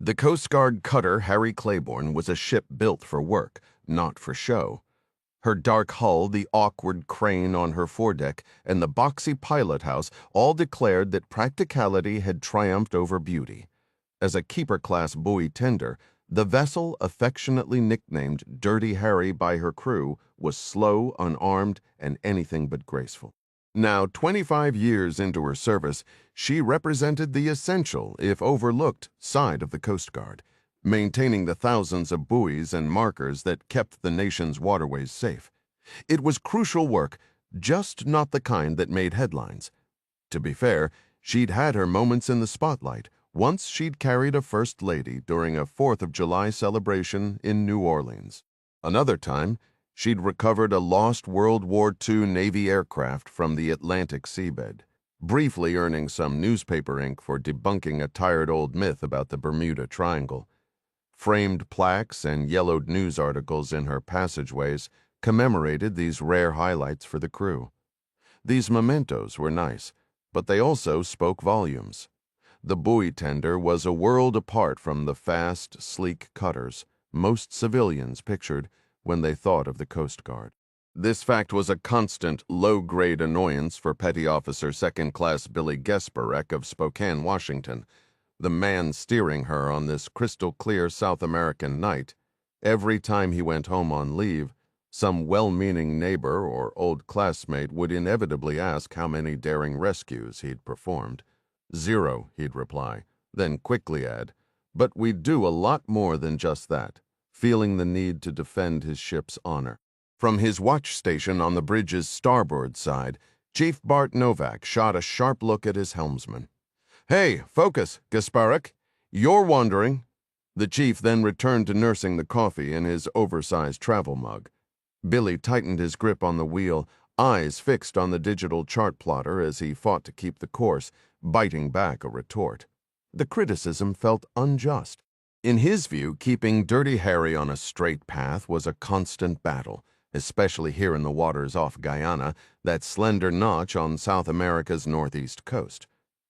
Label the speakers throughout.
Speaker 1: The Coast Guard cutter Harry Claiborne was a ship built for work, not for show. Her dark hull, the awkward crane on her foredeck, and the boxy pilot house all declared that practicality had triumphed over beauty. As a keeper-class buoy tender, the vessel, affectionately nicknamed Dirty Harry by her crew, was slow, unarmed, and anything but graceful. Now, 25 years into her service, she represented the essential, if overlooked, side of the Coast Guard, maintaining the thousands of buoys and markers that kept the nation's waterways safe. It was crucial work, just not the kind that made headlines. To be fair, she'd had her moments in the spotlight. Once she'd carried a First Lady during a 4th of July celebration in New Orleans. Another time, she'd recovered a lost World War II Navy aircraft from the Atlantic seabed, briefly earning some newspaper ink for debunking a tired old myth about the Bermuda Triangle. Framed plaques and yellowed news articles in her passageways commemorated these rare highlights for the crew. These mementos were nice, but they also spoke volumes. The buoy tender was a world apart from the fast, sleek cutters most civilians pictured when they thought of the Coast Guard. This fact was a constant, low-grade annoyance for Petty Officer Second Class Billy Gesperek of Spokane, Washington, the man steering her on this crystal-clear South American night. Every time he went home on leave, some well-meaning neighbor or old classmate would inevitably ask how many daring rescues he'd performed. 0, he'd reply, then quickly add, "But we do a lot more than just that," feeling the need to defend his ship's honor. From his watch station on the bridge's starboard side, Chief Bart Novak shot a sharp look at his helmsman. "Hey, focus, Gasparek. You're wandering." The chief then returned to nursing the coffee in his oversized travel mug. Billy tightened his grip on the wheel, eyes fixed on the digital chart plotter as he fought to keep the course, biting back a retort. The criticism felt unjust. In his view, keeping Dirty Harry on a straight path was a constant battle, especially here in the waters off Guyana, that slender notch on South America's northeast coast.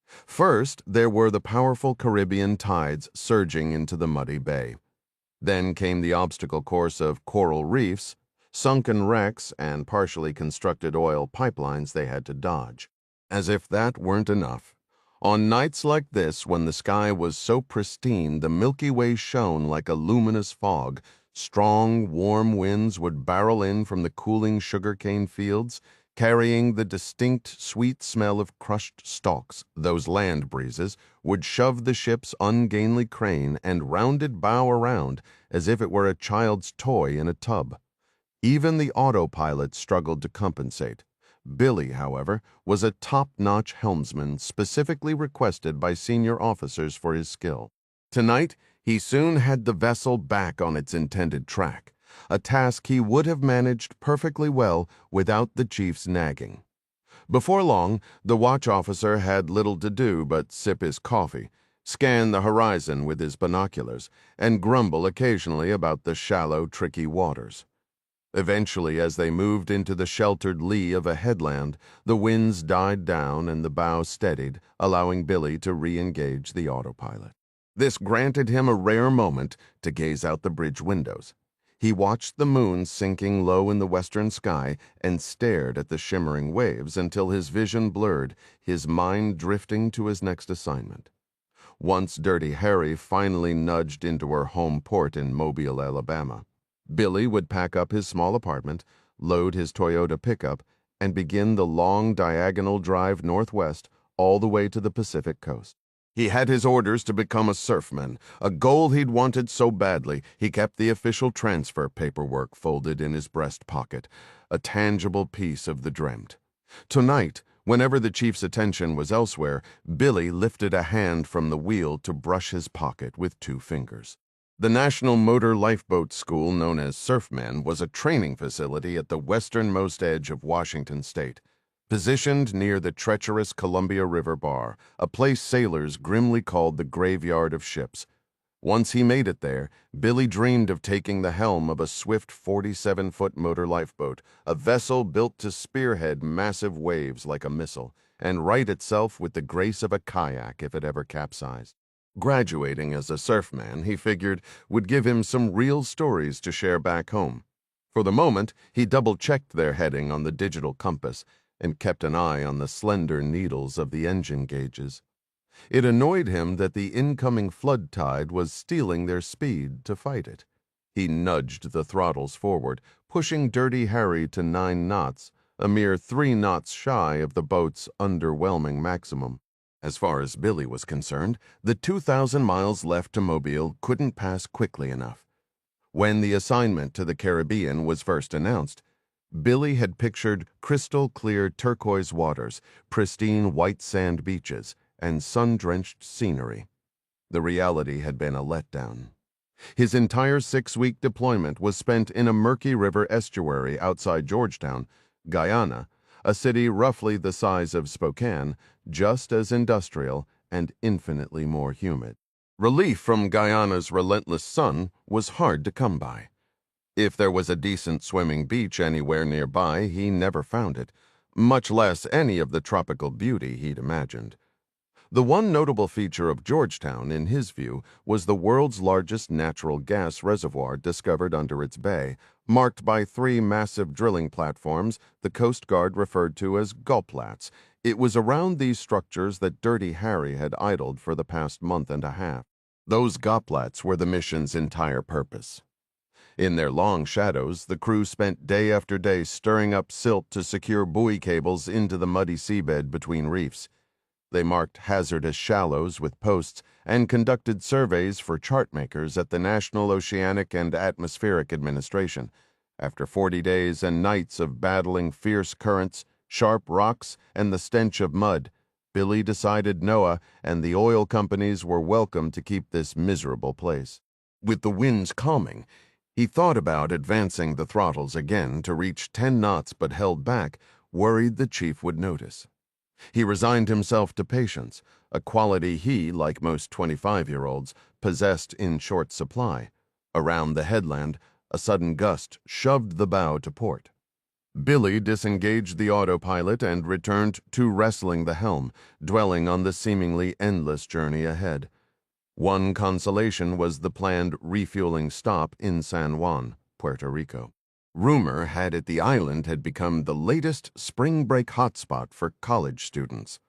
Speaker 1: First, there were the powerful Caribbean tides surging into the muddy bay. Then came the obstacle course of coral reefs, sunken wrecks, and partially constructed oil pipelines they had to dodge. As if that weren't enough, on nights like this, when the sky was so pristine the Milky Way shone like a luminous fog, strong, warm winds would barrel in from the cooling sugarcane fields, carrying the distinct, sweet smell of crushed stalks. Those land breezes would shove the ship's ungainly crane and rounded bow around as if it were a child's toy in a tub. Even the autopilot struggled to compensate. Billy, however, was a top-notch helmsman specifically requested by senior officers for his skill. Tonight, he soon had the vessel back on its intended track, a task he would have managed perfectly well without the chief's nagging. Before long, the watch officer had little to do but sip his coffee, scan the horizon with his binoculars, and grumble occasionally about the shallow, tricky waters. Eventually, as they moved into the sheltered lee of a headland, the winds died down and the bow steadied, allowing Billy to re-engage the autopilot. This granted him a rare moment to gaze out the bridge windows. He watched the moon sinking low in the western sky and stared at the shimmering waves until his vision blurred, his mind drifting to his next assignment. Once Dirty Harry finally nudged into her home port in Mobile, Alabama, Billy would pack up his small apartment, load his Toyota pickup, and begin the long diagonal drive northwest all the way to the Pacific coast. He had his orders to become a surfman, a goal he'd wanted so badly he kept the official transfer paperwork folded in his breast pocket, a tangible piece of the dreamt. Tonight, whenever the chief's attention was elsewhere, Billy lifted a hand from the wheel to brush his pocket with 2 fingers. The National Motor Lifeboat School, known as Surfman, was a training facility at the westernmost edge of Washington state, positioned near the treacherous Columbia River bar, a place sailors grimly called the graveyard of ships. Once he made it there, Billy dreamed of taking the helm of a swift 47-foot motor lifeboat, a vessel built to spearhead massive waves like a missile, and right itself with the grace of a kayak if it ever capsized. Graduating as a surfman, he figured, would give him some real stories to share back home. For the moment, he double-checked their heading on the digital compass and kept an eye on the slender needles of the engine gauges. It annoyed him that the incoming flood tide was stealing their speed to fight it. He nudged the throttles forward, pushing Dirty Harry to 9 knots, a mere 3 knots shy of the boat's underwhelming maximum. As far as Billy was concerned, the 2,000 miles left to Mobile couldn't pass quickly enough. When the assignment to the Caribbean was first announced, Billy had pictured crystal-clear turquoise waters, pristine white sand beaches, and sun-drenched scenery. The reality had been a letdown. His entire 6-week deployment was spent in a murky river estuary outside Georgetown, Guyana, a city roughly the size of Spokane, just as industrial and infinitely more humid. Relief from Guyana's relentless sun was hard to come by. If there was a decent swimming beach anywhere nearby, he never found it, much less any of the tropical beauty he'd imagined. The one notable feature of Georgetown, in his view, was the world's largest natural gas reservoir discovered under its bay, marked by 3 massive drilling platforms the Coast Guard referred to as gulplats. It was around these structures that Dirty Harry had idled for the past month and a half. Those gulplats were the mission's entire purpose. In their long shadows, the crew spent day after day stirring up silt to secure buoy cables into the muddy seabed between reefs. They marked hazardous shallows with posts and conducted surveys for chartmakers at the National Oceanic and Atmospheric Administration. After 40 days and nights of battling fierce currents, sharp rocks, and the stench of mud, Billy decided NOAA and the oil companies were welcome to keep this miserable place. With the winds calming, he thought about advancing the throttles again to reach 10 knots but held back, worried the chief would notice. He resigned himself to patience, a quality he, like most 25-year-olds, possessed in short supply. Around the headland, a sudden gust shoved the bow to port. Billy disengaged the autopilot and returned to wrestling the helm, dwelling on the seemingly endless journey ahead. One consolation was the planned refueling stop in San Juan, Puerto Rico. Rumor had it the island had become the latest spring break hotspot for college students.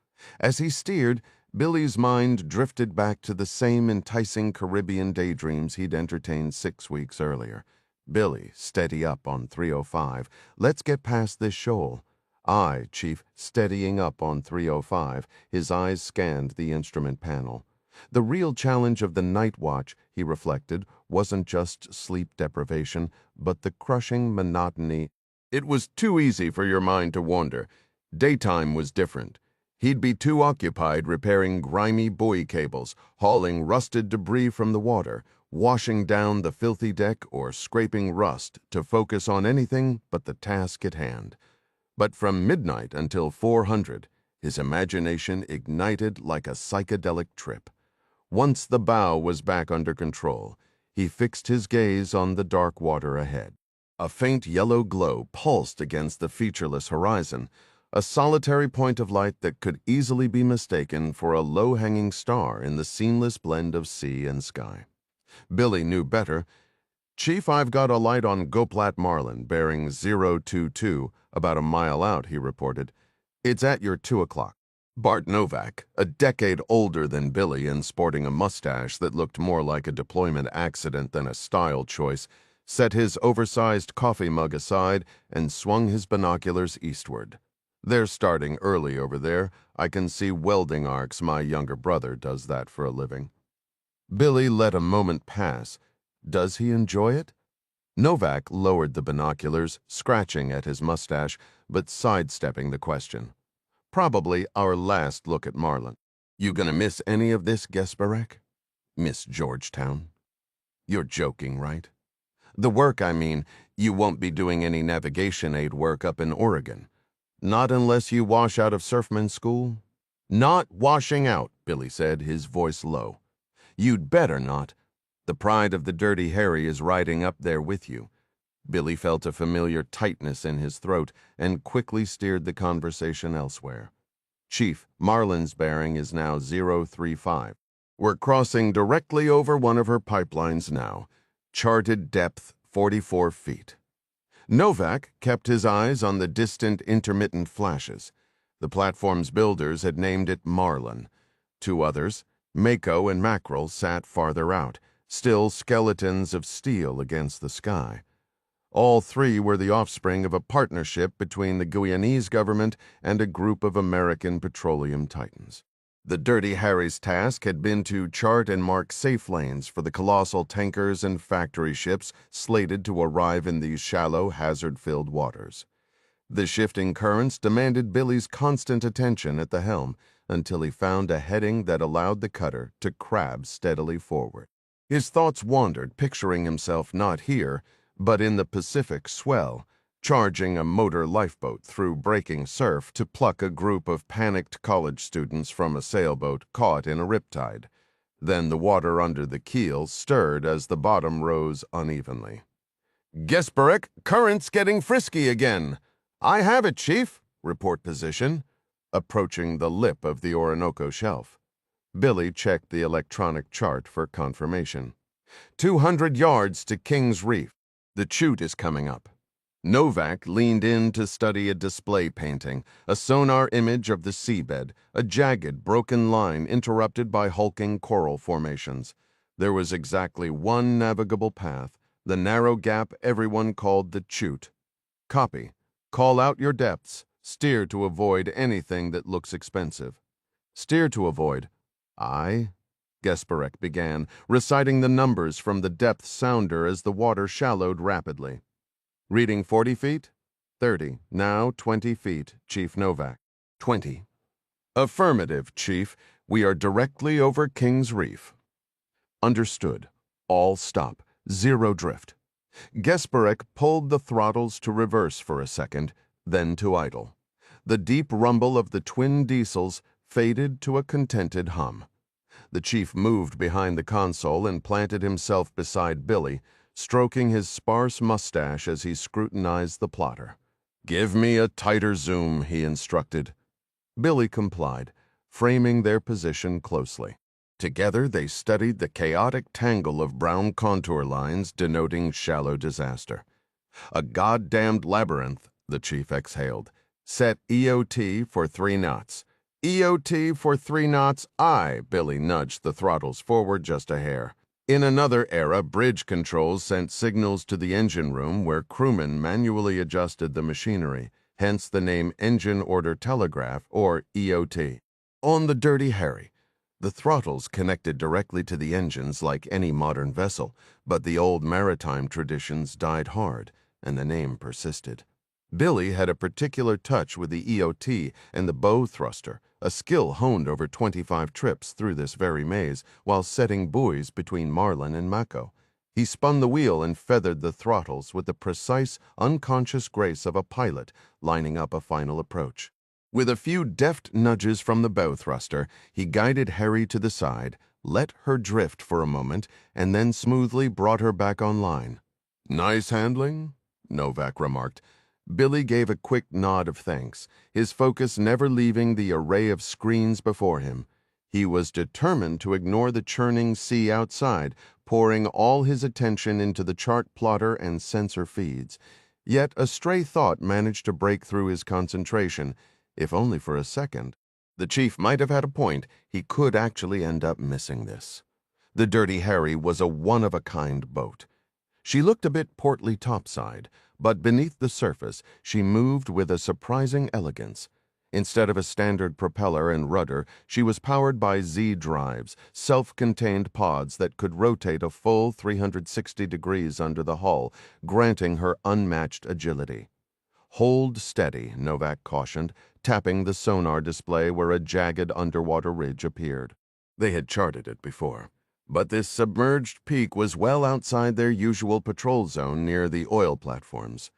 Speaker 1: As he steered, Billy's mind drifted back to the same enticing Caribbean daydreams he'd entertained 6 weeks earlier. Billy, steady up on 305. Let's get past this shoal. Aye, Chief, steadying up on 305. His eyes scanned the instrument panel. The real challenge of the night watch, he reflected, wasn't just sleep deprivation, but the crushing monotony. It was too easy for your mind to wander. Daytime was different. He'd be too occupied repairing grimy buoy cables, hauling rusted debris from the water, washing down the filthy deck, or scraping rust to focus on anything but the task at hand. But from midnight until 400, his imagination ignited like a psychedelic trip. Once the bow was back under control, he fixed his gaze on the dark water ahead. A faint yellow glow pulsed against the featureless horizon, a solitary point of light that could easily be mistaken for a low-hanging star in the seamless blend of sea and sky. Billy knew better. "Chief, I've got a light on Goplat Marlin, bearing 022, about a mile out," he reported. "It's at your 2 o'clock. Bart Novak, a decade older than Billy and sporting a mustache that looked more like a deployment accident than a style choice, set his oversized coffee mug aside and swung his binoculars eastward. "They're starting early over there. I can see welding arcs. My younger brother does that for a living." Billy let a moment pass. Does he enjoy it? Novak lowered the binoculars, scratching at his mustache, but sidestepping the question. "Probably our last look at Marlin. You gonna miss any of this, Gesperek? Miss Georgetown? You're joking, right? The work, I mean. You won't be doing any navigation aid work up in Oregon. Not unless you wash out of surfman school?" "Not washing out," Billy said, his voice low. "You'd better not. The pride of the Dirty Harry is riding up there with you." Billy felt a familiar tightness in his throat and quickly steered the conversation elsewhere. "Chief, Marlin's bearing is now 035. We're crossing directly over one of her pipelines now. Charted depth 44 feet. Novak kept his eyes on the distant intermittent flashes. The platform's builders had named it Marlin. Two others, Mako and Mackerel, sat farther out, still skeletons of steel against the sky. All three were the offspring of a partnership between the Guyanese government and a group of American petroleum titans. The Dirty Harry's task had been to chart and mark safe lanes for the colossal tankers and factory ships slated to arrive in these shallow, hazard-filled waters. The shifting currents demanded Billy's constant attention at the helm until he found a heading that allowed the cutter to crab steadily forward. His thoughts wandered, picturing himself not here, but in the Pacific swell, charging a motor lifeboat through breaking surf to pluck a group of panicked college students from a sailboat caught in a riptide. Then the water under the keel stirred as the bottom rose unevenly. "Gesperek, current's getting frisky again." "I have it, Chief." "Report position." Approaching the lip of the Orinoco Shelf. Billy checked the electronic chart for confirmation. 200 yards to King's Reef. The chute is coming up. Novak leaned in to study a display painting, a sonar image of the seabed, a jagged, broken line interrupted by hulking coral formations. There was exactly one navigable path, the narrow gap everyone called the chute. Copy. Call out your depths. Steer to avoid anything that looks expensive. Steer to avoid. Aye. Gesperek began, reciting the numbers from the depth sounder as the water shallowed rapidly. Reading 40 feet? 30. Now 20 feet, Chief Novak. 20. Affirmative, Chief. We are directly over King's Reef. Understood. All stop. Zero drift. Gesperek pulled the throttles to reverse for a second, then to idle. The deep rumble of the twin diesels faded to a contented hum. The chief moved behind the console and planted himself beside Billy, stroking his sparse mustache as he scrutinized the plotter. "Give me a tighter zoom," he instructed. Billy complied, framing their position closely. Together they studied the chaotic tangle of brown contour lines denoting shallow disaster. "A goddamned labyrinth," the chief exhaled. "Set EOT for 3 knots. EOT for 3 knots, aye." Billy nudged the throttles forward just a hair. In another era, bridge controls sent signals to the engine room where crewmen manually adjusted the machinery, hence the name Engine Order Telegraph, or EOT. On the Dirty Harry, the throttles connected directly to the engines like any modern vessel, but the old maritime traditions died hard, and the name persisted. Billy had a particular touch with the EOT and the bow thruster, a skill honed over 25 trips through this very maze while setting buoys between Marlin and Mako. He spun the wheel and feathered the throttles with the precise, unconscious grace of a pilot lining up a final approach. With a few deft nudges from the bow thruster, he guided Harry to the side, let her drift for a moment, and then smoothly brought her back online. "Nice handling," Novak remarked. Billy gave a quick nod of thanks, his focus never leaving the array of screens before him. He was determined to ignore the churning sea outside, pouring all his attention into the chart plotter and sensor feeds. Yet a stray thought managed to break through his concentration, if only for a second. The chief might have had a point. He could actually end up missing this. The Dirty Harry was a one-of-a-kind boat. She looked a bit portly topside, but beneath the surface she moved with a surprising elegance. Instead of a standard propeller and rudder, she was powered by Z-drives, self-contained pods that could rotate a full 360 degrees under the hull, granting her unmatched agility. "Hold steady," Novak cautioned, tapping the sonar display where a jagged underwater ridge appeared. They had charted it before, but this submerged peak was well outside their usual patrol zone near the oil platforms.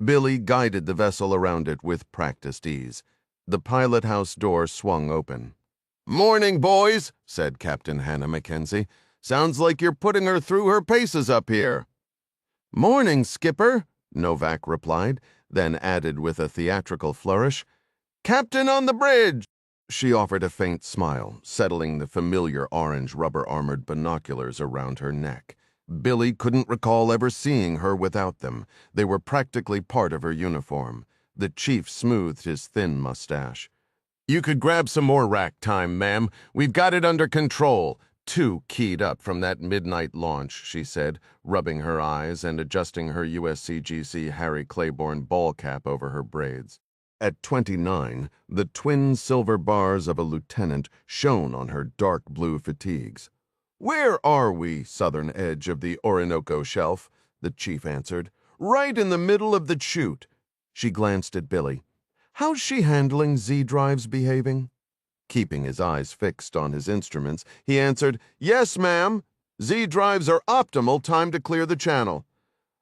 Speaker 1: Billy guided the vessel around it with practiced ease. The pilot house door swung open. "Morning, boys," said Captain Hannah Mackenzie. "Sounds like you're putting her through her paces up here." "Morning, Skipper," Novak replied, then added with a theatrical flourish, "Captain on the bridge!" She offered a faint smile, settling the familiar orange rubber-armored binoculars around her neck. Billy couldn't recall ever seeing her without them. They were practically part of her uniform. The chief smoothed his thin mustache. "You could grab some more rack time, ma'am. We've got it under control." Too keyed up from that midnight launch, she said, rubbing her eyes and adjusting her USCGC Harry Claiborne ball cap over her braids. At 29, the twin silver bars of a lieutenant shone on her dark blue fatigues. "Where are we, southern edge of the Orinoco Shelf?" the chief answered. "Right in the middle of the chute." She glanced at Billy. "How's she handling Z-drives behaving?" Keeping his eyes fixed on his instruments, he answered, "Yes, ma'am. Z-drives are optimal time to clear the channel.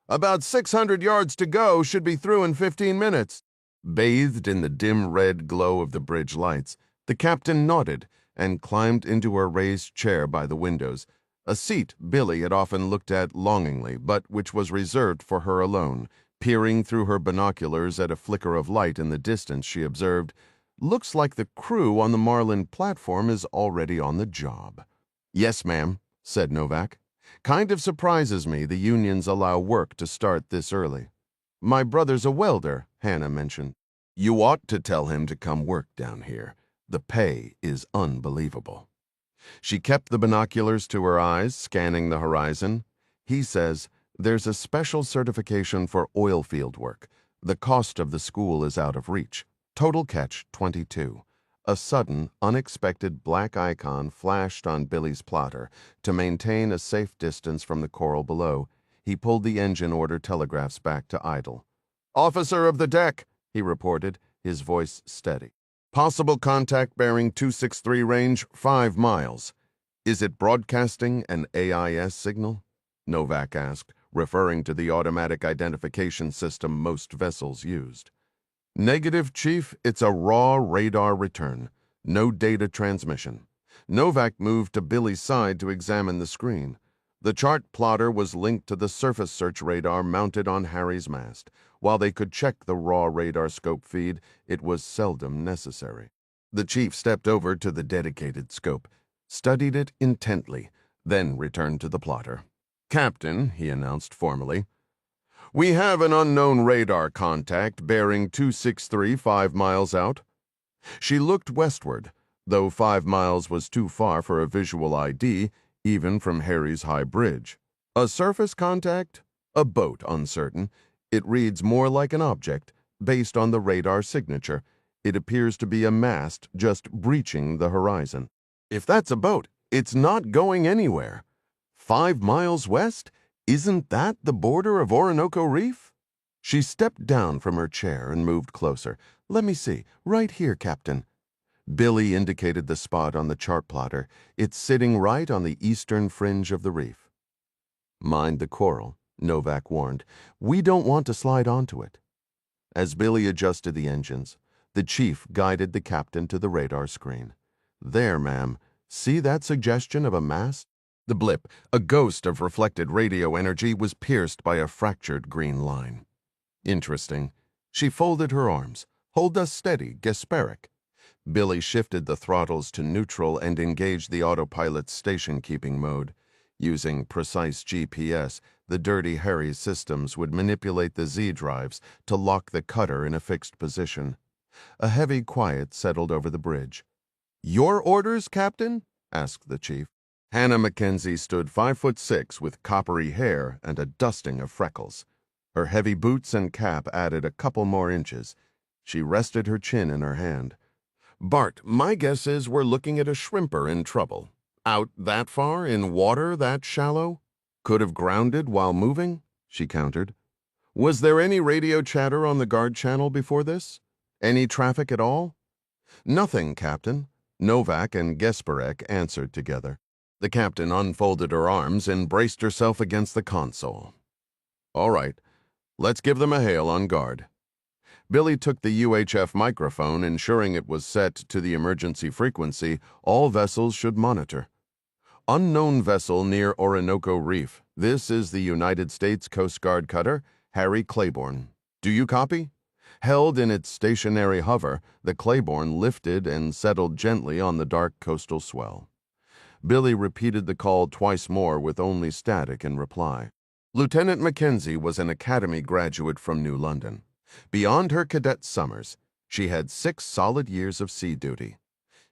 Speaker 1: About 600 yards to go, should be through in 15 minutes. Bathed in the dim red glow of the bridge lights, the captain nodded and climbed into her raised chair by the windows, a seat Billy had often looked at longingly, but which was reserved for her alone. Peering through her binoculars at a flicker of light in the distance, she observed, "Looks like the crew on the Marlin platform is already on the job." "Yes, ma'am," said Novak. "Kind of surprises me the unions allow work to start this early." "My brother's a welder," Hannah mentioned. "You ought to tell him to come work down here. The pay is unbelievable." She kept the binoculars to her eyes, scanning the horizon. "He says there's a special certification for oil field work. The cost of the school is out of reach. Total catch 22. A sudden, unexpected black icon flashed on Billy's plotter. To maintain a safe distance from the coral below, he pulled the engine order telegraphs back to idle. "Officer of the deck," he reported, his voice steady. "Possible contact bearing 263 range, 5 miles. Is it broadcasting an AIS signal?" Novak asked, referring to the automatic identification system most vessels used. "Negative, Chief. It's a raw radar return. No data transmission." Novak moved to Billy's side to examine the screen. The chart plotter was linked to the surface search radar mounted on Harry's mast. While they could check the raw radar scope feed, it was seldom necessary. The chief stepped over to the dedicated scope, studied it intently, then returned to the plotter. "Captain," he announced formally, "we have an unknown radar contact bearing 263 5 miles out." She looked westward, though 5 miles was too far for a visual ID, even from Harry's high bridge. "A surface contact? A boat, uncertain. It reads more like an object, based on the radar signature. It appears to be a mast just breaching the horizon." "If that's a boat, it's not going anywhere. 5 miles west? Isn't that the border of Orinoco Reef?" She stepped down from her chair and moved closer. "Let me see. Right here, Captain." Billy indicated the spot on the chart plotter. "It's sitting right on the eastern fringe of the reef." "Mind the coral," Novak warned. "We don't want to slide onto it." As Billy adjusted the engines, the chief guided the captain to the radar screen. "There, ma'am. See that suggestion of a mast?" The blip, a ghost of reflected radio energy, was pierced by a fractured green line. "Interesting." She folded her arms. "Hold us steady, Gasparic." Billy shifted the throttles to neutral and engaged the autopilot's station-keeping mode. Using precise GPS, the Dirty Harry systems would manipulate the Z-drives to lock the cutter in a fixed position. A heavy quiet settled over the bridge. "Your orders, Captain?" asked the chief. Hannah Mackenzie stood 5'6" with coppery hair and a dusting of freckles. Her heavy boots and cap added a couple more inches. She rested her chin in her hand. "Bart, my guess is we're looking at a shrimper in trouble. Out that far, in water that shallow? Could have grounded while moving?" she countered. "Was there any radio chatter on the guard channel before this? Any traffic at all?" "Nothing, Captain." Novak and Gesperek answered together. The captain unfolded her arms and braced herself against the console. "All right, let's give them a hail on guard." Billy took the UHF microphone, ensuring it was set to the emergency frequency all vessels should monitor. "Unknown vessel near Orinoco Reef. This is the United States Coast Guard cutter, Harry Claiborne. Do you copy?" Held in its stationary hover, the Claiborne lifted and settled gently on the dark coastal swell. Billy repeated the call twice more with only static in reply. Lieutenant Mackenzie was an academy graduate from New London. Beyond her cadet summers, she had 6 solid years of sea duty.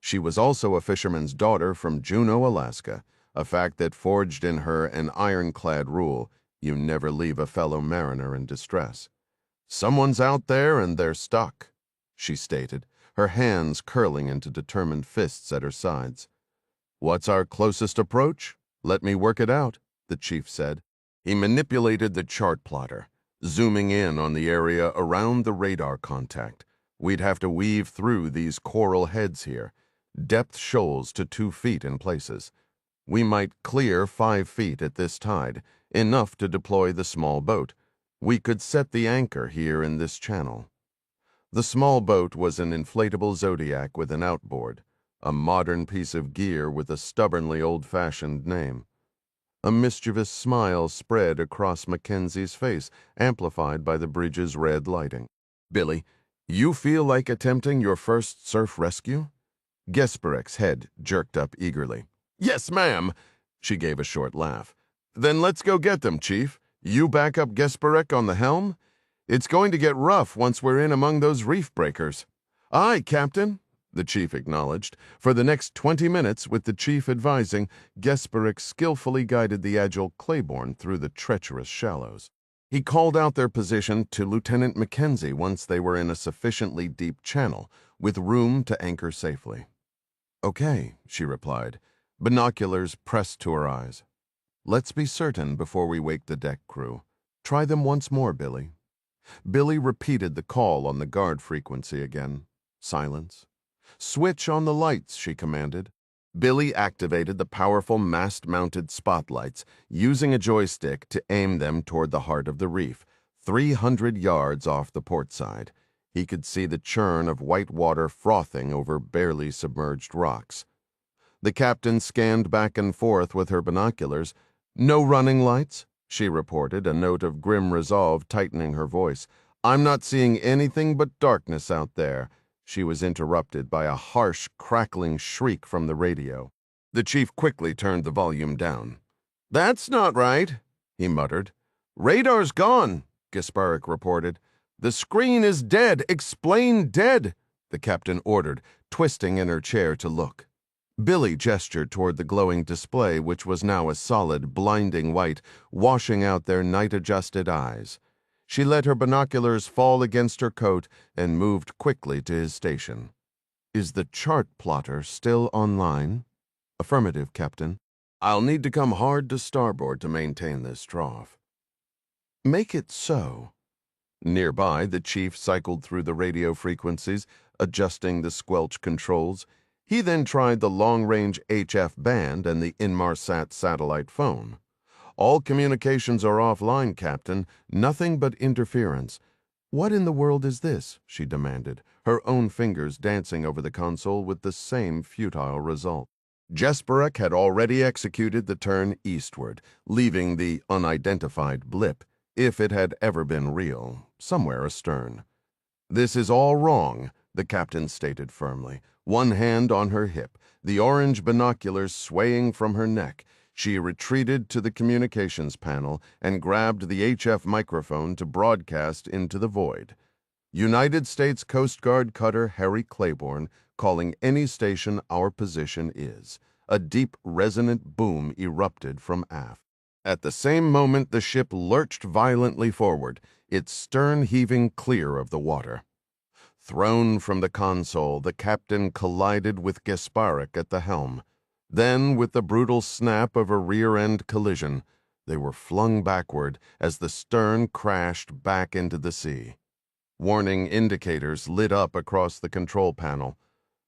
Speaker 1: She was also a fisherman's daughter from Juneau, Alaska, a fact that forged in her an ironclad rule: you never leave a fellow mariner in distress. "Someone's out there and they're stuck," she stated, her hands curling into determined fists at her sides. "What's our closest approach? Let me work it out," the chief said. He manipulated the chart plotter, zooming in on the area around the radar contact. "We'd have to weave through these coral heads here, depth shoals to 2 feet in places. We might clear 5 feet at this tide, enough to deploy the small boat. We could set the anchor here in this channel." The small boat was an inflatable Zodiac with an outboard, a modern piece of gear with a stubbornly old-fashioned name. A mischievous smile spread across Mackenzie's face, amplified by the bridge's red lighting. "Billy, you feel like attempting your first surf rescue?" Gesperek's head jerked up eagerly. "Yes, ma'am." She gave a short laugh. "Then let's go get them, Chief. You back up Gesperek on the helm? It's going to get rough once we're in among those reef breakers." "Aye, Captain," the chief acknowledged. For the next 20 minutes, with the chief advising, Gesperek skillfully guided the agile Claiborne through the treacherous shallows. He called out their position to Lieutenant Mackenzie once they were in a sufficiently deep channel, with room to anchor safely. "Okay," she replied, binoculars pressed to her eyes. "Let's be certain before we wake the deck crew. Try them once more, Billy." Billy repeated the call on the guard frequency again. Silence. "Switch on the lights," she commanded. Billy activated the powerful mast-mounted spotlights, using a joystick to aim them toward the heart of the reef, 300 yards off the port side. He could see the churn of white water frothing over barely submerged rocks. The captain scanned back and forth with her binoculars. "No running lights," she reported, a note of grim resolve tightening her voice. "I'm not seeing anything but darkness out there." She was interrupted by a harsh, crackling shriek from the radio. The chief quickly turned the volume down. "That's not right," he muttered. "Radar's gone," Gesperek reported. "The screen is dead. Explain dead," the captain ordered, twisting in her chair to look. Billy gestured toward the glowing display, which was now a solid, blinding white, washing out their night-adjusted eyes. She let her binoculars fall against her coat and moved quickly to his station. "Is the chart plotter still online?" "Affirmative, Captain." "I'll need to come hard to starboard to maintain this trough." "Make it so." Nearby, the chief cycled through the radio frequencies, adjusting the squelch controls. He then tried the long-range HF band and the Inmarsat satellite phone. "All communications are offline, Captain. Nothing but interference." "What in the world is this?" she demanded, her own fingers dancing over the console with the same futile result. Gesperek had already executed the turn eastward, leaving the unidentified blip, if it had ever been real, somewhere astern. "This is all wrong," the captain stated firmly, one hand on her hip, the orange binoculars swaying from her neck. She retreated to the communications panel and grabbed the HF microphone to broadcast into the void. "United States Coast Guard cutter Harry Claiborne, calling any station our position is." A deep, resonant boom erupted from aft. At the same moment, the ship lurched violently forward, its stern heaving clear of the water. Thrown from the console, the captain collided with Gesperek at the helm. Then, with the brutal snap of a rear-end collision, they were flung backward as the stern crashed back into the sea. Warning indicators lit up across the control panel.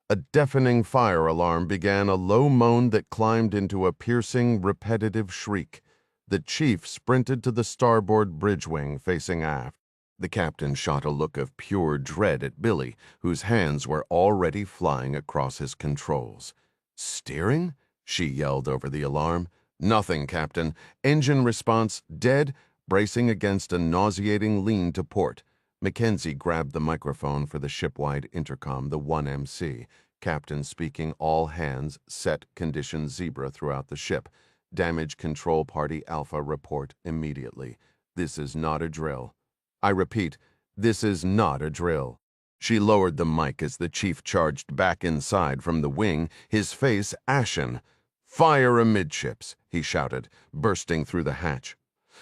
Speaker 1: A deafening fire alarm began, a low moan that climbed into a piercing, repetitive shriek. The chief sprinted to the starboard bridge wing facing aft. The captain shot a look of pure dread at Billy, whose hands were already flying across his controls. "Steering?" she yelled over the alarm. "Nothing, Captain. Engine response dead, bracing against a nauseating lean to port. Mackenzie grabbed the microphone for the ship-wide intercom, the 1MC. Captain speaking, all hands, set condition zebra throughout the ship. Damage control party Alpha report immediately. This is not a drill. I repeat, this is not a drill. She lowered the mic as the chief charged back inside from the wing, his face ashen. Fire amidships, he shouted, bursting through the hatch.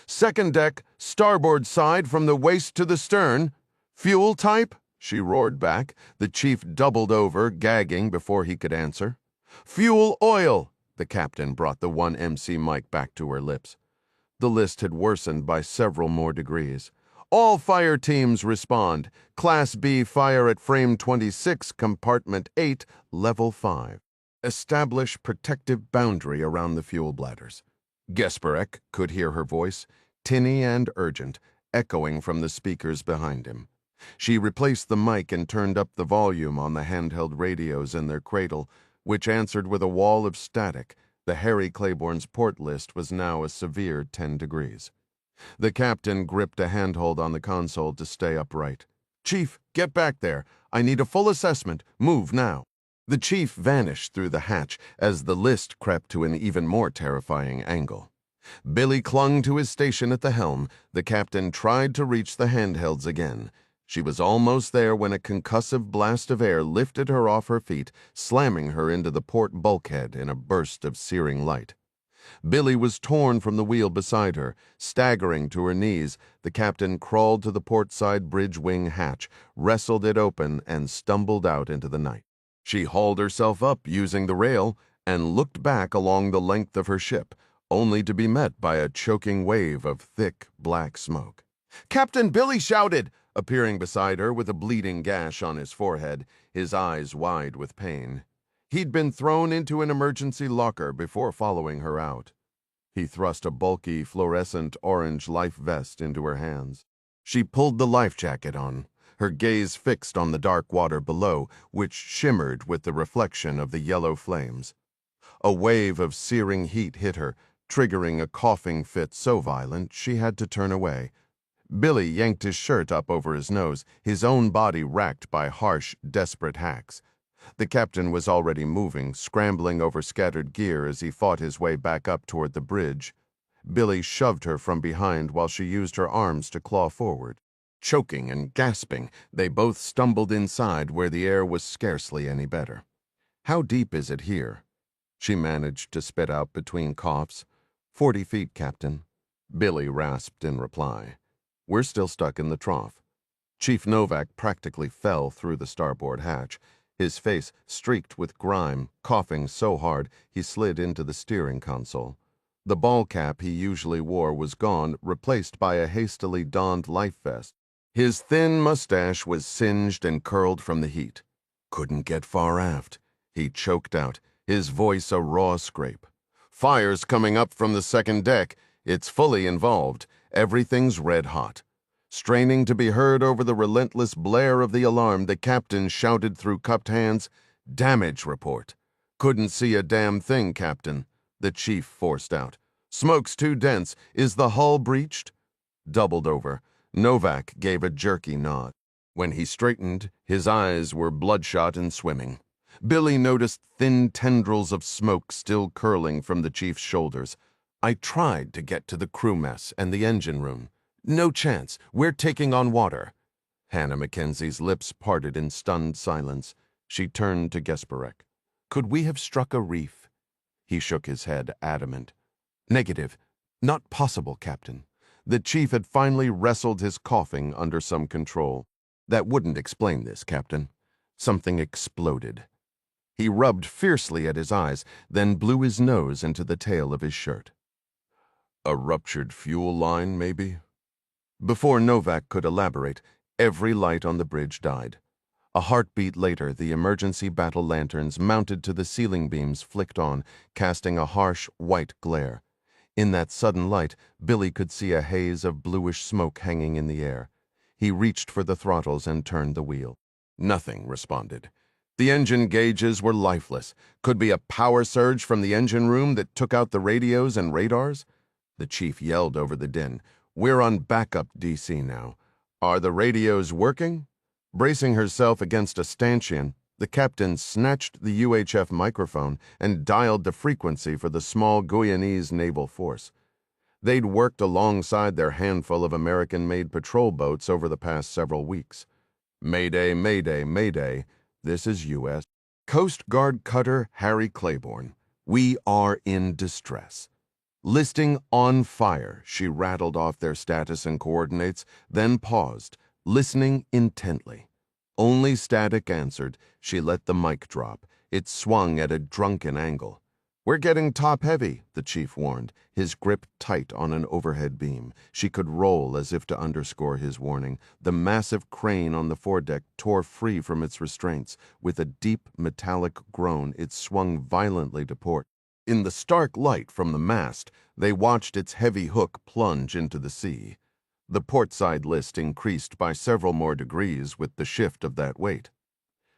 Speaker 1: Second deck, starboard side from the waist to the stern. Fuel type? She roared back. The chief doubled over, gagging before he could answer. Fuel oil! The captain brought the 1MC mic back to her lips. The list had worsened by several more degrees. All fire teams respond. Class B fire at frame 26, compartment 8, level 5. Establish protective boundary around the fuel bladders. Gesperek could hear her voice, tinny and urgent, echoing from the speakers behind him. She replaced the mic and turned up the volume on the handheld radios in their cradle, which answered with a wall of static. The Harry Claiborne's port list was now a severe 10 degrees. The captain gripped a handhold on the console to stay upright. Chief, get back there. I need a full assessment. Move now. The chief vanished through the hatch as the list crept to an even more terrifying angle. Billy clung to his station at the helm. The captain tried to reach the handhelds again. She was almost there when a concussive blast of air lifted her off her feet, slamming her into the port bulkhead in a burst of searing light. Billy was torn from the wheel beside her. Staggering to her knees, the captain crawled to the port side bridge wing hatch, wrestled it open, and stumbled out into the night. She hauled herself up using the rail and looked back along the length of her ship, only to be met by a choking wave of thick, black smoke. Captain Billy shouted, appearing beside her with a bleeding gash on his forehead, his eyes wide with pain. He'd been thrown into an emergency locker before following her out. He thrust a bulky, fluorescent orange life vest into her hands. She pulled the life jacket on, her gaze fixed on the dark water below, which shimmered with the reflection of the yellow flames. A wave of searing heat hit her, triggering a coughing fit so violent she had to turn away. Billy yanked his shirt up over his nose, his own body racked by harsh, desperate hacks. The captain was already moving, scrambling over scattered gear as he fought his way back up toward the bridge. Billy shoved her from behind while she used her arms to claw forward. Choking and gasping, they both stumbled inside where the air was scarcely any better. How deep is it here? She managed to spit out between coughs. 40 feet, Captain. Billy rasped in reply. We're still stuck in the trough. Chief Novak practically fell through the starboard hatch, his face streaked with grime, coughing so hard he slid into the steering console. The ball cap he usually wore was gone, replaced by a hastily donned life vest. His thin mustache was singed and curled from the heat. Couldn't get far aft, he choked out, his voice a raw scrape. Fire's coming up from the second deck. It's fully involved. Everything's red hot. Straining to be heard over the relentless blare of the alarm, the captain shouted through cupped hands, Damage report. Couldn't see a damn thing, Captain, the chief forced out. Smoke's too dense. Is the hull breached? Doubled over, Novak gave a jerky nod. When he straightened, his eyes were bloodshot and swimming. Billy noticed thin tendrils of smoke still curling from the chief's shoulders. I tried to get to the crew mess and the engine room. No chance. We're taking on water. Hannah Mackenzie's lips parted in stunned silence. She turned to Gesperek. Could we have struck a reef? He shook his head, adamant. Negative. Not possible, Captain. The chief had finally wrestled his coughing under some control. That wouldn't explain this, Captain. Something exploded. He rubbed fiercely at his eyes, then blew his nose into the tail of his shirt. A ruptured fuel line, maybe? Before Novak could elaborate, every light on the bridge died. A heartbeat later, the emergency battle lanterns mounted to the ceiling beams flicked on, casting a harsh, white glare. In that sudden light, Billy could see a haze of bluish smoke hanging in the air. He reached for the throttles and turned the wheel. Nothing responded. The engine gauges were lifeless. Could be a power surge from the engine room that took out the radios and radars? The chief yelled over the din. We're on backup DC now. Are the radios working? Bracing herself against a stanchion, the captain snatched the UHF microphone and dialed the frequency for the small Guyanese naval force. They'd worked alongside their handful of American-made patrol boats over the past several weeks. Mayday, mayday, mayday. This is U.S. Coast Guard cutter Harry Claiborne. We are in distress. Listing on fire, she rattled off their status and coordinates, then paused, listening intently. Only static answered. She let the mic drop. It swung at a drunken angle. We're getting top-heavy, the chief warned, his grip tight on an overhead beam. She could roll as if to underscore his warning. The massive crane on the foredeck tore free from its restraints. With a deep, metallic groan, it swung violently to port. In the stark light from the mast, they watched its heavy hook plunge into the sea. The portside list increased by several more degrees with the shift of that weight.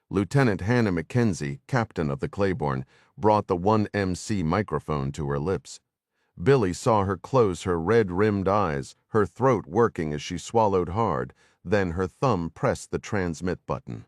Speaker 1: Lieutenant Hannah Mackenzie, captain of the Claiborne, brought the 1MC microphone to her lips. Billy saw her close her red-rimmed eyes, her throat working as she swallowed hard. Then her thumb pressed the transmit button.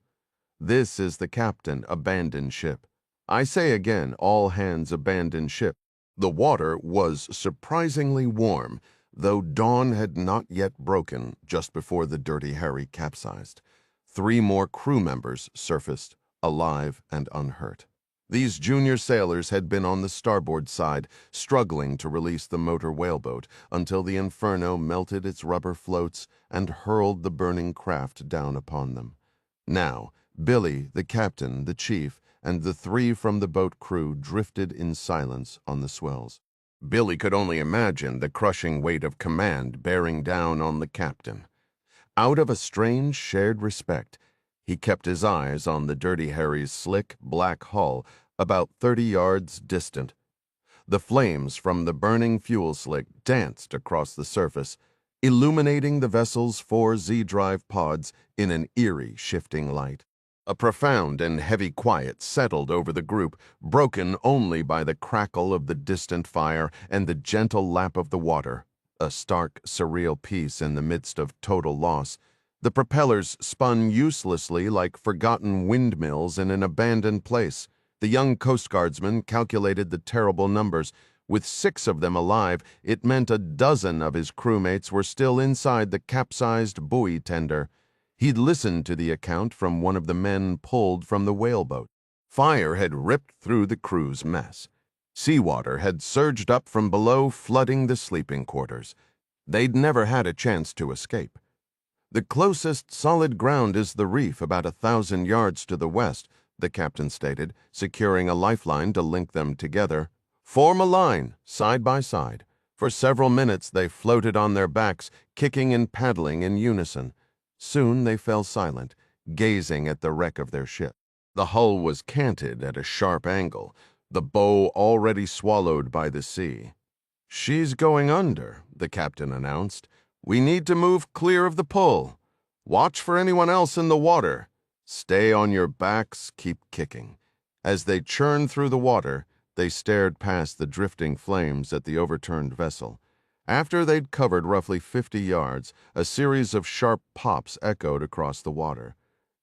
Speaker 1: This is the captain, abandon ship. I say again, all hands abandon ship. The water was surprisingly warm, though dawn had not yet broken just before the Dirty Harry capsized. 3 more crew members surfaced, alive and unhurt. These junior sailors had been on the starboard side, struggling to release the motor whaleboat until the inferno melted its rubber floats and hurled the burning craft down upon them. Now, Billy, the captain, the chief, and the 3 from the boat crew drifted in silence on the swells. Billy could only imagine the crushing weight of command bearing down on the captain. Out of a strange shared respect, he kept his eyes on the Dirty Harry's slick, black hull about 30 yards distant. The flames from the burning fuel slick danced across the surface, illuminating the vessel's 4 Z-drive pods in an eerie, shifting light. A profound and heavy quiet settled over the group, broken only by the crackle of the distant fire and the gentle lap of the water. A stark, surreal peace in the midst of total loss. The propellers spun uselessly like forgotten windmills in an abandoned place. The young Coast Guardsman calculated the terrible numbers. With 6 of them alive, it meant a dozen of his crewmates were still inside the capsized buoy tender. He'd listened to the account from one of the men pulled from the whaleboat. Fire had ripped through the crew's mess. Seawater had surged up from below, flooding the sleeping quarters. They'd never had a chance to escape. The closest solid ground is the reef about 1,000 yards to the west, the captain stated, securing a lifeline to link them together. Form a line, side by side. For several minutes they floated on their backs, kicking and paddling in unison. Soon they fell silent, gazing at the wreck of their ship. The hull was canted at a sharp angle, the bow already swallowed by the sea. "She's going under," the captain announced. "We need to move clear of the pull. Watch for anyone else in the water. Stay on your backs, keep kicking." As they churned through the water, they stared past the drifting flames at the overturned vessel. After they'd covered roughly 50 yards, a series of sharp pops echoed across the water.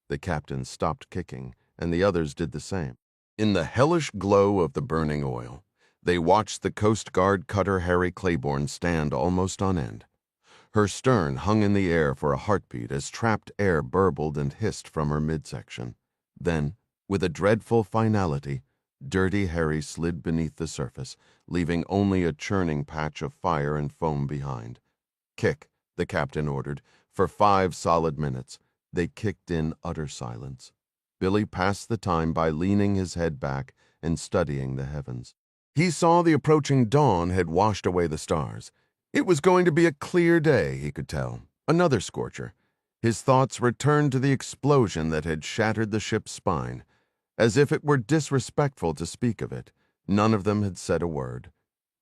Speaker 1: The captain stopped kicking, and the others did the same. In the hellish glow of the burning oil, they watched the Coast Guard cutter Harry Claiborne stand almost on end. Her stern hung in the air for a heartbeat as trapped air burbled and hissed from her midsection. Then, with a dreadful finality, Dirty Harry slid beneath the surface, leaving only a churning patch of fire and foam behind. "Kick," the captain ordered. For 5 solid minutes, they kicked in utter silence. Billy passed the time by leaning his head back and studying the heavens. He saw the approaching dawn had washed away the stars. It was going to be a clear day, he could tell. Another scorcher. His thoughts returned to the explosion that had shattered the ship's spine. As if it were disrespectful to speak of it, none of them had said a word.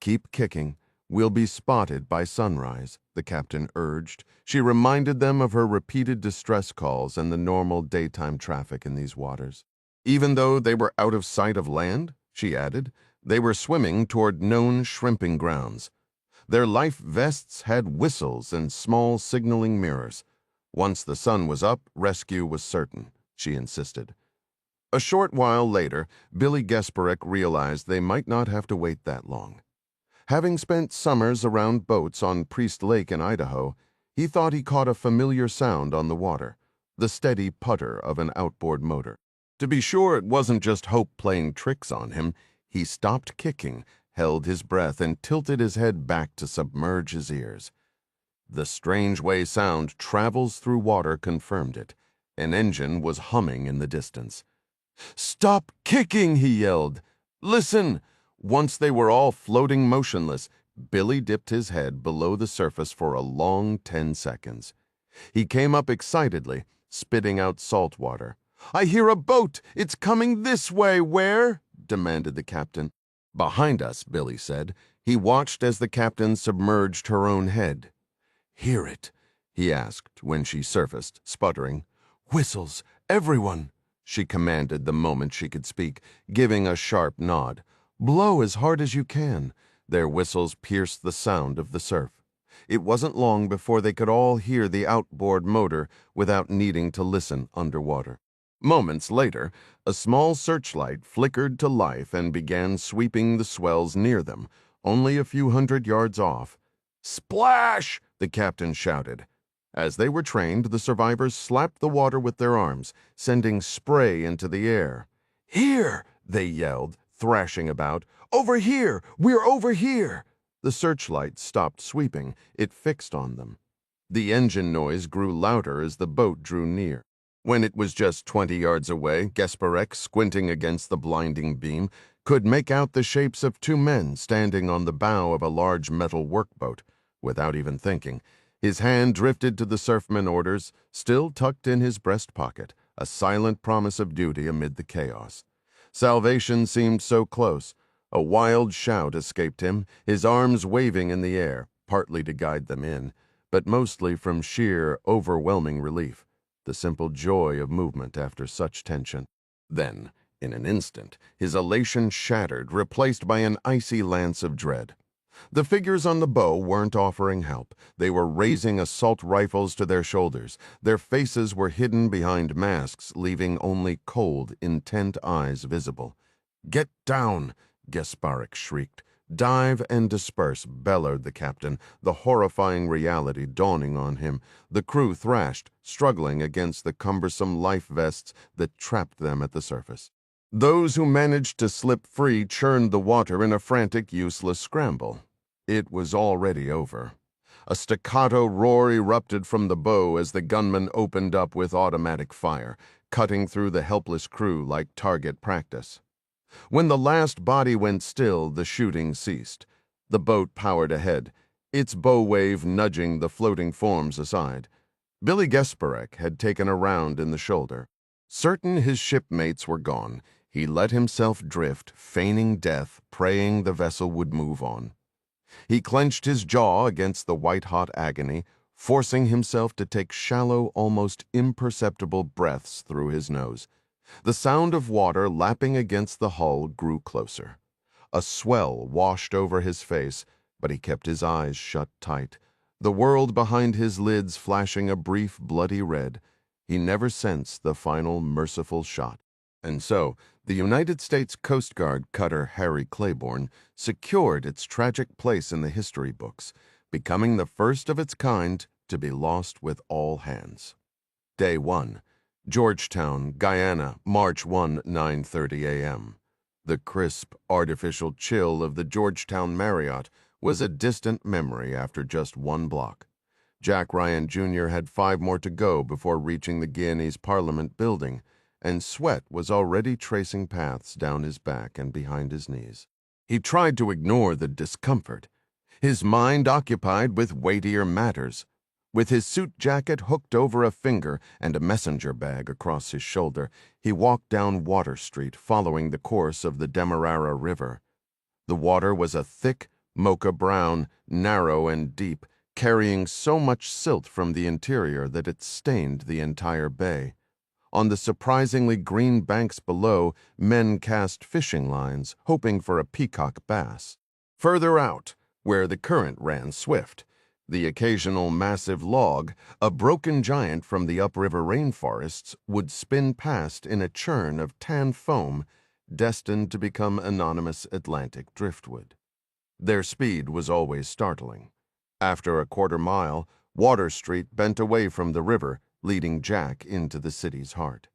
Speaker 1: "Keep kicking. We'll be spotted by sunrise," the captain urged. She reminded them of her repeated distress calls and the normal daytime traffic in these waters. Even though they were out of sight of land, she added, they were swimming toward known shrimping grounds. Their life vests had whistles and small signaling mirrors. Once the sun was up, rescue was certain, she insisted. A short while later, Billy Gesperek realized they might not have to wait that long. Having spent summers around boats on Priest Lake in Idaho, he thought he caught a familiar sound on the water, the steady putter of an outboard motor. To be sure it wasn't just hope playing tricks on him, he stopped kicking, held his breath, and tilted his head back to submerge his ears. The strange way sound travels through water confirmed it. An engine was humming in the distance. "Stop kicking!" he yelled. "Listen!" Once they were all floating motionless, Billy dipped his head below the surface for a long 10 seconds. He came up excitedly, spitting out salt water. "I hear a boat! It's coming this way! Where?" demanded the captain. "Behind us," Billy said. He watched as the captain submerged her own head. "Hear it?" he asked when she surfaced, sputtering. "Whistles! Everyone!" she commanded the moment she could speak, giving a sharp nod. "Blow as hard as you can." Their whistles pierced the sound of the surf. It wasn't long before they could all hear the outboard motor without needing to listen underwater. Moments later, a small searchlight flickered to life and began sweeping the swells near them, only a few hundred yards off. "Splash!" the captain shouted. As they were trained, the survivors slapped the water with their arms, sending spray into the air. "Here!" they yelled, thrashing about. "Over here! We're over here!" The searchlight stopped sweeping. It fixed on them. The engine noise grew louder as the boat drew near. When it was just 20 yards away, Gesperek, squinting against the blinding beam, could make out the shapes of two men standing on the bow of a large metal workboat. Without even thinking, his hand drifted to the surfman orders, still tucked in his breast pocket, a silent promise of duty amid the chaos. Salvation seemed so close. A wild shout escaped him, his arms waving in the air, partly to guide them in, but mostly from sheer, overwhelming relief, the simple joy of movement after such tension. Then, in an instant, his elation shattered, replaced by an icy lance of dread. The figures on the bow weren't offering help. They were raising assault rifles to their shoulders. Their faces were hidden behind masks, leaving only cold, intent eyes visible. "Get down!" Gesperek shrieked. "Dive and disperse," bellowed the captain, the horrifying reality dawning on him. The crew thrashed, struggling against the cumbersome life vests that trapped them at the surface. Those who managed to slip free churned the water in a frantic, useless scramble. It was already over. A staccato roar erupted from the bow as the gunman opened up with automatic fire, cutting through the helpless crew like target practice. When the last body went still, the shooting ceased. The boat powered ahead, its bow wave nudging the floating forms aside. Billy Gesperek had taken a round in the shoulder. Certain his shipmates were gone, he let himself drift, feigning death, praying the vessel would move on. He clenched his jaw against the white-hot agony, forcing himself to take shallow, almost imperceptible breaths through his nose. The sound of water lapping against the hull grew closer. A swell washed over his face, but he kept his eyes shut tight, the world behind his lids flashing a brief bloody red. He never sensed the final merciful shot. And so, the United States Coast Guard cutter Harry Claiborne secured its tragic place in the history books, becoming the first of its kind to be lost with all hands. Day 1. Georgetown, Guyana, March 1, 9:30 a.m. The crisp, artificial chill of the Georgetown Marriott was a distant memory after just one block. Jack Ryan Jr. had 5 more to go before reaching the Guianese Parliament building, and sweat was already tracing paths down his back and behind his knees. He tried to ignore the discomfort, his mind occupied with weightier matters. With his suit jacket hooked over a finger and a messenger bag across his shoulder, he walked down Water Street, following the course of the Demerara River. The water was a thick, mocha brown, narrow and deep, carrying so much silt from the interior that it stained the entire bay. On the surprisingly green banks below, men cast fishing lines, hoping for a peacock bass. Further out, where the current ran swift, The occasional massive log, a broken giant from the upriver rainforests, would spin past in a churn of tan foam, destined to become anonymous Atlantic driftwood. Their speed was always startling. After a quarter mile, Water Street bent away from the river, leading Jack into the city's heart.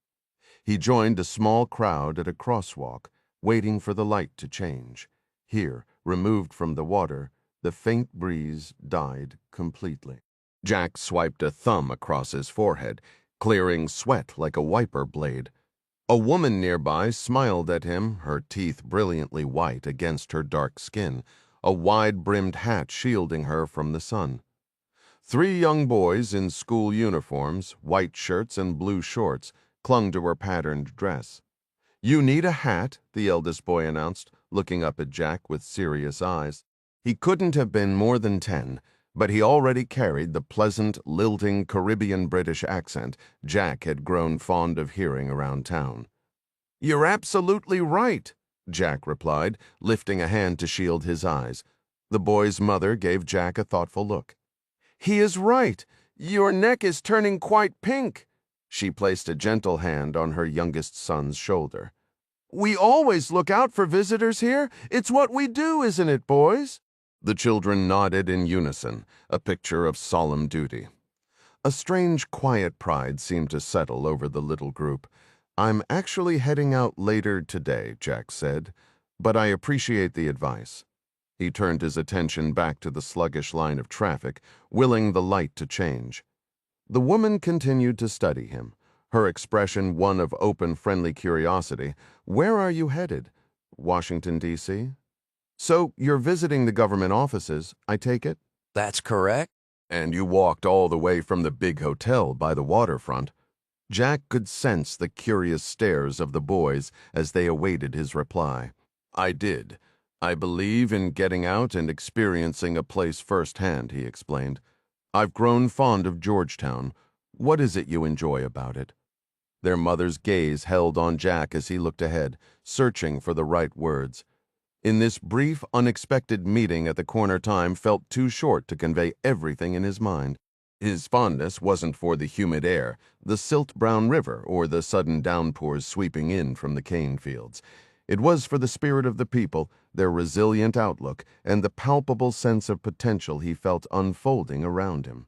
Speaker 1: He joined a small crowd at a crosswalk, waiting for the light to change. Here, removed from the water, the faint breeze died completely. Jack swiped a thumb across his forehead, clearing sweat like a wiper blade. A woman nearby smiled at him, her teeth brilliantly white against her dark skin, a wide-brimmed hat shielding her from the sun. 3 young boys in school uniforms, white shirts and blue shorts, clung to her patterned dress. "You need a hat," the eldest boy announced, looking up at Jack with serious eyes. He couldn't have been more than 10, but he already carried the pleasant, lilting Caribbean-British accent Jack had grown fond of hearing around town. "You're absolutely right," Jack replied, lifting a hand to shield his eyes. The boy's mother gave Jack a thoughtful look. "He is right. Your neck is turning quite pink." She placed a gentle hand on her youngest son's shoulder. "We always look out for visitors here. It's what we do, isn't it, boys?" The children nodded in unison, a picture of solemn duty. A strange, quiet pride seemed to settle over the little group. "I'm actually heading out later today," Jack said, "but I appreciate the advice." He turned his attention back to the sluggish line of traffic, willing the light to change. The woman continued to study him, her expression one of open, friendly curiosity. "Where are you headed? Washington, D.C.? So you're visiting the government offices, I take it?"
Speaker 2: That's correct.
Speaker 1: "And you walked all the way from the big hotel by the waterfront." Jack could sense the curious stares of the boys as they awaited his reply. "I did. I believe in getting out and experiencing a place firsthand," he explained. "I've grown fond of Georgetown. What is it you enjoy about it?" Their mother's gaze held on Jack as he looked ahead, searching for the right words. In this brief, unexpected meeting at the corner time felt too short to convey everything in his mind. His fondness wasn't for the humid air, the silt-brown river, or the sudden downpours sweeping in from the cane fields. It was for the spirit of the people, their resilient outlook, and the palpable sense of potential he felt unfolding around him.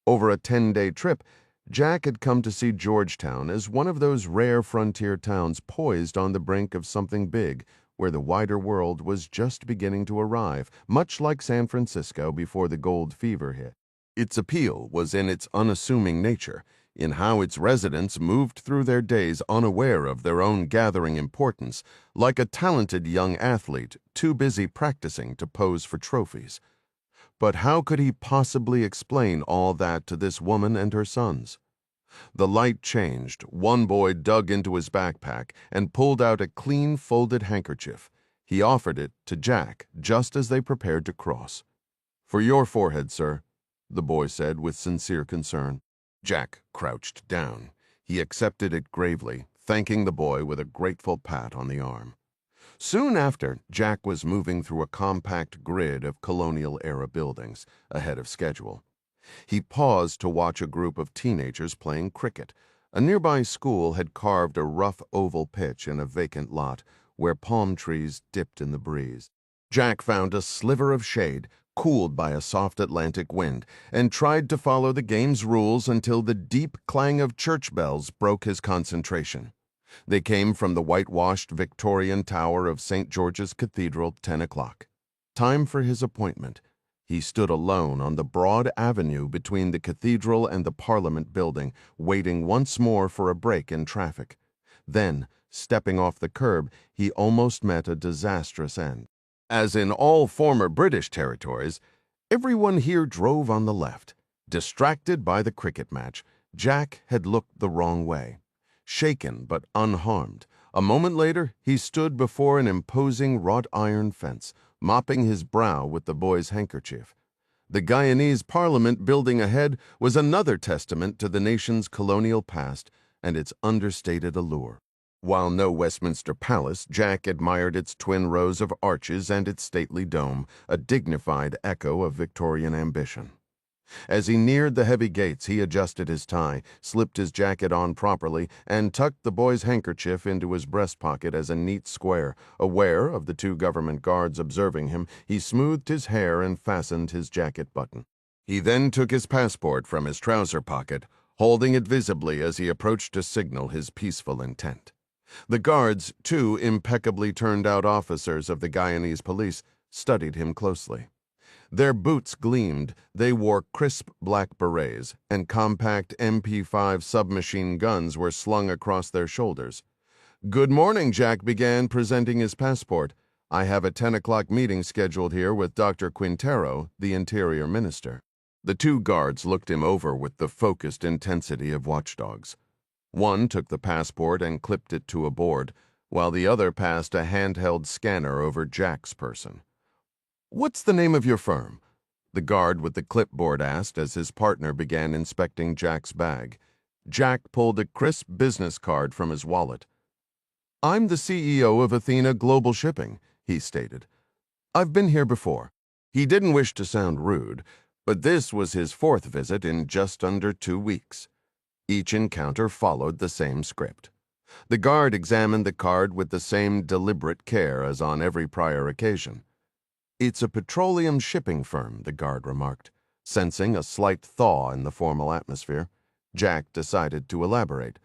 Speaker 1: Over a 10-day trip, Jack had come to see Georgetown as one of those rare frontier towns poised on the brink of something big, where the wider world was just beginning to arrive, much like San Francisco before the gold fever hit. Its appeal was in its unassuming nature, in how its residents moved through their days unaware of their own gathering importance, like a talented young athlete too busy practicing to pose for trophies. But how could he possibly explain all that to this woman and her sons? The light changed. One boy dug into his backpack and pulled out a clean, folded handkerchief. He offered it to Jack just as they prepared to cross. "For your forehead, sir," the boy said with sincere concern. Jack crouched down. He accepted it gravely, thanking the boy with a grateful pat on the arm. Soon after, Jack was moving through a compact grid of colonial-era buildings, ahead of schedule. He paused to watch a group of teenagers playing cricket. A nearby school had carved a rough oval pitch in a vacant lot, where palm trees dipped in the breeze. Jack found a sliver of shade, cooled by a soft Atlantic wind, and tried to follow the game's rules until the deep clang of church bells broke his concentration. They came from the whitewashed Victorian tower of St. George's Cathedral, 10 o'clock. Time for his appointment. He stood alone on the broad avenue between the cathedral and the Parliament building, waiting once more for a break in traffic. Then, stepping off the curb, he almost met a disastrous end. As in all former British territories, everyone here drove on the left. Distracted by the cricket match, Jack had looked the wrong way. Shaken but unharmed, a moment later he stood before an imposing wrought iron fence, mopping his brow with the boy's handkerchief. The Guyanese Parliament building ahead was another testament to the nation's colonial past and its understated allure. While no Westminster Palace, Jack admired its twin rows of arches and its stately dome, a dignified echo of Victorian ambition. As he neared the heavy gates, he adjusted his tie, slipped his jacket on properly, and tucked the boy's handkerchief into his breast pocket as a neat square. Aware of the two government guards observing him, he smoothed his hair and fastened his jacket button. He then took his passport from his trouser pocket, holding it visibly as he approached to signal his peaceful intent. The guards, two impeccably turned-out officers of the Guyanese police, studied him closely. Their boots gleamed, they wore crisp black berets, and compact MP5 submachine guns were slung across their shoulders. "Good morning," Jack began, presenting his passport. "I have a 10 o'clock meeting scheduled here with Dr. Quintero, the Interior Minister." The two guards looked him over with the focused intensity of watchdogs. One took the passport and clipped it to a board, while the other passed a handheld scanner over Jack's person. "What's the name of your firm?" the guard with the clipboard asked as his partner began inspecting Jack's bag. Jack pulled a crisp business card from his wallet. "I'm the CEO of Athena Global Shipping," he stated. "I've been here before." He didn't wish to sound rude, but this was his fourth visit in just under 2 weeks. Each encounter followed the same script. The guard examined the card with the same deliberate care as on every prior occasion. "It's a petroleum shipping firm," the guard remarked, sensing a slight thaw in the formal atmosphere. Jack decided to elaborate.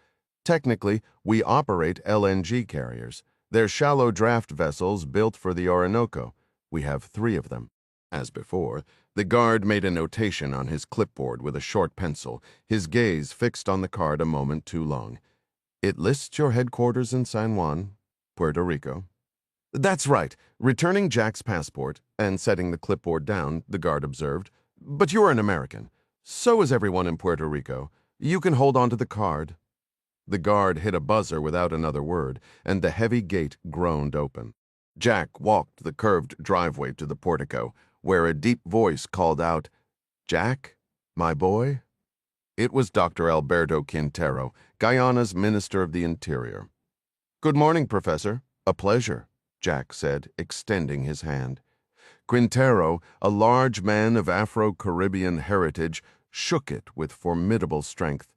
Speaker 1: "Technically, we operate LNG carriers. They're shallow draft vessels built for the Orinoco. We have 3 of them." As before, the guard made a notation on his clipboard with a short pencil, his gaze fixed on the card a moment too long. "It lists your headquarters in San Juan, Puerto Rico." "That's right." Returning Jack's passport and setting the clipboard down, the guard observed, "But you're an American. So is everyone in Puerto Rico. You can hold on to the card." The guard hit a buzzer without another word, and the heavy gate groaned open. Jack walked the curved driveway to the portico, where a deep voice called out, "Jack, my boy?" It was Dr. Alberto Quintero, Guyana's Minister of the Interior. "Good morning, Professor. A pleasure," Jack said, extending his hand. Quintero, a large man of Afro-Caribbean heritage, shook it with formidable strength.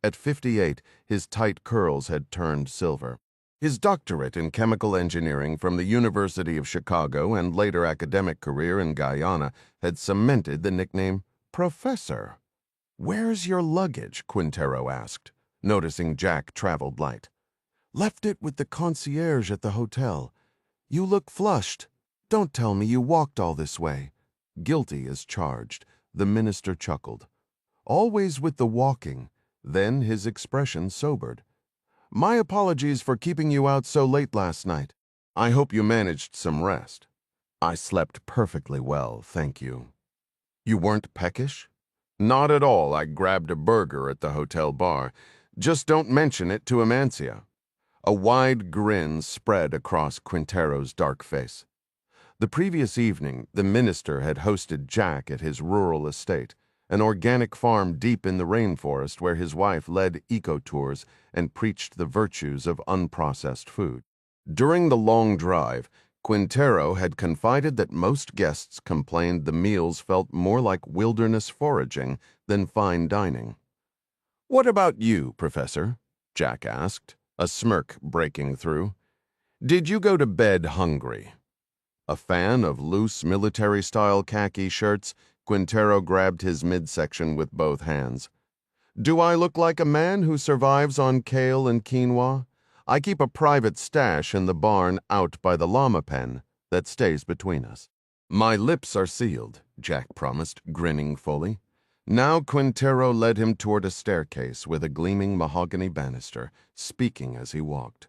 Speaker 1: At 58, his tight curls had turned silver. His doctorate in chemical engineering from the University of Chicago and later academic career in Guyana had cemented the nickname Professor. "Where's your luggage?" Quintero asked, noticing Jack traveled light. "Left it with the concierge at the hotel. You look flushed. Don't tell me you walked all this way." Guilty as charged, the minister chuckled. "Always with the walking." Then his expression sobered. "My apologies for keeping you out so late last night. I hope you managed some rest." "I slept perfectly well, thank you." "You weren't peckish?" "Not at all. I grabbed a burger at the hotel bar. Just don't mention it to Amancia." A wide grin spread across Quintero's dark face. The previous evening, the minister had hosted Jack at his rural estate, an organic farm deep in the rainforest where his wife led eco-tours and preached the virtues of unprocessed food. During the long drive, Quintero had confided that most guests complained the meals felt more like wilderness foraging than fine dining. "What about you, Professor?" Jack asked, a smirk breaking through. "Did you go to bed hungry?" A fan of loose military-style khaki shirts, Quintero grabbed his midsection with both hands. "Do I look like a man who survives on kale and quinoa? I keep a private stash in the barn out by the llama pen that stays between us." "My lips are sealed," Jack promised, grinning fully. Now Quintero led him toward a staircase with a gleaming mahogany banister, speaking as he walked.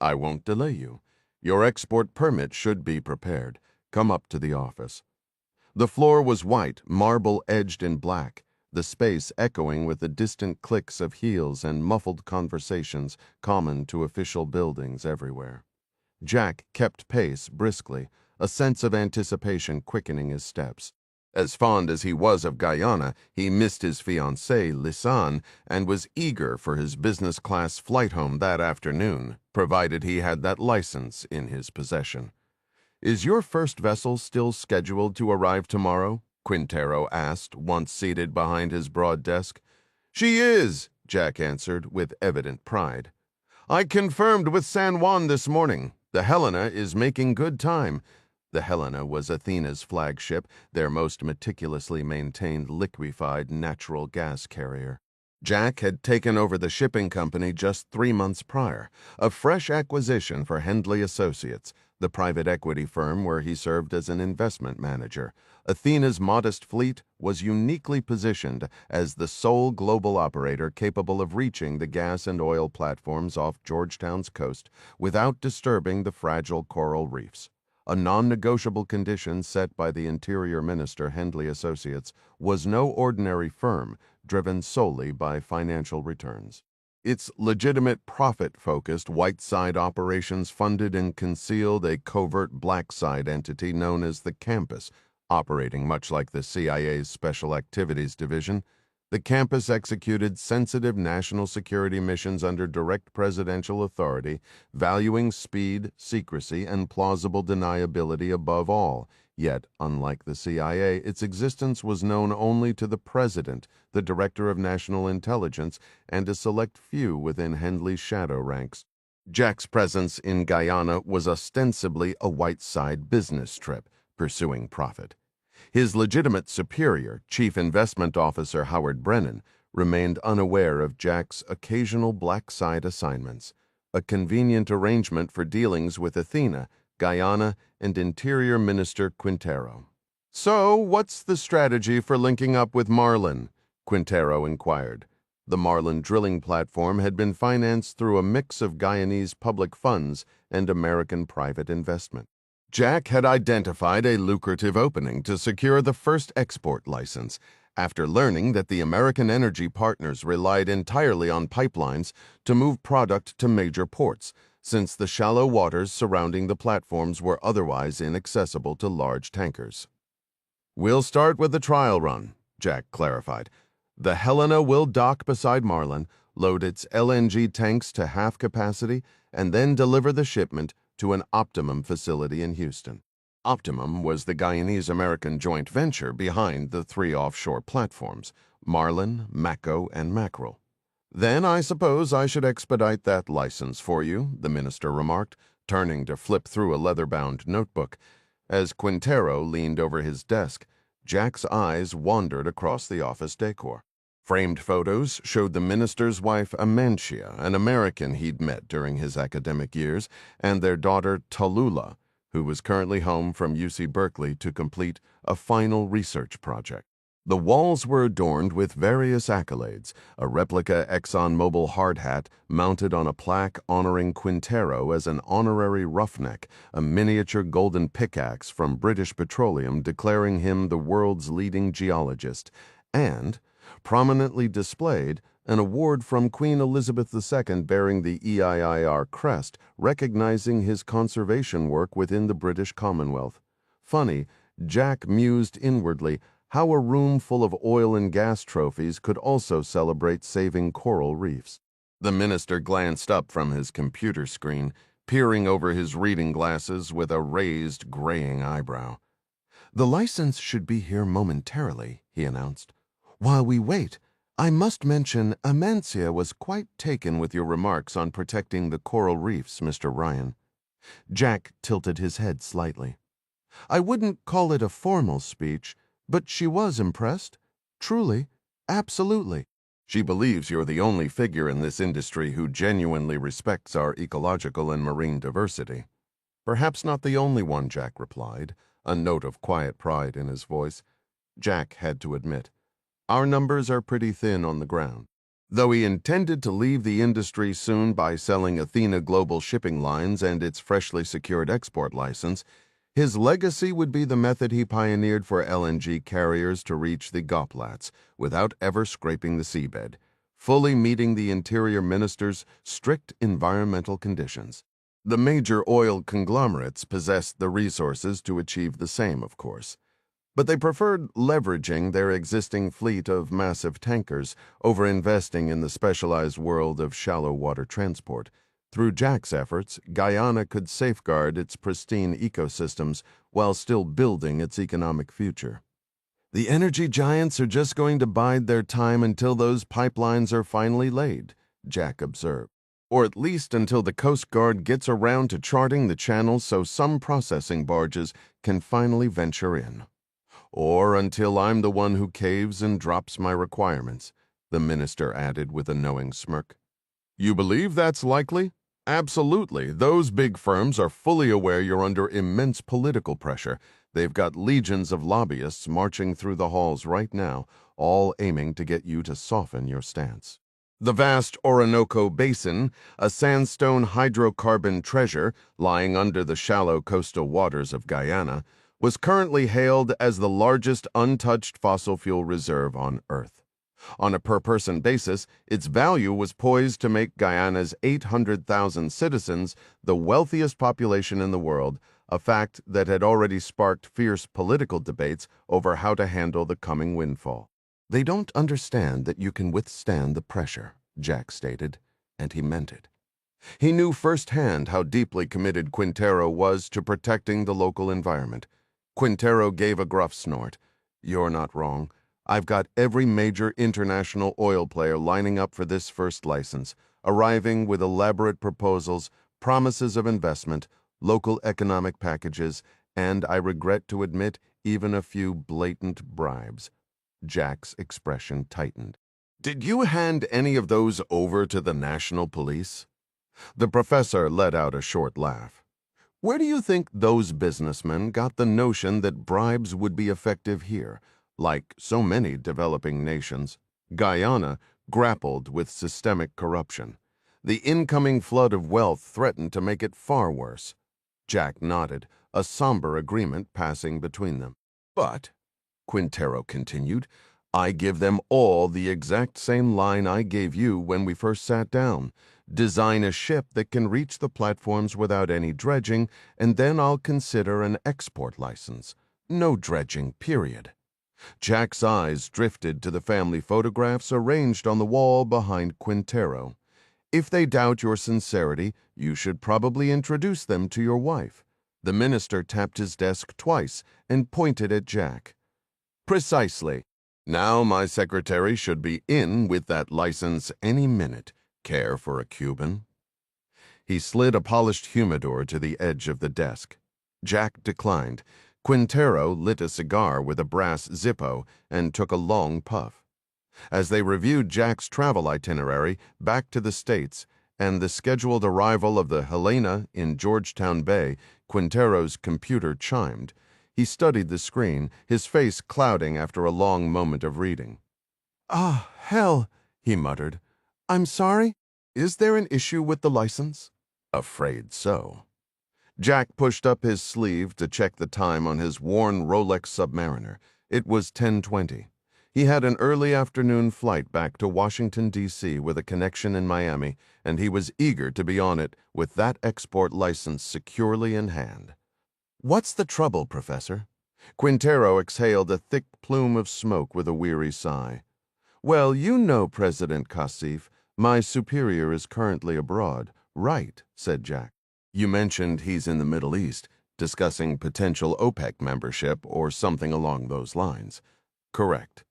Speaker 1: "I won't delay you. Your export permit should be prepared. Come up to the office." The floor was white, marble edged in black, the space echoing with the distant clicks of heels and muffled conversations common to official buildings everywhere. Jack kept pace briskly, a sense of anticipation quickening his steps. As fond as he was of Guyana, he missed his fiancée, Lisanne, and was eager for his business-class flight home that afternoon, provided he had that license in his possession. "Is your first vessel still scheduled to arrive tomorrow?" Quintero asked, once seated behind his broad desk. "She is," Jack answered, with evident pride. "I confirmed with San Juan this morning. The Helena is making good time." The Helena was Athena's flagship, their most meticulously maintained liquefied natural gas carrier. Jack had taken over the shipping company just 3 months prior, a fresh acquisition for Hendley Associates, the private equity firm where he served as an investment manager. Athena's modest fleet was uniquely positioned as the sole global operator capable of reaching the gas and oil platforms off Georgetown's coast without disturbing the fragile coral reefs. A non-negotiable condition set by the Interior Minister Hendley Associates was no ordinary firm driven solely by financial returns. Its legitimate profit-focused white side operations funded and concealed a covert black side entity known as the Campus, operating much like the CIA's Special Activities Division. The Campus executed sensitive national security missions under direct presidential authority, valuing speed, secrecy, and plausible deniability above all. Yet, unlike the CIA, its existence was known only to the President, the Director of National Intelligence, and a select few within Hendley's shadow ranks. Jack's presence in Guyana was ostensibly a white side business trip, pursuing profit. His legitimate superior, Chief Investment Officer Howard Brennan, remained unaware of Jack's occasional black side assignments, a convenient arrangement for dealings with Athena, Guyana, and Interior Minister Quintero. "So, what's the strategy for linking up with Marlin?" Quintero inquired. The Marlin drilling platform had been financed through a mix of Guyanese public funds and American private investment. Jack had identified a lucrative opening to secure the first export license, after learning that the American energy partners relied entirely on pipelines to move product to major ports, since the shallow waters surrounding the platforms were otherwise inaccessible to large tankers. "We'll start with the trial run," Jack clarified. "The Helena will dock beside Marlin, load its LNG tanks to half capacity, and then deliver the shipment to an Optimum facility in Houston." Optimum was the Guyanese-American joint venture behind the 3 offshore platforms, Marlin, Mako, and Mackerel. "Then I suppose I should expedite that license for you," the minister remarked, turning to flip through a leather-bound notebook. As Quintero leaned over his desk, Jack's eyes wandered across the office decor. Framed photos showed the minister's wife Amantia, an American he'd met during his academic years, and their daughter Tallulah, who was currently home from UC Berkeley to complete a final research project. The walls were adorned with various accolades, a replica ExxonMobil hard hat mounted on a plaque honoring Quintero as an honorary roughneck, a miniature golden pickaxe from British Petroleum declaring him the world's leading geologist, and, prominently displayed, an award from Queen Elizabeth II bearing the EIIR crest, recognizing his conservation work within the British Commonwealth. Funny, Jack mused inwardly how a room full of oil and gas trophies could also celebrate saving coral reefs. The minister glanced up from his computer screen, peering over his reading glasses with a raised, graying eyebrow. "The license should be here momentarily," he announced. "While we wait, I must mention Amantia was quite taken with your remarks on protecting the coral reefs, Mr. Ryan." Jack tilted his head slightly. "I wouldn't call it a formal speech, but she was impressed. Truly, absolutely. She believes you're the only figure in this industry who genuinely respects our ecological and marine diversity." "Perhaps not the only one," Jack replied, a note of quiet pride in his voice. Jack had to admit, "Our numbers are pretty thin on the ground." Though he intended to leave the industry soon by selling Athena Global Shipping Lines and its freshly secured export license, his legacy would be the method he pioneered for LNG carriers to reach the Goplats without ever scraping the seabed, fully meeting the Interior Minister's strict environmental conditions. The major oil conglomerates possessed the resources to achieve the same, of course. But they preferred leveraging their existing fleet of massive tankers over investing in the specialized world of shallow water transport. Through Jack's efforts, Guyana could safeguard its pristine ecosystems while still building its economic future. The energy giants are just going to bide their time until those pipelines are finally laid, Jack observed. Or at least until the Coast Guard gets around to charting the channels so some processing barges can finally venture in. Or until I'm the one who caves and drops my requirements, the minister added with a knowing smirk. You believe that's likely? Absolutely. Those big firms are fully aware you're under immense political pressure. They've got legions of lobbyists marching through the halls right now, all aiming to get you to soften your stance. The vast Orinoco Basin, a sandstone hydrocarbon treasure lying under the shallow coastal waters of Guyana, was currently hailed as the largest untouched fossil fuel reserve on Earth. On a per-person basis, its value was poised to make Guyana's 800,000 citizens the wealthiest population in the world, a fact that had already sparked fierce political debates over how to handle the coming windfall. They don't understand that you can withstand the pressure, Jack stated, and he meant it. He knew firsthand how deeply committed Quintero was to protecting the local environment. Quintero gave a gruff snort. You're not wrong. I've got every major international oil player lining up for this first license, arriving with elaborate proposals, promises of investment, local economic packages, and, I regret to admit, even a few blatant bribes. Jack's expression tightened. Did you hand any of those over to the national police? The professor let out a short laugh. Where do you think those businessmen got the notion that bribes would be effective here? Like so many developing nations, Guyana grappled with systemic corruption. The incoming flood of wealth threatened to make it far worse. Jack nodded, a somber agreement passing between them. But, Quintero continued, I give them all the exact same line I gave you when we first sat down. Design a ship that can reach the platforms without any dredging, and then I'll consider an export license. No dredging, period. Jack's eyes drifted to the family photographs arranged on the wall behind Quintero. If they doubt your sincerity, you should probably introduce them to your wife. The minister tapped his desk twice and pointed at Jack. Precisely. Now my secretary should be in with that license any minute. Care for a Cuban? He slid a polished humidor to the edge of the desk. Jack declined. Quintero lit a cigar with a brass Zippo and took a long puff. As they reviewed Jack's travel itinerary back to the States and the scheduled arrival of the Helena in Georgetown Bay, Quintero's computer chimed. He studied the screen, his face clouding after a long moment of reading. "Ah, hell," he muttered. "I'm sorry? Is there an issue with the license?" "Afraid so." Jack pushed up his sleeve to check the time on his worn Rolex Submariner. It was 10:20. He had an early afternoon flight back to Washington, D.C. with a connection in Miami, and he was eager to be on it with that export license securely in hand. "What's the trouble, Professor?" Quintero exhaled a thick plume of smoke with a weary sigh. "Well, you know, President Cassif, my superior is currently abroad." "Right," said Jack. "You mentioned he's in the Middle East, discussing potential OPEC membership or something along those lines." "Correct.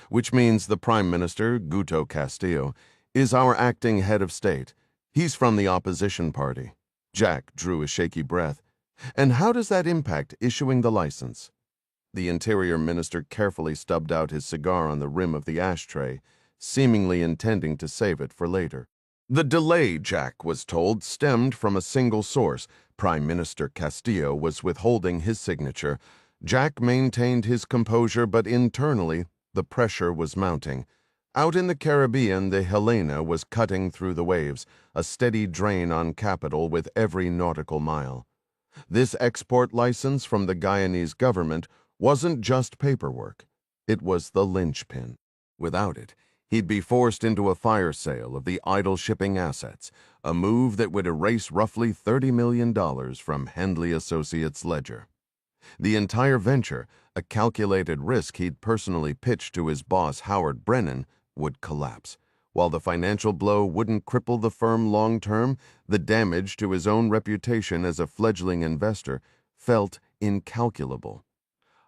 Speaker 1: Which means the Prime Minister, Guto Castillo, is our acting head of state. He's from the opposition party." Jack drew a shaky breath. "And how does that impact issuing the license?" The Interior Minister carefully stubbed out his cigar on the rim of the ashtray, seemingly intending to save it for later. The delay, Jack was told, stemmed from a single source. Prime Minister Castillo was withholding his signature. Jack maintained his composure, but internally, the pressure was mounting. Out in the Caribbean, the Helena was cutting through the waves, a steady drain on capital with every nautical mile. This export license from the Guyanese government wasn't just paperwork. It was the linchpin. Without it, he'd be forced into a fire sale of the idle shipping assets, a move that would erase roughly $30 million from Hendley Associates' ledger. The entire venture, a calculated risk he'd personally pitched to his boss Howard Brennan, would collapse. While the financial blow wouldn't cripple the firm long-term, the damage to his own reputation as a fledgling investor felt incalculable.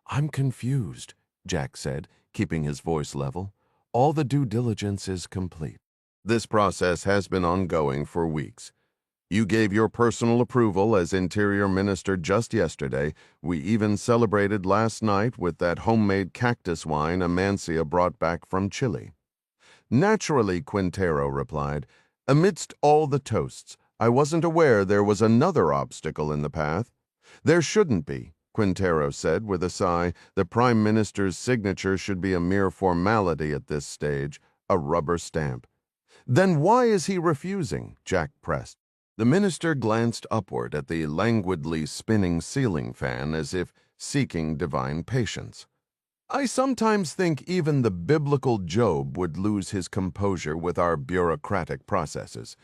Speaker 1: "I'm confused," Jack said, keeping his voice level. "All the due diligence is complete. This process has been ongoing for weeks. You gave your personal approval as Interior Minister just yesterday. We even celebrated last night with that homemade cactus wine Amancia brought back from Chile." "Naturally," Quintero replied. "Amidst all the toasts, I wasn't aware there was another obstacle in the path." "There shouldn't be," Quintero said with a sigh. "The Prime Minister's signature should be a mere formality at this stage, a rubber stamp." "Then why is he refusing?" Jack pressed. The minister glanced upward at the languidly spinning ceiling fan as if seeking divine patience. "I sometimes think even the biblical Job would lose his composure with our bureaucratic processes.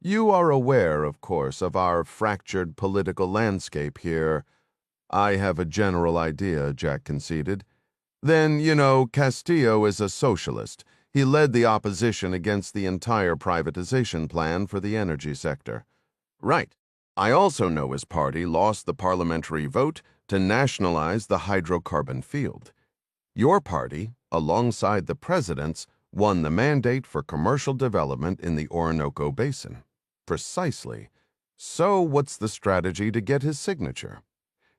Speaker 1: You are aware, of course, of our fractured political landscape here." "I have a general idea," Jack conceded. "Then, Castillo is a socialist. He led the opposition against the entire privatization plan for the energy sector." "Right. I also know his party lost the parliamentary vote to nationalize the hydrocarbon field. Your party, alongside the president's, won the mandate for commercial development in the Orinoco Basin." "Precisely. So what's the strategy to get his signature?"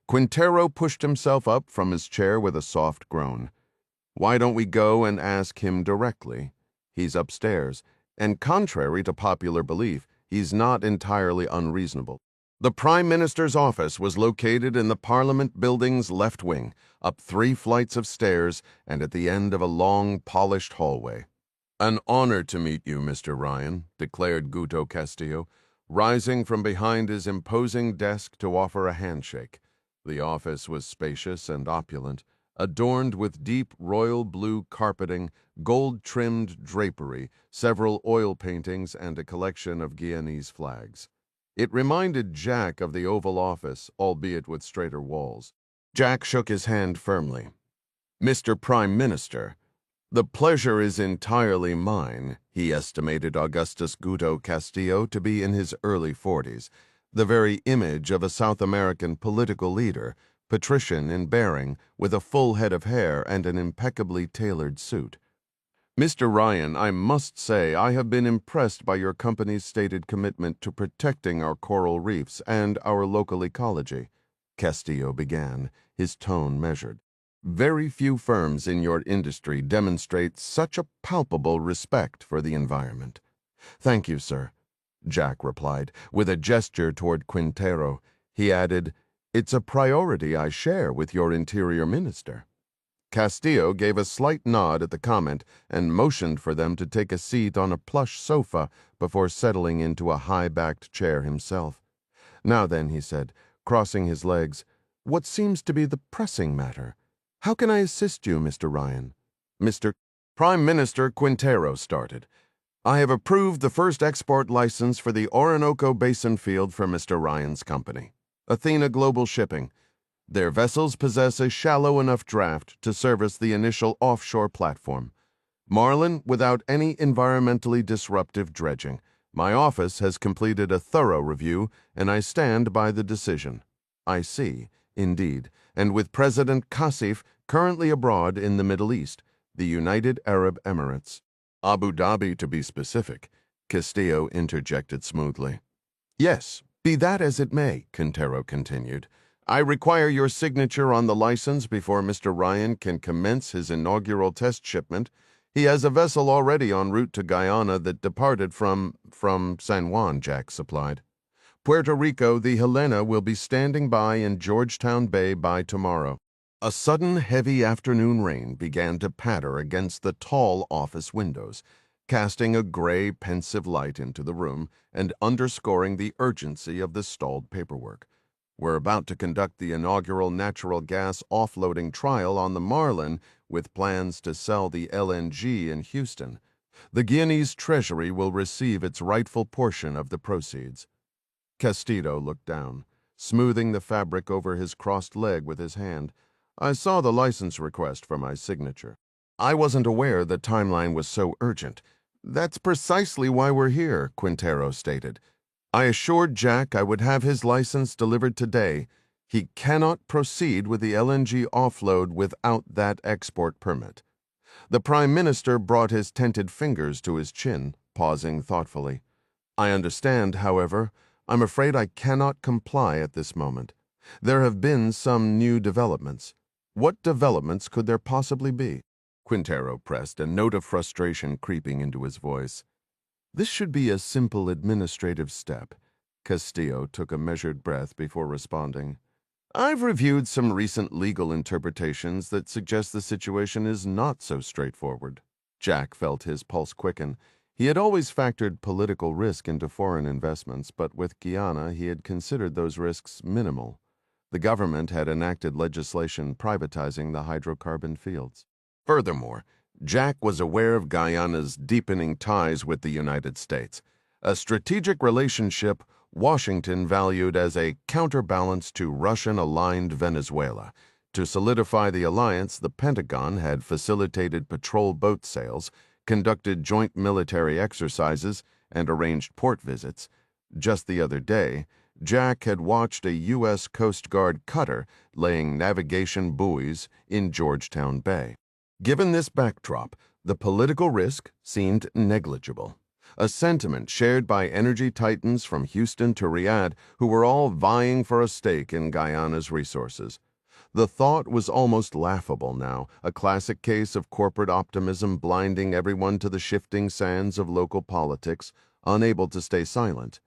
Speaker 1: Quintero pushed himself up from his chair with a soft groan. "Why don't we go and ask him directly? He's upstairs, and contrary to popular belief, he's not entirely unreasonable." The Prime Minister's office was located in the Parliament building's left wing, up 3 flights of stairs and at the end of a long, polished hallway. "An honor to meet you, Mr. Ryan," declared Guto Castillo, rising from behind his imposing desk to offer a handshake. The office was spacious and opulent, adorned with deep royal blue carpeting, gold-trimmed drapery, several oil paintings, and a collection of Guianese flags. It reminded Jack of the Oval Office, albeit with straighter walls. Jack shook his hand firmly. "Mr. Prime Minister, the pleasure is entirely mine." He estimated Augustus Guto Castillo to be in his early 40s, the very image of a South American political leader, patrician in bearing, with a full head of hair and an impeccably tailored suit. "Mr. Ryan, I must say I have been impressed by your company's stated commitment to protecting our coral reefs and our local ecology," Castillo began, his tone measured. "Very few firms in your industry demonstrate such a palpable respect for the environment." "Thank you, sir," Jack replied, with a gesture toward Quintero. He added, "It's a priority I share with your Interior Minister." Castillo gave a slight nod at the comment and motioned for them to take a seat on a plush sofa before settling into a high-backed chair himself. "Now then," he said, crossing his legs, "what seems to be the pressing matter? How can I assist you, Mr. Ryan?" Mr. Prime Minister Quintero started. "I have approved the first export license for the Orinoco Basin field for Mr. Ryan's company, Athena Global Shipping. Their vessels possess a shallow enough draft to service the initial offshore platform. Marlin, without any environmentally disruptive dredging. My office has completed a thorough review, and I stand by the decision." "I see, indeed, and with President Qassif currently abroad in the Middle East, the United Arab Emirates." "Abu Dhabi, to be specific," Castillo interjected smoothly. "Yes, be that as it may," Quintero continued. "I require your signature on the license before Mr. Ryan can commence his inaugural test shipment. He has a vessel already en route to Guyana that departed from San Juan," Jack supplied. "Puerto Rico, the Helena will be standing by in Georgetown Bay by tomorrow." A sudden heavy afternoon rain began to patter against the tall office windows, casting a gray, pensive light into the room and underscoring the urgency of the stalled paperwork. "We're about to conduct the inaugural natural gas offloading trial on the Marlin with plans to sell the LNG in Houston. The Guianese Treasury will receive its rightful portion of the proceeds." Castillo looked down, smoothing the fabric over his crossed leg with his hand. "I saw the license request for my signature. I wasn't aware the timeline was so urgent." "That's precisely why we're here," Quintero stated. "I assured Jack I would have his license delivered today. He cannot proceed with the LNG offload without that export permit. The Prime Minister brought his tented fingers to his chin, pausing thoughtfully. I understand, however. I'm afraid I cannot comply at this moment. There have been some new developments. What developments could there possibly be? Quintero pressed, a note of frustration creeping into his voice. This should be a simple administrative step. Castillo took a measured breath before responding. I've reviewed some recent legal interpretations that suggest the situation is not so straightforward. Jack felt his pulse quicken. He had always factored political risk into foreign investments, but with Guyana he had considered those risks minimal. The government had enacted legislation privatizing the hydrocarbon fields. Furthermore, Jack was aware of Guyana's deepening ties with the United States, a strategic relationship Washington valued as a counterbalance to Russian-aligned Venezuela. To solidify the alliance, the Pentagon had facilitated patrol boat sales, conducted joint military exercises, and arranged port visits. Just the other day, Jack had watched a U.S. Coast Guard cutter laying navigation buoys in Georgetown Bay. Given this backdrop, the political risk seemed negligible, a sentiment shared by energy titans from Houston to Riyadh who were all vying for a stake in Guyana's resources. The thought was almost laughable now, a classic case of corporate optimism blinding everyone to the shifting sands of local politics, unable to stay silent.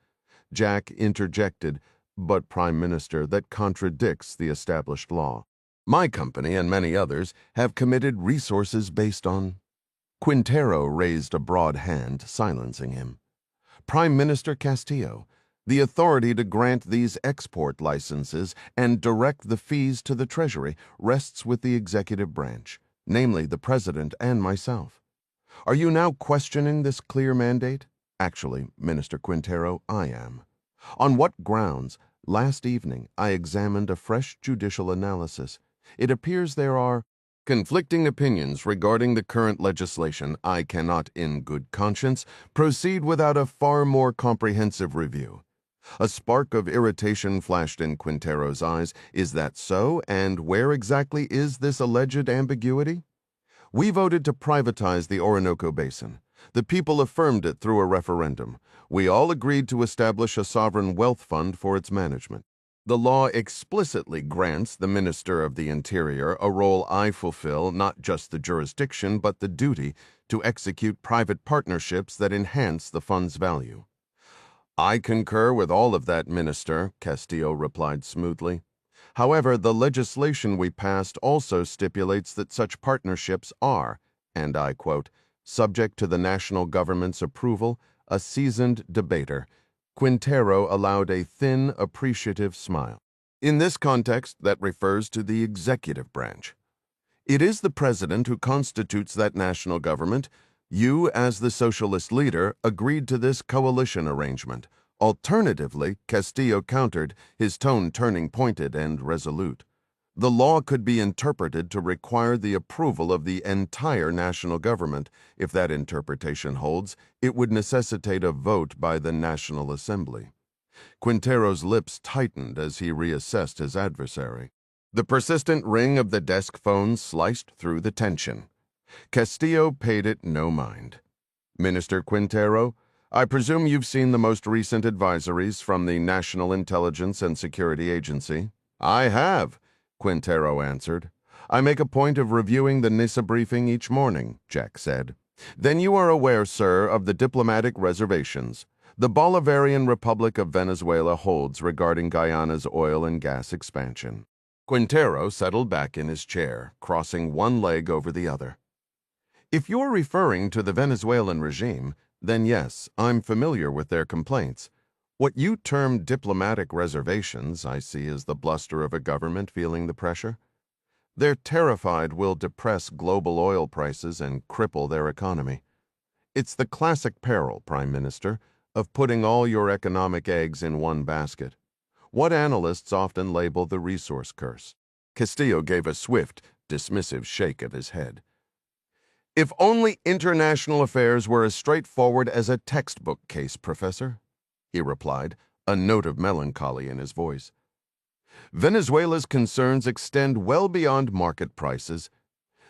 Speaker 1: Jack interjected, "But, Prime Minister, that contradicts the established law. My company and many others have committed resources based on—" Quintero raised a broad hand, silencing him. "Prime Minister Castillo, the authority to grant these export licenses and direct the fees to the Treasury rests with the executive branch, namely the President and myself. Are you now questioning this clear mandate? Actually, Minister Quintero, I am. On what grounds? Last evening, I examined a fresh judicial analysis. It appears there are conflicting opinions regarding the current legislation. I cannot, in good conscience, proceed without a far more comprehensive review." A spark of irritation flashed in Quintero's eyes. Is that so? And where exactly is this alleged ambiguity? We voted to privatize the Orinoco Basin. The people affirmed it through a referendum. We all agreed to establish a sovereign wealth fund for its management. The law explicitly grants the Minister of the Interior a role I fulfill, not just the jurisdiction, but the duty to execute private partnerships that enhance the fund's value. I concur with all of that, Minister, Castillo replied smoothly. However, the legislation we passed also stipulates that such partnerships are, and I quote, subject to the national government's approval. A seasoned debater, Quintero allowed a thin, appreciative smile. In this context, that refers to the executive branch. It is the president who constitutes that national government. You, as the socialist leader, agreed to this coalition arrangement. Alternatively, Castillo countered, his tone turning pointed and resolute. The law could be interpreted to require the approval of the entire national government. If that interpretation holds, it would necessitate a vote by the National Assembly. Quintero's lips tightened as he reassessed his adversary. The persistent ring of the desk phone sliced through the tension. Castillo paid it no mind. Minister Quintero, I presume you've seen the most recent advisories from the National Intelligence and Security Agency. I have, Quintero answered. I make a point of reviewing the NISA briefing each morning, Jack said. Then you are aware, sir, of the diplomatic reservations the Bolivarian Republic of Venezuela holds regarding Guyana's oil and gas expansion. Quintero settled back in his chair, crossing one leg over the other. If you're referring to the Venezuelan regime, then yes, I'm familiar with their complaints. What you term diplomatic reservations, I see as the bluster of a government feeling the pressure. They're terrified we'll depress global oil prices and cripple their economy. It's the classic peril, Prime Minister, of putting all your economic eggs in one basket. What analysts often label the resource curse. Castillo gave a swift, dismissive shake of his head. If only international affairs were as straightforward as a textbook case, Professor, he replied, a note of melancholy in his voice. Venezuela's concerns extend well beyond market prices.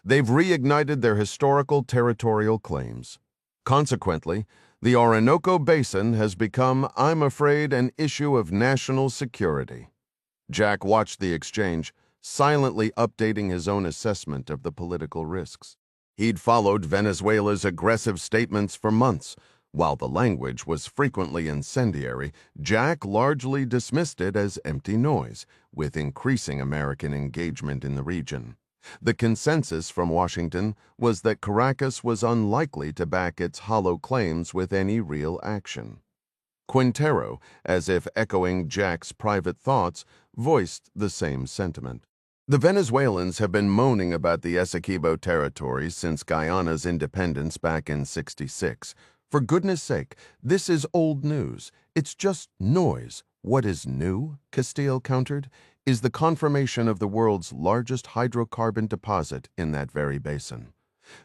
Speaker 1: They've reignited their historical territorial claims. Consequently, the Orinoco Basin has become, I'm afraid, an issue of national security. Jack watched the exchange, silently updating his own assessment of the political risks. He'd followed Venezuela's aggressive statements for months. While the language was frequently incendiary, Jack largely dismissed it as empty noise, with increasing American engagement in the region. The consensus from Washington was that Caracas was unlikely to back its hollow claims with any real action. Quintero, as if echoing Jack's private thoughts, voiced the same sentiment. The Venezuelans have been moaning about the Essequibo territory since Guyana's independence back in '66. For goodness sake, this is old news. It's just noise. What is new, Castillo countered, is the confirmation of the world's largest hydrocarbon deposit in that very basin.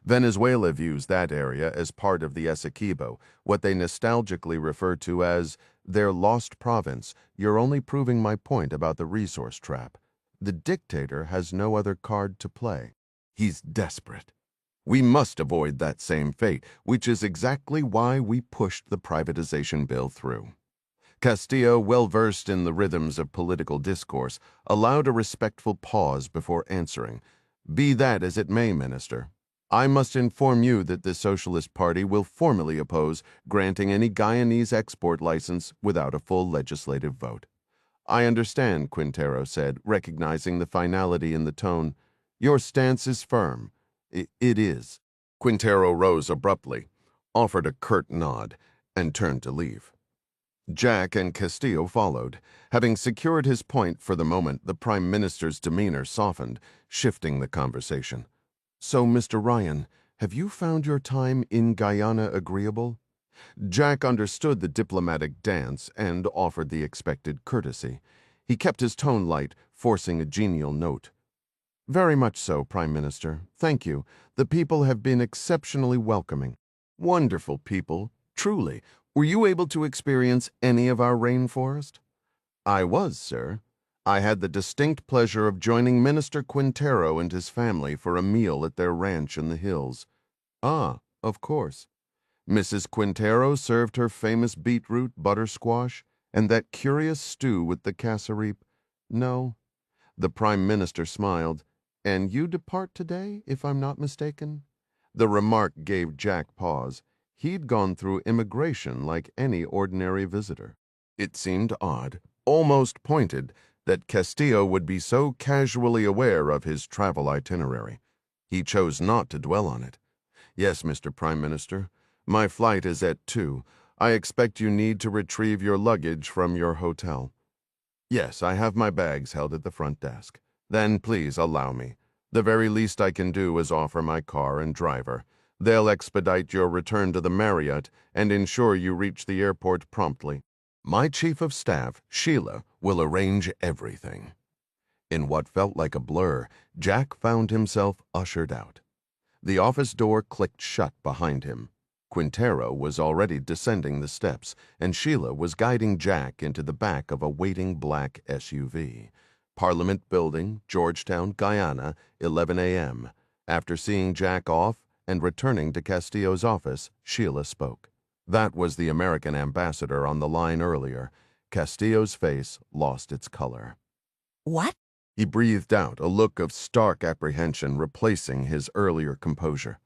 Speaker 1: Venezuela views that area as part of the Essequibo, what they nostalgically refer to as their lost province. You're only proving my point about the resource trap. The dictator has no other card to play. He's desperate. We must avoid that same fate, which is exactly why we pushed the privatization bill through. Castillo, well versed in the rhythms of political discourse, allowed a respectful pause before answering. Be that as it may, Minister, I must inform you that the Socialist Party will formally oppose granting any Guyanese export license without a full legislative vote. I understand, Quintero said, recognizing the finality in the tone. Your stance is firm. It is. Quintero rose abruptly, offered a curt nod, and turned to leave. Jack and Castillo followed. Having secured his point for the moment, the Prime Minister's demeanor softened, shifting the conversation. So, Mr. Ryan, have you found your time in Guyana agreeable? Jack understood the diplomatic dance and offered the expected courtesy. He kept his tone light, forcing a genial note. Very much so, Prime Minister. Thank you. The people have been exceptionally welcoming. Wonderful people, truly. Were you able to experience any of our rainforest? I was, sir. I had the distinct pleasure of joining Minister Quintero and his family for a meal at their ranch in the hills. Ah, of course. Mrs. Quintero served her famous beetroot butter squash and that curious stew with the cassareep. No. The Prime Minister smiled. And you depart today, if I'm not mistaken? The remark gave Jack pause. He'd gone through immigration like any ordinary visitor. It seemed odd, almost pointed, that Castillo would be so casually aware of his travel itinerary. He chose not to dwell on it. Yes, Mr. Prime Minister, my flight is at 2. I expect you need to retrieve your luggage from your hotel. Yes, I have my bags held at the front desk. Then please allow me. The very least I can do is offer my car and driver. They'll expedite your return to the Marriott and ensure you reach the airport promptly. My Chief of Staff, Sheila, will arrange everything. In what felt like a blur, Jack found himself ushered out. The office door clicked shut behind him. Quintero was already descending the steps, and Sheila was guiding Jack into the back of a waiting black SUV. Parliament Building, Georgetown, Guyana, 11 a.m. After seeing Jack off and returning to Castillo's office, Sheila spoke. That was the American ambassador on the line earlier. Castillo's face lost its color.
Speaker 2: What?
Speaker 1: He breathed out, a look of stark apprehension replacing his earlier composure.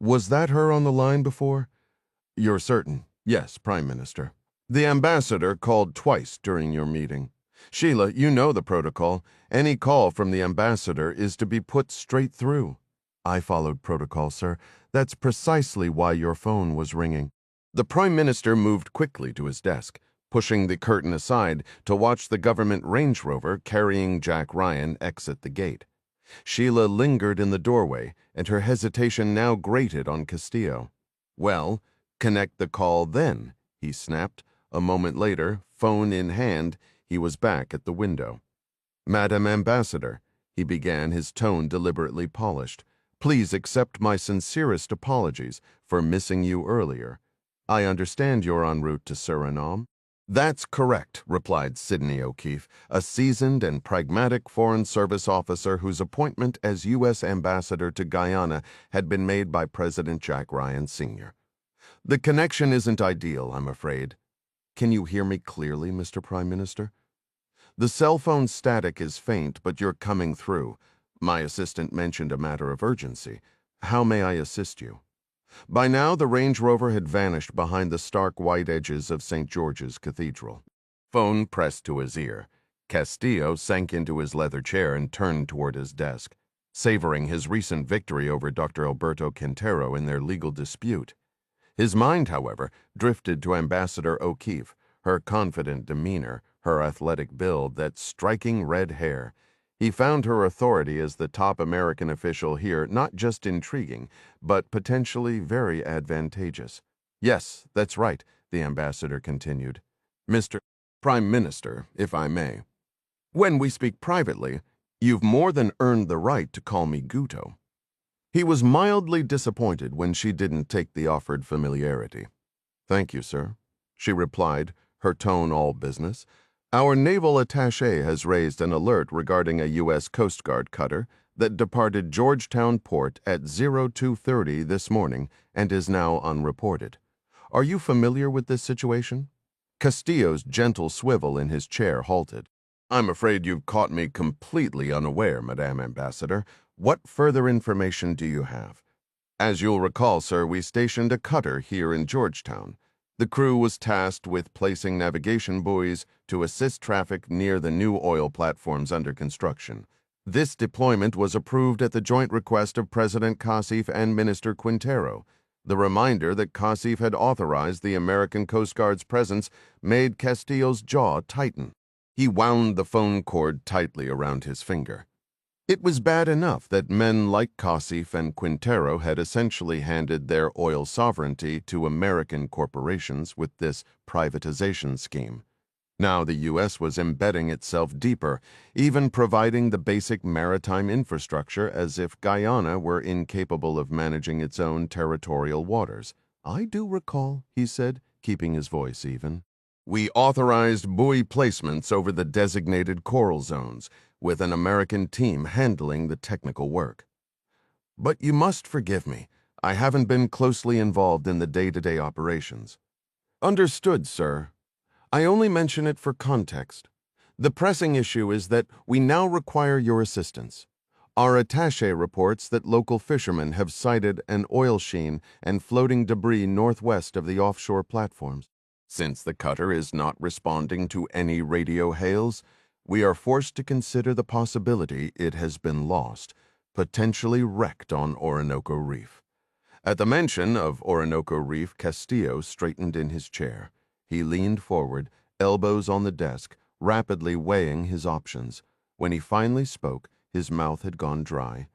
Speaker 1: Was that her on the line before? You're certain? Yes, Prime Minister. The ambassador called twice during your meeting. Sheila, you know the protocol. Any call from the ambassador is to be put straight through. I followed protocol, sir. That's precisely why your phone was ringing. The Prime Minister moved quickly to his desk, pushing the curtain aside to watch the government Range Rover carrying Jack Ryan exit the gate. Sheila lingered in the doorway, and her hesitation now grated on Castillo. Well, connect the call then, he snapped. A moment later, phone in hand, he was back at the window. Madam Ambassador, he began, his tone deliberately polished, please accept my sincerest apologies for missing you earlier. I understand you're en route to Suriname. That's correct, replied Sidney O'Keefe, a seasoned and pragmatic Foreign Service officer whose appointment as U.S. ambassador to Guyana had been made by President Jack Ryan, Sr. The connection isn't ideal, I'm afraid. Can you hear me clearly, Mr. Prime Minister? The cell phone static is faint, but you're coming through. My assistant mentioned a matter of urgency. How may I assist you? By now, the Range Rover had vanished behind the stark white edges of St. George's Cathedral. Phone pressed to his ear. Castillo sank into his leather chair and turned toward his desk, savoring his recent victory over Dr. Alberto Quintero in their legal dispute. His mind, however, drifted to Ambassador O'Keefe, her confident demeanor, her athletic build, that striking red hair. He found her authority as the top American official here not just intriguing, but potentially very advantageous. Yes, that's right, the ambassador continued. Mr. Prime Minister, if I may. When we speak privately, you've more than earned the right to call me Guto. He was mildly disappointed when she didn't take the offered familiarity. Thank you, sir, she replied, her tone all business. Our naval attaché has raised an alert regarding a U.S. Coast Guard cutter that departed Georgetown Port at 02:30 this morning and is now unreported. Are you familiar with this situation? Castillo's gentle swivel in his chair halted. I'm afraid you've caught me completely unaware, Madame Ambassador. What further information do you have? As you'll recall, sir, we stationed a cutter here in Georgetown. The crew was tasked with placing navigation buoys to assist traffic near the new oil platforms under construction. This deployment was approved at the joint request of President Casif and Minister Quintero. The reminder that Casif had authorized the American Coast Guard's presence made Castillo's jaw tighten. He wound the phone cord tightly around his finger. It was bad enough that men like Casif and Quintero had essentially handed their oil sovereignty to American corporations with this privatization scheme. Now the U.S. was embedding itself deeper, even providing the basic maritime infrastructure as if Guyana were incapable of managing its own territorial waters. I do recall, he said, keeping his voice even. We authorized buoy placements over the designated coral zones, with an American team handling the technical work. But you must forgive me. I haven't been closely involved in the day-to-day operations. Understood, sir. I only mention it for context. The pressing issue is that we now require your assistance. Our attaché reports that local fishermen have sighted an oil sheen and floating debris northwest of the offshore platforms. Since the cutter is not responding to any radio hails, we are forced to consider the possibility it has been lost, potentially wrecked on Orinoco Reef. At the mention of Orinoco Reef, Castillo straightened in his chair. He leaned forward, elbows on the desk, rapidly weighing his options. When he finally spoke, his mouth had gone dry.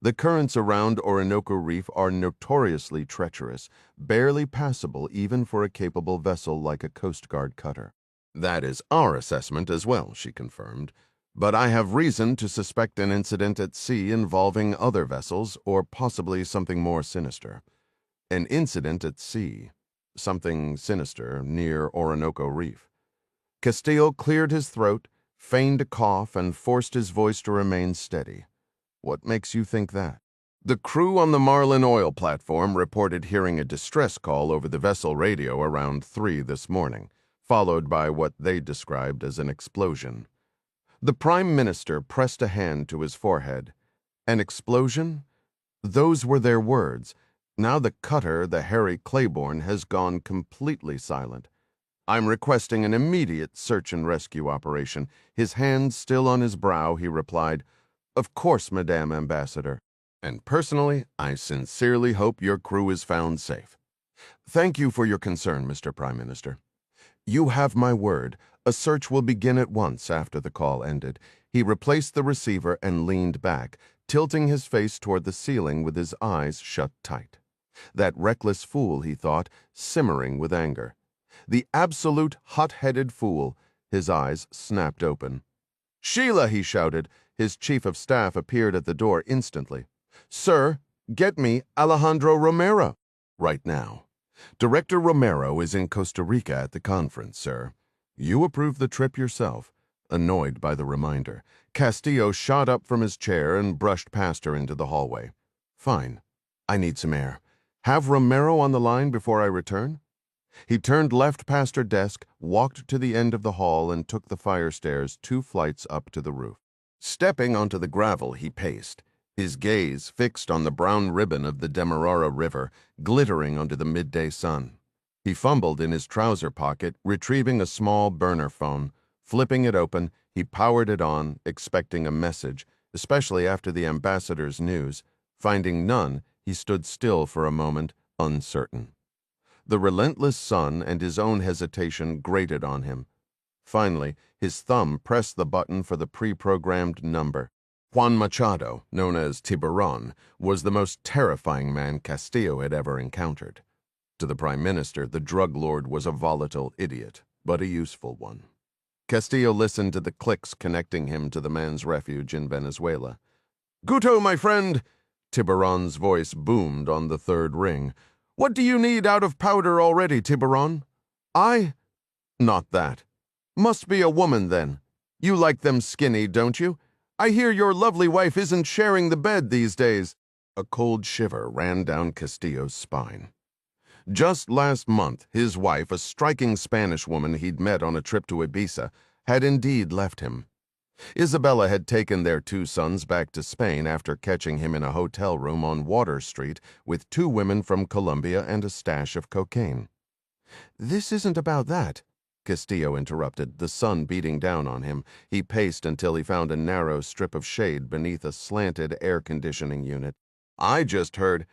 Speaker 1: The currents around Orinoco Reef are notoriously treacherous, barely passable even for a capable vessel like a Coast Guard cutter. That is our assessment as well, she confirmed. But I have reason to suspect an incident at sea involving other vessels, or possibly something more sinister. An incident at sea. Something sinister near Orinoco Reef. Castillo cleared his throat, feigned a cough, and forced his voice to remain steady. What makes you think that? The crew on the Marlin oil platform reported hearing a distress call over the vessel radio around 3 this morning, followed by what they described as an explosion. The Prime Minister pressed a hand to his forehead. An explosion? Those were their words. Now the cutter, the Harry Claiborne, has gone completely silent. I'm requesting an immediate search and rescue operation. His hand still on his brow, he replied, Of course, Madame Ambassador. And personally, I sincerely hope your crew is found safe. Thank you for your concern, Mr. Prime Minister. You have my word. A search will begin at once after the call ended. He replaced the receiver and leaned back, tilting his face toward the ceiling with his eyes shut tight. That reckless fool, he thought, simmering with anger. The absolute hot-headed fool. His eyes snapped open. Sheila, he shouted. His chief of staff appeared at the door instantly. Sir, get me Alejandro Romero. Right now. Director Romero is in Costa Rica at the conference, sir. You approved the trip yourself. Annoyed by the reminder, Castillo shot up from his chair and brushed past her into the hallway. Fine. I need some air. Have Romero on the line before I return? He turned left past her desk, walked to the end of the hall, and took the fire stairs 2 flights up to the roof. Stepping onto the gravel, he paced, his gaze fixed on the brown ribbon of the Demerara River, glittering under the midday sun. He fumbled in his trouser pocket, retrieving a small burner phone. Flipping it open, he powered it on, expecting a message, especially after the ambassador's news. Finding none, he stood still for a moment, uncertain. The relentless sun and his own hesitation grated on him. Finally, his thumb pressed the button for the pre-programmed number. Juan Machado, known as Tiburon, was the most terrifying man Castillo had ever encountered. To the Prime Minister, the drug lord was a volatile idiot, but a useful one. Castillo listened to the clicks connecting him to the man's refuge in Venezuela. "Guto, my friend!" Tiburon's voice boomed on the 3rd ring. "What do you need out of powder already, Tiburon?" "I? Not that. Must be a woman, then. You like them skinny, don't you? I hear your lovely wife isn't sharing the bed these days." A cold shiver ran down Castillo's spine. Just last month, his wife, a striking Spanish woman he'd met on a trip to Ibiza, had indeed left him. Isabella had taken their 2 sons back to Spain after catching him in a hotel room on Water Street with 2 women from Colombia and a stash of cocaine. "This isn't about that," Castillo interrupted, the sun beating down on him. He paced until he found a narrow strip of shade beneath a slanted air conditioning unit. "I just heard—"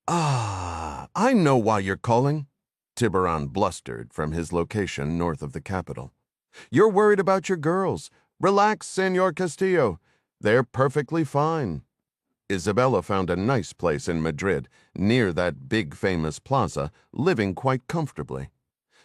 Speaker 1: "Ah, I know why you're calling," Tiburon blustered from his location north of the capital. "You're worried about your girls. Relax, Senor Castillo. They're perfectly fine." Isabella found a nice place in Madrid, near that big famous plaza, living quite comfortably.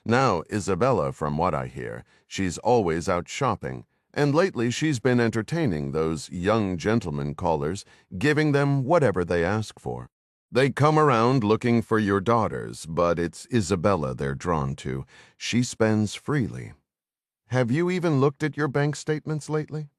Speaker 1: Now, Isabella, from what I hear, she's always out shopping, and lately she's been entertaining those young gentlemen callers, giving them whatever they ask for. They come around looking for your daughters, but it's Isabella they're drawn to. She spends freely. Have you even looked at your bank statements lately?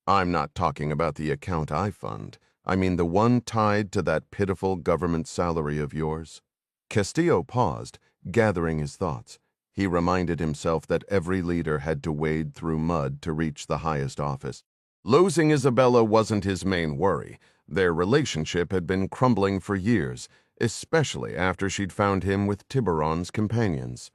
Speaker 1: I'm not talking about the account I fund. I mean the one tied to that pitiful government salary of yours. Castillo paused, gathering his thoughts. He reminded himself that every leader had to wade through mud to reach the highest office. Losing Isabella wasn't his main worry. Their relationship had been crumbling for years, especially after she'd found him with Tiburon's companions.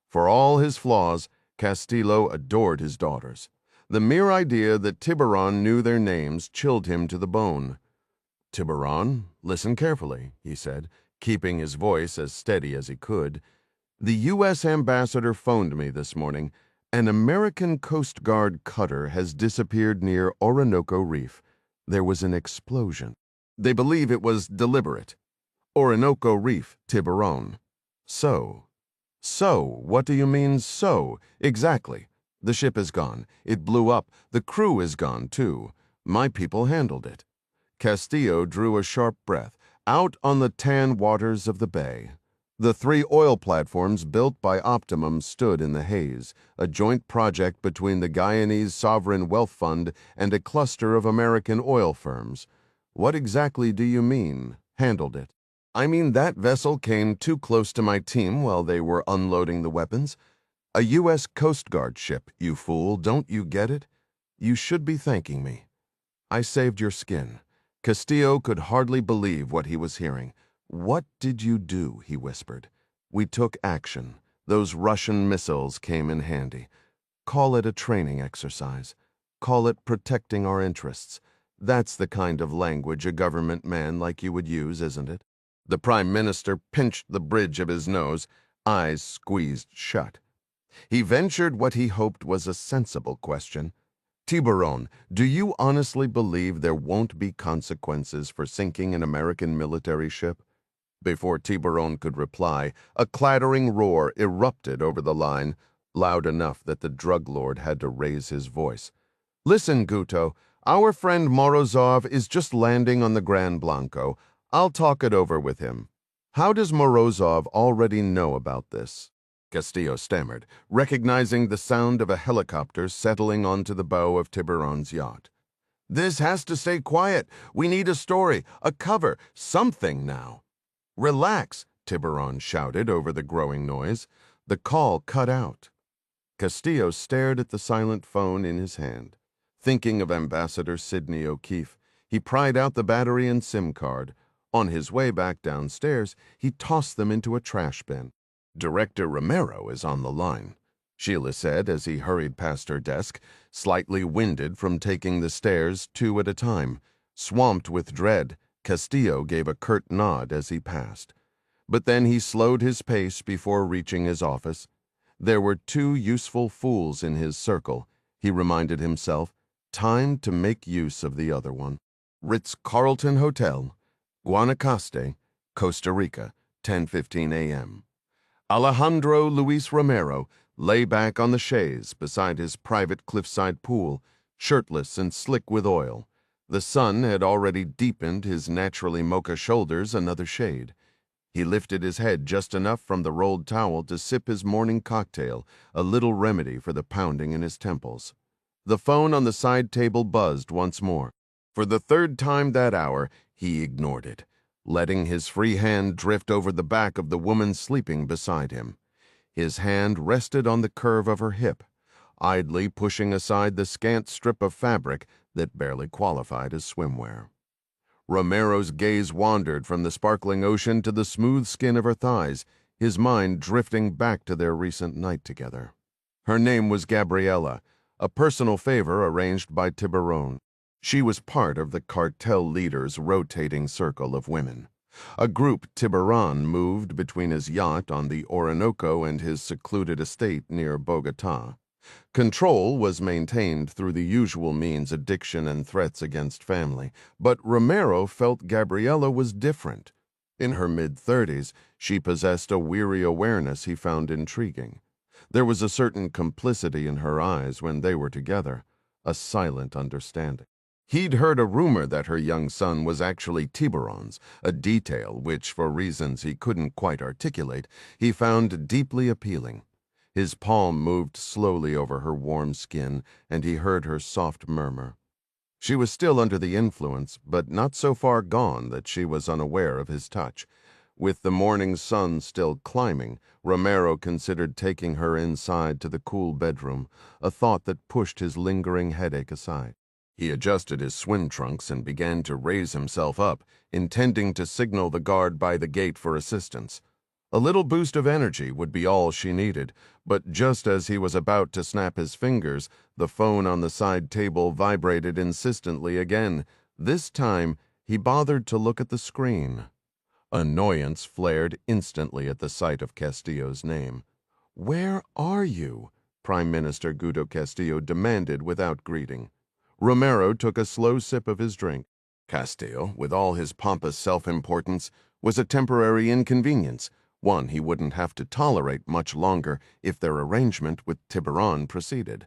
Speaker 1: For all his flaws, Castillo adored his daughters. The mere idea that Tiburon knew their names chilled him to the bone. "Tiburon, listen carefully," he said, keeping his voice as steady as he could. "The U.S. ambassador phoned me this morning. An American Coast Guard cutter has disappeared near Orinoco Reef. There was an explosion. They believe it was deliberate. Orinoco Reef, Tiburon." So, what do you mean, so? Exactly. The ship is gone. It blew up. The crew is gone, too. My people handled it. Castillo drew a sharp breath. Out on the tan waters of the bay, the 3 oil platforms built by Optimum stood in the haze, a joint project between the Guyanese Sovereign Wealth Fund and a cluster of American oil firms. What exactly do you mean, handled it? I mean that vessel came too close to my team while they were unloading the weapons. A U.S. Coast Guard ship, you fool, don't you get it? You should be thanking me. I saved your skin. Castillo could hardly believe what he was hearing. "What did you do?" he whispered. "We took action. Those Russian missiles came in handy. Call it a training exercise. Call it protecting our interests. That's the kind of language a government man like you would use, isn't it?" The Prime Minister pinched the bridge of his nose, eyes squeezed shut. He ventured what he hoped was a sensible question. "Tiburon, do you honestly believe there won't be consequences for sinking an American military ship?" Before Tiburon could reply, a clattering roar erupted over the line, loud enough that the drug lord had to raise his voice. "Listen, Guto, our friend Morozov is just landing on the Gran Blanco. I'll talk it over with him. How does Morozov already know about this?" Castillo stammered, recognizing the sound of a helicopter settling onto the bow of Tiburon's yacht. "This has to stay quiet. We need a story, a cover, something now." "Relax," Tiburon shouted over the growing noise. The call cut out. Castillo stared at the silent phone in his hand. Thinking of Ambassador Sidney O'Keefe, he pried out the battery and SIM card. On his way back downstairs, he tossed them into a trash bin. "Director Romero is on the line," Sheila said as he hurried past her desk, slightly winded from taking the stairs 2 at a time. Swamped with dread, Castillo gave a curt nod as he passed. But then he slowed his pace before reaching his office. There were 2 useful fools in his circle, he reminded himself. Time to make use of the other one. Ritz-Carlton Hotel, Guanacaste, Costa Rica, 10:15 a.m. Alejandro Luis Romero lay back on the chaise beside his private cliffside pool, shirtless and slick with oil. The sun had already deepened his naturally mocha shoulders another shade. He lifted his head just enough from the rolled towel to sip his morning cocktail, a little remedy for the pounding in his temples. The phone on the side table buzzed once more. For the 3rd time that hour, he ignored it, letting his free hand drift over the back of the woman sleeping beside him. His hand rested on the curve of her hip, idly pushing aside the scant strip of fabric that barely qualified as swimwear. Romero's gaze wandered from the sparkling ocean to the smooth skin of her thighs, his mind drifting back to their recent night together. Her name was Gabriella, a personal favor arranged by Tiburon. She was part of the cartel leader's rotating circle of women, a group Tiburon moved between his yacht on the Orinoco and his secluded estate near Bogota. Control was maintained through the usual means: addiction and threats against family, but Romero felt Gabriella was different. In her mid-30s, she possessed a weary awareness he found intriguing. There was a certain complicity in her eyes when they were together, a silent understanding. He'd heard a rumor that her young son was actually Tiburon's, a detail which, for reasons he couldn't quite articulate, he found deeply appealing. His palm moved slowly over her warm skin, and he heard her soft murmur. She was still under the influence, but not so far gone that she was unaware of his touch. With the morning sun still climbing, Romero considered taking her inside to the cool bedroom, a thought that pushed his lingering headache aside. He adjusted his swim trunks and began to raise himself up, intending to signal the guard by the gate for assistance. A little boost of energy would be all she needed, but just as he was about to snap his fingers, the phone on the side table vibrated insistently again. This time, he bothered to look at the screen. Annoyance flared instantly at the sight of Castillo's name. "Where are you?" Prime Minister Guido Castillo demanded without greeting. Romero took a slow sip of his drink. Castillo, with all his pompous self-importance, was a temporary inconvenience, one he wouldn't have to tolerate much longer if their arrangement with Tiburon proceeded.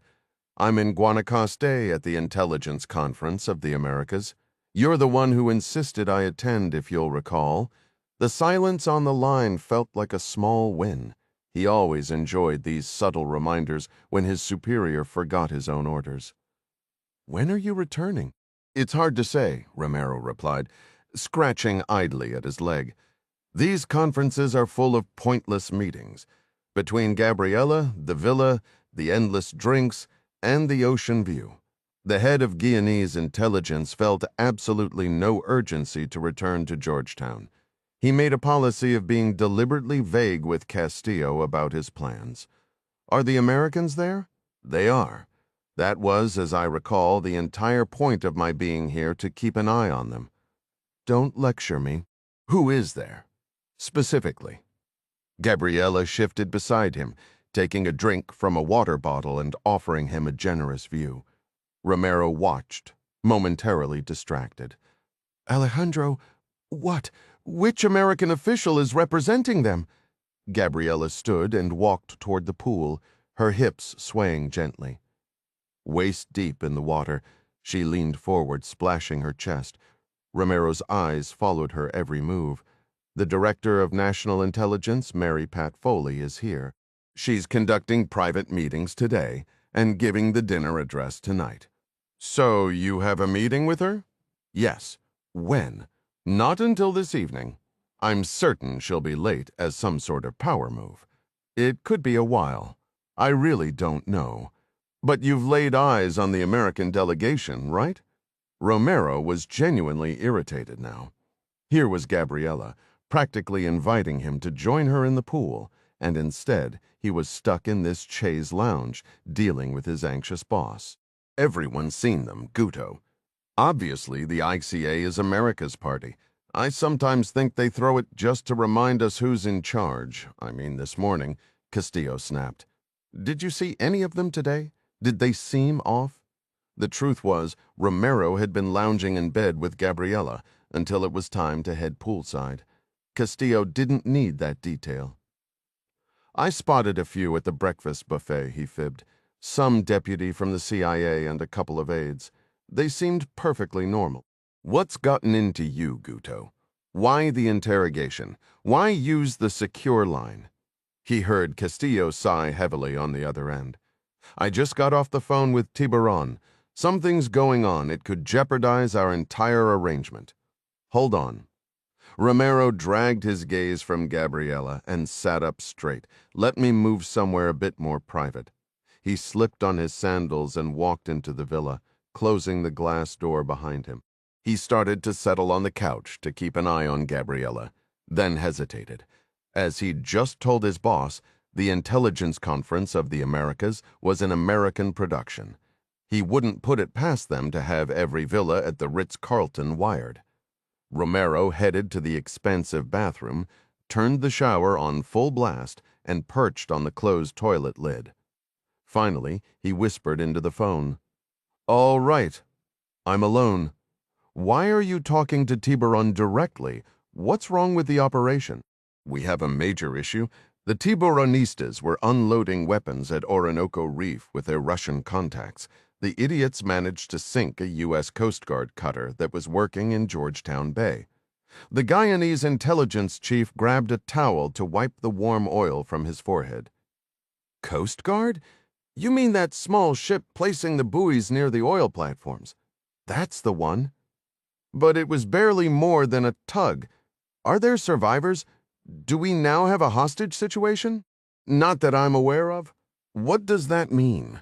Speaker 1: "I'm in Guanacaste at the Intelligence Conference of the Americas. You're the one who insisted I attend, if you'll recall." The silence on the line felt like a small win. He always enjoyed these subtle reminders when his superior forgot his own orders. "When are you returning?" "It's hard to say," Romero replied, scratching idly at his leg. "These conferences are full of pointless meetings. Between Gabriella, the villa, the endless drinks, and the ocean view." The head of Guyanese intelligence felt absolutely no urgency to return to Georgetown. He made a policy of being deliberately vague with Castillo about his plans. "Are the Americans there?" "They are. That was, as I recall, the entire point of my being here, to keep an eye on them." "Don't lecture me." "Who is there?" "Specifically." Gabriella shifted beside him, taking a drink from a water bottle and offering him a generous view. Romero watched, momentarily distracted. "Alejandro, what? Which American official is representing them?" Gabriella stood and walked toward the pool, her hips swaying gently. Waist deep in the water, she leaned forward, splashing her chest. Romero's eyes followed her every move. "The Director of National Intelligence, Mary Pat Foley, is here." She's conducting private meetings today and giving the dinner address tonight. So you have a meeting with her? Yes. When? Not until this evening. I'm certain she'll be late as some sort of power move. It could be a while. I really don't know. But you've laid eyes on the American delegation, right? Romero was genuinely irritated now. Here was Gabriella, practically inviting him to join her in the pool, and instead he was stuck in this chaise lounge, dealing with his anxious boss. Everyone's seen them, Guto. Obviously, the ICA is America's party. I sometimes think they throw it just to remind us who's in charge. I mean, this morning, Castillo snapped. Did you see any of them today? Did they seem off? The truth was, Romero had been lounging in bed with Gabriella until it was time to head poolside. Castillo didn't need that detail. I spotted a few at the breakfast buffet, he fibbed. Some deputy from the CIA and a couple of aides. They seemed perfectly normal. What's gotten into you, Guto? Why the interrogation? Why use the secure line? He heard Castillo sigh heavily on the other end. I just got off the phone with Tiburon. Something's going on. It could jeopardize our entire arrangement. Hold on. Romero dragged his gaze from Gabriella and sat up straight. Let me move somewhere a bit more private. He slipped on his sandals and walked into the villa, closing the glass door behind him. He started to settle on the couch to keep an eye on Gabriella, then hesitated. As he'd just told his boss, the intelligence conference of the Americas was an American production. He wouldn't put it past them to have every villa at the Ritz-Carlton wired. Romero headed to the expansive bathroom, turned the shower on full blast, and perched on the closed toilet lid. Finally, he whispered into the phone. All right. I'm alone. Why are you talking to Tiburon directly? What's wrong with the operation? We have a major issue. The Tiburonistas were unloading weapons at Orinoco Reef with their Russian contacts. The idiots managed to sink a U.S. Coast Guard cutter that was working in Georgetown Bay. The Guyanese intelligence chief grabbed a towel to wipe the warm oil from his forehead. Coast Guard? You mean that small ship placing the buoys near the oil platforms? That's the one. But it was barely more than a tug. Are there survivors? Do we now have a hostage situation? Not that I'm aware of. What does that mean?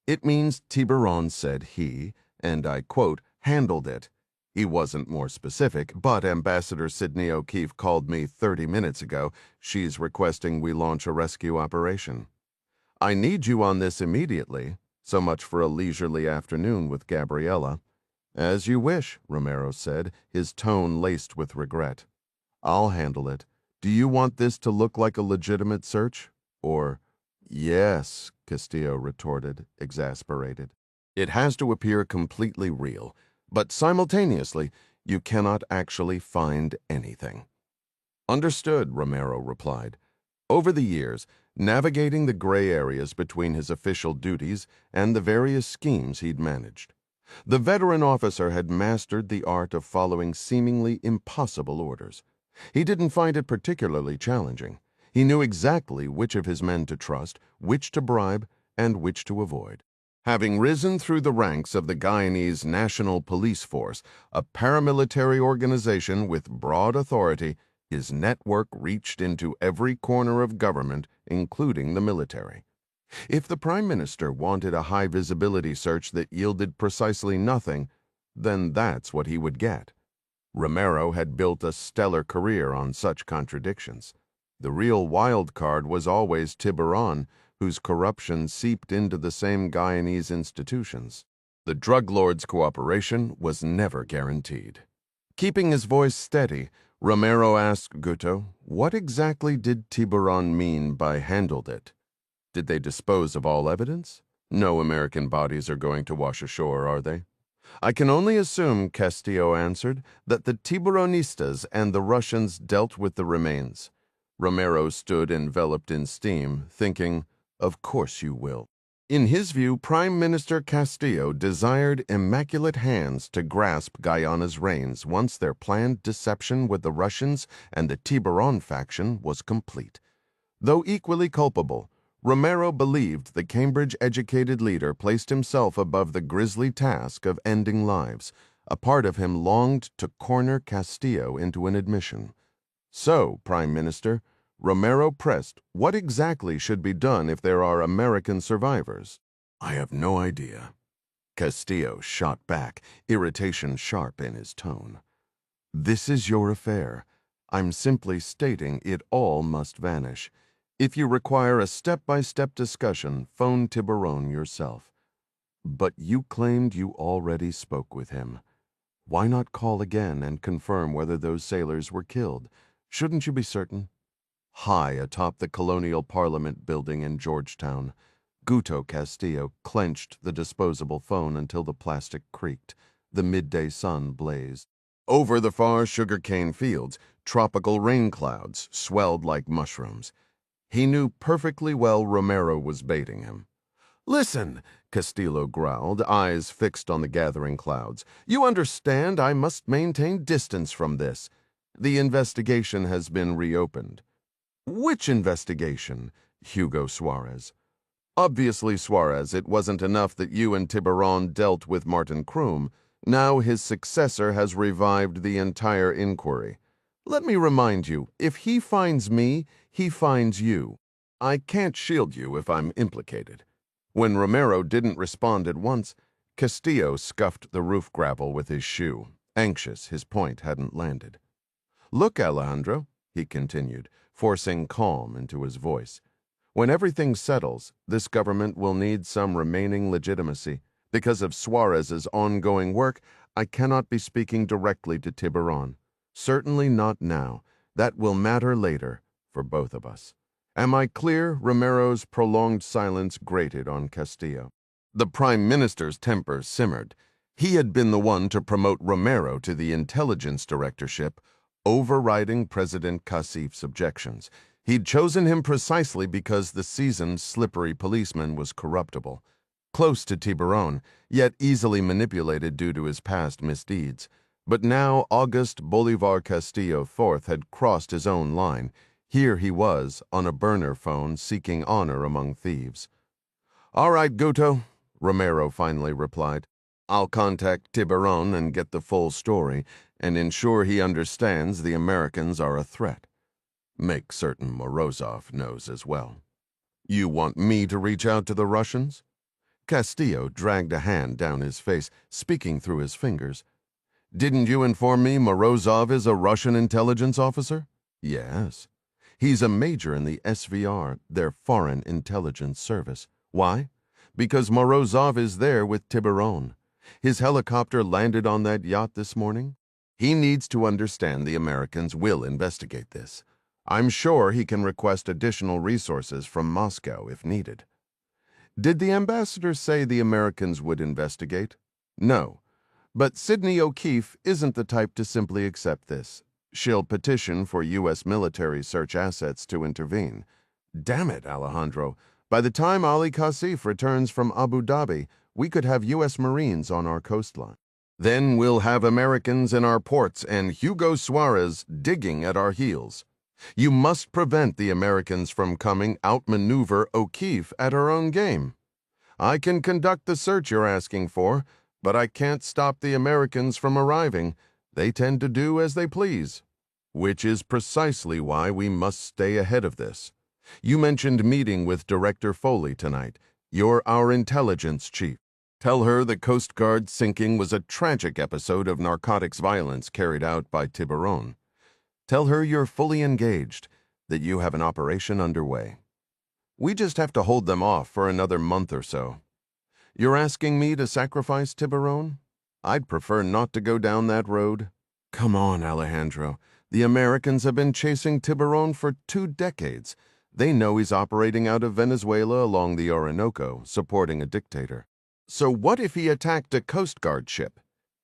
Speaker 1: It means Tiburon said he, and I quote, handled it. He wasn't more specific, but Ambassador Sidney O'Keefe called me 30 minutes ago. She's requesting we launch a rescue operation. I need you on this immediately. So much for a leisurely afternoon with Gabriella. As you wish, Romero said, his tone laced with regret. I'll handle it. Do you want this to look like a legitimate search? Or, yes, Castillo retorted, exasperated. It has to appear completely real, but simultaneously, you cannot actually find anything. Understood, Romero replied. Over the years, navigating the gray areas between his official duties and the various schemes he'd managed, the veteran officer had mastered the art of following seemingly impossible orders. He didn't find it particularly challenging. He knew exactly which of his men to trust, which to bribe, and which to avoid. Having risen through the ranks of the Guyanese National Police Force, a paramilitary organization with broad authority, his network reached into every corner of government, including the military. If the Prime Minister wanted a high-visibility search that yielded precisely nothing, then that's what he would get. Romero had built a stellar career on such contradictions. The real wild card was always Tiburon, whose corruption seeped into the same Guyanese institutions. The drug lord's cooperation was never guaranteed. Keeping his voice steady, Romero asked Guto, what exactly did Tiburon mean by handled it? Did they dispose of all evidence? No American bodies are going to wash ashore, are they? I can only assume, Castillo answered, that the Tiburonistas and the Russians dealt with the remains. Romero stood enveloped in steam, thinking, of course you will. In his view, Prime Minister Castillo desired immaculate hands to grasp Guyana's reins once their planned deception with the Russians and the Tiburon faction was complete. Though equally culpable, Romero believed the Cambridge-educated leader placed himself above the grisly task of ending lives. A part of him longed to corner Castillo into an admission. So, Prime Minister, Romero pressed, what exactly should be done if there are American survivors? I have no idea. Castillo shot back, irritation sharp in his tone. This is your affair. I'm simply stating it all must vanish. If you require a step-by-step discussion, phone Tiburon yourself. But you claimed you already spoke with him. Why not call again and confirm whether those sailors were killed? Shouldn't you be certain? High atop the Colonial Parliament building in Georgetown, Guto Castillo clenched the disposable phone until the plastic creaked. The midday sun blazed. Over the far sugarcane fields, tropical rain clouds swelled like mushrooms. He knew perfectly well Romero was baiting him. Listen, Castillo growled, eyes fixed on the gathering clouds. You understand I must maintain distance from this. The investigation has been reopened. Which investigation? Hugo Suarez. Obviously, Suarez, it wasn't enough that you and Tiburon dealt with Martin Kroom. Now his successor has revived the entire inquiry. Let me remind you, if he finds me, he finds you. I can't shield you if I'm implicated. When Romero didn't respond at once, Castillo scuffed the roof gravel with his shoe, anxious his point hadn't landed. Look, Alejandro, he continued, forcing calm into his voice. When everything settles, this government will need some remaining legitimacy. Because of Suarez's ongoing work, I cannot be speaking directly to Tiburon. Certainly not now. That will matter later, for both of us. Am I clear? Romero's prolonged silence grated on Castillo. The Prime Minister's temper simmered. He had been the one to promote Romero to the intelligence directorship, overriding President Casif's objections. He'd chosen him precisely because the seasoned, slippery policeman was corruptible. Close to Tiburon, yet easily manipulated due to his past misdeeds. But now August Bolivar Castillo IV had crossed his own line. Here he was, on a burner phone, seeking honor among thieves. All right, Guto, Romero finally replied. I'll contact Tiburon and get the full story, and ensure he understands the Americans are a threat. Make certain Morozov knows as well. You want me to reach out to the Russians? Castillo dragged a hand down his face, speaking through his fingers. Didn't you inform me Morozov is a Russian intelligence officer? Yes. He's a major in the SVR, their Foreign Intelligence Service. Why? Because Morozov is there with Tiburon. His helicopter landed on that yacht this morning. He needs to understand the Americans will investigate this. I'm sure he can request additional resources from Moscow if needed. Did the ambassador say the Americans would investigate? No. But Sidney O'Keefe isn't the type to simply accept this. She'll petition for U.S. military search assets to intervene. Damn it, Alejandro. By the time Ali Kasif returns from Abu Dhabi, we could have U.S. Marines on our coastline. Then we'll have Americans in our ports and Hugo Suarez digging at our heels. You must prevent the Americans from coming outmaneuver O'Keefe at her own game. I can conduct the search you're asking for, but I can't stop the Americans from arriving. They tend to do as they please. Which is precisely why we must stay ahead of this. You mentioned meeting with Director Foley tonight. You're our intelligence chief. Tell her the Coast Guard sinking was a tragic episode of narcotics violence carried out by Tiburon. Tell her you're fully engaged, that you have an operation underway. We just have to hold them off for another month or so. You're asking me to sacrifice Tiburon? I'd prefer not to go down that road. Come on, Alejandro. The Americans have been chasing Tiburon for 2 decades. They know he's operating out of Venezuela along the Orinoco, supporting a dictator. So what if he attacked a Coast Guard ship?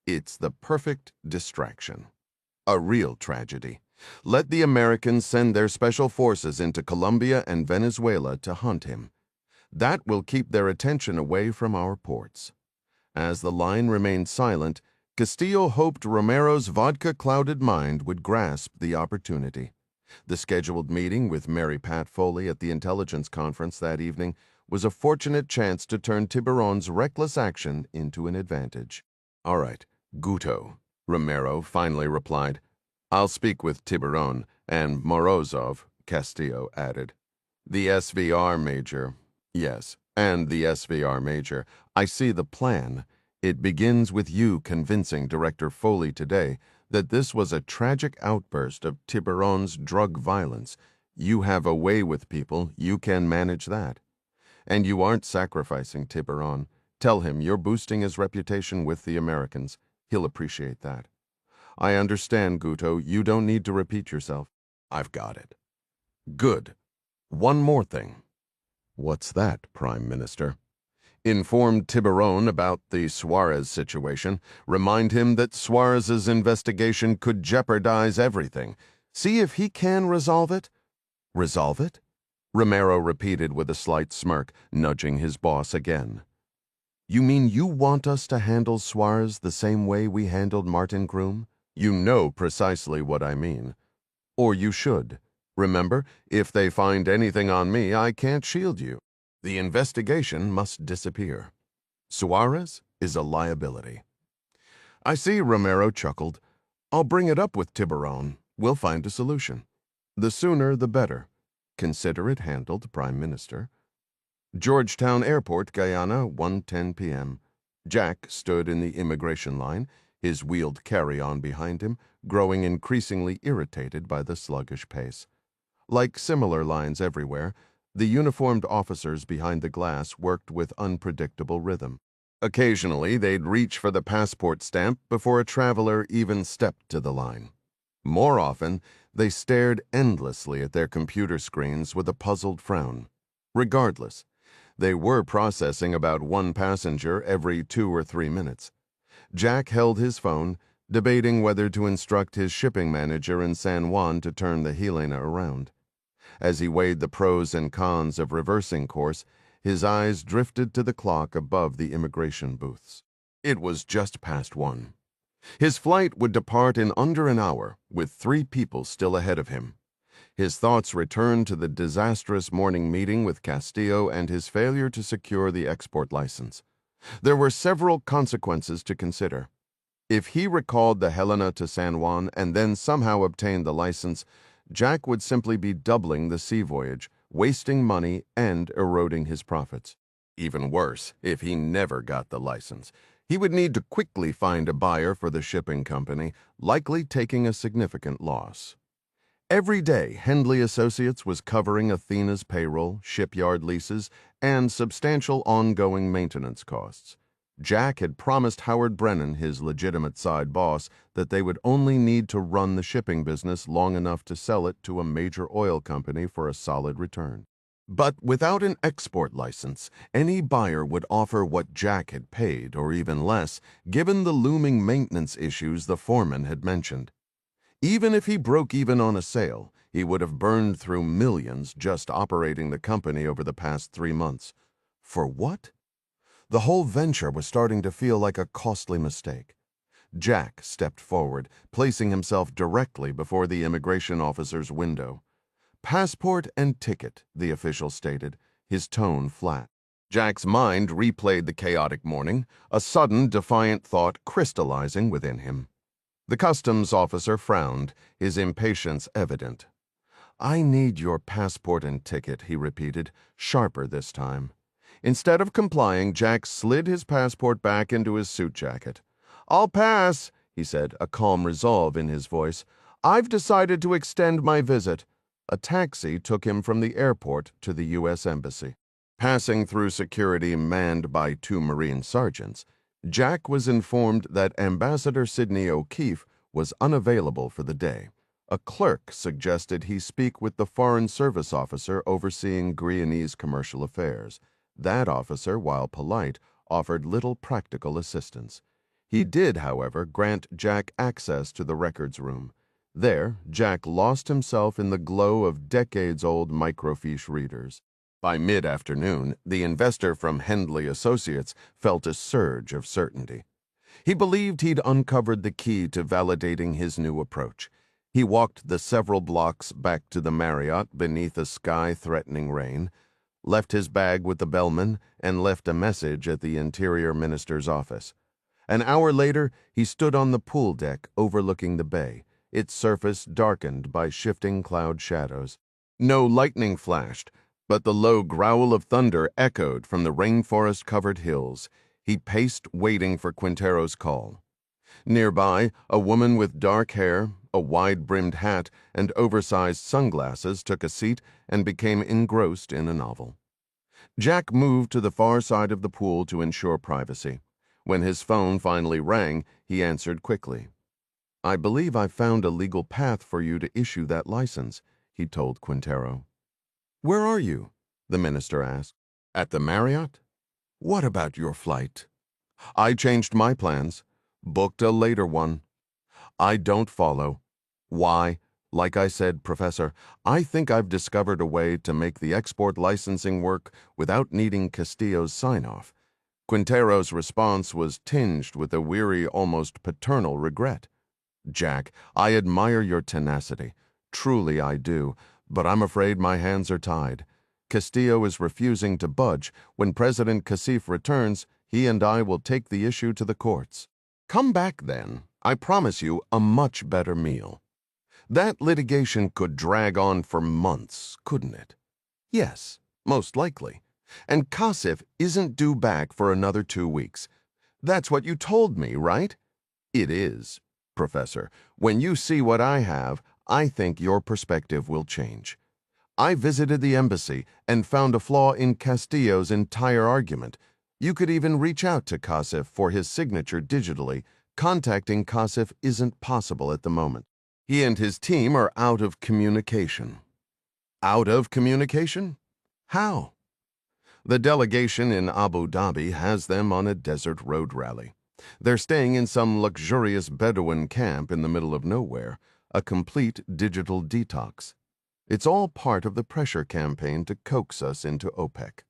Speaker 1: It's the perfect distraction. A real tragedy. Let the Americans send their special forces into Colombia and Venezuela to hunt him. That will keep their attention away from our ports. As the line remained silent, Castillo hoped Romero's vodka-clouded mind would grasp the opportunity. The scheduled meeting with Mary Pat Foley at the intelligence conference that evening was a fortunate chance to turn Tiburon's reckless action into an advantage. "All right, Guto," Romero finally replied. "I'll speak with Tiburon," and Morozov, Castillo added. "The SVR major." "Yes, and the SVR major. I see the plan. It begins with you convincing Director Foley today that this was a tragic outburst of Tiburon's drug violence. You have a way with people, you can manage that. And you aren't sacrificing Tiburon. Tell him you're boosting his reputation with the Americans. He'll appreciate that. I understand, Guto, you don't need to repeat yourself. I've got it." "Good. One more thing." "What's that, Prime Minister?" "Inform Tiburon about the Suarez situation. Remind him that Suarez's investigation could jeopardize everything. See if he can resolve it." "Resolve it?" Romero repeated with a slight smirk, nudging his boss again. "You mean you want us to handle Suarez the same way we handled Martin Groom? You know precisely what I mean. Or you should. Remember, if they find anything on me, I can't shield you. The investigation must disappear. Suarez is a liability." "I see," Romero chuckled. "I'll bring it up with Tiburon. We'll find a solution. The sooner, the better. Consider it handled, Prime Minister." Georgetown Airport, Guyana, 1:10 p.m. Jack stood in the immigration line, his wheeled carry-on behind him, growing increasingly irritated by the sluggish pace. Like similar lines everywhere, the uniformed officers behind the glass worked with unpredictable rhythm. Occasionally, they'd reach for the passport stamp before a traveler even stepped to the line. More often, they stared endlessly at their computer screens with a puzzled frown. Regardless, they were processing about one passenger every 2 or 3 minutes. Jack held his phone, debating whether to instruct his shipping manager in San Juan to turn the Helena around. As he weighed the pros and cons of reversing course, his eyes drifted to the clock above the immigration booths. It was just past 1. His flight would depart in under an hour, with 3 people still ahead of him. His thoughts returned to the disastrous morning meeting with Castillo and his failure to secure the export license. There were several consequences to consider. If he recalled the Helena to San Juan and then somehow obtained the license, Jack would simply be doubling the sea voyage, wasting money and eroding his profits. Even worse, if he never got the license, he would need to quickly find a buyer for the shipping company, likely taking a significant loss. Every day, Hendley Associates was covering Athena's payroll, shipyard leases, and substantial ongoing maintenance costs. Jack had promised Howard Brennan, his legitimate side boss, that they would only need to run the shipping business long enough to sell it to a major oil company for a solid return. But without an export license, any buyer would offer what Jack had paid, or even less, given the looming maintenance issues the foreman had mentioned. Even if he broke even on a sale, he would have burned through millions just operating the company over the past 3 months. For what? The whole venture was starting to feel like a costly mistake. Jack stepped forward, placing himself directly before the immigration officer's window. "Passport and ticket," the official stated, his tone flat. Jack's mind replayed the chaotic morning, a sudden defiant thought crystallizing within him. The customs officer frowned, his impatience evident. "I need your passport and ticket," he repeated, sharper this time. Instead of complying, Jack slid his passport back into his suit jacket. "I'll pass," he said, a calm resolve in his voice. "I've decided to extend my visit." A taxi took him from the airport to the U.S. Embassy. Passing through security manned by 2 Marine sergeants, Jack was informed that Ambassador Sidney O'Keefe was unavailable for the day. A clerk suggested he speak with the Foreign Service officer overseeing Guyanese commercial affairs. That officer, while polite, offered little practical assistance. He did, however, grant Jack access to the records room. There, Jack lost himself in the glow of decades-old microfiche readers. By mid-afternoon, the investor from Hendley Associates felt a surge of certainty. He believed he'd uncovered the key to validating his new approach. He walked the several blocks back to the Marriott beneath a sky-threatening rain, left his bag with the bellman, and left a message at the Interior Minister's office. An hour later, he stood on the pool deck overlooking the bay, its surface darkened by shifting cloud shadows. No lightning flashed, but the low growl of thunder echoed from the rainforest-covered hills. He paced, waiting for Quintero's call. Nearby, a woman with dark hair, a wide-brimmed hat, and oversized sunglasses took a seat and became engrossed in a novel. Jack moved to the far side of the pool to ensure privacy. When his phone finally rang, he answered quickly. "I believe I've found a legal path for you to issue that license," he told Quintero. "Where are you?" the minister asked. "At the Marriott?" "What about your flight?" "I changed my plans. Booked a later one." "I don't follow." "Why? Like I said, Professor, I think I've discovered a way to make the export licensing work without needing Castillo's sign-off." Quintero's response was tinged with a weary, almost paternal regret. "Jack, I admire your tenacity. Truly I do, but I'm afraid my hands are tied. Castillo is refusing to budge. When President Casif returns, he and I will take the issue to the courts. Come back then. I promise you a much better meal." That litigation could drag on for months, couldn't it? Yes, most likely. And Casif isn't due back for another 2 weeks. That's what you told me, right? It is, Professor. When you see what I have, I think your perspective will change. I visited the embassy and found a flaw in Castillo's entire argument. You could even reach out to Casif for his signature digitally. Contacting Casif isn't possible at the moment. He and his team are out of communication. Out of communication? How? The delegation in Abu Dhabi has them on a desert road rally. They're staying in some luxurious Bedouin camp in the middle of nowhere, a complete digital detox. It's all part of the pressure campaign to coax us into OPEC.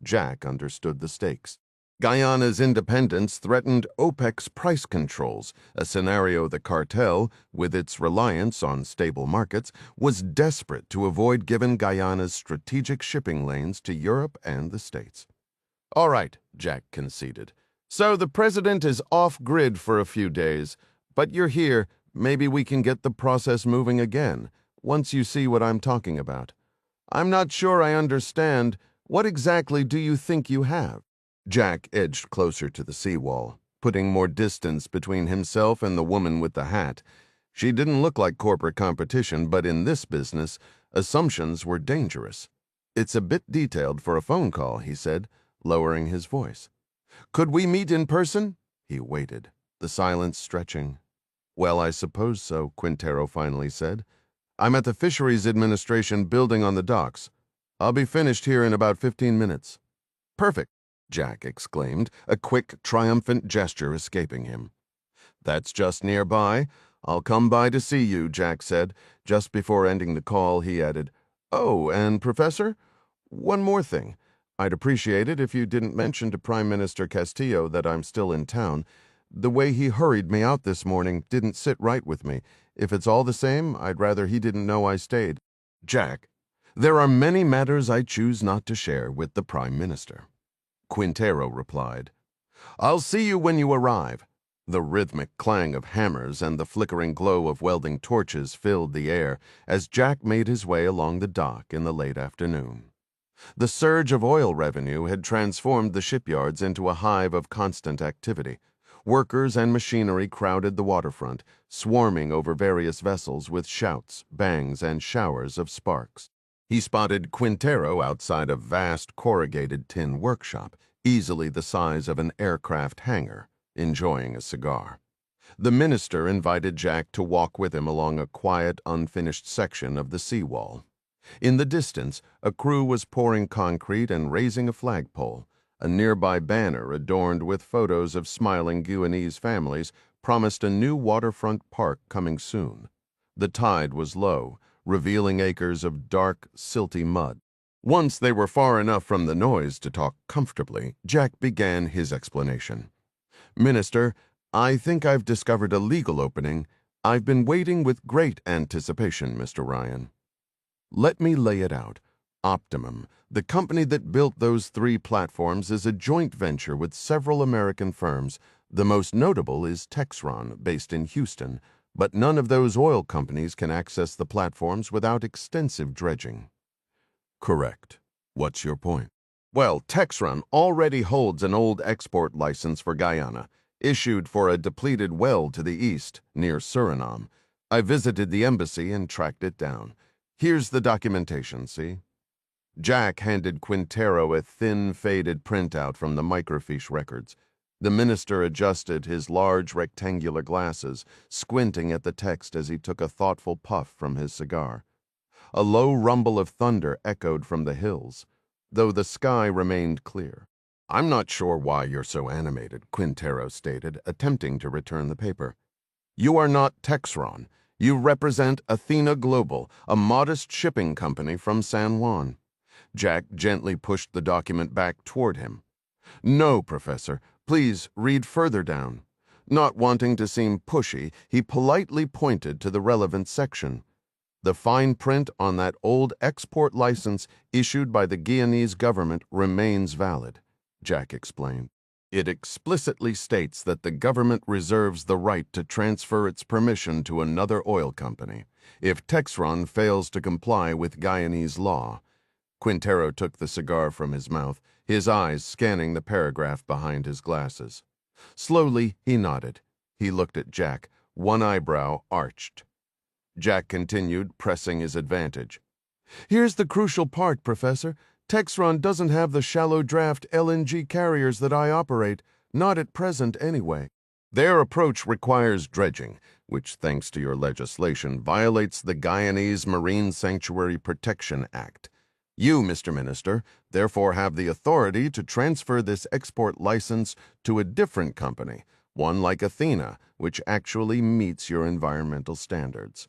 Speaker 1: Jack understood the stakes. Guyana's independence threatened OPEC's price controls, a scenario the cartel, with its reliance on stable markets, was desperate to avoid given Guyana's strategic shipping lanes to Europe and the States. "All right," Jack conceded. "So the president is off-grid for a few days, but you're here. Maybe we can get the process moving again, once you see what I'm talking about. I'm not sure I understand. What exactly do you think you have?" Jack edged closer to the seawall, putting more distance between himself and the woman with the hat. She didn't look like corporate competition, but in this business, assumptions were dangerous. "It's a bit detailed for a phone call," he said, lowering his voice. "Could we meet in person?" He waited, the silence stretching. "Well, I suppose so," Quintero finally said. "I'm at the Fisheries Administration building on the docks. I'll be finished here in about 15 minutes. "Perfect," Jack exclaimed, a quick, triumphant gesture escaping him. "That's just nearby. I'll come by to see you," Jack said. Just before ending the call, he added, "Oh, and Professor, one more thing. I'd appreciate it if you didn't mention to Prime Minister Castillo that I'm still in town. The way he hurried me out this morning didn't sit right with me. If it's all the same, I'd rather he didn't know I stayed." "Jack, there are many matters I choose not to share with the Prime Minister," Quintero replied. "I'll see you when you arrive." The rhythmic clang of hammers and the flickering glow of welding torches filled the air as Jack made his way along the dock in the late afternoon. The surge of oil revenue had transformed the shipyards into a hive of constant activity. Workers and machinery crowded the waterfront, swarming over various vessels with shouts, bangs, and showers of sparks. He spotted Quintero outside a vast corrugated tin workshop, easily the size of an aircraft hangar, enjoying a cigar. The minister invited Jack to walk with him along a quiet, unfinished section of the seawall. In the distance, a crew was pouring concrete and raising a flagpole. A nearby banner adorned with photos of smiling Guyanese families promised a new waterfront park coming soon. The tide was low, revealing acres of dark, silty mud. Once they were far enough from the noise to talk comfortably, Jack began his explanation. "Minister, I think I've discovered a legal opening. I've been waiting with great anticipation, Mr. Ryan. Let me lay it out. Optimum, the company that built those 3 platforms, is a joint venture with several American firms. The most notable is Textron, based in Houston, but none of those oil companies can access the platforms without extensive dredging. Correct. What's your point? Well, Textron already holds an old export license for Guyana, issued for a depleted well to the east, near Suriname. I visited the embassy and tracked it down. Here's the documentation, see? Jack handed Quintero a thin, faded printout from the microfiche records. The minister adjusted his large rectangular glasses, squinting at the text as he took a thoughtful puff from his cigar. A low rumble of thunder echoed from the hills, though the sky remained clear. I'm not sure why you're so animated, Quintero stated, attempting to return the paper. You are not Textron. You represent Athena Global, a modest shipping company from San Juan. Jack gently pushed the document back toward him. No, Professor. Please read further down. Not wanting to seem pushy, he politely pointed to the relevant section. The fine print on that old export license issued by the Guyanese government remains valid, Jack explained. It explicitly states that the government reserves the right to transfer its permission to another oil company if Textron fails to comply with Guyanese law. Quintero took the cigar from his mouth, his eyes scanning the paragraph behind his glasses. Slowly, he nodded. He looked at Jack, one eyebrow arched. Jack continued, pressing his advantage. Here's the crucial part, Professor. Textron doesn't have the shallow draft LNG carriers that I operate, not at present anyway. Their approach requires dredging, which, thanks to your legislation, violates the Guyanese Marine Sanctuary Protection Act. You, Mr. Minister, therefore have the authority to transfer this export license to a different company, one like Athena, which actually meets your environmental standards.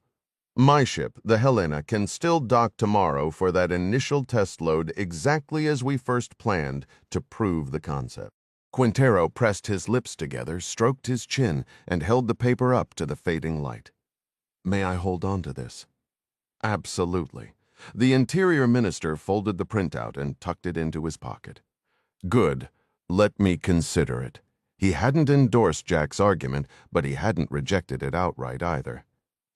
Speaker 1: My ship, the Helena, can still dock tomorrow for that initial test load exactly as we first planned to prove the concept. Quintero pressed his lips together, stroked his chin, and held the paper up to the fading light. May I hold on to this? Absolutely. The Interior Minister folded the printout and tucked it into his pocket. Good. Let me consider it. He hadn't endorsed Jack's argument, but he hadn't rejected it outright either.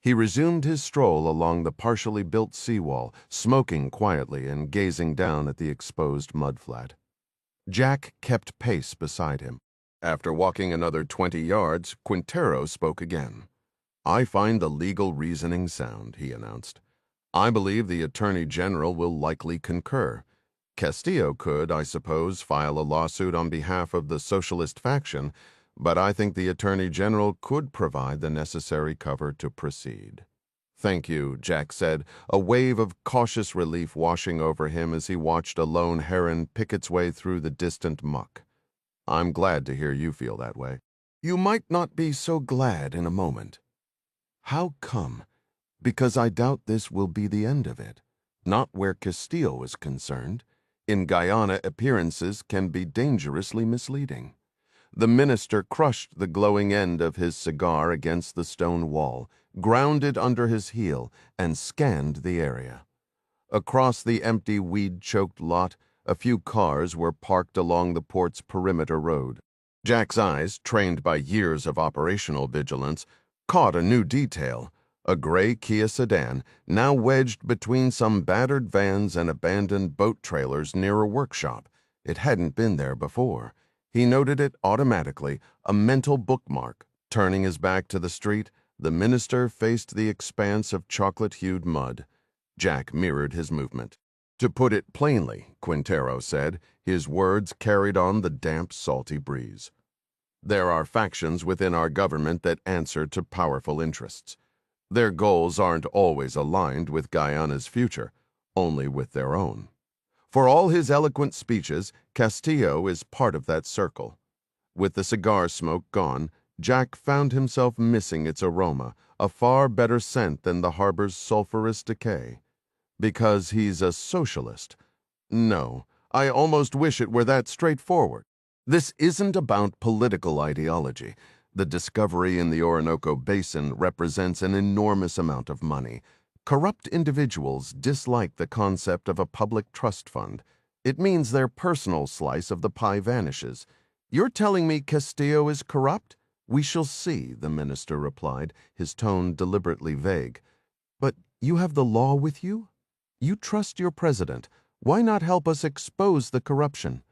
Speaker 1: He resumed his stroll along the partially built seawall, smoking quietly and gazing down at the exposed mudflat. Jack kept pace beside him. After walking another 20 yards, Quintero spoke again. I find the legal reasoning sound, he announced. I believe the Attorney General will likely concur. Castillo could, I suppose, file a lawsuit on behalf of the socialist faction, but I think the Attorney General could provide the necessary cover to proceed. Thank you, Jack said, a wave of cautious relief washing over him as he watched a lone heron pick its way through the distant muck. I'm glad to hear you feel that way. You might not be so glad in a moment. How come? Because I doubt this will be the end of it. Not where Castillo is concerned. In Guyana, appearances can be dangerously misleading. The minister crushed the glowing end of his cigar against the stone wall, ground it under his heel, and scanned the area. Across the empty, weed-choked lot, a few cars were parked along the port's perimeter road. Jack's eyes, trained by years of operational vigilance, caught a new detail. A gray Kia sedan, now wedged between some battered vans and abandoned boat trailers near a workshop. It hadn't been there before. He noted it automatically, a mental bookmark. Turning his back to the street, the minister faced the expanse of chocolate-hued mud. Jack mirrored his movement. To put it plainly, Quintero said, his words carried on the damp, salty breeze. There are factions within our government that answer to powerful interests. Their goals aren't always aligned with Guyana's future, only with their own. For all his eloquent speeches, Castillo is part of that circle. With the cigar smoke gone, Jack found himself missing its aroma, a far better scent than the harbor's sulphurous decay. Because he's a socialist. No, I almost wish it were that straightforward. This isn't about political ideology. The discovery in the Orinoco Basin represents an enormous amount of money. Corrupt individuals dislike the concept of a public trust fund. It means their personal slice of the pie vanishes. You're telling me Castillo is corrupt? We shall see, the minister replied, his tone deliberately vague. But you have the law with you? You trust your president. Why not help us expose the corruption?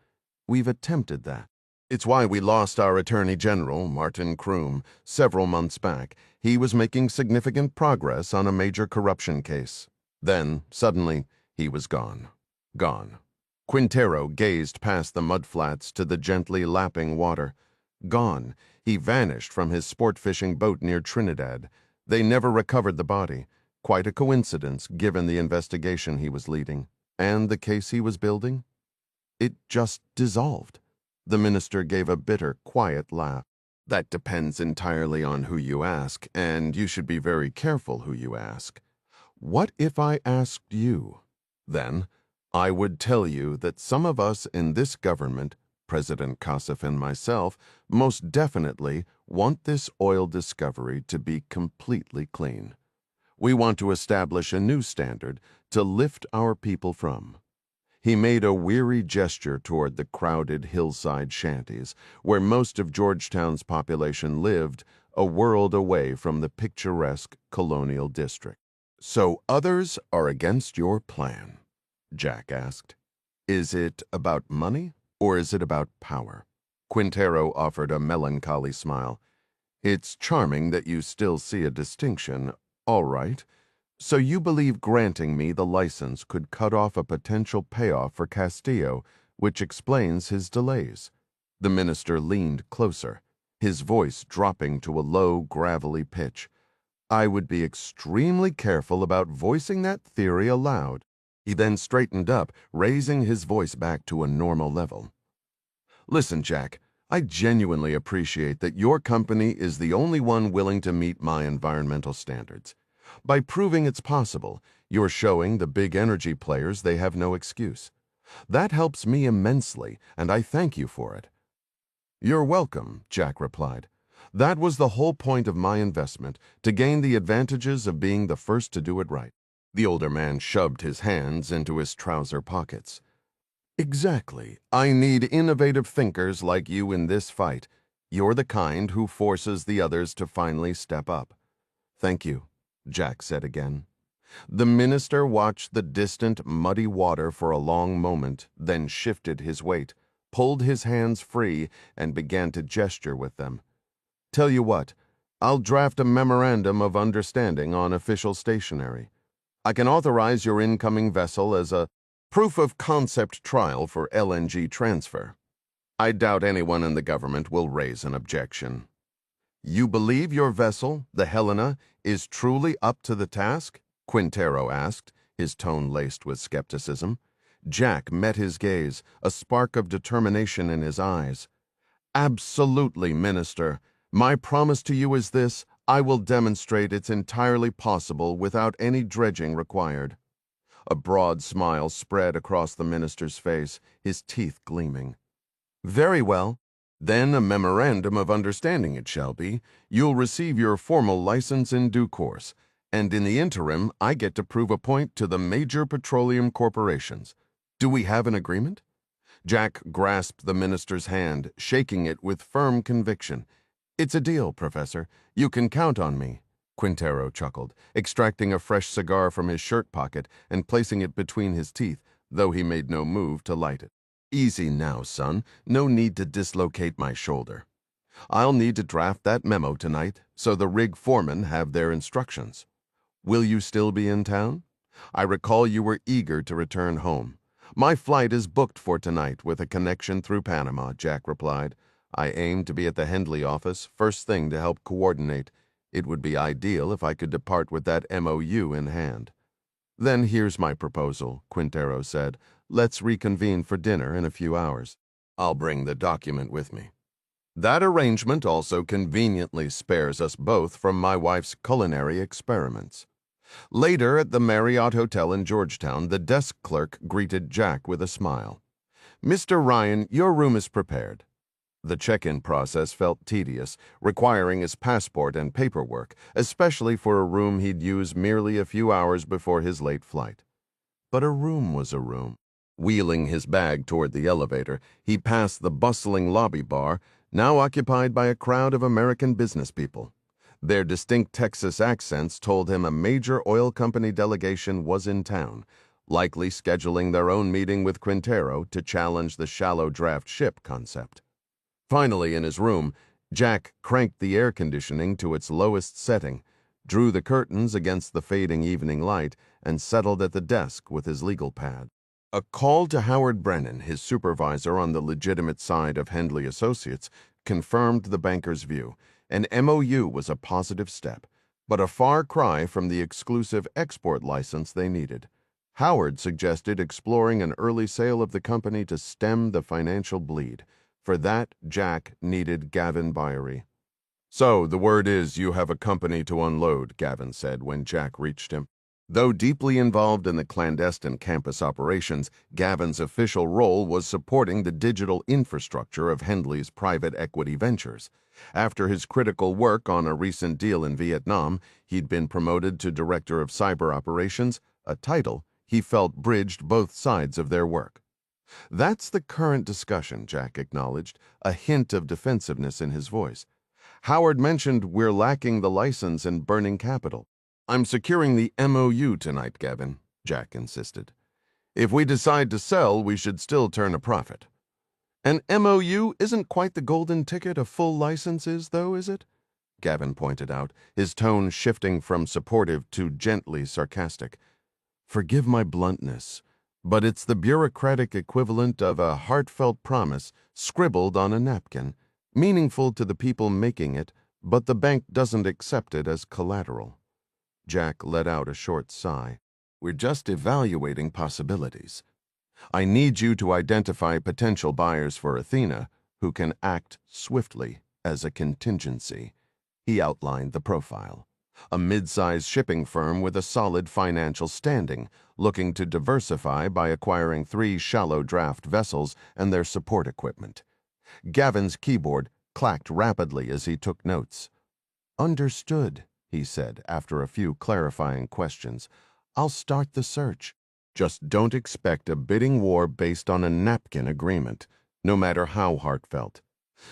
Speaker 1: We've attempted that. It's why we lost our Attorney General, Martin Kroom, several months back. He was making significant progress on a major corruption case. Then, suddenly, he was gone. Gone. Quintero gazed past the mudflats to the gently lapping water. Gone. He vanished from his sport fishing boat near Trinidad. They never recovered the body. Quite a coincidence, given the investigation he was leading. And the case he was building? It just dissolved. The minister gave a bitter, quiet laugh. That depends entirely on who you ask, and you should be very careful who you ask. What if I asked you? Then, I would tell you that some of us in this government, President Kasif and myself, most definitely want this oil discovery to be completely clean. We want to establish a new standard to lift our people from. He made a weary gesture toward the crowded hillside shanties, where most of Georgetown's population lived, a world away from the picturesque colonial district. So others are against your plan? Jack asked. Is it about money, or is it about power? Quintero offered a melancholy smile. It's charming that you still see a distinction. All right. So you believe granting me the license could cut off a potential payoff for Castillo, which explains his delays. The minister leaned closer, his voice dropping to a low, gravelly pitch. I would be extremely careful about voicing that theory aloud. He then straightened up, raising his voice back to a normal level. Listen, Jack, I genuinely appreciate that your company is the only one willing to meet my environmental standards. By proving it's possible, you're showing the big energy players they have no excuse. That helps me immensely, and I thank you for it. You're welcome, Jack replied. That was the whole point of my investment, to gain the advantages of being the first to do it right. The older man shoved his hands into his trouser pockets. Exactly. I need innovative thinkers like you in this fight. You're the kind who forces the others to finally step up. Thank you, Jack said again. The minister watched the distant, muddy water for a long moment, then shifted his weight, pulled his hands free, and began to gesture with them. Tell you what, I'll draft a memorandum of understanding on official stationery. I can authorize your incoming vessel as a proof of concept trial for LNG transfer. I doubt anyone in the government will raise an objection. You believe your vessel, the Helena, is truly up to the task? Quintero asked, his tone laced with skepticism. Jack met his gaze, a spark of determination in his eyes. Absolutely, Minister. My promise to you is this: I will demonstrate it's entirely possible without any dredging required. A broad smile spread across the minister's face, his teeth gleaming. Very well. Then a memorandum of understanding it shall be. You'll receive your formal license in due course, and in the interim, I get to prove a point to the major petroleum corporations. Do we have an agreement? Jack grasped the minister's hand, shaking it with firm conviction. It's a deal, Professor. You can count on me. Quintero chuckled, extracting a fresh cigar from his shirt pocket and placing it between his teeth, though he made no move to light it. Easy now, son. No need to dislocate my shoulder. I'll need to draft that memo tonight, so the rig foremen have their instructions. Will you still be in town? I recall you were eager to return home. My flight is booked for tonight with a connection through Panama, Jack replied. I aim to be at the Hendley office first thing to help coordinate. It would be ideal if I could depart with that MOU in hand. Then here's my proposal, Quintero said. Let's reconvene for dinner in a few hours. I'll bring the document with me. That arrangement also conveniently spares us both from my wife's culinary experiments. Later at the Marriott Hotel in Georgetown, the desk clerk greeted Jack with a smile. Mr. Ryan, your room is prepared. The check-in process felt tedious, requiring his passport and paperwork, especially for a room he'd use merely a few hours before his late flight. But a room was a room. Wheeling his bag toward the elevator, he passed the bustling lobby bar, now occupied by a crowd of American business people. Their distinct Texas accents told him a major oil company delegation was in town, likely scheduling their own meeting with Quintero to challenge the shallow draft ship concept. Finally, in his room, Jack cranked the air conditioning to its lowest setting, drew the curtains against the fading evening light, and settled at the desk with his legal pad. A call to Howard Brennan, his supervisor on the legitimate side of Hendley Associates, confirmed the banker's view. An MOU was a positive step, but a far cry from the exclusive export license they needed. Howard suggested exploring an early sale of the company to stem the financial bleed. For that, Jack needed Gavin Byery. "So, the word is you have a company to unload," Gavin said when Jack reached him. Though deeply involved in the clandestine campus operations, Gavin's official role was supporting the digital infrastructure of Hendley's private equity ventures. After his critical work on a recent deal in Vietnam, he'd been promoted to Director of Cyber Operations, a title he felt bridged both sides of their work. "That's the current discussion," Jack acknowledged, a hint of defensiveness in his voice. "Howard mentioned we're lacking the license and burning capital." "I'm securing the MOU tonight, Gavin," Jack insisted. "If we decide to sell, we should still turn a profit." "An MOU isn't quite the golden ticket a full license is, though, is it?" Gavin pointed out, his tone shifting from supportive to gently sarcastic. "Forgive my bluntness, but it's the bureaucratic equivalent of a heartfelt promise scribbled on a napkin, meaningful to the people making it, but the bank doesn't accept it as collateral." Jack let out a short sigh. "We're just evaluating possibilities. I need you to identify potential buyers for Athena who can act swiftly as a contingency." He outlined the profile. A mid-sized shipping firm with a solid financial standing, looking to diversify by acquiring 3 shallow draft vessels and their support equipment. Gavin's keyboard clacked rapidly as he took notes. "Understood," he said after a few clarifying questions. "I'll start the search. Just don't expect a bidding war based on a napkin agreement, no matter how heartfelt.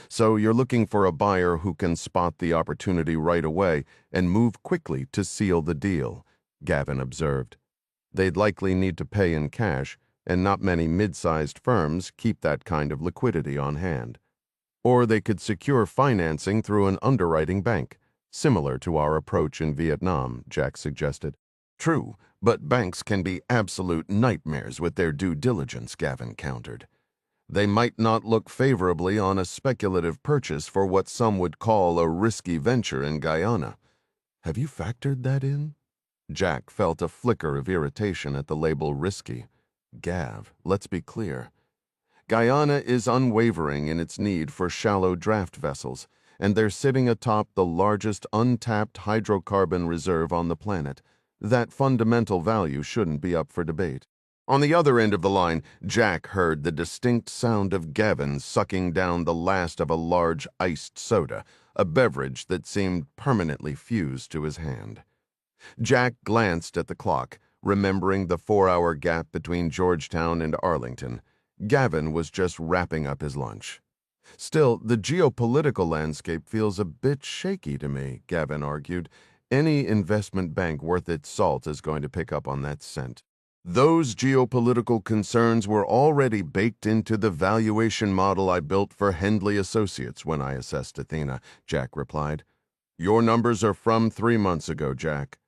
Speaker 1: So you're looking for a buyer who can spot the opportunity right away and move quickly to seal the deal," Gavin observed. "They'd likely need to pay in cash, and not many mid-sized firms keep that kind of liquidity on hand. Or they could secure financing through an underwriting bank, similar to our approach in Vietnam," Jack suggested. "True, but banks can be absolute nightmares with their due diligence," Gavin countered. "They might not look favorably on a speculative purchase for what some would call a risky venture in Guyana. Have you factored that in?" Jack felt a flicker of irritation at the label risky. "Gav, let's be clear. Guyana is unwavering in its need for shallow draft vessels, and they're sitting atop the largest untapped hydrocarbon reserve on the planet. That fundamental value shouldn't be up for debate." On the other end of the line, Jack heard the distinct sound of Gavin sucking down the last of a large iced soda, a beverage that seemed permanently fused to his hand. Jack glanced at the clock, remembering the 4-hour gap between Georgetown and Arlington. Gavin was just wrapping up his lunch. "Still, the geopolitical landscape feels a bit shaky to me," Gavin argued. "Any investment bank worth its salt is going to pick up on that scent." "Those geopolitical concerns were already baked into the valuation model I built for Hendley Associates when I assessed Athena," Jack replied. "Your numbers are from 3 months ago, Jack."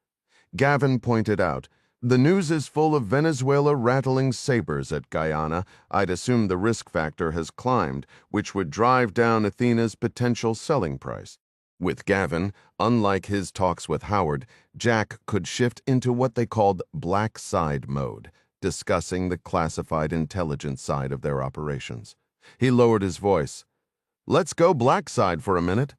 Speaker 1: Gavin pointed out, "The news is full of Venezuela rattling sabers at Guyana. I'd assume the risk factor has climbed, which would drive down Athena's potential selling price." With Gavin, unlike his talks with Howard, Jack could shift into what they called black side mode, discussing the classified intelligence side of their operations. He lowered his voice. "Let's go black side for a minute.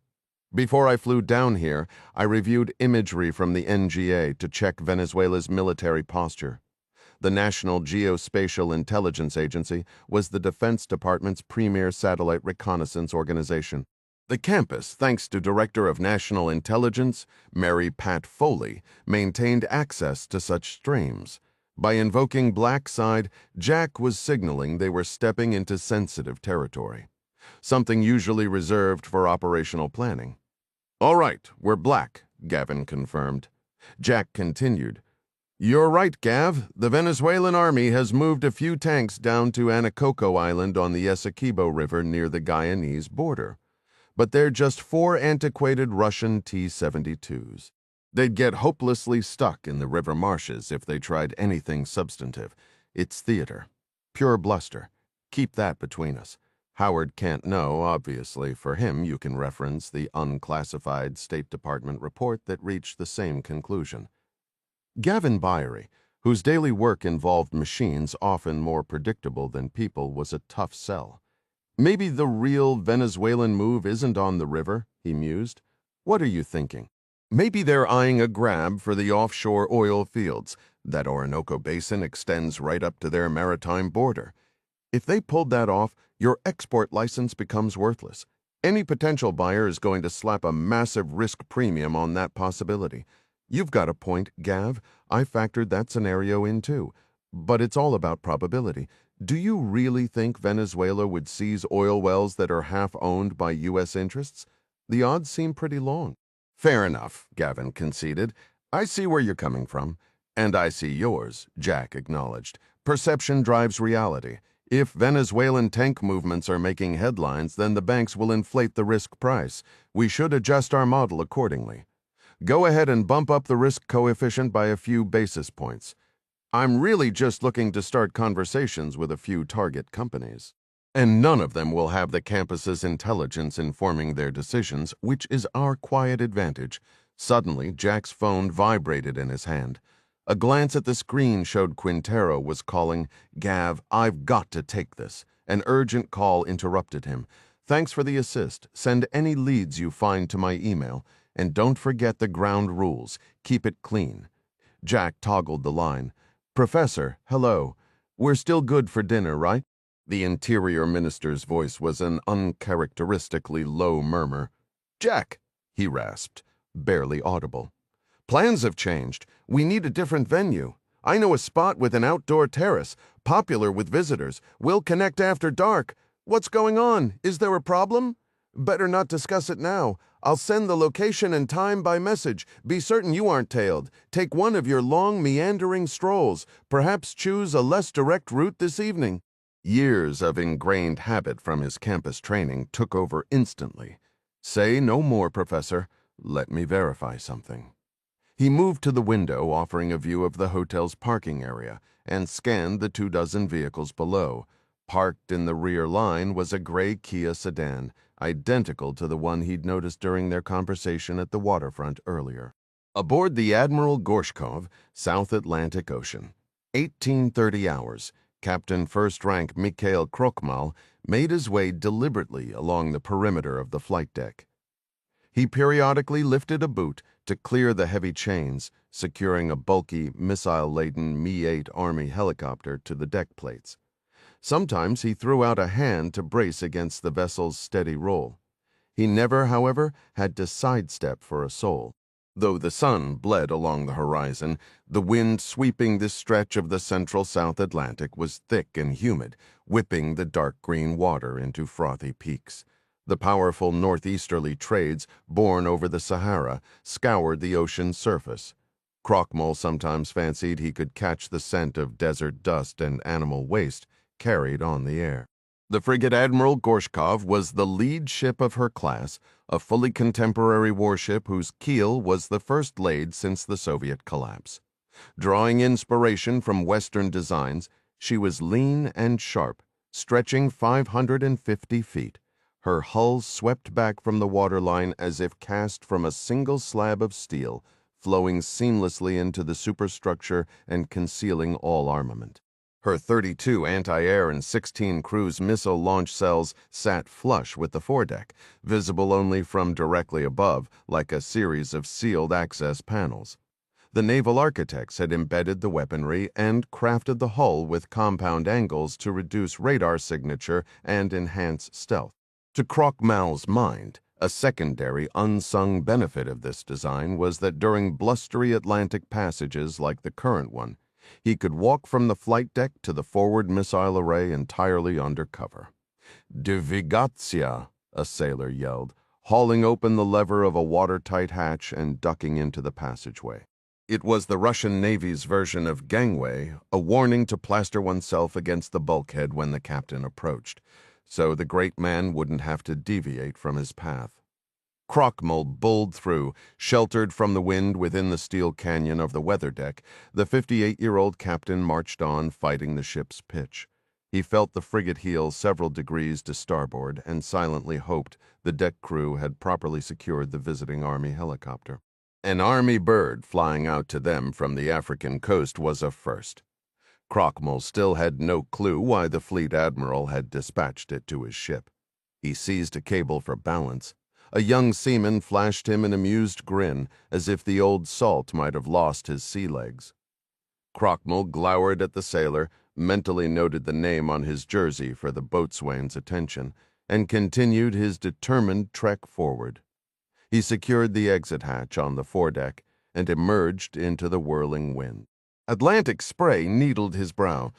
Speaker 1: Before I flew down here, I reviewed imagery from the NGA to check Venezuela's military posture. The National Geospatial Intelligence Agency was the Defense Department's premier satellite reconnaissance organization. The campus, thanks to Director of National Intelligence Mary Pat Foley, maintained access to such streams. By invoking Black Side, Jack was signaling they were stepping into sensitive territory, something usually reserved for operational planning. "All right, we're black," Gavin confirmed. Jack continued, "You're right, Gav. The Venezuelan army has moved a few tanks down to Anacoco Island on the Essequibo River near the Guyanese border. But they're just 4 antiquated Russian T-72s. They'd get hopelessly stuck in the river marshes if they tried anything substantive. It's theater. Pure bluster. Keep that between us. Howard can't know, obviously. For him, you can reference the unclassified State Department report that reached the same conclusion." Gavin Byery, whose daily work involved machines often more predictable than people, was a tough sell. "Maybe the real Venezuelan move isn't on the river," he mused. "What are you thinking? Maybe they're eyeing a grab for the offshore oil fields. That Orinoco Basin extends right up to their maritime border. If they pulled that off, your export license becomes worthless. Any potential buyer is going to slap a massive risk premium on that possibility. You've got a point, Gav. I factored that scenario in too. But it's all about probability. Do you really think Venezuela would seize oil wells that are half owned by U.S. interests? The odds seem pretty long." "Fair enough," Gavin conceded. "I see where you're coming from." "And I see yours," Jack acknowledged. "Perception drives reality. If Venezuelan tank movements are making headlines, then the banks will inflate the risk price. We should adjust our model accordingly. Go ahead and bump up the risk coefficient by a few basis points. I'm really just looking to start conversations with a few target companies. And none of them will have the campus's intelligence informing their decisions, which is our quiet advantage." Suddenly, Jack's phone vibrated in his hand. A glance at the screen showed Quintero was calling. "Gav, I've got to take this." An urgent call interrupted him. "Thanks for the assist. Send any leads you find to my email. And don't forget the ground rules. Keep it clean." Jack toggled the line. "Professor, hello. We're still good for dinner, right?" The Interior Minister's voice was an uncharacteristically low murmur. "Jack," he rasped, barely audible. "Plans have changed. We need a different venue. I know a spot with an outdoor terrace, popular with visitors. We'll connect after dark. What's going on? Is there a problem?" "Better not discuss it now. I'll send the location and time by message. Be certain you aren't tailed. Take one of your long, meandering strolls. Perhaps choose a less direct route this evening." Years of ingrained habit from his campus training took over instantly. "Say no more, Professor. Let me verify something." He moved to the window, offering a view of the hotel's parking area, and scanned the 24 vehicles below. Parked in the rear line was a gray Kia sedan, identical to the one he'd noticed during their conversation at the waterfront earlier. Aboard the Admiral Gorshkov, South Atlantic Ocean. 1830 hours, Captain First Rank Mikhail Krokmal made his way deliberately along the perimeter of the flight deck. He periodically lifted a boot to clear the heavy chains, securing a bulky, missile-laden Mi-8 Army helicopter to the deck plates. Sometimes he threw out a hand to brace against the vessel's steady roll. He never, however, had to sidestep for a soul. Though the sun bled along the horizon, the wind sweeping this stretch of the central South Atlantic was thick and humid, whipping the dark green water into frothy peaks. The powerful northeasterly trades, borne over the Sahara, scoured the ocean's surface. Krochmal sometimes fancied he could catch the scent of desert dust and animal waste carried on the air. The frigate Admiral Gorshkov was the lead ship of her class, a fully contemporary warship whose keel was the first laid since the Soviet collapse. Drawing inspiration from Western designs, she was lean and sharp, stretching 550 feet. Her hull swept back from the waterline as if cast from a single slab of steel, flowing seamlessly into the superstructure and concealing all armament. Her 32 anti-air and 16 cruise missile launch cells sat flush with the foredeck, visible only from directly above, like a series of sealed access panels. The naval architects had embedded the weaponry and crafted the hull with compound angles to reduce radar signature and enhance stealth. To Croque-Mal's mind, a secondary unsung benefit of this design was that during blustery Atlantic passages like the current one, he could walk from the flight deck to the forward missile array entirely under cover. "Divigazia," a sailor yelled, hauling open the lever of a watertight hatch and ducking into the passageway. It was the Russian Navy's version of gangway, a warning to plaster oneself against the bulkhead when the captain approached, so the great man wouldn't have to deviate from his path. Croque-Mal bulled through, sheltered from the wind within the steel canyon of the weather deck. The 58-year-old captain marched on, fighting the ship's pitch. He felt the frigate heel several degrees to starboard and silently hoped the deck crew had properly secured the visiting Army helicopter. An Army bird flying out to them from the African coast was a first. Croque-Mal still had no clue why the fleet admiral had dispatched it to his ship. He seized a cable for balance. A young seaman flashed him an amused grin, as if the old salt might have lost his sea legs. Croque-Mal glowered at the sailor, mentally noted the name on his jersey for the boatswain's attention, and continued his determined trek forward. He secured the exit hatch on the foredeck and emerged into the whirling wind. Atlantic spray needled his brow.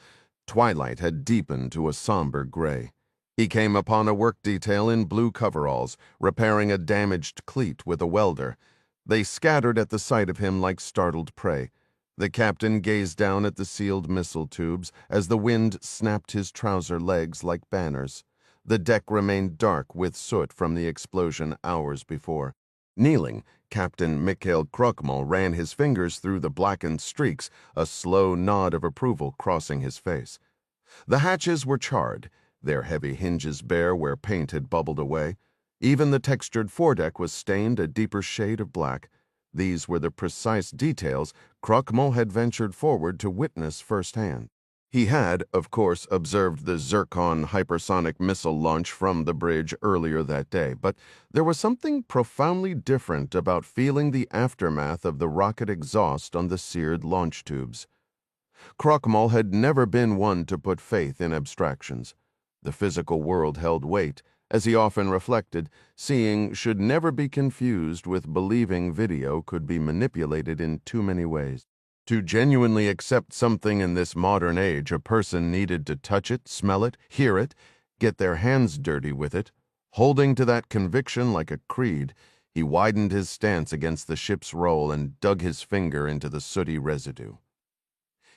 Speaker 1: Twilight had deepened to a somber gray. He came upon a work detail in blue coveralls, repairing a damaged cleat with a welder. They scattered at the sight of him like startled prey. The captain gazed down at the sealed missile tubes as the wind snapped his trouser legs like banners. The deck remained dark with soot from the explosion hours before. Kneeling, Captain Mikhail Croque-Mal ran his fingers through the blackened streaks, a slow nod of approval crossing his face. The hatches were charred, their heavy hinges bare where paint had bubbled away. Even the textured foredeck was stained a deeper shade of black. These were the precise details Croque-Mal had ventured forward to witness firsthand. He had, of course, observed the Zircon hypersonic missile launch from the bridge earlier that day, but there was something profoundly different about feeling the aftermath of the rocket exhaust on the seared launch tubes. Croque-Mal had never been one to put faith in abstractions. The physical world held weight, as he often reflected. Seeing should never be confused with believing. Video could be manipulated in too many ways. To genuinely accept something in this modern age, a person needed to touch it, smell it, hear it, get their hands dirty with it. Holding to that conviction like a creed, he widened his stance against the ship's roll and dug his finger into the sooty residue.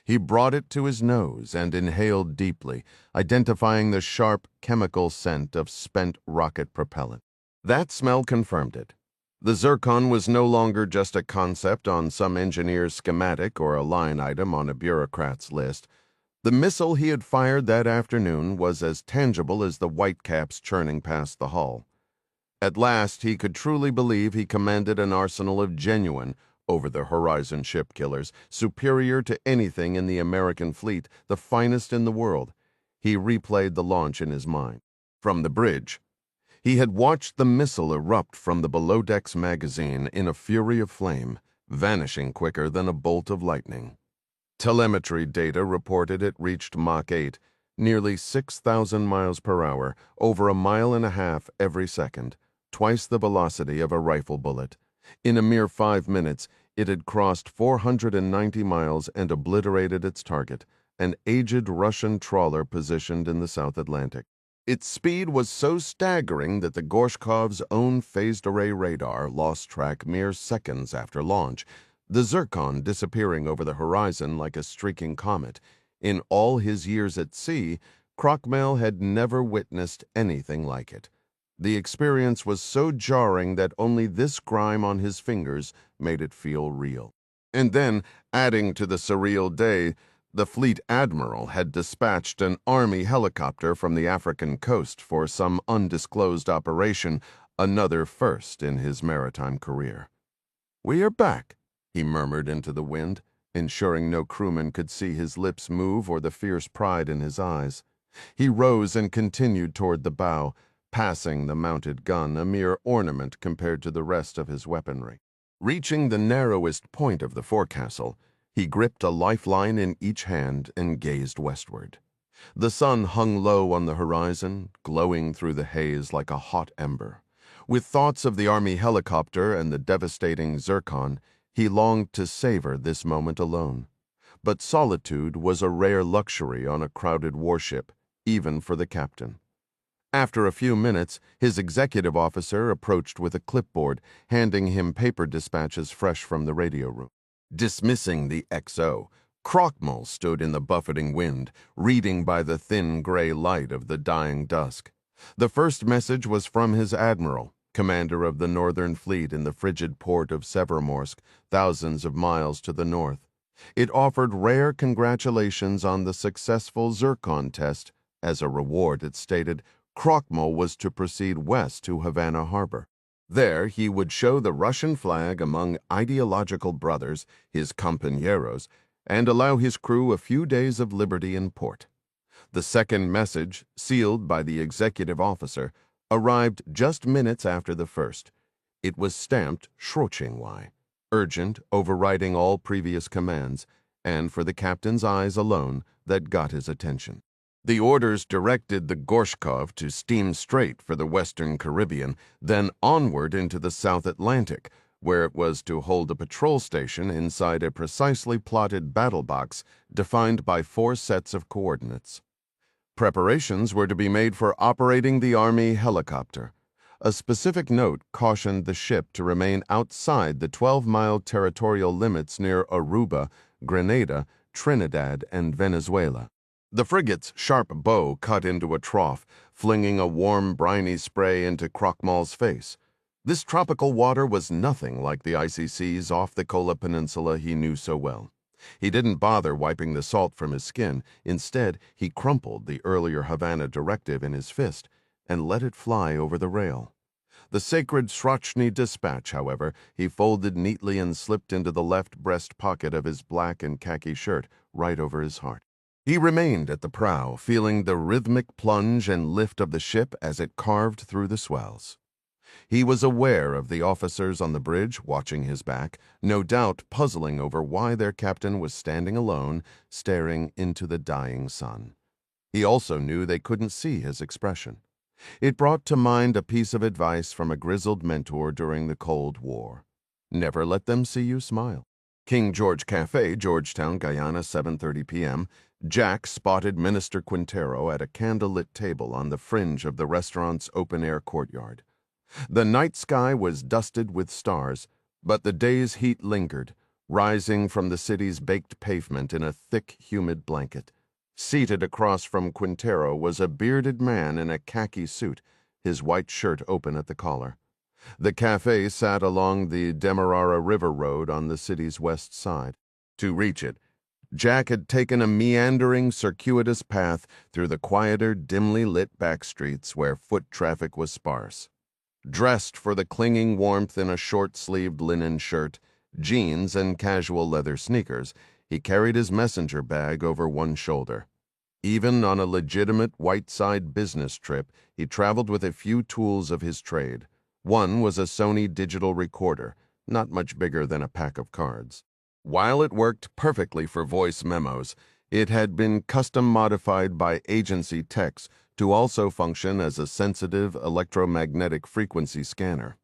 Speaker 1: He brought it to his nose and inhaled deeply, identifying the sharp chemical scent of spent rocket propellant. That smell confirmed it. The zircon was no longer just a concept on some engineer's schematic or a line item on a bureaucrat's list. The missile he had fired that afternoon was as tangible as the whitecaps churning past the hull. At last he could truly believe he commanded an arsenal of genuine, over-the-horizon ship killers, superior to anything in the American fleet, the finest in the world. He replayed the launch in his mind. From the bridge, he had watched the missile erupt from the below-decks magazine in a fury of flame, vanishing quicker than a bolt of lightning. Telemetry data reported it reached Mach 8, nearly 6,000 miles per hour, over a mile and a half every second, twice the velocity of a rifle bullet. In a mere 5 minutes, it had crossed 490 miles and obliterated its target, an aged Russian trawler positioned in the South Atlantic. Its speed was so staggering that the Gorshkov's own phased array radar lost track mere seconds after launch, the Zircon disappearing over the horizon like a streaking comet. In all his years at sea, Croque-Mal had never witnessed anything like it. The experience was so jarring that only this grime on his fingers made it feel real. And then, adding to the surreal day, the fleet admiral had dispatched an Army helicopter from the African coast for some undisclosed operation, another first in his maritime career. "We are back," he murmured into the wind, ensuring no crewman could see his lips move or the fierce pride in his eyes. He rose and continued toward the bow, passing the mounted gun, a mere ornament compared to the rest of his weaponry. Reaching the narrowest point of the forecastle, he gripped a lifeline in each hand and gazed westward. The sun hung low on the horizon, glowing through the haze like a hot ember. With thoughts of the Army helicopter and the devastating Zircon, he longed to savor this moment alone. But solitude was a rare luxury on a crowded warship, even for the captain. After a few minutes, his executive officer approached with a clipboard, handing him paper dispatches fresh from the radio room. Dismissing the XO, Crockmull stood in the buffeting wind, reading by the thin gray light of the dying dusk. The first message was from his admiral, commander of the Northern Fleet in the frigid port of Severomorsk, thousands of miles to the north. It offered rare congratulations on the successful Zircon test. As a reward, it stated, Crockmull was to proceed west to Havana Harbor. There he would show the Russian flag among ideological brothers, his compañeros, and allow his crew a few days of liberty in port. The second message, sealed by the executive officer, arrived just minutes after the first. It was stamped Schrochingwei, urgent, overriding all previous commands, and for the captain's eyes alone that got his attention. The orders directed the Gorshkov to steam straight for the Western Caribbean, then onward into the South Atlantic, where it was to hold a patrol station inside a precisely plotted battle box defined by 4 sets of coordinates. Preparations were to be made for operating the Army helicopter. A specific note cautioned the ship to remain outside the 12-mile territorial limits near Aruba, Grenada, Trinidad, and Venezuela. The frigate's sharp bow cut into a trough, flinging a warm, briny spray into Crockmull's face. This tropical water was nothing like the icy seas off the Kola Peninsula he knew so well. He didn't bother wiping the salt from his skin. Instead, he crumpled the earlier Havana directive in his fist and let it fly over the rail. The sacred Srochny dispatch, however, he folded neatly and slipped into the left breast pocket of his black and khaki shirt, right over his heart. He remained at the prow, feeling the rhythmic plunge and lift of the ship as it carved through the swells. He was aware of the officers on the bridge watching his back, no doubt puzzling over why their captain was standing alone, staring into the dying sun. He also knew they couldn't see his expression. It brought to mind a piece of advice from a grizzled mentor during the Cold War. Never let them see you smile. King George Cafe, Georgetown, Guyana, 7:30 p.m. Jack spotted Minister Quintero at a candlelit table on the fringe of the restaurant's open-air courtyard. The night sky was dusted with stars, but the day's heat lingered, rising from the city's baked pavement in a thick, humid blanket. Seated across from Quintero was a bearded man in a khaki suit, his white shirt open at the collar. The cafe sat along the Demerara River Road on the city's west side. To reach it, Jack had taken a meandering, circuitous path through the quieter, dimly lit back streets where foot traffic was sparse. Dressed for the clinging warmth in a short-sleeved linen shirt, jeans, and casual leather sneakers, he carried his messenger bag over one shoulder. Even on a legitimate Whiteside business trip, he traveled with a few tools of his trade. One was a Sony digital recorder, not much bigger than a pack of cards. While it worked perfectly for voice memos, it had been custom-modified by agency techs to also function as a sensitive electromagnetic frequency scanner.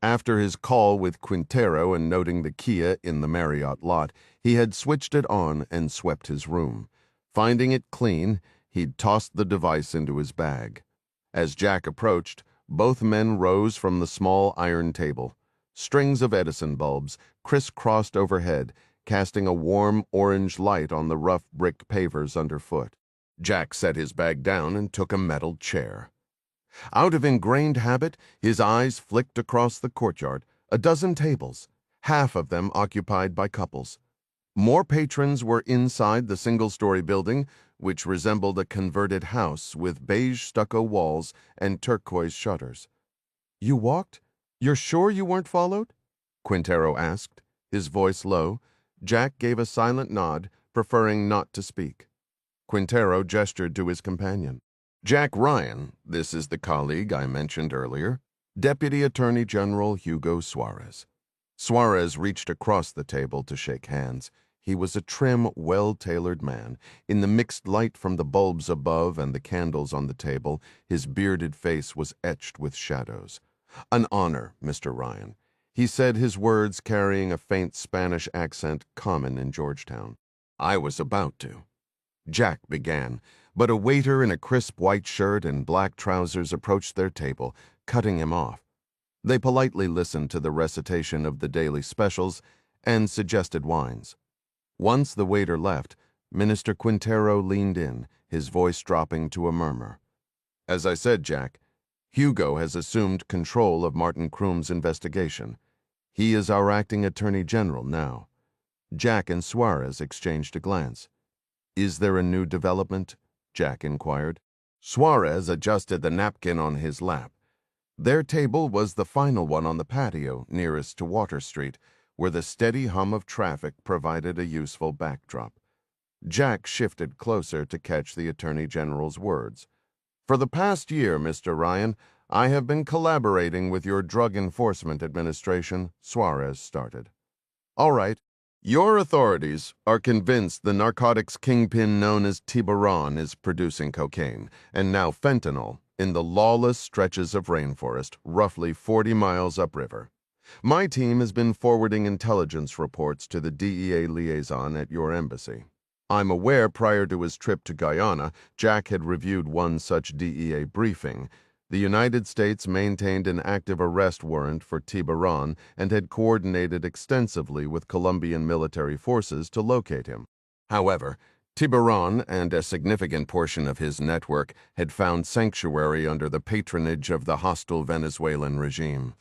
Speaker 1: After his call with Quintero and noting the Kia in the Marriott lot, he had switched it on and swept his room. Finding it clean, he'd tossed the device into his bag. As Jack approached, both men rose from the small iron table. Strings of Edison bulbs crisscrossed overhead, casting a warm orange light on the rough brick pavers underfoot. Jack set his bag down and took a metal chair. Out of ingrained habit, his eyes flicked across the courtyard, a dozen tables, half of them occupied by couples. More patrons were inside the single-story building, which resembled a converted house with beige stucco walls and turquoise shutters. "You walked? You're sure you weren't followed?" Quintero asked, his voice low. Jack gave a silent nod, preferring not to speak. Quintero gestured to his companion. "Jack Ryan, this is the colleague I mentioned earlier, Deputy Attorney General Hugo Suarez." Suarez reached across the table to shake hands. He was a trim, well-tailored man. In the mixed light from the bulbs above and the candles on the table, his bearded face was etched with shadows. "An honor, Mr. Ryan," he said, his words carrying a faint Spanish accent common in Georgetown. "I was about to." Jack began, but a waiter in a crisp white shirt and black trousers approached their table, cutting him off. They politely listened to the recitation of the daily specials and suggested wines. Once the waiter left, Minister Quintero leaned in, his voice dropping to a murmur. "As I said, Jack, Hugo has assumed control of Martin Kroom's investigation. He is our acting attorney general now." Jack and Suarez exchanged a glance. "Is there a new development?" Jack inquired. Suarez adjusted the napkin on his lap. Their table was the final one on the patio nearest to Water Street, where the steady hum of traffic provided a useful backdrop. Jack shifted closer to catch the Attorney General's words. "For the past year, Mr. Ryan, I have been collaborating with your Drug Enforcement Administration," Suarez started. "All right. Your authorities are convinced the narcotics kingpin known as Tiburon is producing cocaine, and now fentanyl, in the lawless stretches of rainforest, roughly 40 miles upriver. My team has been forwarding intelligence reports to the DEA liaison at your embassy. I'm aware prior to his trip to Guyana, Jack had reviewed one such DEA briefing. The United States maintained an active arrest warrant for Tiburon and had coordinated extensively with Colombian military forces to locate him. However, Tiburon and a significant portion of his network had found sanctuary under the patronage of the hostile Venezuelan regime."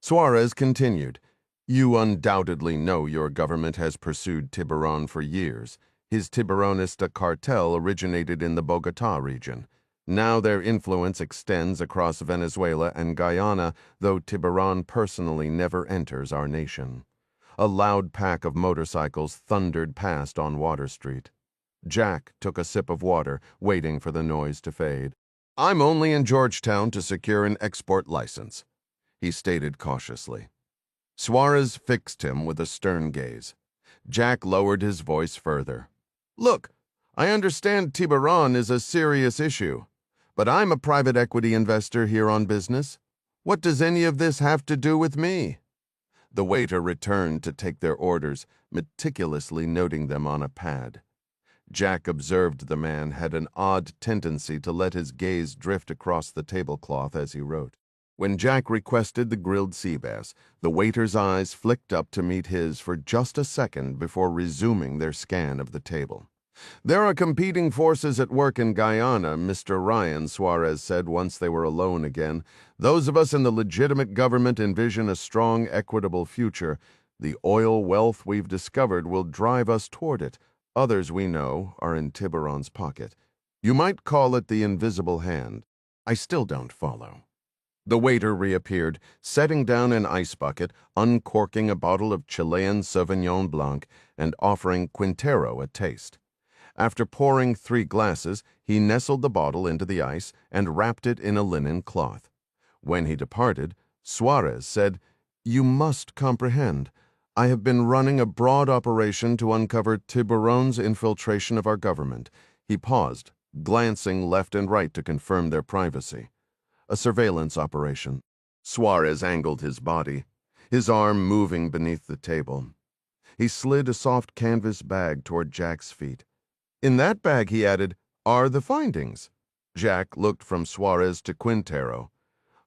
Speaker 1: Suarez continued, "You undoubtedly know your government has pursued Tiburon for years. His Tiburonista cartel originated in the Bogotá region. Now their influence extends across Venezuela and Guyana, though Tiburon personally never enters our nation." A loud pack of motorcycles thundered past on Water Street. Jack took a sip of water, waiting for the noise to fade. "I'm only in Georgetown to secure an export license," he stated cautiously. Suarez fixed him with a stern gaze. Jack lowered his voice further. "Look, I understand Tiburon is a serious issue, but I'm a private equity investor here on business. What does any of this have to do with me?" The waiter returned to take their orders, meticulously noting them on a pad. Jack observed the man had an odd tendency to let his gaze drift across the tablecloth as he wrote. When Jack requested the grilled sea bass, the waiter's eyes flicked up to meet his for just a second before resuming their scan of the table. "There are competing forces at work in Guyana, Mr. Ryan," Suarez said once they were alone again. "Those of us in the legitimate government envision a strong, equitable future. The oil wealth we've discovered will drive us toward it. Others we know are in Tiburon's pocket. You might call it the invisible hand. I still don't follow." The waiter reappeared, setting down an ice bucket, uncorking a bottle of Chilean Sauvignon Blanc, and offering Quintero a taste. After pouring 3 glasses, he nestled the bottle into the ice and wrapped it in a linen cloth. When he departed, Suarez said, "You must comprehend. I have been running a broad operation to uncover Tiburon's infiltration of our government." He paused, glancing left and right to confirm their privacy. "A surveillance operation." Suarez angled his body, his arm moving beneath the table. He slid a soft canvas bag toward Jack's feet. "In that bag," he added, "are the findings." Jack looked from Suarez to Quintero.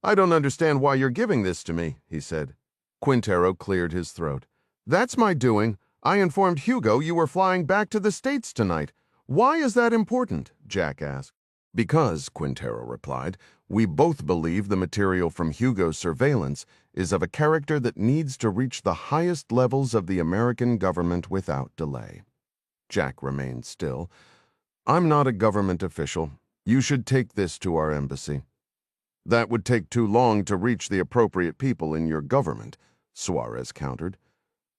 Speaker 1: "I don't understand why you're giving this to me," he said. Quintero cleared his throat. "That's my doing. I informed Hugo you were flying back to the States tonight. Why is that important?" Jack asked. "Because," Quintero replied, "we both believe the material from Hugo's surveillance is of a character that needs to reach the highest levels of the American government without delay." Jack remained still. "I'm not a government official. You should take this to our embassy." "That would take too long to reach the appropriate people in your government," Suarez countered.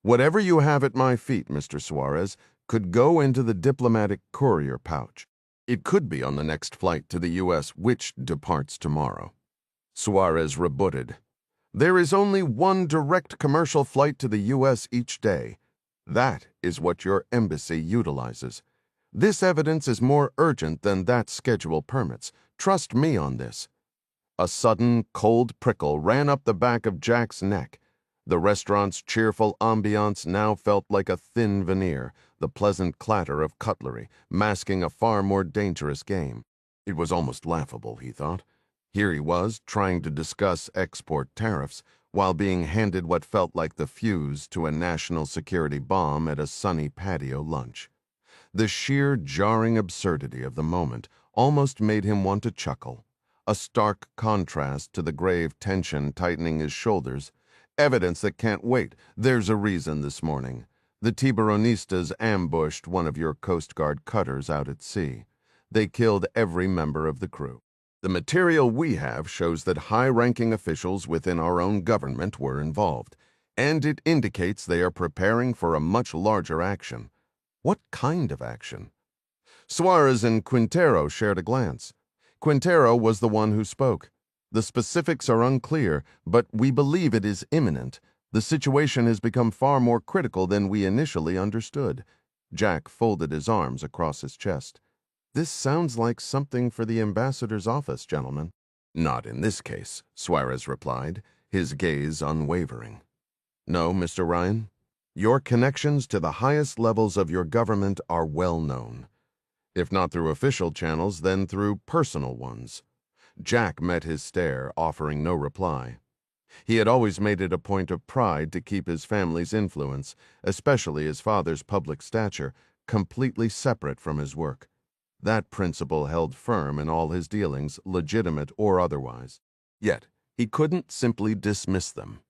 Speaker 1: "Whatever you have at my feet, Mr. Suarez, could go into the diplomatic courier pouch. It could be on the next flight to the U.S., which departs tomorrow." Suarez rebutted. There is only one direct commercial flight to the U.S. each day. That is what your embassy utilizes. This evidence is more urgent than that schedule permits. Trust me on this." A sudden, cold prickle ran up the back of Jack's neck. The restaurant's cheerful ambiance now felt like a thin veneer, the pleasant clatter of cutlery, masking a far more dangerous game. It was almost laughable, he thought. Here he was, trying to discuss export tariffs, while being handed what felt like the fuse to a national security bomb at a sunny patio lunch. The sheer, jarring absurdity of the moment almost made him want to chuckle, a stark contrast to the grave tension tightening his shoulders. "Evidence that can't wait. There's a reason this morning. The Tiburonistas ambushed one of your Coast Guard cutters out at sea. They killed every member of the crew. The material we have shows that high-ranking officials within our own government were involved, and it indicates they are preparing for a much larger action." What kind of action? Suarez and Quintero shared a glance. Quintero was the one who spoke. "The specifics are unclear, but we believe it is imminent. The situation has become far more critical than we initially understood." Jack folded his arms across his chest. "This sounds like something for the ambassador's office, gentlemen." "Not in this case," Suarez replied, his gaze unwavering. "No, Mr. Ryan. Your connections to the highest levels of your government are well known. If not through official channels, then through personal ones." Jack met his stare, offering no reply. He had always made it a point of pride to keep his family's influence, especially his father's public stature, completely separate from his work. That principle held firm in all his dealings, legitimate or otherwise. Yet, he couldn't simply dismiss them.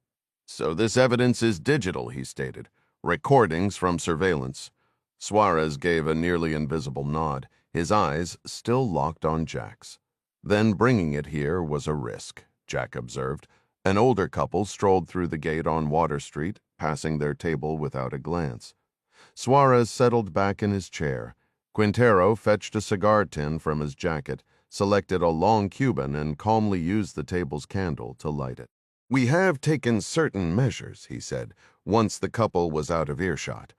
Speaker 1: "So this evidence is digital," he stated. "Recordings from surveillance." Suarez gave a nearly invisible nod, his eyes still locked on Jack's. "Then bringing it here was a risk," Jack observed. An older couple strolled through the gate on Water Street, passing their table without a glance. Suarez settled back in his chair. Quintero fetched a cigar tin from his jacket, selected a long Cuban, and calmly used the table's candle to light it. "We have taken certain measures," he said, once the couple was out of earshot.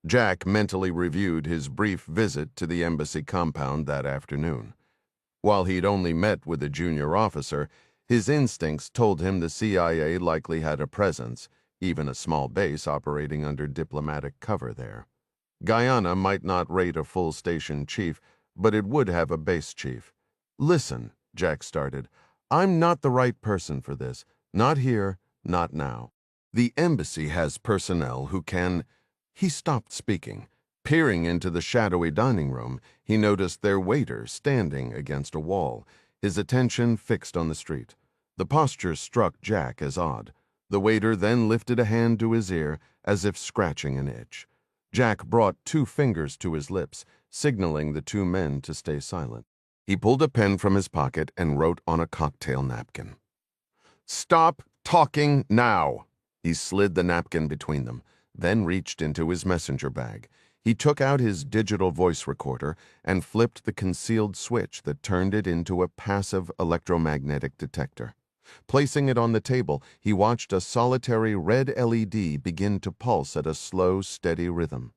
Speaker 1: Jack mentally reviewed his brief visit to the embassy compound that afternoon. While he'd only met with a junior officer, his instincts told him the CIA likely had a presence, even a small base operating under diplomatic cover there. Guyana might not rate a full station chief, but it would have a base chief. "Listen," Jack started, "I'm not the right person for this. Not here, not now. The embassy has personnel who can—" He stopped speaking. Peering into the shadowy dining room, he noticed their waiter standing against a wall, his attention fixed on the street. The posture struck Jack as odd. The waiter then lifted a hand to his ear, as if scratching an itch. Jack brought 2 fingers to his lips, signaling the 2 men to stay silent. He pulled a pen from his pocket and wrote on a cocktail napkin. "Stop talking now!" He slid the napkin between them, then reached into his messenger bag. He took out his digital voice recorder and flipped the concealed switch that turned it into a passive electromagnetic detector. Placing it on the table, he watched a solitary red LED begin to pulse at a slow, steady rhythm.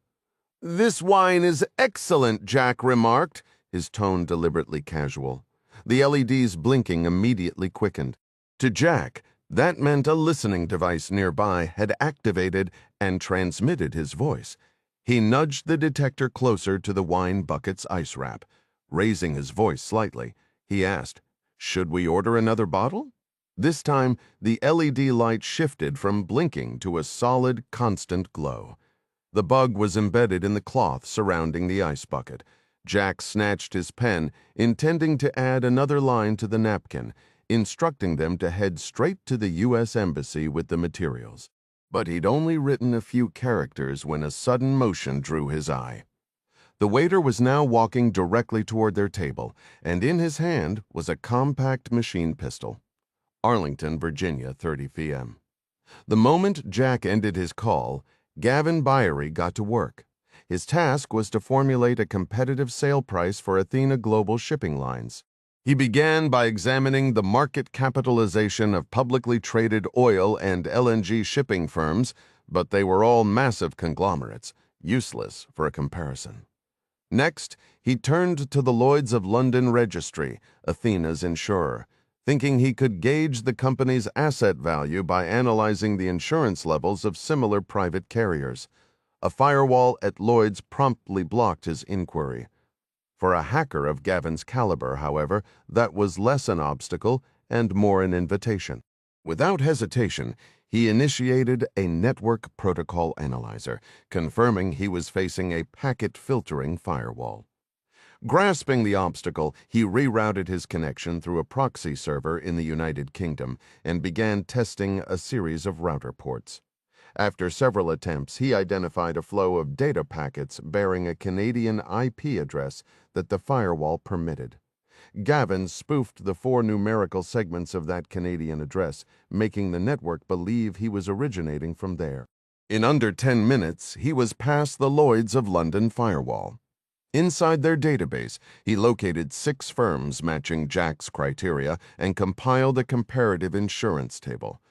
Speaker 1: "This wine is excellent," Jack remarked, his tone deliberately casual. The LED's blinking immediately quickened. To Jack, that meant a listening device nearby had activated and transmitted his voice. He nudged the detector closer to the wine bucket's ice wrap. Raising his voice slightly, he asked, "Should we order another bottle?" This time, the LED light shifted from blinking to a solid, constant glow. The bug was embedded in the cloth surrounding the ice bucket. Jack snatched his pen, intending to add another line to the napkin, instructing them to head straight to the U.S. Embassy with the materials. But he'd only written a few characters when a sudden motion drew his eye. The waiter was now walking directly toward their table, and in his hand was a compact machine pistol. Arlington, Virginia, 30 p.m. The moment Jack ended his call, Gavin Byery got to work. His task was to formulate a competitive sale price for Athena Global Shipping Lines. He began by examining the market capitalization of publicly traded oil and LNG shipping firms, but they were all massive conglomerates, useless for a comparison. Next, he turned to the Lloyd's of London Registry, Athena's insurer, thinking he could gauge the company's asset value by analyzing the insurance levels of similar private carriers. A firewall at Lloyd's promptly blocked his inquiry. For a hacker of Gavin's caliber, however, that was less an obstacle and more an invitation. Without hesitation, he initiated a network protocol analyzer, confirming he was facing a packet filtering firewall. Grasping the obstacle, he rerouted his connection through a proxy server in the United Kingdom and began testing a series of router ports. After several attempts, he identified a flow of data packets bearing a Canadian IP address that the firewall permitted. Gavin spoofed the 4 numerical segments of that Canadian address, making the network believe he was originating from there. In under 10 minutes, he was past the Lloyd's of London firewall. Inside their database, he located 6 firms matching Jack's criteria and compiled a comparative insurance table.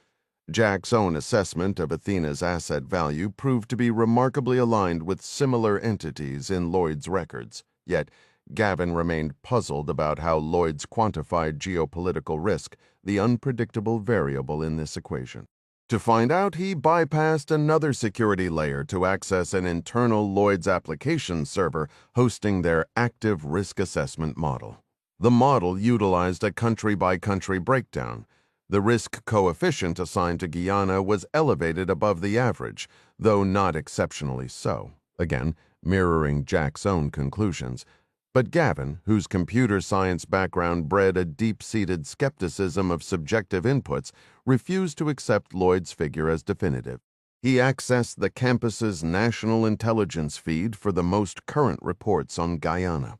Speaker 1: Jack's own assessment of Athena's asset value proved to be remarkably aligned with similar entities in Lloyd's records, yet Gavin remained puzzled about how Lloyd's quantified geopolitical risk, the unpredictable variable in this equation. To find out, he bypassed another security layer to access an internal Lloyd's application server hosting their active risk assessment model. The model utilized a country-by-country breakdown. The risk coefficient assigned to Guyana was elevated above the average, though not exceptionally so, again, mirroring Jack's own conclusions. But Gavin, whose computer science background bred a deep-seated skepticism of subjective inputs, refused to accept Lloyd's figure as definitive. He accessed the campus's national intelligence feed for the most current reports on Guyana.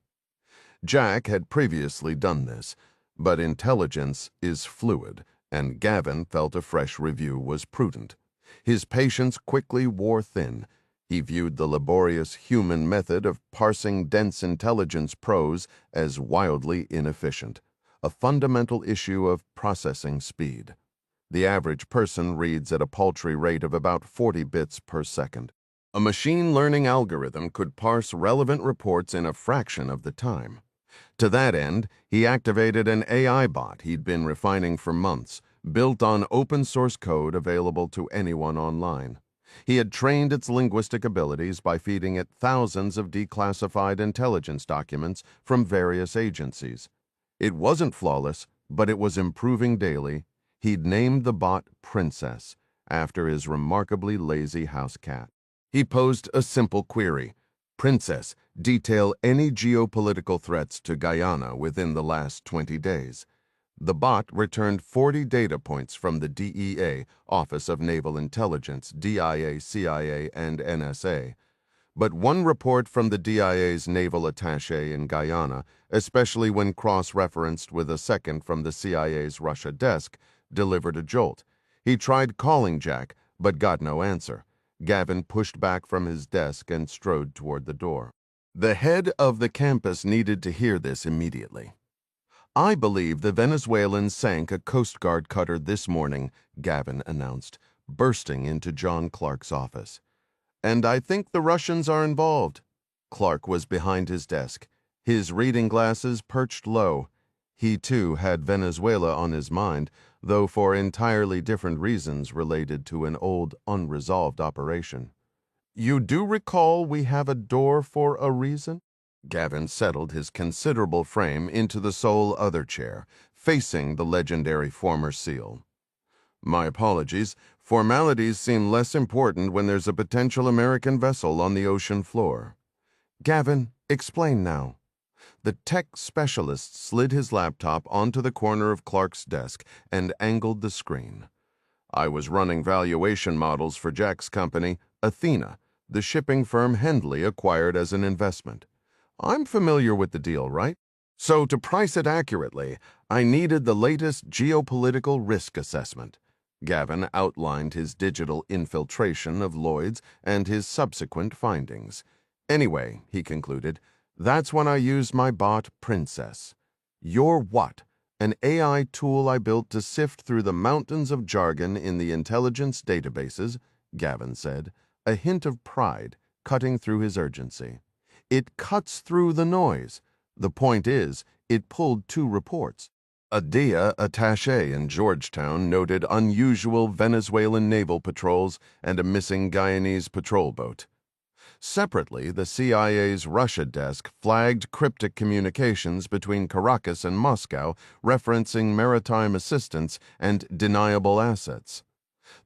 Speaker 1: Jack had previously done this, but intelligence is fluid, and Gavin felt a fresh review was prudent. His patience quickly wore thin. He viewed the laborious human method of parsing dense intelligence prose as wildly inefficient, a fundamental issue of processing speed. The average person reads at a paltry rate of about 40 bits per second. A machine learning algorithm could parse relevant reports in a fraction of the time. To that end, he activated an AI bot he'd been refining for months, built on open-source code available to anyone online. He had trained its linguistic abilities by feeding it thousands of declassified intelligence documents from various agencies. It wasn't flawless, but it was improving daily. He'd named the bot Princess, after his remarkably lazy house cat. He posed a simple query: Princess, detail any geopolitical threats to Guyana within the last 20 days. The bot returned 40 data points from the DEA, Office of Naval Intelligence, DIA, CIA, and NSA. But one report from the DIA's naval attaché in Guyana, especially when cross-referenced with a second from the CIA's Russia desk, delivered a jolt. He tried calling Jack, but got no answer. Gavin pushed back from his desk and strode toward the door. The head of the campus needed to hear this immediately. "I believe the Venezuelans sank a Coast Guard cutter this morning," Gavin announced, bursting into John Clark's office. "And I think the Russians are involved." Clark was behind his desk, his reading glasses perched low. He, too, had Venezuela on his mind, though for entirely different reasons related to an old, unresolved operation. "You do recall we have a door for a reason?" Gavin settled his considerable frame into the sole other chair, facing the legendary former SEAL. "My apologies. Formalities seem less important when there's a potential American vessel on the ocean floor." "Gavin, explain now." The tech specialist slid his laptop onto the corner of Clark's desk and angled the screen. "I was running valuation models for Jack's company, Athena, the shipping firm Hendley acquired as an investment. I'm familiar with the deal, right? So to price it accurately, I needed the latest geopolitical risk assessment." Gavin outlined his digital infiltration of Lloyd's and his subsequent findings. "Anyway," he concluded, "that's when I used my bot, Princess." You're what? An AI tool I built to sift through the mountains of jargon in the intelligence databases, Gavin said, a hint of pride cutting through his urgency. It cuts through the noise. The point is, it pulled 2 reports. A DIA attaché in Georgetown noted unusual Venezuelan naval patrols and a missing Guyanese patrol boat. Separately, the CIA's Russia desk flagged cryptic communications between Caracas and Moscow referencing maritime assistance and deniable assets.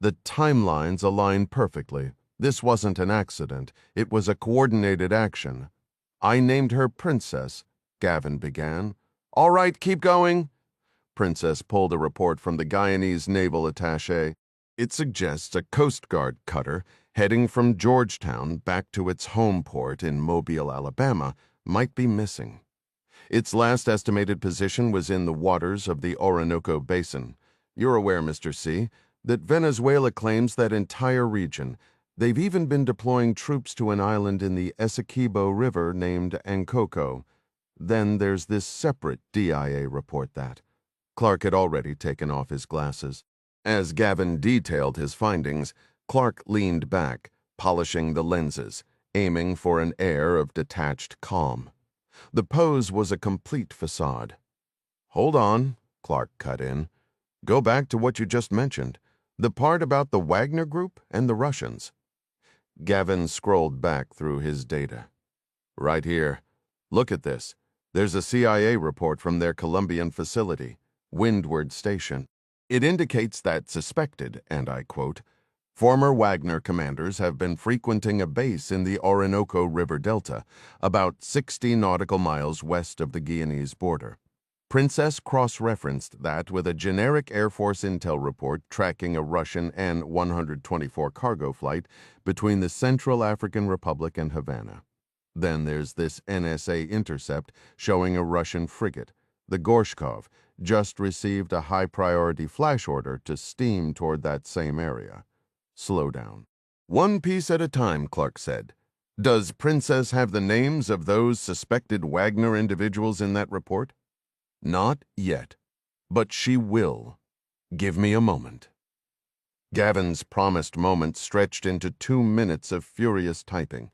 Speaker 1: The timelines align perfectly. This wasn't an accident. It was a coordinated action. I named her Princess, Gavin began. All right, keep going. Princess pulled a report from the Guyanese naval attaché. It suggests a Coast Guard cutter heading from Georgetown back to its home port in Mobile, Alabama, might be missing. Its last estimated position was in the waters of the Orinoco Basin. You're aware, Mr. C., that Venezuela claims that entire region. They've even been deploying troops to an island in the Essequibo River named Ancoco. Then there's this separate DIA report that. Clark had already taken off his glasses. As Gavin detailed his findings, Clark leaned back, polishing the lenses, aiming for an air of detached calm. The pose was a complete facade. Hold on, Clark cut in. Go back to what you just mentioned, the part about the Wagner Group and the Russians. Gavin scrolled back through his data. Right here. Look at this. There's a CIA report from their Colombian facility, Woodward Station. It indicates that suspected, and I quote, former Wagner commanders have been frequenting a base in the Orinoco River Delta, about 60 nautical miles west of the Guyanese border. Princess cross-referenced that with a generic Air Force intel report tracking a Russian An-124 cargo flight between the Central African Republic and Havana. Then there's this NSA intercept showing a Russian frigate, the Gorshkov, just received a high-priority flash order to steam toward that same area. Slow down. One piece at a time, Clark said. Does Princess have the names of those suspected Wagner individuals in that report? Not yet, but she will. Give me a moment. Gavin's promised moment stretched into 2 minutes of furious typing.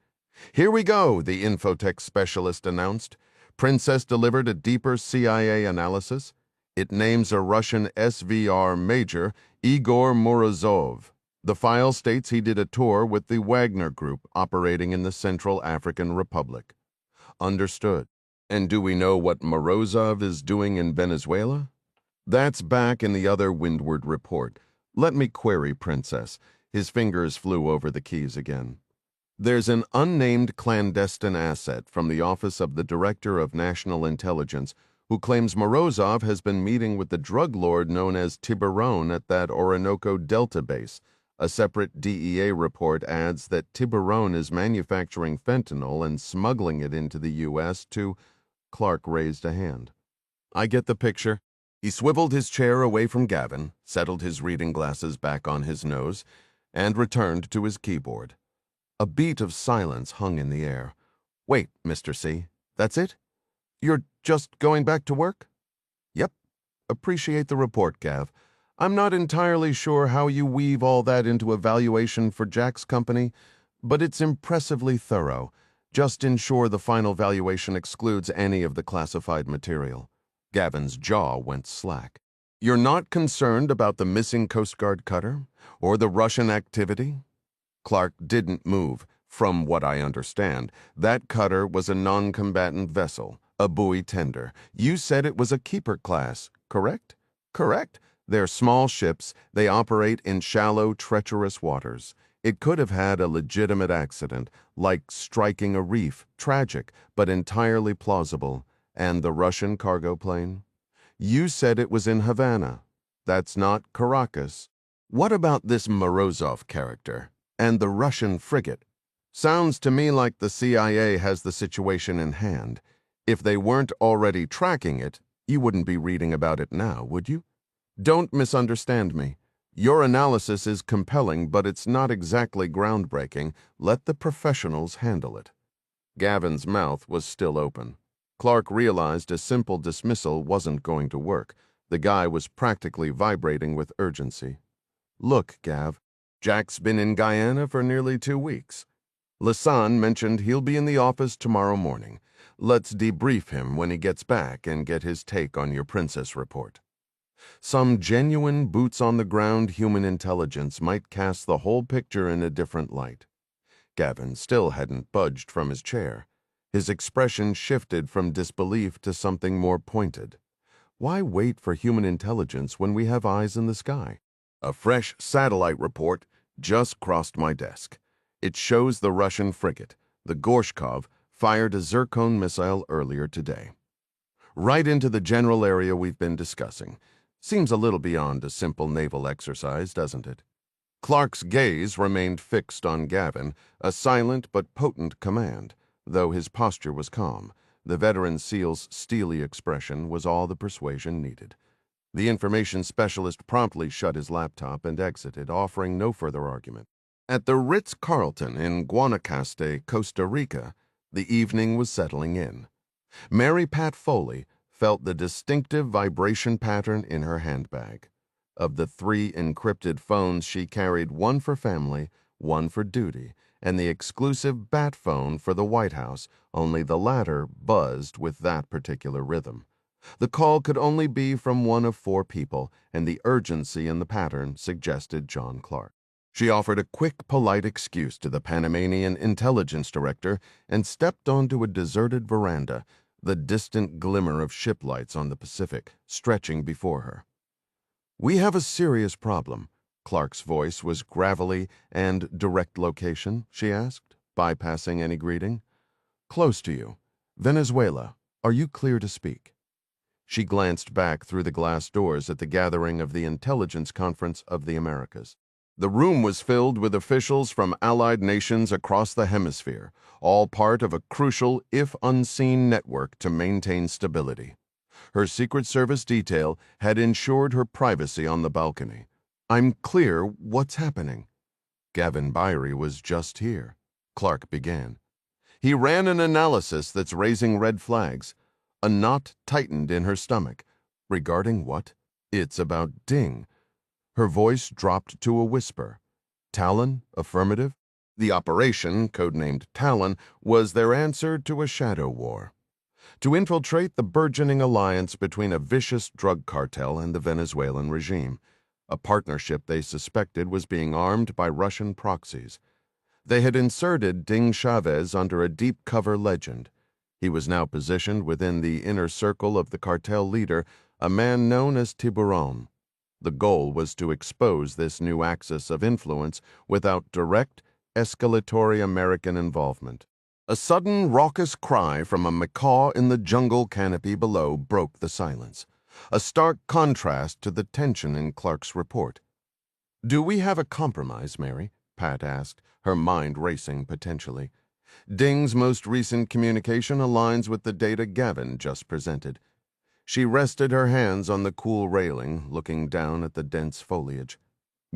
Speaker 1: Here we go, the infotech specialist announced. Princess delivered a deeper CIA analysis. It names a Russian SVR major, Igor Morozov. The file states he did a tour with the Wagner Group operating in the Central African Republic. Understood. And do we know what Morozov is doing in Venezuela? That's back in the other Woodward report. Let me query, Princess. His fingers flew over the keys again. There's an unnamed clandestine asset from the Office of the Director of National Intelligence who claims Morozov has been meeting with the drug lord known as Tiburon at that Orinoco Delta base. A separate DEA report adds that Tiburon is manufacturing fentanyl and smuggling it into the U.S. to... Clark raised a hand. I get the picture. He swiveled his chair away from Gavin, settled his reading glasses back on his nose, and returned to his keyboard. A beat of silence hung in the air. Wait, Mr. C. That's it? You're just going back to work? Yep. Appreciate the report, Gav. I'm not entirely sure how you weave all that into a valuation for Jack's company, but it's impressively thorough. Just ensure the final valuation excludes any of the classified material. Gavin's jaw went slack. You're not concerned about the missing Coast Guard cutter? Or the Russian activity? Clark didn't move. From what I understand, that cutter was a non-combatant vessel, a buoy tender. You said it was a keeper class, correct? Correct. They're small ships. They operate in shallow, treacherous waters. It could have had a legitimate accident, like striking a reef, tragic, but entirely plausible. And the Russian cargo plane? You said it was in Havana. That's not Caracas. What about this Morozov character? And the Russian frigate? Sounds to me like the CIA has the situation in hand. If they weren't already tracking it, you wouldn't be reading about it now, would you? Don't misunderstand me. Your analysis is compelling, but it's not exactly groundbreaking. Let the professionals handle it. Gavin's mouth was still open. Clark realized a simple dismissal wasn't going to work. The guy was practically vibrating with urgency. "Look, Gav, Jack's been in Guyana for nearly 2 weeks. Lasan mentioned he'll be in the office tomorrow morning. Let's debrief him when he gets back and get his take on your princess report. Some genuine boots-on-the-ground human intelligence might cast the whole picture in a different light." Gavin still hadn't budged from his chair. His expression shifted from disbelief to something more pointed. Why wait for human intelligence when we have eyes in the sky? "A fresh satellite report just crossed my desk. It shows the Russian frigate, the Gorshkov, fired a Zircon missile earlier today. Right into the general area we've been discussing. Seems a little beyond a simple naval exercise, doesn't it?" Clark's gaze remained fixed on Gavin, a silent but potent command, though his posture was calm. The veteran SEAL's steely expression was all the persuasion needed. The information specialist promptly shut his laptop and exited, offering no further argument. At the Ritz-Carlton in Guanacaste, Costa Rica, the evening was settling in. Mary Pat Foley felt the distinctive vibration pattern in her handbag. Of the 3 encrypted phones she carried, one for family, one for duty, and the exclusive bat phone for the White House, only the latter buzzed with that particular rhythm. The call could only be from one of 4 people, and the urgency in the pattern suggested John Clark. She offered a quick, polite excuse to the Panamanian intelligence director and stepped onto a deserted veranda, the distant glimmer of ship lights on the Pacific stretching before her. "We have a serious problem." Clark's voice was gravelly. "And direct location?" she asked, bypassing any greeting. "Close to you. Venezuela. Are you clear to speak?" She glanced back through the glass doors at the gathering of the Intelligence Conference of the Americas. The room was filled with officials from allied nations across the hemisphere, all part of a crucial, if unseen, network to maintain stability. Her Secret Service detail had ensured her privacy on the balcony. "I'm clear. What's happening?" "Gavin Byrie was just here," Clark began. "He ran an analysis that's raising red flags." A knot tightened in her stomach. "Regarding what?" "It's about Ding." Her voice dropped to a whisper. "Talon? Affirmative?" The operation, codenamed Talon, was their answer to a shadow war. To infiltrate the burgeoning alliance between a vicious drug cartel and the Venezuelan regime, a partnership they suspected was being armed by Russian proxies. They had inserted Ding Chavez under a deep cover legend. He was now positioned within the inner circle of the cartel leader, a man known as Tiburon. The goal was to expose this new axis of influence without direct, escalatory American involvement. A sudden raucous cry from a macaw in the jungle canopy below broke the silence, a stark contrast to the tension in Clark's report. "Do we have a compromise, Mary?" Pat asked, her mind racing potentially. "Ding's most recent communication aligns with the data Gavin just presented." She rested her hands on the cool railing, looking down at the dense foliage.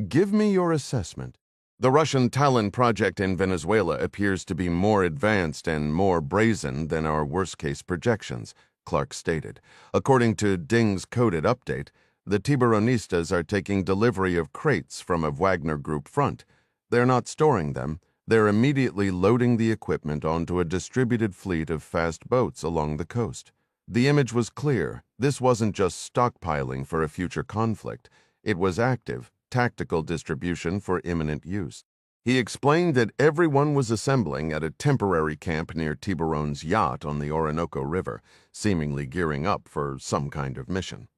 Speaker 1: "Give me your assessment." "The Russian Talon project in Venezuela appears to be more advanced and more brazen than our worst-case projections," Clark stated. "According to Ding's coded update, the Tiburonistas are taking delivery of crates from a Wagner Group front. They're not storing them. They're immediately loading the equipment onto a distributed fleet of fast boats along the coast." The image was clear. This wasn't just stockpiling for a future conflict. It was active, tactical distribution for imminent use. He explained that everyone was assembling at a temporary camp near Tiburon's yacht on the Orinoco River, seemingly gearing up for some kind of mission.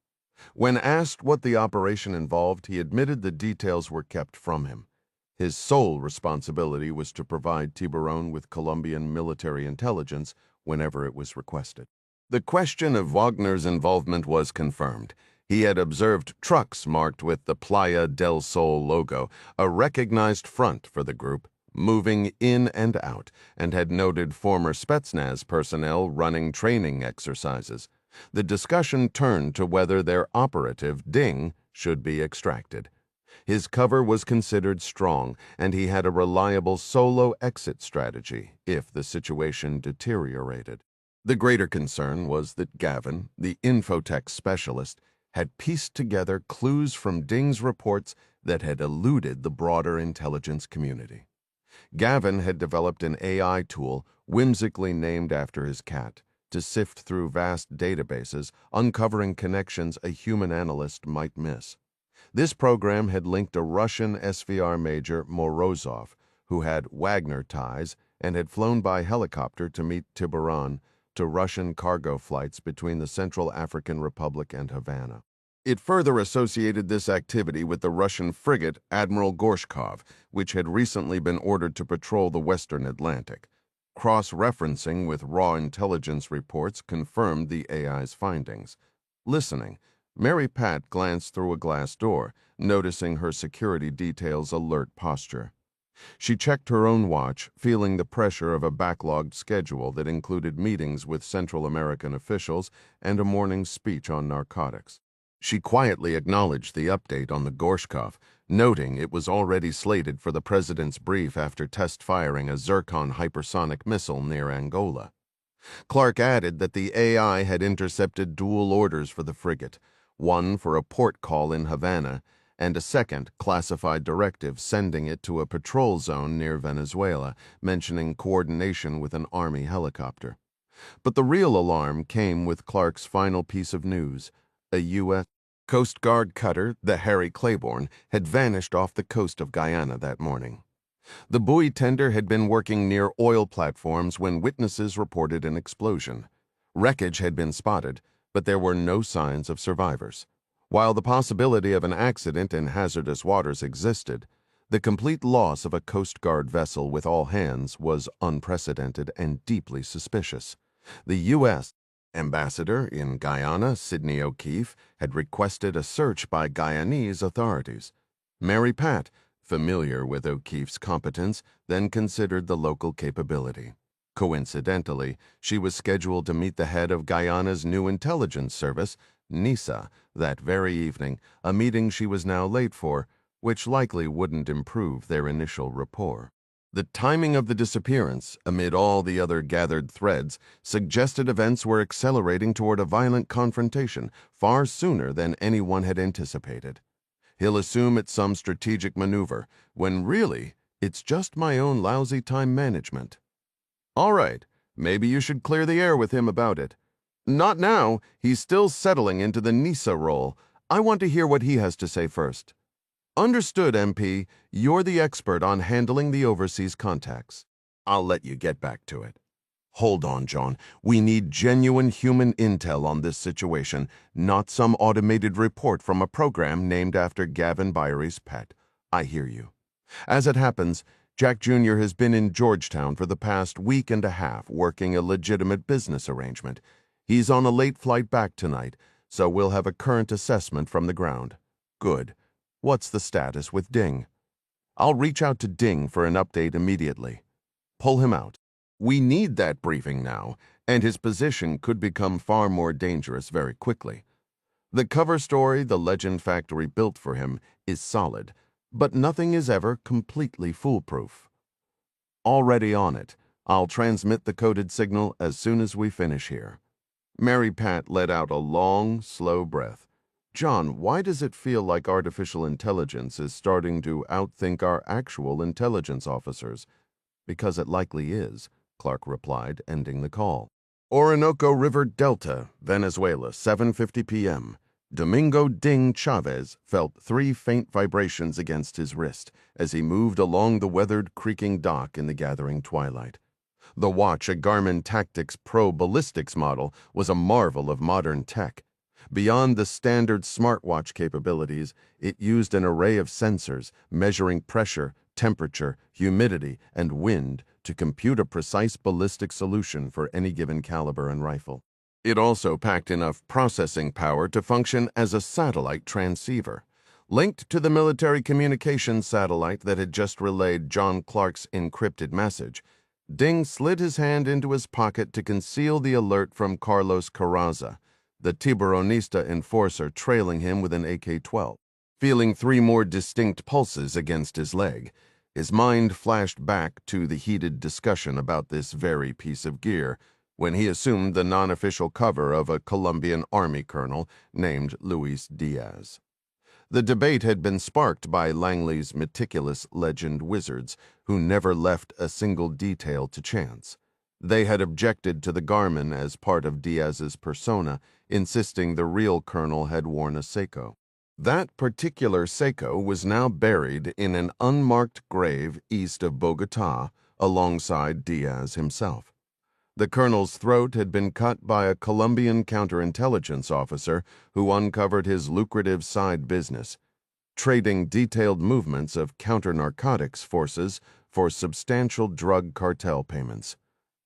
Speaker 1: When asked what the operation involved, he admitted the details were kept from him. His sole responsibility was to provide Tiburon with Colombian military intelligence whenever it was requested. The question of Wagner's involvement was confirmed. He had observed trucks marked with the Playa del Sol logo, a recognized front for the group, moving in and out, and had noted former Spetsnaz personnel running training exercises. The discussion turned to whether their operative, Ding, should be extracted. His cover was considered strong, and he had a reliable solo exit strategy if the situation deteriorated. The greater concern was that Gavin, the infotech specialist, had pieced together clues from Ding's reports that had eluded the broader intelligence community. Gavin had developed an AI tool whimsically named after his cat to sift through vast databases, uncovering connections a human analyst might miss. This program had linked a Russian SVR major, Morozov, who had Wagner ties and had flown by helicopter to meet Tiburon, to Russian cargo flights between the Central African Republic and Havana. It further associated this activity with the Russian frigate Admiral Gorshkov, which had recently been ordered to patrol the western Atlantic. Cross-referencing with raw intelligence reports confirmed the AI's findings. Listening, Mary Pat glanced through a glass door, noticing her security detail's alert posture. She checked her own watch, feeling the pressure of a backlogged schedule that included meetings with Central American officials and a morning speech on narcotics. She quietly acknowledged the update on the Gorshkov, noting it was already slated for the president's brief after test firing a Zircon hypersonic missile near Angola. Clark added that the AI had intercepted dual orders for the frigate, one for a port call in Havana, and a second classified directive sending it to a patrol zone near Venezuela, mentioning coordination with an Army helicopter. But the real alarm came with Clark's final piece of news. A U.S. Coast Guard cutter, the Harry Claiborne, had vanished off the coast of Guyana that morning. The buoy tender had been working near oil platforms when witnesses reported an explosion. Wreckage had been spotted, but there were no signs of survivors. While the possibility of an accident in hazardous waters existed, the complete loss of a Coast Guard vessel with all hands was unprecedented and deeply suspicious. The U.S. Ambassador in Guyana, Sidney O'Keefe, had requested a search by Guyanese authorities. Mary Pat, familiar with O'Keefe's competence, then considered the local capability. Coincidentally, she was scheduled to meet the head of Guyana's new intelligence service, NISA, that very evening, a meeting she was now late for, which likely wouldn't improve their initial rapport. The timing of the disappearance, amid all the other gathered threads, suggested events were accelerating toward a violent confrontation far sooner than anyone had anticipated. He'll assume it's some strategic maneuver, when really, it's just my own lousy time management. All right, maybe you should clear the air with him about it. Not now, he's still settling into the NISA role. I want to hear what he has to say first. Understood, MP. You're the expert on handling the overseas contacts. I'll let you get back to it. Hold on, John. We need genuine human intel on this situation, not some automated report from a program named after Gavin Byerly's pet. I hear you. As it happens, Jack Jr. has been in Georgetown for the past week and a half working a legitimate business arrangement. He's on a late flight back tonight, so we'll have a current assessment from the ground. Good. What's the status with Ding? I'll reach out to Ding for an update immediately. Pull him out. We need that briefing now, and his position could become far more dangerous very quickly. The cover story the Legend Factory built for him is solid, but nothing is ever completely foolproof. Already on it. I'll transmit the coded signal as soon as we finish here. Mary Pat let out a long, slow breath. John, why does it feel like artificial intelligence is starting to outthink our actual intelligence officers? Because it likely is, Clark replied, ending the call. Orinoco River Delta, Venezuela, 7:50 p.m. Domingo Ding Chavez felt 3 faint vibrations against his wrist as he moved along the weathered, creaking dock in the gathering twilight. The watch, a Garmin Tactics Pro Ballistics model, was a marvel of modern tech. Beyond the standard smartwatch capabilities, it used an array of sensors measuring pressure, temperature, humidity, and wind to compute a precise ballistic solution for any given caliber and rifle. It also packed enough processing power to function as a satellite transceiver. Linked to the military communications satellite that had just relayed John Clark's encrypted message, Ding slid his hand into his pocket to conceal the alert from Carlos Carranza, the Tiburonista enforcer trailing him with an AK-12. Feeling 3 more distinct pulses against his leg, his mind flashed back to the heated discussion about this very piece of gear, when he assumed the non-official cover of a Colombian army colonel named Luis Diaz. The debate had been sparked by Langley's meticulous legend wizards, who never left a single detail to chance. They had objected to the garment as part of Diaz's persona, insisting the real colonel had worn a seco. That particular seco was now buried in an unmarked grave east of Bogotá, alongside Diaz himself. The colonel's throat had been cut by a Colombian counterintelligence officer who uncovered his lucrative side business, trading detailed movements of counter-narcotics forces for substantial drug cartel payments.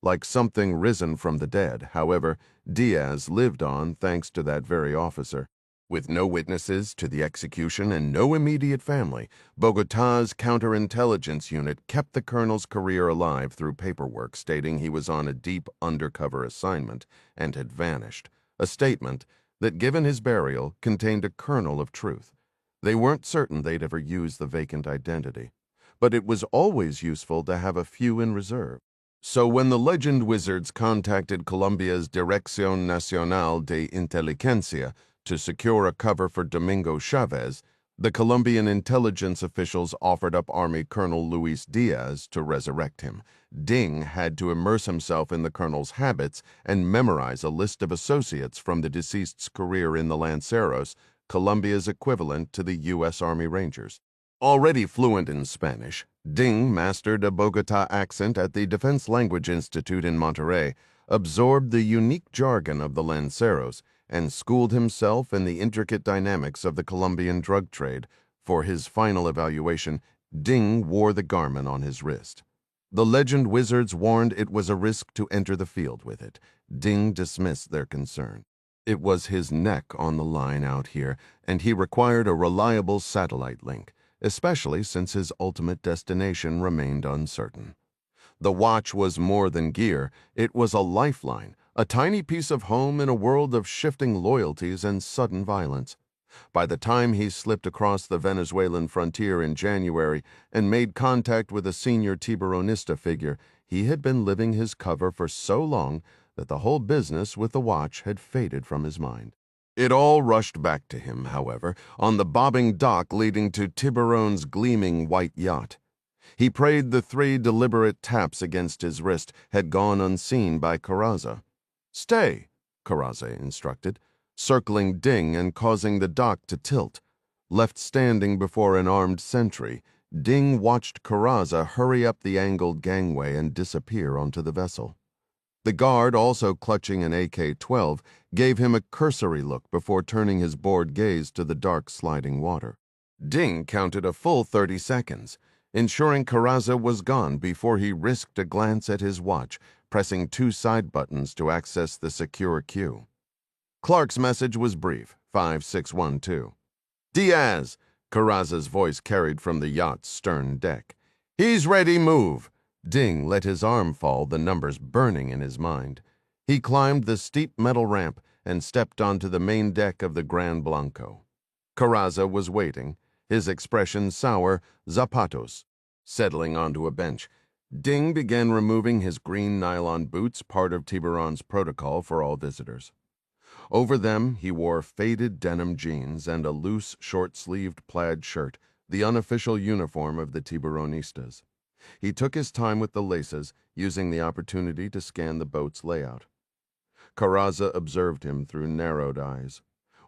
Speaker 1: Like something risen from the dead, however, Diaz lived on thanks to that very officer. With no witnesses to the execution and no immediate family, Bogotá's counterintelligence unit kept the colonel's career alive through paperwork stating he was on a deep undercover assignment and had vanished, a statement that, given his burial, contained a kernel of truth. They weren't certain they'd ever use the vacant identity, but it was always useful to have a few in reserve. So when the legend wizards contacted Colombia's Dirección Nacional de Inteligencia to secure a cover for Domingo Chavez, the Colombian intelligence officials offered up Army Colonel Luis Diaz to resurrect him. Ding had to immerse himself in the colonel's habits and memorize a list of associates from the deceased's career in the Lanceros, Colombia's equivalent to the U.S. Army Rangers. Already fluent in Spanish, Ding mastered a Bogotá accent at the Defense Language Institute in Monterrey, absorbed the unique jargon of the Lanceros, and schooled himself in the intricate dynamics of the Colombian drug trade. For his final evaluation, Ding wore the garment on his wrist. The legend wizards warned it was a risk to enter the field with it. Ding dismissed their concern. It was his neck on the line out here, and he required a reliable satellite link, especially since his ultimate destination remained uncertain. The watch was more than gear, it was a lifeline, a tiny piece of home in a world of shifting loyalties and sudden violence. By the time he slipped across the Venezuelan frontier in January and made contact with a senior Tiburonista figure, he had been living his cover for so long that the whole business with the watch had faded from his mind. It all rushed back to him, however, on the bobbing dock leading to Tiburon's gleaming white yacht. He prayed the 3 deliberate taps against his wrist had gone unseen by Carraza. "Stay," Carraza instructed, circling Ding and causing the dock to tilt. Left standing before an armed sentry, Ding watched Carraza hurry up the angled gangway and disappear onto the vessel. The guard, also clutching an AK-12, gave him a cursory look before turning his bored gaze to the dark sliding water. Ding counted a full 30 seconds, ensuring Carraza was gone before he risked a glance at his watch, pressing 2 side buttons to access the secure queue. Clark's message was brief, 5612. "Diaz," Carraza's voice carried from the yacht's stern deck. "He's ready, move." Ding let his arm fall, the numbers burning in his mind. He climbed the steep metal ramp and stepped onto the main deck of the Gran Blanco. Carraza was waiting, his expression sour, zapatos. Settling onto a bench, Ding began removing his green nylon boots, part of Tiburon's protocol for all visitors. Over them, he wore faded denim jeans and a loose, short-sleeved plaid shirt, the unofficial uniform of the Tiburonistas. He took his time with the laces, using the opportunity to scan the boat's layout. Carraza observed him through narrowed eyes.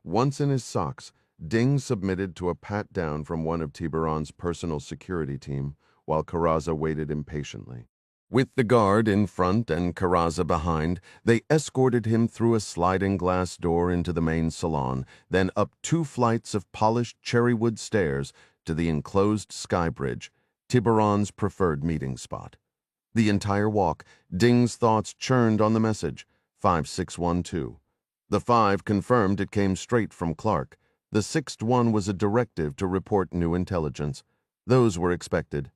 Speaker 1: Once in his socks, Ding submitted to a pat-down from one of Tiburon's personal security team, while Carraza waited impatiently. With the guard in front and Carraza behind, they escorted him through a sliding glass door into the main salon, then up 2 flights of polished cherrywood stairs to the enclosed sky bridge, Tiburon's preferred meeting spot. The entire walk, Ding's thoughts churned on the message, 5612. The 5 confirmed it came straight from Clark. The 6th one was a directive to report new intelligence. Those were expected.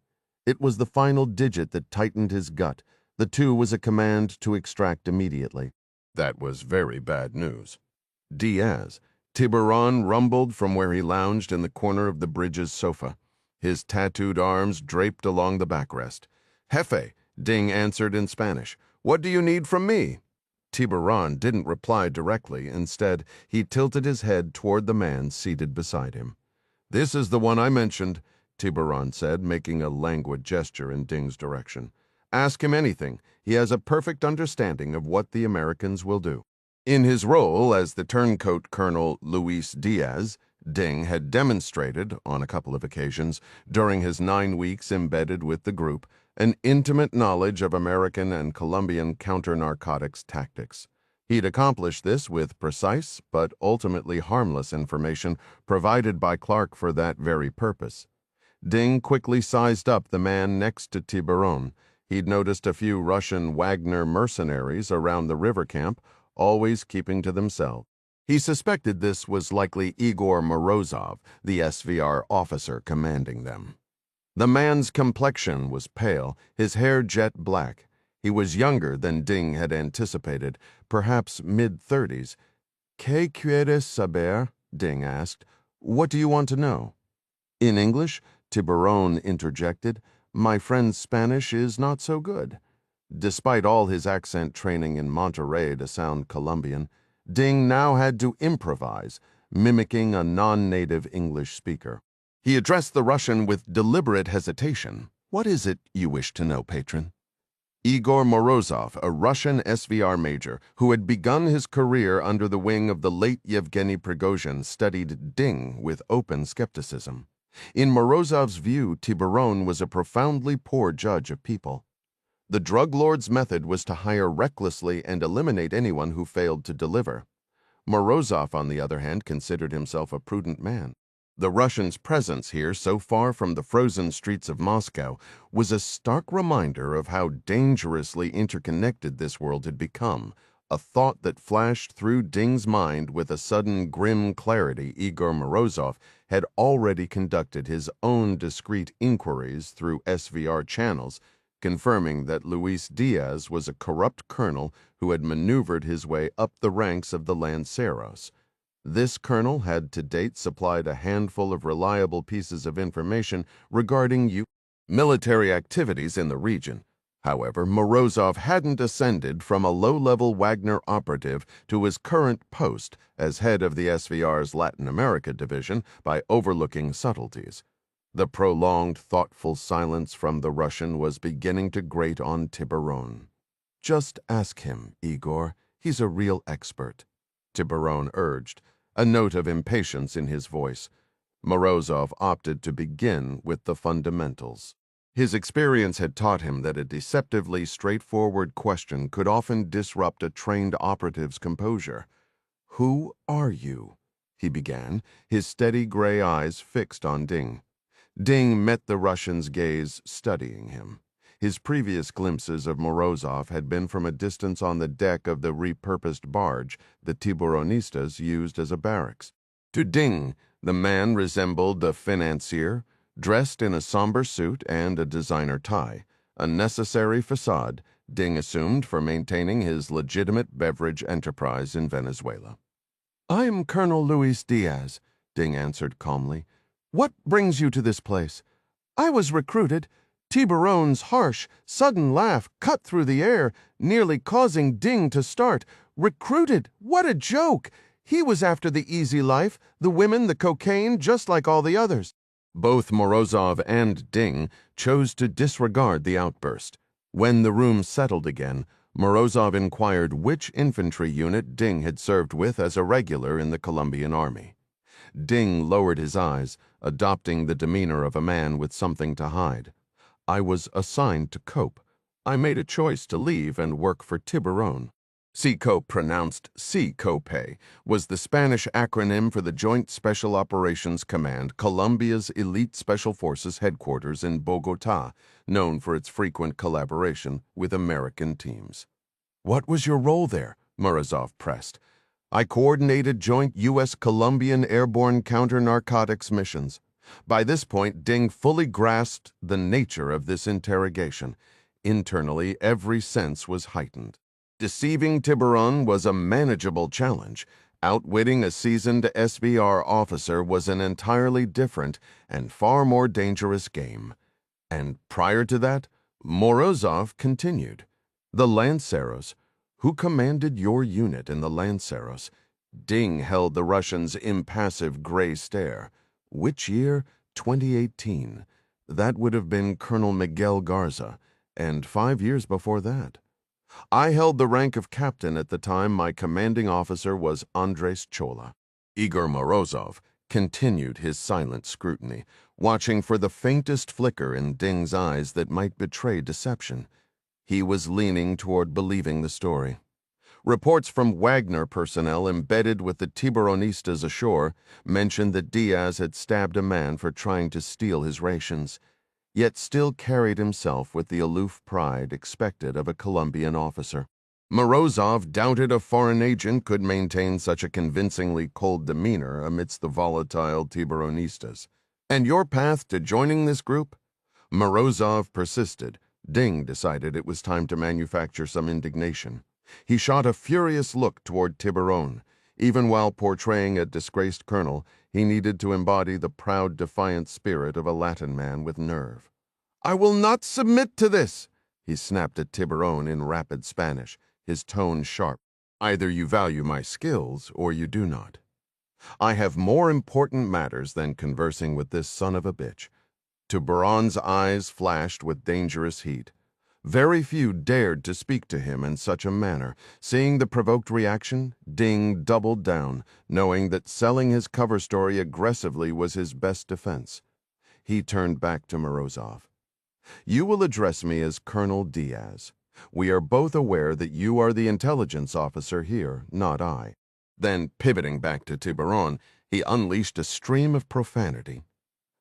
Speaker 1: It was the final digit that tightened his gut. The 2 was a command to extract immediately. That was very bad news. Diaz. Tiburon rumbled from where he lounged in the corner of the bridge's sofa, his tattooed arms draped along the backrest. "Jefe," Ding answered in Spanish. "What do you need from me?" Tiburon didn't reply directly. Instead, he tilted his head toward the man seated beside him. "This is the one I mentioned," Tiburon said, making a languid gesture in Ding's direction. "Ask him anything. He has a perfect understanding of what the Americans will do." In his role as the turncoat Colonel Luis Diaz, Ding had demonstrated, on a couple of occasions, during his 9 weeks embedded with the group, an intimate knowledge of American and Colombian counter-narcotics tactics. He'd accomplished this with precise but ultimately harmless information provided by Clark for that very purpose. Ding quickly sized up the man next to Tiburon. He'd noticed a few Russian Wagner mercenaries around the river camp, always keeping to themselves. He suspected this was likely Igor Morozov, the SVR officer commanding them. The man's complexion was pale, his hair jet black. He was younger than Ding had anticipated, perhaps mid-30s. "¿Qué quieres saber?" Ding asked. "What do you want to know?" In English, Tiburon interjected, "My friend's Spanish is not so good." Despite all his accent training in Monterrey to sound Colombian, Ding now had to improvise, mimicking a non-native English speaker. He addressed the Russian with deliberate hesitation. "What is it you wish to know, patron?" Igor Morozov, a Russian SVR major who had begun his career under the wing of the late Yevgeny Prigozhin, studied Ding with open skepticism. In Morozov's view, Tiburon was a profoundly poor judge of people. The drug lord's method was to hire recklessly and eliminate anyone who failed to deliver. Morozov, on the other hand, considered himself a prudent man. The Russians' presence here, so far from the frozen streets of Moscow, was a stark reminder of how dangerously interconnected this world had become, a thought that flashed through Ding's mind with a sudden grim clarity. Igor Morozov had already conducted his own discreet inquiries through SVR channels, confirming that Luis Diaz was a corrupt colonel who had maneuvered his way up the ranks of the Lanceros. This colonel had to date supplied a handful of reliable pieces of information regarding military activities in the region. However, Morozov hadn't ascended from a low-level Wagner operative to his current post as head of the SVR's Latin America division by overlooking subtleties. The prolonged, thoughtful silence from the Russian was beginning to grate on Tiburon. "Just ask him, Igor. He's a real expert," Tiburon urged, a note of impatience in his voice. Morozov opted to begin with the fundamentals. His experience had taught him that a deceptively straightforward question could often disrupt a trained operative's composure. "Who are you?" he began, his steady gray eyes fixed on Ding. Ding met the Russian's gaze, studying him. His previous glimpses of Morozov had been from a distance on the deck of the repurposed barge the Tiburonistas used as a barracks. To Ding, the man resembled a financier, dressed in a somber suit and a designer tie, a necessary facade, Ding assumed, for maintaining his legitimate beverage enterprise in Venezuela. "I'm Colonel Luis Diaz," Ding answered calmly. "What brings you to this place?" "I was recruited." Tiburon's harsh, sudden laugh cut through the air, nearly causing Ding to start. "Recruited? What a joke! He was after the easy life, the women, the cocaine, just like all the others." Both Morozov and Ding chose to disregard the outburst. When the room settled again, Morozov inquired which infantry unit Ding had served with as a regular in the Colombian army. Ding lowered his eyes, adopting the demeanor of a man with something to hide. "I was assigned to Cope. I made a choice to leave and work for Tiburon." COPE, pronounced C-COPE, was the Spanish acronym for the Joint Special Operations Command, Colombia's elite special forces headquarters in Bogotá, known for its frequent collaboration with American teams. "What was your role there?" Morozov pressed. "I coordinated joint U.S.-Colombian airborne counter-narcotics missions." By this point, Ding fully grasped the nature of this interrogation. Internally, every sense was heightened. Deceiving Tiburon was a manageable challenge. Outwitting a seasoned SVR officer was an entirely different and far more dangerous game. And prior to that, Morozov continued. "The Lanceros. Who commanded your unit in the Lanceros? Ding held the Russian's impassive gray stare. Which year? 2018. That would have been Colonel Miguel Garza, and 5 years before that. I held the rank of captain at the time. My commanding officer was Andres Chola. Igor Morozov continued his silent scrutiny, watching for the faintest flicker in Ding's eyes that might betray deception. He was leaning toward believing the story. Reports from Wagner personnel embedded with the Tiburonistas ashore mentioned that Diaz had stabbed a man for trying to steal his rations, yet still carried himself with the aloof pride expected of a Colombian officer. Morozov doubted a foreign agent could maintain such a convincingly cold demeanor amidst the volatile Tiburonistas. And your path to joining this group? Morozov persisted. Ding decided it was time to manufacture some indignation. He shot a furious look toward Tiburon. Even while portraying a disgraced colonel, he needed to embody the proud, defiant spirit of a Latin man with nerve. "I will not submit to this," he snapped at Tiburon in rapid Spanish, his tone sharp. "Either you value my skills or you do not. I have more important matters than conversing with this son of a bitch." Tiburon's eyes flashed with dangerous heat. Very few dared to speak to him in such a manner. Seeing the provoked reaction, Ding doubled down, knowing that selling his cover story aggressively was his best defense. He turned back to Morozov. "You will address me as Colonel Diaz. We are both aware that you are the intelligence officer here, not I." Then, pivoting back to Tiburon, he unleashed a stream of profanity.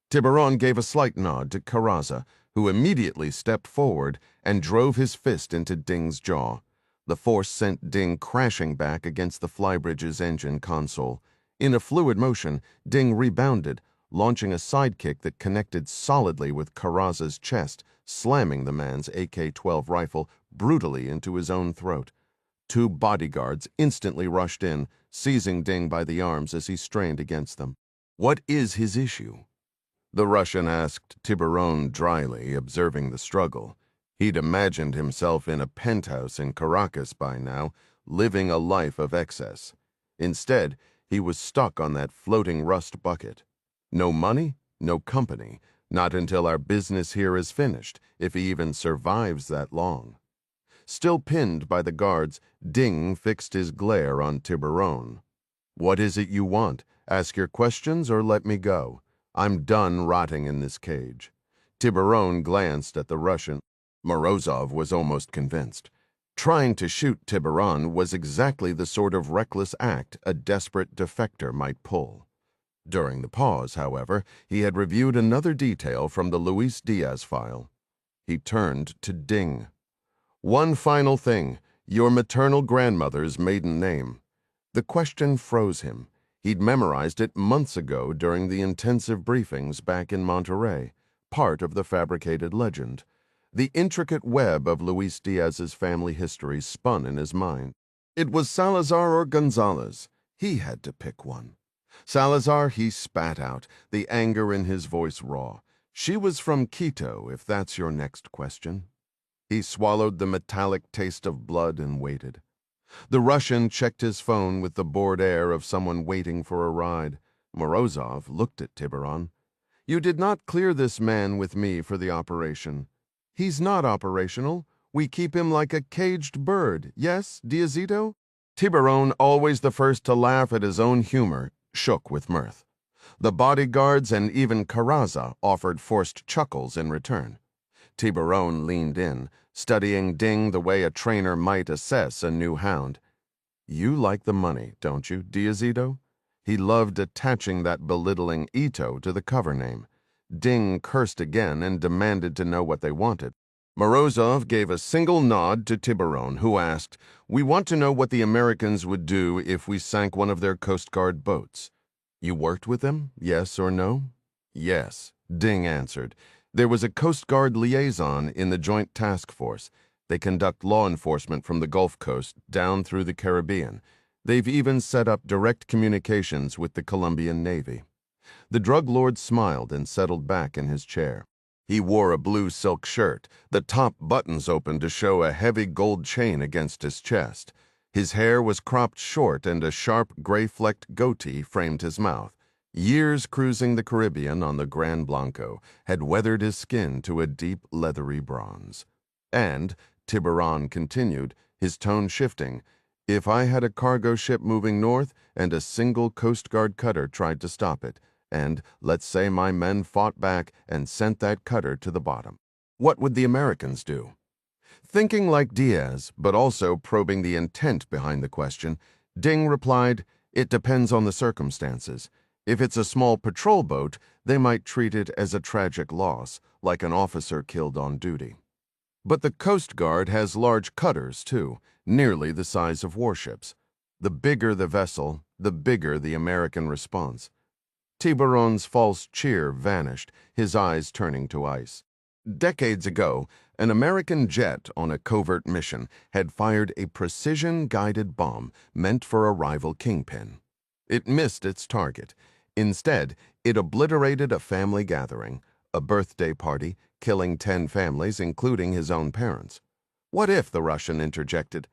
Speaker 1: Tiburon gave a slight nod to Carranza, who immediately stepped forward and drove his fist into Ding's jaw. The force sent Ding crashing back against the Flybridge's engine console. In a fluid motion, Ding rebounded, launching a sidekick that connected solidly with Carranza's chest, slamming the man's AK-12 rifle brutally into his own throat. Two bodyguards instantly rushed in, seizing Ding by the arms as he strained against them. "What is his issue?" the Russian asked Tiburon dryly, observing the struggle. He'd imagined himself in a penthouse in Caracas by now, living a life of excess. Instead, he was stuck on that floating rust bucket. No money, no company, not until our business here is finished, if he even survives that long. Still pinned by the guards, Ding fixed his glare on Tiburon. "What is it you want? Ask your questions or let me go. I'm done rotting in this cage." Tiburon glanced at the Russian. Morozov was almost convinced. Trying to shoot Tiburon was exactly the sort of reckless act a desperate defector might pull. During the pause, however, he had reviewed another detail from the Luis Diaz file. He turned to Ding. "One final thing, your maternal grandmother's maiden name." The question froze him. He'd memorized it months ago during the intensive briefings back in Monterey, part of the fabricated legend. The intricate web of Luis Diaz's family history spun in his mind. It was Salazar or Gonzalez. He had to pick one. Salazar, he spat out, the anger in his voice raw. She was from Quito, if that's your next question. He swallowed the metallic taste of blood and waited. The Russian checked his phone with the bored air of someone waiting for a ride. Morozov looked at Tiburon. "You did not clear this man with me for the operation." "He's not operational. We keep him like a caged bird. Yes, Diazito?" Tiburon, always the first to laugh at his own humor, shook with mirth. The bodyguards and even Carranza offered forced chuckles in return. Tiburon leaned in, studying Ding the way a trainer might assess a new hound. "You like the money, don't you, Diazito?" He loved attaching that belittling Ito to the cover name. Ding cursed again and demanded to know what they wanted. Morozov gave a single nod to Tiburon, who asked, "We want to know what the Americans would do if we sank one of their Coast Guard boats." "You worked with them, yes or no?" "Yes," Ding answered. "There was a Coast Guard liaison in the Joint Task Force. They conduct law enforcement from the Gulf Coast down through the Caribbean. They've even set up direct communications with the Colombian Navy." The drug lord smiled and settled back in his chair. He wore a blue silk shirt, the top buttons open to show a heavy gold chain against his chest. His hair was cropped short and a sharp gray-flecked goatee framed his mouth. Years cruising the Caribbean on the Gran Blanco had weathered his skin to a deep leathery bronze. And, Tiburon continued, his tone shifting, if I had a cargo ship moving north and a single Coast Guard cutter tried to stop it, and let's say my men fought back and sent that cutter to the bottom, what would the Americans do? Thinking like Diaz, but also probing the intent behind the question, Ding replied, it depends on the circumstances. If it's a small patrol boat, they might treat it as a tragic loss, like an officer killed on duty. But the Coast Guard has large cutters, too, nearly the size of warships. The bigger the vessel, the bigger the American response. Tiburon's false cheer vanished, his eyes turning to ice. Decades ago, an American jet on a covert mission had fired a precision-guided bomb meant for a rival kingpin. It missed its target. Instead, it obliterated a family gathering, a birthday party, killing 10 families, including his own parents. What if, the Russian interjected?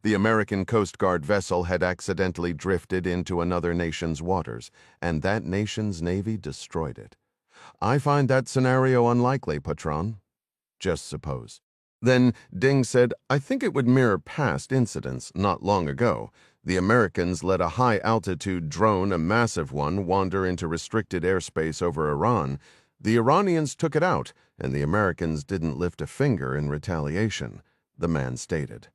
Speaker 1: The American Coast Guard vessel had accidentally drifted into another nation's waters, and that nation's navy destroyed it. I find that scenario unlikely, Patron. Just suppose. Then Ding said, I think it would mirror past incidents not long ago. The Americans let a high-altitude drone, a massive one, wander into restricted airspace over Iran. The Iranians took it out, and the Americans didn't lift a finger in retaliation, the man stated.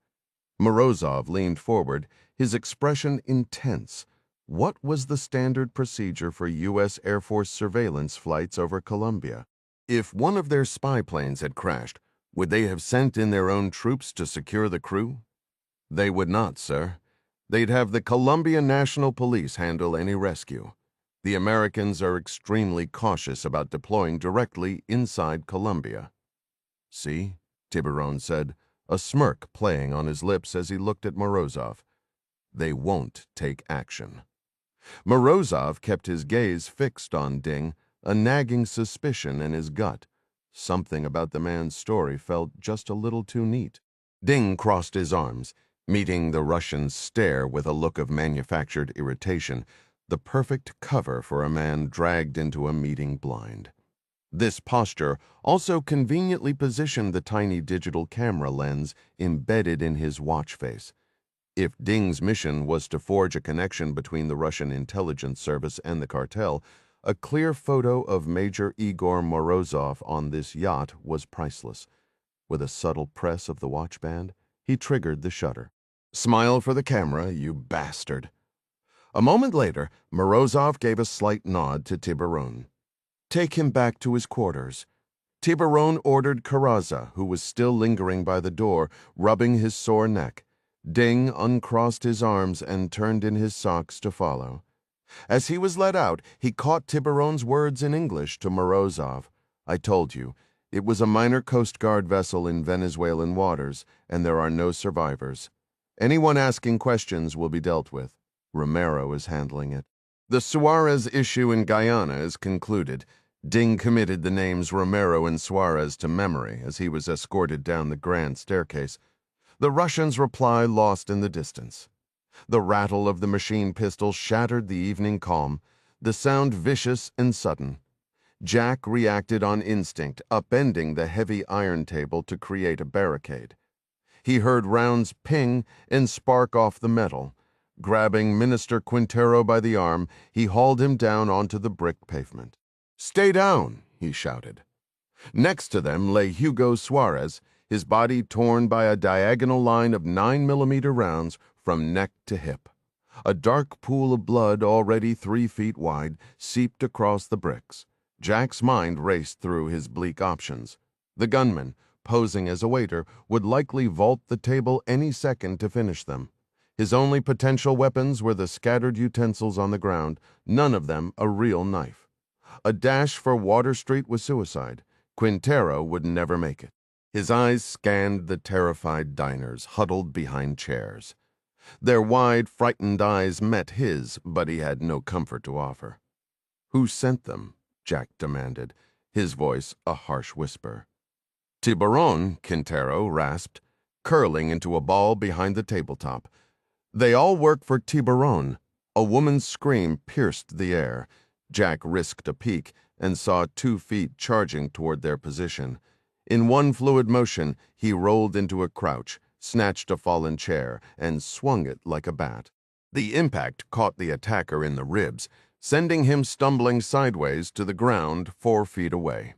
Speaker 1: Morozov leaned forward, his expression intense. What was the standard procedure for U.S. Air Force surveillance flights over Colombia? If one of their spy planes had crashed, would they have sent in their own troops to secure the crew? They would not, sir. They'd have the Colombia National Police handle any rescue. The Americans are extremely cautious about deploying directly inside Colombia. See, Tiburon said, a smirk playing on his lips as he looked at Morozov. They won't take action. Morozov kept his gaze fixed on Ding, a nagging suspicion in his gut. Something about the man's story felt just a little too neat. Ding crossed his arms, meeting the Russian's stare with a look of manufactured irritation, the perfect cover for a man dragged into a meeting blind. This posture also conveniently positioned the tiny digital camera lens embedded in his watch face. If Ding's mission was to forge a connection between the Russian intelligence service and the cartel, a clear photo of Major Igor Morozov on this yacht was priceless. With a subtle press of the watch band, he triggered the shutter. Smile for the camera, you bastard. A moment later, Morozov gave a slight nod to Tiburon. Take him back to his quarters. Tiburon ordered Carrazza, who was still lingering by the door, rubbing his sore neck. Ding uncrossed his arms and turned in his socks to follow. As he was let out, he caught Tiburon's words in English to Morozov. I told you, it was a minor Coast Guard vessel in Venezuelan waters, and there are no survivors. Anyone asking questions will be dealt with. Romero is handling it. The Suarez issue in Guyana is concluded. Ding committed the names Romero and Suarez to memory as he was escorted down the grand staircase. The Russian's reply lost in the distance. The rattle of the machine pistol shattered the evening calm, the sound vicious and sudden. Jack reacted on instinct, upending the heavy iron table to create a barricade. He heard rounds ping and spark off the metal. Grabbing Minister Quintero by the arm, he hauled him down onto the brick pavement. "Stay down," he shouted. Next to them lay Hugo Suarez, his body torn by a diagonal line of 9mm rounds from neck to hip. A dark pool of blood, already 3 feet wide, seeped across the bricks. Jack's mind raced through his bleak options. The gunman, posing as a waiter, would likely vault the table any second to finish them. His only potential weapons were the scattered utensils on the ground, none of them a real knife. A dash for Water Street was suicide. Quintero would never make it. His eyes scanned the terrified diners huddled behind chairs. Their wide, frightened eyes met his, but he had no comfort to offer. "Who sent them?" Jack demanded, his voice a harsh whisper. Tiburon, Quintero rasped, curling into a ball behind the tabletop. They all work for Tiburon. A woman's scream pierced the air. Jack risked a peek and saw 2 feet charging toward their position. In one fluid motion, he rolled into a crouch, snatched a fallen chair, and swung it like a bat. The impact caught the attacker in the ribs, sending him stumbling sideways to the ground 4 feet away.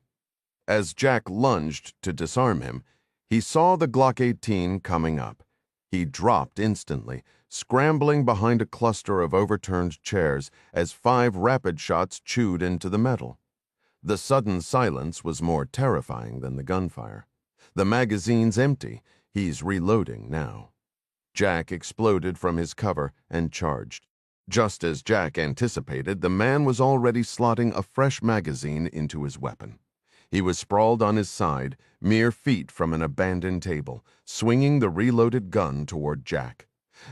Speaker 1: As Jack lunged to disarm him, he saw the Glock 18 coming up. He dropped instantly, scrambling behind a cluster of overturned chairs as 5 rapid shots chewed into the metal. The sudden silence was more terrifying than the gunfire. The magazine's empty. He's reloading now. Jack exploded from his cover and charged. Just as Jack anticipated, the man was already slotting a fresh magazine into his weapon. He was sprawled on his side, mere feet from an abandoned table, swinging the reloaded gun toward Jack.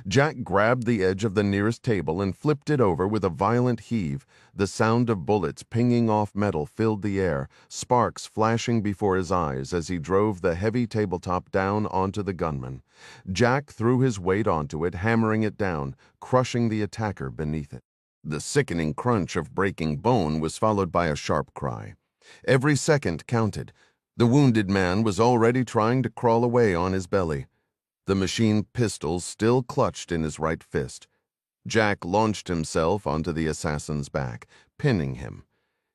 Speaker 1: Jack grabbed the edge of the nearest table and flipped it over with a violent heave. The sound of bullets pinging off metal filled the air, sparks flashing before his eyes as he drove the heavy tabletop down onto the gunman. Jack threw his weight onto it, hammering it down, crushing the attacker beneath it. The sickening crunch of breaking bone was followed by a sharp cry. Every second counted. The wounded man was already trying to crawl away on his belly. The machine pistol still clutched in his right fist. Jack launched himself onto the assassin's back, pinning him.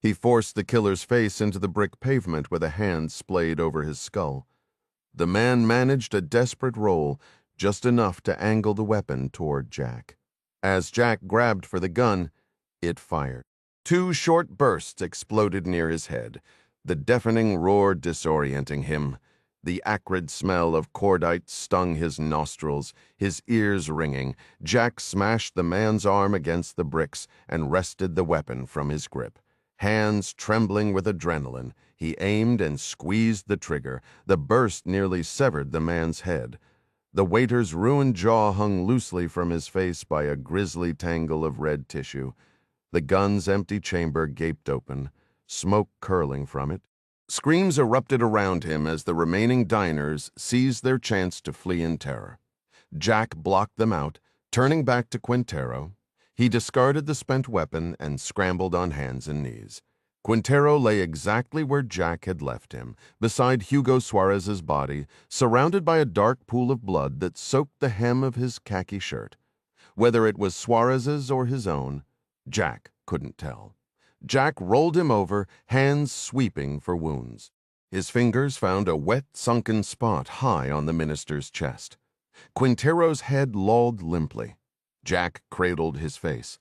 Speaker 1: He forced the killer's face into the brick pavement with a hand splayed over his skull. The man managed a desperate roll, just enough to angle the weapon toward Jack. As Jack grabbed for the gun, it fired. 2 short bursts exploded near his head, the deafening roar disorienting him. The acrid smell of cordite stung his nostrils, his ears ringing. Jack smashed the man's arm against the bricks and wrested the weapon from his grip. Hands trembling with adrenaline, he aimed and squeezed the trigger. The burst nearly severed the man's head. The waiter's ruined jaw hung loosely from his face by a grisly tangle of red tissue. The gun's empty chamber gaped open, smoke curling from it. Screams erupted around him as the remaining diners seized their chance to flee in terror. Jack blocked them out, turning back to Quintero. He discarded the spent weapon and scrambled on hands and knees. Quintero lay exactly where Jack had left him, beside Hugo Suarez's body, surrounded by a dark pool of blood that soaked the hem of his khaki shirt. Whether it was Suarez's or his own, Jack couldn't tell. Jack rolled him over, hands sweeping for wounds. His fingers found a wet, sunken spot high on the minister's chest. Quintero's head lolled limply. Jack cradled his face.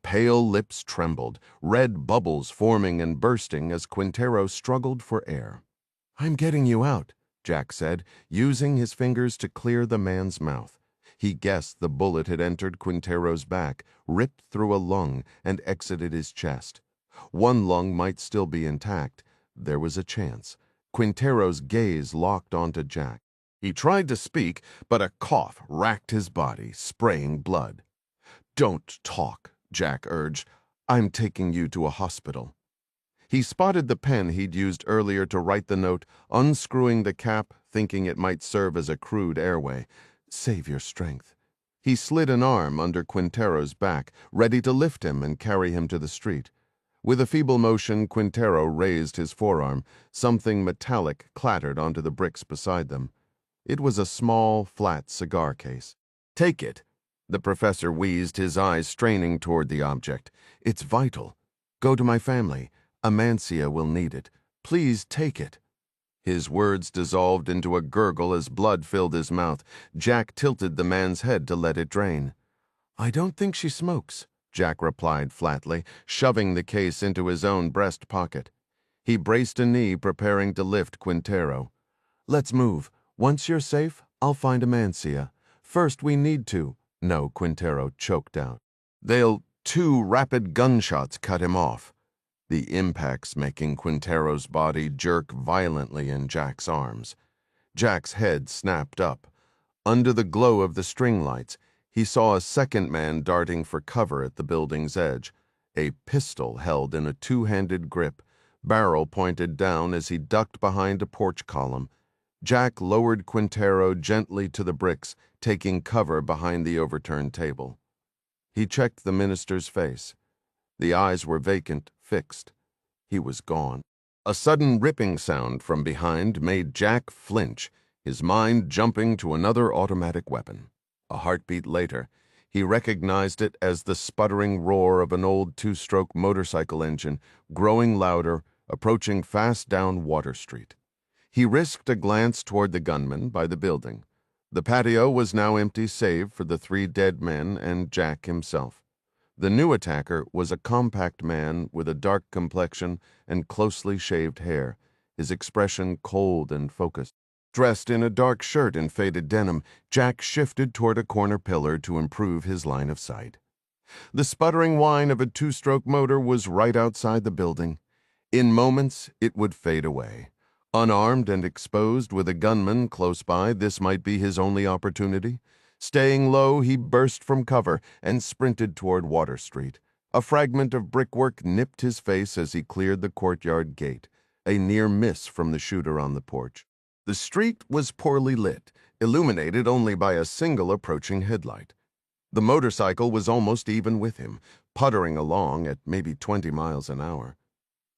Speaker 1: Pale lips trembled, red bubbles forming and bursting as Quintero struggled for air. "I'm getting you out," Jack said, using his fingers to clear the man's mouth. He guessed the bullet had entered Quintero's back, ripped through a lung, and exited his chest. One lung might still be intact. There was a chance. Quintero's gaze locked onto Jack. He tried to speak, but a cough racked his body, spraying blood. "Don't talk," Jack urged. "I'm taking you to a hospital." He spotted the pen he'd used earlier to write the note, unscrewing the cap, thinking it might serve as a crude airway. "Save your strength." He slid an arm under Quintero's back, ready to lift him and carry him to the street. With a feeble motion, Quintero raised his forearm. Something metallic clattered onto the bricks beside them. It was a small, flat cigar case. "Take it." The professor wheezed, his eyes straining toward the object. "It's vital. Go to my family. Amancia will need it. Please take it." His words dissolved into a gurgle as blood filled his mouth. Jack tilted the man's head to let it drain. "I don't think she smokes," Jack replied flatly, shoving the case into his own breast pocket. He braced a knee, preparing to lift Quintero. "Let's move. Once you're safe, I'll find Amancia. First, we need to—" No, Quintero choked out. "Two rapid gunshots cut him off." The impacts making Quintero's body jerk violently in Jack's arms. Jack's head snapped up. Under the glow of the string lights, he saw a second man darting for cover at the building's edge, a pistol held in a two-handed grip, barrel pointed down as he ducked behind a porch column. Jack lowered Quintero gently to the bricks, taking cover behind the overturned table. He checked the minister's face. The eyes were vacant, fixed. He was gone. A sudden ripping sound from behind made Jack flinch, his mind jumping to another automatic weapon. A heartbeat later, he recognized it as the sputtering roar of an old two-stroke motorcycle engine, growing louder, approaching fast down Water Street. He risked a glance toward the gunman by the building. The patio was now empty save for the 3 dead men and Jack himself. The new attacker was a compact man with a dark complexion and closely shaved hair, his expression cold and focused. Dressed in a dark shirt and faded denim, Jack shifted toward a corner pillar to improve his line of sight. The sputtering whine of a two-stroke motor was right outside the building. In moments, it would fade away. Unarmed and exposed with a gunman close by, this might be his only opportunity. Staying low, he burst from cover and sprinted toward Water Street. A fragment of brickwork nipped his face as he cleared the courtyard gate, a near miss from the shooter on the porch. The street was poorly lit, illuminated only by a single approaching headlight. The motorcycle was almost even with him, puttering along at maybe 20 miles an hour.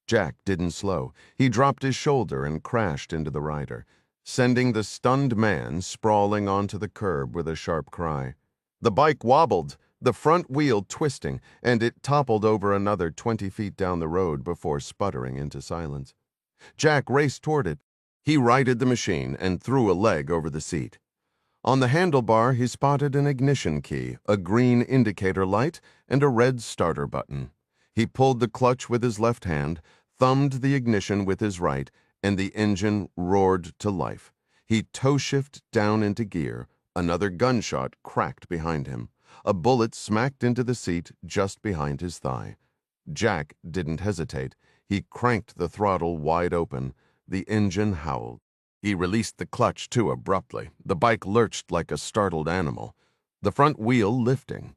Speaker 1: Jack didn't slow. He dropped his shoulder and crashed into the rider, sending the stunned man sprawling onto the curb with a sharp cry. The bike wobbled, the front wheel twisting, and it toppled over another 20 feet down the road before sputtering into silence. Jack raced toward it. He righted the machine and threw a leg over the seat. On the handlebar, he spotted an ignition key, a green indicator light, and a red starter button. He pulled the clutch with his left hand, thumbed the ignition with his right, and the engine roared to life. He toe-shifted down into gear. Another gunshot cracked behind him. A bullet smacked into the seat just behind his thigh. Jack didn't hesitate. He cranked the throttle wide open. The engine howled. He released the clutch too abruptly. The bike lurched like a startled animal, the front wheel lifting.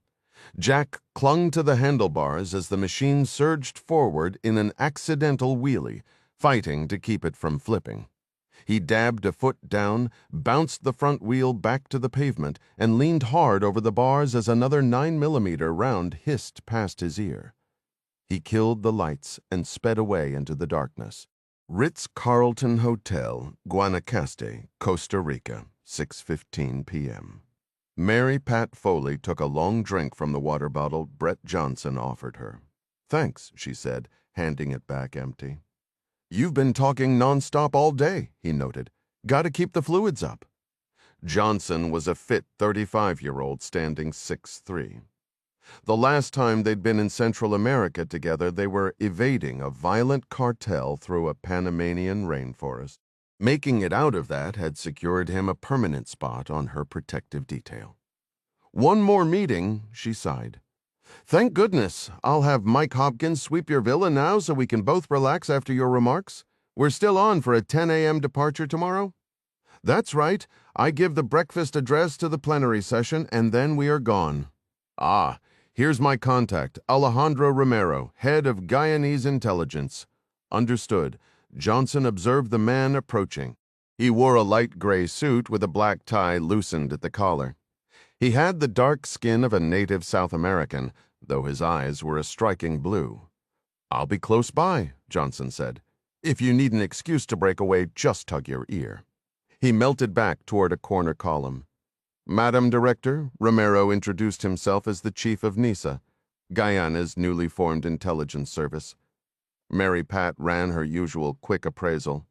Speaker 1: Jack clung to the handlebars as the machine surged forward in an accidental wheelie, fighting to keep it from flipping. He dabbed a foot down, bounced the front wheel back to the pavement, and leaned hard over the bars as another 9mm round hissed past his ear. He killed the lights and sped away into the darkness. Ritz-Carlton Hotel, Guanacaste, Costa Rica, 6:15 p.m. Mary Pat Foley took a long drink from the water bottle Brett Johnson offered her. "Thanks," she said, handing it back empty. "You've been talking nonstop all day," he noted. "Gotta keep the fluids up." Johnson was a fit 35-year-old standing 6'3". The last time they'd been in Central America together, they were evading a violent cartel through a Panamanian rainforest. Making it out of that had secured him a permanent spot on her protective detail. "One more meeting," she sighed. "Thank goodness. I'll have Mike Hopkins sweep your villa now so we can both relax after your remarks. We're still on for a 10 a.m. departure tomorrow?" "That's right. I give the breakfast address to the plenary session, and then we are gone." "Ah, here's my contact, Alejandro Romero, head of Guyanese intelligence." "Understood." Johnson observed the man approaching. He wore a light gray suit with a black tie loosened at the collar. He had the dark skin of a native South American, though his eyes were a striking blue. "I'll be close by," Johnson said. "If you need an excuse to break away, just tug your ear." He melted back toward a corner column. "Madam Director," Romero introduced himself as the chief of NISA, Guyana's newly formed intelligence service. Mary Pat ran her usual quick appraisal.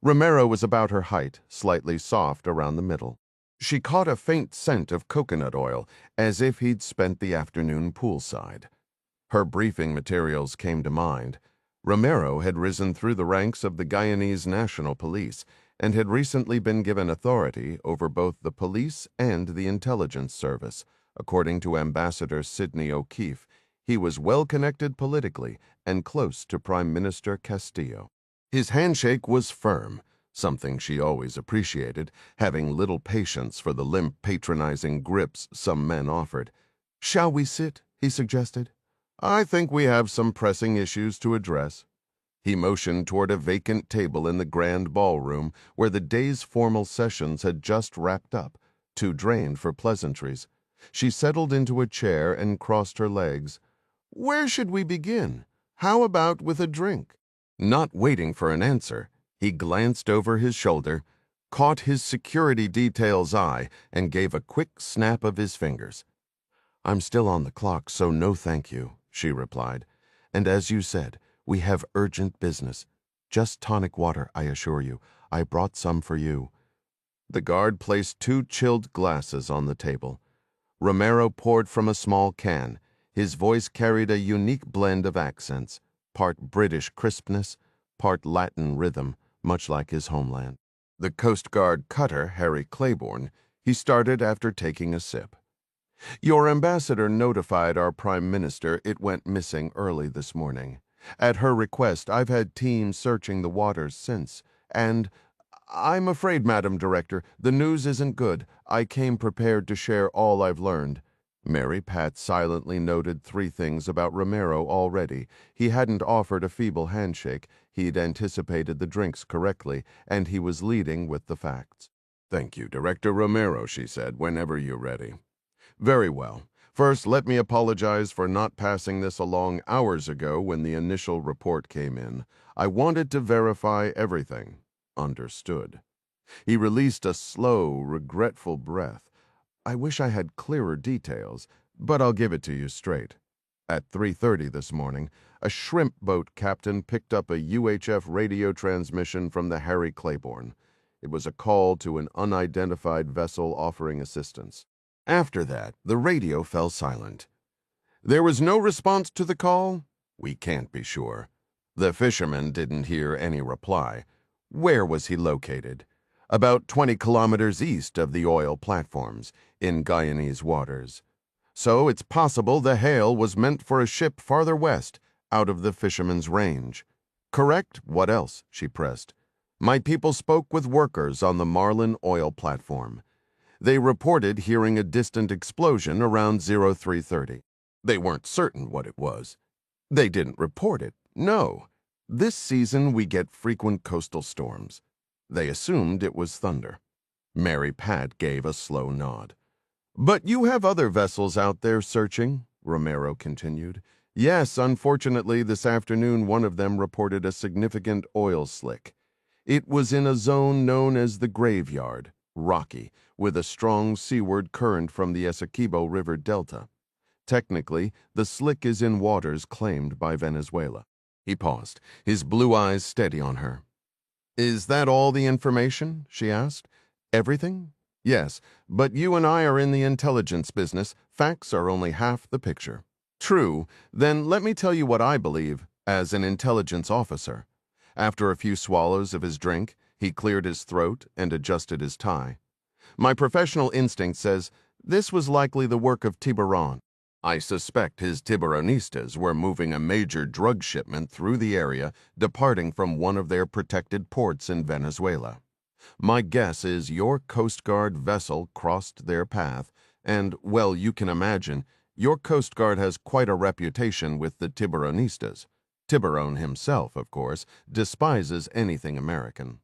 Speaker 1: Romero was about her height, slightly soft around the middle. She caught a faint scent of coconut oil, as if he'd spent the afternoon poolside. Her briefing materials came to mind. Romero had risen through the ranks of the Guyanese National Police and had recently been given authority over both the police and the intelligence service. According to Ambassador Sidney O'Keefe, he was well-connected politically and close to Prime Minister Castillo. His handshake was firm, something she always appreciated, having little patience for the limp, patronizing grips some men offered. "Shall we sit?" he suggested. "I think we have some pressing issues to address." He motioned toward a vacant table in the grand ballroom where the day's formal sessions had just wrapped up, too drained for pleasantries. She settled into a chair and crossed her legs. "Where should we begin? How about with a drink?" Not waiting for an answer, he glanced over his shoulder, caught his security detail's eye, and gave a quick snap of his fingers. "I'm still on the clock, so no thank you," she replied. "And as you said, we have urgent business. Just tonic water, I assure you. I brought some for you." The guard placed 2 chilled glasses on the table. Romero poured from a small can. His voice carried a unique blend of accents, part British crispness, part Latin rhythm, much like his homeland. The Coast Guard cutter, Harry Claiborne, he started after taking a sip. "Your ambassador notified our Prime Minister it went missing early this morning. At her request, I've had teams searching the waters since, and I'm afraid, Madam Director, the news isn't good. I came prepared to share all I've learned." Mary Pat silently noted 3 things about Romero already. He hadn't offered a feeble handshake, he'd anticipated the drinks correctly, and he was leading with the facts. "Thank you, Director Romero," she said, "whenever you're ready." "Very well. First, let me apologize for not passing this along hours ago when the initial report came in. I wanted to verify everything." "Understood." He released a slow, regretful breath. "I wish I had clearer details, but I'll give it to you straight. At 3:30 this morning, a shrimp boat captain picked up a UHF radio transmission from the Harry Claiborne. It was a call to an unidentified vessel offering assistance. After that, the radio fell silent. There was no response to the call? We can't be sure. The fisherman didn't hear any reply. Where was he located? About 20 kilometers east of the oil platforms, in Guyanese waters. So it's possible the hail was meant for a ship farther west, out of the fisherman's range. Correct? What else? She pressed. My people spoke with workers on the Marlin oil platform. They reported hearing a distant explosion around 0330. They weren't certain what it was. They didn't report it, no. This season we get frequent coastal storms. They assumed it was thunder. Mary Pat gave a slow nod. But you have other vessels out there searching, Romero continued. Yes, unfortunately, this afternoon one of them reported a significant oil slick. It was in a zone known as the Graveyard, rocky, with a strong seaward current from the Essequibo River Delta. Technically, the slick is in waters claimed by Venezuela. He paused, his blue eyes steady on her. Is that all the information? She asked. Everything? Yes, but you and I are in the intelligence business. Facts are only half the picture. True. Then let me tell you what I believe, as an intelligence officer. After a few swallows of his drink, he cleared his throat and adjusted his tie. My professional instinct says this was likely the work of Tiburon. I suspect his Tiburonistas were moving a major drug shipment through the area, departing from one of their protected ports in Venezuela. My guess is your Coast Guard vessel crossed their path, and, well, you can imagine, your Coast Guard has quite a reputation with the Tiburonistas. Tiburon himself, of course, despises anything American.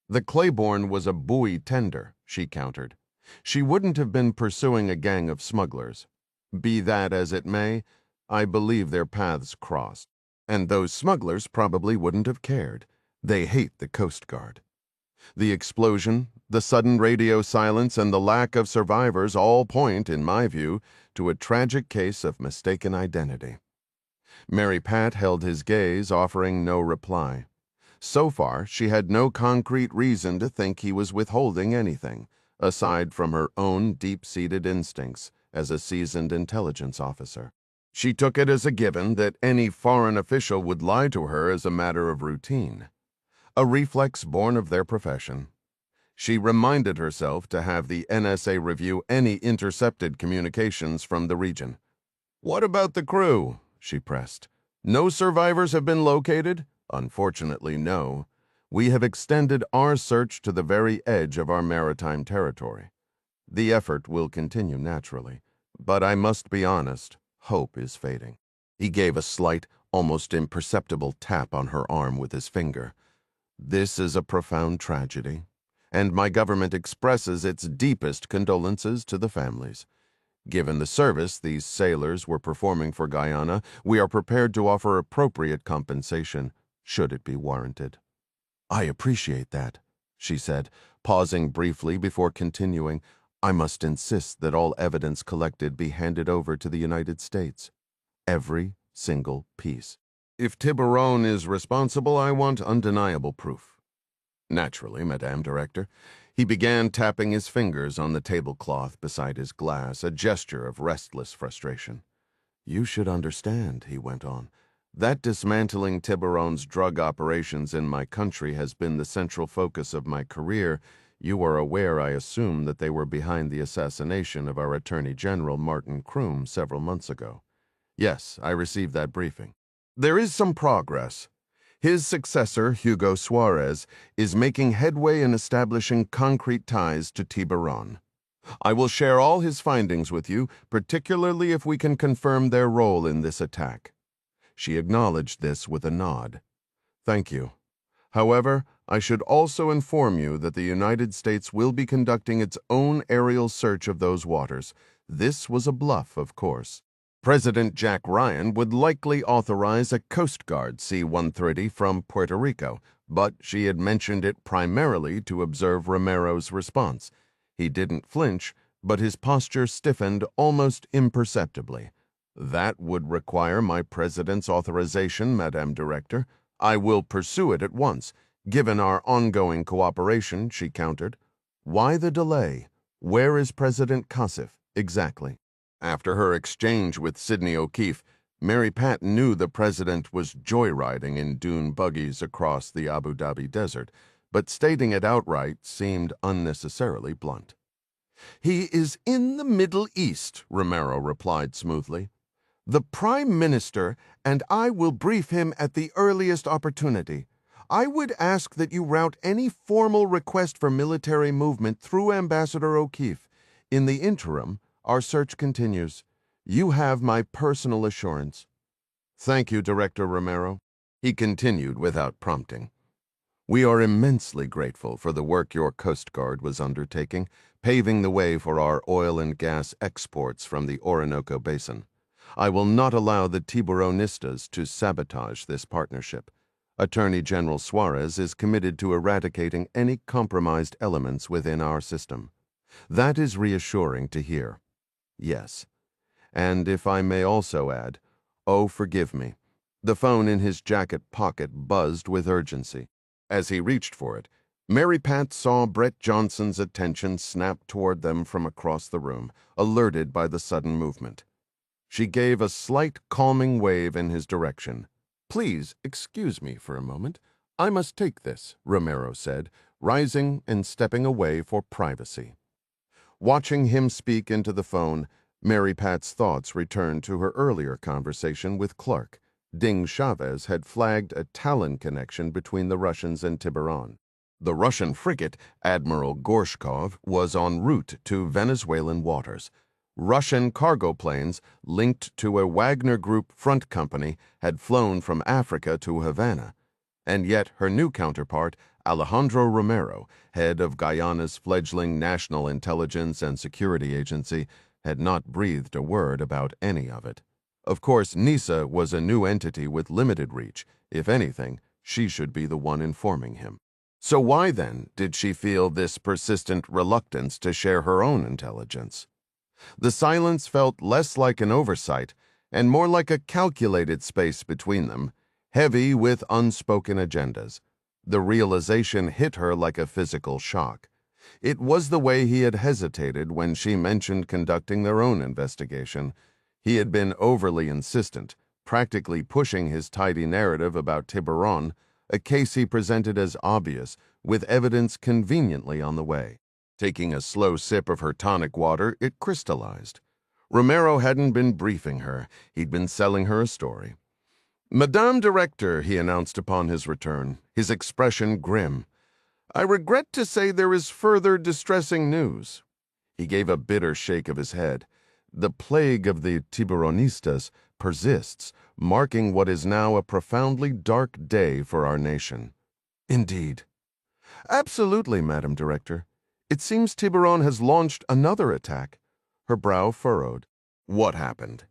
Speaker 1: The Claiborne was a buoy tender, she countered. She wouldn't have been pursuing a gang of smugglers. Be that as it may, I believe their paths crossed. And those smugglers probably wouldn't have cared. They hate the Coast Guard. The explosion, the sudden radio silence, and the lack of survivors all point, in my view, to a tragic case of mistaken identity. Mary Pat held his gaze, offering no reply. So far, she had no concrete reason to think he was withholding anything, aside from her own deep-seated instincts as a seasoned intelligence officer. She took it as a given that any foreign official would lie to her as a matter of routine, a reflex born of their profession. She reminded herself to have the NSA review any intercepted communications from the region. What about the crew? She pressed. No survivors have been located? Unfortunately, no. We have extended our search to the very edge of our maritime territory. The effort will continue naturally, but I must be honest, hope is fading. He gave a slight, almost imperceptible tap on her arm with his finger. "This is a profound tragedy, and my government expresses its deepest condolences to the families. Given the service these sailors were performing for Guyana, we are prepared to offer appropriate compensation, should it be warranted." "I appreciate that," she said, pausing briefly before continuing. "I must insist that all evidence collected be handed over to the United States. Every single piece. If Tiburon is responsible, I want undeniable proof." "Naturally, Madame Director." He began tapping his fingers on the tablecloth beside his glass, a gesture of restless frustration. "You should understand," he went on, "that dismantling Tiburon's drug operations in my country has been the central focus of my career. You are aware, I assume, that they were behind the assassination of our Attorney General, Martin Kroom, several months ago." "Yes, I received that briefing." "There is some progress. His successor, Hugo Suarez, is making headway in establishing concrete ties to Tiburon. I will share all his findings with you, particularly if we can confirm their role in this attack." She acknowledged this with a nod. "Thank you. However, I should also inform you that the United States will be conducting its own aerial search of those waters. This was a bluff, of course. President Jack Ryan would likely authorize a Coast Guard C-130 from Puerto Rico, but she had mentioned it primarily to observe Romero's response. He didn't flinch, but his posture stiffened almost imperceptibly. "That would require my president's authorization, Madame Director. I will pursue it at once, given our ongoing cooperation," she countered. "Why the delay? Where is President Kassif, exactly?" After her exchange with Sidney O'Keefe, Mary Pat knew the president was joyriding in dune buggies across the Abu Dhabi desert, but stating it outright seemed unnecessarily blunt. "He is in the Middle East," Romero replied smoothly. "The Prime Minister and I will brief him at the earliest opportunity. I would ask that you route any formal request for military movement through Ambassador O'Keefe. In the interim, our search continues. You have my personal assurance." "Thank you, Director Romero," he continued without prompting. "We are immensely grateful for the work your Coast Guard was undertaking, paving the way for our oil and gas exports from the Orinoco Basin. I will not allow the Tiburonistas to sabotage this partnership. Attorney General Suarez is committed to eradicating any compromised elements within our system. That is reassuring to hear. Yes. And if I may also add, oh, forgive me." The phone in his jacket pocket buzzed with urgency. As he reached for it, Mary Pat saw Brett Johnson's attention snap toward them from across the room, alerted by the sudden movement. She gave a slight calming wave in his direction. "Please excuse me for a moment. I must take this," Romero said, rising and stepping away for privacy. Watching him speak into the phone, Mary Pat's thoughts returned to her earlier conversation with Clark. Ding Chavez had flagged a Talon connection between the Russians and Tiburon. The Russian frigate, Admiral Gorshkov, was en route to Venezuelan waters. Russian cargo planes linked to a Wagner Group front company had flown from Africa to Havana. And yet her new counterpart, Alejandro Romero, head of Guyana's fledgling National Intelligence and Security Agency, had not breathed a word about any of it. Of course, NISA was a new entity with limited reach. If anything, she should be the one informing him. So why, then, did she feel this persistent reluctance to share her own intelligence? The silence felt less like an oversight and more like a calculated space between them, heavy with unspoken agendas. The realization hit her like a physical shock. It was the way he had hesitated when she mentioned conducting their own investigation. He had been overly insistent, practically pushing his tidy narrative about Tiburon, a case he presented as obvious, with evidence conveniently on the way. Taking a slow sip of her tonic water, it crystallized. Romero hadn't been briefing her. He'd been selling her a story. "Madame Director," he announced upon his return, his expression grim, "I regret to say there is further distressing news." He gave a bitter shake of his head. The plague of the Tiburonistas, persists, marking what is now a profoundly dark day for our nation. Indeed. Absolutely, Madam Director. It seems Tiburon has launched another attack. Her brow furrowed. What happened?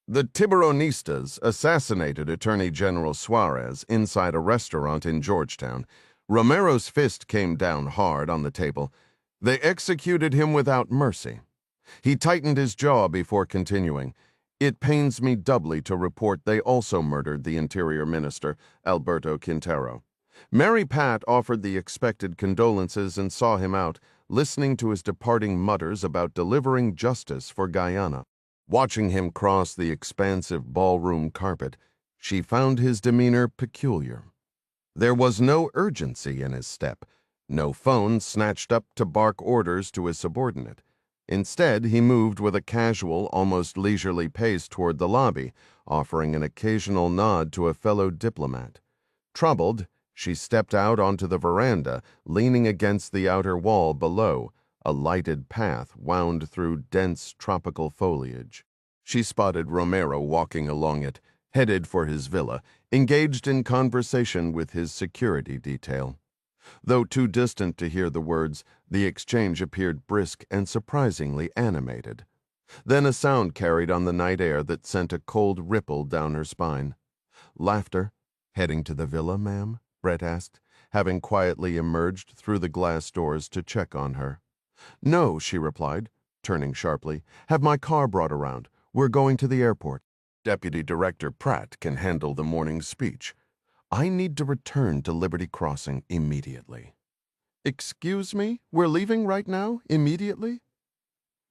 Speaker 1: The Tiburonistas assassinated Attorney General Suarez inside a restaurant in Georgetown. Romero's fist came down hard on the table. They executed him without mercy. He tightened his jaw before continuing. It pains me doubly to report they also murdered the Interior Minister, Alberto Quintero. Mary Pat offered the expected condolences and saw him out, listening to his departing mutters about delivering justice for Guyana. Watching him cross the expansive ballroom carpet, she found his demeanor peculiar. There was no urgency in his step, no phone snatched up to bark orders to his subordinate. Instead, he moved with a casual, almost leisurely pace toward the lobby, offering an occasional nod to a fellow diplomat. Troubled, she stepped out onto the veranda, leaning against the outer wall below. A lighted path wound through dense tropical foliage. She spotted Romero walking along it, headed for his villa, engaged in conversation with his security detail. Though too distant to hear the words, the exchange appeared brisk and surprisingly animated. Then a sound carried on the night air that sent a cold ripple down her spine. Laughter. Heading to the villa, ma'am? Brett asked, having quietly emerged through the glass doors to check on her. No, she replied, turning sharply. Have my car brought around. We're going to the airport. Deputy Director Pratt can handle the morning's speech. I need to return to Liberty Crossing immediately. Excuse me? We're leaving right now? Immediately?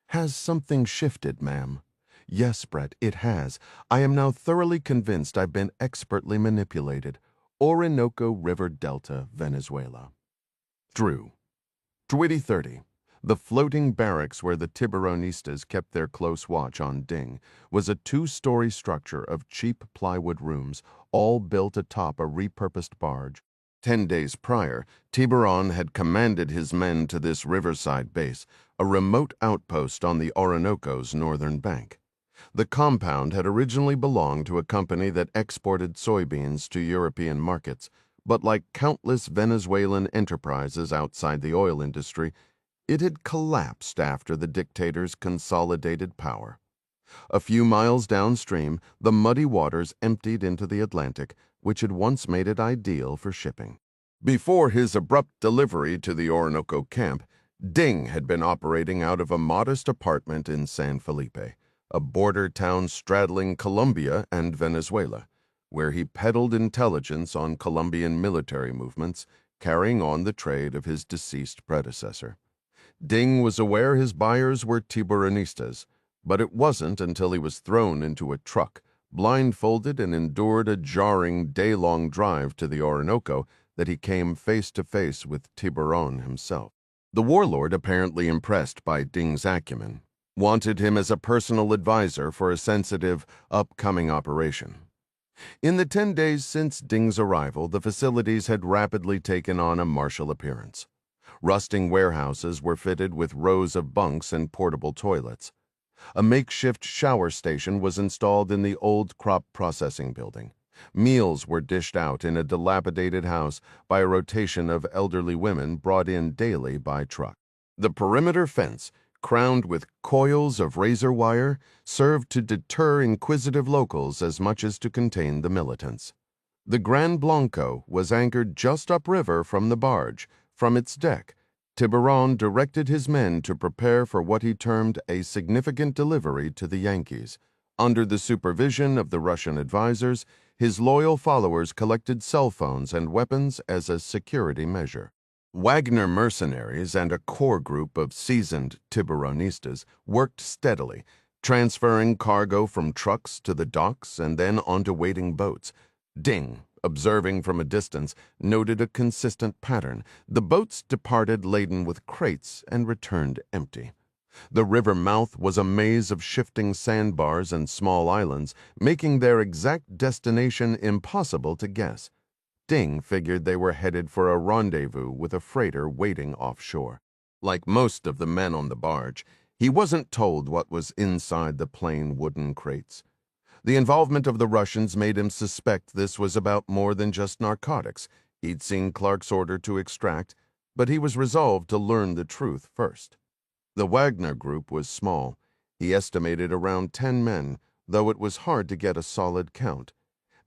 Speaker 1: Has something shifted, ma'am? Yes, Brett, it has. I am now thoroughly convinced I've been expertly manipulated. Orinoco River Delta, Venezuela. Through. 2030. The floating barracks where the Tiburonistas kept their close watch on Ding was a two-story structure of cheap plywood rooms, all built atop a repurposed barge. 10 days prior, Tiburon had commanded his men to this riverside base, a remote outpost on the Orinoco's northern bank. The compound had originally belonged to a company that exported soybeans to European markets, but like countless Venezuelan enterprises outside the oil industry, it had collapsed after the dictator's consolidated power. A few miles downstream, the muddy waters emptied into the Atlantic, which had once made it ideal for shipping. Before his abrupt delivery to the Orinoco camp, Ding had been operating out of a modest apartment in San Felipe, a border town straddling Colombia and Venezuela, where he peddled intelligence on Colombian military movements, carrying on the trade of his deceased predecessor. Ding was aware his buyers were Tiburonistas, but it wasn't until he was thrown into a truck, blindfolded, and endured a jarring day-long drive to the Orinoco that he came face-to-face with Tiburon himself. The warlord, apparently impressed by Ding's acumen, wanted him as a personal advisor for a sensitive, upcoming operation. In the 10 days since Ding's arrival, the facilities had rapidly taken on a martial appearance. Rusting warehouses were fitted with rows of bunks and portable toilets. A makeshift shower station was installed in the old crop processing building. Meals were dished out in a dilapidated house by a rotation of elderly women brought in daily by truck. The perimeter fence, crowned with coils of razor wire, served to deter inquisitive locals as much as to contain the militants. The Gran Blanco was anchored just upriver from the barge. From its deck, Tiburon directed his men to prepare for what he termed a significant delivery to the Yankees. Under the supervision of the Russian advisors, his loyal followers collected cell phones and weapons as a security measure. Wagner mercenaries and a core group of seasoned Tiburonistas worked steadily, transferring cargo from trucks to the docks and then onto waiting boats. Ding, observing from a distance, noted a consistent pattern. The boats departed laden with crates and returned empty. The river mouth was a maze of shifting sandbars and small islands, making their exact destination impossible to guess. Ding figured they were headed for a rendezvous with a freighter waiting offshore. Like most of the men on the barge, he wasn't told what was inside the plain wooden crates. The involvement of the Russians made him suspect this was about more than just narcotics he'd seen Clark's order to extract, but he was resolved to learn the truth first. The Wagner group was small. He estimated around 10 men, though it was hard to get a solid count.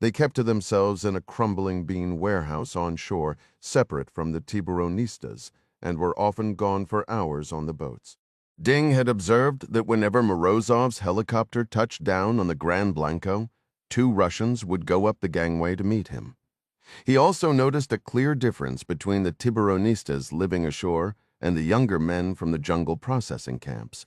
Speaker 1: They kept to themselves in a crumbling bean warehouse on shore, separate from the Tiburonistas, and were often gone for hours on the boats. Ding had observed that whenever Morozov's helicopter touched down on the Gran Blanco, 2 Russians would go up the gangway to meet him. He also noticed a clear difference between the Tiburonistas living ashore and the younger men from the jungle processing camps.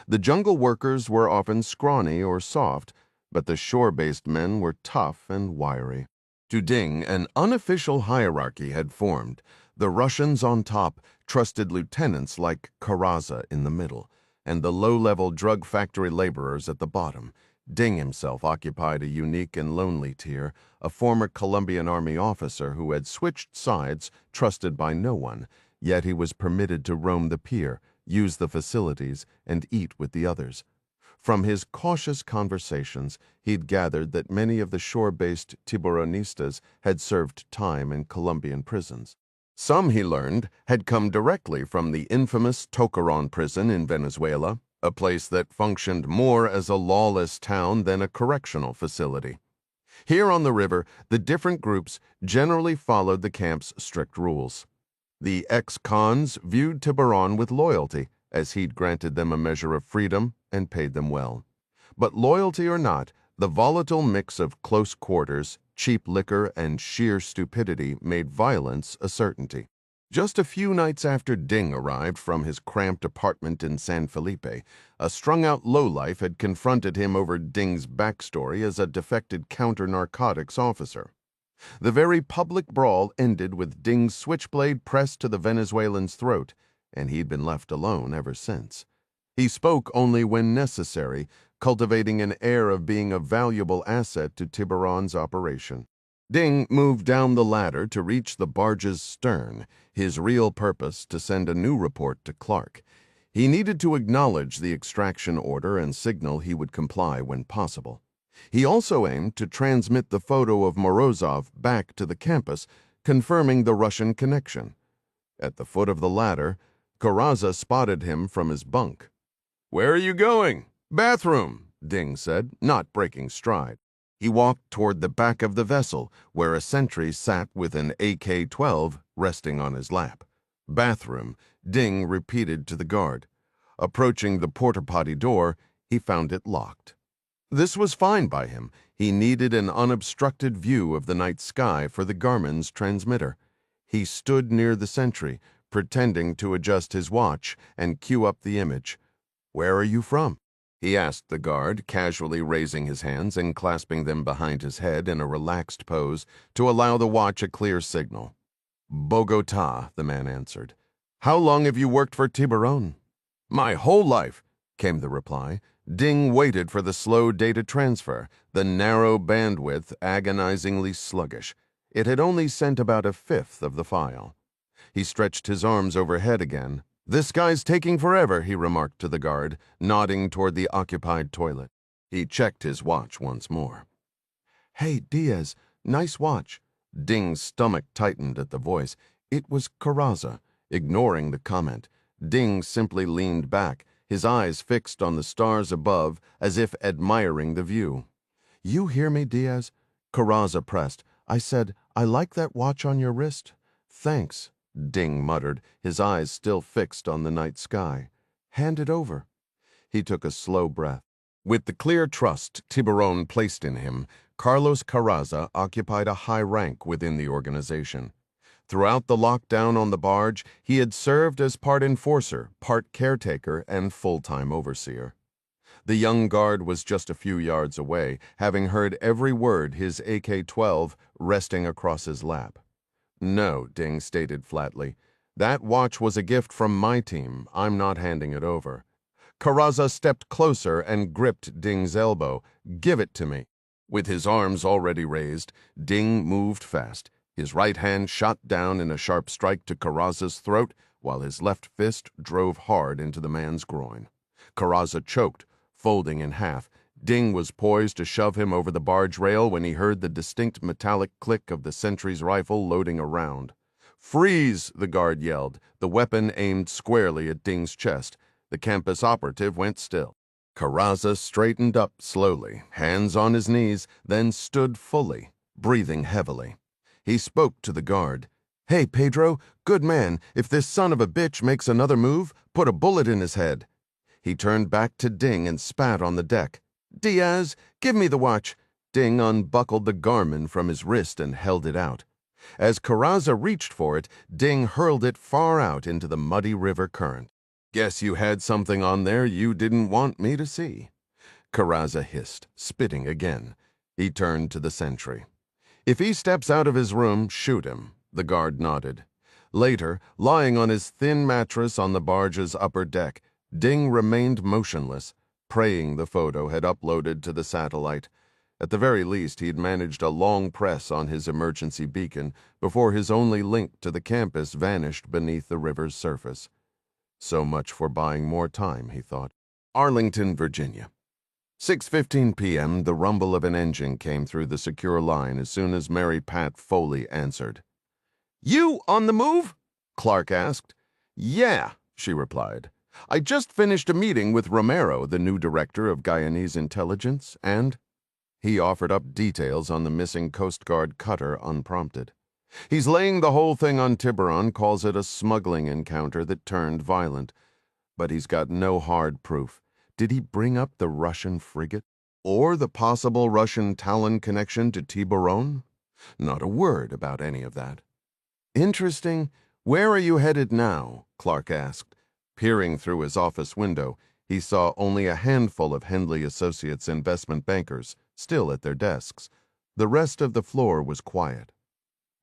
Speaker 1: The jungle workers were often scrawny or soft, but the shore-based men were tough and wiry. To Ding, an unofficial hierarchy had formed. The Russians on top trusted lieutenants like Corazza in the middle, and the low-level drug factory laborers at the bottom. Ding himself occupied a unique and lonely tier, a former Colombian Army officer who had switched sides, trusted by no one, yet he was permitted to roam the pier, use the facilities, and eat with the others. From his cautious conversations, he'd gathered that many of the shore-based Tiburonistas had served time in Colombian prisons. Some, he learned, had come directly from the infamous Tocaron prison in Venezuela, a place that functioned more as a lawless town than a correctional facility. Here on the river, the different groups generally followed the camp's strict rules. The ex-cons viewed Tiburon with loyalty, as he'd granted them a measure of freedom and paid them well. But loyalty or not, the volatile mix of close quarters, cheap liquor, and sheer stupidity made violence a certainty. Just a few nights after Ding arrived from his cramped apartment in San Felipe, a strung-out lowlife had confronted him over Ding's backstory as a defected counter-narcotics officer. The very public brawl ended with Ding's switchblade pressed to the Venezuelan's throat, and he'd been left alone ever since. He spoke only when necessary, cultivating an air of being a valuable asset to Tiburon's operation. Ding moved down the ladder to reach the barge's stern, his real purpose to send a new report to Clark. He needed to acknowledge the extraction order and signal he would comply when possible. He also aimed to transmit the photo of Morozov back to the campus, confirming the Russian connection. At the foot of the ladder, Corazza spotted him from his bunk. "Where are you going?" "Bathroom," Ding said, not breaking stride. He walked toward the back of the vessel, where a sentry sat with an AK-12 resting on his lap. "Bathroom," Ding repeated to the guard. Approaching the porta-potty door, he found it locked. This was fine by him. He needed an unobstructed view of the night sky for the Garmin's transmitter. He stood near the sentry, pretending to adjust his watch and cue up the image. "Where are you from?" he asked the guard, casually raising his hands and clasping them behind his head in a relaxed pose to allow the watch a clear signal. "Bogota," the man answered. "How long have you worked for Tiburon?" "My whole life," came the reply. Ding waited for the slow data transfer, the narrow bandwidth agonizingly sluggish. It had only sent about a fifth of the file. He stretched his arms overhead again. "This guy's taking forever," he remarked to the guard, nodding toward the occupied toilet. He checked his watch once more. "Hey, Diaz, nice watch." Ding's stomach tightened at the voice. It was Corazza. Ignoring the comment, Ding simply leaned back, his eyes fixed on the stars above, as if admiring the view. "You hear me, Diaz?" Corazza pressed. "I said, I like that watch on your wrist." "Thanks," Ding muttered, his eyes still fixed on the night sky. "Hand it over." He took a slow breath. With the clear trust Tiburon placed in him, Carlos Corazza occupied a high rank within the organization. Throughout the lockdown on the barge, he had served as part enforcer, part caretaker, and full-time overseer. The young guard was just a few yards away, having heard every word, his AK-12 resting across his lap. "No," Ding stated flatly. "That watch was a gift from my team. I'm not handing it over." Corazza stepped closer and gripped Ding's elbow. "Give it to me." With his arms already raised, Ding moved fast. His right hand shot down in a sharp strike to Corazza's throat, while his left fist drove hard into the man's groin. Corazza choked, folding in half. Ding was poised to shove him over the barge rail when he heard the distinct metallic click of the sentry's rifle loading a round. "Freeze!" the guard yelled, the weapon aimed squarely at Ding's chest. The campus operative went still. Carranza straightened up slowly, hands on his knees, then stood fully, breathing heavily. He spoke to the guard. "Hey, Pedro, good man, if this son of a bitch makes another move, put a bullet in his head." He turned back to Ding and spat on the deck. "Diaz, give me the watch." Ding unbuckled the Garmin from his wrist and held it out. As Carranza reached for it, Ding hurled it far out into the muddy river current. "Guess you had something on there you didn't want me to see." Carranza hissed, spitting again. He turned to the sentry. "If he steps out of his room, shoot him." The guard nodded. Later, lying on his thin mattress on the barge's upper deck, Ding remained motionless, praying the photo had uploaded to the satellite. At the very least, he'd managed a long press on his emergency beacon before his only link to the campus vanished beneath the river's surface. So much for buying more time, he thought. Arlington, Virginia. 6:15 p.m., the rumble of an engine came through the secure line as soon as Mary Pat Foley answered. "You on the move?" Clark asked. "Yeah," she replied. "I just finished a meeting with Romero, the new director of Guyanese intelligence, and—" He offered up details on the missing Coast Guard cutter unprompted. "He's laying the whole thing on Tiburon, calls it a smuggling encounter that turned violent. But he's got no hard proof. Did he bring up the Russian frigate? Or the possible Russian Talon connection to Tiburon? Not a word about any of that." "Interesting. Where are you headed now?" Clark asked. Peering through his office window, he saw only a handful of Hendley Associates investment bankers, still at their desks. The rest of the floor was quiet.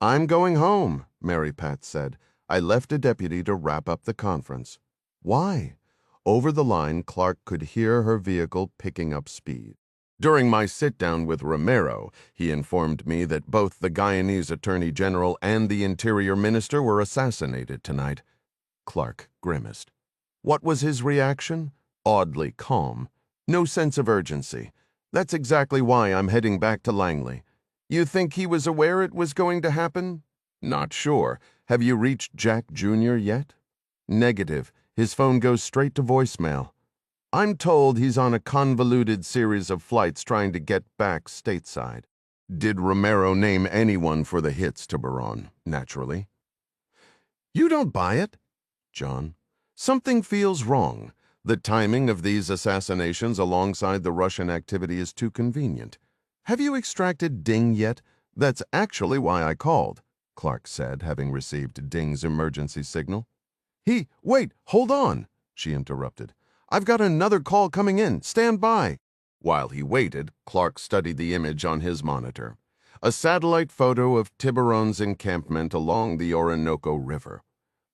Speaker 1: "I'm going home," Mary Pat said. "I left a deputy to wrap up the conference." "Why?" Over the line, Clark could hear her vehicle picking up speed. "During my sit-down with Romero, he informed me that both the Guyanese Attorney General and the Interior Minister were assassinated tonight." Clark grimaced. What was his reaction? Oddly calm. "No sense of urgency. That's exactly why I'm heading back to Langley." "You think he was aware it was going to happen?" "Not sure. Have you reached Jack Jr. yet?" "Negative. His phone goes straight to voicemail." "I'm told he's on a convoluted series of flights trying to get back stateside." "Did Romero name anyone for the hits to Baron?" "Naturally." "You don't buy it?" "John, something feels wrong. The timing of these assassinations alongside the Russian activity is too convenient. Have you extracted Ding yet? That's actually why I called," Clark said, having received Ding's emergency signal. Wait, hold on," she interrupted. "I've got another call coming in. Stand by." While he waited, Clark studied the image on his monitor. A satellite photo of Tiburon's encampment along the Orinoco River.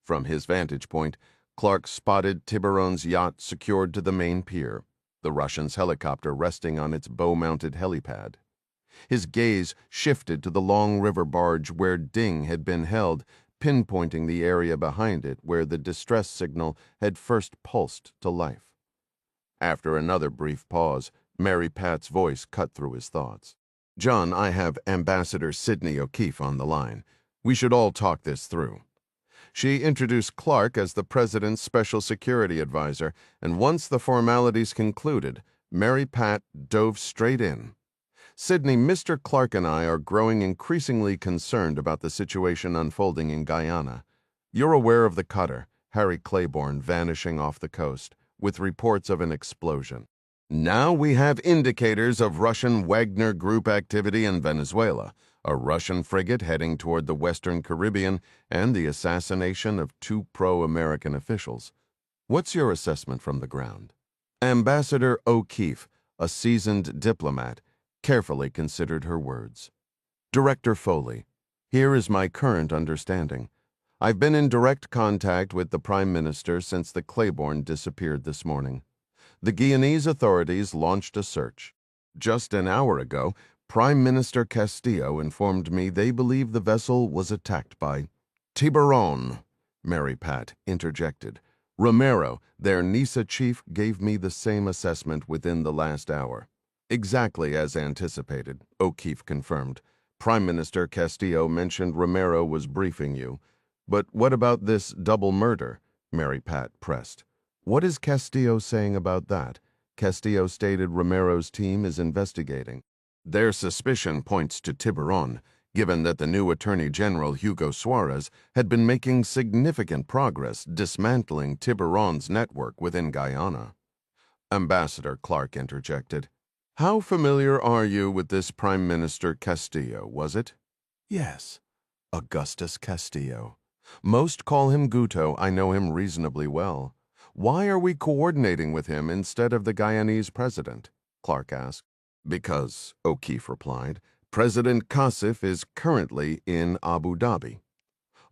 Speaker 1: From his vantage point, Clark spotted Tiburon's yacht secured to the main pier, the Russians' helicopter resting on its bow-mounted helipad. His gaze shifted to the long river barge where Ding had been held, pinpointing the area behind it where the distress signal had first pulsed to life. After another brief pause, Mary Pat's voice cut through his thoughts. "John, I have Ambassador Sidney O'Keefe on the line. We should all talk this through." She introduced Clark as the president's special security advisor, and once the formalities concluded, Mary Pat dove straight in. "Sidney, Mr. Clark and I are growing increasingly concerned about the situation unfolding in Guyana. You're aware of the cutter, Harry Claiborne, vanishing off the coast, with reports of an explosion. Now we have indicators of Russian Wagner Group activity in Venezuela, a Russian frigate heading toward the Western Caribbean, and the assassination of 2 pro-American officials. What's your assessment from the ground?" Ambassador O'Keefe, a seasoned diplomat, carefully considered her words. "Director Foley, here is my current understanding. I've been in direct contact with the Prime Minister since the Claiborne disappeared this morning. The Guyanese authorities launched a search. Just an hour ago, Prime Minister Castillo informed me they believe the vessel was attacked by Tiburon," Mary Pat interjected. "Romero, their NISA chief, gave me the same assessment within the last hour." Exactly as anticipated, O'Keefe confirmed. Prime Minister Castillo mentioned Romero was briefing you. But what about this double murder? Mary Pat pressed. What is Castillo saying about that? Castillo stated Romero's team is investigating. Their suspicion points to Tiburon, given that the new Attorney General Hugo Suarez had been making significant progress dismantling Tiburon's network within Guyana. Ambassador Clark interjected. How familiar are you with this Prime Minister Castillo, was it? Yes, Augustus Castillo. Most call him Guto. I know him reasonably well. Why are we coordinating with him instead of the Guyanese president? Clark asked. Because, O'Keefe replied, President Kassif is currently in Abu Dhabi.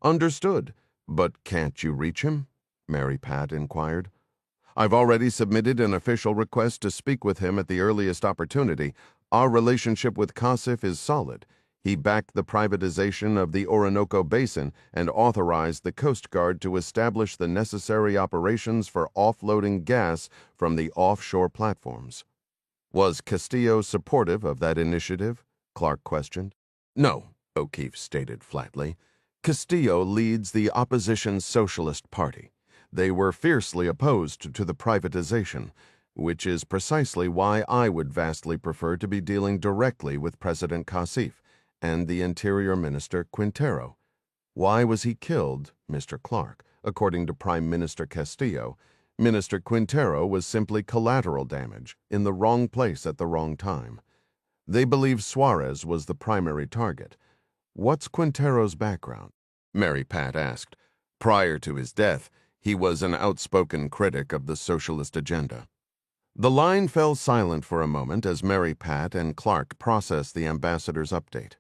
Speaker 1: Understood. But can't you reach him? Mary Pat inquired. I've already submitted an official request to speak with him at the earliest opportunity. Our relationship with Kassif is solid. He backed the privatization of the Orinoco Basin and authorized the Coast Guard to establish the necessary operations for offloading gas from the offshore platforms. Was Castillo supportive of that initiative? Clark questioned. No, O'Keefe stated flatly. Castillo leads the opposition Socialist Party. They were fiercely opposed to the privatization, which is precisely why I would vastly prefer to be dealing directly with President Kassif and the Interior Minister Quintero. Why was he killed, Mr. Clark? According to Prime Minister Castillo, Minister Quintero was simply collateral damage, in the wrong place at the wrong time. They believe Suarez was the primary target. What's Quintero's background? Mary Pat asked. Prior to his death, he was an outspoken critic of the socialist agenda. The line fell silent for a moment as Mary Pat and Clark processed the ambassador's update.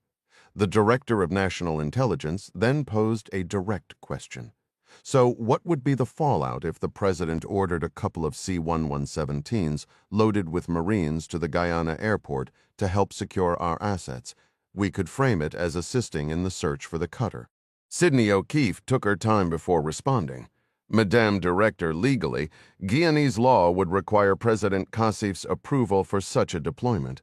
Speaker 1: The Director of National Intelligence then posed a direct question. So what would be the fallout if the president ordered a couple of C-1117s loaded with Marines to the Guyana airport to help secure our assets? We could frame it as assisting in the search for the cutter. Sidney O'Keefe took her time before responding. Madame Director, legally, Guyanese law would require President Kassif's approval for such a deployment.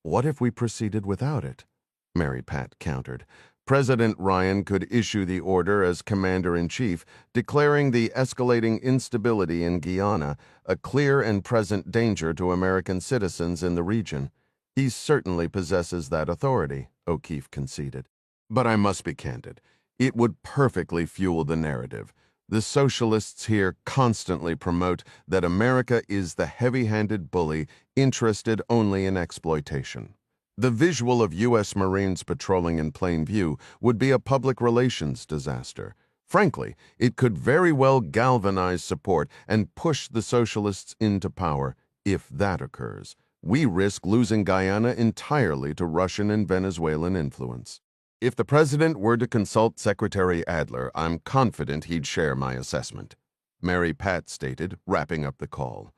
Speaker 1: What if we proceeded without it? Mary Pat countered. President Ryan could issue the order as Commander-in-Chief, declaring the escalating instability in Guyana a clear and present danger to American citizens in the region. He certainly possesses that authority, O'Keefe conceded. But I must be candid. It would perfectly fuel the narrative. The socialists here constantly promote that America is the heavy-handed bully interested only in exploitation. The visual of U.S. Marines patrolling in plain view would be a public relations disaster. Frankly, it could very well galvanize support and push the socialists into power. If that occurs, we risk losing Guyana entirely to Russian and Venezuelan influence. If the president were to consult Secretary Adler, I'm confident he'd share my assessment, Mary Pat stated, wrapping up the call.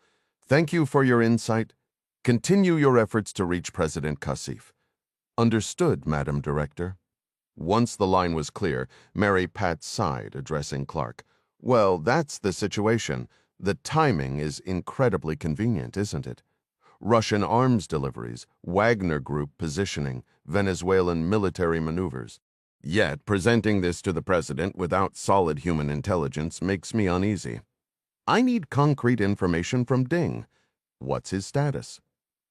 Speaker 1: Thank you for your insight. Continue your efforts to reach President Kassif. Understood, Madam Director. Once the line was clear, Mary Pat sighed, addressing Clark. Well, that's the situation. The timing is incredibly convenient, isn't it? Russian arms deliveries, Wagner Group positioning, Venezuelan military maneuvers. Yet, presenting this to the president without solid human intelligence makes me uneasy. I need concrete information from Ding. What's his status?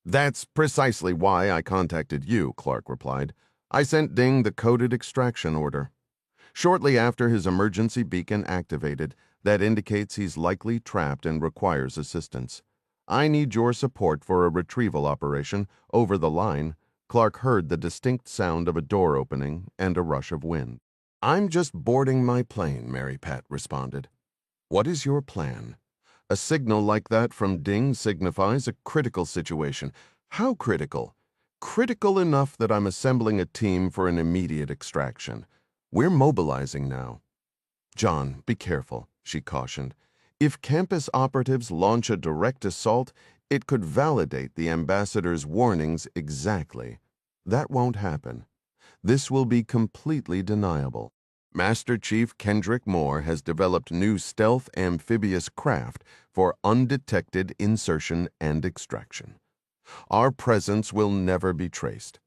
Speaker 1: That's precisely why I contacted you, Clark replied. I sent Ding the coded extraction order. Shortly after his emergency beacon activated, that indicates he's likely trapped and requires assistance. I need your support for a retrieval operation. Over the line, Clark heard the distinct sound of a door opening and a rush of wind. I'm just boarding my plane, Mary Pat responded. What is your plan? A signal like that from Ding signifies a critical situation. How critical? Critical enough that I'm assembling a team for an immediate extraction. We're mobilizing now. John, be careful, she cautioned. If campus operatives launch a direct assault, it could validate the ambassador's warnings exactly. That won't happen. This will be completely deniable. Master Chief Kendrick Moore has developed new stealth amphibious craft for undetected insertion and extraction. Our presence will never be traced.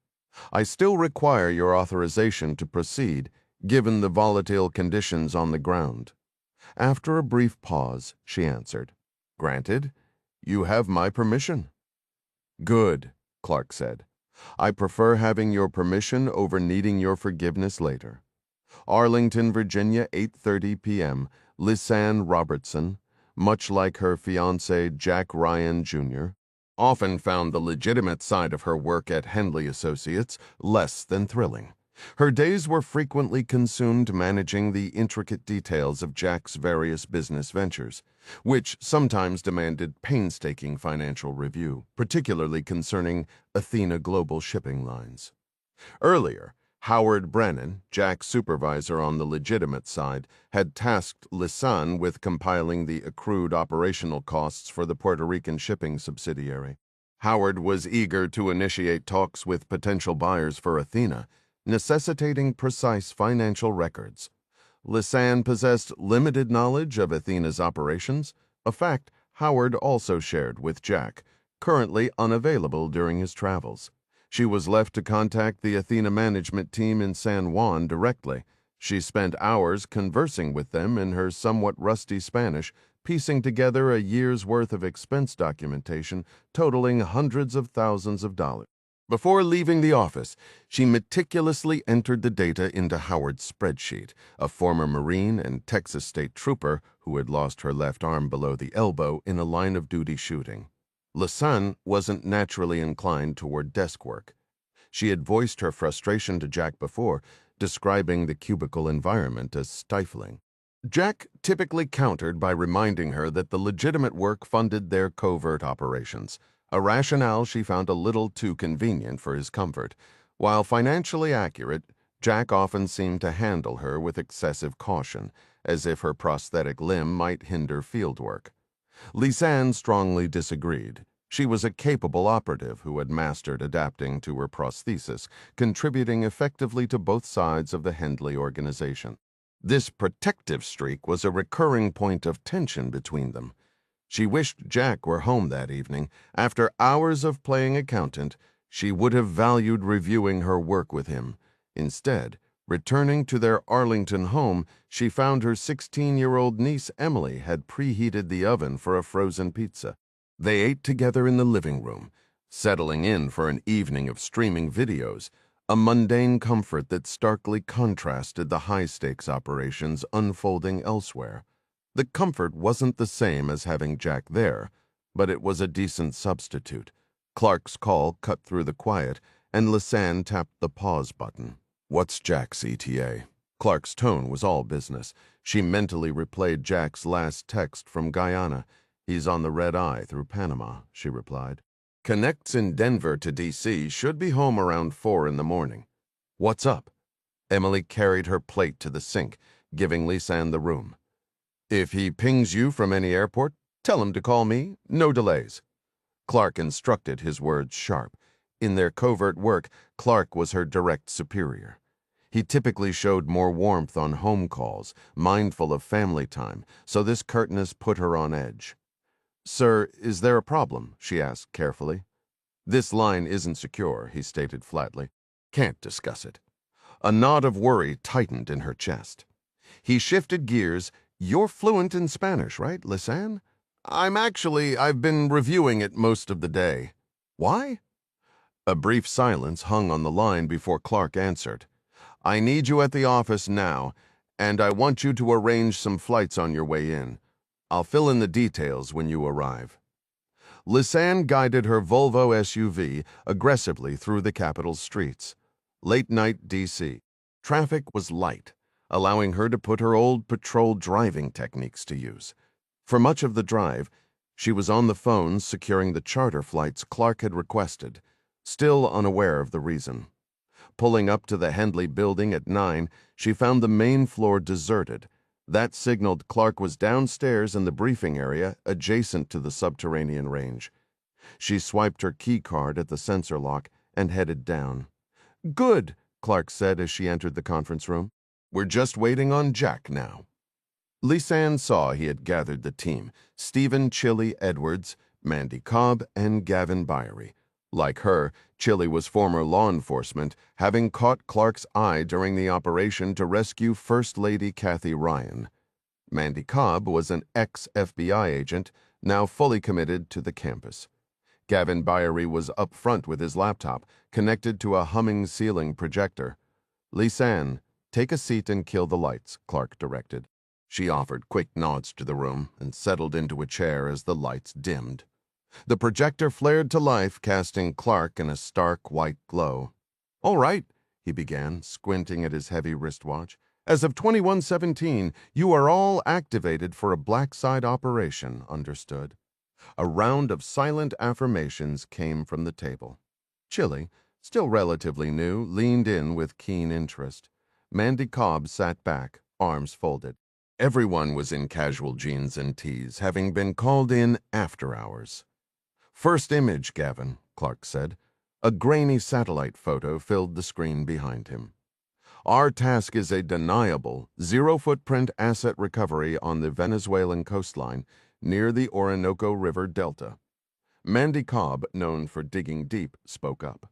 Speaker 1: I still require your authorization to proceed, given the volatile conditions on the ground." After a brief pause, she answered, "Granted. You have my permission." "Good," Clark said. "I prefer having your permission over needing your forgiveness later. Arlington, Virginia, 8:30 p.m. Lisanne Robertson, much like her fiancé Jack Ryan Jr., often found the legitimate side of her work at Henley Associates less than thrilling. Her days were frequently consumed managing the intricate details of Jack's various business ventures, which sometimes demanded painstaking financial review, particularly concerning Athena Global Shipping Lines. Earlier, Howard Brennan, Jack's supervisor on the legitimate side, had tasked Lisanne with compiling the accrued operational costs for the Puerto Rican shipping subsidiary. Howard was eager to initiate talks with potential buyers for Athena, necessitating precise financial records. Lisanne possessed limited knowledge of Athena's operations, a fact Howard also shared with Jack, currently unavailable during his travels. She was left to contact the Athena management team in San Juan directly. She spent hours conversing with them in her somewhat rusty Spanish, piecing together a year's worth of expense documentation totaling hundreds of thousands of dollars. Before leaving the office, she meticulously entered the data into Howard's spreadsheet, a former Marine and Texas State Trooper who had lost her left arm below the elbow in a line-of-duty shooting. Lisanne wasn't naturally inclined toward desk work. She had voiced her frustration to Jack before, describing the cubicle environment as stifling. Jack typically countered by reminding her that the legitimate work funded their covert operations, a rationale she found a little too convenient for his comfort. While financially accurate, Jack often seemed to handle her with excessive caution, as if her prosthetic limb might hinder fieldwork. Lisanne strongly disagreed. She was a capable operative who had mastered adapting to her prosthesis, contributing effectively to both sides of the Henley organization. This protective streak was a recurring point of tension between them. She wished Jack were home that evening. After hours of playing accountant, she would have valued reviewing her work with him. Instead, returning to their Arlington home, she found her 16-year-old niece Emily had preheated the oven for a frozen pizza. They ate together in the living room, settling in for an evening of streaming videos, a mundane comfort that starkly contrasted the high-stakes operations unfolding elsewhere. The comfort wasn't the same as having Jack there, but it was a decent substitute. Clark's call cut through the quiet, and Lisanne tapped the pause button. "What's Jack's ETA?" Clark's tone was all business. She mentally replayed Jack's last text from Guyana. "He's on the red eye through Panama," she replied. "Connects in Denver to D.C. Should be home around 4 in the morning." "What's up?" Emily carried her plate to the sink, giving Lisanne the room. "If he pings you from any airport, tell him to call me. No delays." Clark instructed, his words sharp. In their covert work, Clark was her direct superior. He typically showed more warmth on home calls, mindful of family time, so this curtness put her on edge. "Sir, is there a problem?" she asked carefully. "This line isn't secure," he stated flatly. "Can't discuss it." A knot of worry tightened in her chest. He shifted gears. "You're fluent in Spanish, right, Lisanne?" I've been reviewing it most of the day." "Why?" A brief silence hung on the line before Clark answered. "I need you at the office now, and I want you to arrange some flights on your way in. I'll fill in the details when you arrive." Lisanne guided her Volvo SUV aggressively through the capital's streets. Late-night D.C. Traffic was light, allowing her to put her old patrol driving techniques to use. For much of the drive, she was on the phone securing the charter flights Clark had requested, still unaware of the reason. Pulling up to the Henley building at 9, she found the main floor deserted. That signaled Clark was downstairs in the briefing area adjacent to the subterranean range. She swiped her key card at the sensor lock and headed down. "Good," Clark said as she entered the conference room. "We're just waiting on Jack now." Lisanne saw he had gathered the team: Stephen Chili Edwards, Mandy Cobb, and Gavin Byery. Like her, Chili was former law enforcement, having caught Clark's eye during the operation to rescue First Lady Kathy Ryan. Mandy Cobb was an ex-FBI agent, now fully committed to the campus. Gavin Byery was up front with his laptop, connected to a humming ceiling projector. "Lisanne, take a seat and kill the lights," Clark directed. She offered quick nods to the room and settled into a chair as the lights dimmed. The projector flared to life, casting Clark in a stark white glow. "All right," he began, squinting at his heavy wristwatch. "As of 2117, you are all activated for a black side operation, understood?" A round of silent affirmations came from the table. Chili, still relatively new, leaned in with keen interest. Mandy Cobb sat back, arms folded. Everyone was in casual jeans and tees, having been called in after hours. "First image, Gavin," Clark said. A grainy satellite photo filled the screen behind him. "Our task is a deniable, zero-footprint asset recovery on the Venezuelan coastline near the Orinoco River Delta." Mandy Cobb, known for digging deep, spoke up.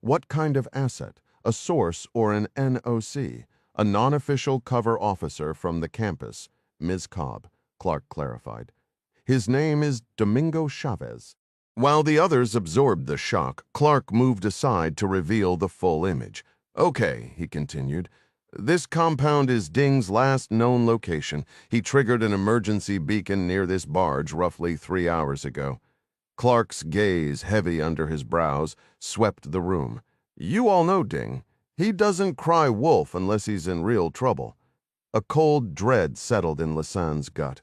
Speaker 1: "What kind of asset? A source or an NOC? A non-official cover officer from the campus, Ms. Cobb," Clark clarified. "His name is Domingo Chavez." While the others absorbed the shock, Clark moved aside to reveal the full image. "Okay," he continued. "This compound is Ding's last known location. He triggered an emergency beacon near this barge roughly 3 hours ago." Clark's gaze, heavy under his brows, swept the room. "You all know Ding. He doesn't cry wolf unless he's in real trouble." A cold dread settled in Lisanne's gut.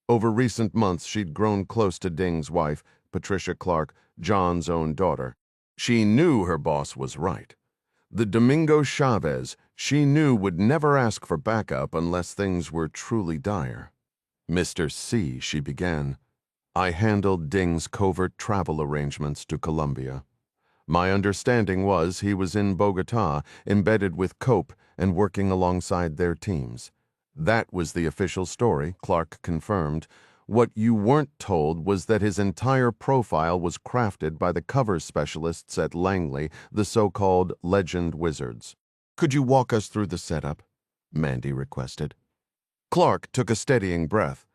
Speaker 1: Over recent months, she'd grown close to Ding's wife, Patricia Clark, John's own daughter. She knew her boss was right. The Domingo Chavez she knew would never ask for backup unless things were truly dire. "Mr. C," she began. "I handled Ding's covert travel arrangements to Colombia. My understanding was he was in Bogota, embedded with Cope and working alongside their teams." That was the official story, Clark confirmed. What you weren't told was that his entire profile was crafted by the cover specialists at Langley, the so-called Legend Wizards. "Could you walk us through the setup?" Mandy requested. Clark took a steadying breath.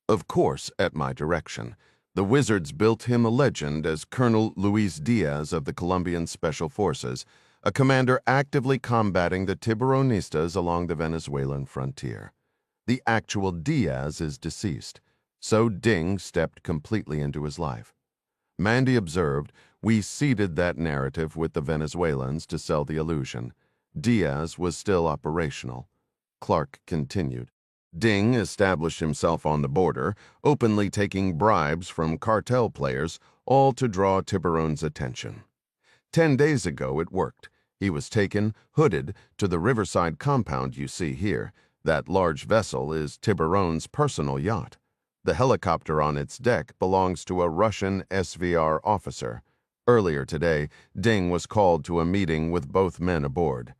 Speaker 1: "Of course, at my direction. The Wizards built him a legend as Colonel Luis Diaz of the Colombian Special Forces, a commander actively combating the Tiburonistas along the Venezuelan frontier. The actual Diaz is deceased, so Ding stepped completely into his life." Mandy observed, "We seeded that narrative with the Venezuelans to sell the illusion. Diaz was still operational." Clark continued. "Ding established himself on the border, openly taking bribes from cartel players, all to draw Tiburon's attention. 10 days ago it worked. He was taken, hooded, to the riverside compound you see here. That large vessel is Tiburon's personal yacht. The helicopter on its deck belongs to a Russian SVR officer. Earlier today, Ding was called to a meeting with both men aboard."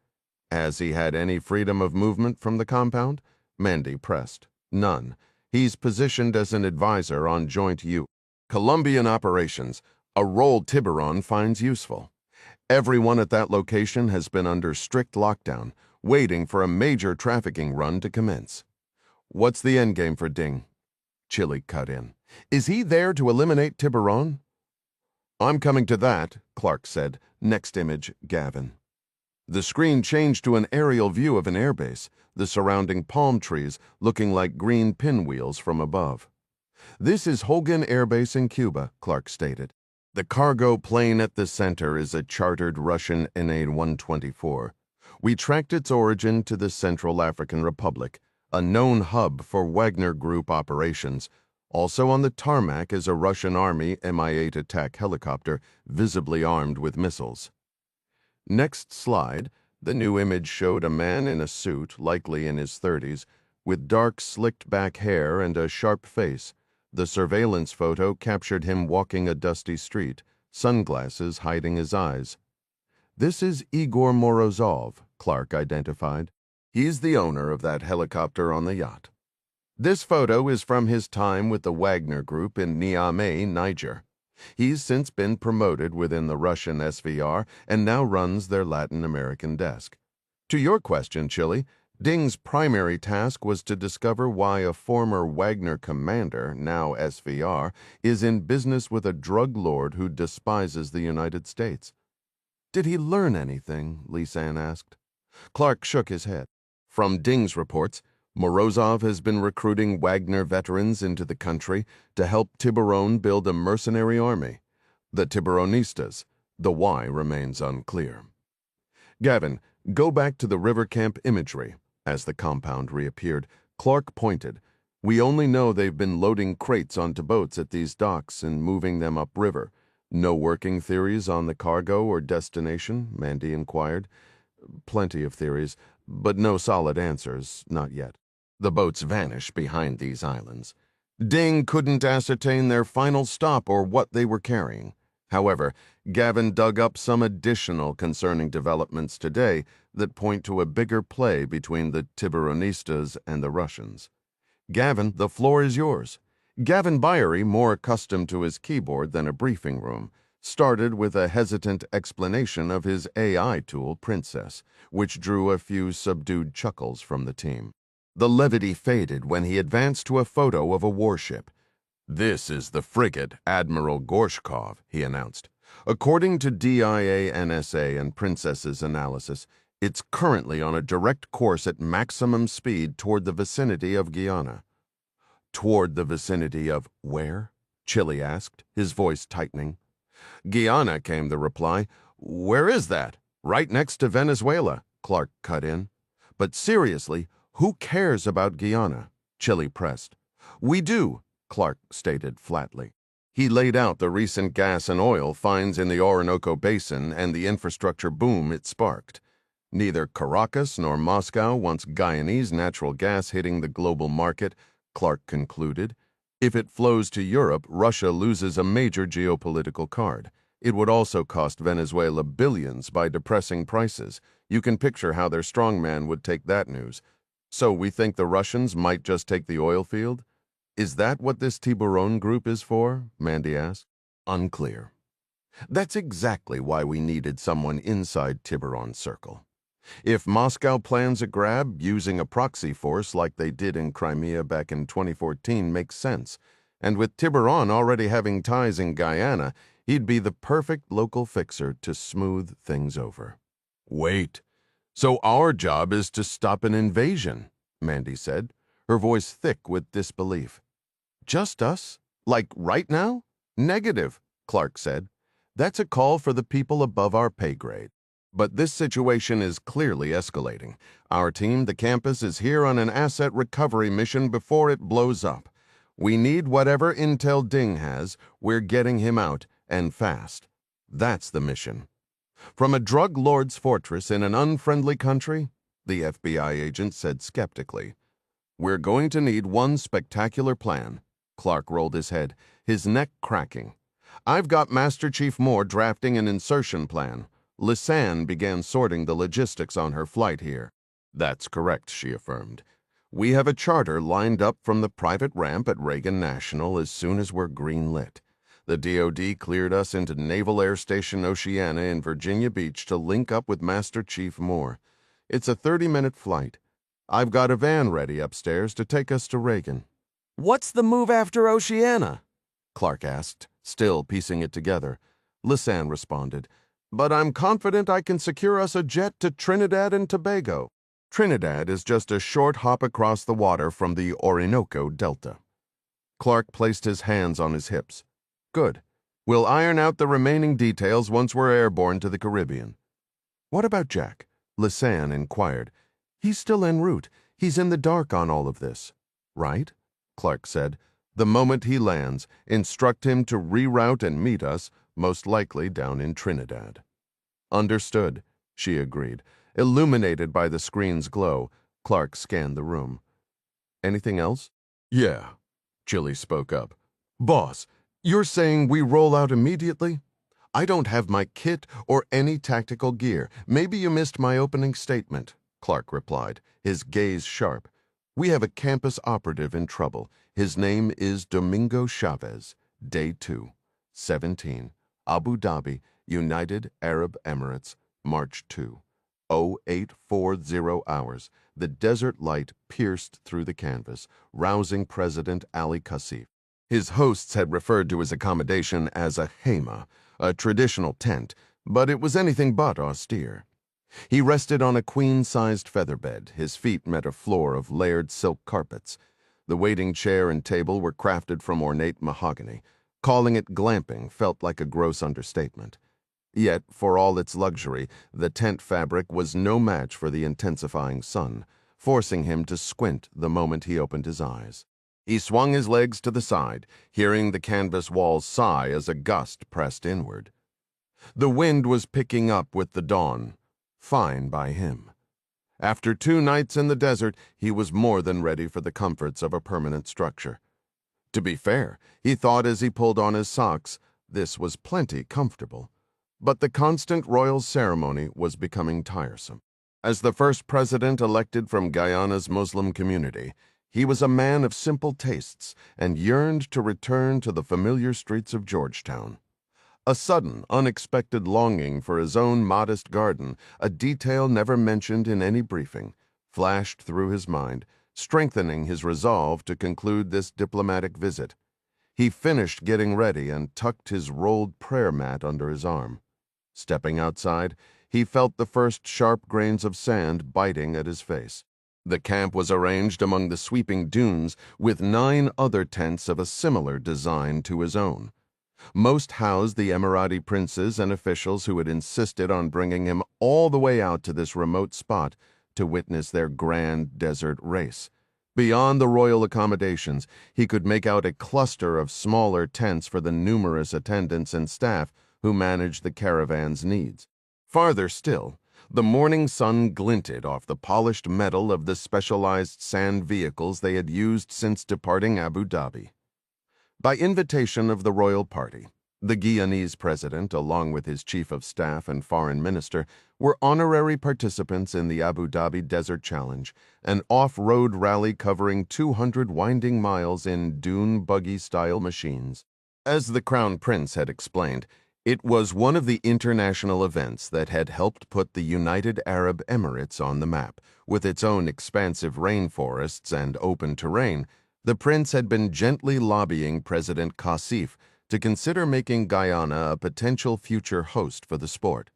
Speaker 1: "Has he had any freedom of movement from the compound?" Mandy pressed. "None. He's positioned as an advisor on joint Colombian operations, a role Tiburon finds useful. Everyone at that location has been under strict lockdown, waiting for a major trafficking run to commence." "What's the endgame for Ding?" Chili cut in. "Is he there to eliminate Tiburon?" "I'm coming to that," Clark said. Next image, Gavin. The screen changed to an aerial view of an airbase, the surrounding palm trees looking like green pinwheels from above. "This is Hogan Air Base in Cuba," Clark stated. "The cargo plane at the center is a chartered Russian NA-124. We tracked its origin to the Central African Republic, a known hub for Wagner Group operations. Also on the tarmac is a Russian Army Mi-8 attack helicopter, visibly armed with missiles." Next slide, the new image showed a man in a suit, likely in his 30s, with dark slicked-back hair and a sharp face. The surveillance photo captured him walking a dusty street, sunglasses hiding his eyes. "This is Igor Morozov," Clark identified. "He's the owner of that helicopter on the yacht. This photo is from his time with the Wagner Group in Niamey, Niger. He's since been promoted within the Russian SVR and now runs their Latin American desk. To your question, Chili, Ding's primary task was to discover why a former Wagner commander, now SVR, is in business with a drug lord who despises the United States. Did he learn anything? Lisanne asked. Clark shook his head. From Ding's reports, Morozov has been recruiting Wagner veterans into the country to help Tiburon build a mercenary army. The Tiburonistas. The why remains unclear. Gavin, go back to the river camp imagery. As the compound reappeared, Clark pointed. We only know they've been loading crates onto boats at these docks and moving them upriver. No working theories on the cargo or destination? Mandy inquired. Plenty of theories, but no solid answers, not yet. The boats vanish behind these islands. Ding couldn't ascertain their final stop or what they were carrying. However, Gavin dug up some additional concerning developments today that point to a bigger play between the Tiburonistas and the Russians. Gavin, the floor is yours. Gavin Byery, more accustomed to his keyboard than a briefing room, started with a hesitant explanation of his AI tool, Princess, which drew a few subdued chuckles from the team. The levity faded when he advanced to a photo of a warship. This is the frigate Admiral Gorshkov, he announced. According to DIA NSA and Princess's analysis, it's currently on a direct course at maximum speed toward the vicinity of Guyana. Toward the vicinity of where? Chili asked, his voice tightening. Guyana, came the reply. Where is that? Right next to Venezuela, Clark cut in. But seriously, who cares about Guyana? Chili pressed. We do, Clark stated flatly. He laid out the recent gas and oil finds in the Orinoco Basin and the infrastructure boom it sparked. Neither Caracas nor Moscow wants Guyanese natural gas hitting the global market, Clark concluded. If it flows to Europe, Russia loses a major geopolitical card. It would also cost Venezuela billions by depressing prices. You can picture how their strongman would take that news. So we think the Russians might just take the oil field? Is that what this Tiburon group is for? Mandy asked. Unclear. That's exactly why we needed someone inside Tiburon's circle. If Moscow plans a grab, using a proxy force like they did in Crimea back in 2014 makes sense. And with Tiburon already having ties in Guyana, he'd be the perfect local fixer to smooth things over. Wait. So our job is to stop an invasion, Mandy said, her voice thick with disbelief. Just us? Like right now? Negative, Clark said. That's a call for the people above our pay grade. But this situation is clearly escalating. Our team, the campus, is here on an asset recovery mission before it blows up. We need whatever intel Ding has. We're getting him out, and fast. That's the mission. From a drug lord's fortress in an unfriendly country? The FBI agent said skeptically. We're going to need one spectacular plan. Clark rolled his head, his neck cracking. I've got Master Chief Moore drafting an insertion plan. Lisanne began sorting the logistics on her flight here. That's correct, she affirmed. We have a charter lined up from the private ramp at Reagan National as soon as we're green-lit. The DoD cleared us into Naval Air Station Oceana in Virginia Beach to link up with Master Chief Moore. It's a 30-minute flight. I've got a van ready upstairs to take us to Reagan. What's the move after Oceana? Clark asked, still piecing it together. Lisanne responded, but I'm confident I can secure us a jet to Trinidad and Tobago. Trinidad is just a short hop across the water from the Orinoco Delta. Clark placed his hands on his hips. Good. We'll iron out the remaining details once we're airborne to the Caribbean. What about Jack? Lisanne inquired. He's still en route. He's in the dark on all of this. Right? Clark said. The moment he lands, instruct him to reroute and meet us, most likely down in Trinidad. Understood, she agreed. Illuminated by the screen's glow, Clark scanned the room. Anything else? Yeah, Chili spoke up. Boss, you're saying we roll out immediately? I don't have my kit or any tactical gear. Maybe you missed my opening statement, Clark replied, his gaze sharp. We have a campus operative in trouble. His name is Domingo Chavez. Day 2. 17, Abu Dhabi, United Arab Emirates, March 2, 0840 hours. The desert light pierced through the canvas, rousing President Ali Qasif. His hosts had referred to his accommodation as a hema, a traditional tent, but it was anything but austere. He rested on a queen-sized featherbed. His feet met a floor of layered silk carpets. The waiting chair and table were crafted from ornate mahogany. Calling it glamping felt like a gross understatement. Yet, for all its luxury, the tent fabric was no match for the intensifying sun, forcing him to squint the moment he opened his eyes. He swung his legs to the side, hearing the canvas walls sigh as a gust pressed inward. The wind was picking up with the dawn. Fine by him. After 2 nights in the desert, he was more than ready for the comforts of a permanent structure. To be fair, he thought as he pulled on his socks, this was plenty comfortable. But the constant royal ceremony was becoming tiresome. As the first president elected from Guyana's Muslim community, he was a man of simple tastes and yearned to return to the familiar streets of Georgetown. A sudden, unexpected longing for his own modest garden, a detail never mentioned in any briefing, flashed through his mind, strengthening his resolve to conclude this diplomatic visit. He finished getting ready and tucked his rolled prayer mat under his arm. Stepping outside, he felt the first sharp grains of sand biting at his face. The camp was arranged among the sweeping dunes with 9 other tents of a similar design to his own. Most housed the Emirati princes and officials who had insisted on bringing him all the way out to this remote spot to witness their grand desert race. Beyond the royal accommodations, he could make out a cluster of smaller tents for the numerous attendants and staff who managed the caravan's needs. Farther still, the morning sun glinted off the polished metal of the specialized sand vehicles they had used since departing Abu Dhabi. By invitation of the royal party, the Guyanese president, along with his chief of staff and foreign minister, were honorary participants in the Abu Dhabi Desert Challenge, an off-road rally covering 200 winding miles in dune buggy-style machines. As the Crown Prince had explained, it was one of the international events that had helped put the United Arab Emirates on the map. With its own expansive rainforests and open terrain, the prince had been gently lobbying President Qasif to consider making Guyana a potential future host for the sport.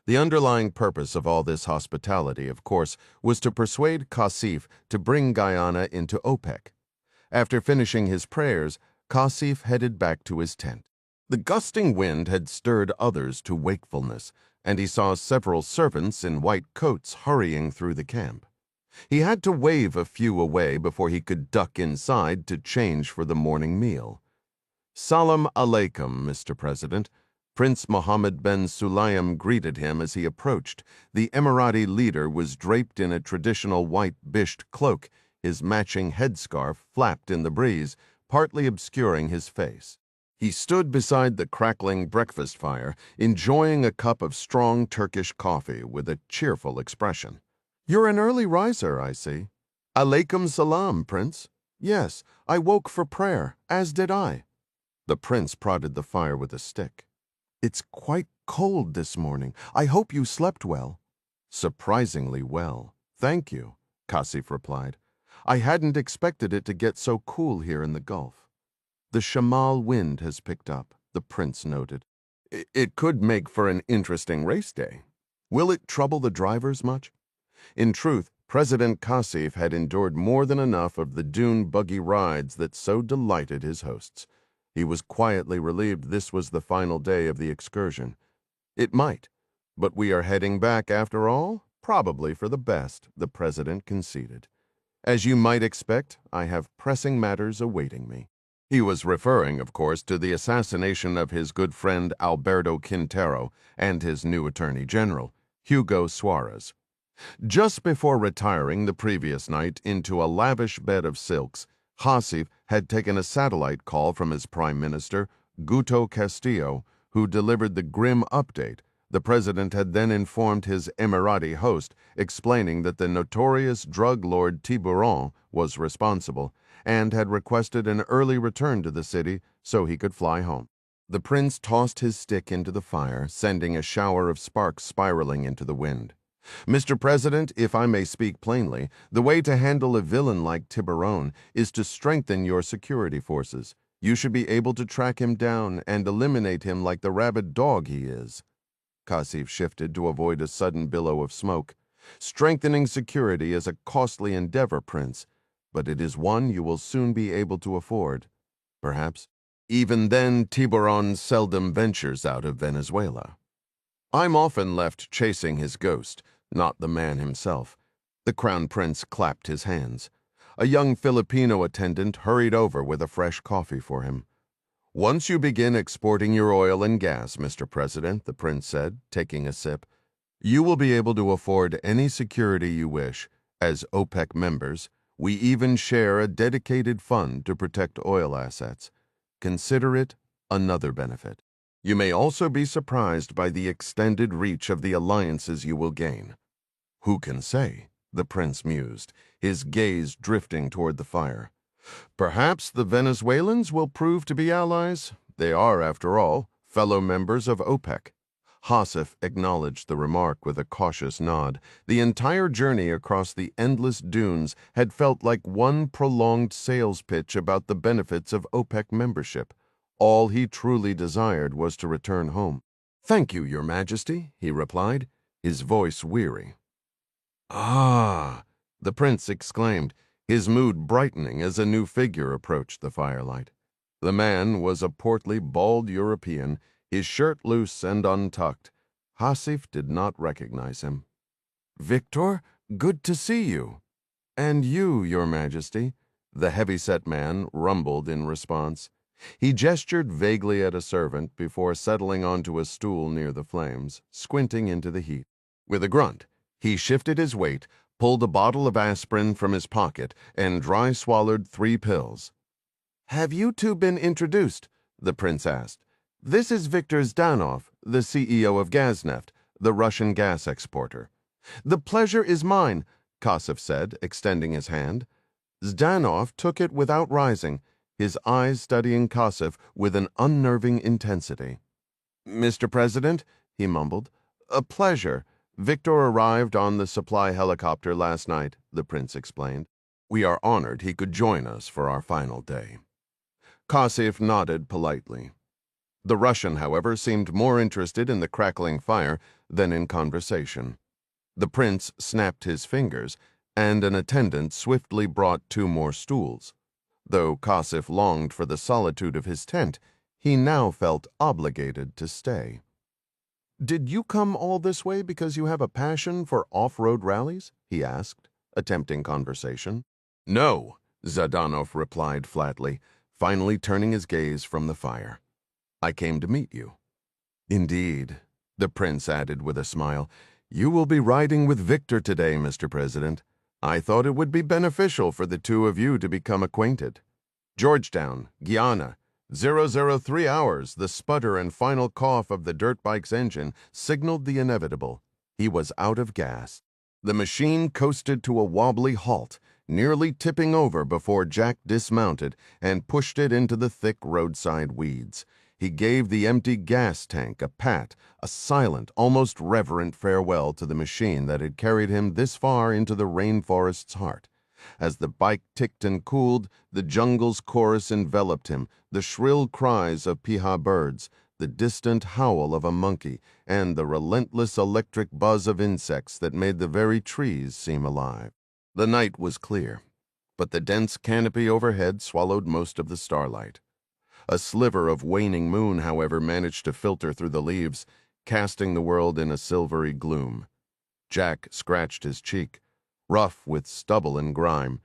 Speaker 1: The underlying purpose of all this hospitality, of course, was to persuade Qasif to bring Guyana into OPEC. After finishing his prayers, Qasif headed back to his tent. The gusting wind had stirred others to wakefulness, and he saw several servants in white coats hurrying through the camp. He had to wave a few away before he could duck inside to change for the morning meal. "Salam alaikum, Mr. President." Prince Mohammed bin Sulayem greeted him as he approached. The Emirati leader was draped in a traditional white bisht cloak. His matching headscarf flapped in the breeze, partly obscuring his face. He stood beside the crackling breakfast fire, enjoying a cup of strong Turkish coffee with a cheerful expression. "You're an early riser, I see." "Alaikum salam, Prince." "Yes, I woke for prayer, as did I." The prince prodded the fire with a stick. "It's quite cold this morning. I hope you slept well." "Surprisingly well, thank you," Qasif replied. "I hadn't expected it to get so cool here in the Gulf." "The Shamal wind has picked up," the prince noted. It could make for an interesting race day. Will it trouble the drivers much?" In truth, President Qasif had endured more than enough of the dune buggy rides that so delighted his hosts. He was quietly relieved this was the final day of the excursion. "It might, but we are heading back after all, probably for the best," the president conceded. "As you might expect, I have pressing matters awaiting me." He was referring, of course, to the assassination of his good friend Alberto Quintero and his new attorney general, Hugo Suarez. Just before retiring the previous night into a lavish bed of silks, Qasif had taken a satellite call from his prime minister, Guto Castillo, who delivered the grim update. The president had then informed his Emirati host, explaining that the notorious drug lord Tiburon was responsible and had requested an early return to the city so he could fly home. The prince tossed his stick into the fire, sending a shower of sparks spiraling into the wind. Mr. President, if I may speak plainly, the way to handle a villain like Tiburon is to strengthen your security forces. You should be able to track him down and eliminate him like the rabid dog he is. Kasif shifted to avoid a sudden billow of smoke. Strengthening security is a costly endeavor, Prince, but it is one you will soon be able to afford. Perhaps. Even then, Tiburon seldom ventures out of Venezuela. I'm often left chasing his ghost, not the man himself. The Crown Prince clapped his hands. A young Filipino attendant hurried over with a fresh coffee for him. Once you begin exporting your oil and gas, Mr. President, the prince said, taking a sip, you will be able to afford any security you wish. As OPEC members, we even share a dedicated fund to protect oil assets. Consider it another benefit. You may also be surprised by the extended reach of the alliances you will gain. Who can say? The prince mused, his gaze drifting toward the fire. Perhaps the Venezuelans will prove to be allies. They are, after all, fellow members of OPEC. Hasif acknowledged the remark with a cautious nod. The entire journey across the endless dunes had felt like one prolonged sales pitch about the benefits of OPEC membership. All he truly desired was to return home. "Thank you, Your Majesty," he replied, his voice weary. "Ah!" the prince exclaimed, his mood brightening as a new figure approached the firelight. The man was a portly, bald European, his shirt loose and untucked. Hasif did not recognize him. "Victor, good to see you." "And you, Your Majesty," the heavy-set man rumbled in response. He gestured vaguely at a servant before settling onto a stool near the flames, squinting into the heat. With a grunt, he shifted his weight, pulled a bottle of aspirin from his pocket, and dry-swallowed 3 pills. "Have you two been introduced?" the prince asked. "This is Viktor Zdanov, the CEO of Gazneft, the Russian gas exporter." "The pleasure is mine," Kasif said, extending his hand. Zdanov took it without rising, his eyes studying Kasif with an unnerving intensity. "Mr. President," he mumbled, "a pleasure. Victor arrived on the supply helicopter last night," the prince explained. "We are honored he could join us for our final day." Kasif nodded politely. The Russian, however, seemed more interested in the crackling fire than in conversation. The prince snapped his fingers, and an attendant swiftly brought 2 more stools. Though Kasif longed for the solitude of his tent, he now felt obligated to stay. "Did you come all this way because you have a passion for off-road rallies?" he asked, attempting conversation. "No," Zdanov replied flatly, finally turning his gaze from the fire. "I came to meet you." "Indeed," the prince added with a smile. "You will be riding with Victor today, Mr. President. I thought it would be beneficial for the 2 of you to become acquainted." Georgetown, Guyana, 003 hours, the sputter and final cough of the dirt bike's engine signaled the inevitable. He was out of gas. The machine coasted to a wobbly halt, nearly tipping over before Jack dismounted and pushed it into the thick roadside weeds. He gave the empty gas tank a pat, a silent, almost reverent farewell to the machine that had carried him this far into the rainforest's heart. As the bike ticked and cooled, the jungle's chorus enveloped him, the shrill cries of piha birds, the distant howl of a monkey, and the relentless electric buzz of insects that made the very trees seem alive. The night was clear, but the dense canopy overhead swallowed most of the starlight. A sliver of waning moon, however, managed to filter through the leaves, casting the world in a silvery gloom. Jack scratched his cheek, rough with stubble and grime.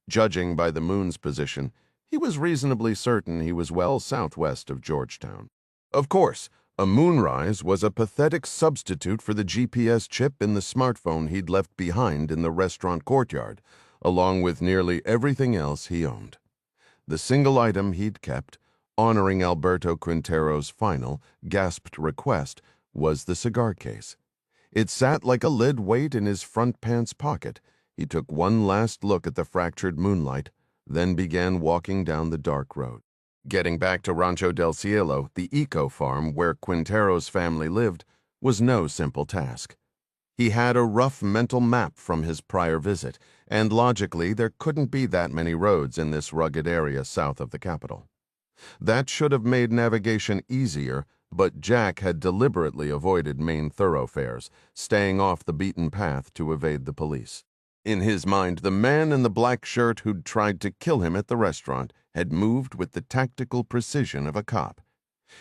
Speaker 1: Judging by the moon's position, he was reasonably certain he was well southwest of Georgetown. Of course, a moonrise was a pathetic substitute for the GPS chip in the smartphone he'd left behind in the restaurant courtyard, along with nearly everything else he owned. The single item he'd kept, honoring Alberto Quintero's final, gasped request, was the cigar case. It sat like a lead weight in his front pants pocket. He took one last look at the fractured moonlight, then began walking down the dark road. Getting back to Rancho del Cielo, the eco farm where Quintero's family lived, was no simple task. He had a rough mental map from his prior visit, and logically there couldn't be that many roads in this rugged area south of the capital. That should have made navigation easier, but Jack had deliberately avoided main thoroughfares, staying off the beaten path to evade the police. In his mind, the man in the black shirt who'd tried to kill him at the restaurant had moved with the tactical precision of a cop.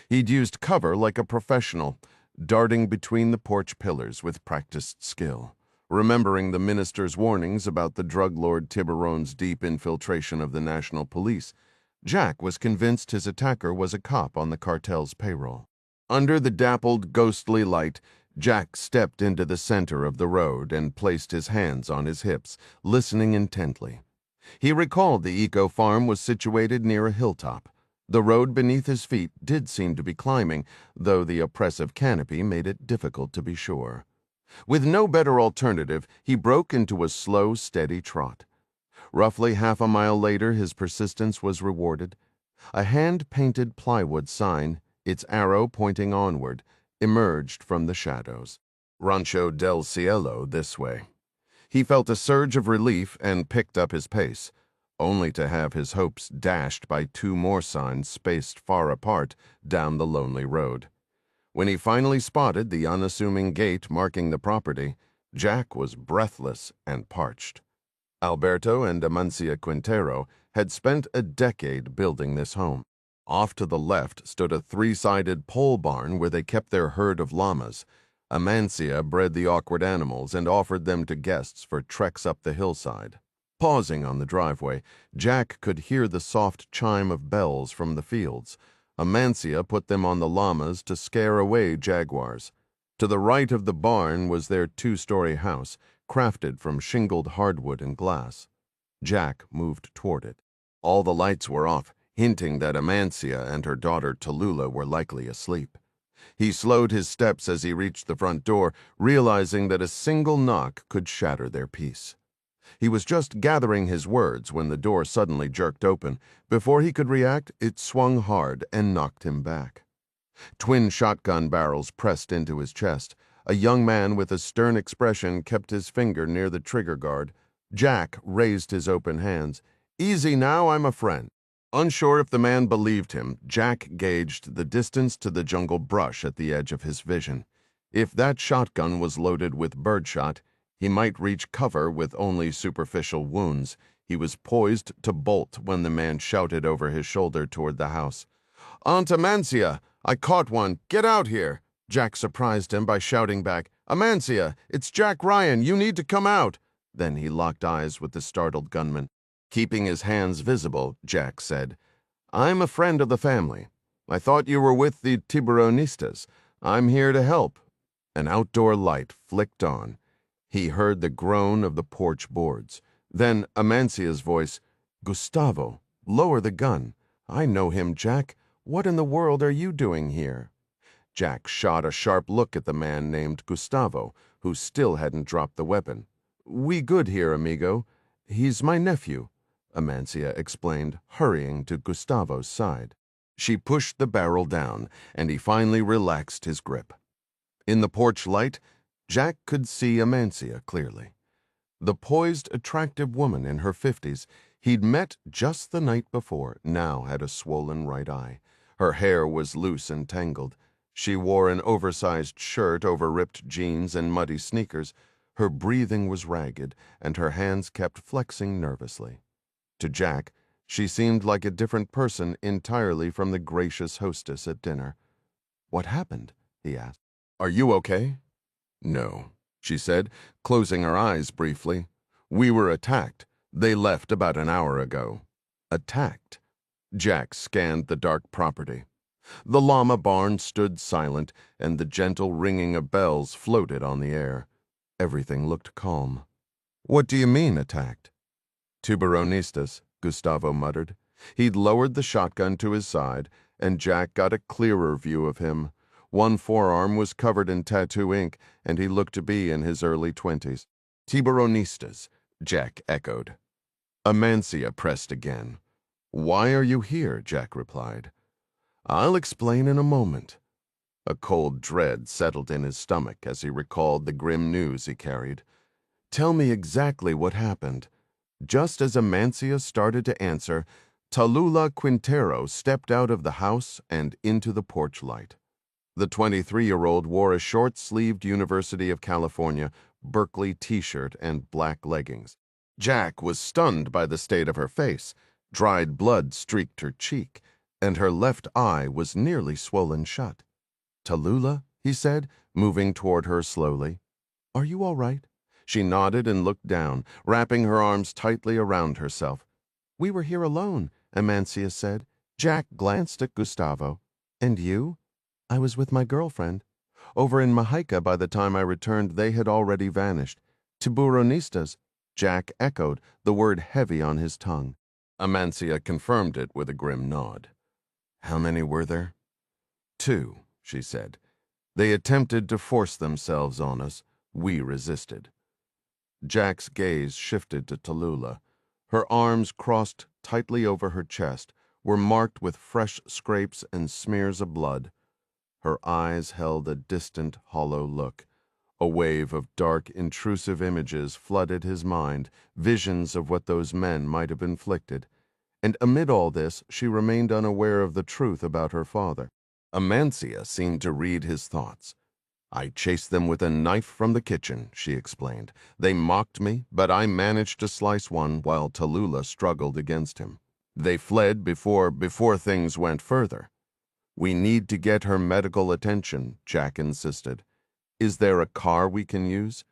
Speaker 1: He'd used cover like a professional, darting between the porch pillars with practiced skill. Remembering the minister's warnings about the drug lord Tiburon's deep infiltration of the national police, Jack was convinced his attacker was a cop on the cartel's payroll. Under the dappled, ghostly light, Jack stepped into the center of the road and placed his hands on his hips, listening intently. He recalled the eco farm was situated near a hilltop. The road beneath his feet did seem to be climbing, though the oppressive canopy made it difficult to be sure. With no better alternative, he broke into a slow, steady trot. Roughly half a mile later, his persistence was rewarded. A hand-painted plywood sign, its arrow pointing onward, emerged from the shadows. Rancho del Cielo this way. He felt a surge of relief and picked up his pace, only to have his hopes dashed by two more signs spaced far apart down the lonely road. When he finally spotted the unassuming gate marking the property, Jack was breathless and parched. Alberto and Amancia Quintero had spent a decade building this home. Off to the left stood a three-sided pole barn where they kept their herd of llamas. Amancia bred the awkward animals and offered them to guests for treks up the hillside. Pausing on the driveway, Jack could hear the soft chime of bells from the fields. Amancia put them on the llamas to scare away jaguars. To the right of the barn was their two-story house, crafted from shingled hardwood and glass. Jack moved toward it. All the lights were off, hinting that Amancia and her daughter Tallulah were likely asleep. He slowed his steps as he reached the front door, realizing that a single knock could shatter their peace. He was just gathering his words when the door suddenly jerked open. Before he could react, it swung hard and knocked him back. Twin shotgun barrels pressed into his chest. A young man with a stern expression kept his finger near the trigger guard. Jack raised his open hands. "Easy now, I'm a friend." Unsure if the man believed him, Jack gauged the distance to the jungle brush at the edge of his vision. If that shotgun was loaded with birdshot, he might reach cover with only superficial wounds. He was poised to bolt when the man shouted over his shoulder toward the house. "Aunt Amancia, I caught one. Get out here." Jack surprised him by shouting back, "Amancia, it's Jack Ryan. You need to come out." Then he locked eyes with the startled gunman. Keeping his hands visible, Jack said, "I'm a friend of the family. I thought you were with the Tiburonistas. I'm here to help." An outdoor light flicked on. He heard the groan of the porch boards. Then Amancia's voice, "Gustavo, lower the gun. I know him, Jack. What in the world are you doing here?" Jack shot a sharp look at the man named Gustavo, who still hadn't dropped the weapon. "We good here, amigo. He's my nephew," Amancia explained, hurrying to Gustavo's side. She pushed the barrel down, and he finally relaxed his grip. In the porch light, Jack could see Amancia clearly. The poised, attractive woman in her 50s he'd met just the night before now had a swollen right eye. Her hair was loose and tangled. She wore an oversized shirt over ripped jeans and muddy sneakers. Her breathing was ragged, and her hands kept flexing nervously. To Jack, she seemed like a different person entirely from the gracious hostess at dinner. "What happened?" he asked. "Are you okay?" "No," she said, closing her eyes briefly. "We were attacked. They left about an hour ago." Attacked? Jack scanned the dark property. The llama barn stood silent, and the gentle ringing of bells floated on the air. Everything looked calm. "What do you mean, attacked?" "Tiburonistas," Gustavo muttered. He'd lowered the shotgun to his side, and Jack got a clearer view of him. One forearm was covered in tattoo ink, and he looked to be in his early 20s. "Tiburonistas," Jack echoed. Amancia pressed again. "Why are you here?" Jack replied. "I'll explain in a moment." A cold dread settled in his stomach as he recalled the grim news he carried. "Tell me exactly what happened." Just as Amancia started to answer, Tallulah Quintero stepped out of the house and into the porch light. The 23-year-old wore a short-sleeved University of California Berkeley t-shirt and black leggings. Jack was stunned by the state of her face. Dried blood streaked her cheek, and her left eye was nearly swollen shut. "Tallulah," he said, moving toward her slowly. "Are you all right?" She nodded and looked down, wrapping her arms tightly around herself. "We were here alone," Amancia said. Jack glanced at Gustavo. "And you?" "I was with my girlfriend. Over in Mahica by the time I returned, they had already vanished." "Tiburonistas," Jack echoed, the word heavy on his tongue. Amancia confirmed it with a grim nod. "How many were there?" "Two," she said. "They attempted to force themselves on us. We resisted." Jack's gaze shifted to Tallulah. Her arms, crossed tightly over her chest, were marked with fresh scrapes and smears of blood. Her eyes held a distant, hollow look. A wave of dark, intrusive images flooded his mind, visions of what those men might have inflicted. And amid all this, she remained unaware of the truth about her father. Amancia seemed to read his thoughts. "I chased them with a knife from the kitchen," she explained. "They mocked me, but I managed to slice one while Tallulah struggled against him. They fled before things went further." "We need to get her medical attention," Jack insisted. "Is there a car we can use?"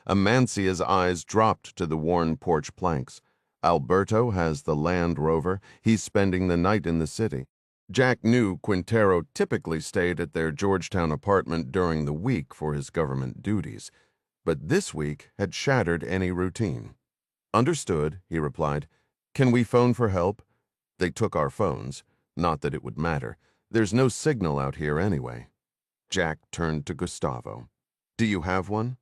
Speaker 1: Amancia's eyes dropped to the worn porch planks. "Alberto has the Land Rover. He's spending the night in the city." Jack knew Quintero typically stayed at their Georgetown apartment during the week for his government duties, but this week had shattered any routine. "Understood," he replied. "Can we phone for help?" They took our phones. Not that it would matter. There's no signal out here anyway. Jack turned to Gustavo. "Do you have one?"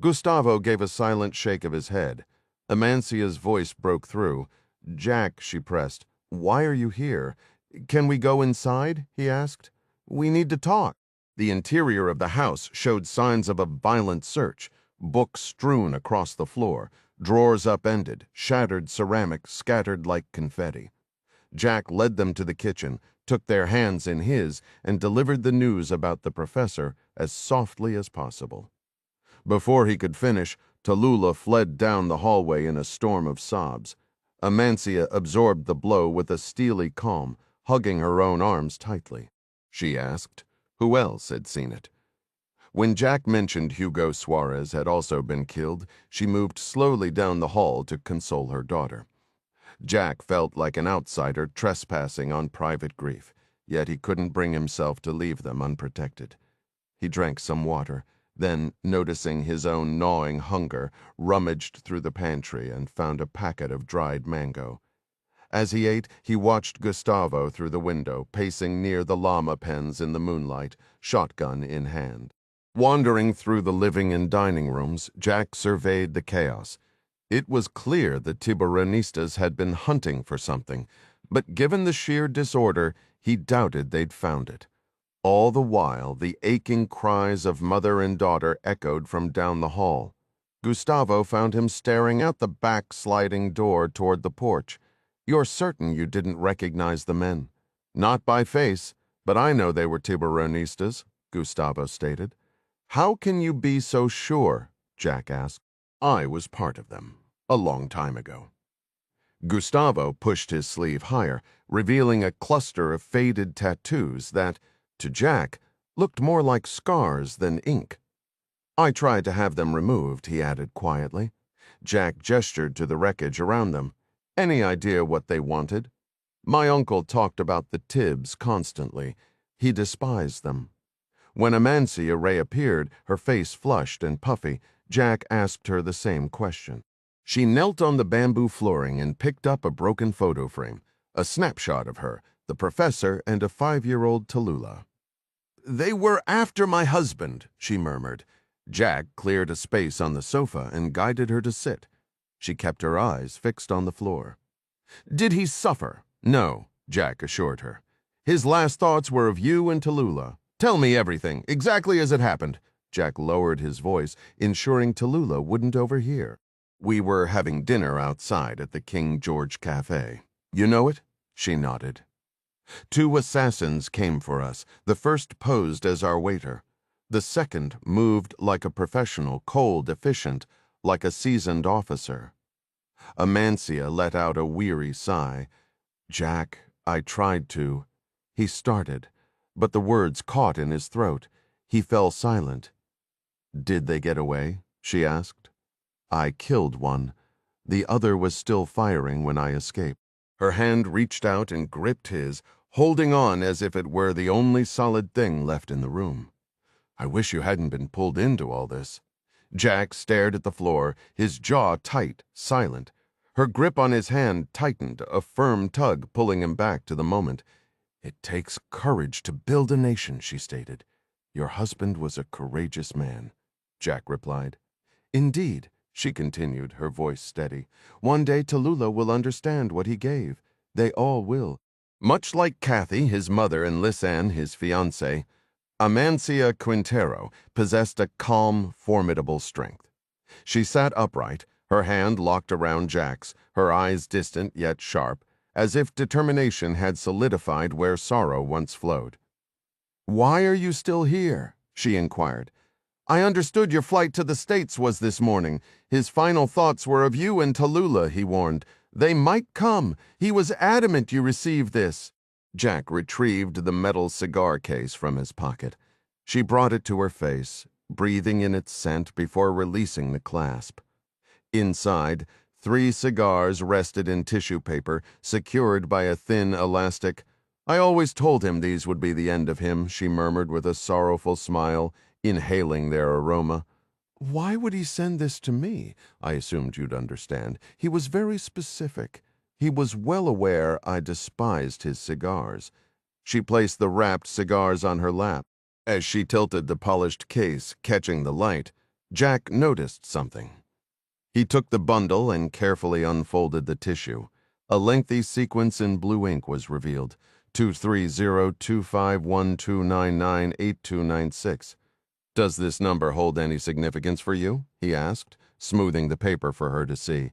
Speaker 1: Gustavo gave a silent shake of his head. Amancia's voice broke through. "Jack," she pressed, "why are you here? Can we go inside?" he asked. "We need to talk." The interior of the house showed signs of a violent search. Books strewn across the floor, drawers upended, shattered ceramic scattered like confetti. Jack led them to the kitchen, took their hands in his, and delivered the news about the professor as softly as possible. Before he could finish, Tallulah fled down the hallway in a storm of sobs. Amancia absorbed the blow with a steely calm, hugging her own arms tightly. She asked, who else had seen it? When Jack mentioned Hugo Suarez had also been killed, she moved slowly down the hall to console her daughter. Jack felt like an outsider trespassing on private grief, yet he couldn't bring himself to leave them unprotected. He drank some water, then, noticing his own gnawing hunger, rummaged through the pantry and found a packet of dried mango. As he ate, he watched Gustavo through the window, pacing near the llama pens in the moonlight, shotgun in hand. Wandering through the living and dining rooms, Jack surveyed the chaos. It was clear the Tiburonistas had been hunting for something, but given the sheer disorder, he doubted they'd found it. All the while, the aching cries of mother and daughter echoed from down the hall. Gustavo found him staring out the back sliding door toward the porch. "You're certain you didn't recognize the men?" "Not by face, but I know they were Tiburonistas," Gustavo stated. "How can you be so sure?" Jack asked. "I was part of them, a long time ago." Gustavo pushed his sleeve higher, revealing a cluster of faded tattoos that, to Jack, looked more like scars than ink. "I tried to have them removed," he added quietly. Jack gestured to the wreckage around them. "Any idea what they wanted?" "My uncle talked about the Tibbs constantly. He despised them." When Amancia reappeared, her face flushed and puffy, Jack asked her the same question. She knelt on the bamboo flooring and picked up a broken photo frame, a snapshot of her, the professor, and a 5-year-old Tallulah. "They were after my husband," she murmured. Jack cleared a space on the sofa and guided her to sit. She kept her eyes fixed on the floor. "Did he suffer? No, Jack assured her. His last thoughts were of you and Tallulah. Tell me everything, exactly as it happened. Jack lowered his voice, ensuring Tallulah wouldn't overhear. We were having dinner outside at the King George Cafe. You know it? She nodded. 2 assassins came for us. The first posed as our waiter. The second moved like a professional, cold, efficient, like a seasoned officer. Amancia let out a weary sigh. Jack, I tried to. He started, but the words caught in his throat. He fell silent. Did they get away? She asked. I killed one. The other was still firing when I escaped. Her hand reached out and gripped his, holding on as if it were the only solid thing left in the room. I wish you hadn't been pulled into all this. Jack stared at the floor, his jaw tight, silent. Her grip on his hand tightened, a firm tug pulling him back to the moment. It takes courage to build a nation, she stated. Your husband was a courageous man, Jack replied. Indeed, she continued, her voice steady. One day Tallulah will understand what he gave. They all will. Much like Kathy, his mother, and Lisanne, his fiancée, Amancia Quintero possessed a calm, formidable strength. She sat upright, her hand locked around Jack's, her eyes distant yet sharp, as if determination had solidified where sorrow once flowed. Why are you still here? She inquired. I understood your flight to the States was this morning. His final thoughts were of you and Tallulah, he warned. They might come. He was adamant you receive this. Jack retrieved the metal cigar case from his pocket. She brought it to her face, breathing in its scent before releasing the clasp. Inside, 3 cigars rested in tissue paper, secured by a thin elastic. I always told him these would be the end of him, she murmured with a sorrowful smile, inhaling their aroma. Why would he send this to me? I assumed you'd understand. He was very specific. He was well aware I despised his cigars. She placed the wrapped cigars on her lap. As she tilted the polished case, catching the light, Jack noticed something. He took the bundle and carefully unfolded the tissue. A lengthy sequence in blue ink was revealed. 2302512998296. Does this number hold any significance for you? He asked, smoothing the paper for her to see.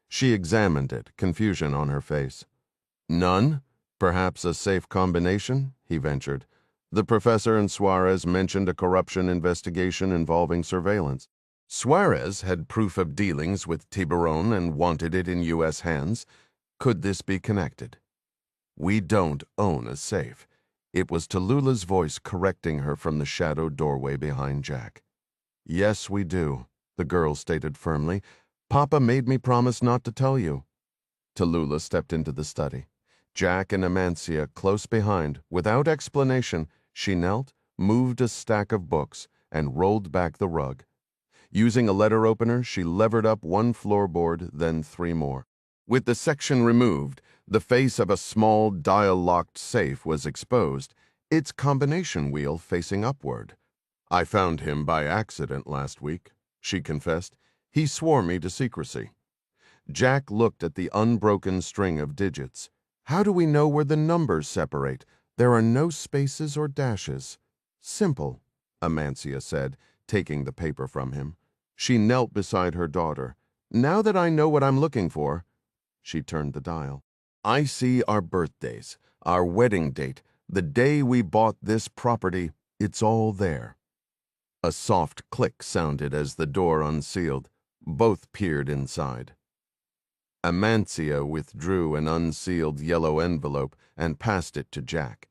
Speaker 1: She examined it, confusion on her face. None? Perhaps a safe combination? He ventured. The professor and Suarez mentioned a corruption investigation involving surveillance. Suarez had proof of dealings with Tiburon and wanted it in U.S. hands. Could this be connected? We don't own a safe. It was Tallulah's voice correcting her from the shadowed doorway behind Jack. Yes, we do, the girl stated firmly. Papa made me promise not to tell you. Tallulah stepped into the study. Jack and Amancia close behind. Without explanation, she knelt, moved a stack of books, and rolled back the rug. Using a letter opener, she levered up 1 floorboard, then 3 more. With the section removed, the face of a small dial-locked safe was exposed, its combination wheel facing upward. I found him by accident last week, she confessed. He swore me to secrecy. Jack looked at the unbroken string of digits. How do we know where the numbers separate? There are no spaces or dashes. Simple, Amancia said, taking the paper from him. She knelt beside her daughter. Now that I know what I'm looking for, she turned the dial. I see our birthdays, our wedding date, the day we bought this property. It's all there. A soft click sounded as the door unsealed. Both peered inside. Amancia withdrew an unsealed yellow envelope and passed it to Jack.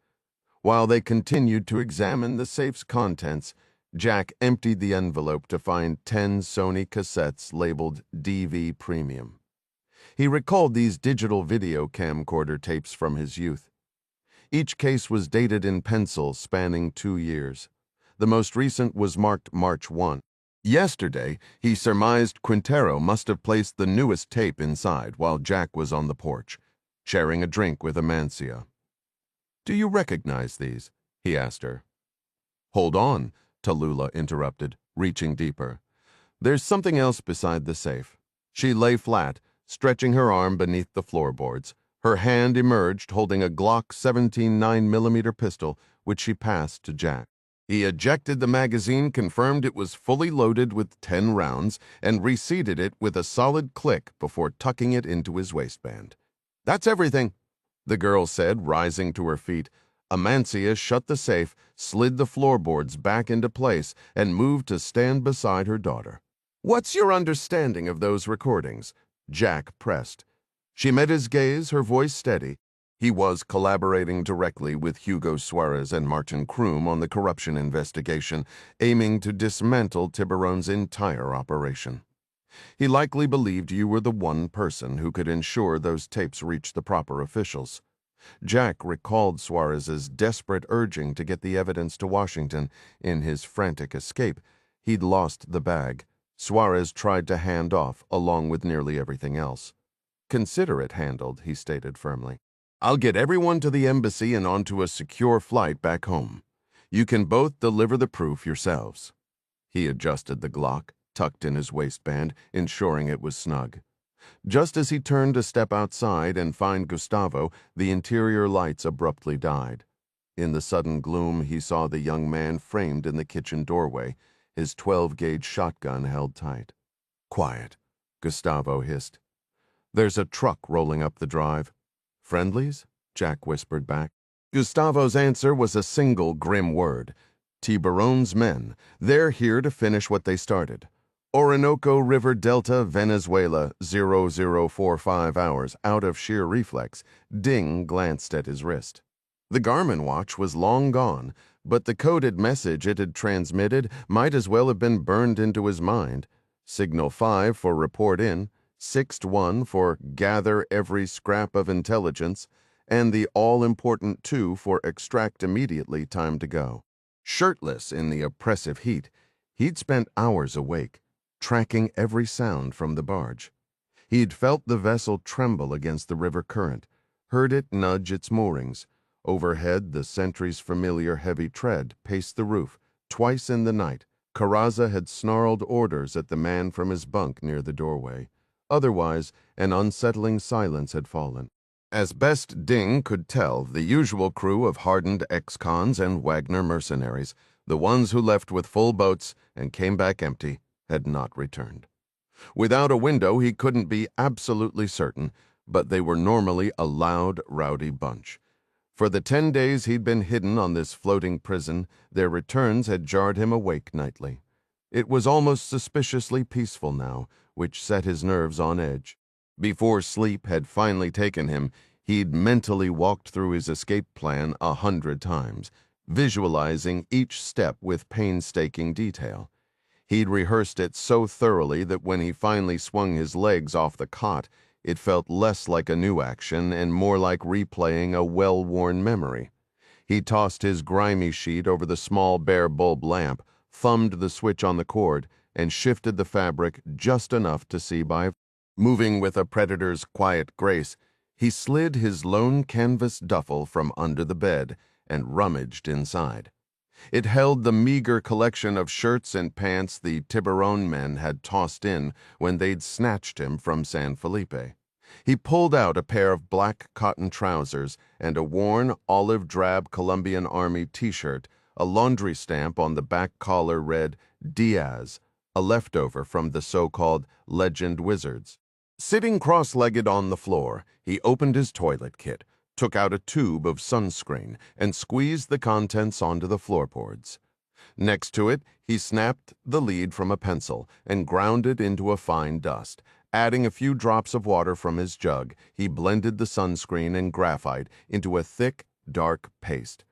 Speaker 1: While they continued to examine the safe's contents, Jack emptied the envelope to find 10 Sony cassettes labeled DV Premium. He recalled these digital video camcorder tapes from his youth. Each case was dated in pencil, spanning 2 years. The most recent was marked March 1. Yesterday, he surmised Quintero must have placed the newest tape inside while Jack was on the porch, sharing a drink with Amancia. Do you recognize these? He asked her. Hold on, Tallulah interrupted, reaching deeper. There's something else beside the safe. She lay flat, stretching her arm beneath the floorboards, Her hand emerged holding a Glock 17 9mm pistol, which she passed to Jack. He ejected the magazine, confirmed it was fully loaded with 10 rounds, and reseated it with a solid click before tucking it into his waistband. "That's everything," the girl said, rising to her feet. Amancia shut the safe, slid the floorboards back into place, and moved to stand beside her daughter. "What's your understanding of those recordings?" Jack pressed. She met his gaze, her voice steady. He was collaborating directly with Hugo Suarez and Martin Kroom on the corruption investigation, aiming to dismantle Tiburon's entire operation. He likely believed you were the one person who could ensure those tapes reached the proper officials. Jack recalled Suarez's desperate urging to get the evidence to Washington. In his frantic escape, he'd lost the bag. Suarez tried to hand off, along with nearly everything else. "Consider it handled," he stated firmly. "I'll get everyone to the embassy and onto a secure flight back home. You can both deliver the proof yourselves." He adjusted the Glock, tucked in his waistband, ensuring it was snug. Just as he turned to step outside and find Gustavo, the interior lights abruptly died. In the sudden gloom, he saw the young man framed in the kitchen doorway, his 12-gauge shotgun held tight. "Quiet," Gustavo hissed. "There's a truck rolling up the drive." "Friendlies?" Jack whispered back. Gustavo's answer was a single grim word. "Tiburon's men. They're here to finish what they started. Orinoco River Delta, Venezuela, 0045 hours, out of sheer reflex." Ding glanced at his wrist. The Garmin watch was long gone, but the coded message it had transmitted might as well have been burned into his mind. Signal 5 for report in, Sixt 1 for gather every scrap of intelligence, and the all-important 2 for extract immediately, time to go. Shirtless in the oppressive heat, he'd spent hours awake, tracking every sound from the barge. He'd felt the vessel tremble against the river current, heard it nudge its moorings. Overhead, the sentry's familiar heavy tread paced the roof. Twice in the night, Carraza had snarled orders at the man from his bunk near the doorway. Otherwise, an unsettling silence had fallen. As best Ding could tell, the usual crew of hardened ex-cons and Wagner mercenaries, the ones who left with full boats and came back empty, had not returned. Without a window, he couldn't be absolutely certain, but they were normally a loud, rowdy bunch. For the 10 days he'd been hidden on this floating prison, their returns had jarred him awake nightly. It was almost suspiciously peaceful now, which set his nerves on edge. Before sleep had finally taken him, he'd mentally walked through his escape plan 100 times, visualizing each step with painstaking detail. He'd rehearsed it so thoroughly that when he finally swung his legs off the cot, it felt less like a new action and more like replaying a well-worn memory. He tossed his grimy sheet over the small bare bulb lamp, thumbed the switch on the cord, and shifted the fabric just enough to see by. Moving with a predator's quiet grace, he slid his lone canvas duffel from under the bed and rummaged inside. It held the meager collection of shirts and pants the Tiburon men had tossed in when they'd snatched him from San Felipe. He pulled out a pair of black cotton trousers and a worn olive-drab Colombian Army t-shirt. A laundry stamp on the back collar read Diaz, a leftover from the so-called Legend Wizards. Sitting cross-legged on the floor, he opened his toilet kit, took out a tube of sunscreen, and squeezed the contents onto the floorboards. Next to it, he snapped the lead from a pencil and ground it into a fine dust. Adding a few drops of water from his jug, he blended the sunscreen and graphite into a thick, dark paste.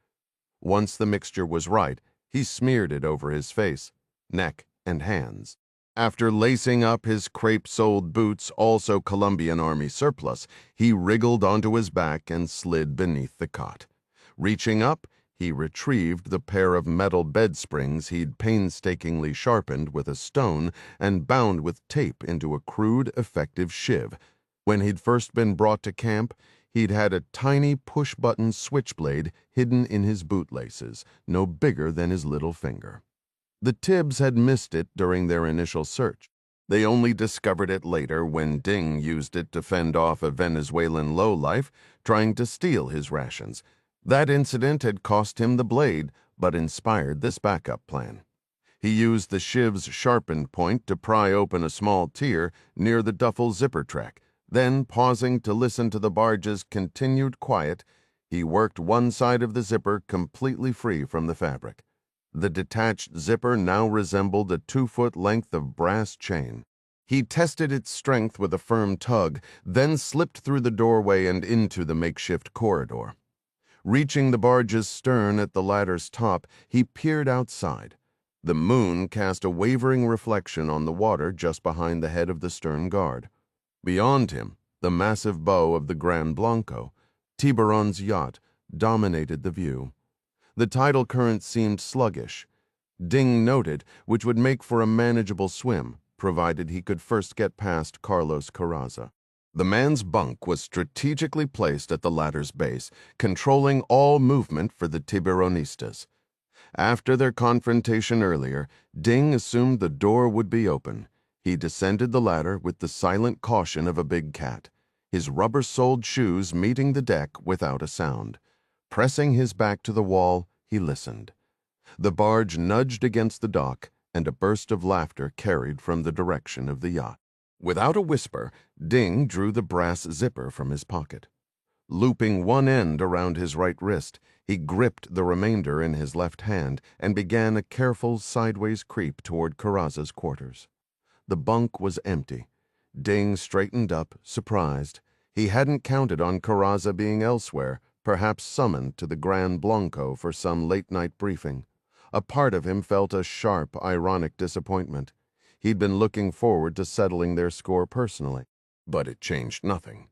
Speaker 1: Once the mixture was right, he smeared it over his face, neck, and hands. After lacing up his crepe-soled boots, also Colombian Army surplus, he wriggled onto his back and slid beneath the cot. Reaching up, he retrieved the pair of metal bed springs he'd painstakingly sharpened with a stone and bound with tape into a crude, effective shiv. When he'd first been brought to camp, he'd had a tiny push-button switchblade hidden in his bootlaces, no bigger than his little finger. The Tibbs had missed it during their initial search. They only discovered it later when Ding used it to fend off a Venezuelan lowlife trying to steal his rations. That incident had cost him the blade, but inspired this backup plan. He used the shiv's sharpened point to pry open a small tear near the duffel zipper track. Then, pausing to listen to the barge's continued quiet, he worked one side of the zipper completely free from the fabric. The detached zipper now resembled a 2-foot length of brass chain. He tested its strength with a firm tug, then slipped through the doorway and into the makeshift corridor. Reaching the barge's stern at the ladder's top, he peered outside. The moon cast a wavering reflection on the water just behind the head of the stern guard. Beyond him, the massive bow of the Gran Blanco, Tiburon's yacht, dominated the view. The tidal current seemed sluggish. Ding noted, which would make for a manageable swim, provided he could first get past Carlos Carraza. The man's bunk was strategically placed at the ladder's base, controlling all movement for the Tiburonistas. After their confrontation earlier, Ding assumed the door would be open. He descended the ladder with the silent caution of a big cat, his rubber-soled shoes meeting the deck without a sound. Pressing his back to the wall, he listened. The barge nudged against the dock, and a burst of laughter carried from the direction of the yacht. Without a whisper, Ding drew the brass zipper from his pocket. Looping one end around his right wrist, he gripped the remainder in his left hand and began a careful sideways creep toward Carraza's quarters. The bunk was empty. Ding straightened up, surprised. He hadn't counted on Carraza being elsewhere, perhaps summoned to the Gran Blanco for some late-night briefing. A part of him felt a sharp, ironic disappointment. He'd been looking forward to settling their score personally. But it changed nothing.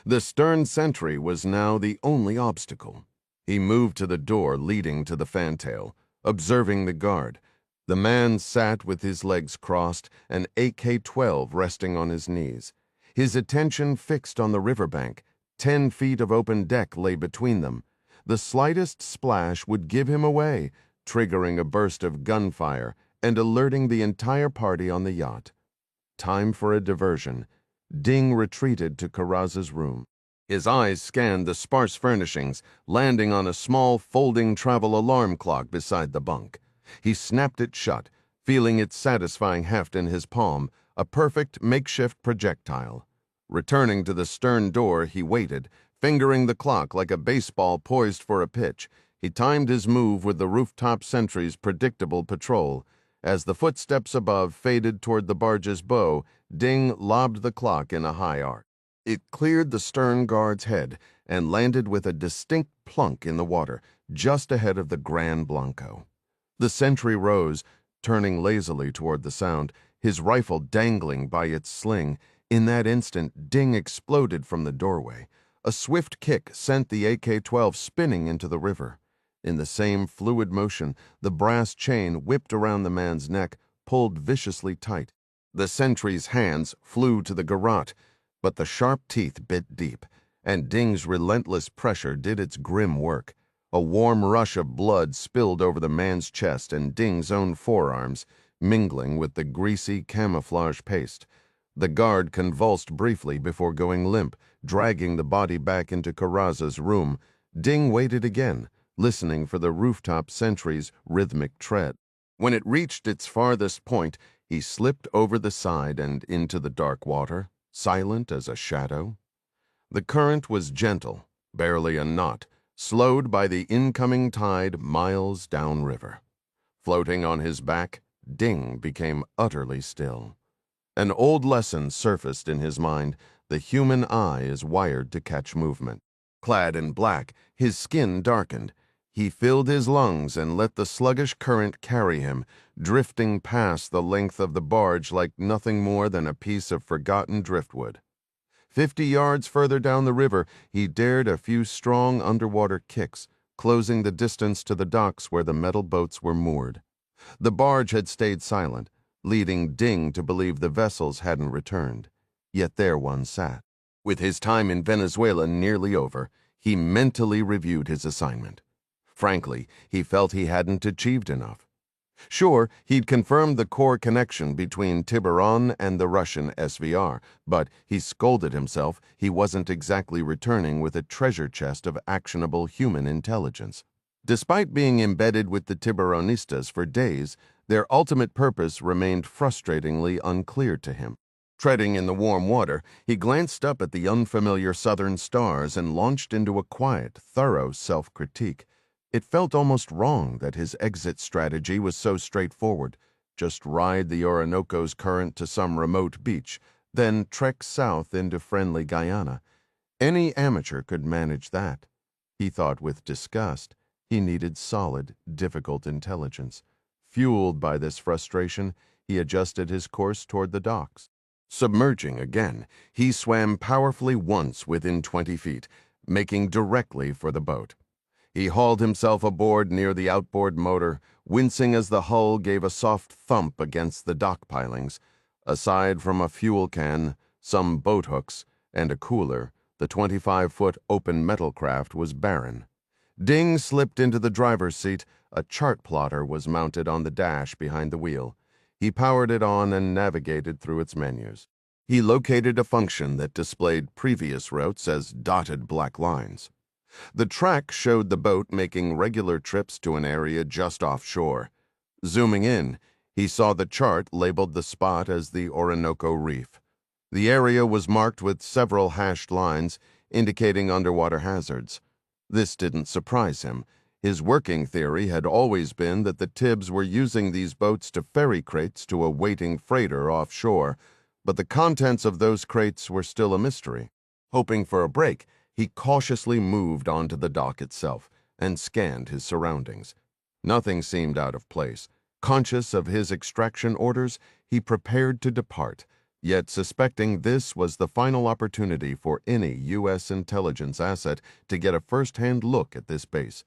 Speaker 1: The stern sentry was now the only obstacle. He moved to the door leading to the fantail, observing the guard. The man sat with his legs crossed, an AK-12 resting on his knees. His attention fixed on the riverbank. 10 feet of open deck lay between them. The slightest splash would give him away, triggering a burst of gunfire and alerting the entire party on the yacht. Time for a diversion. Ding retreated to Carraza's room. His eyes scanned the sparse furnishings, landing on a small folding travel alarm clock beside the bunk. He snapped it shut, feeling its satisfying heft in his palm, a perfect makeshift projectile. Returning to the stern door, he waited, fingering the clock like a baseball poised for a pitch. He timed his move with the rooftop sentry's predictable patrol. As the footsteps above faded toward the barge's bow, Ding lobbed the clock in a high arc. It cleared the stern guard's head and landed with a distinct plunk in the water, just ahead of the Gran Blanco. The sentry rose, turning lazily toward the sound, his rifle dangling by its sling. In that instant, Ding exploded from the doorway. A swift kick sent the AK-12 spinning into the river. In the same fluid motion, the brass chain whipped around the man's neck, pulled viciously tight. The sentry's hands flew to the garrote, but the sharp teeth bit deep, and Ding's relentless pressure did its grim work. A warm rush of blood spilled over the man's chest and Ding's own forearms, mingling with the greasy camouflage paste. The guard convulsed briefly before going limp, dragging the body back into Carraza's room. Ding waited again, listening for the rooftop sentry's rhythmic tread. When it reached its farthest point, he slipped over the side and into the dark water, silent as a shadow. The current was gentle, barely a knot, slowed by the incoming tide miles downriver. Floating on his back, Ding became utterly still. An old lesson surfaced in his mind: the human eye is wired to catch movement. Clad in black, his skin darkened. He filled his lungs and let the sluggish current carry him, drifting past the length of the barge like nothing more than a piece of forgotten driftwood. 50 yards further down the river, he dared a few strong underwater kicks, closing the distance to the docks where the metal boats were moored. The barge had stayed silent, leading Ding to believe the vessels hadn't returned. Yet there one sat. With his time in Venezuela nearly over, he mentally reviewed his assignment. Frankly, he felt he hadn't achieved enough. Sure, he'd confirmed the core connection between Tiburon and the Russian SVR, but he scolded himself he wasn't exactly returning with a treasure chest of actionable human intelligence. Despite being embedded with the Tiburonistas for days, their ultimate purpose remained frustratingly unclear to him. Treading in the warm water, he glanced up at the unfamiliar southern stars and launched into a quiet, thorough self-critique. It felt almost wrong that his exit strategy was so straightforward. Just ride the Orinoco's current to some remote beach, then trek south into friendly Guyana. Any amateur could manage that. He thought with disgust. He needed solid, difficult intelligence. Fueled by this frustration, he adjusted his course toward the docks. Submerging again, he swam powerfully once within 20 feet, making directly for the boat. He hauled himself aboard near the outboard motor, wincing as the hull gave a soft thump against the dock pilings. Aside from a fuel can, some boat hooks, and a cooler, the 25-foot open metal craft was barren. Ding slipped into the driver's seat. A chart plotter was mounted on the dash behind the wheel. He powered it on and navigated through its menus. He located a function that displayed previous routes as dotted black lines. The track showed the boat making regular trips to an area just offshore. Zooming in, he saw the chart labeled the spot as the Orinoco Reef. The area was marked with several hashed lines indicating underwater hazards. This didn't surprise him. His working theory had always been that the Tibbs were using these boats to ferry crates to a waiting freighter offshore, but the contents of those crates were still a mystery. Hoping for a break, he cautiously moved onto the dock itself and scanned his surroundings. Nothing seemed out of place. Conscious of his extraction orders, he prepared to depart, yet suspecting this was the final opportunity for any U.S. intelligence asset to get a first-hand look at this base.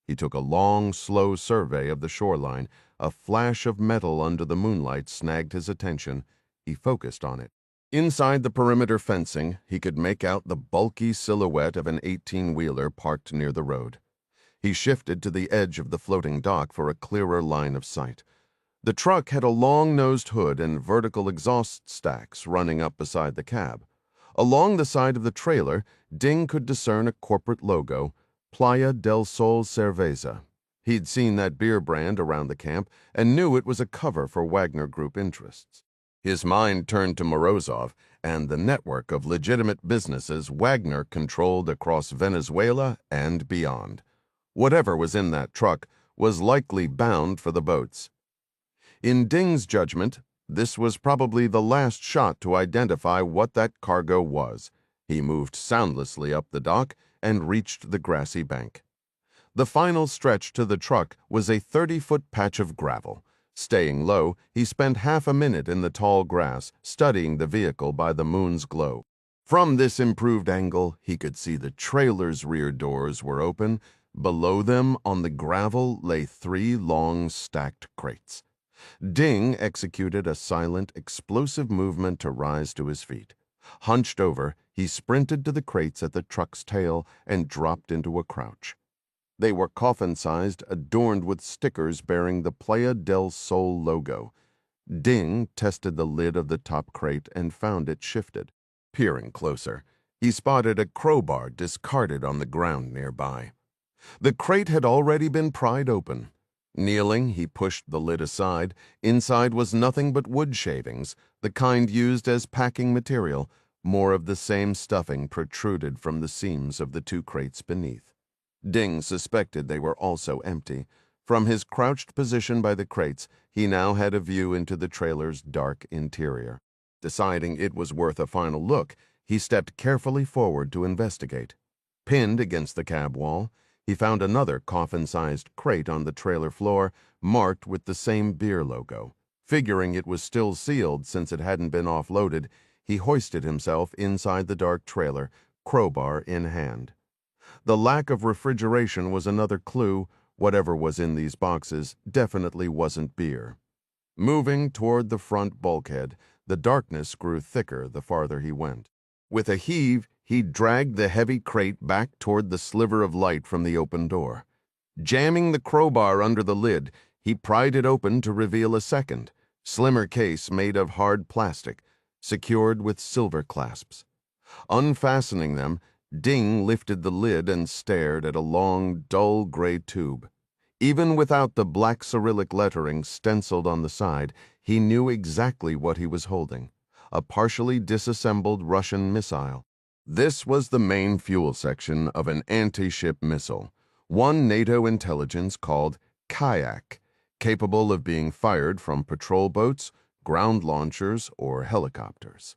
Speaker 1: He took a long, slow survey of the shoreline. A flash of metal under the moonlight snagged his attention. He focused on it. Inside the perimeter fencing, he could make out the bulky silhouette of an 18-wheeler parked near the road. He shifted to the edge of the floating dock for a clearer line of sight. The truck had a long-nosed hood and vertical exhaust stacks running up beside the cab. Along the side of the trailer, Ding could discern a corporate logo, Playa del Sol Cerveza. He'd seen that beer brand around the camp and knew it was a cover for Wagner Group interests. His mind turned to Morozov and the network of legitimate businesses Wagner controlled across Venezuela and beyond. Whatever was in that truck was likely bound for the boats. In Ding's judgment, this was probably the last shot to identify what that cargo was. He moved soundlessly up the dock and reached the grassy bank. The final stretch to the truck was a 30-foot patch of gravel. Staying low, he spent half a minute in the tall grass, studying the vehicle by the moon's glow. From this improved angle, he could see the trailer's rear doors were open. Below them, on the gravel, lay 3 long, stacked crates. Ding executed a silent, explosive movement to rise to his feet. Hunched over, he sprinted to the crates at the truck's tail and dropped into a crouch. They were coffin-sized, adorned with stickers bearing the Playa del Sol logo. Ding tested the lid of the top crate and found it shifted. Peering closer, he spotted a crowbar discarded on the ground nearby. The crate had already been pried open. Kneeling, he pushed the lid aside. Inside was nothing but wood shavings, the kind used as packing material. More of the same stuffing protruded from the seams of the 2 crates beneath. Ding suspected they were also empty. From his crouched position by the crates, he now had a view into the trailer's dark interior. Deciding it was worth a final look, he stepped carefully forward to investigate. Pinned against the cab wall, he found another coffin-sized crate on the trailer floor, marked with the same beer logo. Figuring it was still sealed since it hadn't been offloaded, he hoisted himself inside the dark trailer, crowbar in hand. The lack of refrigeration was another clue. Whatever was in these boxes definitely wasn't beer. Moving toward the front bulkhead, the darkness grew thicker the farther he went. With a heave, he dragged the heavy crate back toward the sliver of light from the open door. Jamming the crowbar under the lid, He pried it open to reveal a second, slimmer case made of hard plastic, secured with silver clasps. Unfastening them, Ding lifted the lid and stared at a long, dull gray tube. Even without the black Cyrillic lettering stenciled on the side, he knew exactly what he was holding: a partially disassembled Russian missile. This was the main fuel section of an anti-ship missile, one NATO intelligence called Kayak, capable of being fired from patrol boats, ground launchers, or helicopters.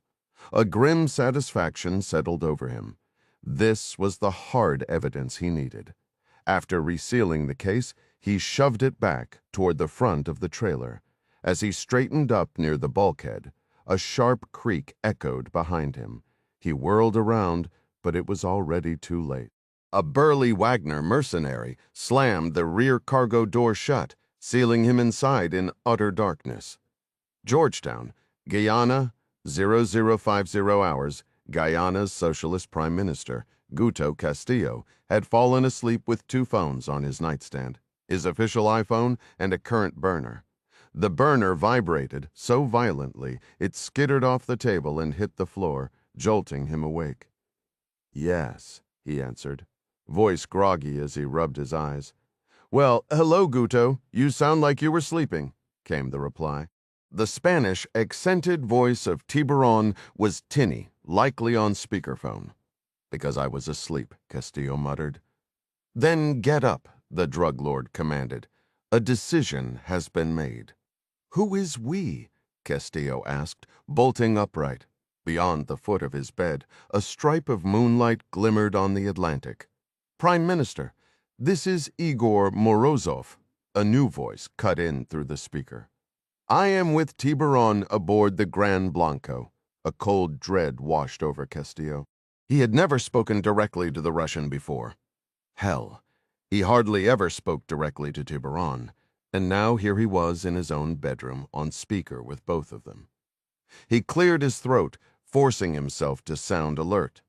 Speaker 1: A grim satisfaction settled over him. This was the hard evidence he needed. After resealing the case, he shoved it back toward the front of the trailer. As he straightened up near the bulkhead, a sharp creak echoed behind him. He whirled around, but it was already too late. A burly Wagner mercenary slammed the rear cargo door shut, sealing him inside in utter darkness. Georgetown, Guyana, 0050 hours, Guyana's socialist prime minister, Guto Castillo, had fallen asleep with two phones on his nightstand, his official iPhone and a current burner. The burner vibrated so violently it skittered off the table and hit the floor, jolting him awake. "Yes," he answered, voice groggy as he rubbed his eyes. "Well, hello, Guto. You sound like you were sleeping," came the reply. The Spanish accented voice of Tiburon was tinny, likely on speakerphone. "Because I was asleep," Castillo muttered. "Then get up," the drug lord commanded. "A decision has been made." "Who is we?" Castillo asked, bolting upright. Beyond the foot of his bed, a stripe of moonlight glimmered on the Atlantic. "Prime Minister, this is Igor Morozov," a new voice cut in through the speaker. "I am with Tiburon aboard the Gran Blanco." A cold dread washed over Castillo. He had never spoken directly to the Russian before. Hell, he hardly ever spoke directly to Tiburon, and now here he was in his own bedroom on speaker with both of them. He cleared his throat, forcing himself to sound alert.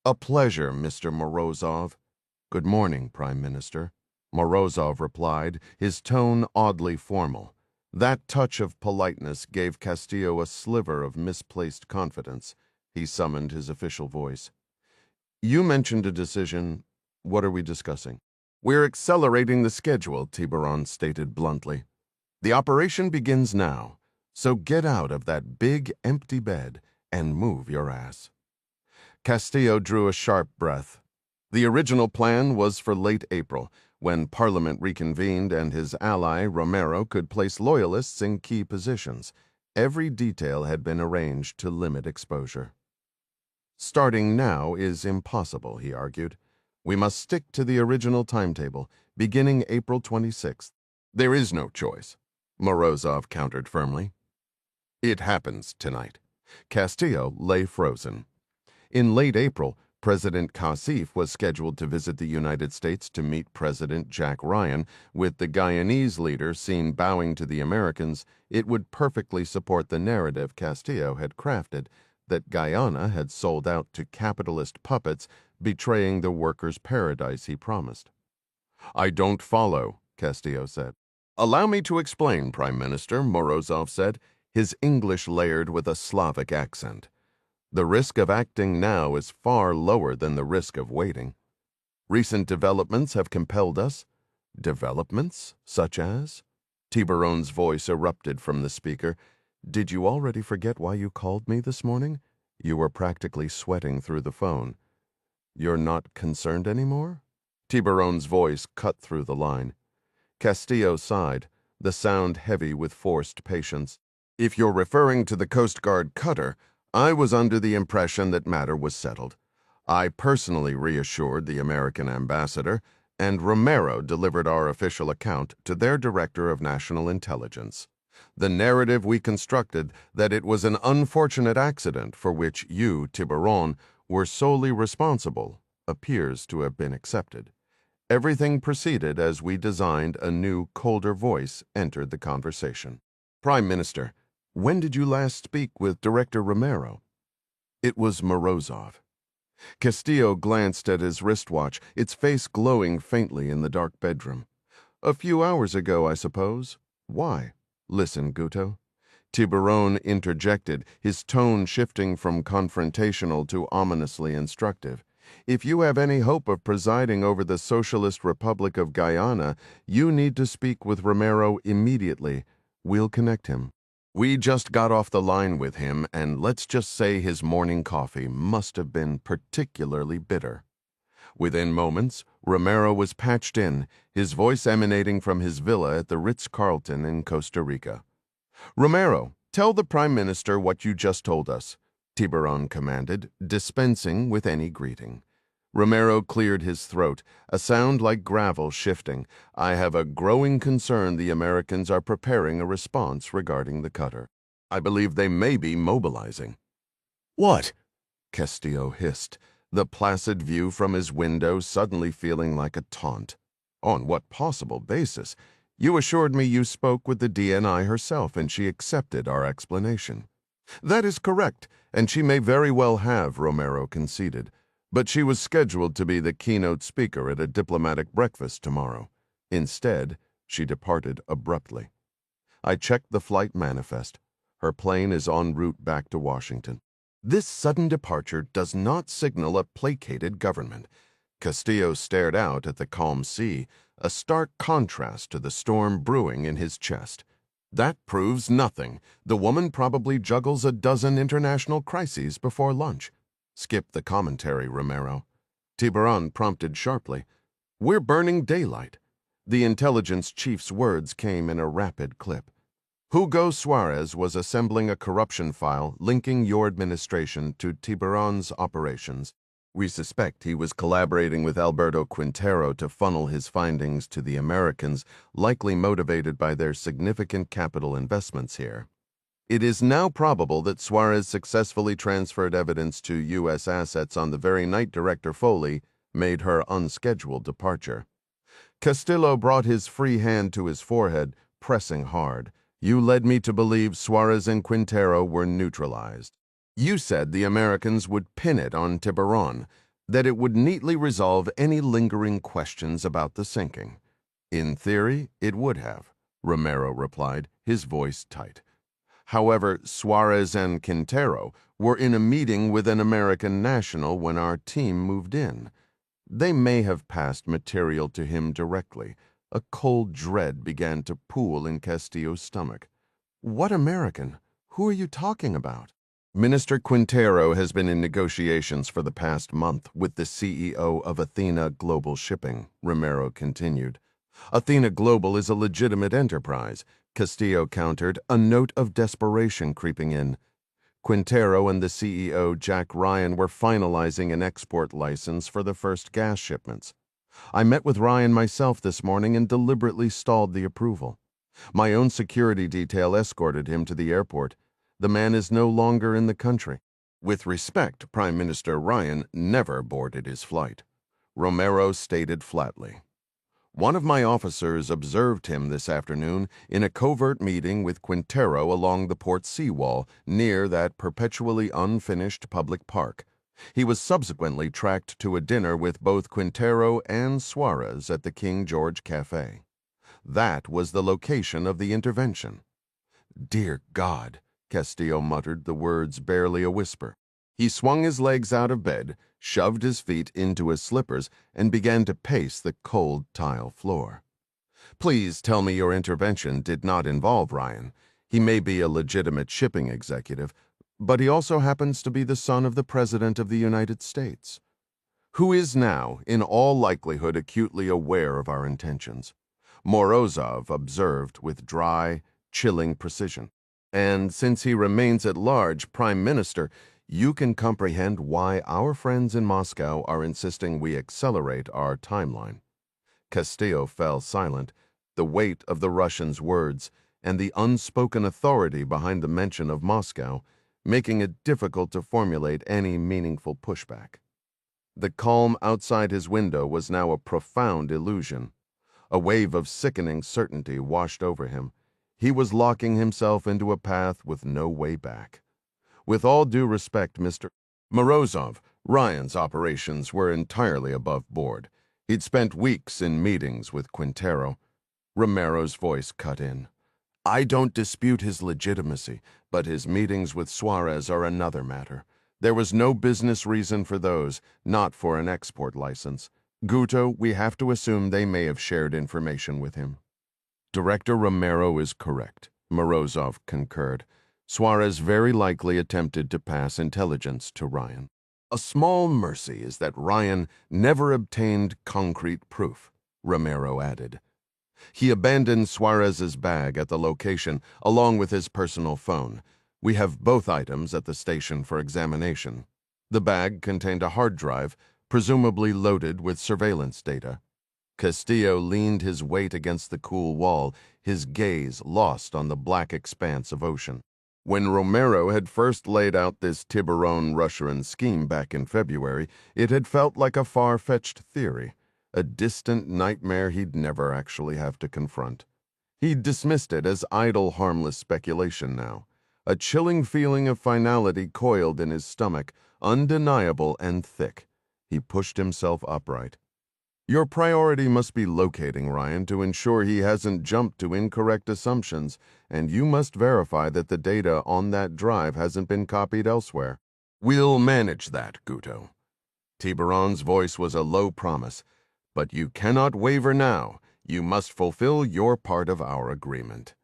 Speaker 1: "A pleasure, Mr. Morozov." "Good morning, Prime Minister," Morozov replied, his tone oddly formal. That touch of politeness gave Castillo a sliver of misplaced confidence. He summoned his official voice. "You mentioned a decision. What are we discussing?" "We're accelerating the schedule," Tiburon stated bluntly. "The operation begins now, so get out of that big, empty bed and move your ass." Castillo drew a sharp breath. The original plan was for late April, when Parliament reconvened and his ally, Romero, could place loyalists in key positions. Every detail had been arranged to limit exposure. "Starting now is impossible," he argued. "We must stick to the original timetable, beginning April 26th. "There is no choice," Morozov countered firmly. "It happens tonight." Castillo lay frozen. In late April, President Kassif was scheduled to visit the United States to meet President Jack Ryan. With the Guyanese leader seen bowing to the Americans, it would perfectly support the narrative Castillo had crafted, that Guyana had sold out to capitalist puppets, betraying the workers' paradise he promised. "I don't follow," Castillo said. "Allow me to explain, Prime Minister," Morozov said, his English layered with a Slavic accent. "The risk of acting now is far lower than the risk of waiting. Recent developments have compelled us." "Developments? Such as?" Tiburon's voice erupted from the speaker. "Did you already forget why you called me this morning? You were practically sweating through the phone. You're not concerned anymore?" Tiburon's voice cut through the line. Castillo sighed, the sound heavy with forced patience. "If you're referring to the Coast Guard cutter, I was under the impression that matter was settled. I personally reassured the American ambassador, and Romero delivered our official account to their Director of National Intelligence. The narrative we constructed, that it was an unfortunate accident for which you, Tiburon, were solely responsible, appears to have been accepted. Everything proceeded as we designed. A new, colder voice entered the conversation. "Prime Minister, when did you last speak with Director Romero?" It was Morozov. Castillo glanced at his wristwatch, its face glowing faintly in the dark bedroom. "A few hours ago, I suppose. Why? Listen, Guto. Tiburon interjected, his tone shifting from confrontational to ominously instructive. If you have any hope of presiding over the Socialist Republic of Guyana, you need to speak with Romero immediately. We'll connect him. We just got off the line with him, and let's just say his morning coffee must have been particularly bitter. Within moments, Romero was patched in, his voice emanating from his villa at the Ritz-Carlton in Costa Rica. Romero, tell the Prime Minister what you just told us, Tiburon commanded, dispensing with any greeting. Romero cleared his throat, a sound like gravel shifting. I have a growing concern the Americans are preparing a response regarding the cutter. I believe they may be mobilizing.
Speaker 2: What?
Speaker 1: Castillo hissed, the placid view from his window suddenly feeling like a taunt. On what possible basis? You assured me you spoke with the DNI herself and she accepted our explanation. That is correct, and she may very well have, Romero conceded. But she was scheduled to be the keynote speaker at a diplomatic breakfast tomorrow. Instead, she departed abruptly. I checked the flight manifest. Her plane is en route back to Washington. This sudden departure does not signal a placated government. Castillo stared out at the calm sea, a stark contrast to the storm brewing in his chest. That proves nothing. The woman probably juggles a dozen international crises before lunch. Skip the commentary, Romero. Tiburon prompted sharply. We're burning daylight. The intelligence chief's words came in a rapid clip. Hugo Suarez was assembling a corruption file linking your administration to Tiburon's operations. We suspect he was collaborating with Alberto Quintero to funnel his findings to the Americans, likely motivated by their significant capital investments here. It is now probable that Suarez successfully transferred evidence to U.S. assets on the very night Director Foley made her unscheduled departure. Castillo brought his free hand to his forehead, pressing hard. You led me to believe Suarez and Quintero were neutralized. You said the Americans would pin it on Tiburon, that it would neatly resolve any lingering questions about the sinking. In theory, it would have, Romero replied, his voice tight. However, Suarez and Quintero were in a meeting with an American national when our team moved in. They may have passed material to him directly. A cold dread began to pool in Castillo's stomach. What American? Who are you talking about? Minister Quintero has been in negotiations for the past month with the CEO of Athena Global Shipping, Romero continued. Athena Global is a legitimate enterprise, Castillo countered, a note of desperation creeping in. Quintero and the CEO, Jack Ryan, were finalizing an export license for the first gas shipments. I met with Ryan myself this morning and deliberately stalled the approval. My own security detail escorted him to the airport. The man is no longer in the country. With respect, Prime Minister Ryan never boarded his flight. Romero stated flatly. One of my officers observed him this afternoon in a covert meeting with Quintero along the port seawall near that perpetually unfinished public park. He was subsequently tracked to a dinner with both Quintero and Suarez at the King George Cafe. That was the location of the intervention. Dear God, Castillo muttered, the words barely a whisper. He swung his legs out of bed, shoved his feet into his slippers, and began to pace the cold tile floor. Please tell me your intervention did not involve Ryan. He may be a legitimate shipping executive, but he also happens to be the son of the President of the United States, who is now, in all likelihood, acutely aware of our intentions. Morozov observed with dry, chilling precision. And since he remains at large Prime Minister, you can comprehend why our friends in Moscow are insisting we accelerate our timeline. Castillo fell silent, the weight of the Russian's words and the unspoken authority behind the mention of Moscow, making it difficult to formulate any meaningful pushback. The calm outside his window was now a profound illusion. A wave of sickening certainty washed over him. He was locking himself into a path with no way back. With all due respect, Mr. Morozov, Ryan's operations were entirely above board. He'd spent weeks in meetings with Quintero. Romero's voice cut in. I don't dispute his legitimacy, but his meetings with Suarez are another matter. There was no business reason for those, not for an export license. Guto, we have to assume they may have shared information with him. Director Romero is correct, Morozov concurred. Suarez very likely attempted to pass intelligence to Ryan. A small mercy is that Ryan never obtained concrete proof, Romero added. He abandoned Suarez's bag at the location, along with his personal phone. We have both items at the station for examination. The bag contained a hard drive, presumably loaded with surveillance data. Castillo leaned his weight against the cool wall, his gaze lost on the black expanse of ocean. When Romero had first laid out this Tiburon-Rusherin scheme back in February, it had felt like a far-fetched theory, a distant nightmare he'd never actually have to confront. He'd dismissed it as idle, harmless speculation now. A chilling feeling of finality coiled in his stomach, undeniable and thick. He pushed himself upright. Your priority must be locating Ryan to ensure he hasn't jumped to incorrect assumptions, and you must verify that the data on that drive hasn't been copied elsewhere. We'll manage that, Guto. Tiburon's voice was a low promise. But you cannot waver now. You must fulfill your part of our agreement.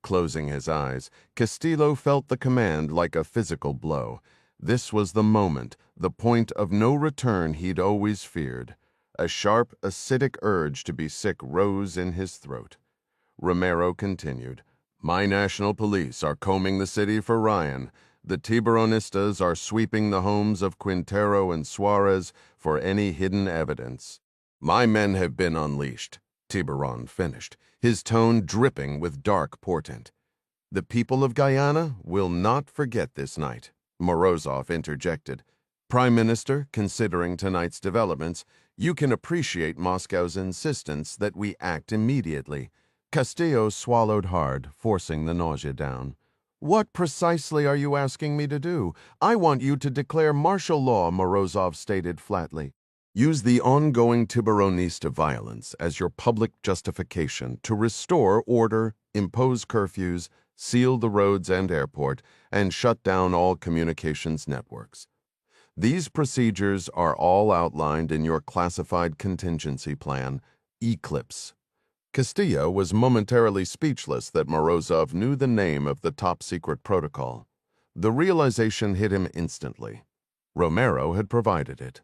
Speaker 1: Closing his eyes, Castillo felt the command like a physical blow. This was the moment, the point of no return he'd always feared. A sharp, acidic urge to be sick rose in his throat. Romero continued, My national police are combing the city for Ryan. The Tiburonistas are sweeping the homes of Quintero and Suarez for any hidden evidence. My men have been unleashed, Tiburon finished, his tone dripping with dark portent. The people of Guyana will not forget this night, Morozov interjected. Prime Minister, considering tonight's developments, you can appreciate Moscow's insistence that we act immediately. Castillo swallowed hard, forcing the nausea down. What precisely are you asking me to do? I want you to declare martial law, Morozov stated flatly. Use the ongoing Tiburonista violence as your public justification to restore order, impose curfews, seal the roads and airport, and shut down all communications networks. These procedures are all outlined in your classified contingency plan, Eclipse. Castillo was momentarily speechless that Morozov knew the name of the top-secret protocol. The realization hit him instantly. Romero had provided it.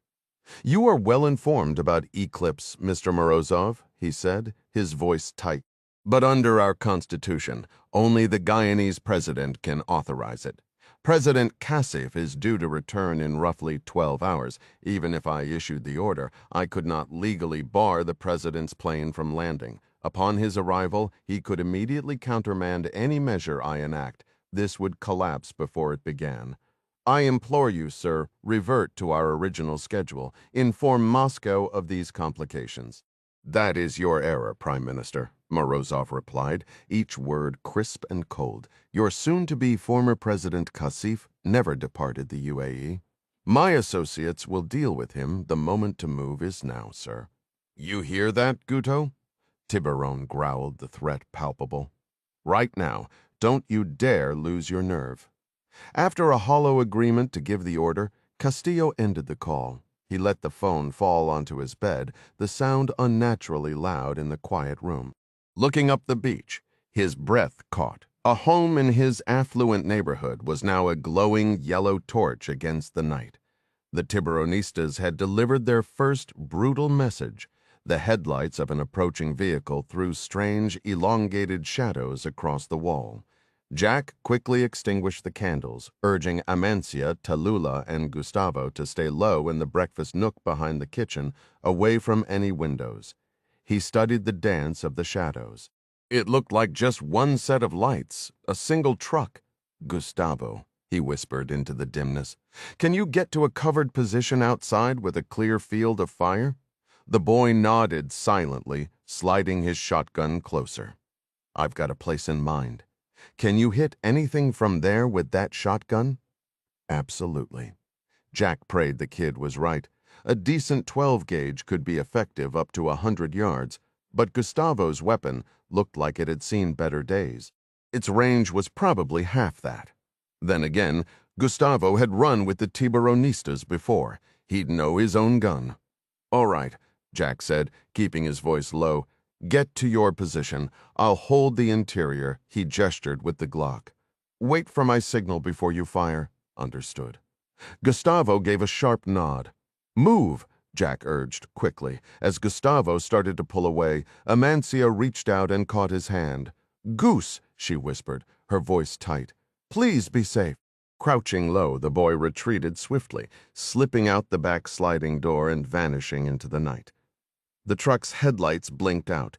Speaker 1: You are well informed about Eclipse, Mr. Morozov, he said, his voice tight. But under our Constitution, only the Guyanese president can authorize it. President Kassif is due to return in roughly 12 hours. Even if I issued the order, I could not legally bar the president's plane from landing. Upon his arrival, he could immediately countermand any measure I enact. This would collapse before it began. I implore you, sir, revert to our original schedule. Inform Moscow of these complications. That is your error, Prime Minister, Morozov replied, each word crisp and cold. Your soon-to-be former President Kassif never departed the UAE. My associates will deal with him. The moment to move is now, sir. You hear that, Guto? Tiburon growled, the threat palpable. Right now, don't you dare lose your nerve. After a hollow agreement to give the order, Castillo ended the call. He let the phone fall onto his bed, the sound unnaturally loud in the quiet room. Looking up the beach, his breath caught. A home in his affluent neighborhood was now a glowing yellow torch against the night. The Tiburonistas had delivered their first brutal message. The headlights of an approaching vehicle threw strange, elongated shadows across the wall. Jack quickly extinguished the candles, urging Amancia, Tallulah, and Gustavo to stay low in the breakfast nook behind the kitchen, away from any windows. He studied the dance of the shadows. It looked like just one set of lights, a single truck. Gustavo, he whispered into the dimness, can you get to a covered position outside with a clear field of fire? The boy nodded silently, sliding his shotgun closer. I've got a place in mind. Can you hit anything from there with that shotgun? Absolutely. Jack prayed the kid was right. A decent 12-gauge could be effective up to 100 yards, but Gustavo's weapon looked like it had seen better days. Its range was probably half that. Then again, Gustavo had run with the Tiburonistas before. He'd know his own gun. "All right," Jack said, keeping his voice low. "Get to your position. I'll hold the interior," he gestured with the Glock. "Wait for my signal before you fire." "Understood." Gustavo gave a sharp nod. "Move," Jack urged quickly. As Gustavo started to pull away, Amancia reached out and caught his hand. "Goose," she whispered, her voice tight. "Please be safe." Crouching low, the boy retreated swiftly, slipping out the back sliding door and vanishing into the night. The truck's headlights blinked out.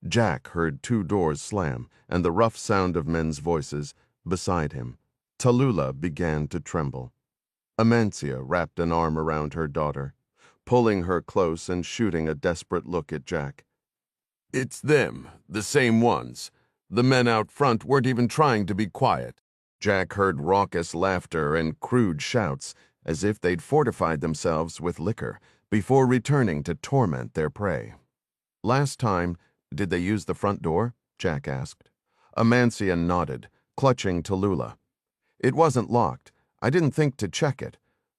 Speaker 1: Jack heard 2 doors slam and the rough sound of men's voices beside him. Tallulah began to tremble. Amancia wrapped an arm around her daughter, pulling her close and shooting a desperate look at Jack. "It's them, the same ones. The men out front weren't even trying to be quiet." Jack heard raucous laughter and crude shouts, as if they'd fortified themselves with liquor before returning to torment their prey. "Last time, did they use the front door?" Jack asked. Amancia nodded, clutching Tallulah. "It wasn't locked. I didn't think to check it.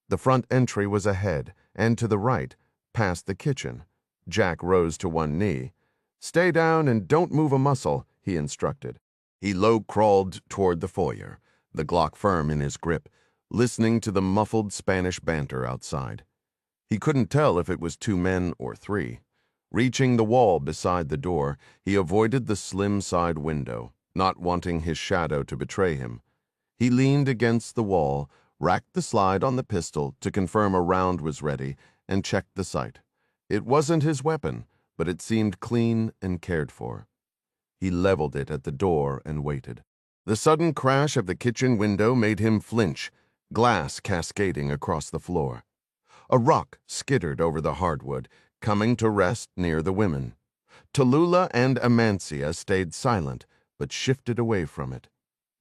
Speaker 1: The front entry was ahead, and to the right, past the kitchen." Jack rose to one knee. "Stay down and don't move a muscle," he instructed. He low-crawled toward the foyer, the Glock firm in his grip, listening to the muffled Spanish banter outside. He couldn't tell if it was 2 men or 3. Reaching the wall beside the door, he avoided the slim side window, not wanting his shadow to betray him. He leaned against the wall, racked the slide on the pistol to confirm a round was ready, and checked the sight. It wasn't his weapon, but it seemed clean and cared for. He leveled it at the door and waited. The sudden crash of the kitchen window made him flinch, glass cascading across the floor. A rock skittered over the hardwood, coming to rest near the women. Tallulah and Amancia stayed silent, but shifted away from it.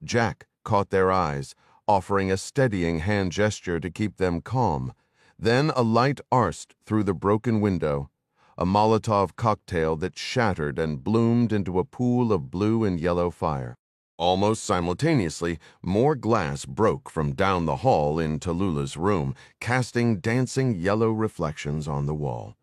Speaker 1: Jack caught their eyes, offering a steadying hand gesture to keep them calm. Then a light arced through the broken window, a Molotov cocktail that shattered and bloomed into a pool of blue and yellow fire. Almost simultaneously, more glass broke from down the hall in Tallulah's room, casting dancing yellow reflections on the wall.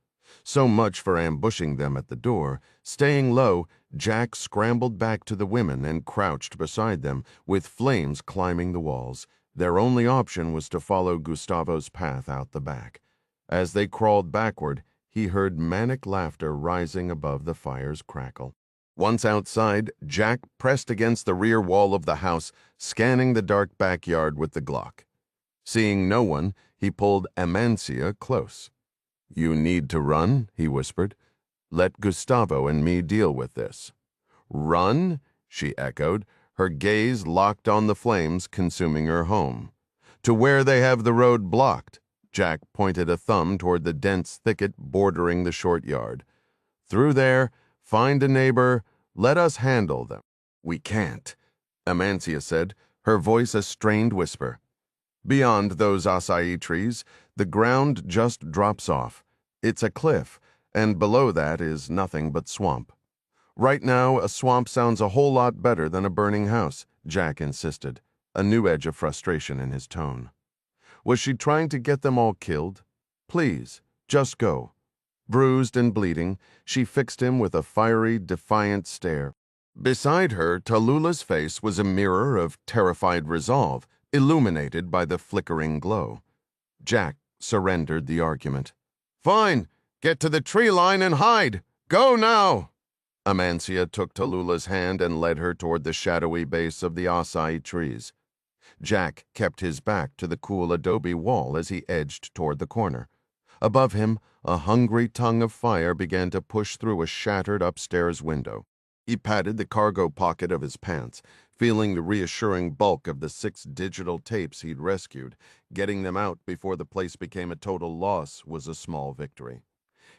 Speaker 1: So much for ambushing them at the door. Staying low, Jack scrambled back to the women and crouched beside them, with flames climbing the walls. Their only option was to follow Gustavo's path out the back. As they crawled backward, he heard manic laughter rising above the fire's crackle. Once outside, Jack pressed against the rear wall of the house, scanning the dark backyard with the Glock. Seeing no one, he pulled Amancia close. "You need to run," he whispered. "Let Gustavo and me deal with this." "Run?" she echoed, her gaze locked on the flames consuming her home. "To where they have the road blocked." Jack pointed a thumb toward the dense thicket bordering the short yard. "Through there, find a neighbor, let us handle them." "We can't," Amancia said, her voice a strained whisper. "Beyond those acai trees, the ground just drops off. It's a cliff, and below that is nothing but swamp." "Right now, a swamp sounds a whole lot better than a burning house," Jack insisted, a new edge of frustration in his tone. Was she trying to get them all killed? "Please, just go." Bruised and bleeding, she fixed him with a fiery, defiant stare. Beside her, Tallulah's face was a mirror of terrified resolve, illuminated by the flickering glow. Jack surrendered the argument. "Fine, get to the tree line and hide. Go now." Amancia took Tallulah's hand and led her toward the shadowy base of the acai trees. Jack kept his back to the cool adobe wall as he edged toward the corner. Above him, a hungry tongue of fire began to push through a shattered upstairs window. He patted the cargo pocket of his pants, feeling the reassuring bulk of the 6 digital tapes he'd rescued. Getting them out before the place became a total loss was a small victory.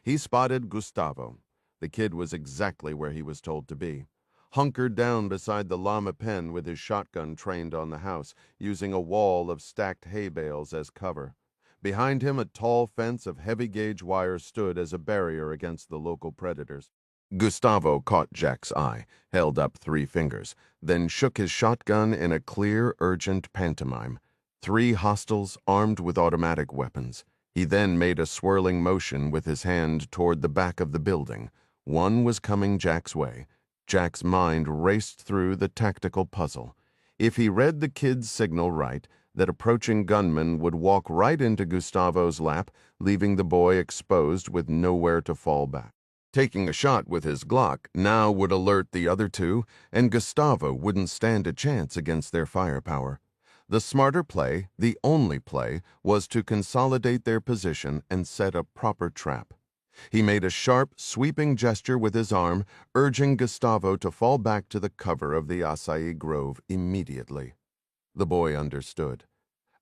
Speaker 1: He spotted Gustavo. The kid was exactly where he was told to be, hunkered down beside the llama pen with his shotgun trained on the house, using a wall of stacked hay bales as cover. Behind him, a tall fence of heavy-gauge wire stood as a barrier against the local predators. Gustavo caught Jack's eye, held up 3 fingers, then shook his shotgun in a clear, urgent pantomime. 3 hostiles armed with automatic weapons. He then made a swirling motion with his hand toward the back of the building. One was coming Jack's way. Jack's mind raced through the tactical puzzle. If he read the kid's signal right, that approaching gunman would walk right into Gustavo's lap, leaving the boy exposed with nowhere to fall back. Taking a shot with his Glock now would alert the other 2, and Gustavo wouldn't stand a chance against their firepower. The smarter play, the only play, was to consolidate their position and set a proper trap. He made a sharp, sweeping gesture with his arm, urging Gustavo to fall back to the cover of the acai grove immediately. The boy understood.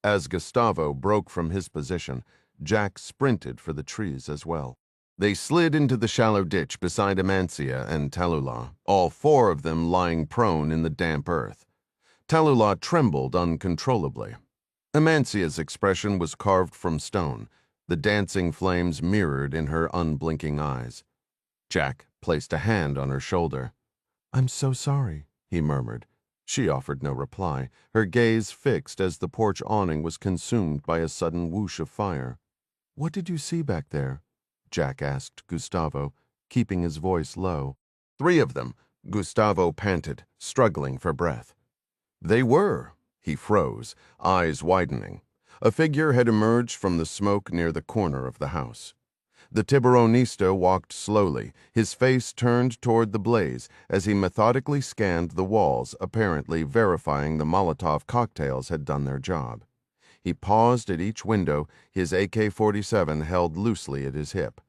Speaker 1: As Gustavo broke from his position, Jack sprinted for the trees as well. They slid into the shallow ditch beside Amancia and Tallulah, all 4 of them lying prone in the damp earth. Tallulah trembled uncontrollably. Amancia's expression was carved from stone, the dancing flames mirrored in her unblinking eyes. Jack placed a hand on her shoulder. "I'm so sorry," he murmured. She offered no reply, her gaze fixed as the porch awning was consumed by a sudden whoosh of fire. "What did you see back there?" Jack asked Gustavo, keeping his voice low. 3 of them, Gustavo panted, struggling for breath. They were. He froze, eyes widening. A figure had emerged from the smoke near the corner of the house. The Tiburonista walked slowly, his face turned toward the blaze as he methodically scanned the walls, apparently verifying the Molotov cocktails had done their job. He paused at each window, his AK-47 held loosely at his hip.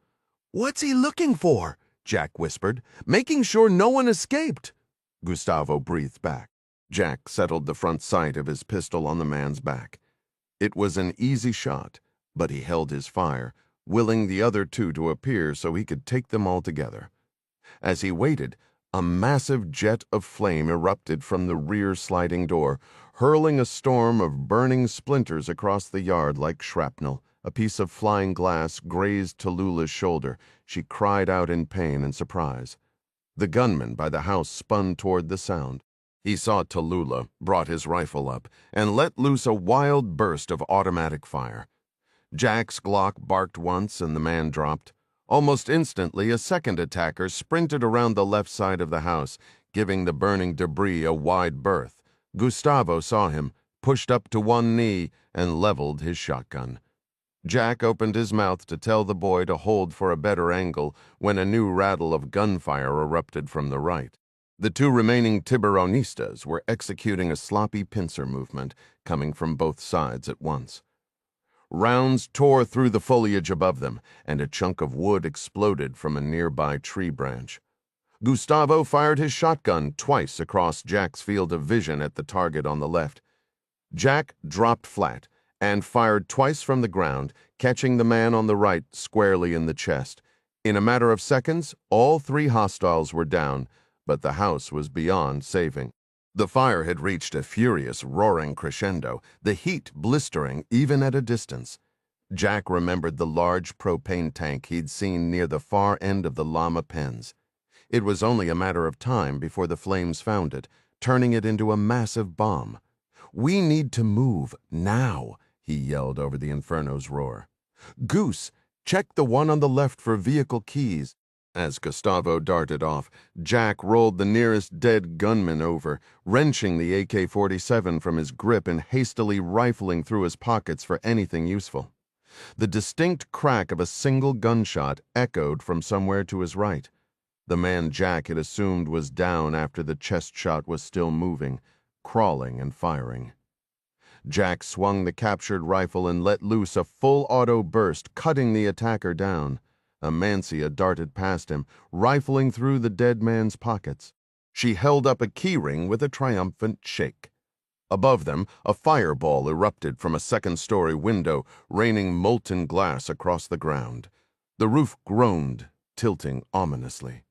Speaker 1: "What's he looking for?" Jack whispered. "Making sure no one escaped." Gustavo breathed back. Jack settled the front sight of his pistol on the man's back. It was an easy shot, but he held his fire, willing the other 2 to appear so he could take them all together. As he waited, a massive jet of flame erupted from the rear sliding door, hurling a storm of burning splinters across the yard like shrapnel. A piece of flying glass grazed Tallulah's shoulder. She cried out in pain and surprise. The gunman by the house spun toward the sound. He saw Tallulah, brought his rifle up, and let loose a wild burst of automatic fire. Jack's Glock barked once and the man dropped. Almost instantly, a second attacker sprinted around the left side of the house, giving the burning debris a wide berth. Gustavo saw him, pushed up to one knee, and leveled his shotgun. Jack opened his mouth to tell the boy to hold for a better angle when a new rattle of gunfire erupted from the right. The 2 remaining Tiburonistas were executing a sloppy pincer movement, coming from both sides at once. Rounds tore through the foliage above them, and a chunk of wood exploded from a nearby tree branch. Gustavo fired his shotgun twice across Jack's field of vision at the target on the left. Jack dropped flat and fired twice from the ground, catching the man on the right squarely in the chest. In a matter of seconds, all 3 hostiles were down, but the house was beyond saving. The fire had reached a furious, roaring crescendo, the heat blistering even at a distance. Jack remembered the large propane tank he'd seen near the far end of the llama pens. It was only a matter of time before the flames found it, turning it into a massive bomb. "We need to move, now," he yelled over the inferno's roar. "Goose, check the one on the left for vehicle keys." As Gustavo darted off, Jack rolled the nearest dead gunman over, wrenching the AK-47 from his grip and hastily rifling through his pockets for anything useful. The distinct crack of a single gunshot echoed from somewhere to his right. The man Jack had assumed was down after the chest shot was still moving, crawling and firing. Jack swung the captured rifle and let loose a full auto burst, cutting the attacker down. Amancia darted past him, rifling through the dead man's pockets. She held up a keyring with a triumphant shake. Above them, a fireball erupted from a second-story window, raining molten glass across the ground. The roof groaned, tilting ominously.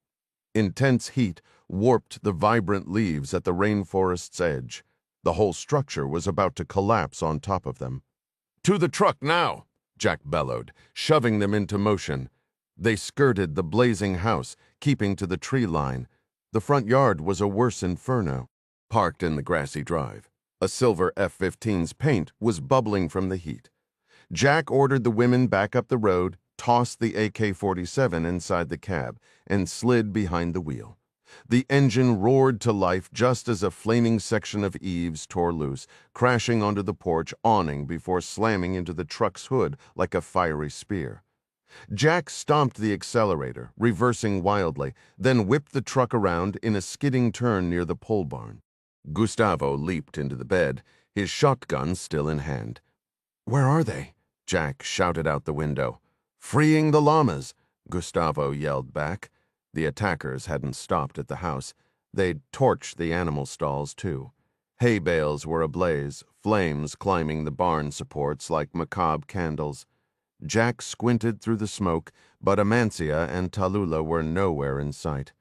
Speaker 1: Intense heat warped the vibrant leaves at the rainforest's edge. The whole structure was about to collapse on top of them. "To the truck now!" Jack bellowed, shoving them into motion. They skirted the blazing house, keeping to the tree line. The front yard was a worse inferno. Parked in the grassy drive, a silver F-15's paint was bubbling from the heat. Jack ordered the women back up the road, tossed the AK-47 inside the cab, and slid behind the wheel. The engine roared to life just as a flaming section of eaves tore loose, crashing onto the porch awning before slamming into the truck's hood like a fiery spear. Jack stomped the accelerator, reversing wildly, then whipped the truck around in a skidding turn near the pole barn. Gustavo leaped into the bed, his shotgun still in hand. "Where are they?" Jack shouted out the window. "Freeing the llamas," Gustavo yelled back. The attackers hadn't stopped at the house. They'd torched the animal stalls, too. Hay bales were ablaze, flames climbing the barn supports like macabre candles. Jack squinted through the smoke, but Amancia and Tallulah were nowhere in sight.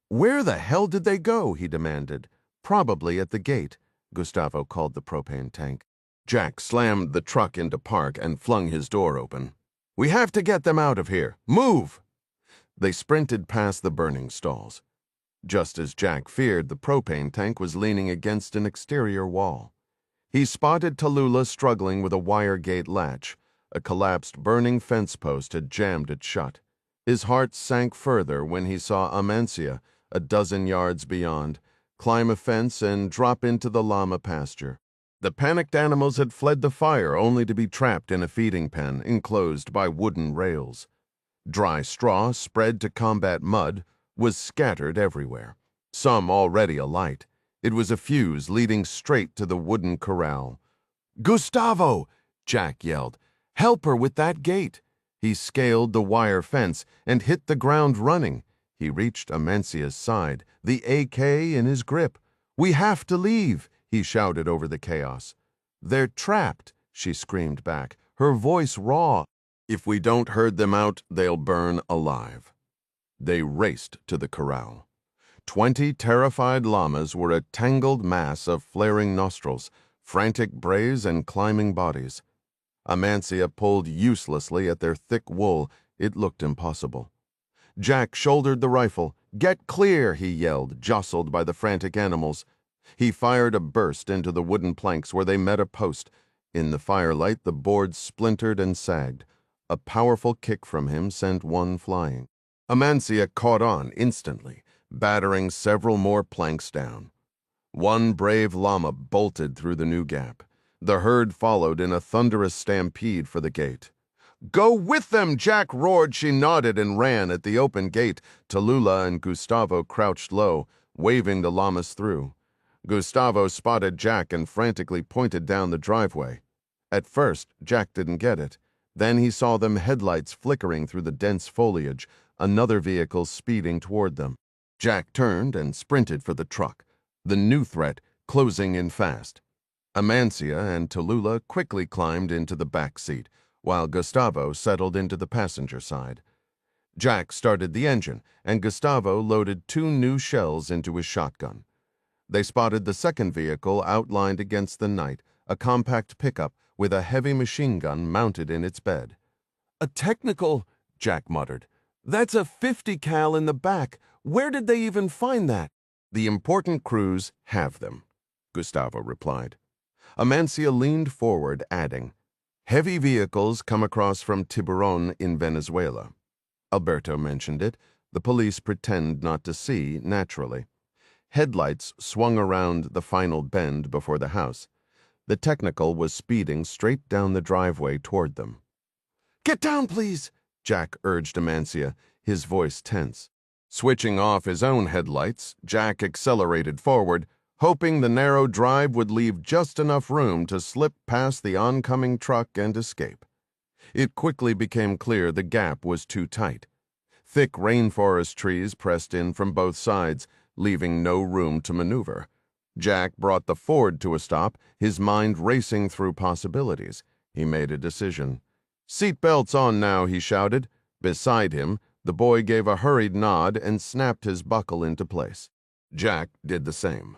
Speaker 1: "Where the hell did they go?" he demanded. "Probably at the gate," Gustavo called the propane tank. Jack slammed the truck into park and flung his door open. "We have to get them out of here. Move!" They sprinted past the burning stalls. Just as Jack feared, the propane tank was leaning against an exterior wall. He spotted Tallulah struggling with a wire gate latch. A collapsed burning fence post had jammed it shut. His heart sank further when he saw Amancia, a dozen yards beyond, climb a fence and drop into the llama pasture. The panicked animals had fled the fire only to be trapped in a feeding pen enclosed by wooden rails. Dry straw, spread to combat mud, was scattered everywhere, some already alight. It was a fuse leading straight to the wooden corral. "Gustavo!" Jack yelled. "Help her with that gate!" He scaled the wire fence and hit the ground running. He reached Amancia's side, the AK in his grip. "We have to leave!" he shouted over the chaos. "They're trapped!" she screamed back, her voice raw. "If we don't herd them out, they'll burn alive." They raced to the corral. 20 terrified llamas were a tangled mass of flaring nostrils, frantic brays, and climbing bodies. Amancia pulled uselessly at their thick wool. It looked impossible. Jack shouldered the rifle. "Get clear!" he yelled, jostled by the frantic animals. He fired a burst into the wooden planks where they met a post. In the firelight, the boards splintered and sagged. A powerful kick from him sent one flying. Amancia caught on instantly, battering several more planks down. One brave llama bolted through the new gap. The herd followed in a thunderous stampede for the gate. "Go with them!" Jack roared. She nodded and ran at the open gate. Tallulah and Gustavo crouched low, waving the llamas through. Gustavo spotted Jack and frantically pointed down the driveway. At first, Jack didn't get it. Then he saw them headlights flickering through the dense foliage, another vehicle speeding toward them. Jack turned and sprinted for the truck, the new threat closing in fast. Amancia and Tallulah quickly climbed into the back seat, while Gustavo settled into the passenger side. Jack started the engine, and Gustavo loaded 2 new shells into his shotgun. They spotted the second vehicle outlined against the night, a compact pickup with a heavy machine gun mounted in its bed. "A technical," Jack muttered. "That's a 50 cal in the back. Where did they even find that?" "The important crews have them," Gustavo replied. Amancia leaned forward, adding, "Heavy vehicles come across from Tiburon in Venezuela." Alberto mentioned it. The police pretend not to see, naturally. Headlights swung around the final bend before the house. The technical was speeding straight down the driveway toward them. "Get down, please," Jack urged Amancia, his voice tense. Switching off his own headlights, Jack accelerated forward, hoping the narrow drive would leave just enough room to slip past the oncoming truck and escape. It quickly became clear the gap was too tight. Thick rainforest trees pressed in from both sides, leaving no room to maneuver. Jack brought the Ford to a stop, his mind racing through possibilities. He made a decision. "Seat belts on now," he shouted. Beside him, the boy gave a hurried nod and snapped his buckle into place. Jack did the same,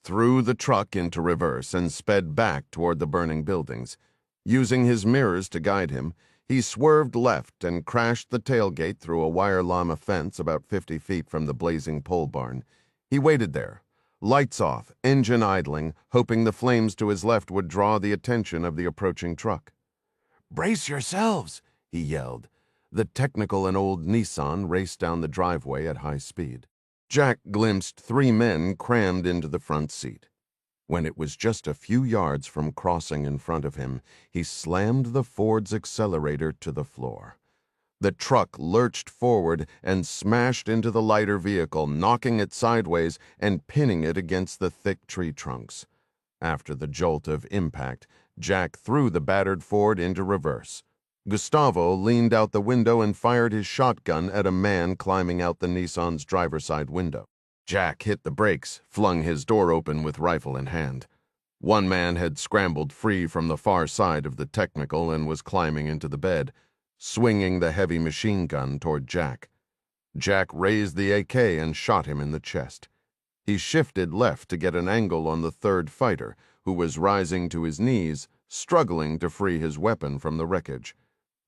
Speaker 1: threw the truck into reverse and sped back toward the burning buildings. Using his mirrors to guide him, He swerved left and crashed the tailgate through a wire llama fence about 50 feet from the blazing pole barn. He waited there, lights off, engine idling, hoping the flames to his left would draw the attention of the approaching truck. "Brace yourselves," he yelled. The technical and old Nissan raced down the driveway at high speed. Jack glimpsed 3 men crammed into the front seat. When it was just a few yards from crossing in front of him, he slammed the Ford's accelerator to the floor. The truck lurched forward and smashed into the lighter vehicle, knocking it sideways and pinning it against the thick tree trunks. After the jolt of impact, Jack threw the battered Ford into reverse. Gustavo leaned out the window and fired his shotgun at a man climbing out the Nissan's driver's side window. Jack hit the brakes, flung his door open with rifle in hand. One man had scrambled free from the far side of the technical and was climbing into the bed, swinging the heavy machine gun toward Jack. Jack raised the AK and shot him in the chest. He shifted left to get an angle on the third fighter, who was rising to his knees, struggling to free his weapon from the wreckage.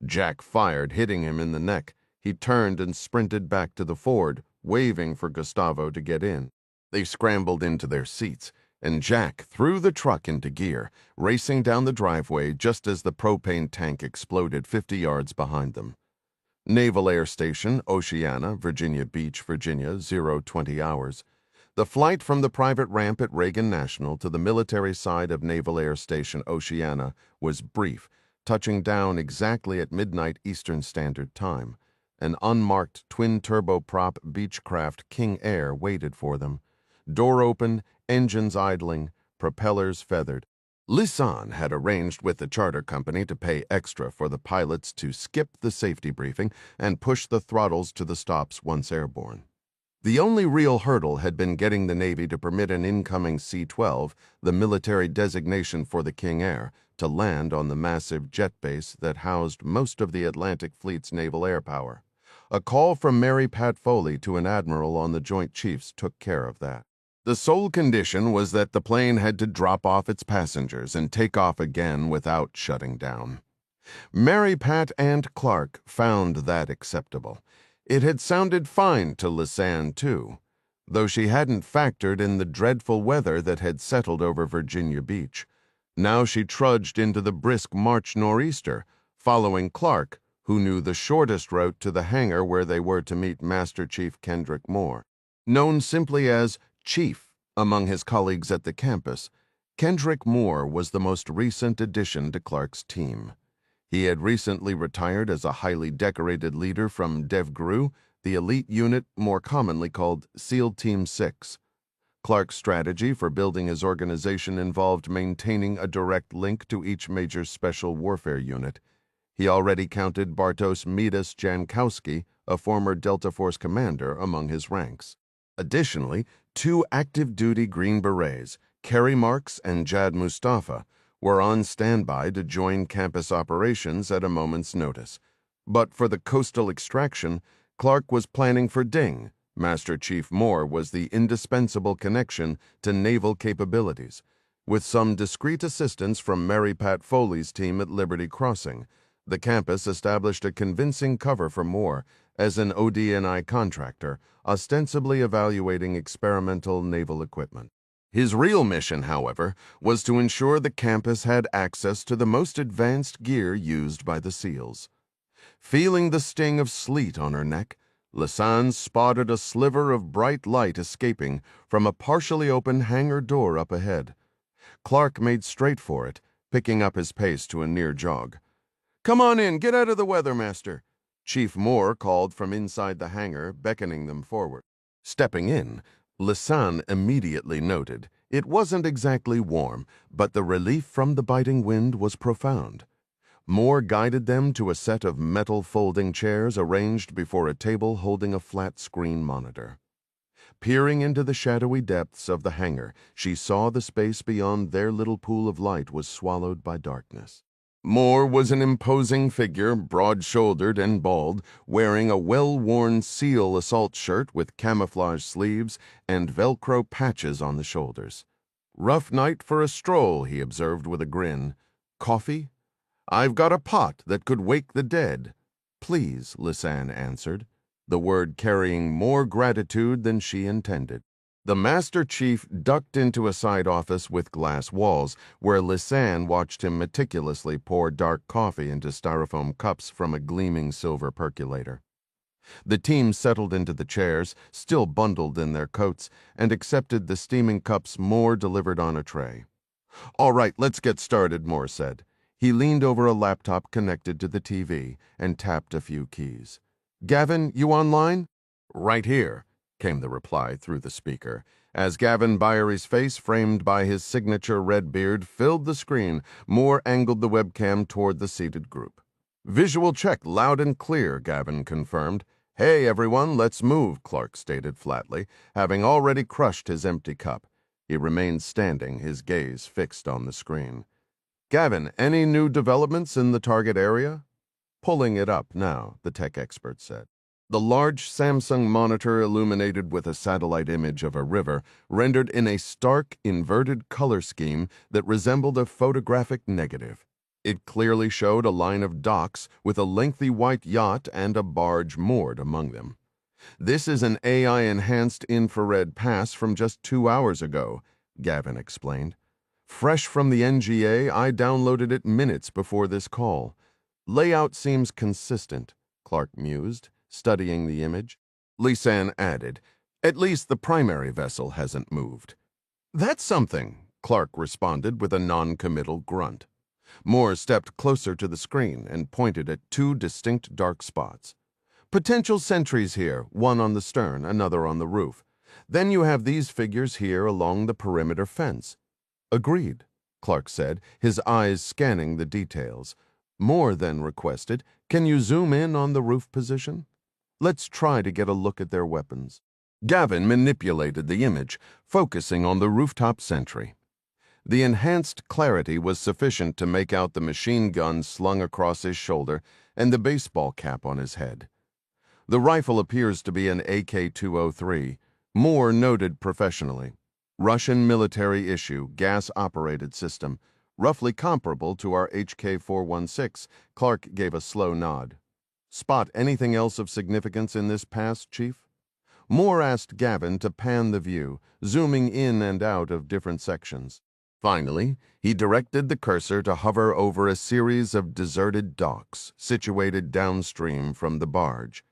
Speaker 1: Jack fired, hitting him in the neck. He turned and sprinted back to the Ford, waving for Gustavo to get in. They scrambled into their seats, and Jack threw the truck into gear, racing down the driveway just as the propane tank exploded 50 yards behind them. Naval Air Station, Oceana, Virginia Beach, Virginia, 020 hours. The flight from the private ramp at Reagan National to the military side of Naval Air Station, Oceana, was brief, touching down exactly at midnight Eastern Standard Time. An unmarked twin-turboprop Beechcraft King Air waited for them. Door open, engines idling, propellers feathered. Lisan had arranged with the charter company to pay extra for the pilots to skip the safety briefing and push the throttles to the stops once airborne. The only real hurdle had been getting the Navy to permit an incoming C-12, the military designation for the King Air, to land on the massive jet base that housed most of the Atlantic Fleet's naval air power. A call from Mary Pat Foley to an admiral on the Joint Chiefs took care of that. The sole condition was that the plane had to drop off its passengers and take off again without shutting down. Mary Pat and Clark found that acceptable. It had sounded fine to Lisanne, too, though she hadn't factored in the dreadful weather that had settled over Virginia Beach. Now she trudged into the brisk March nor'easter, following Clark, who knew the shortest route to the hangar where they were to meet Master Chief Kendrick Moore. Known simply as Chief among his colleagues at the campus, Kendrick Moore was the most recent addition to Clark's team. He had recently retired as a highly decorated leader from DevGru, the elite unit more commonly called SEAL Team 6. Clark's strategy for building his organization involved maintaining a direct link to each major special warfare unit. He already counted Bartosz Midas Jankowski, a former Delta Force commander, among his ranks. Additionally, 2 active-duty Green Berets, Kerry Marks and Jad Mustafa, were on standby to join campus operations at a moment's notice. But for the coastal extraction, Clark was planning for Ding. Master Chief Moore was the indispensable connection to naval capabilities. With some discreet assistance from Mary Pat Foley's team at Liberty Crossing, the campus established a convincing cover for Moore as an ODNI contractor, ostensibly evaluating experimental naval equipment. His real mission, however, was to ensure the campus had access to the most advanced gear used by the SEALs. Feeling the sting of sleet on her neck, Lisanne spotted a sliver of bright light escaping from a partially open hangar door up ahead. Clark made straight for it, picking up his pace to a near jog. "Come on in, get out of the weather, Master," Chief Moore called from inside the hangar, beckoning them forward. Stepping in, Lisanne immediately noted it wasn't exactly warm, but the relief from the biting wind was profound. Moore guided them to a set of metal folding chairs arranged before a table holding a flat screen monitor. Peering into the shadowy depths of the hangar, she saw the space beyond their little pool of light was swallowed by darkness. Moore was an imposing figure, broad-shouldered and bald, wearing a well-worn SEAL assault shirt with camouflage sleeves and Velcro patches on the shoulders. "Rough night for a stroll," he observed with a grin. "Coffee?" "I've got a pot that could wake the dead." "Please," Lisanne answered, the word carrying more gratitude than she intended. The Master Chief ducked into a side office with glass walls, where Lisanne watched him meticulously pour dark coffee into styrofoam cups from a gleaming silver percolator. The team settled into the chairs, still bundled in their coats, and accepted the steaming cups Moore delivered on a tray. "All right, let's get started," Moore said. He leaned over a laptop connected to the TV and tapped a few keys. "Gavin, you online?" "Right here," came the reply through the speaker. As Gavin Byerly's face, framed by his signature red beard, filled the screen, Moore angled the webcam toward the seated group. "Visual check loud and clear," Gavin confirmed. "Hey, everyone, let's move," Clark stated flatly, having already crushed his empty cup. He remained standing, his gaze fixed on the screen. "Gavin, any new developments in the target area?" "Pulling it up now," the tech expert said. The large Samsung monitor, illuminated with a satellite image of a river, rendered in a stark, inverted color scheme that resembled a photographic negative. It clearly showed a line of docks with a lengthy white yacht and a barge moored among them. "This is an AI-enhanced infrared pass from just 2 hours ago," Gavin explained. "Fresh from the NGA, I downloaded it minutes before this call. Layout seems consistent," Clark mused, studying the image. Lisanne added, "At least the primary vessel hasn't moved." "That's something," Clark responded with a non-committal grunt. Moore stepped closer to the screen and pointed at 2 distinct dark spots. "Potential sentries here, one on the stern, another on the roof. Then you have these figures here along the perimeter fence." "Agreed," Clark said, his eyes scanning the details. Moore then requested, "Can you zoom in on the roof position? Let's try to get a look at their weapons." Gavin manipulated the image, focusing on the rooftop sentry. The enhanced clarity was sufficient to make out the machine gun slung across his shoulder and the baseball cap on his head. "The rifle appears to be an AK-203, Moore noted professionally. "Russian military issue, gas-operated system, roughly comparable to our HK-416, Clark gave a slow nod. "Spot anything else of significance in this pass, Chief?" Moore asked Gavin to pan the view, zooming in and out of different sections. Finally, he directed the cursor to hover over a series of deserted docks situated downstream from the barge.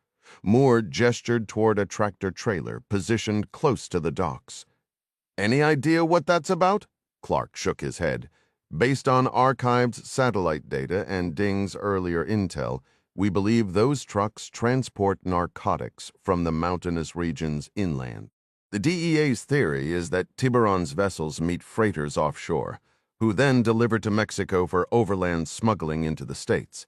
Speaker 1: Moore gestured toward a tractor-trailer positioned close to the docks. "Any idea what that's about?" Clark shook his head. "Based on archived satellite data and Ding's earlier intel, we believe those trucks transport narcotics from the mountainous regions inland. The DEA's theory is that Tiburon's vessels meet freighters offshore, who then deliver to Mexico for overland smuggling into the States.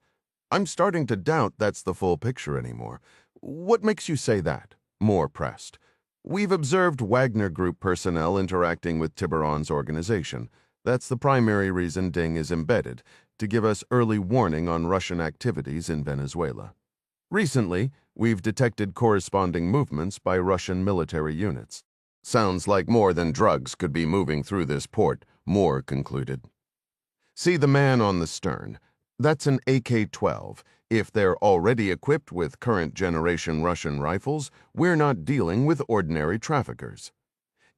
Speaker 1: I'm starting to doubt that's the full picture anymore. What makes you say that?" Moore pressed. "We've observed Wagner Group personnel interacting with Tiburon's organization. That's the primary reason Ding is embedded, to give us early warning on Russian activities in Venezuela. Recently, we've detected corresponding movements by Russian military units. Sounds like more than drugs could be moving through this port," Moore concluded. "See the man on the stern. That's an AK-12. If they're already equipped with current-generation Russian rifles, we're not dealing with ordinary traffickers."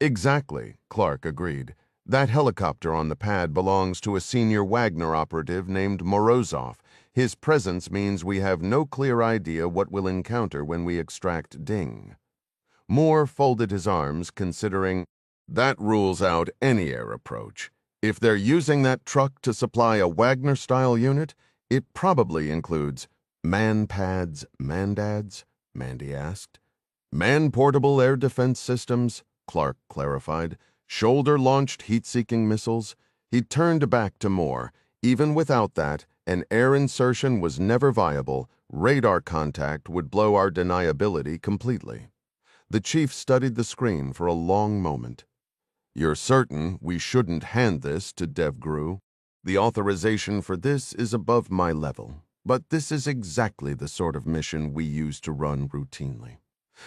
Speaker 1: "Exactly," Clark agreed. "That helicopter on the pad belongs to a senior Wagner operative named Morozov. His presence means we have no clear idea what we'll encounter when we extract Ding." Moore folded his arms, considering, "That rules out any air approach. If they're using that truck to supply a Wagner-style unit, it probably includes—" "Man-pads, mandads?" Mandy asked. "Man-portable air defense systems," Clark clarified. "Shoulder-launched heat-seeking missiles." He turned back to Moore. "Even without that, an air insertion was never viable. Radar contact would blow our deniability completely." The chief studied the screen for a long moment. "You're certain we shouldn't hand this to DevGru? The authorization for this is above my level, but this is exactly the sort of mission we use to run routinely."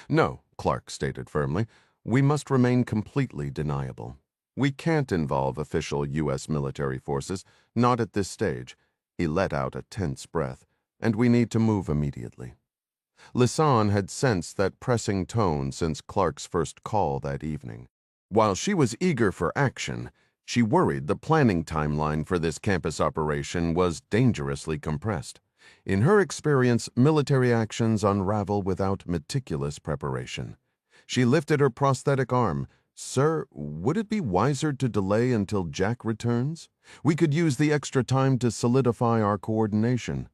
Speaker 1: "No," Clark stated firmly, "we must remain completely deniable. We can't involve official U.S. military forces, not at this stage. He let out a tense breath. "And we need to move immediately." Lisanne had sensed that pressing tone since Clark's first call that evening. While she was eager for action, she worried the planning timeline for this campus operation was dangerously compressed. In her experience, military actions unravel without meticulous preparation. She lifted her prosthetic arm. "Sir, would it be wiser to delay until Jack returns? We could use the extra time to solidify our coordination."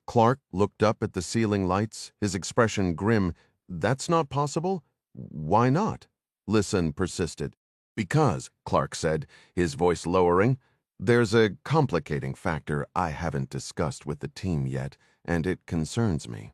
Speaker 1: Clark looked up at the ceiling lights, his expression grim. "That's not possible?" "Why not?" Lisanne persisted. "Because," Clark said, his voice lowering, "there's a complicating factor I haven't discussed with the team yet, and it concerns me."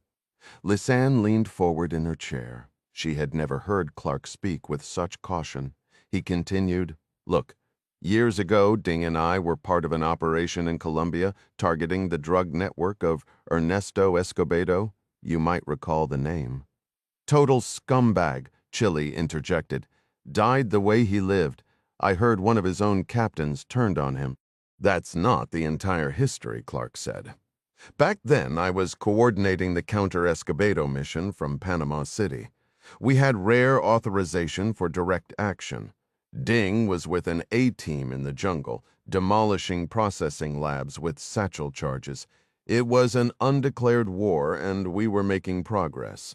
Speaker 1: Lisanne leaned forward in her chair. She had never heard Clark speak with such caution. He continued, "Look, years ago, Ding and I were part of an operation in Colombia targeting the drug network of Ernesto Escobedo. You might recall the name." "Total scumbag," Chili interjected. "Died the way he lived. I heard one of his own captains turned on him." "That's not the entire history," Clark said. "Back then, I was coordinating the counter-Escobedo mission from Panama City. We had rare authorization for direct action. Ding was with an A-team in the jungle, demolishing processing labs with satchel charges. It was an undeclared war, and we were making progress."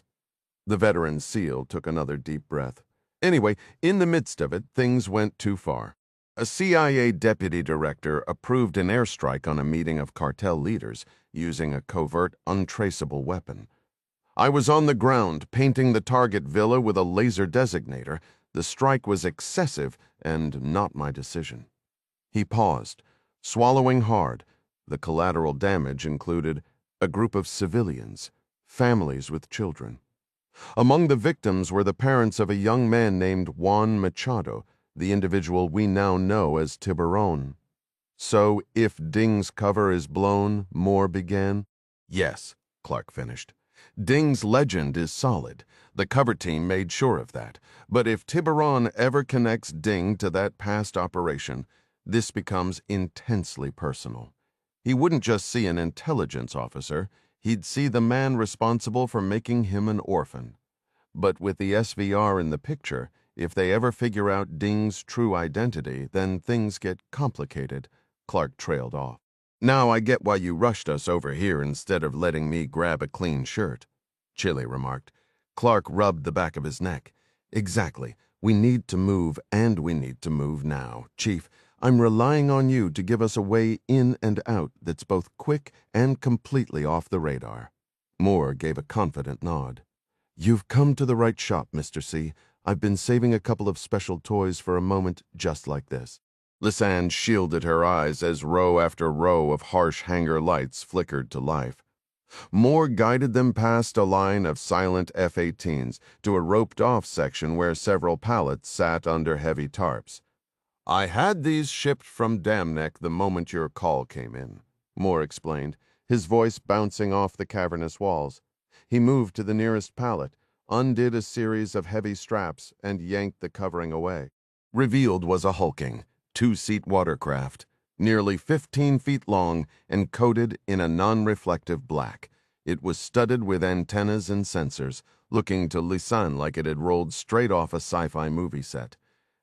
Speaker 1: The veteran SEAL took another deep breath. "Anyway, in the midst of it, things went too far. A CIA deputy director approved an airstrike on a meeting of cartel leaders using a covert, untraceable weapon. I was on the ground, painting the target villa with a laser designator. The strike was excessive and not my decision." He paused, swallowing hard. The collateral damage included a group of civilians, families with children. Among the victims were the parents of a young man named Juan Machado, the individual we now know as Tiburon. "So, if Ding's cover is blown," Moore began. "Yes," Clark finished. "Ding's legend is solid. The cover team made sure of that. But if Tiburon ever connects Ding to that past operation, this becomes intensely personal. He wouldn't just see an intelligence officer, he'd see the man responsible for making him an orphan. But with the SVR in the picture, if they ever figure out Ding's true identity, then things get complicated." Clark trailed off. "Now I get why you rushed us over here instead of letting me grab a clean shirt," Chili remarked. Clark rubbed the back of his neck. "Exactly. We need to move, and we need to move now. Chief, I'm relying on you to give us a way in and out that's both quick and completely off the radar." Moore gave a confident nod. "You've come to the right shop, Mr. C. I've been saving a couple of special toys for a moment just like this." Lisanne shielded her eyes as row after row of harsh hangar lights flickered to life. Moore guided them past a line of silent F-18s to a roped-off section where several pallets sat under heavy tarps. "I had these shipped from Dam Neck the moment your call came in," Moore explained, his voice bouncing off the cavernous walls. He moved to the nearest pallet, undid a series of heavy straps, and yanked the covering away. Revealed was a hulking, two-seat watercraft, nearly 15 feet long and coated in a non-reflective black. It was studded with antennas and sensors, looking to Lisanne like it had rolled straight off a sci-fi movie set.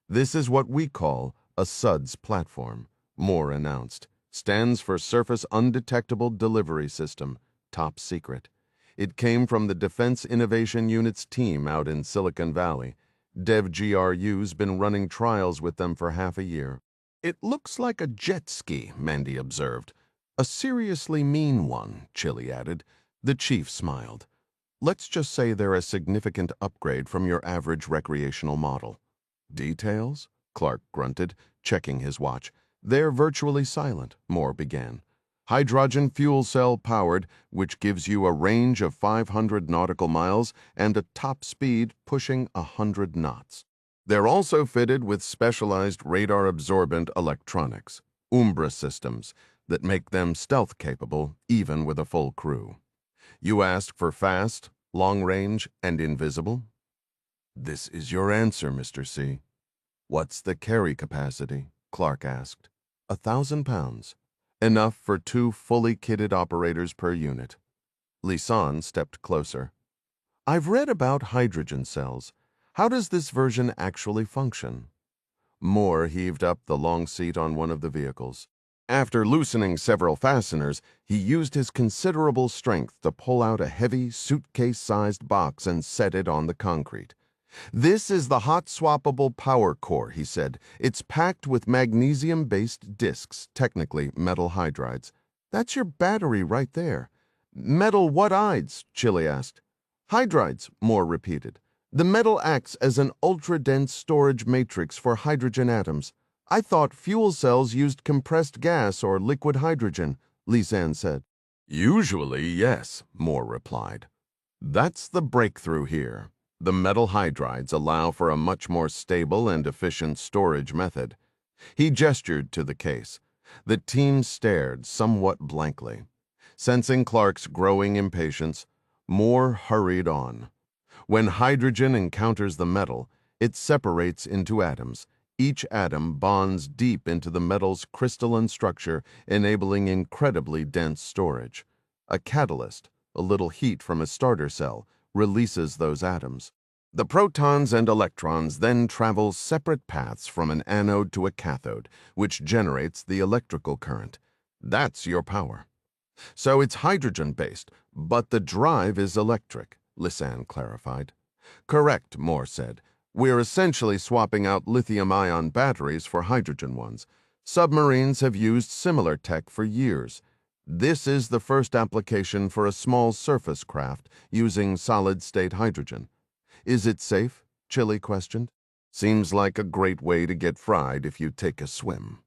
Speaker 1: "This is what we call a SUDS platform," Moore announced. "Stands for Surface Undetectable Delivery System, top secret. It came from the Defense Innovation Unit's team out in Silicon Valley. DevGRU's been running trials with them for half a year." "It looks like a jet ski," Mandy observed. "A seriously mean one," Chili added. The chief smiled. "Let's just say they're a significant upgrade from your average recreational model." "Details?" Clark grunted, checking his watch. "They're virtually silent," Moore began. "Hydrogen fuel cell powered, which gives you a range of 500 nautical miles and a top speed pushing 100 knots. They're also fitted with specialized radar-absorbent electronics, Umbra systems, that make them stealth-capable even with a full crew. You asked for fast, long-range, and invisible? This is your answer, Mr. C. "What's the carry capacity?" Clark asked. 1,000 pounds. enough for 2 fully kitted operators per unit. Lisanne stepped closer. I've read about hydrogen cells. How does this version actually function? Moore heaved up the long seat on one of the vehicles. After loosening several fasteners, he used his considerable strength to pull out a heavy, suitcase-sized box and set it on the concrete. This is the hot-swappable power core, he said. It's packed with magnesium-based discs, technically metal hydrides. That's your battery right there. Metal what ides? Chili asked. Hydrides, Moore repeated. The metal acts as an ultra-dense storage matrix for hydrogen atoms. I thought fuel cells used compressed gas or liquid hydrogen, Lisanne said. Usually, yes, Moore replied. That's the breakthrough here. The metal hydrides allow for a much more stable and efficient storage method. He gestured to the case. The team stared somewhat blankly. Sensing Clark's growing impatience, Moore hurried on. When hydrogen encounters the metal, it separates into atoms. Each atom bonds deep into the metal's crystalline structure, enabling incredibly dense storage. A catalyst, a little heat from a starter cell, releases those atoms. The protons and electrons then travel separate paths from an anode to a cathode, which generates the electrical current. That's your power. So it's hydrogen-based, but the drive is electric, Lisanne clarified. Correct, Moore said. We're essentially swapping out lithium-ion batteries for hydrogen ones. Submarines have used similar tech for years. This is the first application for a small surface craft using solid-state hydrogen. Is it safe? Chili questioned. Seems like a great way to get fried if you take a swim.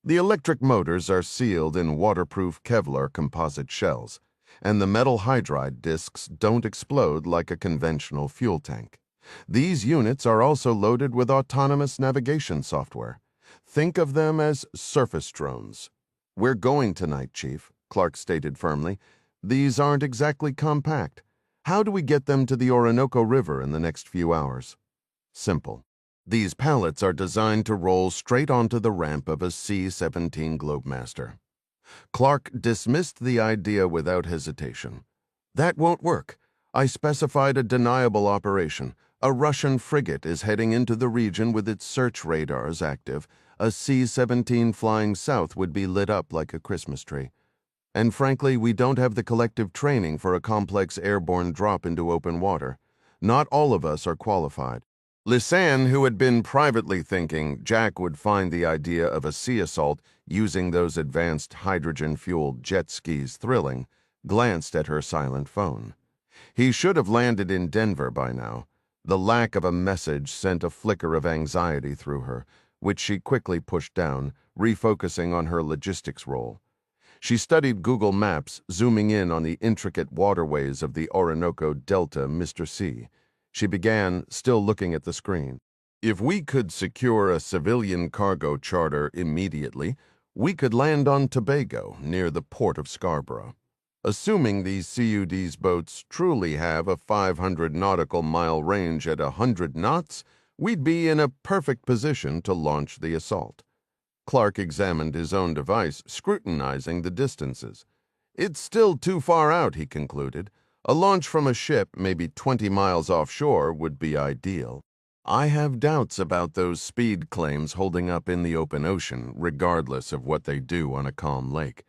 Speaker 1: The electric motors are sealed in waterproof Kevlar composite shells, and the metal hydride discs don't explode like a conventional fuel tank. These units are also loaded with autonomous navigation software. Think of them as surface drones. We're going tonight, Chief, Clark stated firmly. These aren't exactly compact. How do we get them to the Orinoco River in the next few hours? Simple. These pallets are designed to roll straight onto the ramp of a C-17 Globemaster. Clark dismissed the idea without hesitation. That won't work. I specified a deniable operation. A Russian frigate is heading into the region with its search radars active. A C-17 flying south would be lit up like a Christmas tree. And frankly, we don't have the collective training for a complex airborne drop into open water. Not all of us are qualified. Lisanne, who had been privately thinking Jack would find the idea of a sea assault using those advanced hydrogen-fueled jet skis thrilling, glanced at her silent phone. He should have landed in Denver by now. The lack of a message sent a flicker of anxiety through her, which she quickly pushed down, refocusing on her logistics role. She studied Google Maps, zooming in on the intricate waterways of the Orinoco Delta, Mr. C. She began, still looking at the screen. If we could secure a civilian cargo charter immediately, we could land on Tobago, near the port of Scarborough. Assuming these CUD's boats truly have a 500 nautical mile range at 100 knots, we'd be in a perfect position to launch the assault. Clark examined his own device, scrutinizing the distances. It's still too far out, he concluded. A launch from a ship, maybe 20 miles offshore, would be ideal. I have doubts about those speed claims holding up in the open ocean, regardless of what they do on a calm lake.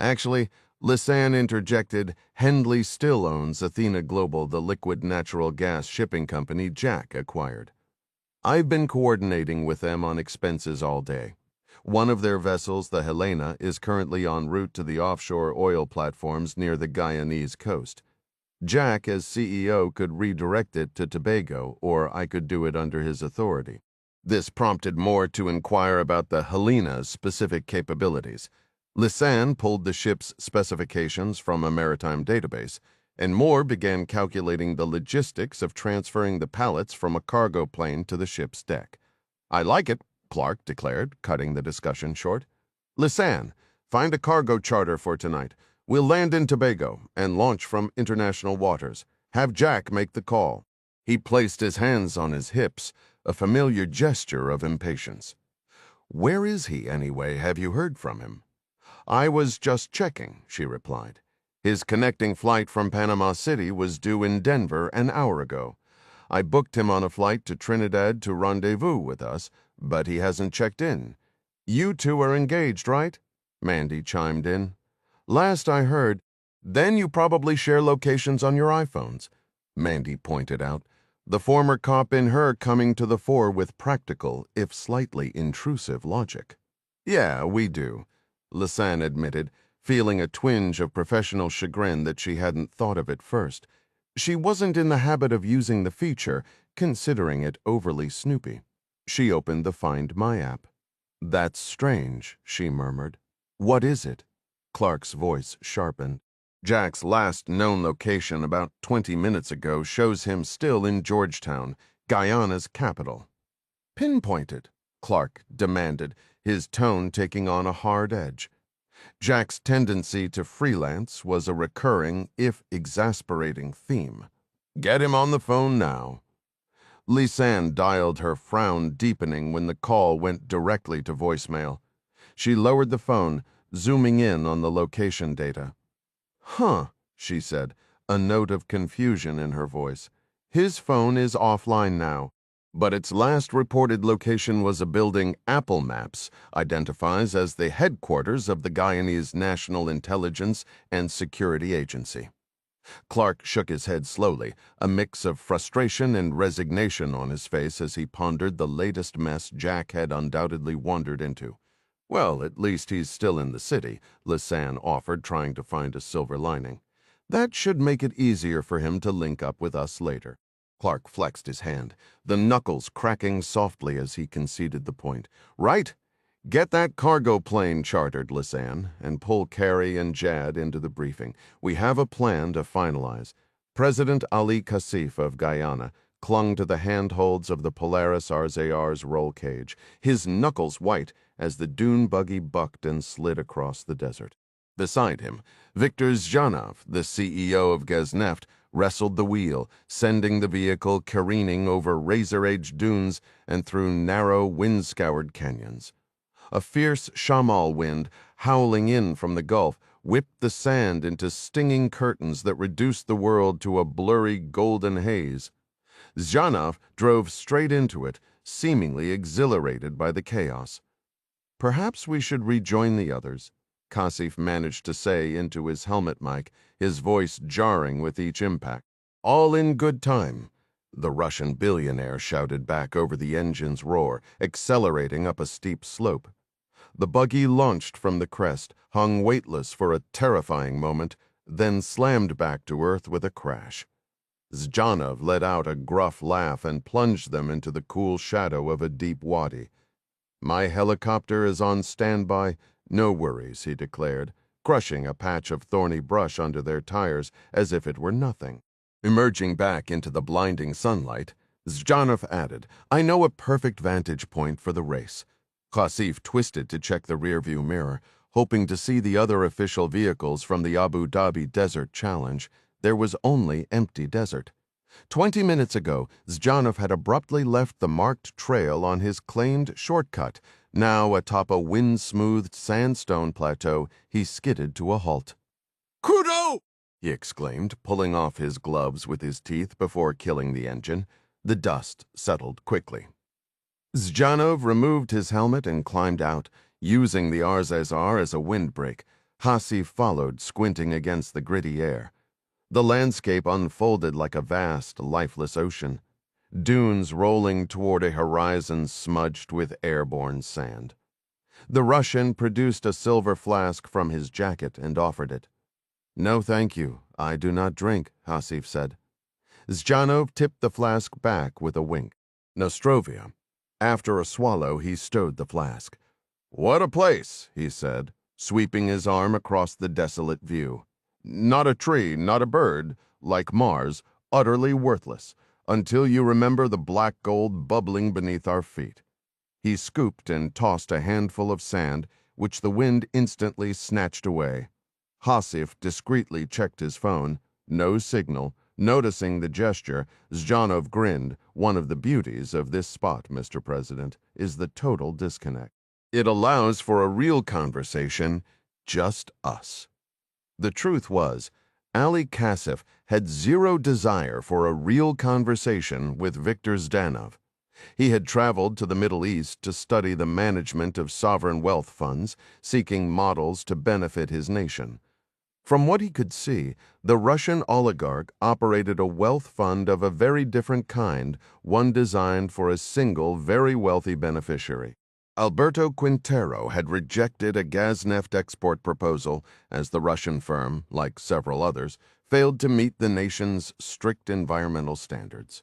Speaker 1: Actually, Lisanne interjected, Hendley still owns Athena Global, the liquid natural gas shipping company Jack acquired. I've been coordinating with them on expenses all day. One of their vessels, the Helena, is currently en route to the offshore oil platforms near the Guyanese coast. Jack, as CEO, could redirect it to Tobago, or I could do it under his authority. This prompted Moore to inquire about the Helena's specific capabilities. Lisanne pulled the ship's specifications from a maritime database, and Moore began calculating the logistics of transferring the pallets from a cargo plane to the ship's deck. I like it, Clark declared, cutting the discussion short. Lisanne, find a cargo charter for tonight. We'll land in Tobago and launch from international waters. Have Jack make the call. He placed his hands on his hips, a familiar gesture of impatience. Where is he, anyway? Have you heard from him? I was just checking, she replied. His connecting flight from Panama City was due in Denver an hour ago. I booked him on a flight to Trinidad to rendezvous with us, but he hasn't checked in. You two are engaged, right? Mandy chimed in. Last I heard, then you probably share locations on your iPhones, Mandy pointed out, the former cop in her coming to the fore with practical, if slightly intrusive logic. Yeah, we do, Lisanne admitted, feeling a twinge of professional chagrin that she hadn't thought of at first. She wasn't in the habit of using the feature, considering it overly snoopy. She opened the Find My app. That's strange, she murmured. What is it? Clark's voice sharpened. Jack's last known location about 20 minutes ago shows him still in Georgetown, Guyana's capital. Pinpoint it, Clark demanded, his tone taking on a hard edge. Jack's tendency to freelance was a recurring, if exasperating, theme. Get him on the phone now. Lisanne dialed, her frown deepening when the call went directly to voicemail. She lowered the phone, zooming in on the location data. Huh, she said, a note of confusion in her voice. His phone is offline now, but its last reported location was a building Apple Maps identifies as the headquarters of the Guyanese National Intelligence and Security Agency. Clark shook his head slowly, a mix of frustration and resignation on his face as he pondered the latest mess Jack had undoubtedly wandered into. Well, at least he's still in the city, Lisanne offered, trying to find a silver lining. That should make it easier for him to link up with us later. Clark flexed his hand, the knuckles cracking softly as he conceded the point. Right. Get that cargo plane chartered, Lisanne, and pull Carrie and Jad into the briefing. We have a plan to finalize. President Ali Kassif of Guyana clung to the handholds of the Polaris RZR's roll cage, his knuckles white as the dune buggy bucked and slid across the desert. Beside him, Viktor Zhanov, the CEO of Gazneft, wrestled the wheel, sending the vehicle careening over razor-edged dunes and through narrow, wind-scoured canyons. A fierce shamal wind, howling in from the Gulf, whipped the sand into stinging curtains that reduced the world to a blurry golden haze. Zhanov drove straight into it, seemingly exhilarated by the chaos. Perhaps we should rejoin the others, Kassif managed to say into his helmet mic, his voice jarring with each impact. All in good time, the Russian billionaire shouted back over the engine's roar, accelerating up a steep slope. The buggy launched from the crest, hung weightless for a terrifying moment, then slammed back to earth with a crash. Zhanov let out a gruff laugh and plunged them into the cool shadow of a deep wadi. My helicopter is on standby. No worries, he declared, crushing a patch of thorny brush under their tires as if it were nothing. Emerging back into the blinding sunlight, Zhanov added, I know a perfect vantage point for the race. Kassif twisted to check the rearview mirror, hoping to see the other official vehicles from the Abu Dhabi Desert Challenge. There was only empty desert. 20 minutes ago, Zhanov had abruptly left the marked trail on his claimed shortcut. Now, atop a wind-smoothed sandstone plateau, he skidded to a halt. Kudo! He exclaimed, pulling off his gloves with his teeth before killing the engine. The dust settled quickly. Zhanov removed his helmet and climbed out, using the RZR as a windbreak. Kassif followed, squinting against the gritty air. The landscape unfolded like a vast, lifeless ocean, dunes rolling toward a horizon smudged with airborne sand. The Russian produced a silver flask from his jacket and offered it. No, thank you. I do not drink, Kassif said. Zhanov tipped the flask back with a wink. Nostrovia. After a swallow, he stowed the flask. What a place, he said, sweeping his arm across the desolate view. Not a tree, not a bird, like Mars, utterly worthless, until you remember the black gold bubbling beneath our feet. He scooped and tossed a handful of sand, which the wind instantly snatched away. Kassif discreetly checked his phone. No signal. Noticing the gesture, Zhanov grinned. One of the beauties of this spot, Mr. President, is the total disconnect. It allows for a real conversation Just us. The truth was, Ali Kassif had zero desire for a real conversation with Viktor Zdanov. He had traveled to the Middle East to study the management of sovereign wealth funds, seeking models to benefit his nation. From what he could see, the Russian oligarch operated a wealth fund of a very different kind, one designed for a single, very wealthy beneficiary. Alberto Quintero had rejected a Gazneft export proposal as the Russian firm, like several others, failed to meet the nation's strict environmental standards.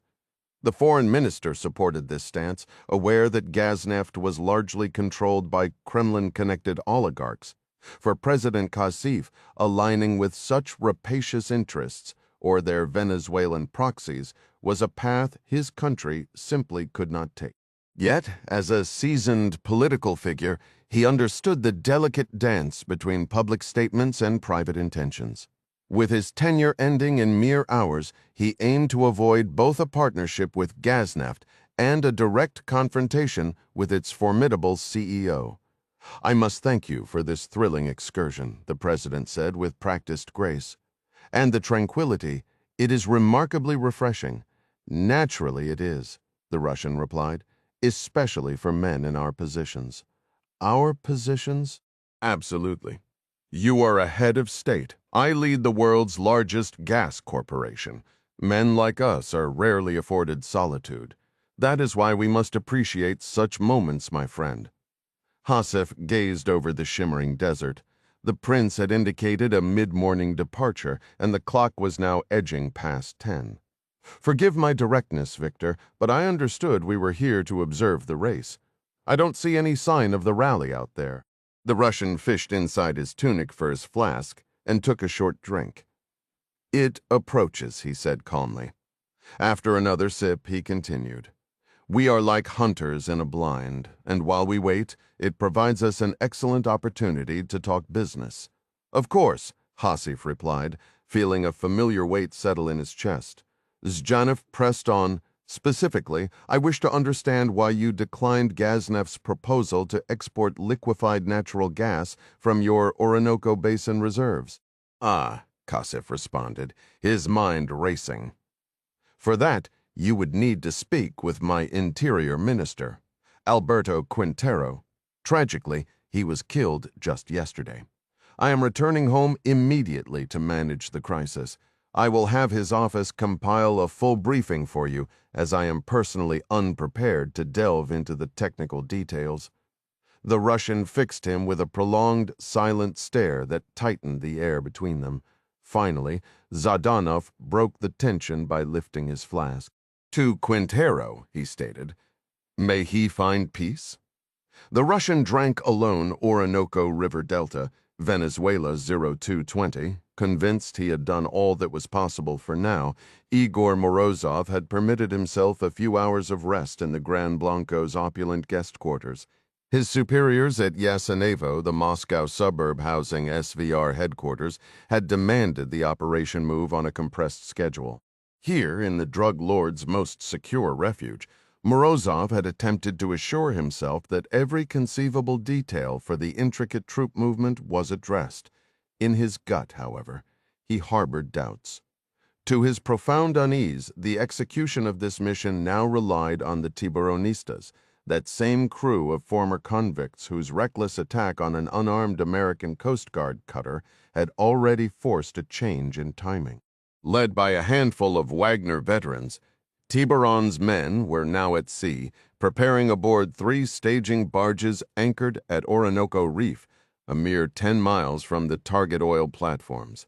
Speaker 1: The foreign minister supported this stance, aware that Gazneft was largely controlled by Kremlin-connected oligarchs. For President Kassif, aligning with such rapacious interests, or their Venezuelan proxies, was a path his country simply could not take. Yet, as a seasoned political figure, he understood the delicate dance between public statements and private intentions. With his tenure ending in mere hours, he aimed to avoid both a partnership with Gazneft and a direct confrontation with its formidable CEO. "I must thank you for this thrilling excursion," the president said with practiced grace. "And the tranquility, it is remarkably refreshing." "Naturally it is," the Russian replied, "especially for men in our positions." "Our positions?" "Absolutely. You are a head of state. I lead the world's largest gas corporation. Men like us are rarely afforded solitude. That is why we must appreciate such moments, my friend." Kassif gazed over the shimmering desert. The prince had indicated a mid-morning departure, and the clock was now edging past 10. "Forgive my directness, Victor, but I understood we were here to observe the race. I don't see any sign of the rally out there." The Russian fished inside his tunic for his flask and took a short drink. "It approaches," he said calmly. After another sip, he continued. "We are like hunters in a blind, and while we wait, it provides us an excellent opportunity to talk business." "Of course," Kassif replied, feeling a familiar weight settle in his chest. Zdanov pressed on. "Specifically, I wish to understand why you declined Gazneft's proposal to export liquefied natural gas from your Orinoco Basin reserves." "Ah," Kassif responded, his mind racing. "For that, you would need to speak with my interior minister, Alberto Quintero. Tragically, he was killed just yesterday. I am returning home immediately to manage the crisis. I will have his office compile a full briefing for you, as I am personally unprepared to delve into the technical details." The Russian fixed him with a prolonged, silent stare that tightened the air between them. Finally, Zdanov broke the tension by lifting his flask. "To Quintero," he stated. "May he find peace?" The Russian drank alone Orinoco River Delta, Venezuela 0220, convinced he had done all that was possible for now. Igor Morozov had permitted himself a few hours of rest in the Gran Blanco's opulent guest quarters. His superiors at Yasenevo, the Moscow suburb housing SVR headquarters, had demanded the operation move on a compressed schedule. Here, in the drug lord's most secure refuge, Morozov had attempted to assure himself that every conceivable detail for the intricate troop movement was addressed. In his gut, however, he harbored doubts. To his profound unease, the execution of this mission now relied on the Tiburonistas, that same crew of former convicts whose reckless attack on an unarmed American Coast Guard cutter had already forced a change in timing. Led by a handful of Wagner veterans, Tiburon's men were now at sea, preparing aboard 3 staging barges anchored at Orinoco Reef, a mere 10 miles from the target oil platforms.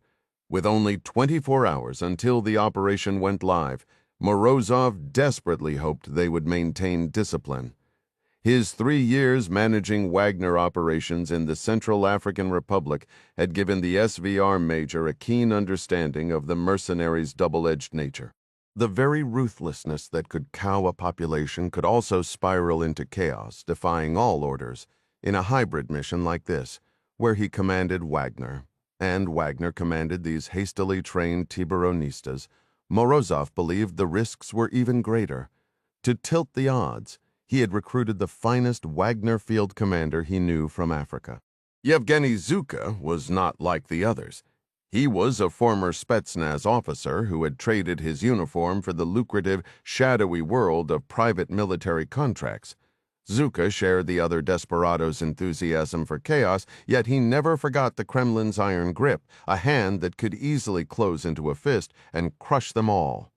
Speaker 1: With only 24 hours until the operation went live, Morozov desperately hoped they would maintain discipline. His 3 years managing Wagner operations in the Central African Republic had given the SVR major a keen understanding of the mercenaries' double-edged nature. The very ruthlessness that could cow a population could also spiral into chaos, defying all orders, in a hybrid mission like this, where he commanded Wagner, and Wagner commanded these hastily trained Tiburonistas. Morozov believed the risks were even greater. To tilt the odds, he had recruited the finest Wagner field commander he knew from Africa. Yevgeny Zuka was not like the others. He was a former Spetsnaz officer who had traded his uniform for the lucrative, shadowy world of private military contracts. Zuka shared the other desperados' enthusiasm for chaos, yet he never forgot the Kremlin's iron grip, a hand that could easily close into a fist and crush them all.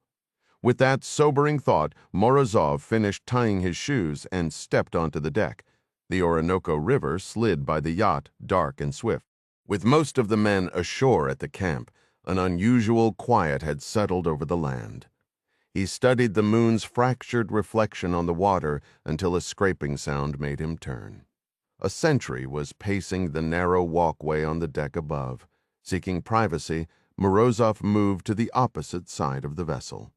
Speaker 1: With that sobering thought, Morozov finished tying his shoes and stepped onto the deck. The Orinoco River slid by the yacht, dark and swift. With most of the men ashore at the camp, an unusual quiet had settled over the land. He studied the moon's fractured reflection on the water until a scraping sound made him turn. A sentry was pacing the narrow walkway on the deck above. Seeking privacy, Morozov moved to the opposite side of the vessel.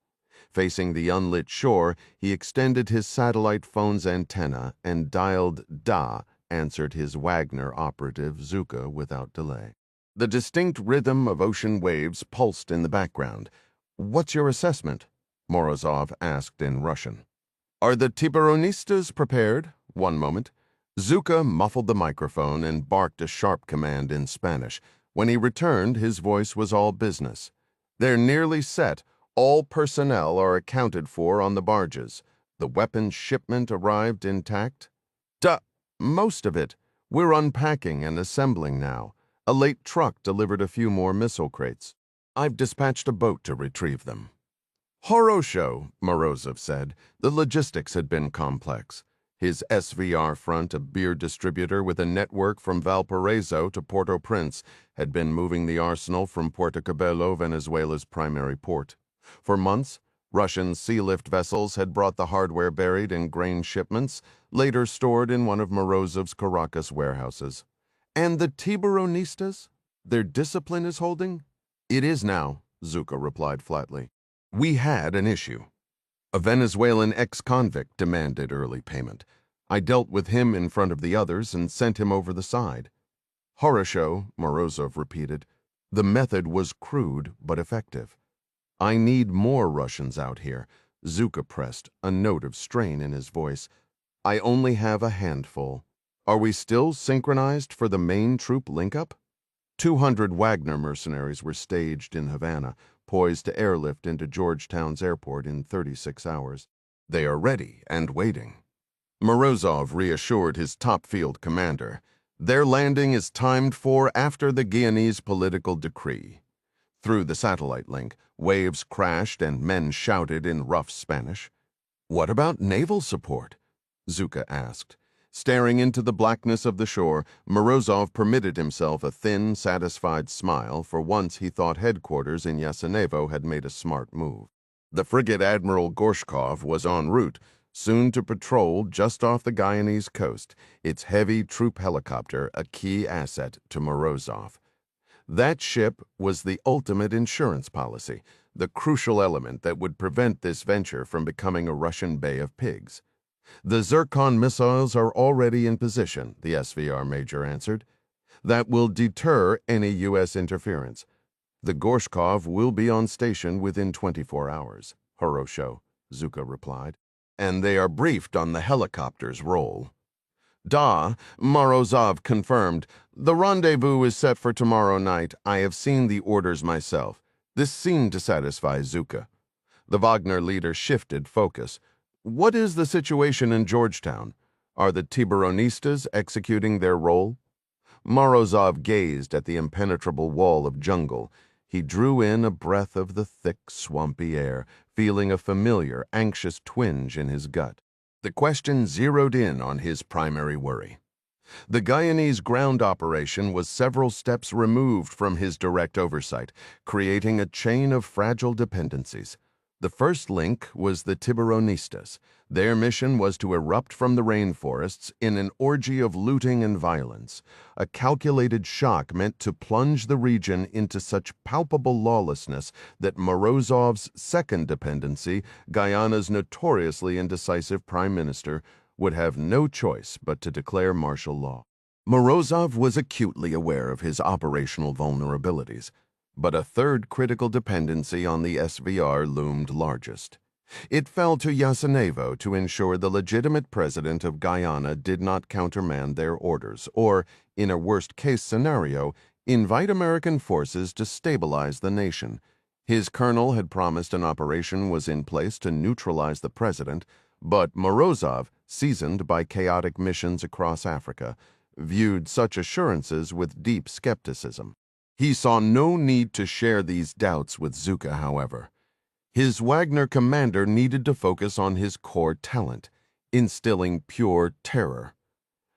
Speaker 1: Facing the unlit shore, he extended his satellite phone's antenna and dialed Da, answered his Wagner operative Zuka without delay. The distinct rhythm of ocean waves pulsed in the background. "What's your assessment?" Morozov asked in Russian. "Are the Tiburonistas prepared?" One moment. Zuka muffled the microphone and barked a sharp command in Spanish. When he returned, his voice was all business. "They're nearly set. All personnel are accounted for on the barges. The weapons shipment arrived intact?" Most of it. We're unpacking and assembling now. A late truck delivered a few more missile crates. I've dispatched a boat to retrieve them." "Horosho," Morozov said. The logistics had been complex. His SVR front, a beer distributor with a network from Valparaiso to Port-au-Prince, had been moving the arsenal from Puerto Cabello, Venezuela's primary port. For months, Russian sea-lift vessels had brought the hardware buried in grain shipments, later stored in one of Morozov's Caracas warehouses. "And the Tiburonistas? Their discipline is holding?" "It is now," Zuka replied flatly. "We had an issue. A Venezuelan ex-convict demanded early payment. I dealt with him in front of the others and sent him over the side." "Horosho," Morozov repeated. The method was crude but effective. "I need more Russians out here," Zuka pressed, a note of strain in his voice. "I only have a handful. Are we still synchronized for the main troop link-up?" 200 Wagner mercenaries were staged in Havana, poised to airlift into Georgetown's airport in 36 hours. "They are ready and waiting." Morozov reassured his top field commander. "Their landing is timed for after the Guyanese political decree." Through the satellite link, waves crashed and men shouted in rough Spanish. "What about naval support?" Zuka asked. Staring into the blackness of the shore, Morozov permitted himself a thin, satisfied smile. For once he thought headquarters in Yasenevo had made a smart move. The frigate Admiral Gorshkov was en route, soon to patrol just off the Guyanese coast, its heavy troop helicopter a key asset to Morozov. That ship was the ultimate insurance policy, the crucial element that would prevent this venture from becoming a Russian Bay of Pigs. "The Zircon missiles are already in position," the SVR major answered. "That will deter any U.S. interference. The Gorshkov will be on station within 24 hours, Horosho," Zuka replied. "And they are briefed on the helicopter's role." "Da," Morozov confirmed. "The rendezvous is set for tomorrow night. I have seen the orders myself." This seemed to satisfy Zuka. The Wagner leader shifted focus. "What is the situation in Georgetown? Are the Tiburonistas executing their role?" Morozov gazed at the impenetrable wall of jungle. He drew in a breath of the thick, swampy air, feeling a familiar, anxious twinge in his gut. The question zeroed in on his primary worry. The Guyanese ground operation was several steps removed from his direct oversight, creating a chain of fragile dependencies. The first link was the Tiburonistas. Their mission was to erupt from the rainforests in an orgy of looting and violence, a calculated shock meant to plunge the region into such palpable lawlessness that Morozov's second dependency, Guyana's notoriously indecisive prime minister, would have no choice but to declare martial law. Morozov was acutely aware of his operational vulnerabilities, but a third critical dependency on the SVR loomed largest. It fell to Yasenevo to ensure the legitimate president of Guyana did not countermand their orders, or, in a worst-case scenario, invite American forces to stabilize the nation. His colonel had promised an operation was in place to neutralize the president, but Morozov, seasoned by chaotic missions across Africa, viewed such assurances with deep skepticism. He saw no need to share these doubts with Zuka, however. His Wagner commander needed to focus on his core talent, instilling pure terror.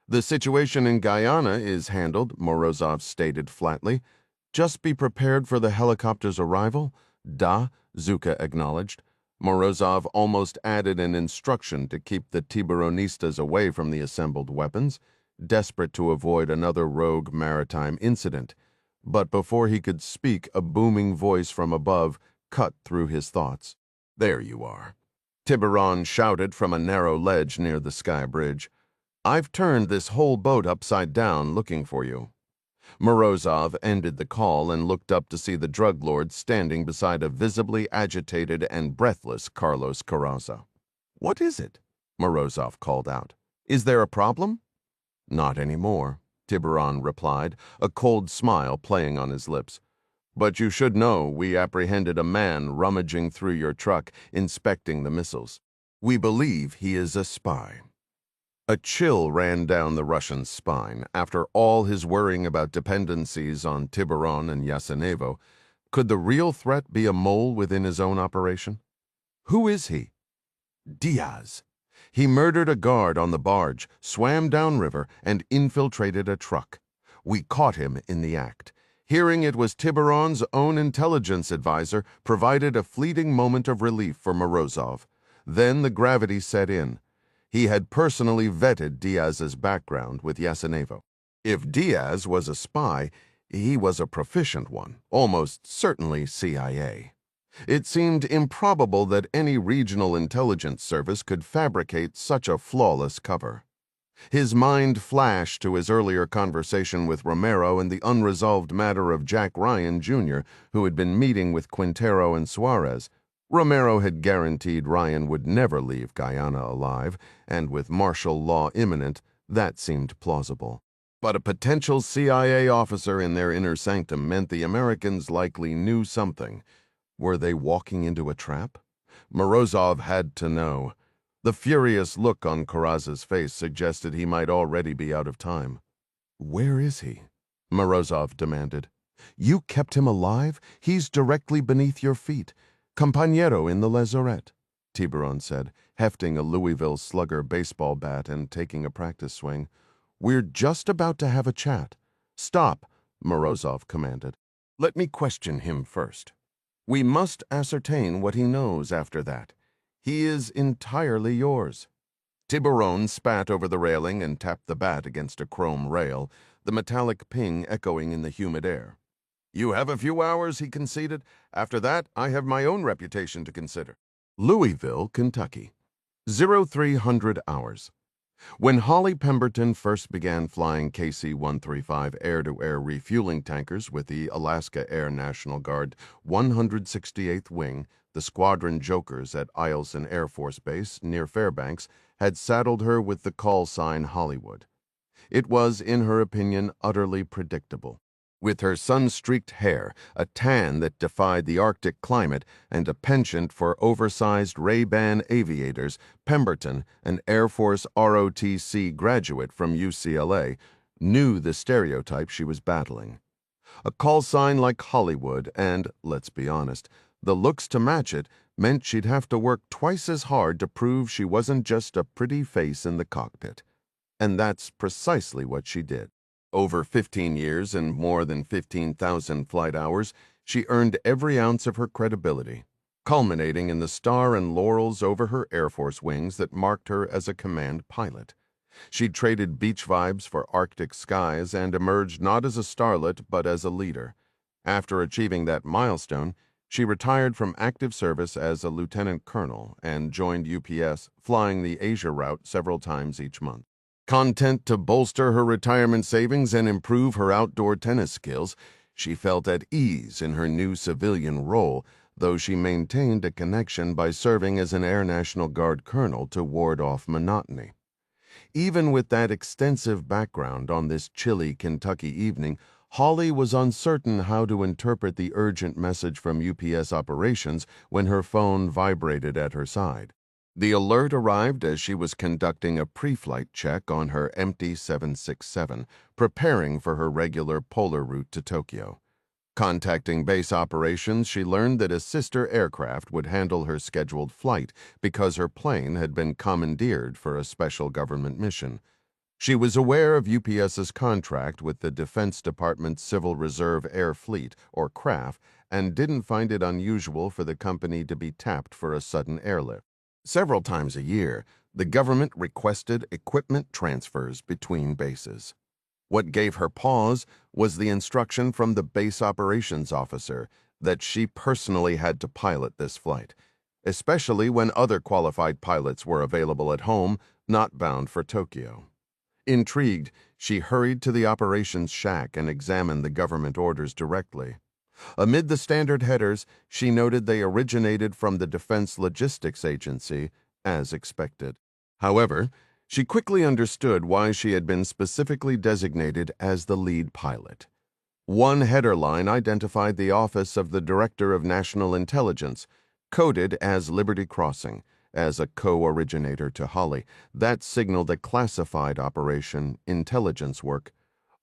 Speaker 1: The situation in Guyana is handled, Morozov stated flatly. Just be prepared for the helicopter's arrival? Da, Zuka acknowledged. Morozov almost added an instruction to keep the Tiburonistas away from the assembled weapons, desperate to avoid another rogue maritime incident. But before he could speak, a booming voice from above cut through his thoughts. There you are. Tiburon shouted from a narrow ledge near the sky bridge. I've turned this whole boat upside down looking for you. Morozov ended the call and looked up to see the drug lord standing beside a visibly agitated and breathless Carlos Carranza. What is it? Morozov called out. Is there a problem? Not anymore, Tiburon replied, a cold smile playing on his lips. But you should know we apprehended a man rummaging through your truck, inspecting the missiles. We believe he is a spy. A chill ran down the Russian's spine. After all his worrying about dependencies on Tiburon and Yasenevo, could the real threat be a mole within his own operation? Who is he? Diaz. He murdered a guard on the barge, swam downriver, and infiltrated a truck. We caught him in the act. Hearing it was Tiburon's own intelligence advisor provided a fleeting moment of relief for Morozov. Then the gravity set in. He had personally vetted Diaz's background with Yasenevo. If Diaz was a spy, he was a proficient one, almost certainly CIA. It seemed improbable that any regional intelligence service could fabricate such a flawless cover. His mind flashed to his earlier conversation with Romero and the unresolved matter of Jack Ryan, Jr., who had been meeting with Quintero and Suarez. Romero had guaranteed Ryan would never leave Guyana alive, and with martial law imminent, that seemed plausible. But a potential CIA officer in their inner sanctum meant the Americans likely knew something. Were they walking into a trap? Morozov had to know. The furious look on Carranza's face suggested he might already be out of time. Where is he? Morozov demanded. You kept him alive? He's directly beneath your feet. Compañero in the lazarette, Tiburon said, hefting a Louisville Slugger baseball bat and taking a practice swing. We're just about to have a chat. Stop, Morozov commanded. Let me question him first. We must ascertain what he knows after that. He is entirely yours. Tiburon spat over the railing and tapped the bat against a chrome rail, the metallic ping echoing in the humid air. You have a few hours, he conceded. After that, I have my own reputation to consider. Louisville, Kentucky. 0300 hours. When Holly Pemberton first began flying KC-135 air-to-air refueling tankers with the Alaska Air National Guard 168th Wing, the Squadron Jokers at Eielson Air Force Base near Fairbanks had saddled her with the call sign Hollywood. It was, in her opinion, utterly predictable. With her sun-streaked hair, a tan that defied the Arctic climate, and a penchant for oversized Ray-Ban aviators, Pemberton, an Air Force ROTC graduate from UCLA, knew the stereotype she was battling. A call sign like Hollywood and, let's be honest, the looks to match it meant she'd have to work twice as hard to prove she wasn't just a pretty face in the cockpit. And that's precisely what she did. Over 15 years and more than 15,000 flight hours, she earned every ounce of her credibility, culminating in the star and laurels over her Air Force wings that marked her as a command pilot. She'd traded beach vibes for Arctic skies and emerged not as a starlet but as a leader. After achieving that milestone, she retired from active service as a lieutenant colonel and joined UPS, flying the Asia route several times each month. Content to bolster her retirement savings and improve her outdoor tennis skills, she felt at ease in her new civilian role, though she maintained a connection by serving as an Air National Guard colonel to ward off monotony. Even with that extensive background on this chilly Kentucky evening, Holly was uncertain how to interpret the urgent message from UPS operations when her phone vibrated at her side. The alert arrived as she was conducting a pre-flight check on her empty 767, preparing for her regular polar route to Tokyo. Contacting base operations, she learned that a sister aircraft would handle her scheduled flight because her plane had been commandeered for a special government mission. She was aware of UPS's contract with the Defense Department's Civil Reserve Air Fleet, or CRAF, and didn't find it unusual for the company to be tapped for a sudden airlift. Several times a year, the government requested equipment transfers between bases. What gave her pause was the instruction from the base operations officer that she personally had to pilot this flight, especially when other qualified pilots were available at home, not bound for Tokyo. Intrigued, she hurried to the operations shack and examined the government orders directly. Amid the standard headers, she noted they originated from the Defense Logistics Agency, as expected. However, she quickly understood why she had been specifically designated as the lead pilot. One header line identified the Office of the Director of National Intelligence, coded as Liberty Crossing. As a co-originator to Holly, that signaled a classified operation, intelligence work.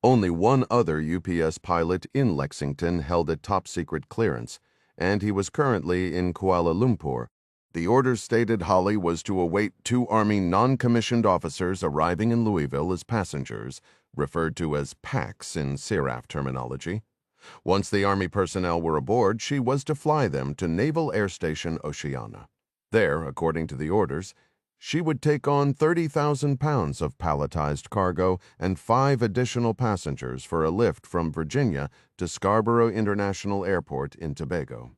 Speaker 1: Only one other UPS pilot in Lexington held a top-secret clearance, and he was currently in Kuala Lumpur. The orders stated Holly was to await 2 Army non-commissioned officers arriving in Louisville as passengers, referred to as PAX in CIRAF terminology. Once the Army personnel were aboard, she was to fly them to Naval Air Station Oceana. There, according to the orders, she would take on 30,000 pounds of palletized cargo and 5 additional passengers for a lift from Virginia to Scarborough International Airport in Tobago.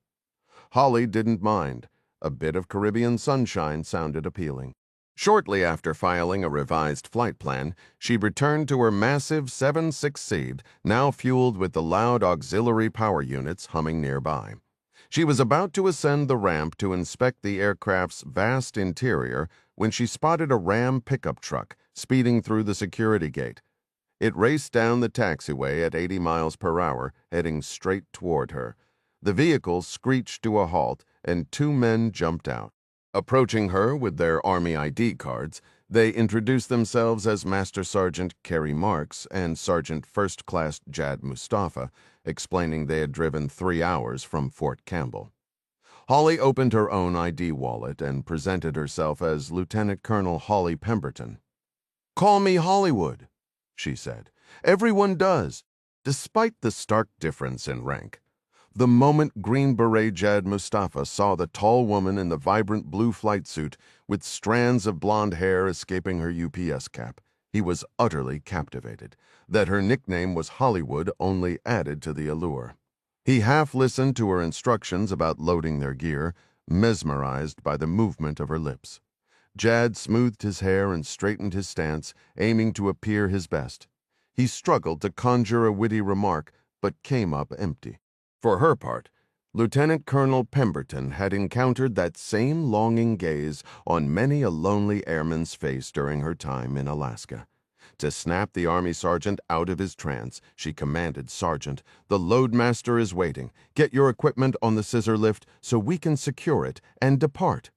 Speaker 1: Holly didn't mind. A bit of Caribbean sunshine sounded appealing. Shortly after filing a revised flight plan, she returned to her massive 7-6 seed, now fueled with the loud auxiliary power units humming nearby. She was about to ascend the ramp to inspect the aircraft's vast interior when she spotted a Ram pickup truck speeding through the security gate. It raced down the taxiway at 80 miles per hour, heading straight toward her. The vehicle screeched to a halt, and 2 men jumped out. Approaching her with their Army ID cards, they introduced themselves as Master Sergeant Kerry Marks and Sergeant First Class Jad Mustafa, explaining they had driven 3 hours from Fort Campbell. Holly opened her own ID wallet and presented herself as Lieutenant Colonel Holly Pemberton. "Call me Hollywood," she said. "Everyone does, despite the stark difference in rank." The moment Green Beret Jad Mustafa saw the tall woman in the vibrant blue flight suit with strands of blonde hair escaping her UPS cap, he was utterly captivated. That her nickname was Hollywood only added to the allure. He half listened to her instructions about loading their gear, mesmerized by the movement of her lips. Jad smoothed his hair and straightened his stance, aiming to appear his best. He struggled to conjure a witty remark, but came up empty. For her part, Lieutenant Colonel Pemberton had encountered that same longing gaze on many a lonely airman's face during her time in Alaska. To snap the Army sergeant out of his trance, she commanded, "Sergeant, the loadmaster is waiting. Get your equipment on the scissor lift so we can secure it and depart."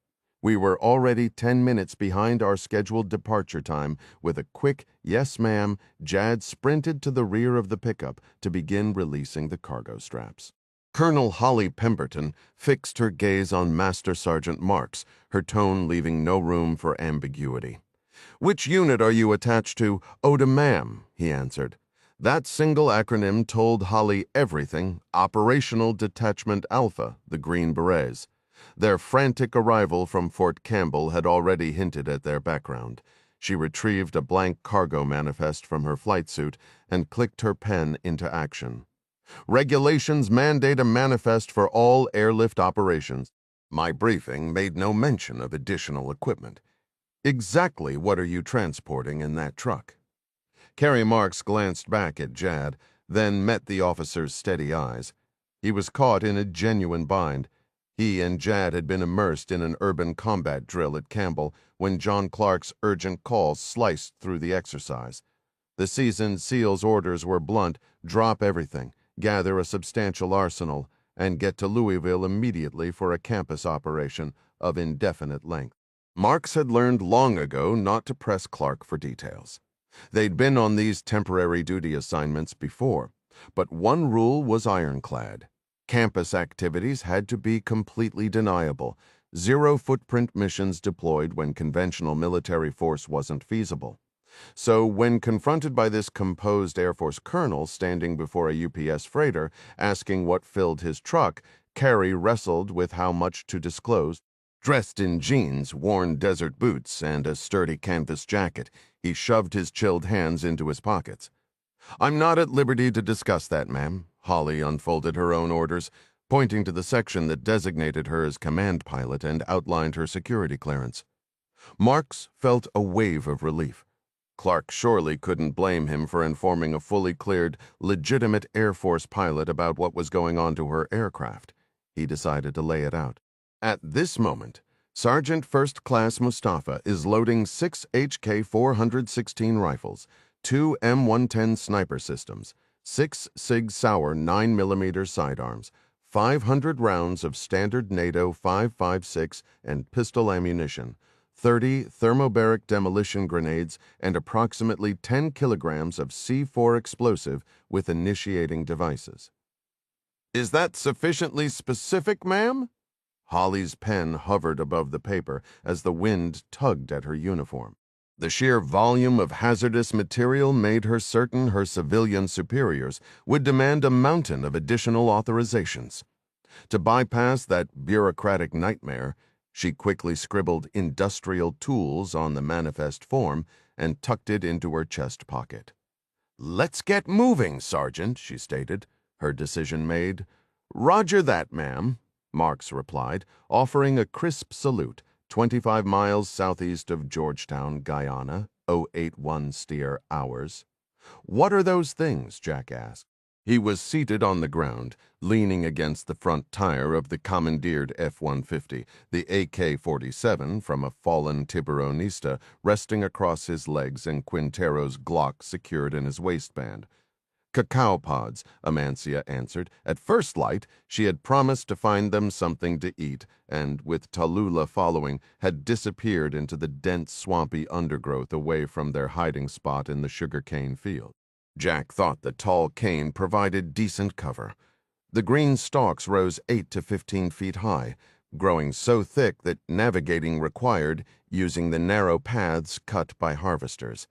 Speaker 1: We were already 10 minutes behind our scheduled departure time. With a quick, "Yes, ma'am," Jad sprinted to the rear of the pickup to begin releasing the cargo straps. Colonel Holly Pemberton fixed her gaze on Master Sergeant Marks, her tone leaving no room for ambiguity. "Which unit are you attached to?" "Oh, to ma'am," he answered. That single acronym told Holly everything. Operational Detachment Alpha, the Green Berets. Their frantic arrival from Fort Campbell had already hinted at their background. She retrieved a blank cargo manifest from her flight suit and clicked her pen into action. "Regulations mandate a manifest for all airlift operations." My briefing made no mention of additional equipment. "Exactly what are you transporting in that truck?" Kerry Marks glanced back at Jad, then met the officer's steady eyes. He was caught in a genuine bind. He and Jad had been immersed in an urban combat drill at Campbell when John Clark's urgent call sliced through the exercise. The seasoned SEAL's orders were blunt: drop everything, gather a substantial arsenal, and get to Louisville immediately for a campus operation of indefinite length. Marks had learned long ago not to press Clark for details. They'd been on these temporary duty assignments before, but one rule was ironclad. Campus activities had to be completely deniable. Zero-footprint missions deployed when conventional military force wasn't feasible. So when confronted by this composed Air Force colonel standing before a UPS freighter asking what filled his truck, Carey wrestled with how much to disclose. Dressed in jeans, worn desert boots, and a sturdy canvas jacket, he shoved his chilled hands into his pockets. "I'm not at liberty to discuss that, ma'am." Holly unfolded her own orders, pointing to the section that designated her as command pilot and outlined her security clearance. Marks felt a wave of relief. Clark surely couldn't blame him for informing a fully cleared, legitimate Air Force pilot about what was going on to her aircraft. He decided to lay it out. At this moment, Sergeant First Class Mustafa is loading 6 HK-416 rifles, 2 M110 sniper systems, 6 Sig Sauer 9mm sidearms, 500 rounds of standard NATO 5.56 and pistol ammunition, 30 thermobaric demolition grenades, and approximately 10 kilograms of C4 explosive with initiating devices. "Is that sufficiently specific, ma'am?" Holly's pen hovered above the paper as the wind tugged at her uniform. The sheer volume of hazardous material made her certain her civilian superiors would demand a mountain of additional authorizations. To bypass that bureaucratic nightmare, she quickly scribbled industrial tools on the manifest form and tucked it into her chest pocket. "Let's get moving, Sergeant," she stated, her decision made. "Roger that, ma'am," Marks replied, offering a crisp salute, 25 miles southeast of Georgetown, Guyana, 081 steer hours. "What are those things?" Jack asked. He was seated on the ground, leaning against the front tire of the commandeered F-150, the AK-47 from a fallen Tiburonista resting across his legs and Quintero's Glock secured in his waistband. "Cacao pods," Amancia answered. At first light, she had promised to find them something to eat, and, with Tallulah following, had disappeared into the dense, swampy undergrowth away from their hiding spot in the sugarcane field. Jack thought the tall cane provided decent cover. The green stalks rose 8 to 15 feet high, growing so thick that navigating required using the narrow paths cut by harvesters.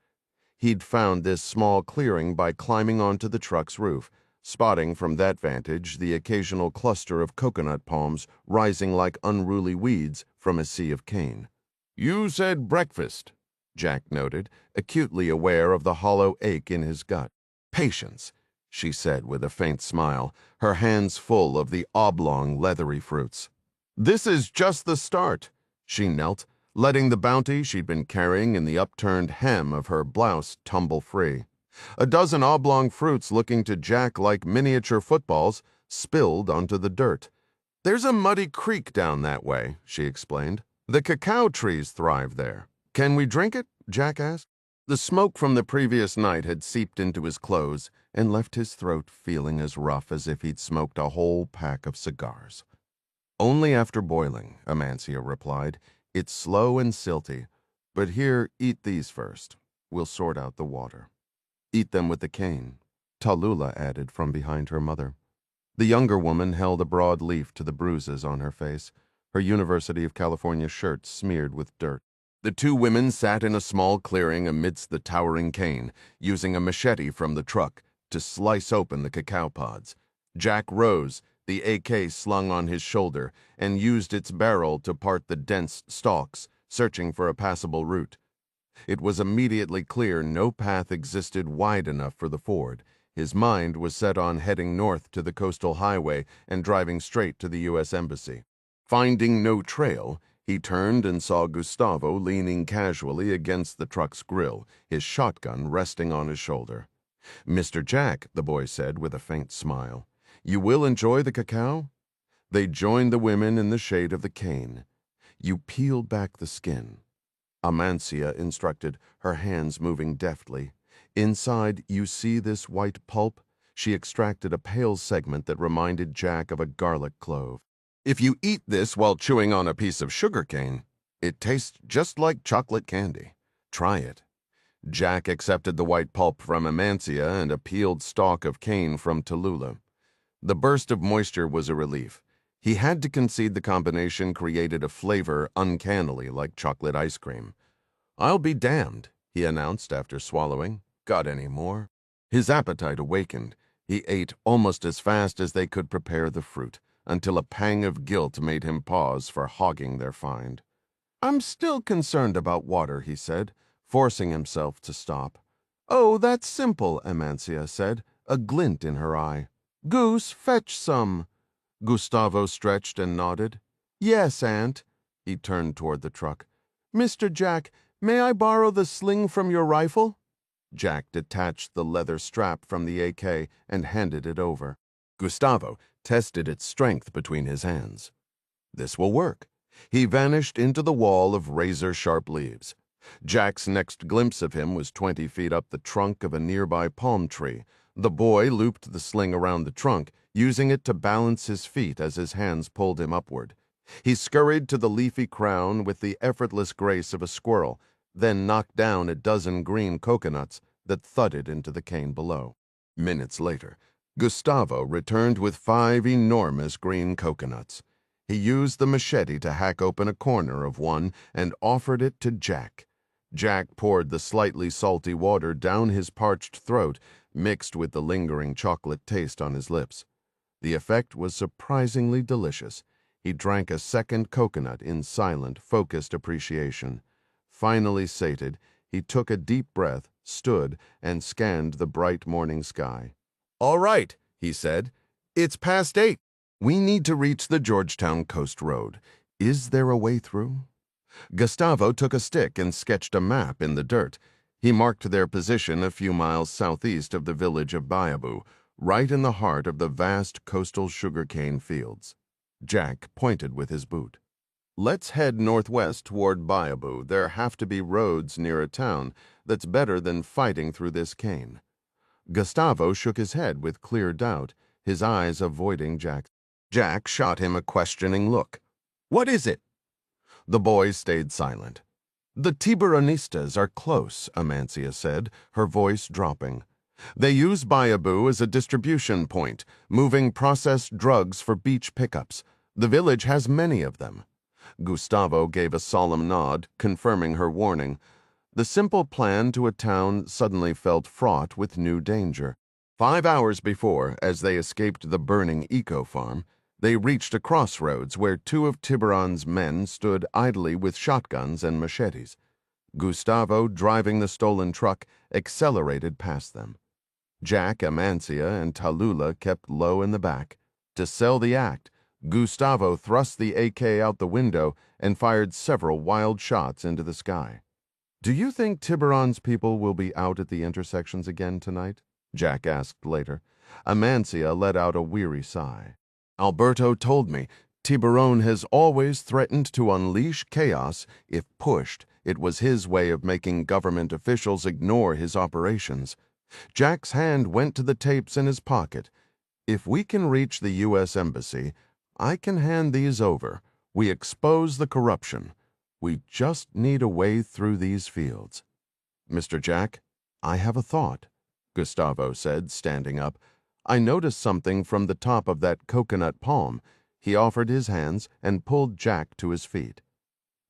Speaker 1: He'd found this small clearing by climbing onto the truck's roof, spotting from that vantage the occasional cluster of coconut palms rising like unruly weeds from a sea of cane. "You said breakfast," Jack noted, acutely aware of the hollow ache in his gut. "Patience," she said with a faint smile, her hands full of the oblong, leathery fruits. "This is just the start." She knelt, letting the bounty she'd been carrying in the upturned hem of her blouse tumble free. A dozen oblong fruits looking to Jack like miniature footballs spilled onto the dirt. "There's a muddy creek down that way," she explained. "The cacao trees thrive there." "Can we drink it?" Jack asked. The smoke from the previous night had seeped into his clothes and left his throat feeling as rough as if he'd smoked a whole pack of cigars. "Only after boiling," Amancia replied. "It's slow and silty, but here, eat these first. We'll sort out the water." "Eat them with the cane," Tallulah added from behind her mother. The younger woman held a broad leaf to the bruises on her face, her University of California shirt smeared with dirt. The two women sat in a small clearing amidst the towering cane, using a machete from the truck to slice open the cacao pods. Jack rose, the AK slung on his shoulder, and used its barrel to part the dense stalks, searching for a passable route. It was immediately clear no path existed wide enough for the ford. His mind was set on heading north to the coastal highway and driving straight to the U.S. Embassy. Finding no trail, he turned and saw Gustavo leaning casually against the truck's grill, his shotgun resting on his shoulder. "Mr. Jack," the boy said with a faint smile, "you will enjoy the cacao?" They joined the women in the shade of the cane. You peel back the skin. Amancia instructed, her hands moving deftly. Inside, you see this white pulp? She extracted a pale segment that reminded Jack of a garlic clove. If you eat this while chewing on a piece of sugar cane, it tastes just like chocolate candy. Try it. Jack accepted the white pulp from Amancia and a peeled stalk of cane from Tallulah. The burst of moisture was a relief. He had to concede the combination created a flavor uncannily like chocolate ice cream. "I'll be damned," he announced after swallowing. "Got any more?" His appetite awakened. He ate almost as fast as they could prepare the fruit, until a pang of guilt made him pause for hogging their find. "I'm still concerned about water," he said, forcing himself to stop. "Oh, that's simple," Amancia said, a glint in her eye. "Goose, fetch some." Gustavo stretched and nodded. "Yes, Aunt." He turned toward the truck. "Mr. Jack, may I borrow the sling from your rifle?" Jack detached the leather strap from the AK and handed it over. Gustavo tested its strength between his hands. "This will work." He vanished into the wall of razor-sharp leaves. Jack's next glimpse of him was 20 feet up the trunk of a nearby palm tree. The boy looped the sling around the trunk, using it to balance his feet as his hands pulled him upward. He scurried to the leafy crown with the effortless grace of a squirrel, then knocked down a dozen green coconuts that thudded into the cane below. Minutes later, Gustavo returned with 5 enormous green coconuts. He used the machete to hack open a corner of one and offered it to Jack. Jack poured the slightly salty water down his parched throat, mixed with the lingering chocolate taste on his lips. The effect was surprisingly delicious. He drank a second coconut in silent, focused appreciation. Finally sated, he took a deep breath, stood, and scanned the bright morning sky. "All right," he said. "It's past 8. We need to reach the Georgetown Coast Road. Is there a way through?" Gustavo took a stick and sketched a map in the dirt. He marked their position a few miles southeast of the village of Bayaboo, right in the heart of the vast coastal sugarcane fields. Jack pointed with his boot. "Let's head northwest toward Bayaboo. There have to be roads near a town. That's better than fighting through this cane." Gustavo shook his head with clear doubt, his eyes avoiding Jack. Jack shot him a questioning look. "What is it?" The boy stayed silent. "The Tiburonistas are close," Amancia said, her voice dropping. "They use Bayaboo as a distribution point, moving processed drugs for beach pickups. The village has many of them." Gustavo gave a solemn nod, confirming her warning. The simple plan to a town suddenly felt fraught with new danger. 5 hours before, as they escaped the burning eco-farm, they reached a crossroads where 2 of Tiburon's men stood idly with shotguns and machetes. Gustavo, driving the stolen truck, accelerated past them. Jack, Amancia, and Tallulah kept low in the back. To sell the act, Gustavo thrust the AK out the window and fired several wild shots into the sky. "Do you think Tiburon's people will be out at the intersections again tonight?" Jack asked later. Amancia let out a weary sigh. "Alberto told me Tiburon has always threatened to unleash chaos if pushed. It was his way of making government officials ignore his operations." Jack's hand went to the tapes in his pocket. "If we can reach the U.S. Embassy, I can hand these over. We expose the corruption. We just need a way through these fields." "Mr. Jack, I have a thought," Gustavo said, standing up. "I noticed something from the top of that coconut palm." He offered his hands and pulled Jack to his feet.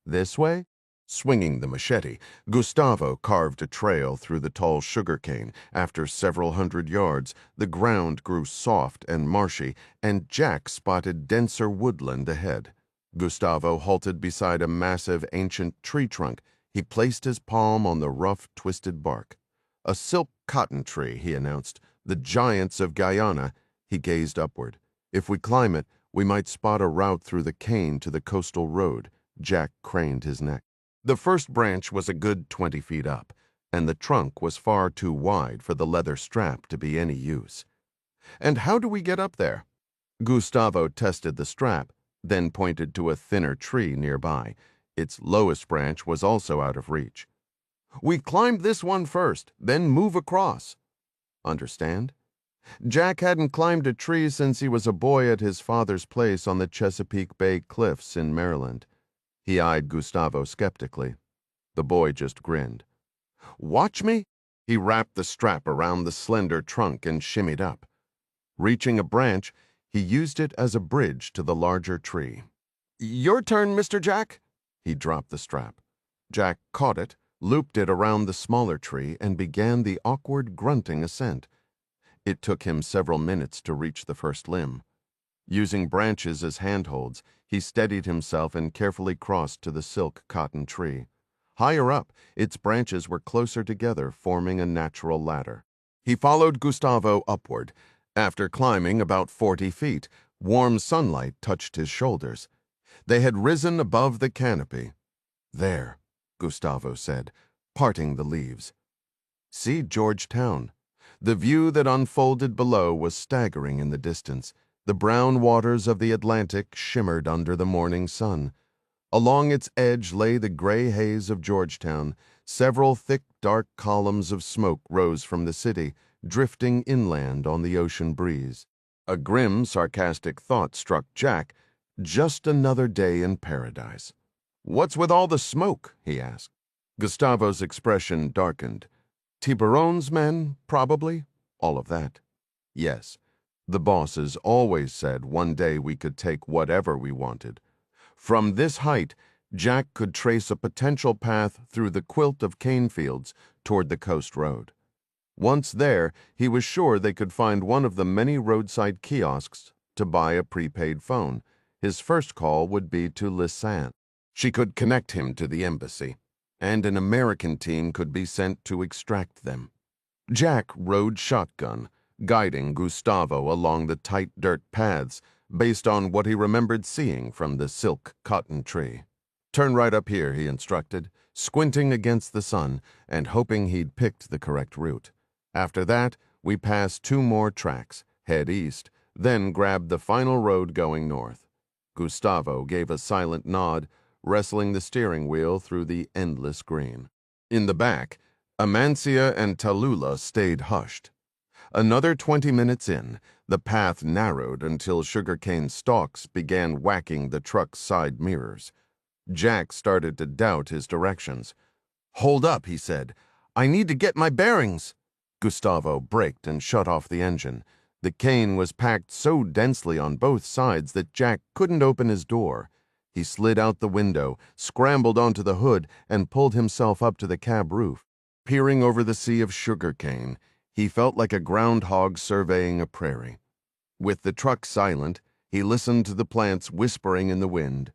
Speaker 1: "This way?" Swinging the machete, Gustavo carved a trail through the tall sugarcane. After several hundred yards, the ground grew soft and marshy, and Jack spotted denser woodland ahead. Gustavo halted beside a massive ancient tree trunk. He placed his palm on the rough, twisted bark. "A silk cotton tree," he announced. "The giants of Guyana." He gazed upward. "If we climb it, we might spot a route through the cane to the coastal road." Jack craned his neck. The first branch was a good 20 feet up, and the trunk was far too wide for the leather strap to be any use. "And how do we get up there?" Gustavo tested the strap, then pointed to a thinner tree nearby. Its lowest branch was also out of reach. "We climb this one first, then move across." Understand? Jack hadn't climbed a tree since he was a boy at his father's place on the Chesapeake Bay cliffs in Maryland. He eyed Gustavo skeptically. The boy just grinned. "Watch me?" He wrapped the strap around the slender trunk and shimmied up. Reaching a branch, he used it as a bridge to the larger tree. "Your turn, Mr. Jack." He dropped the strap. Jack caught it, looped it around the smaller tree, and began the awkward grunting ascent. It took him several minutes to reach the first limb. Using branches as handholds, he steadied himself and carefully crossed to the silk cotton tree. Higher up, its branches were closer together, forming a natural ladder. He followed Gustavo upward. After climbing about 40 feet, warm sunlight touched his shoulders. They had risen above the canopy. "There," Gustavo said, parting the leaves. "See Georgetown." The view that unfolded below was staggering in the distance. The brown waters of the Atlantic shimmered under the morning sun. Along its edge lay the gray haze of Georgetown. Several thick, dark columns of smoke rose from the city, drifting inland on the ocean breeze. A grim, sarcastic thought struck Jack. Just another day in paradise. "What's with all the smoke?" he asked. Gustavo's expression darkened. "Tiburon's men, probably. All of that." "Yes. The bosses always said one day we could take whatever we wanted." From this height, Jack could trace a potential path through the quilt of cane fields toward the coast road. Once there, he was sure they could find one of the many roadside kiosks to buy a prepaid phone. His first call would be to Lisanne. She could connect him to the embassy, and an American team could be sent to extract them. Jack rode shotgun, guiding Gustavo along the tight dirt paths based on what he remembered seeing from the silk cotton tree. "Turn right up here," he instructed, squinting against the sun and hoping he'd picked the correct route. After that, we passed 2 more tracks, head east, then grabbed the final road going north. Gustavo gave a silent nod, wrestling the steering wheel through the endless green. In the back, Amancia and Tallulah stayed hushed. Another 20 minutes in, the path narrowed until sugarcane stalks began whacking the truck's side mirrors. Jack started to doubt his directions. "Hold up," he said. "I need to get my bearings." Gustavo braked and shut off the engine. The cane was packed so densely on both sides that Jack couldn't open his door. He slid out the window, scrambled onto the hood, and pulled himself up to the cab roof. Peering over the sea of sugarcane, he felt like a groundhog surveying a prairie. With the truck silent, he listened to the plants whispering in the wind.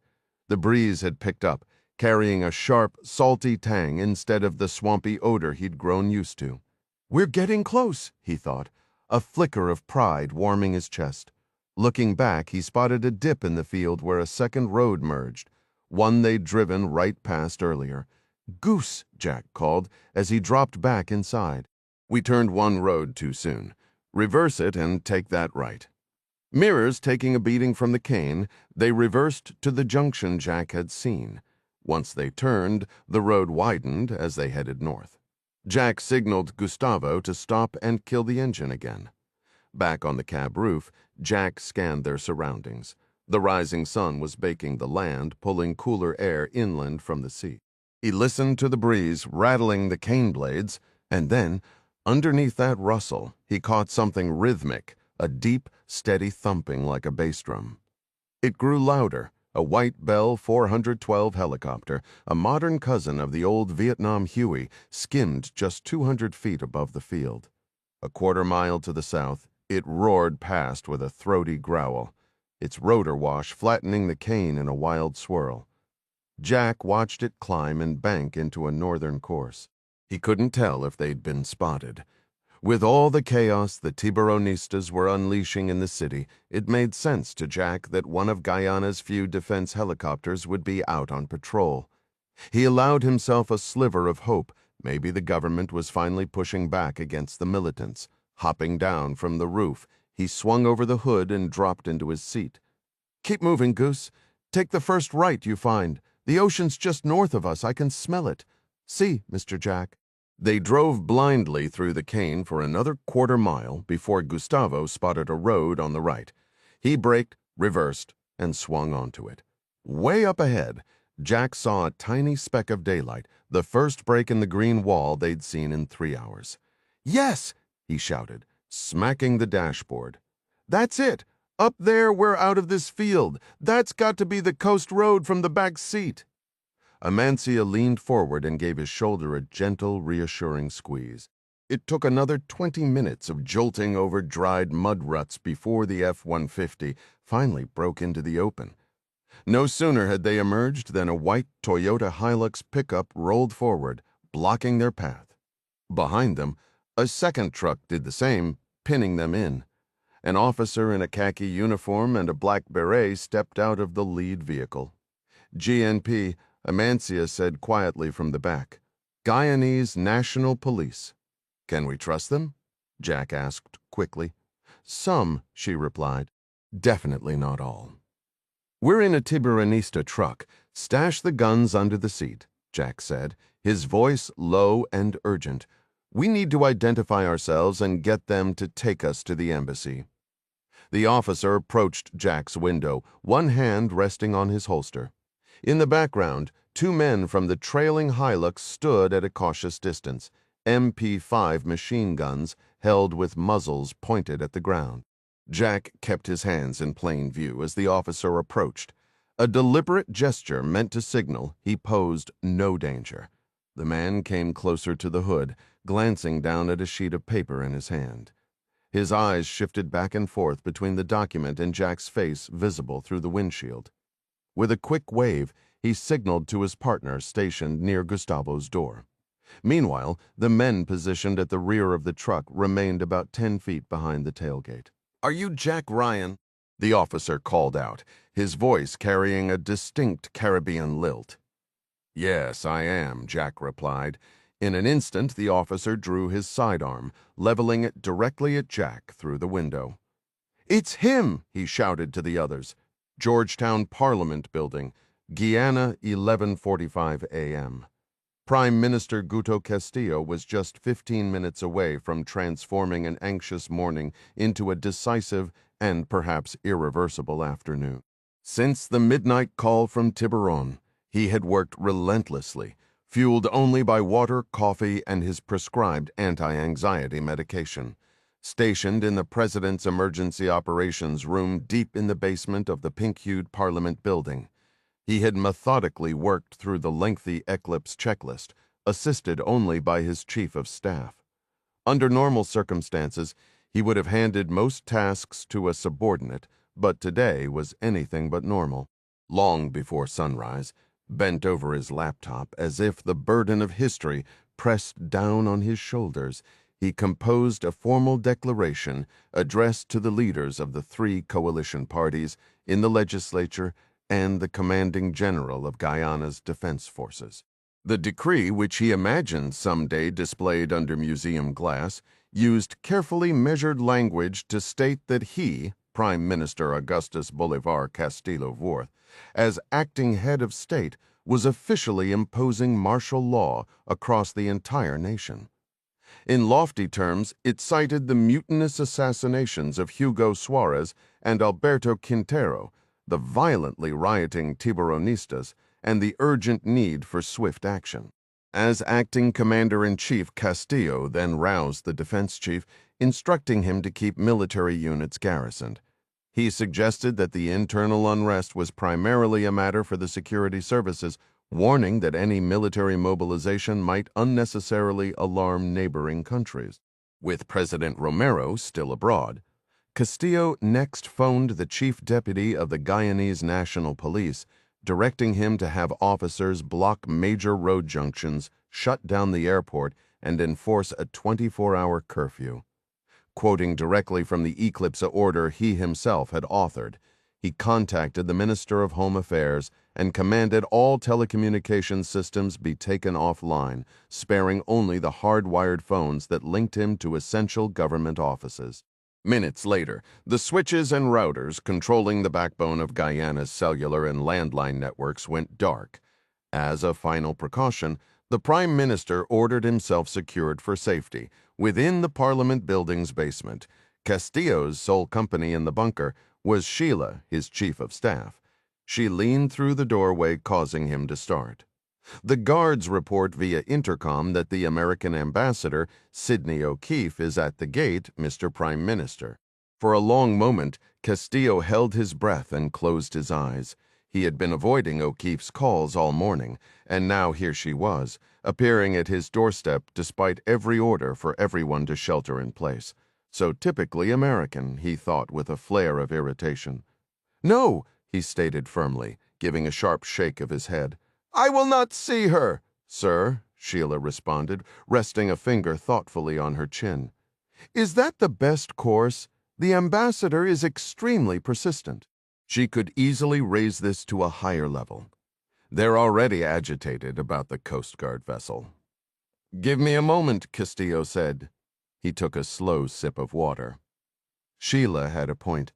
Speaker 1: The breeze had picked up, carrying a sharp, salty tang instead of the swampy odor he'd grown used to. "We're getting close," he thought, a flicker of pride warming his chest. Looking back, he spotted a dip in the field where a second road merged, one they'd driven right past earlier. "Goose," Jack called as he dropped back inside. "We turned one road too soon. Reverse it and take that right." Mirrors taking a beating from the cane, they reversed to the junction Jack had seen. Once they turned, the road widened as they headed north. Jack signaled Gustavo to stop and kill the engine again. Back on the cab roof, Jack scanned their surroundings. The rising sun was baking the land, pulling cooler air inland from the sea. He listened to the breeze rattling the cane blades, and then, underneath that rustle, he caught something rhythmic, a deep, steady thumping like a bass drum. It grew louder. A white Bell 412 helicopter, a modern cousin of the old Vietnam Huey, skimmed just 200 feet above the field. A quarter-mile to the south, it roared past with a throaty growl, its rotor wash flattening the cane in a wild swirl. Jack watched it climb and bank into a northern course. He couldn't tell if they'd been spotted. With all the chaos the Tiburonistas were unleashing in the city, it made sense to Jack that one of Guyana's few defense helicopters would be out on patrol. He allowed himself a sliver of hope. Maybe the government was finally pushing back against the militants. Hopping down from the roof, He swung over the hood and dropped into his seat. "Keep moving, Goose. Take the first right you find. The ocean's just north of us. I can smell it. See, Mr. Jack." They drove blindly through the cane for another quarter-mile before Gustavo spotted a road on the right. He braked, reversed, and swung onto it. Way up ahead, Jack saw a tiny speck of daylight, the first break in the green wall they'd seen in 3 hours. "Yes!" he shouted, smacking the dashboard. "That's it! Up there, we're out of this field. That's got to be the coast road from the back seat." Amancia leaned forward and gave his shoulder a gentle, reassuring squeeze. It took another 20 minutes of jolting over dried mud ruts before the F-150 finally broke into the open. No sooner had they emerged than a white Toyota Hilux pickup rolled forward, blocking their path. Behind them, a second truck did the same, pinning them in. An officer in a khaki uniform and a black beret stepped out of the lead vehicle. "GNP," Amancia said quietly from the back. "Guyanese National Police." "Can we trust them?" Jack asked quickly. "Some," she replied. "Definitely not all." "We're in a Tiburonista truck. Stash the guns under the seat," Jack said, his voice low and urgent. "We need to identify ourselves and get them to take us to the embassy." The officer approached Jack's window, one hand resting on his holster. In the background, 2 men from the trailing Hilux stood at a cautious distance, MP5 machine guns held with muzzles pointed at the ground. Jack kept his hands in plain view as the officer approached. A deliberate gesture meant to signal he posed no danger. The man came closer to the hood, glancing down at a sheet of paper in his hand. His eyes shifted back and forth between the document and Jack's face visible through the windshield. With a quick wave, he signaled to his partner stationed near Gustavo's door. Meanwhile, the men positioned at the rear of the truck remained about 10 feet behind the tailgate. "Are you Jack Ryan?" the officer called out, his voice carrying a distinct Caribbean lilt. "Yes, I am," Jack replied. In an instant, the officer drew his sidearm, leveling it directly at Jack through the window. "It's him!" he shouted to the others. Georgetown Parliament Building, Guyana, 11:45 a.m. Prime Minister Guto Castillo was just 15 minutes away from transforming an anxious morning into a decisive and perhaps irreversible afternoon. Since the midnight call from Tiburon, he had worked relentlessly, fueled only by water, coffee, and his prescribed anti-anxiety medication. Stationed in the President's Emergency Operations Room deep in the basement of the pink-hued Parliament building, he had methodically worked through the lengthy Eclipse checklist, assisted only by his chief of staff. Under normal circumstances, he would have handed most tasks to a subordinate, but today was anything but normal. Long before sunrise, bent over his laptop as if the burden of history pressed down on his shoulders, he composed a formal declaration addressed to the leaders of the 3 coalition parties in the legislature and the commanding general of Guyana's defense forces. The decree, which he imagined someday displayed under museum glass, used carefully measured language to state that he, Prime Minister Augustus Bolivar Castillo Vorth, as acting head of state, was officially imposing martial law across the entire nation. In lofty terms, it cited the mutinous assassinations of Hugo Suarez and Alberto Quintero, the violently rioting Tiburonistas, and the urgent need for swift action. As acting commander-in-chief, Castillo then roused the defense chief, instructing him to keep military units garrisoned. He suggested that the internal unrest was primarily a matter for the security services, warning that any military mobilization might unnecessarily alarm neighboring countries. With President Romero still abroad, Castillo next phoned the chief deputy of the Guyanese National Police, directing him to have officers block major road junctions, shut down the airport, and enforce a 24-hour curfew. Quoting directly from the Eclipse order he himself had authored, he contacted the Minister of Home Affairs and commanded all telecommunications systems be taken offline, sparing only the hardwired phones that linked him to essential government offices. Minutes later, the switches and routers controlling the backbone of Guyana's cellular and landline networks went dark. As a final precaution, the Prime Minister ordered himself secured for safety within the Parliament building's basement. Castillo's sole company in the bunker was Sheila, his chief of staff. She leaned through the doorway, causing him to start. The guards report via intercom that the American ambassador, Sidney O'Keefe, is at the gate, Mr. Prime Minister. For a long moment, Castillo held his breath and closed his eyes. He had been avoiding O'Keefe's calls all morning, and now here she was, appearing at his doorstep despite every order for everyone to shelter in place. So typically American, he thought with a flare of irritation. "No," he stated firmly, giving a sharp shake of his head. "I will not see her." "Sir," Sheila responded, resting a finger thoughtfully on her chin. "Is that the best course? The ambassador is extremely persistent." She could easily raise this to a higher level. They're already agitated about the Coast Guard vessel. "Give me a moment," Castillo said. He took a slow sip of water. Sheila had a point.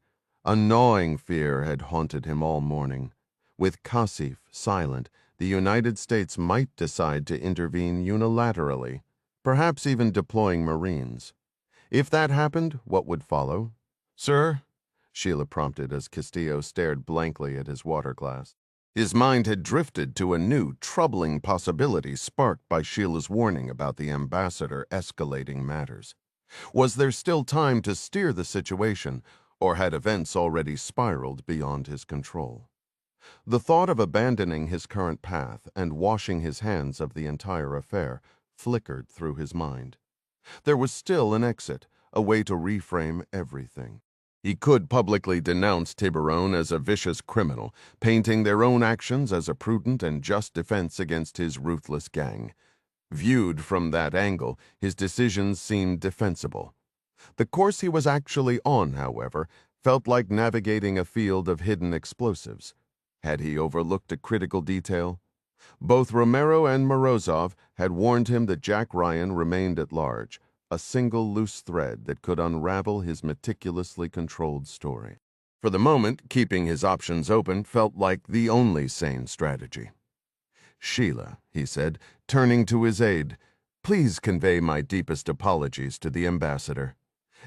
Speaker 1: A gnawing fear had haunted him all morning. With Kashif silent, the United States might decide to intervene unilaterally, perhaps even deploying Marines. If that happened, what would follow? "Sir?" Sheila prompted as Castillo stared blankly at his water glass. His mind had drifted to a new, troubling possibility sparked by Sheila's warning about the ambassador escalating matters. Was there still time to steer the situation, or had events already spiraled beyond his control? The thought of abandoning his current path and washing his hands of the entire affair flickered through his mind. There was still an exit, a way to reframe everything. He could publicly denounce Tiburon as a vicious criminal, painting their own actions as a prudent and just defense against his ruthless gang. Viewed from that angle, his decisions seemed defensible. The course he was actually on, however, felt like navigating a field of hidden explosives. Had he overlooked a critical detail? Both Romero and Morozov had warned him that Jack Ryan remained at large, a single loose thread that could unravel his meticulously controlled story. For the moment, keeping his options open felt like the only sane strategy. "Sheila," he said, turning to his aide, "please convey my deepest apologies to the ambassador.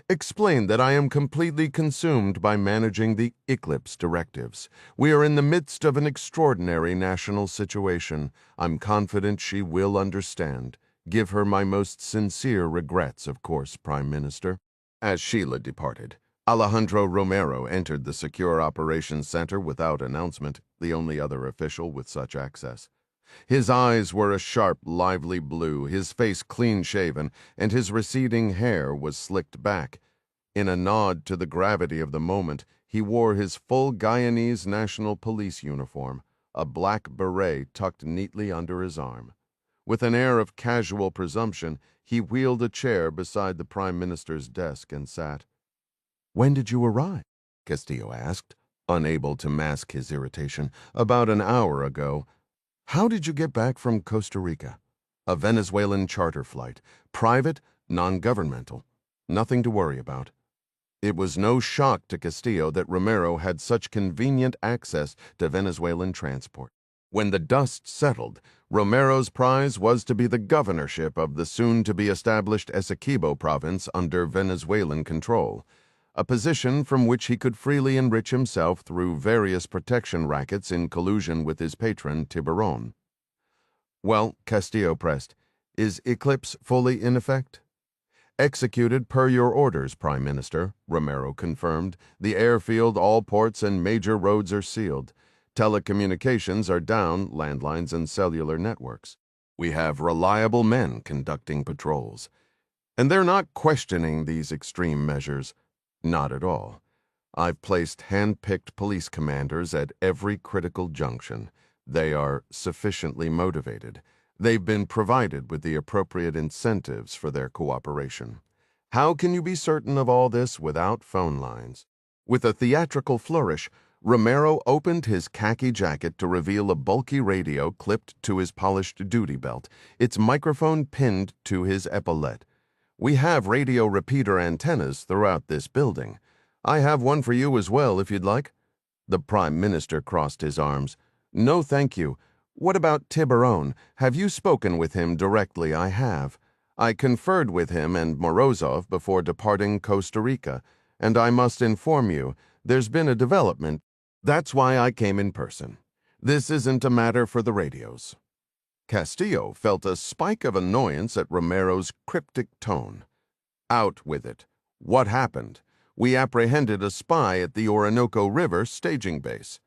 Speaker 1: Explain that I am completely consumed by managing the Eclipse directives. We are in the midst of an extraordinary national situation. I'm confident she will understand. Give her my most sincere regrets, of course, Prime Minister." As Sheila departed, Alejandro Romero entered the Secure Operations Center without announcement, the only other official with such access. His eyes were a sharp, lively blue, his face clean-shaven, and his receding hair was slicked back. In a nod to the gravity of the moment, he wore his full Guyanese National Police uniform, a black beret tucked neatly under his arm. With an air of casual presumption, he wheeled a chair beside the Prime Minister's desk and sat. "When did you arrive?" Castillo asked, unable to mask his irritation. "About an hour ago." "How did you get back from Costa Rica?" "A Venezuelan charter flight. Private, non-governmental. Nothing to worry about." It was no shock to Castillo that Romero had such convenient access to Venezuelan transport. When the dust settled, Romero's prize was to be the governorship of the soon-to-be-established Essequibo province under Venezuelan control, a position from which he could freely enrich himself through various protection rackets in collusion with his patron, Tiburon. "Well," Castillo pressed, "is Eclipse fully in effect?" "Executed per your orders, Prime Minister," Romero confirmed. "The airfield, all ports, and major roads are sealed. Telecommunications are down, landlines and cellular networks. We have reliable men conducting patrols. And they're not questioning these extreme measures. Not at all. I've placed hand-picked police commanders at every critical junction. They are sufficiently motivated. They've been provided with the appropriate incentives for their cooperation. How can you be certain of all this without phone lines?" With a theatrical flourish, Romero opened his khaki jacket to reveal a bulky radio clipped to his polished duty belt, its microphone pinned to his epaulette. We have radio repeater antennas throughout this building. I have one for you as well, if you'd like." The Prime Minister crossed his arms. "No, thank you. What about Tiburon? Have you spoken with him directly?" "I have. I conferred with him and Morozov before departing Costa Rica, and I must inform you, there's been a development. That's why I came in person. This isn't a matter for the radios." Castillo felt a spike of annoyance at Romero's cryptic tone. "Out with it. What happened?" "We apprehended a spy at the Orinoco River staging base."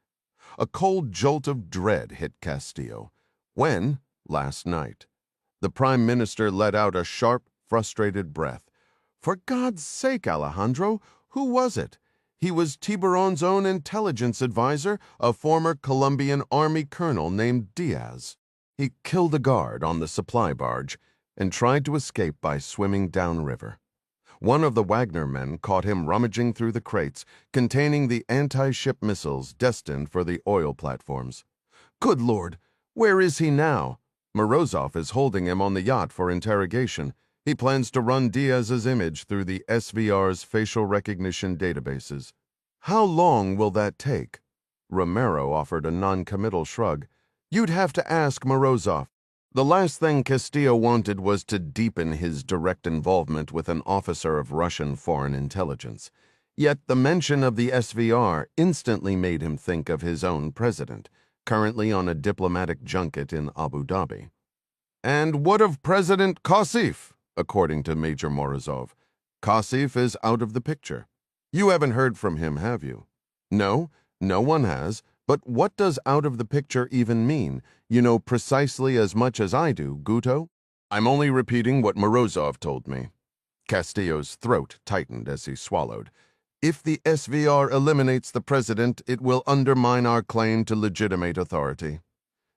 Speaker 1: A cold jolt of dread hit Castillo. "When?" "Last night." The Prime Minister let out a sharp, frustrated breath. "For God's sake, Alejandro, who was it?" "He was Tiburon's own intelligence advisor, a former Colombian army colonel named Diaz. He killed a guard on the supply barge and tried to escape by swimming downriver. One of the Wagner men caught him rummaging through the crates containing the anti-ship missiles destined for the oil platforms." "Good Lord! Where is he now?" "Morozov is holding him on the yacht for interrogation. He plans to run Diaz's image through the SVR's facial recognition databases." "How long will that take?" Romero offered a non-committal shrug. "You'd have to ask Morozov." The last thing Castillo wanted was to deepen his direct involvement with an officer of Russian foreign intelligence. Yet the mention of the SVR instantly made him think of his own president, currently on a diplomatic junket in Abu Dhabi. "And what of President Kosif?" according to Major Morozov. "Kosif is out of the picture." "You haven't heard from him, have you?" "No, no one has. But what does out of the picture even mean? You know precisely as much as I do, Guto." "I'm only repeating what Morozov told me." Castillo's throat tightened as he swallowed. "If the SVR eliminates the president, it will undermine our claim to legitimate authority."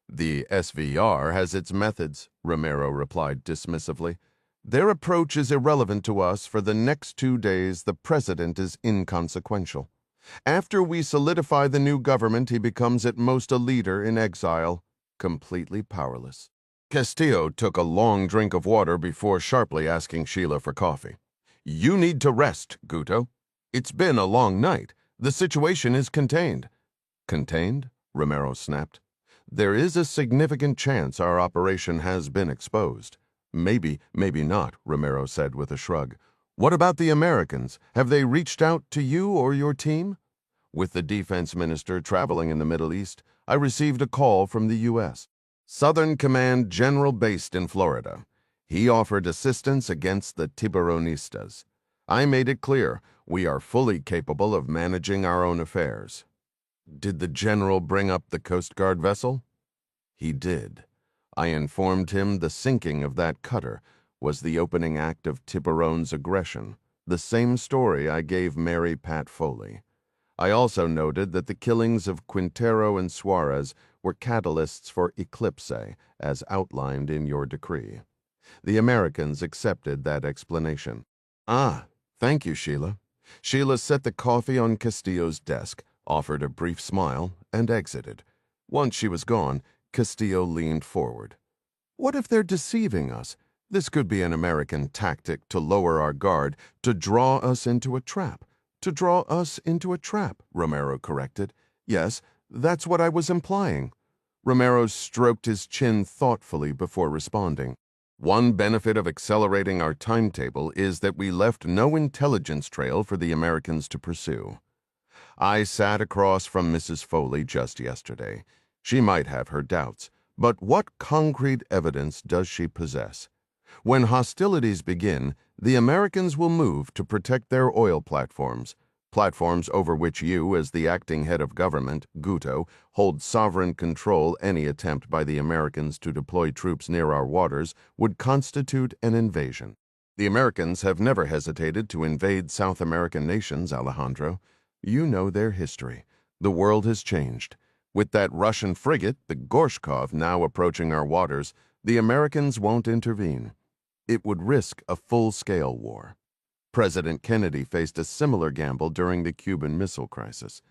Speaker 1: "The SVR has its methods," Romero replied dismissively. "Their approach is irrelevant to us. For the next 2 days, the president is inconsequential. After we solidify the new government, he becomes at most a leader in exile, completely powerless." Castillo took a long drink of water before sharply asking Sheila for coffee. "You need to rest, Guto. It's been a long night. The situation is contained." "Contained?" Romero snapped. "There is a significant chance our operation has been exposed." "Maybe, maybe not," Romero said with a shrug. "What about the Americans? Have they reached out to you or your team?" "With the defense minister traveling in the Middle East, I received a call from the U.S. Southern Command General based in Florida. He offered assistance against the Tiburonistas. I made it clear we are fully capable of managing our own affairs." "Did the general bring up the Coast Guard vessel?" "He did. I informed him the sinking of that cutter was the opening act of Tiburon's aggression, the same story I gave Mary Pat Foley. I also noted that the killings of Quintero and Suarez were catalysts for Eclipse, as outlined in your decree. The Americans accepted that explanation." "Ah, thank you, Sheila." Sheila set the coffee on Castillo's desk, offered a brief smile, and exited. Once she was gone, Castillo leaned forward. "What if they're deceiving us? This could be an American tactic to lower our guard, to draw us into a trap." "To draw us into a trap," Romero corrected. "Yes, that's what I was implying." Romero stroked his chin thoughtfully before responding. "One benefit of accelerating our timetable is that we left no intelligence trail for the Americans to pursue. I sat across from Mrs. Foley just yesterday. She might have her doubts, but what concrete evidence does she possess? When hostilities begin, the Americans will move to protect their oil platforms, platforms over which you, as the acting head of government, Guto, hold sovereign control. Any attempt by the Americans to deploy troops near our waters would constitute an invasion. The Americans have never hesitated to invade South American nations, Alejandro. You know their history. The world has changed. With that Russian frigate, the Gorshkov, now approaching our waters, the Americans won't intervene. It would risk a full-scale war. President Kennedy faced a similar gamble during the Cuban Missile Crisis.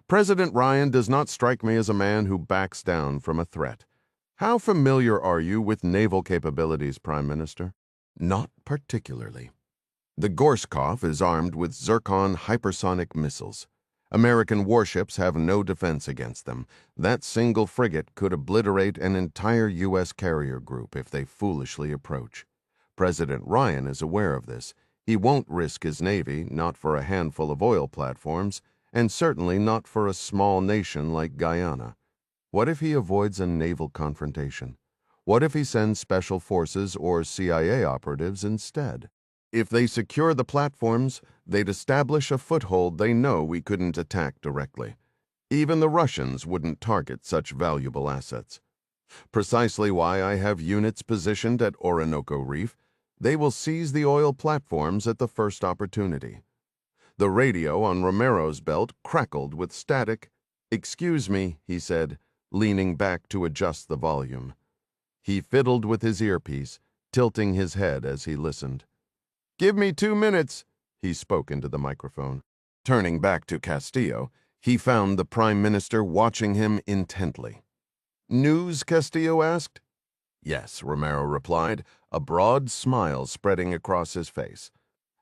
Speaker 1: President Ryan does not strike me as a man who backs down from a threat. How familiar are you with naval capabilities, Prime Minister?" Not particularly. The Gorshkov is armed with Zircon hypersonic missiles. American warships have no defense against them. That single frigate could obliterate an entire U.S. carrier group if they foolishly approach. President Ryan is aware of this. He won't risk his Navy, not for a handful of oil platforms, and certainly not for a small nation like Guyana. What if he avoids a naval confrontation? What if he sends special forces or CIA operatives instead? If they secure the platforms, they'd establish a foothold they know we couldn't attack directly. Even the Russians wouldn't target such valuable assets. Precisely why I have units positioned at Orinoco Reef. They will seize the oil platforms at the first opportunity. The radio on Romero's belt crackled with static. "Excuse me," he said, leaning back to adjust the volume. He fiddled with his earpiece, tilting his head as he listened. "Give me 2 minutes," he spoke into the microphone. Turning back to Castillo, he found the Prime Minister watching him intently. "News?" Castillo asked. "Yes," Romero replied, a broad smile spreading across his face.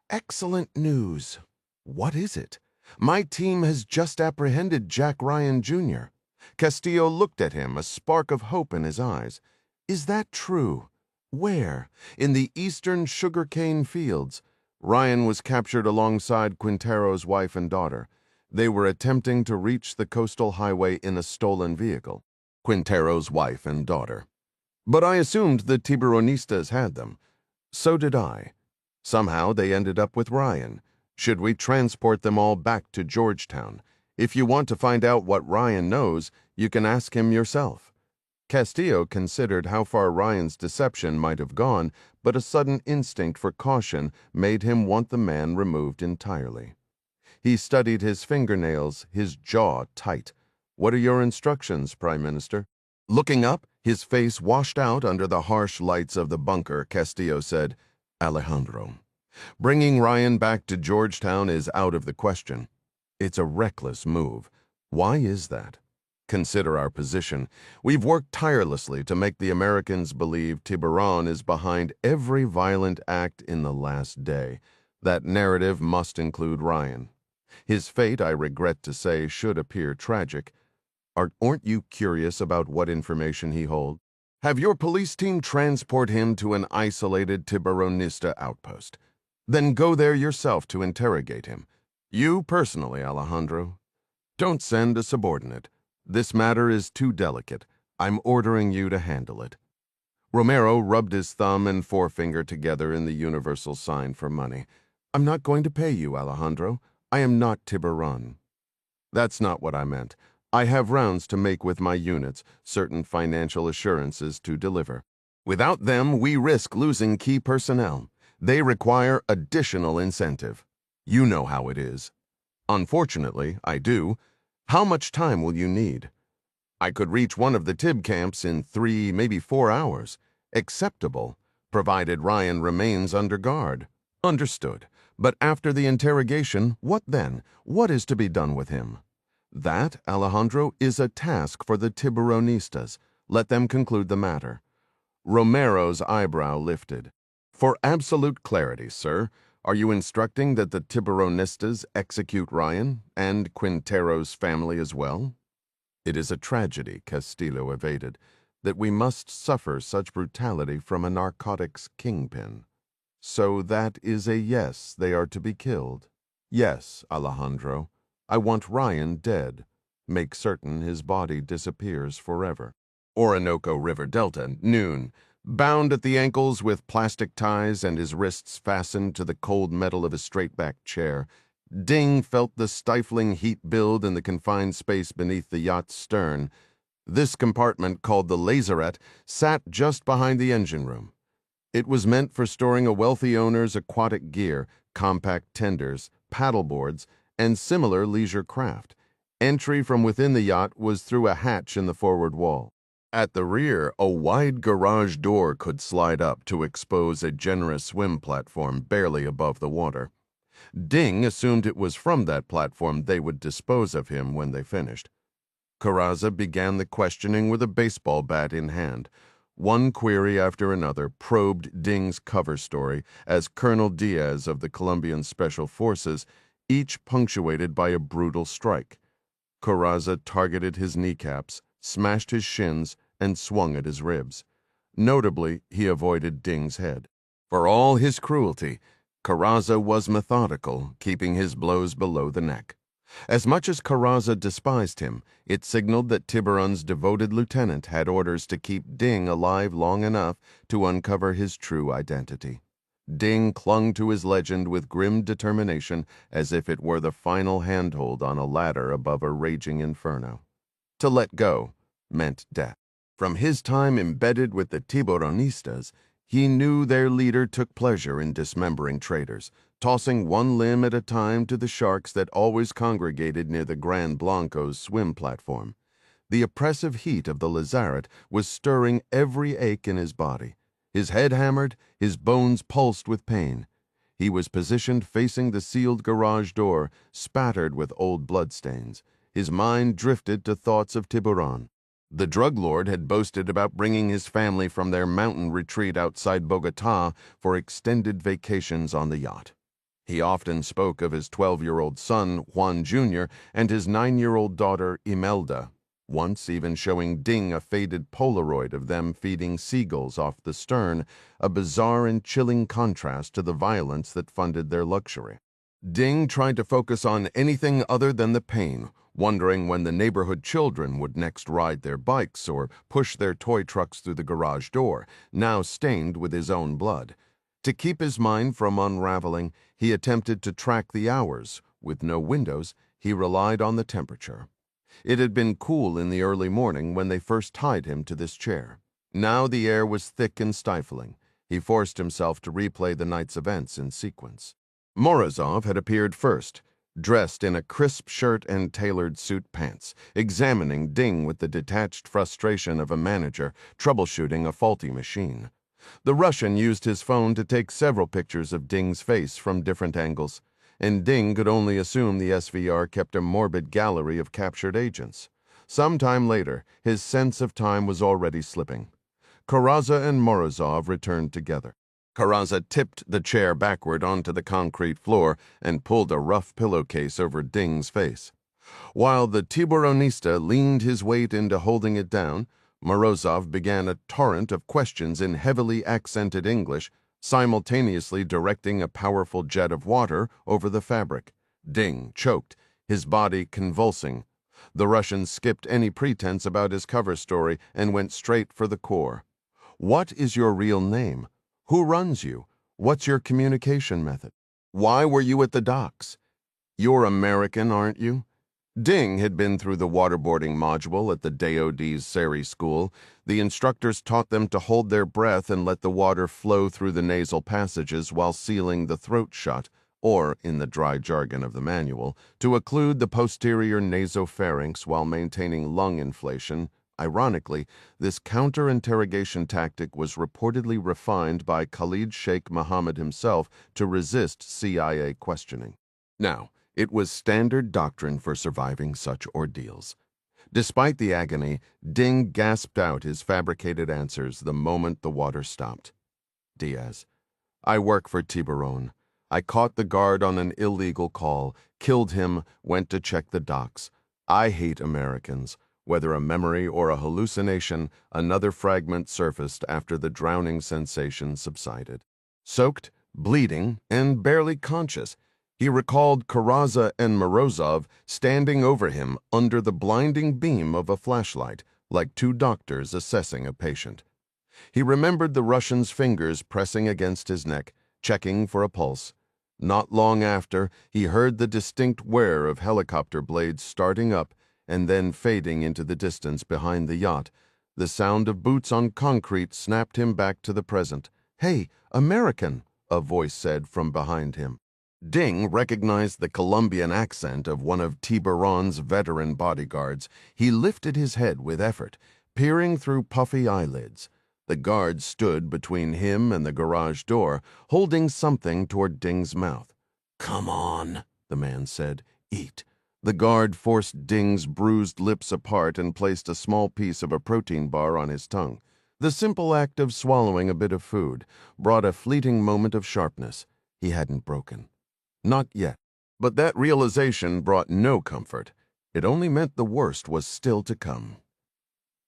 Speaker 1: "Excellent news. What is it?" "My team has just apprehended Jack Ryan, Jr." Castillo looked at him, a spark of hope in his eyes. "Is that true? Where?" "In the eastern sugarcane fields. Ryan was captured alongside Quintero's wife and daughter. They were attempting to reach the coastal highway in a stolen vehicle." Quintero's wife and daughter. "But I assumed the Tiburonistas had them." "So did I. Somehow they ended up with Ryan. Should we transport them all back to Georgetown? If you want to find out what Ryan knows, you can ask him yourself." Castillo considered how far Ryan's deception might have gone, but a sudden instinct for caution made him want the man removed entirely. He studied his fingernails, his jaw tight. "What are your instructions, Prime Minister?" Looking up, his face washed out under the harsh lights of the bunker, Castillo said, "Alejandro, bringing Ryan back to Georgetown is out of the question. It's a reckless move. Why is that? Consider our position. We've worked tirelessly to make the Americans believe Tiburon is behind every violent act in the last day. That narrative must include Ryan. His fate, I regret to say, should appear tragic. Aren't you curious about what information he holds? Have your police team transport him to an isolated Tiburonista outpost. Then go there yourself to interrogate him. You personally, Alejandro. Don't send a subordinate. This matter is too delicate. I'm ordering you to handle it." Romero rubbed his thumb and forefinger together in the universal sign for money. "I'm not going to pay you, Alejandro. I am not Tiburon." "That's not what I meant. I have rounds to make with my units, certain financial assurances to deliver. Without them, we risk losing key personnel. They require additional incentive. You know how it is." "Unfortunately, I do. How much time will you need?" "I could reach one of the Tib camps in 3, maybe 4 hours. Acceptable, provided Ryan remains under guard." "Understood. But after the interrogation, what then? What is to be done with him?" "That, Alejandro, is a task for the Tiburonistas. Let them conclude the matter." Romero's eyebrow lifted. "For absolute clarity, sir, are you instructing that the Tiburonistas execute Ryan and Quintero's family as well?" "It is a tragedy," Castillo evaded, "that we must suffer such brutality from a narcotics kingpin." "So that is a yes, they are to be killed." "Yes, Alejandro. I want Ryan dead. Make certain his body disappears forever." Orinoco River Delta, noon. Bound at the ankles with plastic ties and his wrists fastened to the cold metal of a straight-backed chair, Ding felt the stifling heat build in the confined space beneath the yacht's stern. This compartment, called the lazarette, sat just behind the engine room. It was meant for storing a wealthy owner's aquatic gear, compact tenders, paddleboards, and similar leisure craft. Entry from within the yacht was through a hatch in the forward wall. At the rear, a wide garage door could slide up to expose a generous swim platform barely above the water. Ding assumed it was from that platform they would dispose of him when they finished. Carranza began the questioning with a baseball bat in hand. One query after another probed Ding's cover story as Colonel Diaz of the Colombian Special Forces, each punctuated by a brutal strike. Corazza targeted his kneecaps, smashed his shins, and swung at his ribs. Notably, he avoided Ding's head. For all his cruelty, Corazza was methodical, keeping his blows below the neck. As much as Corazza despised him, it signaled that Tiburon's devoted lieutenant had orders to keep Ding alive long enough to uncover his true identity. Ding clung to his legend with grim determination, as if it were the final handhold on a ladder above a raging inferno. To let go meant death. From his time embedded with the Tiburonistas, he knew their leader took pleasure in dismembering traitors, tossing one limb at a time to the sharks that always congregated near the Gran Blanco's swim platform. The oppressive heat of the lazaret was stirring every ache in his body. His head hammered, his bones pulsed with pain. He was positioned facing the sealed garage door, spattered with old bloodstains. His mind drifted to thoughts of Tiburon. The drug lord had boasted about bringing his family from their mountain retreat outside Bogota for extended vacations on the yacht. He often spoke of his 12-year-old son, Juan Jr., and his 9-year-old daughter, Imelda, once even showing Ding a faded Polaroid of them feeding seagulls off the stern, a bizarre and chilling contrast to the violence that funded their luxury. Ding tried to focus on anything other than the pain, wondering when the neighborhood children would next ride their bikes or push their toy trucks through the garage door, now stained with his own blood. To keep his mind from unraveling, he attempted to track the hours. With no windows, he relied on the temperature. It had been cool in the early morning when they first tied him to this chair. Now the air was thick and stifling. He forced himself to replay the night's events in sequence. Morozov had appeared first, dressed in a crisp shirt and tailored suit pants, examining Ding with the detached frustration of a manager troubleshooting a faulty machine. The Russian used his phone to take several pictures of Ding's face from different angles, and Ding could only assume the SVR kept a morbid gallery of captured agents. Some time later, his sense of time was already slipping. Corazza and Morozov returned together. Corazza tipped the chair backward onto the concrete floor and pulled a rough pillowcase over Ding's face. While the Tiburonista leaned his weight into holding it down, Morozov began a torrent of questions in heavily accented English, simultaneously directing a powerful jet of water over the fabric. Ding choked, his body convulsing. The Russian skipped any pretense about his cover story and went straight for the core. What is your real name? Who runs you? What's your communication method? Why were you at the docks? You're American, aren't you? Ding had been through the waterboarding module at the DoD's Seri school. The instructors taught them to hold their breath and let the water flow through the nasal passages while sealing the throat shut, or, in the dry jargon of the manual, to occlude the posterior nasopharynx while maintaining lung inflation. Ironically, this counter-interrogation tactic was reportedly refined by Khalid Sheikh Mohammed himself to resist CIA questioning. Now, it was standard doctrine for surviving such ordeals. Despite the agony, Ding gasped out his fabricated answers the moment the water stopped. Diaz: I work for Tiburon. I caught the guard on an illegal call, killed him, went to check the docks. I hate Americans. Whether a memory or a hallucination, another fragment surfaced after the drowning sensation subsided. Soaked, bleeding, and barely conscious, he recalled Corazza and Morozov standing over him under the blinding beam of a flashlight, like two doctors assessing a patient. He remembered the Russian's fingers pressing against his neck, checking for a pulse. Not long after, he heard the distinct whir of helicopter blades starting up and then fading into the distance behind the yacht. The sound of boots on concrete snapped him back to the present. "Hey, American," a voice said from behind him. Ding recognized the Colombian accent of one of Tiburon's veteran bodyguards. He lifted his head with effort, peering through puffy eyelids. The guard stood between him and the garage door, holding something toward Ding's mouth. "Come on," the man said. "Eat." The guard forced Ding's bruised lips apart and placed a small piece of a protein bar on his tongue. The simple act of swallowing a bit of food brought a fleeting moment of sharpness. He hadn't broken. Not yet. But that realization brought no comfort. It only meant the worst was still to come.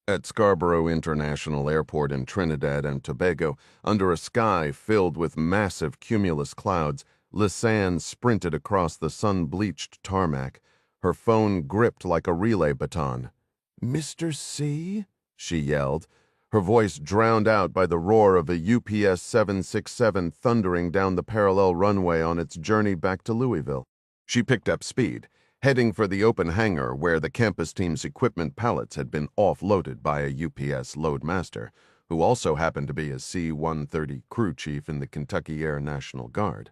Speaker 1: At Scarborough International Airport in Trinidad and Tobago, under a sky filled with massive cumulus clouds, Lisanne sprinted across the sun-bleached tarmac, her phone gripped like a relay baton. "Mr. C?" she yelled, her voice drowned out by the roar of a UPS 767 thundering down the parallel runway on its journey back to Louisville. She picked up speed, heading for the open hangar where the campus team's equipment pallets had been offloaded by a UPS loadmaster, who also happened to be a C-130 crew chief in the Kentucky Air National Guard.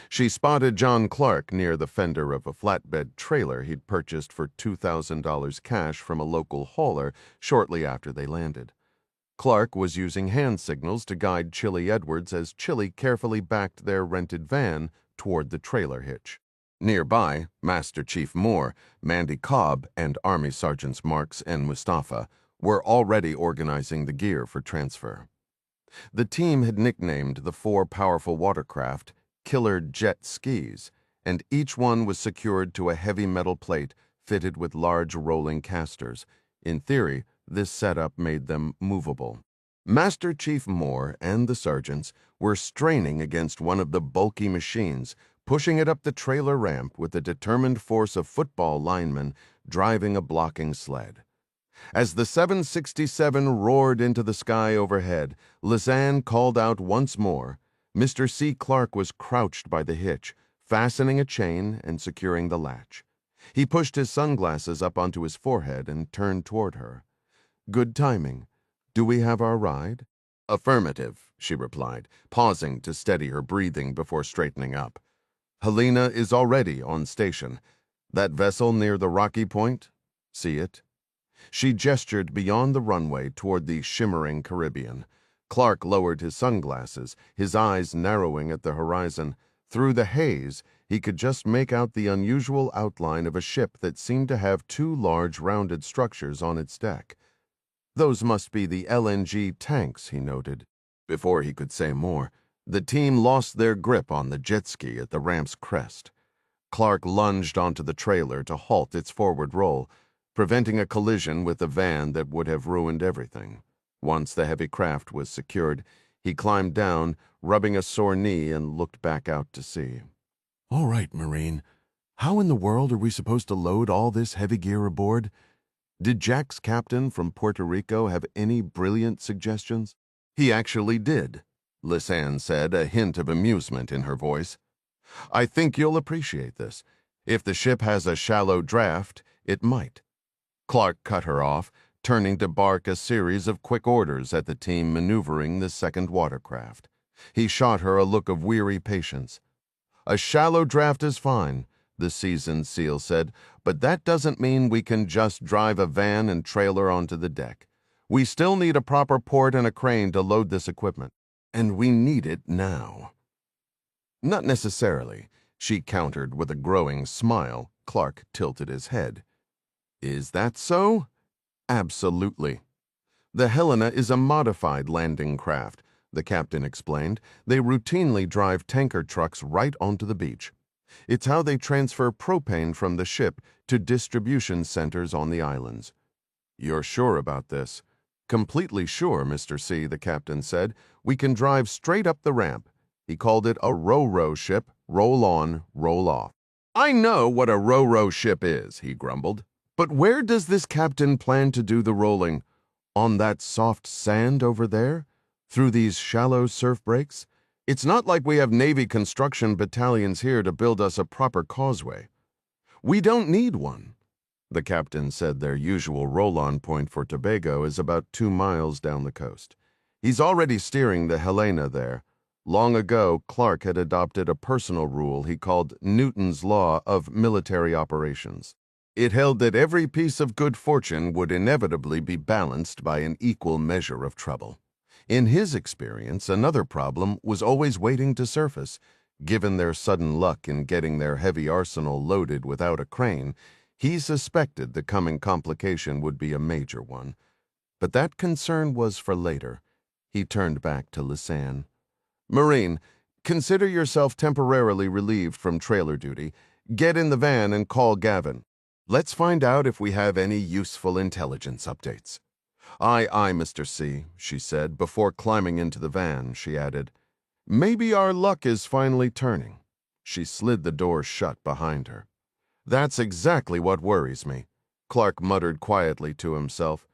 Speaker 1: She spotted John Clark near the fender of a flatbed trailer he'd purchased for $2,000 cash from a local hauler shortly after they landed. Clark was using hand signals to guide Chili Edwards as Chili carefully backed their rented van toward the trailer hitch. Nearby, Master Chief Moore, Mandy Cobb, and Army Sergeants Marks and Mustafa were already organizing the gear for transfer. The team had nicknamed the 4 powerful watercraft Killer Jet Skis, and each one was secured to a heavy metal plate fitted with large rolling casters. In theory, this setup made them movable. Master Chief Moore and the sergeants were straining against one of the bulky machines, pushing it up the trailer ramp with the determined force of football linemen driving a blocking sled. As the 767 roared into the sky overhead, Lisanne called out once more. Mr. C. Clark was crouched by the hitch, fastening a chain and securing the latch. He pushed his sunglasses up onto his forehead and turned toward her. "Good timing. Do we have our ride?" "Affirmative," she replied, pausing to steady her breathing before straightening up. "Helena is already on station. That vessel near the rocky point? See it?" She gestured beyond the runway toward the shimmering Caribbean. Clark lowered his sunglasses, his eyes narrowing at the horizon. Through the haze, he could just make out the unusual outline of a ship that seemed to have 2 large rounded structures on its deck. "Those must be the LNG tanks," he noted. Before he could say more, the team lost their grip on the jet ski at the ramp's crest. Clark lunged onto the trailer to halt its forward roll, preventing a collision with the van that would have ruined everything. Once the heavy craft was secured, he climbed down, rubbing a sore knee, and looked back out to sea. "All right, Marine. How in the world are we supposed to load all this heavy gear aboard? Did Jack's captain from Puerto Rico have any brilliant suggestions?" "He actually did," Lisanne said, a hint of amusement in her voice. "I think you'll appreciate this. If the ship has a shallow draft, it might." Clark cut her off, turning to bark a series of quick orders at the team maneuvering the second watercraft. He shot her a look of weary patience. "A shallow draft is fine," the seasoned SEAL said, "but that doesn't mean we can just drive a van and trailer onto the deck. We still need a proper port and a crane to load this equipment. And we need it now." "Not necessarily," she countered with a growing smile. Clark tilted his head. "Is that so?" "Absolutely. The Helena is a modified landing craft," the captain explained. "They routinely drive tanker trucks right onto the beach. It's how they transfer propane from the ship to distribution centers on the islands." "You're sure about this?" "Completely sure, Mr. C," the captain said. "We can drive straight up the ramp." He called it a ro-ro ship, roll on, roll off. "I know what a ro-ro ship is," he grumbled. "But where does this captain plan to do the rolling? On that soft sand over there? Through these shallow surf breaks? It's not like we have Navy construction battalions here to build us a proper causeway." "We don't need one." The captain said their usual roll-on point for Tobago is about 2 miles down the coast. He's already steering the Helena there. Long ago, Clark had adopted a personal rule he called Newton's Law of Military Operations. It held that every piece of good fortune would inevitably be balanced by an equal measure of trouble. In his experience, another problem was always waiting to surface. Given their sudden luck in getting their heavy arsenal loaded without a crane, he suspected the coming complication would be a major one. But that concern was for later. He turned back to Lisanne. "Marine, consider yourself temporarily relieved from trailer duty. Get in the van and call Gavin. Let's find out if we have any useful intelligence updates." "Aye, aye, Mr. C," she said. Before climbing into the van, she added, "Maybe our luck is finally turning." She slid the door shut behind her. "That's exactly what worries me," Clark muttered quietly to himself.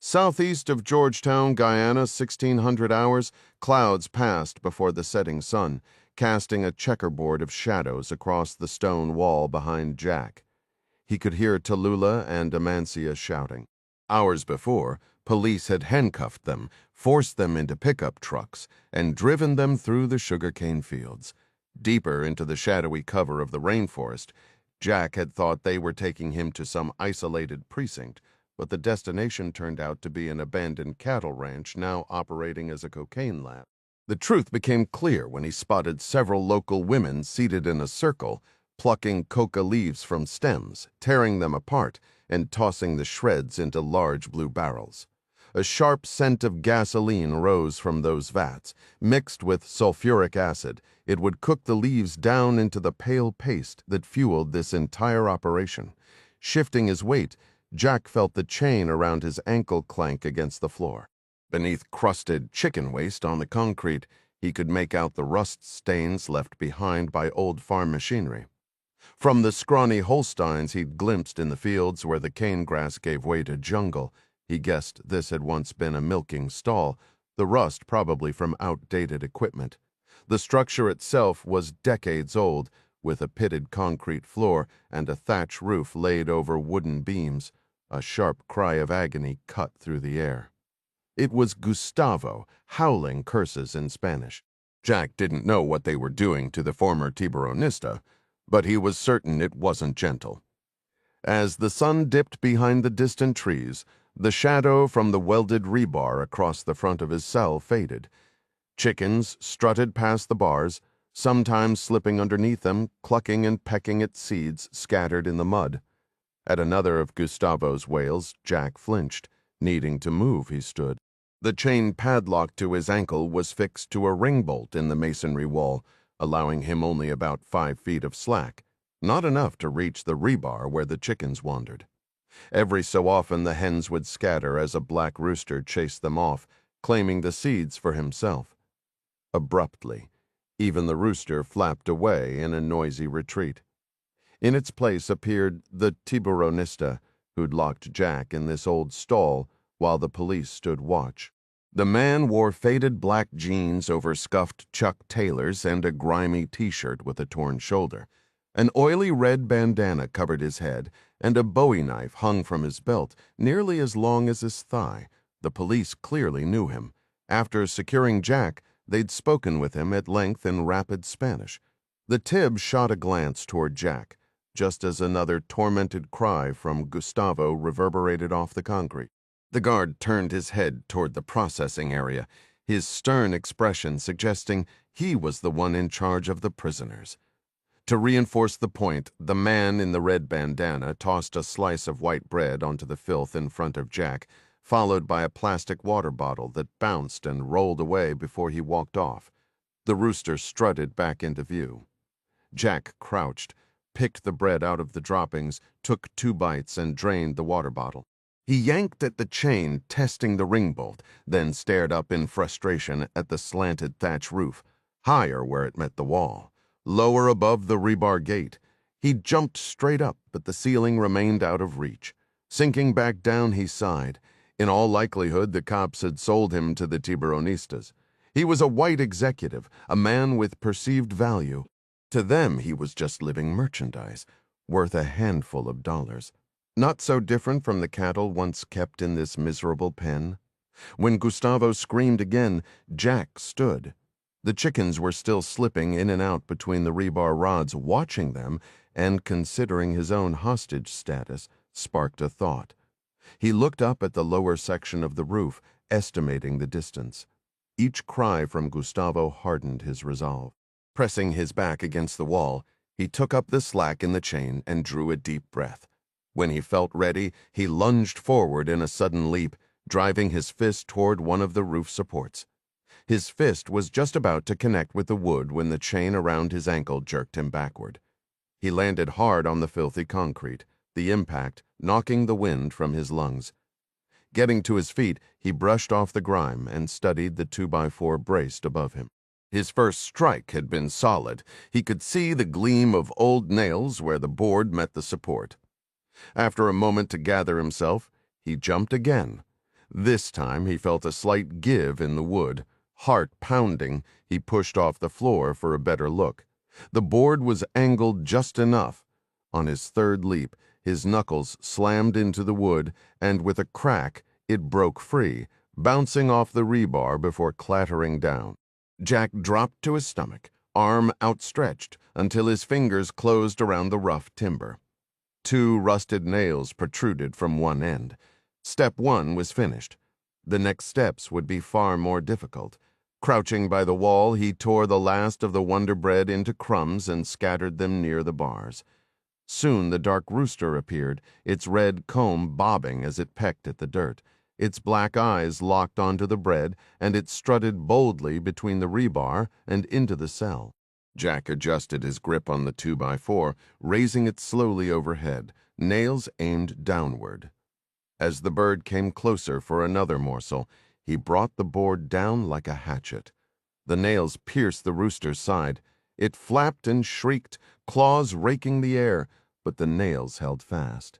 Speaker 1: Southeast of Georgetown, Guyana, 1600 hours, clouds passed before the setting sun, casting a checkerboard of shadows across the stone wall behind Jack. He could hear Tallulah and Amancia shouting. Hours before, police had handcuffed them, forced them into pickup trucks, and driven them through the sugarcane fields. Deeper into the shadowy cover of the rainforest, Jack had thought they were taking him to some isolated precinct, but the destination turned out to be an abandoned cattle ranch now operating as a cocaine lab. The truth became clear when he spotted several local women seated in a circle, plucking coca leaves from stems, tearing them apart, and tossing the shreds into large blue barrels. A sharp scent of gasoline rose from those vats. Mixed with sulfuric acid, it would cook the leaves down into the pale paste that fueled this entire operation. Shifting his weight, Jack felt the chain around his ankle clank against the floor. Beneath crusted chicken waste on the concrete, he could make out the rust stains left behind by old farm machinery. From the scrawny Holsteins he'd glimpsed in the fields where the cane grass gave way to jungle, he guessed this had once been a milking stall, the rust probably from outdated equipment. The structure itself was decades old, with a pitted concrete floor and a thatch roof laid over wooden beams. A sharp cry of agony cut through the air. It was Gustavo, howling curses in Spanish. Jack didn't know what they were doing to the former Tiburonista, but he was certain it wasn't gentle. As the sun dipped behind the distant trees, the shadow from the welded rebar across the front of his cell faded. Chickens strutted past the bars, sometimes slipping underneath them, clucking and pecking at seeds scattered in the mud. At another of Gustavo's wails, Jack flinched. Needing to move, he stood. The chain padlock to his ankle was fixed to a ring bolt in the masonry wall, allowing him only about 5 feet of slack, not enough to reach the rebar where the chickens wandered. Every so often the hens would scatter as a black rooster chased them off, claiming the seeds for himself. Abruptly, even the rooster flapped away in a noisy retreat. In its place appeared the Tiburonista, who'd locked Jack in this old stall while the police stood watch. The man wore faded black jeans over scuffed Chuck Taylors and a grimy T-shirt with a torn shoulder. An oily red bandana covered his head, and a bowie knife hung from his belt, nearly as long as his thigh. The police clearly knew him. After securing Jack, they'd spoken with him at length in rapid Spanish. The Tib shot a glance toward Jack, just as another tormented cry from Gustavo reverberated off the concrete. The guard turned his head toward the processing area, his stern expression suggesting he was the one in charge of the prisoners. To reinforce the point, the man in the red bandana tossed a slice of white bread onto the filth in front of Jack, followed by a plastic water bottle that bounced and rolled away before he walked off. The rooster strutted back into view. Jack crouched, picked the bread out of the droppings, took 2 bites, and drained the water bottle. He yanked at the chain, testing the ring bolt, then stared up in frustration at the slanted thatch roof, higher where it met the wall, lower above the rebar gate. He jumped straight up, but the ceiling remained out of reach. Sinking back down, he sighed. In all likelihood, the cops had sold him to the Tiburonistas. He was a white executive, a man with perceived value. To them, he was just living merchandise, worth a handful of dollars. Not so different from the cattle once kept in this miserable pen. When Gustavo screamed again, Jack stood. The chickens were still slipping in and out between the rebar rods. Watching them, and considering his own hostage status, sparked a thought. He looked up at the lower section of the roof, estimating the distance. Each cry from Gustavo hardened his resolve. Pressing his back against the wall, he took up the slack in the chain and drew a deep breath. When he felt ready, he lunged forward in a sudden leap, driving his fist toward one of the roof supports. His fist was just about to connect with the wood when the chain around his ankle jerked him backward. He landed hard on the filthy concrete, the impact knocking the wind from his lungs. Getting to his feet, he brushed off the grime and studied the 2x4 braced above him. His first strike had been solid. He could see the gleam of old nails where the board met the support. After a moment to gather himself, he jumped again. This time he felt a slight give in the wood. Heart pounding, he pushed off the floor for a better look. The board was angled just enough. On his third leap, his knuckles slammed into the wood, and with a crack, it broke free, bouncing off the rebar before clattering down. Jack dropped to his stomach, arm outstretched, until his fingers closed around the rough timber. 2 rusted nails protruded from one end. Step 1 was finished. The next steps would be far more difficult. Crouching by the wall, he tore the last of the Wonder Bread into crumbs and scattered them near the bars. Soon the dark rooster appeared, its red comb bobbing as it pecked at the dirt. Its black eyes locked onto the bread, and it strutted boldly between the rebar and into the cell. Jack adjusted his grip on the 2x4, raising it slowly overhead, nails aimed downward. As the bird came closer for another morsel, he brought the board down like a hatchet. The nails pierced the rooster's side. It flapped and shrieked, claws raking the air, but the nails held fast.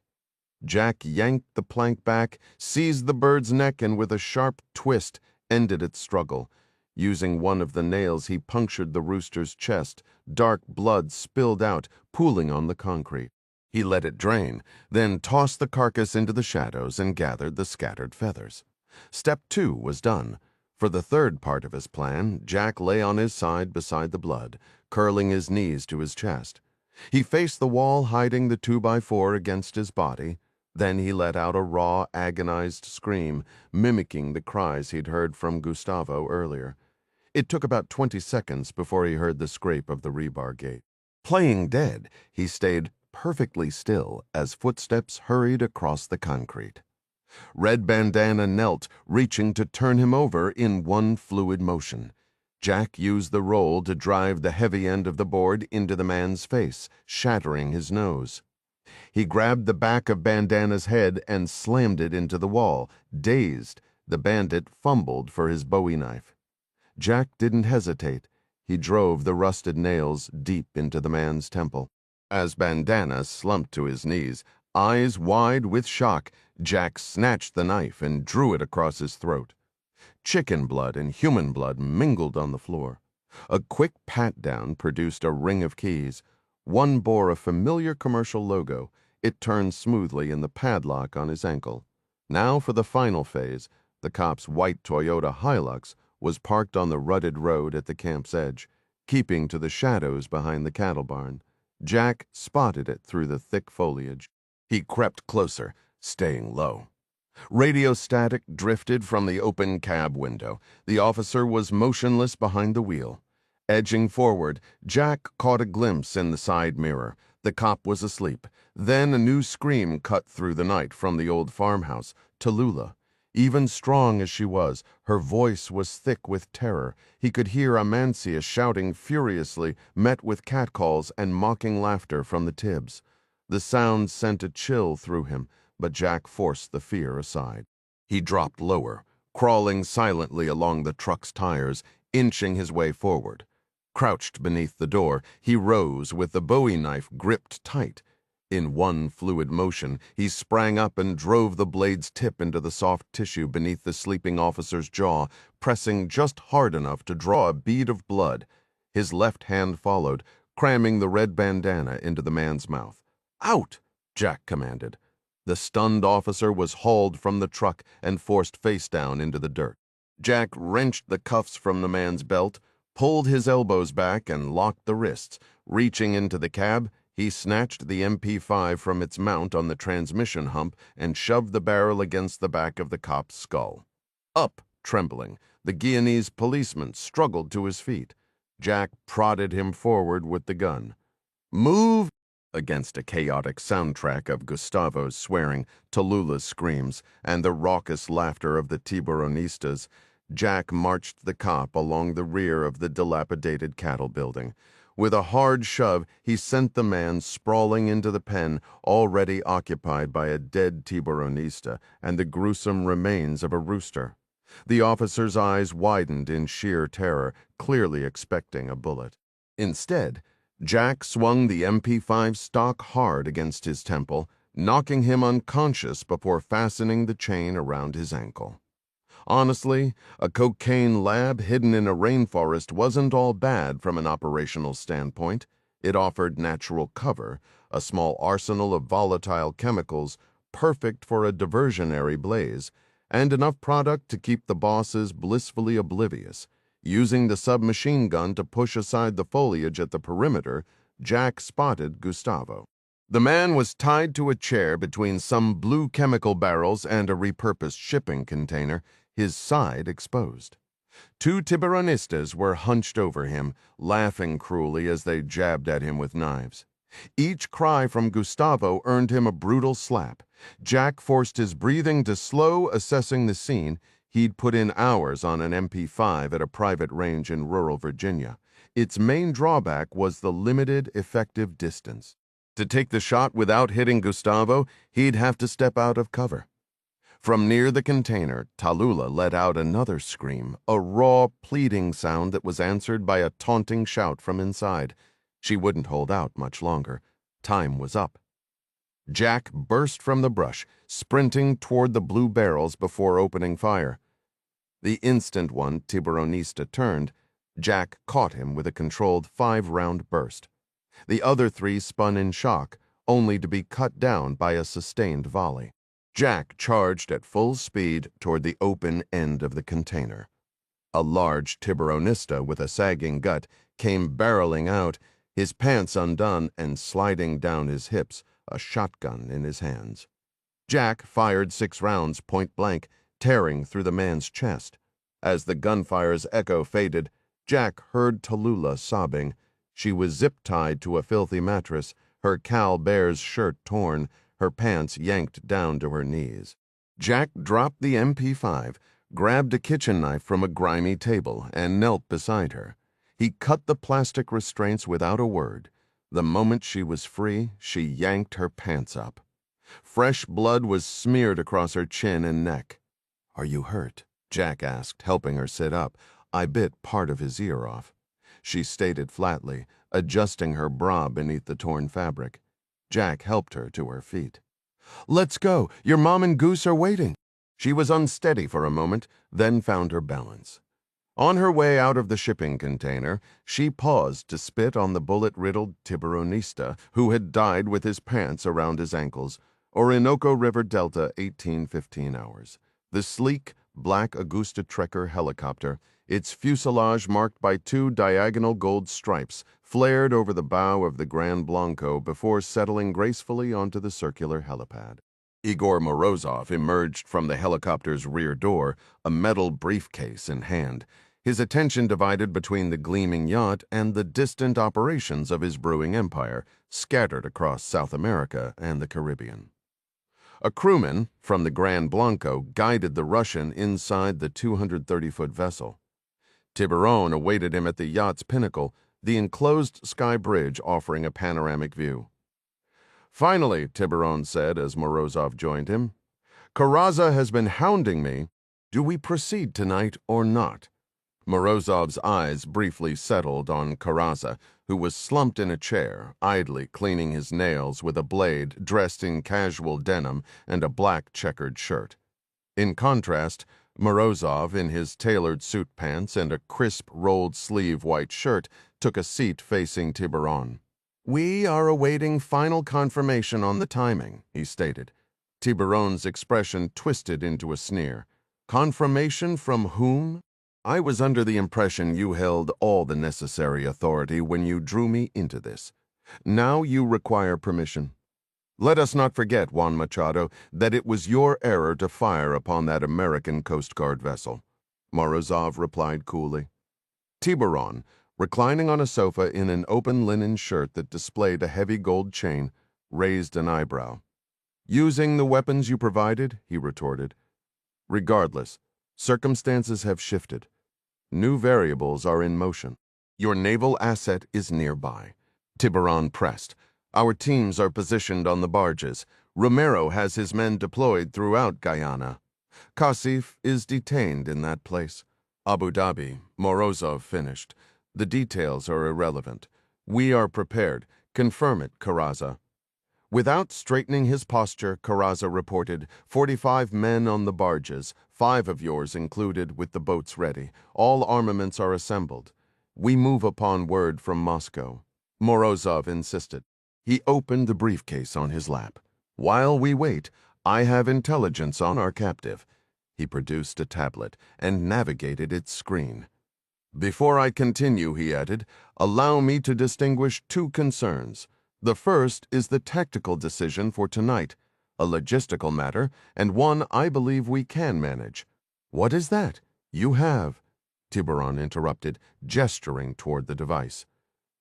Speaker 1: Jack yanked the plank back, seized the bird's neck, and with a sharp twist ended its struggle. Using one of the nails, he punctured the rooster's chest. Dark blood spilled out, pooling on the concrete. He let it drain, then tossed the carcass into the shadows and gathered the scattered feathers. Step 2 was done. For the third part of his plan, Jack lay on his side beside the blood, curling his knees to his chest. He faced the wall, hiding the 2x4 against his body. Then he let out a raw, agonized scream, mimicking the cries he'd heard from Gustavo earlier. It took about 20 seconds before he heard the scrape of the rebar gate. Playing dead, he stayed perfectly still as footsteps hurried across the concrete. Red Bandana knelt, reaching to turn him over in one fluid motion. Jack used the roll to drive the heavy end of the board into the man's face, shattering his nose. He grabbed the back of Bandana's head and slammed it into the wall. Dazed, the bandit fumbled for his Bowie knife. Jack didn't hesitate. He drove the rusted nails deep into the man's temple. As Bandana slumped to his knees, eyes wide with shock, Jack snatched the knife and drew it across his throat. Chicken blood and human blood mingled on the floor. A quick pat-down produced a ring of keys. One bore a familiar commercial logo. It turned smoothly in the padlock on his ankle. Now for the final phase, the cop's white Toyota Hilux was parked on the rutted road at the camp's edge, keeping to the shadows behind the cattle barn. Jack spotted it through the thick foliage. He crept closer, staying low. Radio static drifted from the open cab window. The officer was motionless behind the wheel. Edging forward, Jack caught a glimpse in the side mirror. The cop was asleep. Then a new scream cut through the night from the old farmhouse. Tallulah. Even strong as she was, her voice was thick with terror. He could hear Amancia shouting furiously, met with catcalls and mocking laughter from the Tibbs. The sound sent a chill through him, but Jack forced the fear aside. He dropped lower, crawling silently along the truck's tires, inching his way forward. Crouched beneath the door, he rose with the Bowie knife gripped tight. In one fluid motion, he sprang up and drove the blade's tip into the soft tissue beneath the sleeping officer's jaw, pressing just hard enough to draw a bead of blood. His left hand followed, cramming the red bandana into the man's mouth. "Out!" Jack commanded. The stunned officer was hauled from the truck and forced face down into the dirt. Jack wrenched the cuffs from the man's belt, pulled his elbows back, and locked the wrists. Reaching into the cab, he snatched the MP5 from its mount on the transmission hump and shoved the barrel against the back of the cop's skull. Up, trembling, the Guyanese policeman struggled to his feet. Jack prodded him forward with the gun. "Move!" Against a chaotic soundtrack of Gustavo's swearing, Tallulah's screams, and the raucous laughter of the Tiburonistas, Jack marched the cop along the rear of the dilapidated cattle building. With a hard shove, he sent the man sprawling into the pen already occupied by a dead Tiburonista and the gruesome remains of a rooster. The officer's eyes widened in sheer terror, clearly expecting a bullet. Instead, Jack swung the MP5 stock hard against his temple, knocking him unconscious before fastening the chain around his ankle. Honestly, a cocaine lab hidden in a rainforest wasn't all bad from an operational standpoint. It offered natural cover, a small arsenal of volatile chemicals, perfect for a diversionary blaze, and enough product to keep the bosses blissfully oblivious. Using the submachine gun to push aside the foliage at the perimeter, Jack spotted Gustavo. The man was tied to a chair between some blue chemical barrels and a repurposed shipping container, his side exposed. Two Tiburonistas were hunched over him, laughing cruelly as they jabbed at him with knives. Each cry from Gustavo earned him a brutal slap. Jack forced his breathing to slow, assessing the scene. He'd put in hours on an MP5 at a private range in rural Virginia. Its main drawback was the limited effective distance. To take the shot without hitting Gustavo, he'd have to step out of cover. From near the container, Tallulah let out another scream, a raw, pleading sound that was answered by a taunting shout from inside. She wouldn't hold out much longer. Time was up. Jack burst from the brush, sprinting toward the blue barrels before opening fire. The instant one Tiburonista turned, Jack caught him with a controlled 5-round burst. The other 3 spun in shock, only to be cut down by a sustained volley. Jack charged at full speed toward the open end of the container. A large Tiburonista with a sagging gut came barreling out, his pants undone and sliding down his hips, a shotgun in his hands. Jack fired 6 rounds point blank, tearing through the man's chest. As the gunfire's echo faded, Jack heard Tallulah sobbing. She was zip-tied to a filthy mattress, her Cal Bear's shirt torn, her pants yanked down to her knees. Jack dropped the MP5, grabbed a kitchen knife from a grimy table, and knelt beside her. He cut the plastic restraints without a word. The moment she was free, she yanked her pants up. Fresh blood was smeared across her chin and neck. "Are you hurt?" Jack asked, helping her sit up. I bit part of his ear off. She stated flatly, adjusting her bra beneath the torn fabric. Jack helped her to her feet. "Let's go. Your mom and Goose are waiting." She was unsteady for a moment, then found her balance. On her way out of the shipping container, she paused to spit on the bullet-riddled Tiburonista who had died with his pants around his ankles. Orinoco River Delta, 1815 hours. The sleek, black Augusta Trekker helicopter, its fuselage marked by 2 diagonal gold stripes, flared over the bow of the Grand Blanco before settling gracefully onto the circular helipad. Igor Morozov emerged from the helicopter's rear door, a metal briefcase in hand, his attention divided between the gleaming yacht and the distant operations of his brewing empire, scattered across South America and the Caribbean. A crewman from the Grand Blanco guided the Russian inside the 230-foot vessel. Tiburon awaited him at the yacht's pinnacle, the enclosed sky bridge offering a panoramic view. "Finally," Tiburon said as Morozov joined him. "Corazza has been hounding me. Do we proceed tonight or not?" Morozov's eyes briefly settled on Corazza, who was slumped in a chair, idly cleaning his nails with a blade, dressed in casual denim and a black checkered shirt. In contrast, Morozov, in his tailored suit pants and a crisp rolled-sleeve white shirt, took a seat facing Tiburon. "We are awaiting final confirmation on the timing," he stated. Tiburon's expression twisted into a sneer. "Confirmation from whom? I was under the impression you held all the necessary authority when you drew me into this. Now you require permission. Let us not forget, Juan Machado, that it was your error to fire upon that American Coast Guard vessel," Morozov replied coolly. Tiburon, reclining on a sofa in an open linen shirt that displayed a heavy gold chain, raised an eyebrow. "Using the weapons you provided?" he retorted. "Regardless, circumstances have shifted. New variables are in motion. Your naval asset is nearby." Tiburon pressed. "Our teams are positioned on the barges. Romero has his men deployed throughout Guyana. Kasif is detained in that place. Abu Dhabi, Morozov finished. The details are irrelevant. We are prepared. Confirm it, Karaza." Without straightening his posture, Karaza reported, 45 men on the barges, 5 of yours included, with the boats ready. All armaments are assembled. We move upon word from Moscow." Morozov insisted. He opened the briefcase on his lap. "While we wait, I have intelligence on our captive." He produced a tablet and navigated its screen. "Before I continue," he added, "allow me to distinguish 2 concerns. The first is the tactical decision for tonight, a logistical matter, and one I believe we can manage." "What is that?" "You have," Tiburon interrupted, gesturing toward the device.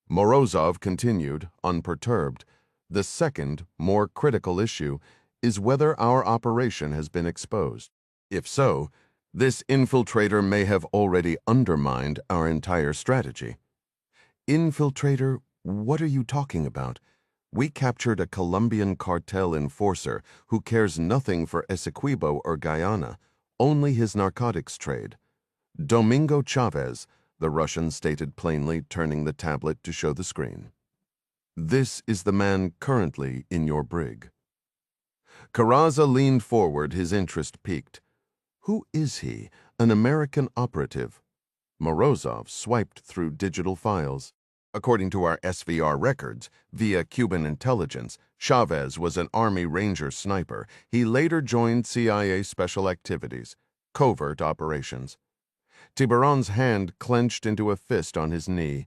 Speaker 1: Morozov continued, unperturbed. "The second, more critical issue is whether our operation has been exposed. If so, this infiltrator may have already undermined our entire strategy." "Infiltrator? What are you talking about?" "We captured a Colombian cartel enforcer who cares nothing for Essequibo or Guyana, only his narcotics trade. Domingo Chavez," the Russian stated plainly, turning the tablet to show the screen. "This is the man currently in your brig." Karaza leaned forward, his interest piqued. "Who is he? An American operative?" Morozov swiped through digital files. "According to our SVR records, via Cuban intelligence, Chavez was an Army Ranger sniper. He later joined CIA Special Activities, covert operations." Tiburon's hand clenched into a fist on his knee.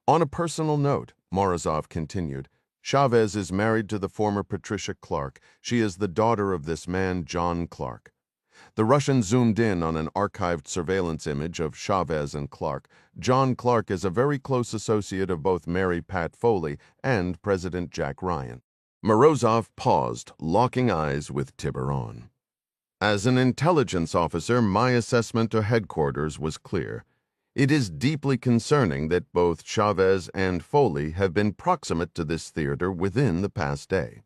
Speaker 1: "On a personal note," Morozov continued, "Chavez is married to the former Patricia Clark. She is the daughter of this man, John Clark." The Russian zoomed in on an archived surveillance image of Chavez and Clark. John Clark is a very close associate of both Mary Pat Foley and President Jack Ryan. Morozov paused, locking eyes with Tiburon. "As an intelligence officer, my assessment to headquarters was clear. It is deeply concerning that both Chavez and Foley have been proximate to this theater within the past day.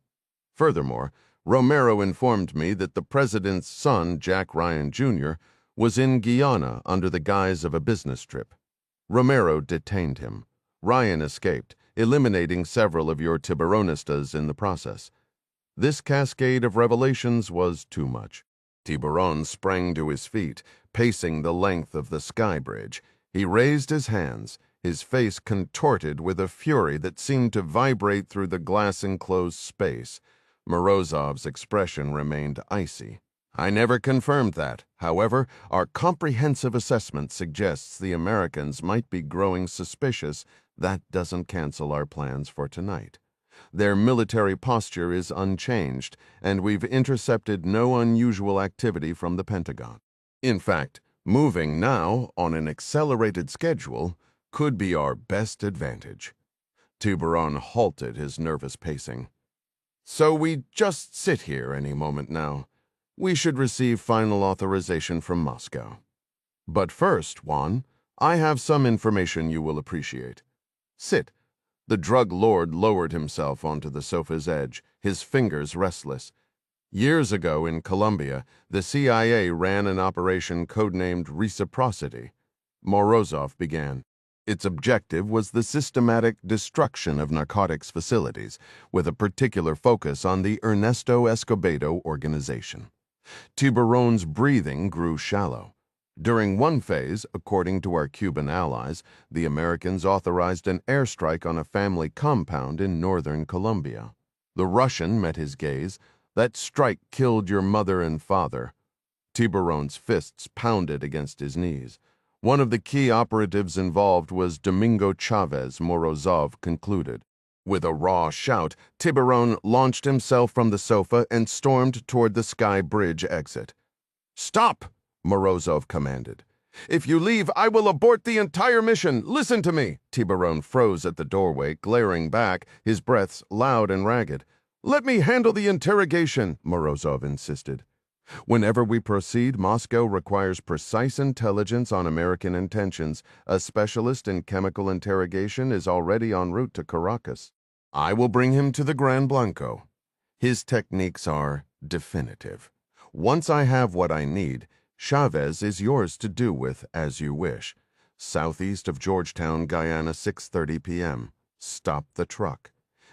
Speaker 1: Furthermore, Romero informed me that the president's son, Jack Ryan Jr., was in Guyana under the guise of a business trip. Romero detained him. Ryan escaped, eliminating several of your Tiburonistas in the process. This cascade of revelations was too much." Tiburon sprang to his feet, pacing the length of the sky bridge. He raised his hands, his face contorted with a fury that seemed to vibrate through the glass-enclosed space. Morozov's expression remained icy. "I never confirmed that. However, our comprehensive assessment suggests the Americans might be growing suspicious. That doesn't cancel our plans for tonight. Their military posture is unchanged, and we've intercepted no unusual activity from the Pentagon. In fact, moving now on an accelerated schedule could be our best advantage." Tiburon halted his nervous pacing. "So we just sit here any moment now. We should receive final authorization from Moscow. But first, Juan, I have some information you will appreciate. Sit." The drug lord lowered himself onto the sofa's edge, his fingers restless. "Years ago in Colombia, the CIA ran an operation codenamed Reciprocity." Morozov began. Its objective was the systematic destruction of narcotics facilities, with a particular focus on the Ernesto Escobedo organization. Tiburon's breathing grew shallow. During one phase, according to our Cuban allies, the Americans authorized an airstrike on a family compound in northern Colombia. The Russian met his gaze. "That strike killed your mother and father." Tiburon's fists pounded against his knees. "One of the key operatives involved was Domingo Chavez," Morozov concluded. With a raw shout, Tiburon launched himself from the sofa and stormed toward the Sky Bridge exit. "Stop!" Morozov commanded. If you leave, I will abort the entire mission. Listen to me. Tiburon froze at the doorway, glaring back, his breaths loud and ragged. Let me handle the interrogation, Morozov insisted. Whenever we proceed, Moscow requires precise intelligence on American intentions. A specialist in chemical interrogation is already en route to Caracas. I will bring him to the Gran Blanco. His techniques are definitive. Once I have what I need, Chavez is yours to do with as you wish. Southeast of Georgetown, Guyana, 6:30 p.m. Stop the truck.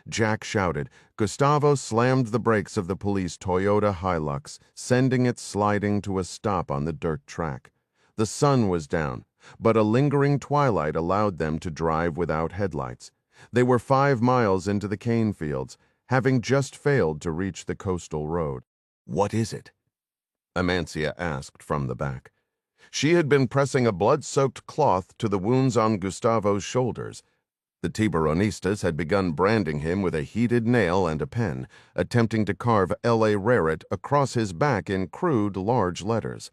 Speaker 1: Jack shouted. Gustavo slammed the brakes of the police Toyota Hilux, sending it sliding to a stop on the dirt track. The sun was down, but a lingering twilight allowed them to drive without headlights. They were 5 miles into the cane fields, having just failed to reach the coastal road. What is it? Amancia asked from the back. She had been pressing a blood-soaked cloth to the wounds on Gustavo's shoulders. The Tiburonistas had begun branding him with a heated nail and a pen, attempting to carve L.A. Raret across his back in crude, large letters.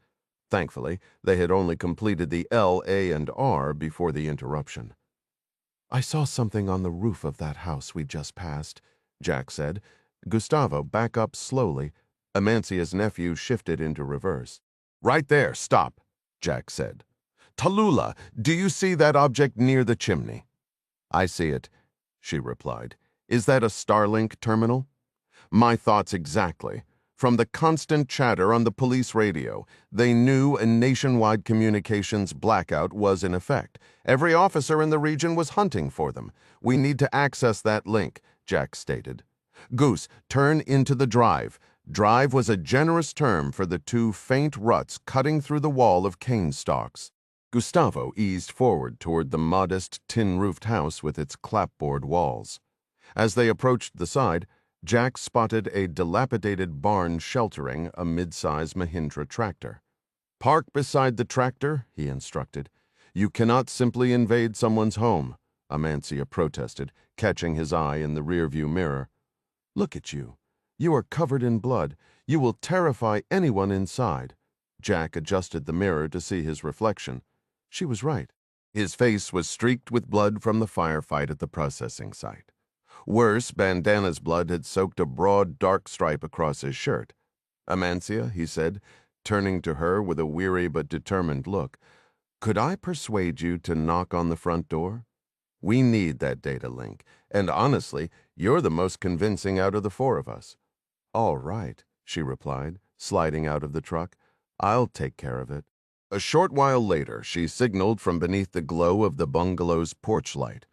Speaker 1: Thankfully, they had only completed the L, A, and R before the interruption. I saw something on the roof of that house we just passed, Jack said. Gustavo, back up slowly. Amancia's nephew shifted into reverse. Right there, stop, Jack said. Tallulah, do you see that object near the chimney? I see it, she replied. Is that a Starlink terminal? My thoughts exactly. From the constant chatter on the police radio, they knew a nationwide communications blackout was in effect. Every officer in the region was hunting for them. We need to access that link, Jack stated. Goose, turn into the drive. Drive was a generous term for the 2 faint ruts cutting through the wall of cane stalks. Gustavo eased forward toward the modest tin-roofed house with its clapboard walls. As they approached the side, Jack spotted a dilapidated barn sheltering a mid-size Mahindra tractor. Park beside the tractor, he instructed. You cannot simply invade someone's home, Amancia protested, catching his eye in the rearview mirror. Look at you. You are covered in blood. You will terrify anyone inside. Jack adjusted the mirror to see his reflection. She was right. His face was streaked with blood from the firefight at the processing site. Worse, Bandana's blood had soaked a broad, dark stripe across his shirt. Amancia, he said, turning to her with a weary but determined look, could I persuade you to knock on the front door? We need that data link, and honestly, you're the most convincing out of the 4 of us. All right, she replied, sliding out of the truck. I'll take care of it. A short while later, she signaled from beneath the glow of the bungalow's porch light.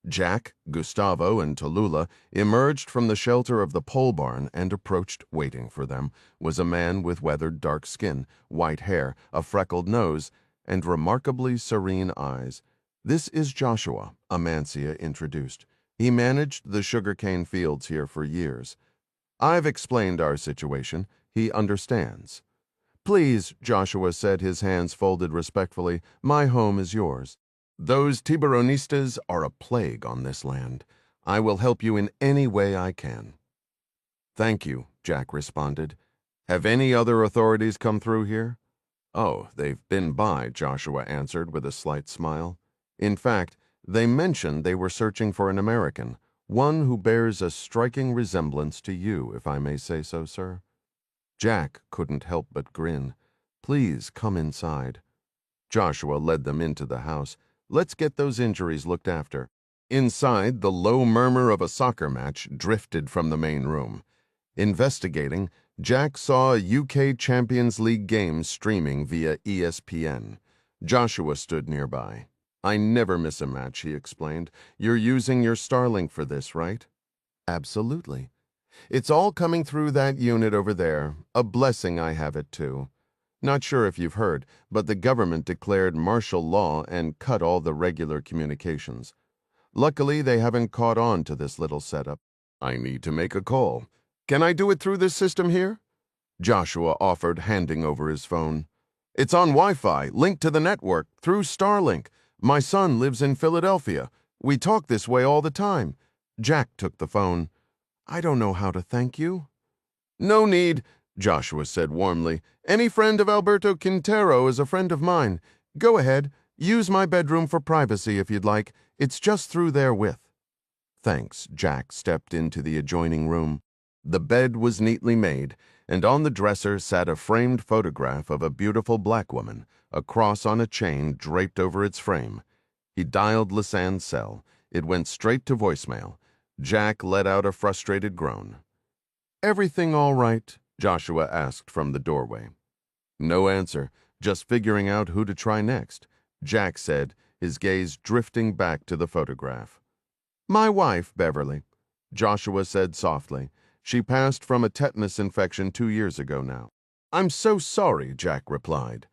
Speaker 1: Jack, Gustavo, and Tallulah emerged from the shelter of the pole barn and approached. Waiting for them was a man with weathered dark skin, white hair, a freckled nose, and remarkably serene eyes. This is Joshua, Amancia introduced. He managed the sugarcane fields here for years. I've explained our situation. He understands. Please, Joshua said, his hands folded respectfully, my home is yours. Those Tiburonistas are a plague on this land. I will help you in any way I can. Thank you, Jack responded. Have any other authorities come through here? Oh, they've been by, Joshua answered with a slight smile. In fact, they mentioned they were searching for an American, one who bears a striking resemblance to you, if I may say so, sir. Jack couldn't help but grin. Please come inside. Joshua led them into the house. Let's get those injuries looked after. Inside, the low murmur of a soccer match drifted from the main room. Investigating, Jack saw a UK Champions League game streaming via ESPN. Joshua stood nearby. I never miss a match, he explained. You're using your Starlink for this, right? Absolutely. It's all coming through that unit over there. A blessing I have it, too. Not sure if you've heard, but the government declared martial law and cut all the regular communications. Luckily, they haven't caught on to this little setup. I need to make a call. Can I do it through this system here? Joshua offered, handing over his phone. It's on Wi-Fi, linked to the network, through Starlink. My son lives in Philadelphia. We talk this way all the time. Jack took the phone. I don't know how to thank you. No need, Joshua said warmly. Any friend of Alberto Quintero is a friend of mine. Go ahead. Use my bedroom for privacy if you'd like. It's just through there with. Thanks. Jack stepped into the adjoining room. The bed was neatly made, and on the dresser sat a framed photograph of a beautiful black woman, a cross on a chain draped over its frame. He dialed Lisanne's cell. It went straight to voicemail. Jack let out a frustrated groan. "Everything all right?" Joshua asked from the doorway. No answer, just figuring out who to try next. Jack said, his gaze drifting back to the photograph. "My wife, Beverly," Joshua said softly. "She passed from a tetanus infection 2 years ago now." "I'm so sorry," Jack replied.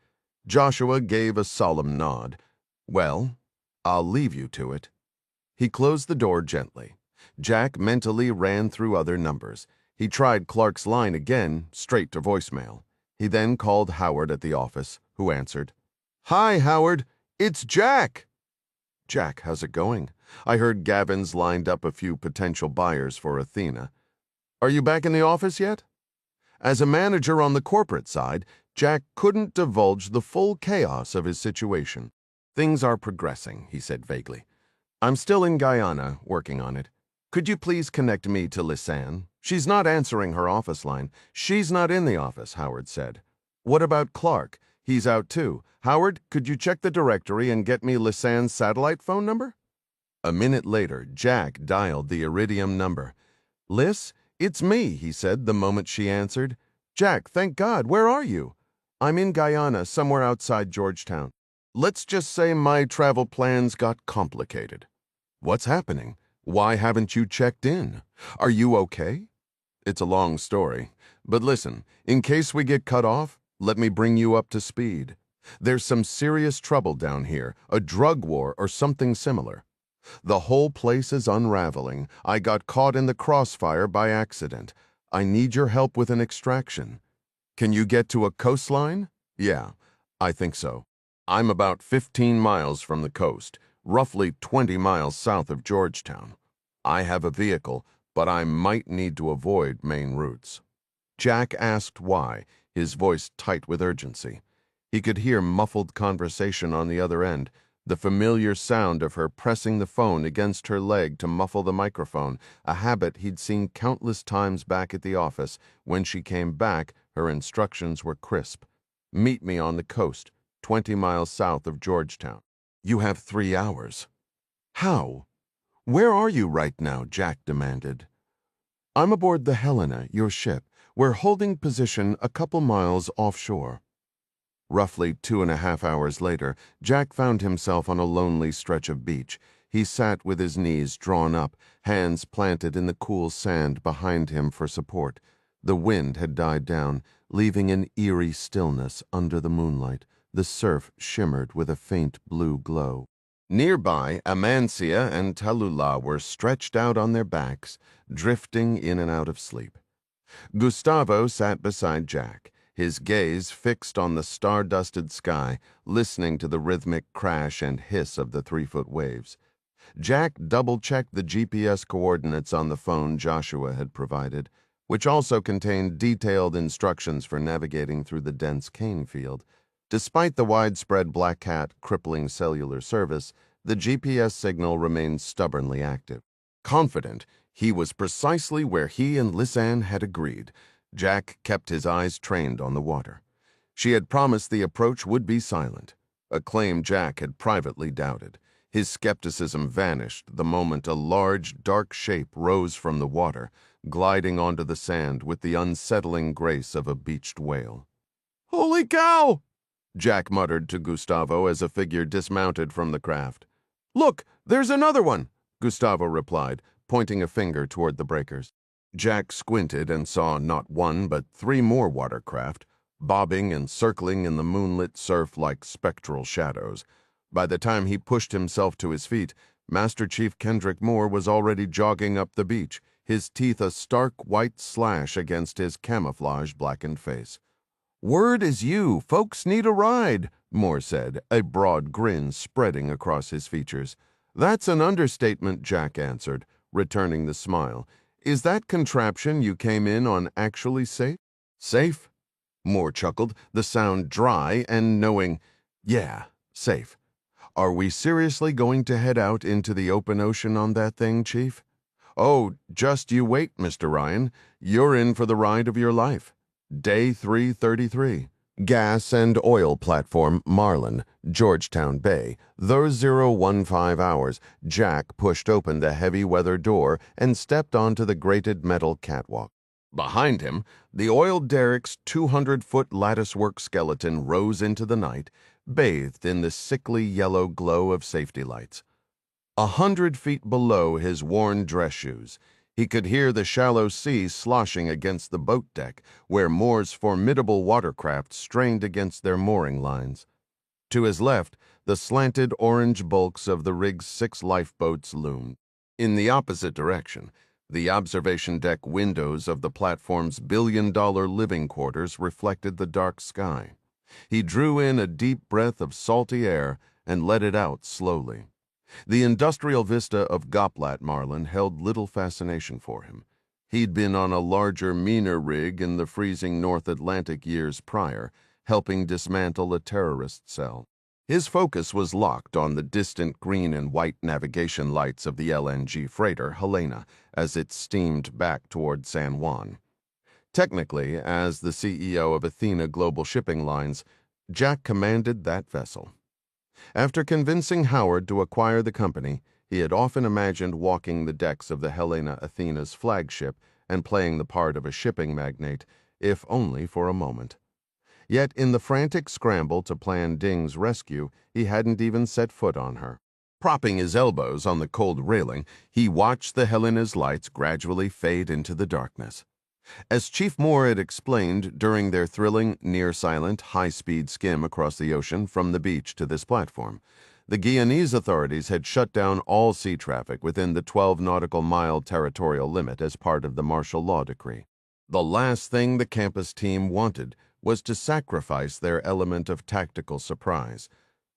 Speaker 1: Joshua gave a solemn nod. "Well, I'll leave you to it." He closed the door gently. Jack mentally ran through other numbers. He tried Clark's line again, straight to voicemail. He then called Howard at the office, who answered. "Hi, Howard. It's Jack." "Jack, how's it going? I heard Gavin's lined up a few potential buyers for Athena. Are you back in the office yet?" As a manager on the corporate side, Jack couldn't divulge the full chaos of his situation. "Things are progressing," he said vaguely. "I'm still in Guyana, working on it. Could you please connect me to Lisanne? She's not answering her office line." "She's not in the office," Howard said. "What about Clark? He's out too. Howard, could you check the directory and get me Lisanne's satellite phone number?" A minute later, Jack dialed the Iridium number. "Liz, it's me," he said the moment she answered. "Jack, thank God, where are you?" "I'm in Guyana, somewhere outside Georgetown. Let's just say my travel plans got complicated." "What's happening? Why haven't you checked in? Are you okay?" "It's a long story. But listen, in case we get cut off, let me bring you up to speed. There's some serious trouble down here, a drug war or something similar. The whole place is unraveling. I got caught in the crossfire by accident. I need your help with an extraction. Can you get to a coastline?" "Yeah, I think so. I'm about 15 miles from the coast, roughly 20 miles south of Georgetown. I have a vehicle, but I might need to avoid main routes." Jack asked why, his voice tight with urgency. He could hear muffled conversation on the other end, the familiar sound of her pressing the phone against her leg to muffle the microphone, a habit he'd seen countless times back at the office. When she came back, her instructions were crisp. "Meet me on the coast, 20 miles south of Georgetown. You have 3 hours." "How? Where are you right now?" Jack demanded. "I'm aboard the Helena, your ship. We're holding position a couple miles offshore." Roughly 2.5 hours later, Jack found himself on a lonely stretch of beach. He sat with his knees drawn up, hands planted in the cool sand behind him for support. The wind had died down, leaving an eerie stillness under the moonlight. The surf shimmered with a faint blue glow. Nearby, Amancia and Tallulah were stretched out on their backs, drifting in and out of sleep. Gustavo sat beside Jack, his gaze fixed on the star-dusted sky, listening to the rhythmic crash and hiss of the 3-foot waves. Jack double-checked the GPS coordinates on the phone Joshua had provided, which also contained detailed instructions for navigating through the dense cane field. Despite the widespread black cat crippling cellular service, the GPS signal remained stubbornly active. Confident he was precisely where he and Lisanne had agreed, Jack kept his eyes trained on the water. She had promised the approach would be silent, a claim Jack had privately doubted. His skepticism vanished the moment a large, dark shape rose from the water, gliding onto the sand with the unsettling grace of a beached whale. "Holy cow!" Jack muttered to Gustavo as a figure dismounted from the craft. "Look, there's another one," Gustavo replied, pointing a finger toward the breakers. Jack squinted and saw not one but 3 more watercraft, bobbing and circling in the moonlit surf like spectral shadows. By the time he pushed himself to his feet, Master Chief Kendrick Moore was already jogging up the beach, his teeth a stark white slash against his camouflage-blackened face. "Word is you, folks need a ride," Moore said, a broad grin spreading across his features. "That's an understatement," Jack answered, returning the smile. "Is that contraption you came in on actually safe?" "Safe?" Moore chuckled, the sound dry and knowing. "Yeah, Safe. Are we seriously going to head out into the open ocean on that thing, Chief? Oh, just you wait, Mr. Ryan. You're in for the ride of your life. Day 333. Gas and oil platform Marlin, Georgetown Bay. Those 015 hours, Jack pushed open the heavy weather door and stepped onto the grated metal catwalk. Behind him, the oil derrick's 200-foot latticework skeleton rose into the night, bathed in the sickly yellow glow of safety lights. 100 feet below his worn dress shoes, he could hear the shallow sea sloshing against the boat deck, where Moore's formidable watercraft strained against their mooring lines. To his left, the slanted orange bulks of the rig's 6 lifeboats loomed. In the opposite direction, the observation deck windows of the platform's billion-dollar living quarters reflected the dark sky. He drew in a deep breath of salty air and let it out slowly. The industrial vista of Goplat Marlin held little fascination for him. He'd been on a larger, meaner rig in the freezing North Atlantic years prior, helping dismantle a terrorist cell. His focus was locked on the distant green and white navigation lights of the LNG freighter Helena as it steamed back toward San Juan. Technically, as the CEO of Athena Global Shipping Lines, Jack commanded that vessel. After convincing Howard to acquire the company, he had often imagined walking the decks of the Helena Athena's flagship and playing the part of a shipping magnate, if only for a moment. Yet in the frantic scramble to plan Ding's rescue, he hadn't even set foot on her. Propping his elbows on the cold railing, he watched the Helena's lights gradually fade into the darkness. As Chief Moore had explained during their thrilling, near-silent, high-speed skim across the ocean from the beach to this platform, the Guyanese authorities had shut down all sea traffic within the 12 nautical mile territorial limit as part of the martial law decree. The last thing the campus team wanted was to sacrifice their element of tactical surprise.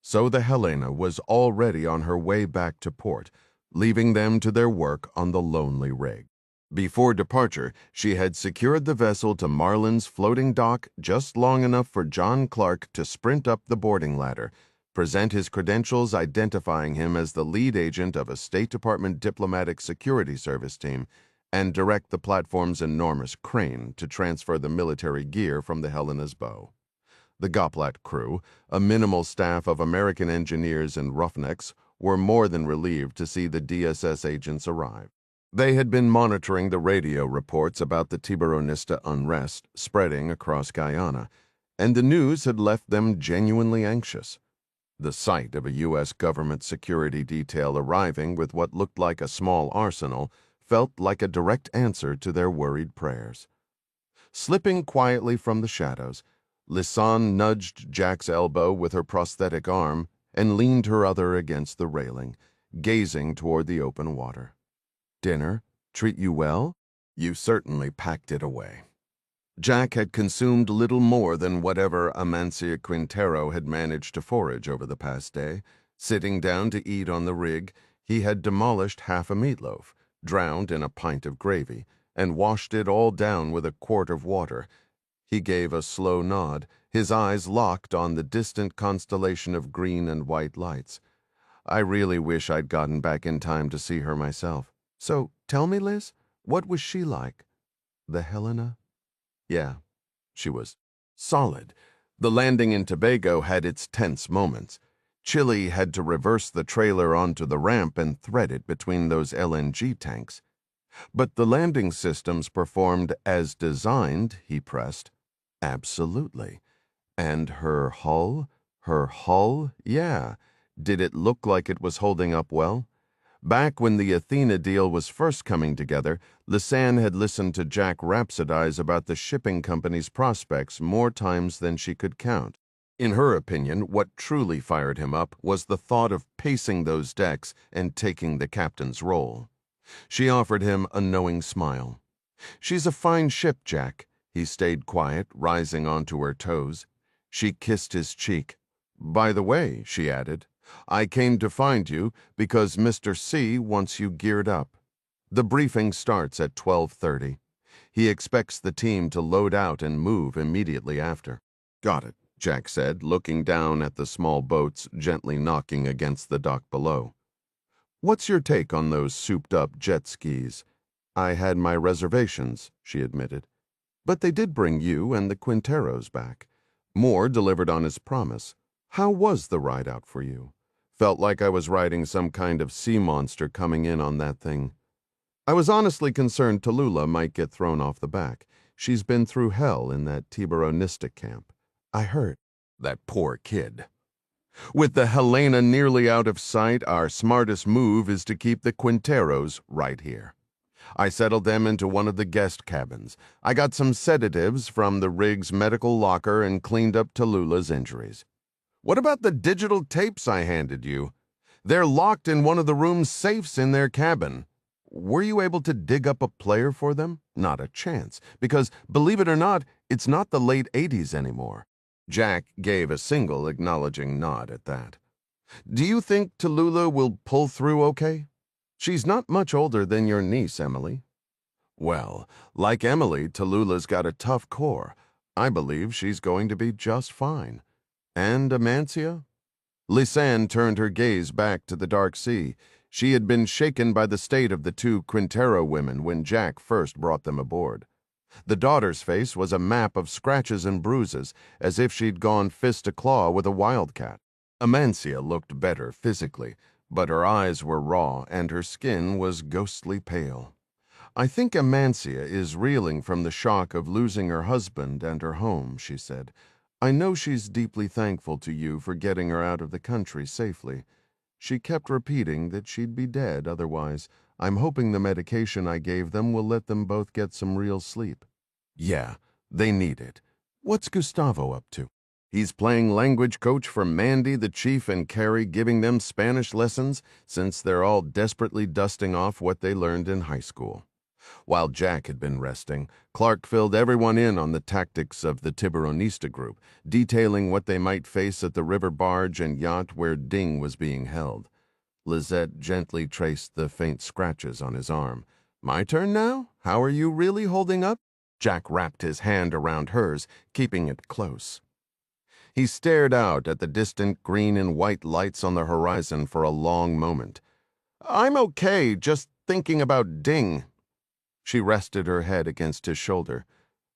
Speaker 1: So the Helena was already on her way back to port, leaving them to their work on the lonely rig. Before departure, she had secured the vessel to Marlin's floating dock just long enough for John Clark to sprint up the boarding ladder, present his credentials identifying him as the lead agent of a State Department Diplomatic Security Service team, and direct the platform's enormous crane to transfer the military gear from the Helena's bow. The Goplat crew, a minimal staff of American engineers and roughnecks, were more than relieved to see the DSS agents arrive. They had been monitoring the radio reports about the Tiburonista unrest spreading across Guyana, and the news had left them genuinely anxious. The sight of a U.S. government security detail arriving with what looked like a small arsenal felt like a direct answer to their worried prayers. Slipping quietly from the shadows, Lisanne nudged Jack's elbow with her prosthetic arm and leaned her other against the railing, gazing toward the open water. "Dinner? Treat you well?" "You certainly packed it away." Jack had consumed little more than whatever Amancia Quintero had managed to forage over the past day. Sitting down to eat on the rig, he had demolished half a meatloaf, drowned in a pint of gravy, and washed it all down with a quart of water. He gave a slow nod, his eyes locked on the distant constellation of green and white lights. "I really wish I'd gotten back in time to see her myself. So, tell me, Liz, what was she like?" "The Helena?" "Yeah, she was solid. The landing in Tobago had its tense moments. Chile had to reverse the trailer onto the ramp and thread it between those LNG tanks. But the landing systems performed as designed," he pressed. "Absolutely. And her hull? Her hull? Yeah. Did it look like it was holding up well?" Back when the Athena deal was first coming together, Lisanne had listened to Jack rhapsodize about the shipping company's prospects more times than she could count. In her opinion, what truly fired him up was the thought of pacing those decks and taking the captain's role. She offered him a knowing smile. "She's a fine ship, Jack." He stayed quiet, rising onto her toes. She kissed his cheek. "By the way," she added, "I came to find you because Mr. C wants you geared up. The briefing starts at 12:30. He expects the team to load out and move immediately after." "Got it. Jack said, looking down at the small boats gently knocking against the dock below. What's your take on those souped-up jet skis? I had my reservations, she admitted. But they did bring you and the Quinteros back. Moore delivered on his promise. How was the ride out for you? Felt like I was riding some kind of sea monster coming in on that thing. I was honestly concerned Tallulah might get thrown off the back. She's been through hell in that Tiburonistic camp. I heard. That poor kid. With the Helena nearly out of sight, our smartest move is to keep the Quinteros right here. I settled them into one of the guest cabins. I got some sedatives from the rig's medical locker and cleaned up Tallulah's injuries. What about the digital tapes I handed you? They're locked in one of the room's safes in their cabin. Were you able to dig up a player for them? Not a chance, because, believe it or not, it's not the late 80s anymore. Jack gave a single acknowledging nod at that. Do you think Tallulah will pull through okay? She's not much older than your niece, Emily. Well, like Emily, Tallulah's got a tough core. I believe she's going to be just fine. And Amancia? Lisanne turned her gaze back to the dark sea. She had been shaken by the state of the two Quintero women when Jack first brought them aboard. The daughter's face was a map of scratches and bruises, as if she'd gone fist to claw with a wildcat. Amancia looked better physically, but her eyes were raw and her skin was ghostly pale. I think Amancia is reeling from the shock of losing her husband and her home, she said. I know she's deeply thankful to you for getting her out of the country safely. She kept repeating that she'd be dead otherwise. I'm hoping the medication I gave them will let them both get some real sleep. Yeah, they need it. What's Gustavo up to? He's playing language coach for Mandy, the chief, and Carrie, giving them Spanish lessons since they're all desperately dusting off what they learned in high school. While Jack had been resting, Clark filled everyone in on the tactics of the Tiburonista group, detailing what they might face at the river barge and yacht where Ding was being held. Lizette gently traced the faint scratches on his arm. My turn now? How are you really holding up? Jack wrapped his hand around hers, keeping it close. He stared out at the distant green and white lights on the horizon for a long moment. I'm okay, just thinking about Ding. She rested her head against his shoulder.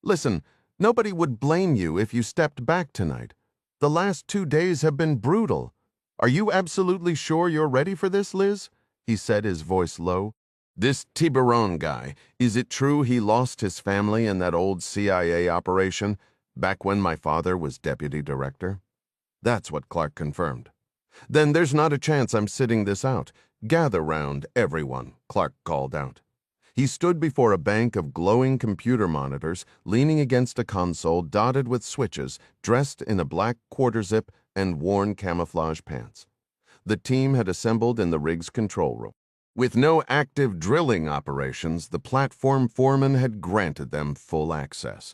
Speaker 1: Listen, nobody would blame you if you stepped back tonight. The last 2 days have been brutal. Are you absolutely sure you're ready for this, Liz? He said, his voice low. This Tiburon guy, is it true he lost his family in that old CIA operation back when my father was deputy director? That's what Clark confirmed. Then there's not a chance I'm sitting this out. Gather round, everyone, Clark called out. He stood before a bank of glowing computer monitors, leaning against a console dotted with switches, dressed in a black quarter-zip and worn camouflage pants. The team had assembled in the rig's control room. With no active drilling operations, the platform foreman had granted them full access.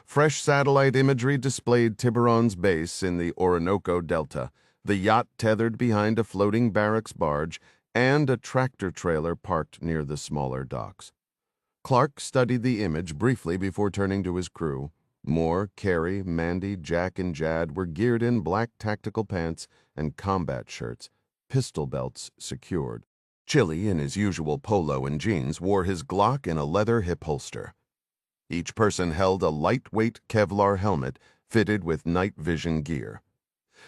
Speaker 1: Fresh satellite imagery displayed Tiburon's base in the Orinoco Delta, the yacht tethered behind a floating barracks barge, and a tractor-trailer parked near the smaller docks. Clark studied the image briefly before turning to his crew. Moore, Carrie, Mandy, Jack, and Jad were geared in black tactical pants and combat shirts, pistol belts secured. Chili, in his usual polo and jeans, wore his Glock in a leather hip holster. Each person held a lightweight Kevlar helmet fitted with night vision gear.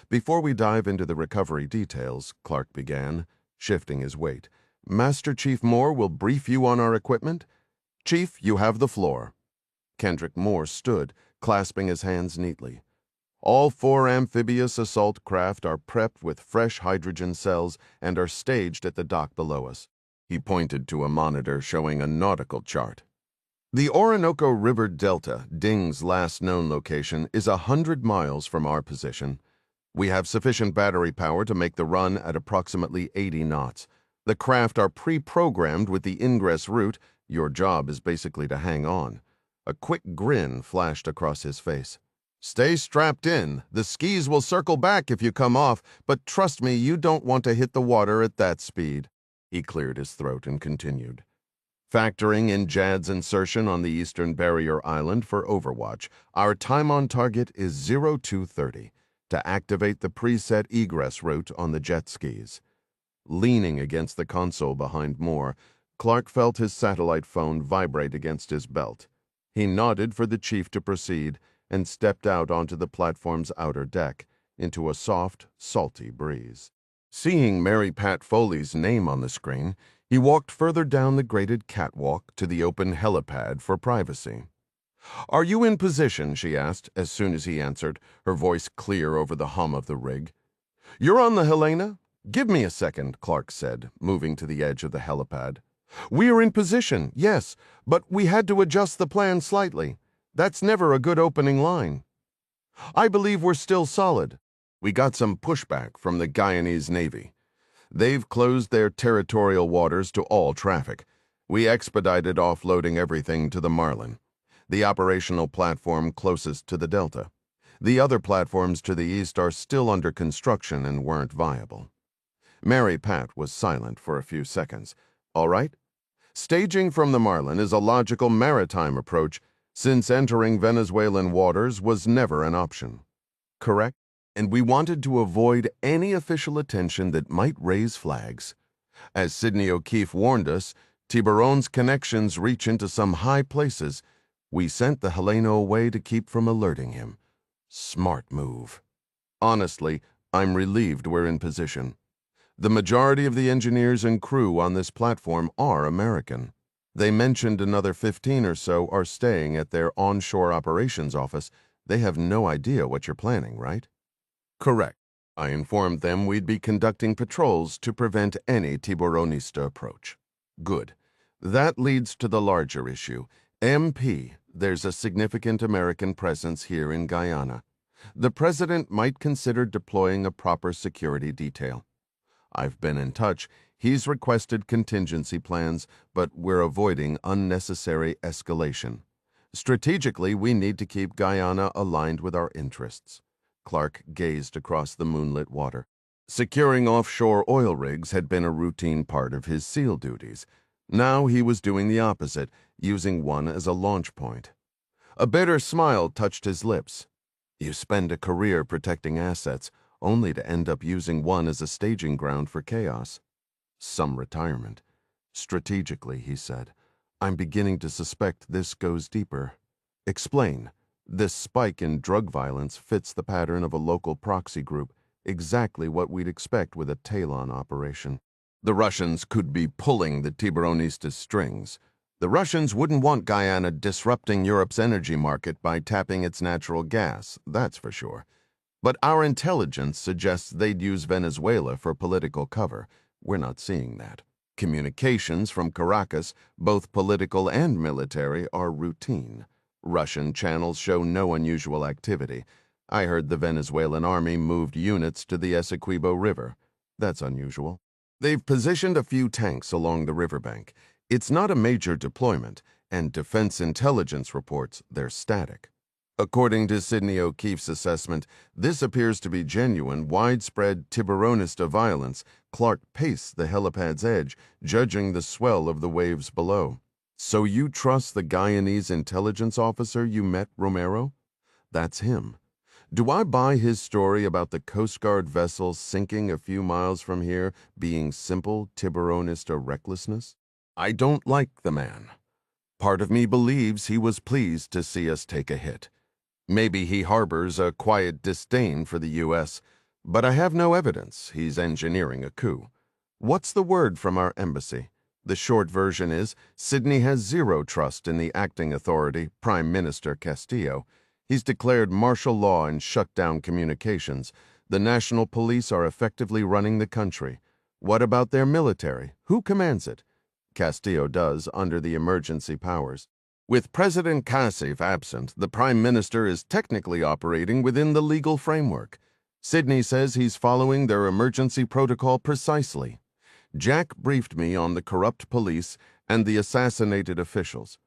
Speaker 1: Before we dive into the recovery details, Clark began, shifting his weight, Master Chief Moore will brief you on our equipment. Chief, you have the floor. Kendrick Moore stood, clasping his hands neatly. All 4 amphibious assault craft are prepped with fresh hydrogen cells and are staged at the dock below us. He pointed to a monitor showing a nautical chart. The Orinoco River Delta, Ding's last known location, is 100 miles from our position. We have sufficient battery power to make the run at approximately 80 knots. The craft are pre-programmed with the ingress route. Your job is basically to hang on. A quick grin flashed across his face. Stay strapped in. The skis will circle back if you come off, but trust me, you don't want to hit the water at that speed. He cleared his throat and continued. Factoring in Jad's insertion on the Eastern Barrier Island for Overwatch, our time on target is 0230 to activate the preset egress route on the jet skis. Leaning against the console behind Moore, Clark felt his satellite phone vibrate against his belt. He nodded for the chief to proceed and stepped out onto the platform's outer deck into a soft, salty breeze. Seeing Mary Pat Foley's name on the screen, he walked further down the graded catwalk to the open helipad for privacy. "Are you in position?" she asked as soon as he answered, her voice clear over the hum of the rig. "You're on the Helena? Give me a second," Clark said, moving to the edge of the helipad. "We are in position, yes, but we had to adjust the plan slightly. That's never a good opening line." "I believe we're still solid. We got some pushback from the Guyanese Navy. They've closed their territorial waters to all traffic. We expedited offloading everything to the Marlin, the operational platform closest to the Delta. The other platforms to the east are still under construction and weren't viable." Mary Pat was silent for a few seconds. "All right. Staging from the Marlin is a logical maritime approach, since entering Venezuelan waters was never an option. Correct? And we wanted to avoid any official attention that might raise flags. As Sidney O'Keefe warned us, Tiburon's connections reach into some high places. We sent the Helena away to keep from alerting him. Smart move. Honestly, I'm relieved we're in position. The majority of the engineers and crew on this platform are American. They mentioned another 15 or so are staying at their onshore operations office. They have no idea what you're planning, right?" "Correct. I informed them we'd be conducting patrols to prevent any Tiburonista approach." "Good. That leads to the larger issue. MP, there's a significant American presence here in Guyana. The president might consider deploying a proper security detail. I've been in touch. He's requested contingency plans, but we're avoiding unnecessary escalation. Strategically, we need to keep Guyana aligned with our interests." Clark gazed across the moonlit water. Securing offshore oil rigs had been a routine part of his SEAL duties. Now he was doing the opposite, using one as a launch point. A bitter smile touched his lips. "You spend a career protecting assets, only to end up using one as a staging ground for chaos." "Some retirement. Strategically," he said, "I'm beginning to suspect this goes deeper." "Explain." "This spike in drug violence fits the pattern of a local proxy group, exactly what we'd expect with a Talon operation. The Russians could be pulling the Tiburonistas' strings. The Russians wouldn't want Guyana disrupting Europe's energy market by tapping its natural gas, that's for sure. But our intelligence suggests they'd use Venezuela for political cover. We're not seeing that. Communications from Caracas, both political and military, are routine. Russian channels show no unusual activity. I heard the Venezuelan army moved units to the Essequibo River. That's unusual. They've positioned a few tanks along the riverbank. It's not a major deployment, and defense intelligence reports they're static. According to Sidney O'Keefe's assessment, this appears to be genuine, widespread Tiburonista violence. Clark paced the helipad's edge, judging the swell of the waves below. "So you trust the Guyanese intelligence officer you met, Romero?" "That's him. Do I buy his story about the Coast Guard vessel sinking a few miles from here being simple Tiburonista recklessness? I don't like the man. Part of me believes he was pleased to see us take a hit. Maybe he harbors a quiet disdain for the U.S., but I have no evidence he's engineering a coup. What's the word from our embassy? The short version is, Sidney has zero trust in the acting authority, Prime Minister Castillo. He's declared martial law and shut down communications. The national police are effectively running the country. What about their military? Who commands it? Castillo does, under the emergency powers. With President Kassif absent, the Prime Minister is technically operating within the legal framework. Sidney says he's following their emergency protocol precisely. Jack briefed me on the corrupt police and the assassinated officials.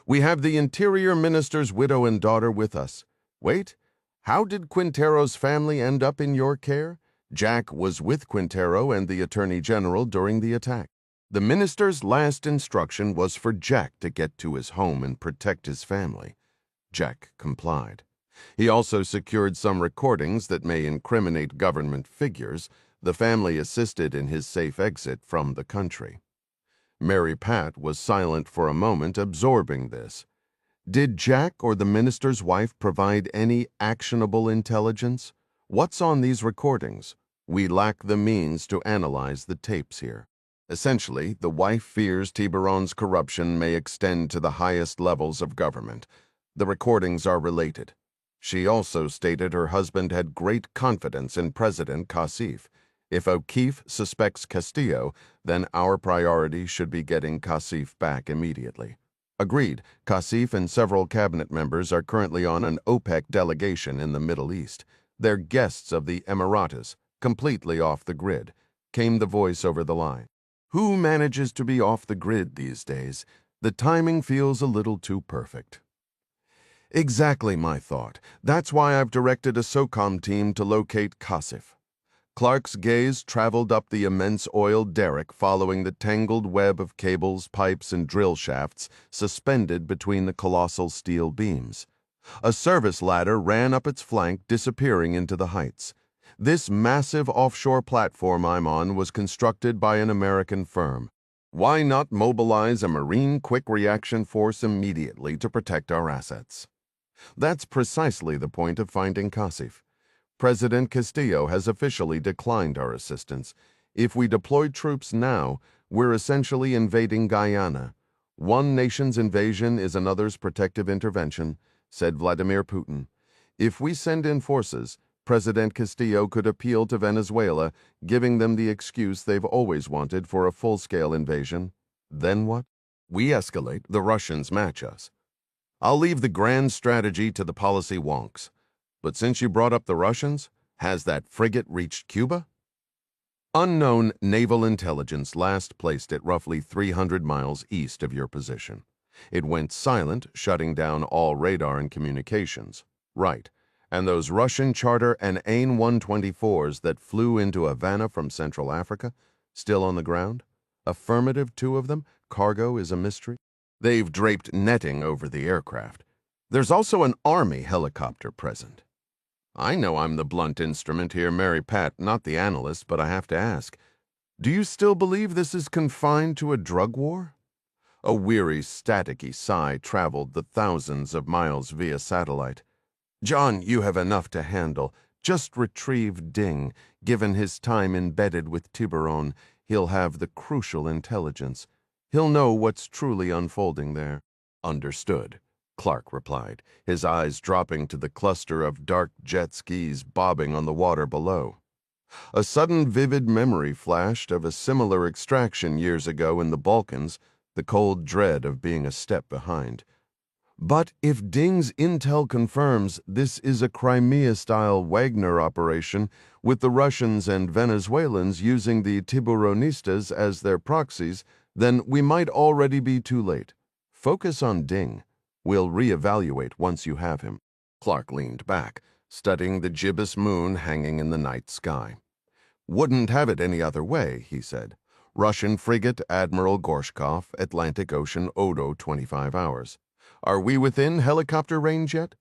Speaker 1: We have the Interior Minister's widow and daughter with us. Wait, how did Quintero's family end up in your care? Jack was with Quintero and the Attorney General during the attack. The minister's last instruction was for Jack to get to his home and protect his family. Jack complied. He also secured some recordings that may incriminate government figures. The family assisted in his safe exit from the country. Mary Pat was silent for a moment, absorbing this. Did Jack or the minister's wife provide any actionable intelligence? What's on these recordings? We lack the means to analyze the tapes here. Essentially, the wife fears Tiburon's corruption may extend to the highest levels of government. The recordings are related. She also stated her husband had great confidence in President Kashif. If O'Keefe suspects Castillo, then our priority should be getting Kashif back immediately. Agreed. Kashif and several cabinet members are currently on an OPEC delegation in the Middle East. They're guests of the Emirates, completely off the grid, came the voice over the line. Who manages to be off the grid these days? The timing feels a little too perfect. Exactly my thought. That's why I've directed a SOCOM team to locate Kashif. Clark's gaze traveled up the immense oil derrick following the tangled web of cables, pipes, and drill shafts suspended between the colossal steel beams. A service ladder ran up its flank, disappearing into the heights. This massive offshore platform I'm on was constructed by an American firm. Why not mobilize a Marine Quick Reaction Force immediately to protect our assets? That's precisely the point of finding Kashif. President Castillo has officially declined our assistance. If we deploy troops now, we're essentially invading Guyana. One nation's invasion is another's protective intervention, said Vladimir Putin. If we send in forces, President Castillo could appeal to Venezuela, giving them the excuse they've always wanted for a full-scale invasion. Then what? We escalate, the Russians match us. I'll leave the grand strategy to the policy wonks. But since you brought up the Russians, has that frigate reached Cuba? Unknown naval intelligence last placed it roughly 300 miles east of your position. It went silent, shutting down all radar and communications. Right. And those Russian charter and AN-124s that flew into Havana from Central Africa, still on the ground? Affirmative, 2 of them. Cargo is a mystery. They've draped netting over the aircraft. There's also an Army helicopter present. I know I'm the blunt instrument here, Mary Pat, not the analyst, but I have to ask. Do you still believe this is confined to a drug war? A weary, staticky sigh traveled the thousands of miles via satellite. John, you have enough to handle. Just retrieve Ding. Given his time embedded with Tiburon, he'll have the crucial intelligence. He'll know what's truly unfolding there. Understood, Clark replied, his eyes dropping to the cluster of dark jet skis bobbing on the water below. A sudden vivid memory flashed of a similar extraction years ago in the Balkans, the cold dread of being a step behind. But if Ding's intel confirms this is a Crimea-style Wagner operation, with the Russians and Venezuelans using the Tiburonistas as their proxies, then we might already be too late. Focus on Ding. We'll reevaluate once you have him. Clark leaned back, studying the gibbous moon hanging in the night sky. Wouldn't have it any other way, he said. Russian frigate Admiral Gorshkov, Atlantic Ocean, Odo, 25 hours. Are we within helicopter range yet?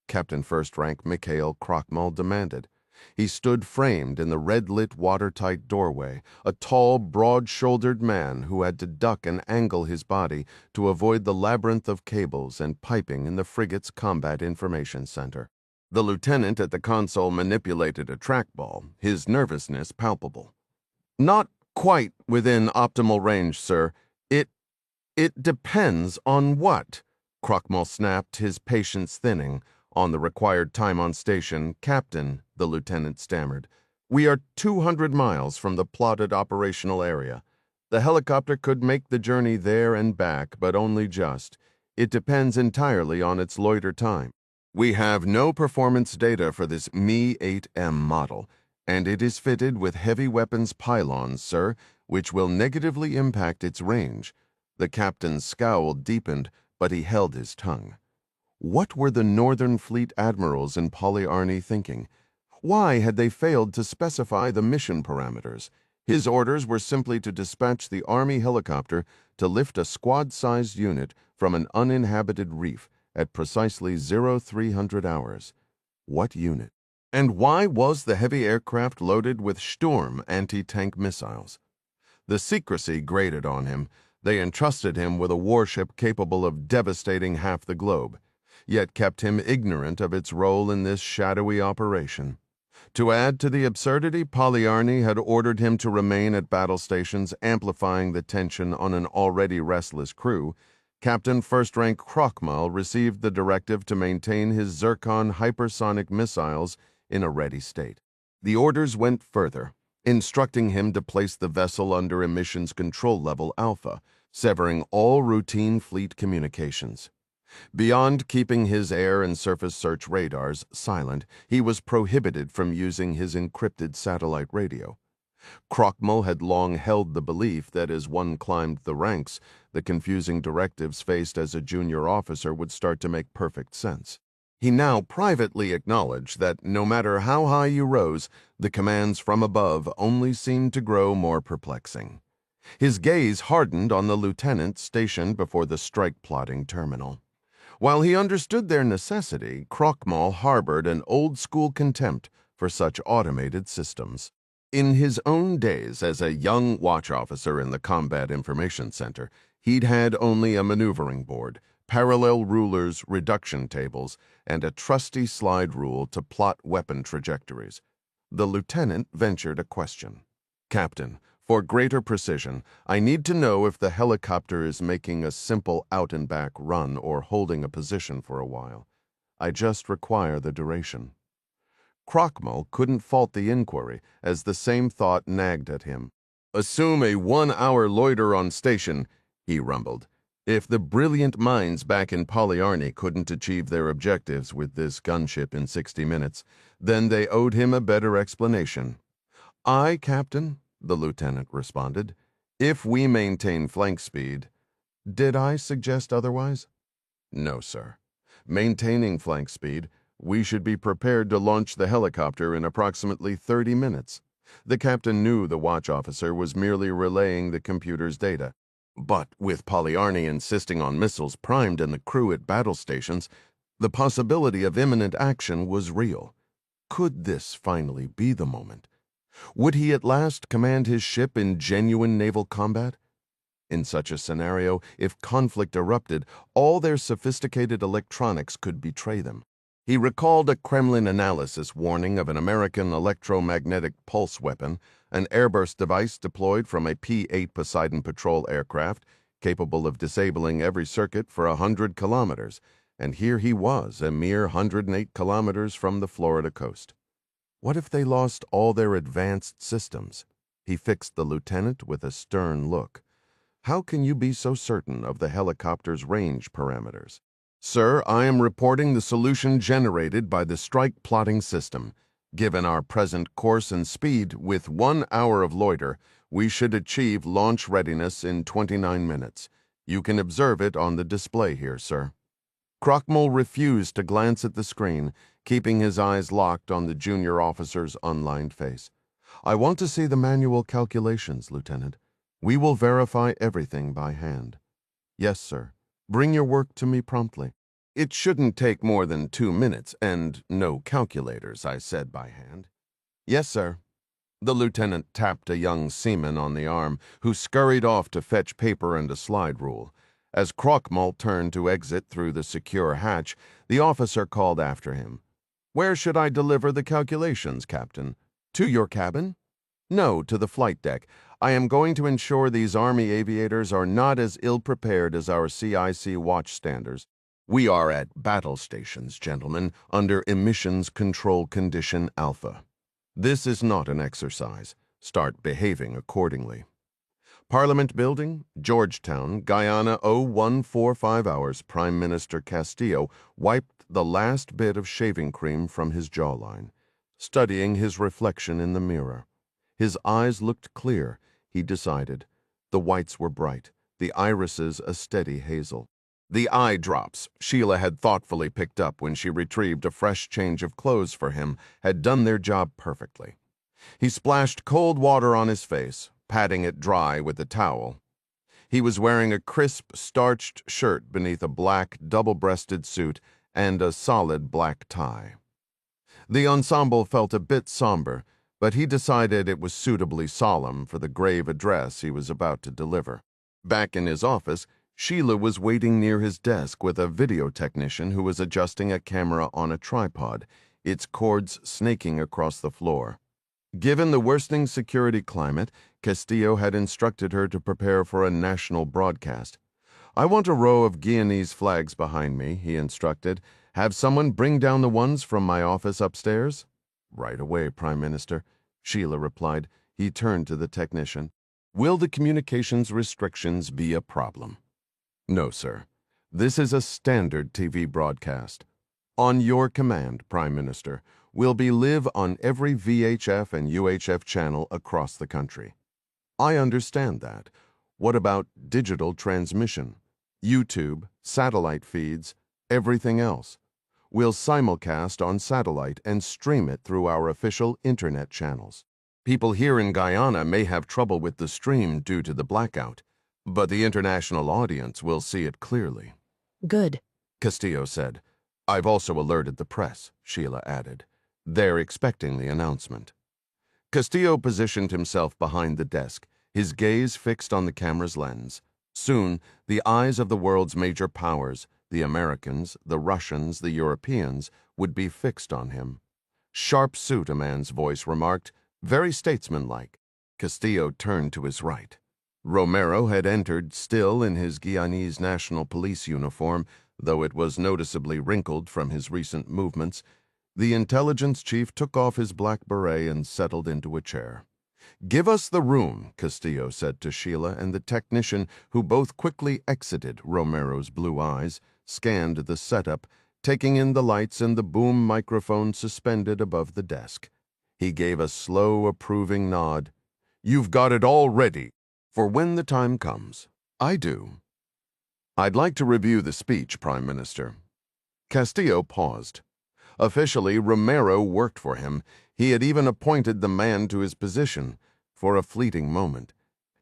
Speaker 1: Captain First Rank Mikhail Krochmal demanded. He stood framed in the red-lit, watertight doorway, a tall, broad-shouldered man who had to duck and angle his body to avoid the labyrinth of cables and piping in the frigate's combat information center. The lieutenant at the console manipulated a trackball, his nervousness palpable. Not quite within optimal range, sir. It depends on what? Krochmal snapped, his patience thinning. On the required time on station, Captain, the lieutenant stammered. We are 200 miles from the plotted operational area. The helicopter could make the journey there and back, but only just. It depends entirely on its loiter time. We have no performance data for this Mi-8M model, and it is fitted with heavy weapons pylons, sir, which will negatively impact its range. The captain's scowl deepened, but he held his tongue. What were the Northern Fleet admirals in Polyarny thinking? Why had they failed to specify the mission parameters? His orders were simply to dispatch the Army helicopter to lift a squad-sized unit from an uninhabited reef at precisely 0300 hours. What unit? And why was the heavy aircraft loaded with Sturm anti-tank missiles? The secrecy grated on him. They entrusted him with a warship capable of devastating half the globe, yet kept him ignorant of its role in this shadowy operation. To add to the absurdity, Polyarny had ordered him to remain at battle stations, amplifying the tension on an already restless crew. Captain First Rank Krochmal received the directive to maintain his Zircon hypersonic missiles in a ready state. The orders went further, instructing him to place the vessel under emissions control level Alpha, severing all routine fleet communications. Beyond keeping his air and surface search radars silent, he was prohibited from using his encrypted satellite radio. Krochmal had long held the belief that as one climbed the ranks, the confusing directives faced as a junior officer would start to make perfect sense. He now privately acknowledged that no matter how high you rose, the commands from above only seemed to grow more perplexing. His gaze hardened on the lieutenant stationed before the strike-plotting terminal. While he understood their necessity, Krochmal harbored an old-school contempt for such automated systems. In his own days as a young watch officer in the Combat Information Center, he'd had only a maneuvering board, parallel rulers, reduction tables, and a trusty slide rule to plot weapon trajectories. The lieutenant ventured a question. "Captain, for greater precision, I need to know if the helicopter is making a simple out-and-back run or holding a position for a while. I just require the duration." Krochmal couldn't fault the inquiry, as the same thought nagged at him. "Assume a 1-hour loiter on station," he rumbled. If the brilliant minds back in Polyarny couldn't achieve their objectives with this gunship in 60 minutes, then they owed him a better explanation. "Aye, Captain," the lieutenant responded, "if we maintain flank speed." "Did I suggest otherwise?" "No, sir. Maintaining flank speed, we should be prepared to launch the helicopter in approximately 30 minutes. The captain knew the watch officer was merely relaying the computer's data. But with Polyarny insisting on missiles primed and the crew at battle stations, the possibility of imminent action was real. Could this finally be the moment? Would he at last command his ship in genuine naval combat? In such a scenario, if conflict erupted, all their sophisticated electronics could betray them. He recalled a Kremlin analysis warning of an American electromagnetic pulse weapon, an airburst device deployed from a P-8 Poseidon patrol aircraft, capable of disabling every circuit for 100 kilometers, and here he was, a mere 108 kilometers from the Florida coast. What if they lost all their advanced systems? He fixed the lieutenant with a stern look. "How can you be so certain of the helicopter's range parameters?" "Sir, I am reporting the solution generated by the strike-plotting system. Given our present course and speed, with 1 hour of loiter, we should achieve launch readiness in 29 minutes. You can observe it on the display here, sir." Krochmal refused to glance at the screen, keeping his eyes locked on the junior officer's unlined face. "I want to see the manual calculations, Lieutenant. We will verify everything by hand." "Yes, sir. Bring your work to me promptly." "It shouldn't take more than 2 minutes, and no calculators," I said by hand. "Yes, sir." The lieutenant tapped a young seaman on the arm, who scurried off to fetch paper and a slide rule. As Krochmal turned to exit through the secure hatch, the officer called after him. "Where should I deliver the calculations, Captain? To your cabin?" "No, to the flight deck. I am going to ensure these Army aviators are not as ill-prepared as our CIC watchstanders. We are at battle stations, gentlemen, under emissions control condition Alpha. This is not an exercise. Start behaving accordingly." Parliament Building, Georgetown, Guyana 0145 hours. Prime Minister Castillo wiped the last bit of shaving cream from his jawline, studying his reflection in the mirror. His eyes looked clear, he decided. The whites were bright, the irises a steady hazel. The eye drops Sheila had thoughtfully picked up when she retrieved a fresh change of clothes for him had done their job perfectly. He splashed cold water on his face, patting it dry with a towel. He was wearing a crisp, starched shirt beneath a black, double-breasted suit and a solid black tie. The ensemble felt a bit somber, but he decided it was suitably solemn for the grave address he was about to deliver. Back in his office, Sheila was waiting near his desk with a video technician who was adjusting a camera on a tripod, its cords snaking across the floor. Given the worsening security climate, Castillo had instructed her to prepare for a national broadcast. "I want a row of Guianese flags behind me," he instructed. "Have someone bring down the ones from my office upstairs?" "Right away, Prime Minister," Sheila replied. He turned to the technician. "Will the communications restrictions be a problem?" "No, sir. This is a standard TV broadcast. On your command, Prime Minister, will be live on every VHF and UHF channel across the country." "I understand that. What about digital transmission? YouTube, satellite feeds, everything else? We'll simulcast on satellite and stream it through our official internet channels. People here in Guyana may have trouble with the stream due to the blackout, but the international audience will see it clearly."
Speaker 2: "Good,"
Speaker 1: Castillo said. "I've also alerted the press," Sheila added. "They're expecting the announcement." Castillo positioned himself behind the desk, his gaze fixed on the camera's lens. Soon, the eyes of the world's major powers, the Americans, the Russians, the Europeans, would be fixed on him. "Sharp suit," a man's voice remarked, "very statesmanlike." Castillo turned to his right. Romero had entered, still in his Guyanese National Police uniform, though it was noticeably wrinkled from his recent movements. The intelligence chief took off his black beret and settled into a chair. "Give us the room," Castillo said to Sheila and the technician, who both quickly exited Romero's blue eyes, scanned the setup, taking in the lights and the boom microphone suspended above the desk. He gave a slow, approving nod. "You've got it all ready for when the time comes." "I do." "I'd like to review the speech, Prime Minister." Castillo paused. Officially, Romero worked for him. He had even appointed the man to his position. For a fleeting moment,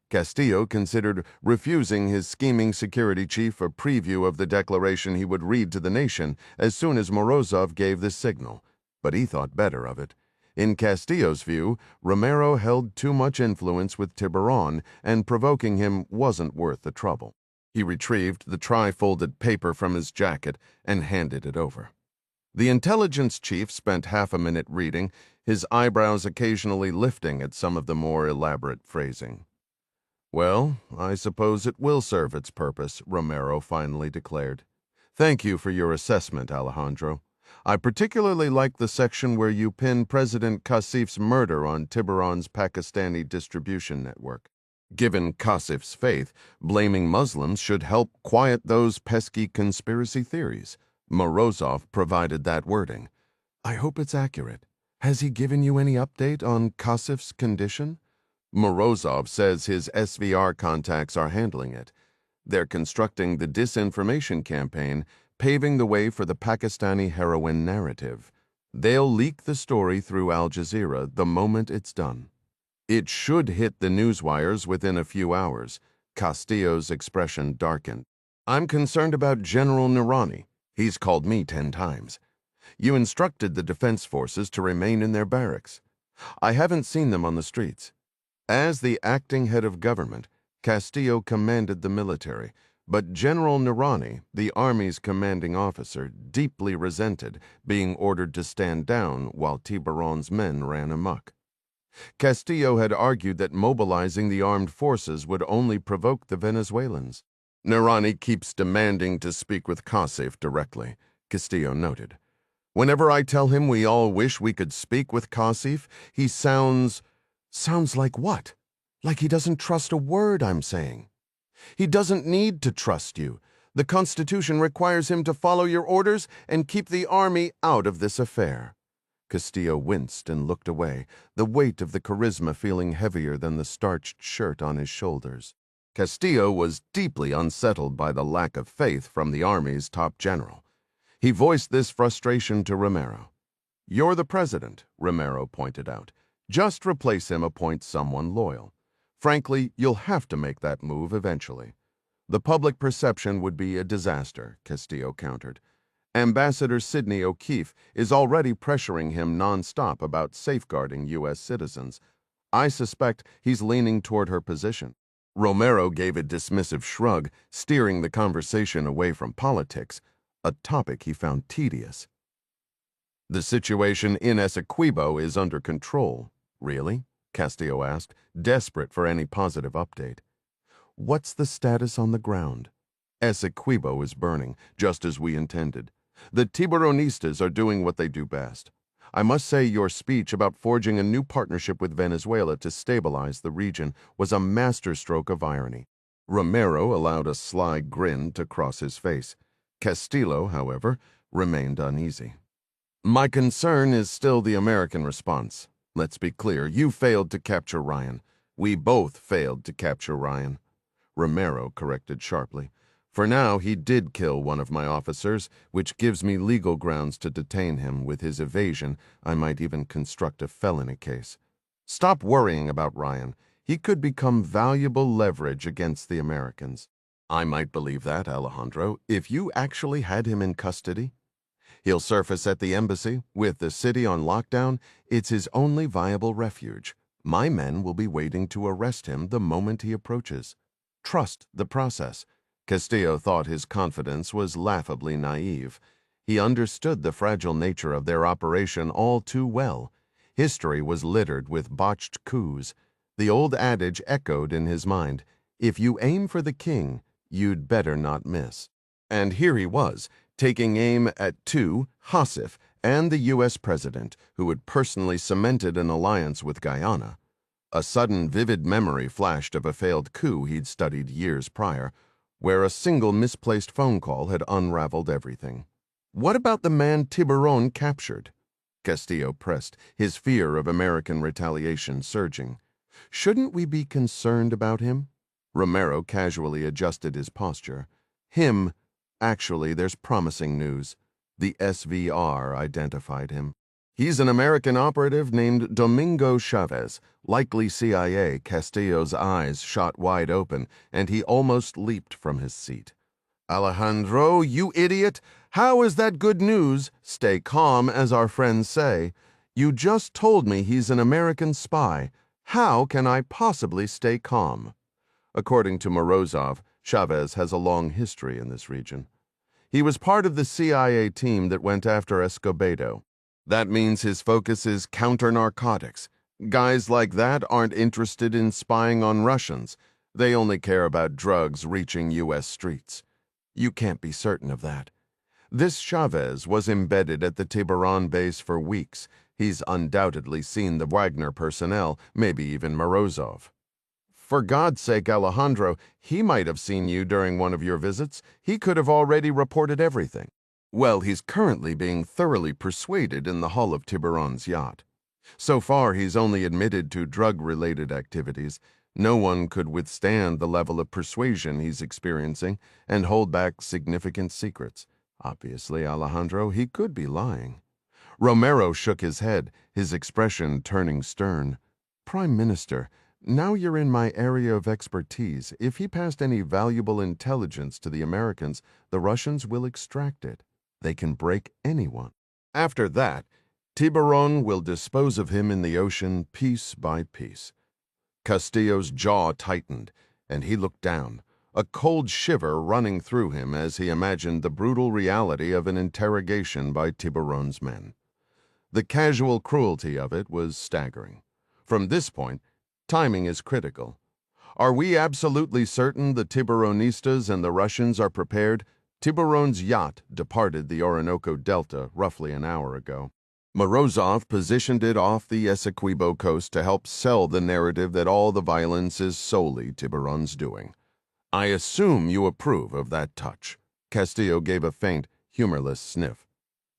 Speaker 1: Castillo considered refusing his scheming security chief a preview of the declaration he would read to the nation as soon as Morozov gave the signal, but he thought better of it. In Castillo's view, Romero held too much influence with Tiburon, and provoking him wasn't worth the trouble. He retrieved the tri-folded paper from his jacket and handed it over. The intelligence chief spent half a minute reading, his eyebrows occasionally lifting at some of the more elaborate phrasing. "Well, I suppose it will serve its purpose," Romero finally declared. "Thank you for your assessment, Alejandro. I particularly like the section where you pin President Kasif's murder on Tiburon's Pakistani distribution network. Given Kasif's faith, blaming Muslims should help quiet those pesky conspiracy theories. Morozov provided that wording. I hope it's accurate. Has he given you any update on Kasif's condition?" "Morozov says his SVR contacts are handling it. They're constructing the disinformation campaign, paving the way for the Pakistani heroine narrative. They'll leak the story through Al Jazeera the moment it's done. It should hit the newswires within a few hours." Castillo's expression darkened. "I'm concerned about General Noorani. He's called me 10 times. You instructed the defense forces to remain in their barracks. I haven't seen them on the streets." As the acting head of government, Castillo commanded the military, but General Noorani, the army's commanding officer, deeply resented being ordered to stand down while Tiburon's men ran amok. Castillo had argued that mobilizing the armed forces would only provoke the Venezuelans. "Noorani keeps demanding to speak with Kasif directly," Castillo noted. "Whenever I tell him we all wish we could speak with Kasif, he sounds like what? Like he doesn't trust a word I'm saying." "He doesn't need to trust you. The Constitution requires him to follow your orders and keep the army out of this affair." Castillo winced and looked away, the weight of the charisma feeling heavier than the starched shirt on his shoulders. Castillo was deeply unsettled by the lack of faith from the army's top general. He voiced this frustration to Romero. "You're the president," Romero pointed out. Just replace him, appoint someone loyal. Frankly, you'll have to make that move eventually. The public perception would be a disaster, Castillo countered. Ambassador Sidney O'Keefe is already pressuring him nonstop about safeguarding U.S. citizens. I suspect he's leaning toward her position. Romero gave a dismissive shrug, steering the conversation away from politics, a topic he found tedious. The situation in Essequibo is under control. Really? Castillo asked, desperate for any positive update. What's the status on the ground? Essequibo is burning, just as we intended. The Tiburonistas are doing what they do best. I must say your speech about forging a new partnership with Venezuela to stabilize the region was a masterstroke of irony. Romero allowed a sly grin to cross his face. Castillo, however, remained uneasy. My concern is still the American response. Let's be clear, you failed to capture Ryan. We both failed to capture Ryan. Romero corrected sharply. For now, he did kill one of my officers, which gives me legal grounds to detain him. With his evasion, I might even construct a felony case. Stop worrying about Ryan. He could become valuable leverage against the Americans. I might believe that, Alejandro, if you actually had him in custody. He'll surface at the embassy. With the city on lockdown, it's his only viable refuge. My men will be waiting to arrest him the moment he approaches. Trust the process. Castillo thought his confidence was laughably naive. He understood the fragile nature of their operation all too well. History was littered with botched coups. The old adage echoed in his mind, if you aim for the king, you'd better not miss. And here he was, taking aim at Hasif and the U.S. president, who had personally cemented an alliance with Guyana. A sudden vivid memory flashed of a failed coup he'd studied years prior, where a single misplaced phone call had unraveled everything. What about the man Tiburon captured? Castillo pressed, his fear of American retaliation surging. Shouldn't we be concerned about him? Romero casually adjusted his posture. Him? Actually, there's promising news. The SVR identified him. He's an American operative named Domingo Chavez, likely CIA. Castillo's eyes shot wide open, and he almost leaped from his seat. Alejandro, you idiot! How is that good news? Stay calm, as our friends say. You just told me he's an American spy. How can I possibly stay calm? According to Morozov, Chavez has a long history in this region. He was part of the CIA team that went after Escobedo. That means his focus is counter-narcotics. Guys like that aren't interested in spying on Russians. They only care about drugs reaching U.S. streets. You can't be certain of that. This Chavez was embedded at the Tiburon base for weeks. He's undoubtedly seen the Wagner personnel, maybe even Morozov. For God's sake, Alejandro, he might have seen you during one of your visits. He could have already reported everything. Well, he's currently being thoroughly persuaded in the hull of Tiburon's yacht. So far, he's only admitted to drug-related activities. No one could withstand the level of persuasion he's experiencing and hold back significant secrets. Obviously, Alejandro, he could be lying. Romero shook his head, his expression turning stern. Prime Minister, now you're in my area of expertise. If he passed any valuable intelligence to the Americans, the Russians will extract it. They can break anyone. After that, Tiburon will dispose of him in the ocean piece by piece. Castillo's jaw tightened, and he looked down, a cold shiver running through him as he imagined the brutal reality of an interrogation by Tiburon's men. The casual cruelty of it was staggering. From this point, timing is critical. Are we absolutely certain the Tiburonistas and the Russians are prepared? Tiburon's yacht departed the Orinoco Delta roughly an hour ago. Morozov positioned it off the Essequibo coast to help sell the narrative that all the violence is solely Tiburon's doing. I assume you approve of that touch. Castillo gave a faint, humorless sniff.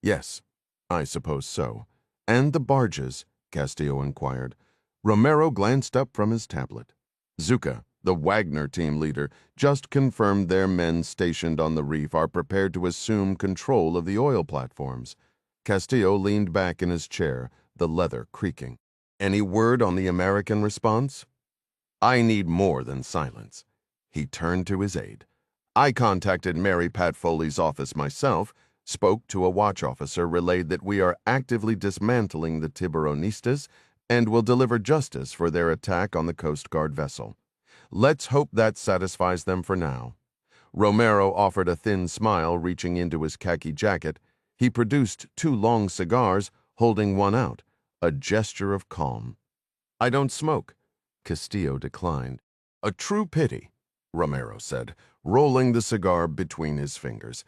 Speaker 1: Yes, I suppose so. And the barges? Castillo inquired. Romero glanced up from his tablet. Zuka, the Wagner team leader, just confirmed their men stationed on the reef are prepared to assume control of the oil platforms. Castillo leaned back in his chair, the leather creaking. Any word on the American response? I need more than silence. He turned to his aide. I contacted Mary Pat Foley's office myself, spoke to a watch officer, relayed that we are actively dismantling the Tiburonistas and will deliver justice for their attack on the Coast Guard vessel. Let's hope that satisfies them for now. Romero offered a thin smile, reaching into his khaki jacket. He produced 2 long cigars, holding one out, a gesture of calm. I don't smoke. Castillo declined. A true pity, Romero said, rolling the cigar between his fingers.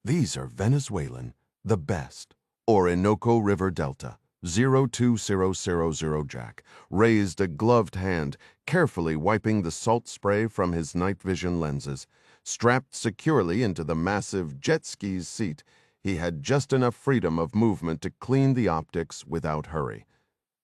Speaker 1: These are Venezuelan, the best. Orinoco River Delta, 02000 Jack raised a gloved hand, carefully wiping the salt spray from his night vision lenses. Strapped securely into the massive jet ski's seat, he had just enough freedom of movement to clean the optics without hurry.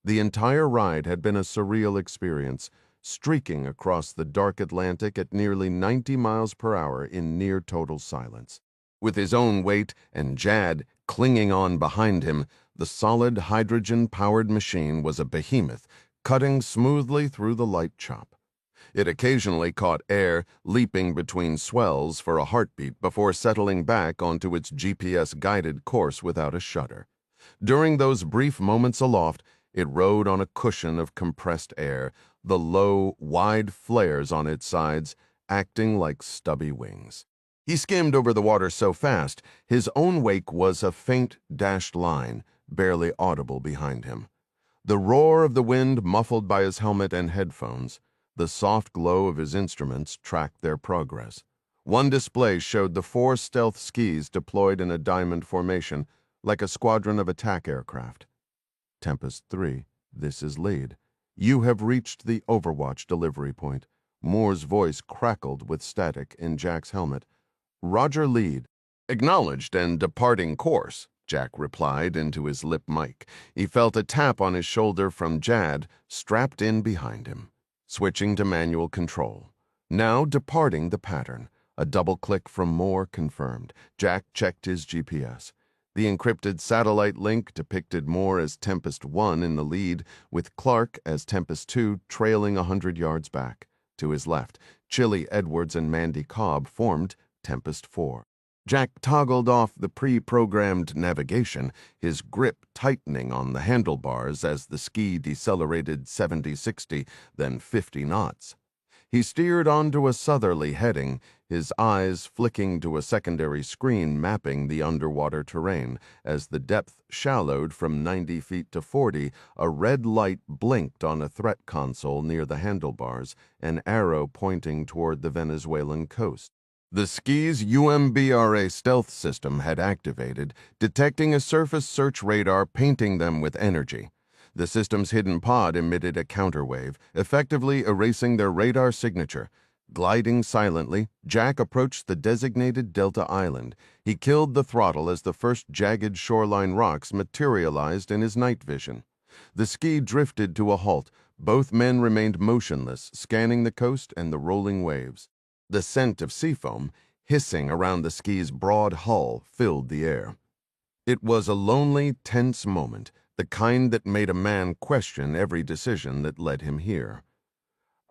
Speaker 1: The entire ride had been a surreal experience, streaking across the dark Atlantic at nearly 90 miles per hour in near total silence. With his own weight and Jad clinging on behind him, the solid hydrogen-powered machine was a behemoth, cutting smoothly through the light chop. It occasionally caught air, leaping between swells for a heartbeat before settling back onto its GPS-guided course without a shudder. During those brief moments aloft, it rode on a cushion of compressed air, the low, wide flares on its sides acting like stubby wings. He skimmed over the water so fast, his own wake was a faint, dashed line, barely audible behind him. The roar of the wind muffled by his helmet and headphones, the soft glow of his instruments tracked their progress. One display showed the 4 stealth skis deployed in a diamond formation, like a squadron of attack aircraft. Tempest 3, this is lead. You have reached the Overwatch delivery point. Moore's voice crackled with static in Jack's helmet. Roger, lead. Acknowledged and departing course, Jack replied into his lip mic. He felt a tap on his shoulder from Jad, strapped in behind him. Switching to manual control. Now departing the pattern. A double click from Moore confirmed. Jack checked his GPS. The encrypted satellite link depicted Moore as Tempest 1 in the lead, with Clark as Tempest 2 trailing 100 yards back. To his left, Chili Edwards and Mandy Cobb formed Tempest 4. Jack toggled off the pre-programmed navigation, his grip tightening on the handlebars as the ski decelerated 70-60, then 50 knots. He steered onto a southerly heading, his eyes flicking to a secondary screen mapping the underwater terrain. As the depth shallowed from 90 feet to 40, a red light blinked on a threat console near the handlebars, an arrow pointing toward the Venezuelan coast. The ski's UMBRA stealth system had activated, detecting a surface search radar painting them with energy. The system's hidden pod emitted a counterwave, effectively erasing their radar signature. Gliding silently, Jack approached the designated Delta Island. He killed the throttle as the first jagged shoreline rocks materialized in his night vision. The ski drifted to a halt. Both men remained motionless, scanning the coast and the rolling waves. The scent of seafoam, hissing around the ski's broad hull, filled the air. It was a lonely, tense moment, the kind that made a man question every decision that led him here.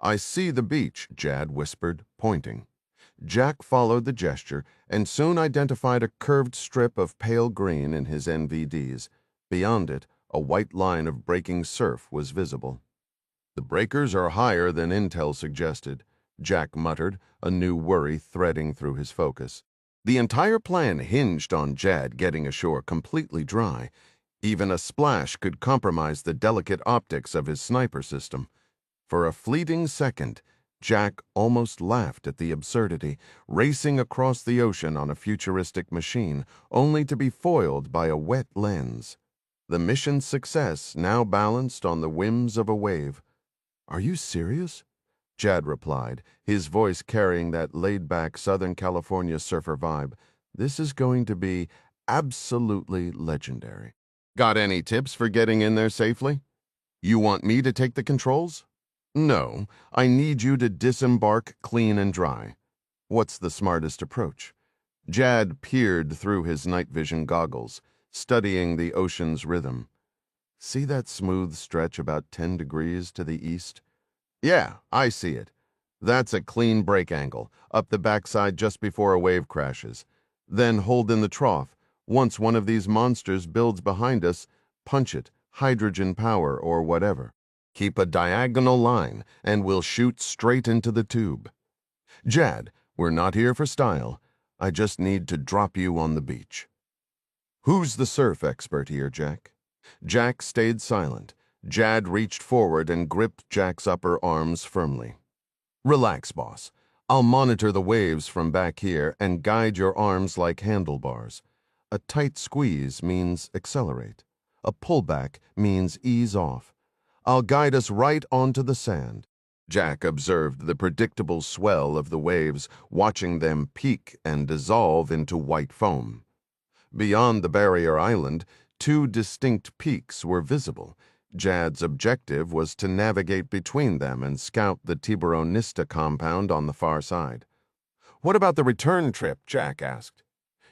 Speaker 1: I see the beach, Jad whispered, pointing. Jack followed the gesture and soon identified a curved strip of pale green in his NVDs. Beyond it, a white line of breaking surf was visible. The breakers are higher than intel suggested, Jack muttered, a new worry threading through his focus. The entire plan hinged on Jad getting ashore completely dry. Even a splash could compromise the delicate optics of his sniper system. For a fleeting second, Jack almost laughed at the absurdity, racing across the ocean on a futuristic machine, only to be foiled by a wet lens. The mission's success now balanced on the whims of a wave. Are you serious? Jad replied, his voice carrying that laid-back Southern California surfer vibe. This is going to be absolutely legendary. Got any tips for getting in there safely? You want me to take the controls? No, I need you to disembark clean and dry. What's the smartest approach? Jad peered through his night vision goggles, studying the ocean's rhythm. See that smooth stretch about 10 degrees to the east? Yeah, I see it. That's a clean break angle, up the backside just before a wave crashes. Then hold in the trough. Once one of these monsters builds behind us, punch it, hydrogen power or whatever. Keep a diagonal line, and we'll shoot straight into the tube. Jad, we're not here for style. I just need to drop you on the beach. Who's the surf expert here, Jack? Jack stayed silent. Jad reached forward and gripped Jack's upper arms firmly. Relax, boss. I'll monitor the waves from back here and guide your arms like handlebars. A tight squeeze means accelerate. A pullback means ease off. I'll guide us right onto the sand. Jack observed the predictable swell of the waves, watching them peak and dissolve into white foam. Beyond the barrier island, two distinct peaks were visible. Jad's objective was to navigate between them and scout the Tiburonista compound on the far side. "What about the return trip?" Jack asked.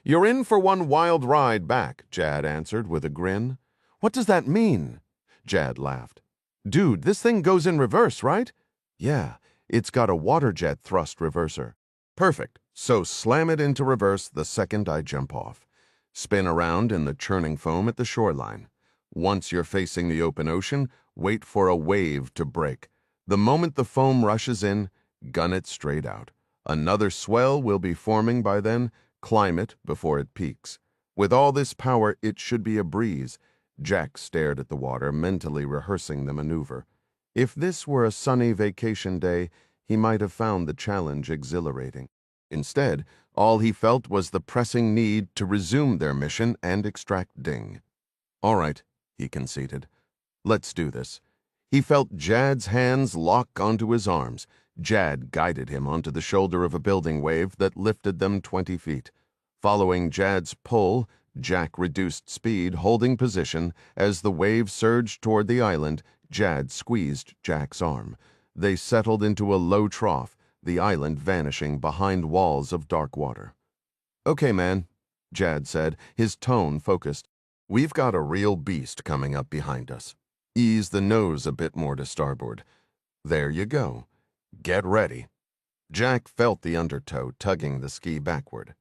Speaker 1: "You're in for one wild ride back," Jad answered with a grin. "What does that mean?" Jad laughed. "Dude, this thing goes in reverse, right?" "Yeah, it's got a water jet thrust reverser." "Perfect. So slam it into reverse the second I jump off. Spin around in the churning foam at the shoreline. Once you're facing the open ocean, wait for a wave to break. The moment the foam rushes in, gun it straight out. Another swell will be forming by then. Climb it before it peaks. With all this power, it should be a breeze." Jack stared at the water, mentally rehearsing the maneuver. If this were a sunny vacation day, he might have found the challenge exhilarating. Instead, all he felt was the pressing need to resume their mission and extract Ding. "All right," he conceded. "Let's do this." He felt Jad's hands lock onto his arms. Jad guided him onto the shoulder of a building wave that lifted them 20 feet. Following Jad's pull, Jack reduced speed, holding position. As the wave surged toward the island, Jad squeezed Jack's arm. They settled into a low trough, the island vanishing behind walls of dark water. "Okay, man," Jad said, his tone focused. "We've got a real beast coming up behind us. Ease the nose a bit more to starboard. There you go. Get ready." Jack felt the undertow tugging the ski backward.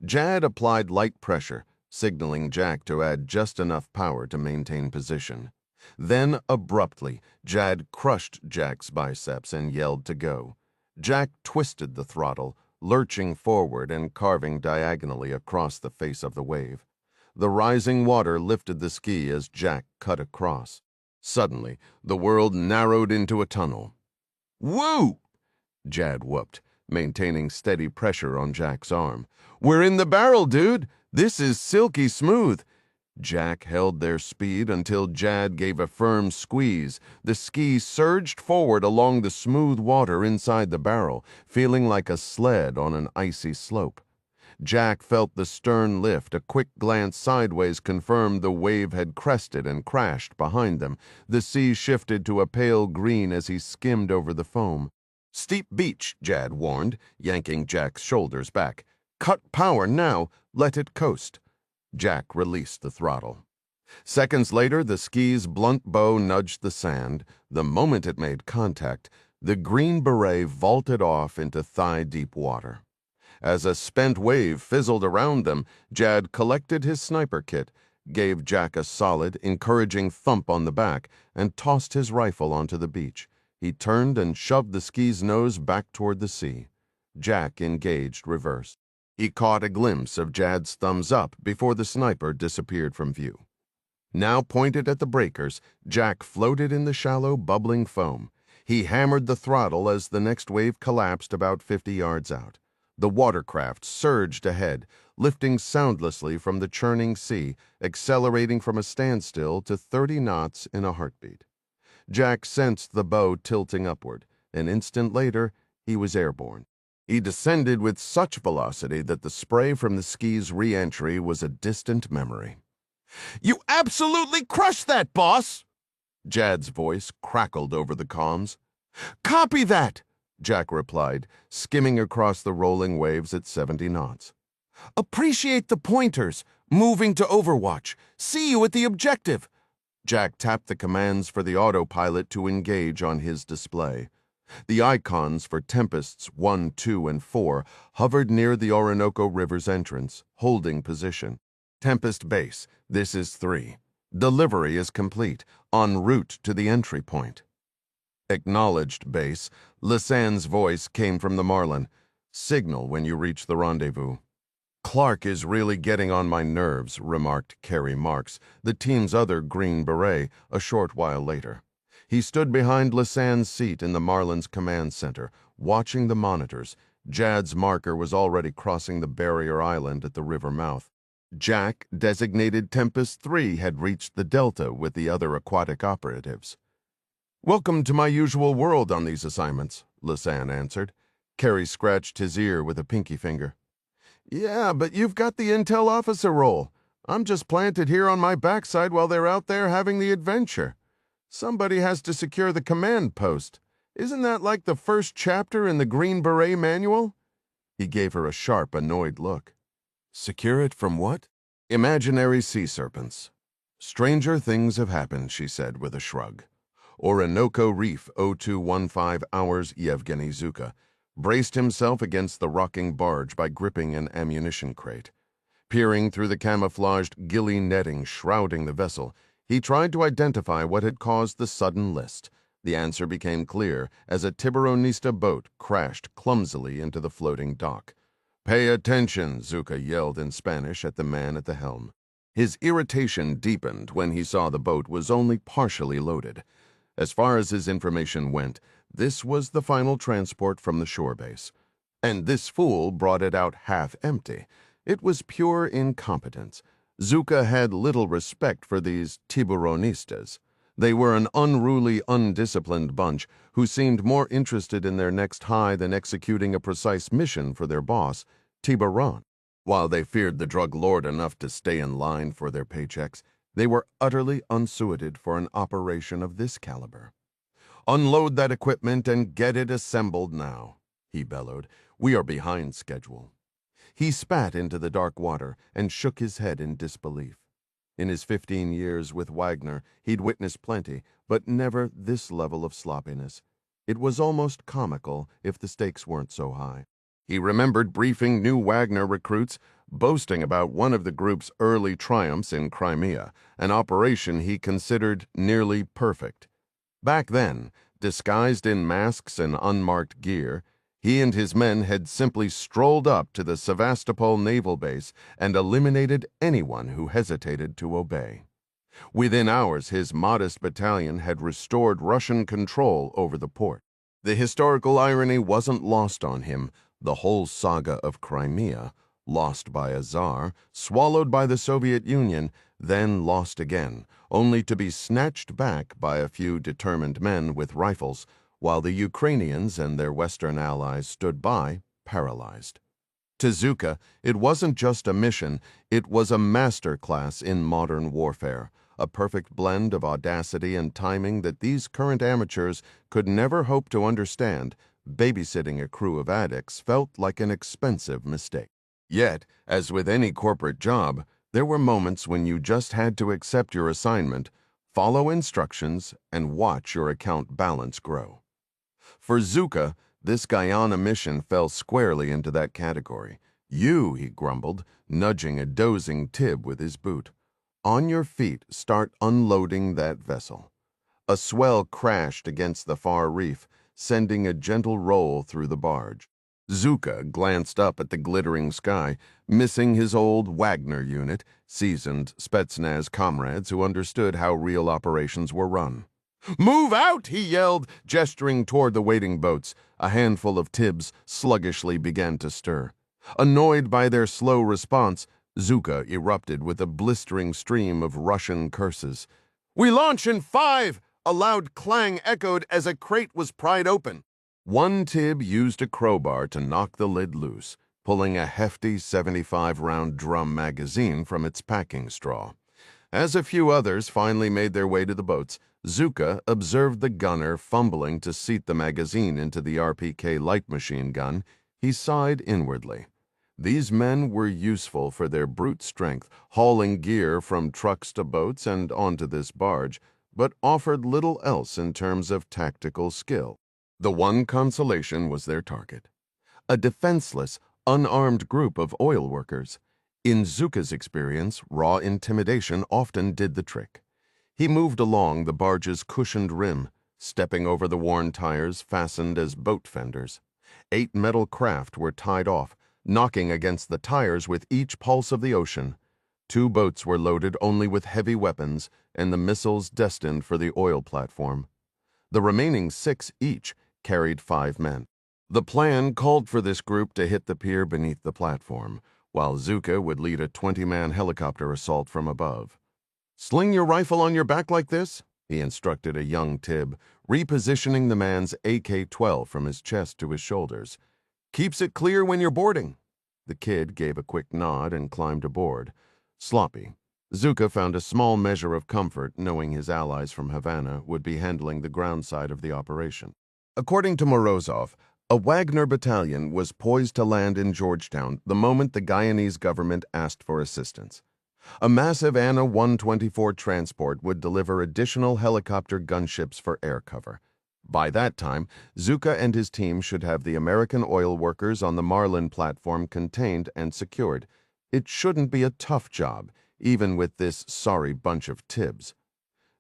Speaker 1: Jad applied light pressure, signaling Jack to add just enough power to maintain position. Then, abruptly, Jad crushed Jack's biceps and yelled to go. Jack twisted the throttle, lurching forward and carving diagonally across the face of the wave. The rising water lifted the ski as Jack cut across. Suddenly, the world narrowed into a tunnel. "Woo!" Jad whooped, maintaining steady pressure on Jack's arm. "We're in the barrel, dude! This is silky smooth!" Jack held their speed until Jad gave a firm squeeze. The ski surged forward along the smooth water inside the barrel, feeling like a sled on an icy slope. Jack felt the stern lift. A quick glance sideways confirmed the wave had crested and crashed behind them. The sea shifted to a pale green as he skimmed over the foam. "Steep beach," Jad warned, yanking Jack's shoulders back. "Cut power now. Let it coast." Jack released the throttle. Seconds later, the ski's blunt bow nudged the sand. The moment it made contact, the Green Beret vaulted off into thigh-deep water. As a spent wave fizzled around them, Jad collected his sniper kit, gave Jack a solid, encouraging thump on the back, and tossed his rifle onto the beach. He turned and shoved the ski's nose back toward the sea. Jack engaged reverse. He caught a glimpse of Jad's thumbs up before the sniper disappeared from view. Now pointed at the breakers, Jack floated in the shallow, bubbling foam. He hammered the throttle as the next wave collapsed about 50 yards out. The watercraft surged ahead, lifting soundlessly from the churning sea, accelerating from a standstill to 30 knots in a heartbeat. Jack sensed the bow tilting upward. An instant later, he was airborne. He descended with such velocity that the spray from the ski's re-entry was a distant memory. "You absolutely crushed that, boss!" Jad's voice crackled over the comms. "Copy that!" Jack replied, skimming across the rolling waves at 70 knots. "Appreciate the pointers. Moving to Overwatch. See you at the objective." Jack tapped the commands for the autopilot to engage on his display. The icons for Tempests 1, 2, and 4 hovered near the Orinoco River's entrance, holding position. Tempest Base, this is 3. Delivery is complete, en route to the entry point. Acknowledged, Base. Lisanne's voice came from the Marlin. Signal when you reach the rendezvous. Clark is really getting on my nerves, remarked Carrie Marks, the team's other Green Beret, a short while later. He stood behind Lisanne's seat in the Marlin's command center, watching the monitors. Jad's marker was already crossing the barrier island at the river mouth. Jack, designated Tempest 3, had reached the Delta with the other aquatic operatives. "Welcome to my usual world on these assignments," Lisanne answered. Carrie scratched his ear with a pinky finger. "Yeah, but you've got the intel officer role. I'm just planted here on my backside while they're out there having the adventure. Somebody has to secure the command post. Isn't that like the first chapter in the Green Beret manual?" He gave her a sharp, annoyed look. "Secure it from what?" "Imaginary sea serpents." "Stranger things have happened," she said with a shrug. Orinoco Reef 0215 hours Yevgeny Zuka braced himself against the rocking barge by gripping an ammunition crate. Peering through the camouflaged gilly netting shrouding the vessel, he tried to identify what had caused the sudden list. The answer became clear as a Tiburonista boat crashed clumsily into the floating dock. "Pay attention," Zuka yelled in Spanish at the man at the helm. His irritation deepened when he saw the boat was only partially loaded. As far as his information went, this was the final transport from the shore base. And this fool brought it out half empty. It was pure incompetence. Zuka had little respect for these Tiburonistas. They were an unruly, undisciplined bunch who seemed more interested in their next high than executing a precise mission for their boss, Tiburon. While they feared the drug lord enough to stay in line for their paychecks, they were utterly unsuited for an operation of this caliber. "Unload that equipment and get it assembled now," he bellowed. "We are behind schedule." He spat into the dark water and shook his head in disbelief. In his 15 years with Wagner, he'd witnessed plenty, but never this level of sloppiness. It was almost comical if the stakes weren't so high. He remembered briefing new Wagner recruits, boasting about one of the group's early triumphs in Crimea, an operation he considered nearly perfect. Back then, disguised in masks and unmarked gear, he and his men had simply strolled up to the Sevastopol naval base and eliminated anyone who hesitated to obey. Within hours, his modest battalion had restored Russian control over the port. The historical irony wasn't lost on him. The whole saga of Crimea, lost by a czar, swallowed by the Soviet Union, then lost again, only to be snatched back by a few determined men with rifles, while the Ukrainians and their Western allies stood by, paralyzed. To Zuka, it wasn't just a mission, it was a master class in modern warfare, a perfect blend of audacity and timing that these current amateurs could never hope to understand. Babysitting a crew of addicts felt like an expensive mistake. Yet, as with any corporate job, there were moments when you just had to accept your assignment, follow instructions, and watch your account balance grow. For Zuka, this Guyana mission fell squarely into that category. "You," he grumbled, nudging a dozing Tib with his boot. "On your feet, start unloading that vessel." A swell crashed against the far reef, sending a gentle roll through the barge. Zuka glanced up at the glittering sky, missing his old Wagner unit, seasoned Spetsnaz comrades who understood how real operations were run. "Move out!" he yelled, gesturing toward the waiting boats. A handful of Tibs sluggishly began to stir. Annoyed by their slow response, Zuka erupted with a blistering stream of Russian curses. "We launch in 5!" A loud clang echoed as a crate was pried open. One Tib used a crowbar to knock the lid loose, pulling a hefty 75-round drum magazine from its packing straw. As a few others finally made their way to the boats, Zuka observed the gunner fumbling to seat the magazine into the RPK light machine gun. He sighed inwardly. These men were useful for their brute strength, hauling gear from trucks to boats and onto this barge, but offered little else in terms of tactical skill. The one consolation was their target, a defenseless, unarmed group of oil workers. In Zuka's experience, raw intimidation often did the trick. He moved along the barge's cushioned rim, stepping over the worn tires fastened as boat fenders. 8 metal craft were tied off, knocking against the tires with each pulse of the ocean. 2 boats were loaded only with heavy weapons and the missiles destined for the oil platform. The remaining 6 each carried 5 men. The plan called for this group to hit the pier beneath the platform, while Zuka would lead a 20-man helicopter assault from above. "Sling your rifle on your back like this," he instructed a young Tib, repositioning the man's AK-12 from his chest to his shoulders. "Keeps it clear when you're boarding." The kid gave a quick nod and climbed aboard. Sloppy, Zuka found a small measure of comfort knowing his allies from Havana would be handling the ground side of the operation. According to Morozov, a Wagner battalion was poised to land in Georgetown the moment the Guyanese government asked for assistance. A massive Anna 124 transport would deliver additional helicopter gunships for air cover. By that time, Zuka and his team should have the American oil workers on the Marlin platform contained and secured. It shouldn't be a tough job, even with this sorry bunch of Tibs.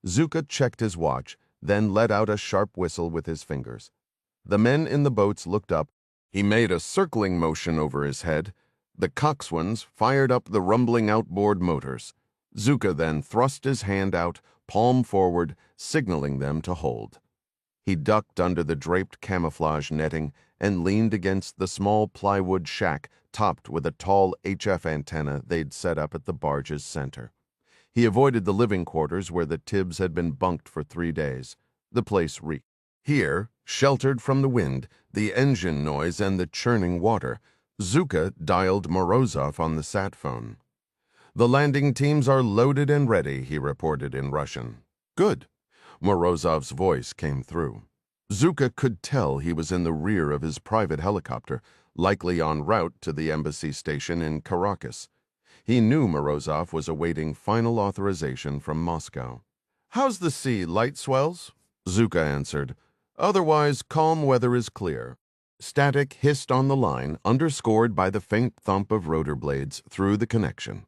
Speaker 1: Zuka checked his watch, then let out a sharp whistle with his fingers. The men in the boats looked up. He made a circling motion over his head. The coxswains fired up the rumbling outboard motors. Zuka then thrust his hand out, palm forward, signaling them to hold. He ducked under the draped camouflage netting and leaned against the small plywood shack topped with a tall HF antenna they'd set up at the barge's center. He avoided the living quarters where the Tibs had been bunked for 3 days. The place reeked. Here, sheltered from the wind, the engine noise, and the churning water, Zuka dialed Morozov on the sat phone. "The landing teams are loaded and ready," he reported in Russian. "Good." Morozov's voice came through. Zuka could tell he was in the rear of his private helicopter, likely en route to the embassy station in Caracas. He knew Morozov was awaiting final authorization from Moscow. "How's the sea, light swells?" Zuka answered. "Otherwise, calm weather is clear." Static hissed on the line, underscored by the faint thump of rotor blades through the connection.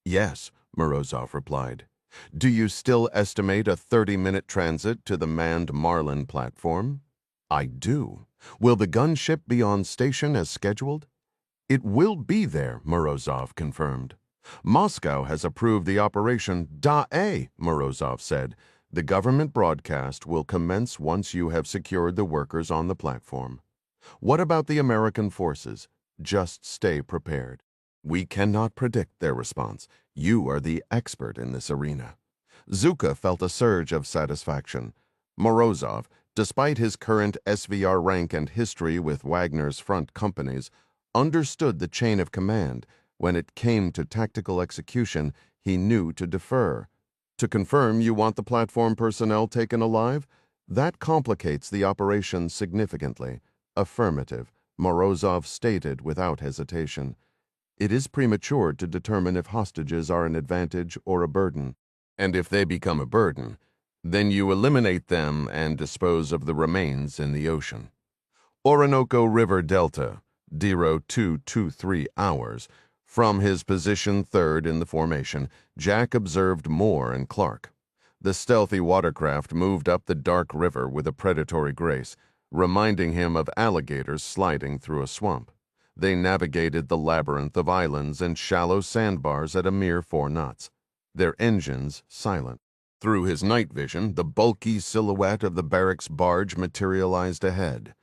Speaker 1: "Yes," Morozov replied. "Do you still estimate a 30-minute transit to the manned Marlin platform?" "I do. Will the gunship be on station as scheduled?" "It will be there," Morozov confirmed. "Moscow has approved the operation Da-A," Morozov said. "The government broadcast will commence once you have secured the workers on the platform. What about the American forces? Just stay prepared. We cannot predict their response. You are the expert in this arena." Zuka felt a surge of satisfaction. Morozov, despite his current SVR rank and history with Wagner's front companies, understood the chain of command. When it came to tactical execution, he knew to defer. "To confirm you want the platform personnel taken alive? That complicates the operation significantly." "Affirmative," Morozov stated without hesitation. "It is premature to determine if hostages are an advantage or a burden. And if they become a burden, then you eliminate them and dispose of the remains in the ocean." Orinoco River Delta, Dero 223 hours. From his position 3rd in the formation, Jack observed Moore and Clark. The stealthy watercraft moved up the dark river with a predatory grace, reminding him of alligators sliding through a swamp. They navigated the labyrinth of islands and shallow sandbars at a mere 4 knots, their engines silent. Through his night vision, the bulky silhouette of the barracks barge materialized ahead.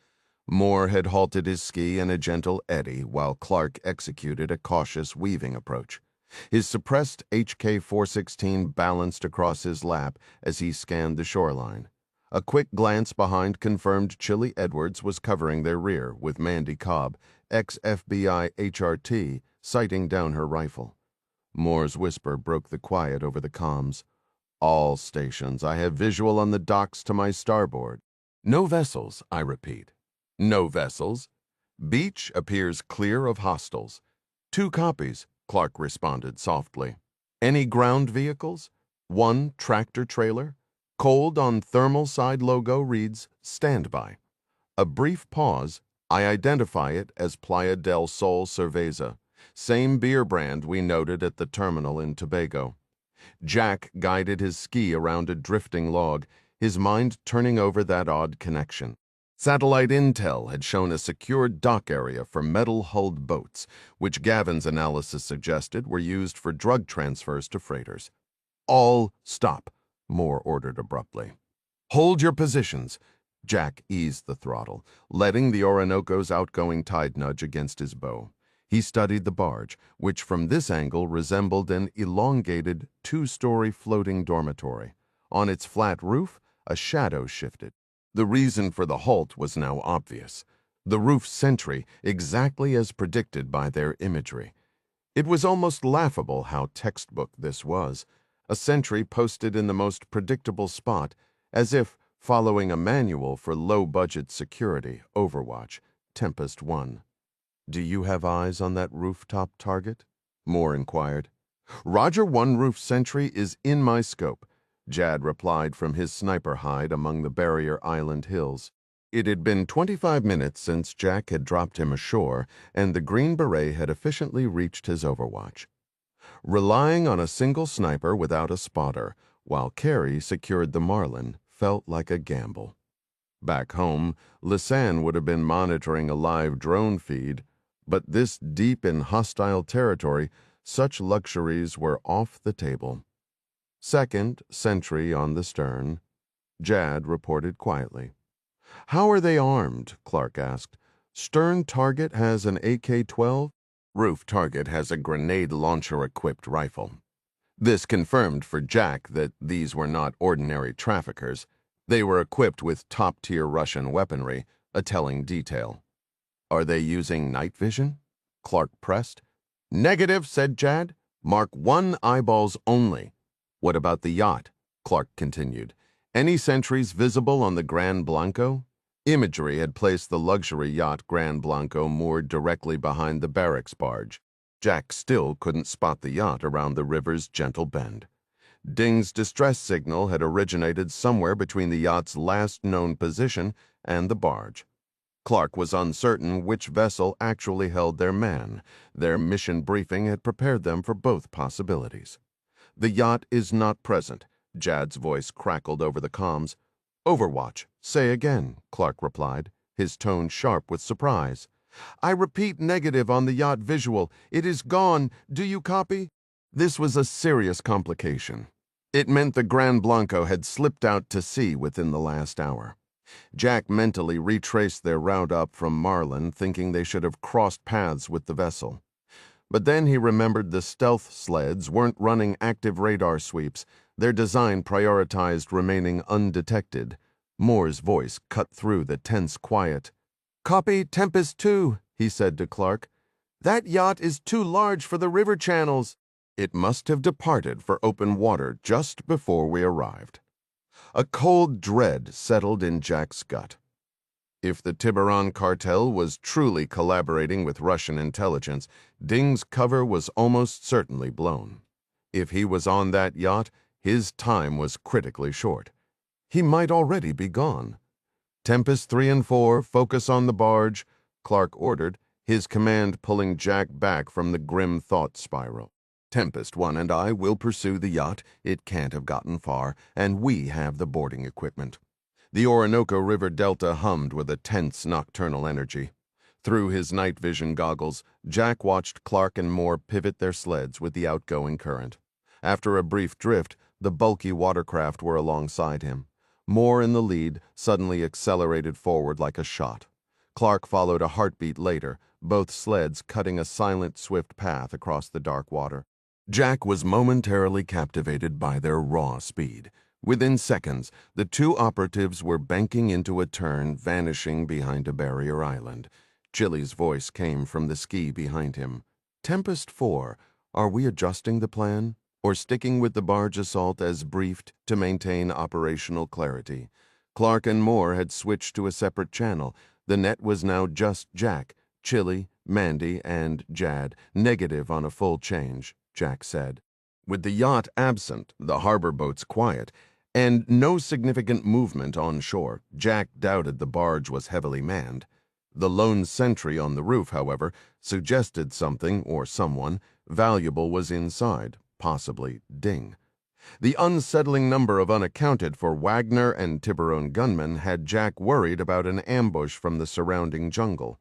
Speaker 1: Moore had halted his ski in a gentle eddy while Clark executed a cautious weaving approach. His suppressed HK-416 balanced across his lap as he scanned the shoreline. A quick glance behind confirmed Chili Edwards was covering their rear, with Mandy Cobb, ex-FBI HRT, sighting down her rifle. Moore's whisper broke the quiet over the comms. "All stations, I have visual on the docks to my starboard. No vessels, I repeat. No vessels. Beach appears clear of hostiles. 2 copies, Clark responded softly. Any ground vehicles? 1 tractor-trailer. Cold on thermal side logo reads, Standby. A brief pause. I identify it as Playa del Sol Cerveza, same beer brand we noted at the terminal in Tobago. Jack guided his ski around a drifting log, his mind turning over that odd connection. Satellite intel had shown a secured dock area for metal-hulled boats, which Gavin's analysis suggested were used for drug transfers to freighters. All stop, Moore ordered abruptly. Hold your positions. Jack eased the throttle, letting the Orinoco's outgoing tide nudge against his bow. He studied the barge, which from this angle resembled an elongated 2-story floating dormitory. On its flat roof, a shadow shifted. The reason for the halt was now obvious. The roof sentry, exactly as predicted by their imagery. It was almost laughable how textbook this was. A sentry posted in the most predictable spot, as if following a manual for low-budget security, Overwatch, Tempest 1. Do you have eyes on that rooftop target? Moore inquired. Roger 1 roof sentry is in my scope, Jad replied from his sniper hide among the Barrier Island hills. It had been 25 minutes since Jack had dropped him ashore, and the Green Beret had efficiently reached his Overwatch. Relying on a single sniper without a spotter, while Carey secured the Marlin, felt like a gamble. Back home, Lisanne would have been monitoring a live drone feed, but this deep in hostile territory, such luxuries were off the table. Second sentry on the stern, Jad reported quietly. How are they armed? Clark asked. Stern target has an AK-12. Roof target has a grenade launcher-equipped rifle. This confirmed for Jack that these were not ordinary traffickers. They were equipped with top-tier Russian weaponry, a telling detail. Are they using night vision? Clark pressed. Negative, said Jad. Mark 1 eyeballs only. What about the yacht? Clark continued. Any sentries visible on the Gran Blanco? Imagery had placed the luxury yacht Gran Blanco moored directly behind the barracks barge. Jack still couldn't spot the yacht around the river's gentle bend. Ding's distress signal had originated somewhere between the yacht's last known position and the barge. Clark was uncertain which vessel actually held their man. Their mission briefing had prepared them for both possibilities. The yacht is not present, Jad's voice crackled over the comms. Overwatch, say again, Clark replied, his tone sharp with surprise. I repeat negative on the yacht visual. It is gone. Do you copy? This was a serious complication. It meant the Gran Blanco had slipped out to sea within the last hour. Jack mentally retraced their route up from Marlin, thinking they should have crossed paths with the vessel. But then he remembered the stealth sleds weren't running active radar sweeps. Their design prioritized remaining undetected. Moore's voice cut through the tense quiet. Copy Tempest 2, he said to Clark. That yacht is too large for the river channels. It must have departed for open water just before we arrived. A cold dread settled in Jack's gut. If the Tiburon cartel was truly collaborating with Russian intelligence, Ding's cover was almost certainly blown. If he was on that yacht, his time was critically short. He might already be gone. Tempest 3 and 4, focus on the barge, Clark ordered, his command pulling Jack back from the grim thought spiral. Tempest 1 and I will pursue the yacht. It can't have gotten far, and we have the boarding equipment. The Orinoco River Delta hummed with a tense nocturnal energy. Through his night vision goggles, Jack watched Clark and Moore pivot their sleds with the outgoing current. After a brief drift, the bulky watercraft were alongside him. Moore in the lead suddenly accelerated forward like a shot. Clark followed a heartbeat later, both sleds cutting a silent, swift path across the dark water. Jack was momentarily captivated by their raw speed. Within seconds, the 2 operatives were banking into a turn, vanishing behind a barrier island. Chili's voice came from the ski behind him. Tempest 4, are we adjusting the plan? Or sticking with the barge assault as briefed to maintain operational clarity? Clark and Moore had switched to a separate channel. The net was now just Jack, Chili, Mandy and Jad, negative on a full change, Jack said. With the yacht absent, the harbor boats quiet, and no significant movement on shore, Jack doubted the barge was heavily manned. The lone sentry on the roof, however, suggested something or someone valuable was inside, possibly Ding. The unsettling number of unaccounted for Wagner and Tiburon gunmen had Jack worried about an ambush from the surrounding jungle.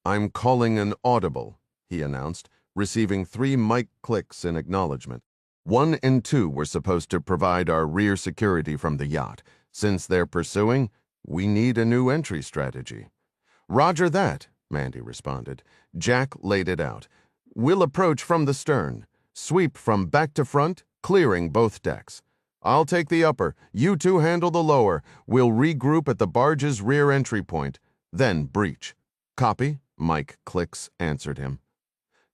Speaker 1: "I'm calling an audible," he announced, receiving 3 mic clicks in acknowledgement. 1 and 2 were supposed to provide our rear security from the yacht. Since they're pursuing, we need a new entry strategy. "Roger that," Mandy responded. Jack laid it out. "We'll approach from the stern. Sweep from back to front, clearing both decks. I'll take the upper. You two handle the lower. We'll regroup at the barge's rear entry point. Then breach." "Copy," Mike Clicks answered him.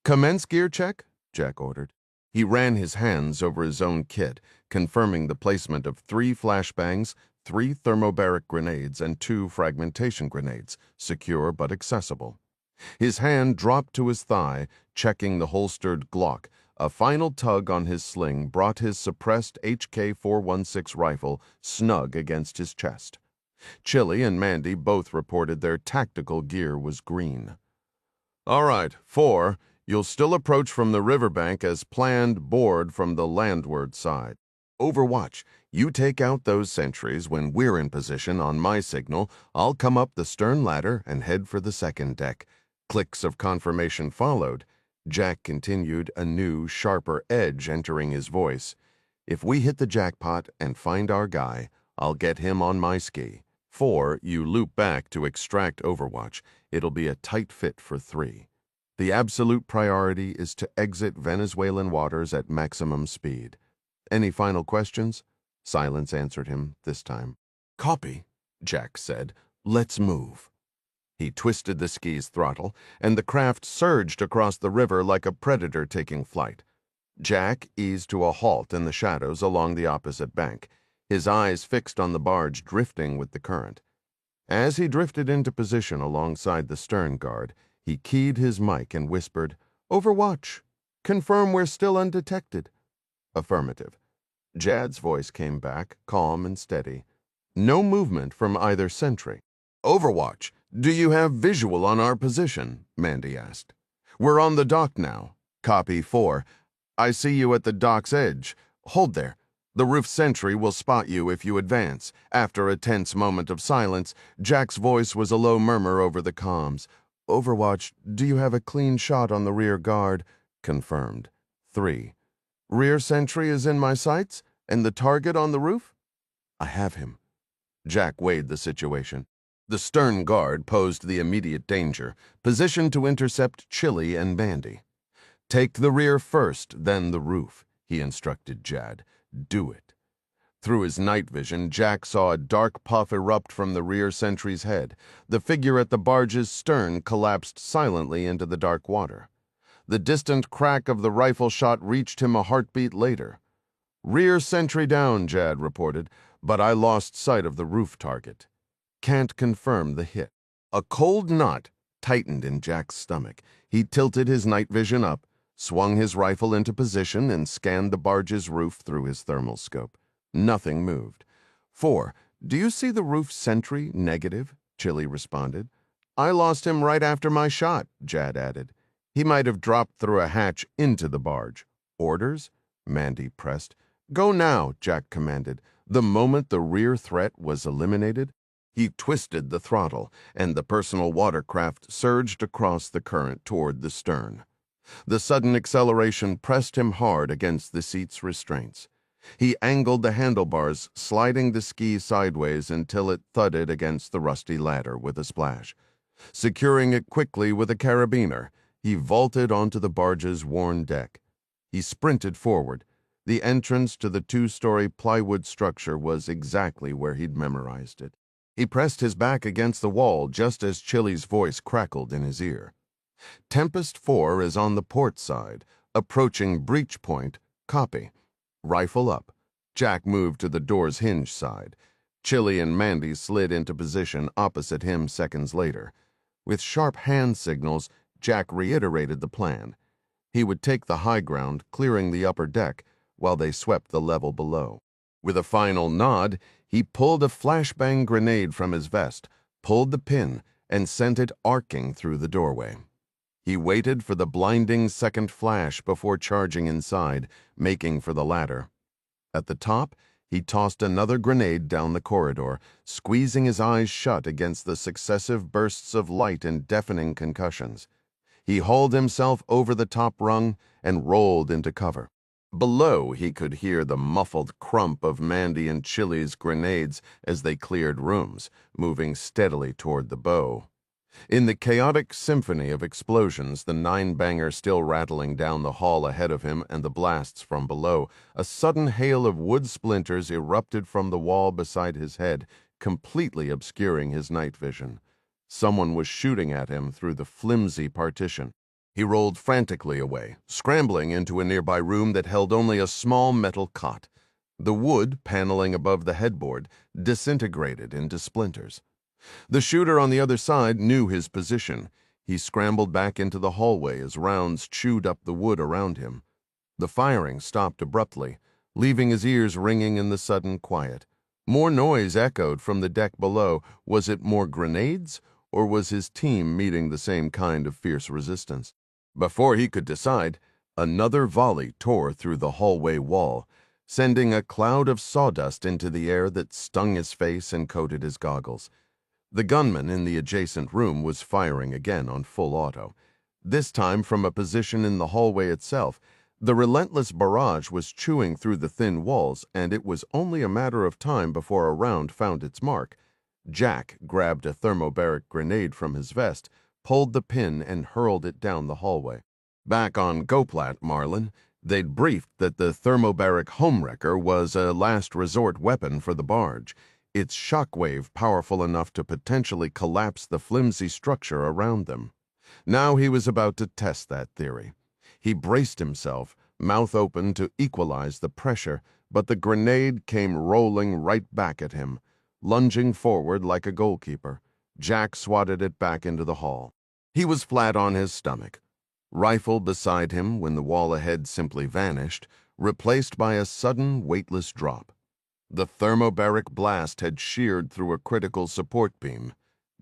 Speaker 1: "Commence gear check," Jack ordered. He ran his hands over his own kit, confirming the placement of 3 flashbangs, 3 thermobaric grenades, and 2 fragmentation grenades, secure but accessible. His hand dropped to his thigh, checking the holstered Glock. A final tug on his sling brought his suppressed HK-416 rifle snug against his chest. Chili and Mandy both reported their tactical gear was green. "All right, 4, you'll still approach from the riverbank as planned, board from the landward side. Overwatch, you take out those sentries. When we're in position on my signal, I'll come up the stern ladder and head for the second deck." Clicks of confirmation followed. Jack continued, a new, sharper edge entering his voice. "If we hit the jackpot and find our guy, I'll get him on my ski. 4, you loop back to extract Overwatch. It'll be a tight fit for 3. The absolute priority is to exit Venezuelan waters at maximum speed. Any final questions?" Silence answered him this time. "Copy," Jack said. "Let's move." He twisted the ski's throttle, and the craft surged across the river like a predator taking flight. Jack eased to a halt in the shadows along the opposite bank, his eyes fixed on the barge drifting with the current. As he drifted into position alongside the stern guard, he keyed his mic and whispered, "Overwatch. Confirm we're still undetected." Affirmative. Jad's voice came back, calm and steady. "No movement from either sentry." "Overwatch, do you have visual on our position?" Mandy asked. "We're on the dock now." "Copy 4. I see you at the dock's edge. Hold there. The roof sentry will spot you if you advance." After a tense moment of silence, Jack's voice was a low murmur over the comms. "Overwatch, do you have a clean shot on the rear guard?" Confirmed. 3. "Rear sentry is in my sights, and the target on the roof?" "I have him." Jack weighed the situation. The stern guard posed the immediate danger, positioned to intercept Chili and Mandy. "Take the rear first, then the roof," he instructed Jad. "Do it." Through his night vision, Jack saw a dark puff erupt from the rear sentry's head. The figure at the barge's stern collapsed silently into the dark water. The distant crack of the rifle shot reached him a heartbeat later. "Rear sentry down," Jad reported, "but I lost sight of the roof target. Can't confirm the hit." A cold knot tightened in Jack's stomach. He tilted his night vision up, swung his rifle into position, and scanned the barge's roof through his thermal scope. Nothing moved. 4. "Do you see the roof sentry? Negative," Chili responded. "I lost him right after my shot," Jad added. "He might have dropped through a hatch into the barge." "Orders?" Mandy pressed. "Go now," Jack commanded, the moment the rear threat was eliminated. He twisted the throttle, and the personal watercraft surged across the current toward the stern. The sudden acceleration pressed him hard against the seat's restraints. He angled the handlebars, sliding the ski sideways until it thudded against the rusty ladder with a splash. Securing it quickly with a carabiner, he vaulted onto the barge's worn deck. He sprinted forward. The entrance to the 2-story plywood structure was exactly where he'd memorized it. He pressed his back against the wall just as Chili's voice crackled in his ear. "Tempest 4 is on the port side, approaching breach point. Copy. Rifle up." Jack moved to the door's hinge side. Chili and Mandy slid into position opposite him seconds later. With sharp hand signals, Jack reiterated the plan. He would take the high ground, clearing the upper deck, while they swept the level below. With a final nod, he pulled a flashbang grenade from his vest, pulled the pin, and sent it arcing through the doorway. He waited for the blinding second flash before charging inside, making for the ladder. At the top, he tossed another grenade down the corridor, squeezing his eyes shut against the successive bursts of light and deafening concussions. He hauled himself over the top rung and rolled into cover. Below, he could hear the muffled crump of Mandy and Chili's grenades as they cleared rooms, moving steadily toward the bow. In the chaotic symphony of explosions, the nine-banger still rattling down the hall ahead of him and the blasts from below, a sudden hail of wood splinters erupted from the wall beside his head, completely obscuring his night vision. Someone was shooting at him through the flimsy partition. He rolled frantically away, scrambling into a nearby room that held only a small metal cot. The wood, paneling above the headboard, disintegrated into splinters. The shooter on the other side knew his position. He scrambled back into the hallway as rounds chewed up the wood around him. The firing stopped abruptly, leaving his ears ringing in the sudden quiet. More noise echoed from the deck below. Was it more grenades, or was his team meeting the same kind of fierce resistance? Before he could decide, another volley tore through the hallway wall, sending a cloud of sawdust into the air that stung his face and coated his goggles. The gunman in the adjacent room was firing again on full auto, this time from a position in the hallway itself. The relentless barrage was chewing through the thin walls, and it was only a matter of time before a round found its mark. Jack grabbed a thermobaric grenade from his vest, pulled the pin, and hurled it down the hallway. Back on Goplat, Marlin, they'd briefed that the thermobaric homewrecker was a last resort weapon for the barge, its shockwave powerful enough to potentially collapse the flimsy structure around them. Now he was about to test that theory. He braced himself, mouth open to equalize the pressure, but the grenade came rolling right back at him. Lunging forward like a goalkeeper, Jack swatted it back into the hall. He was flat on his stomach, rifle beside him when the wall ahead simply vanished, replaced by a sudden weightless drop. The thermobaric blast had sheared through a critical support beam.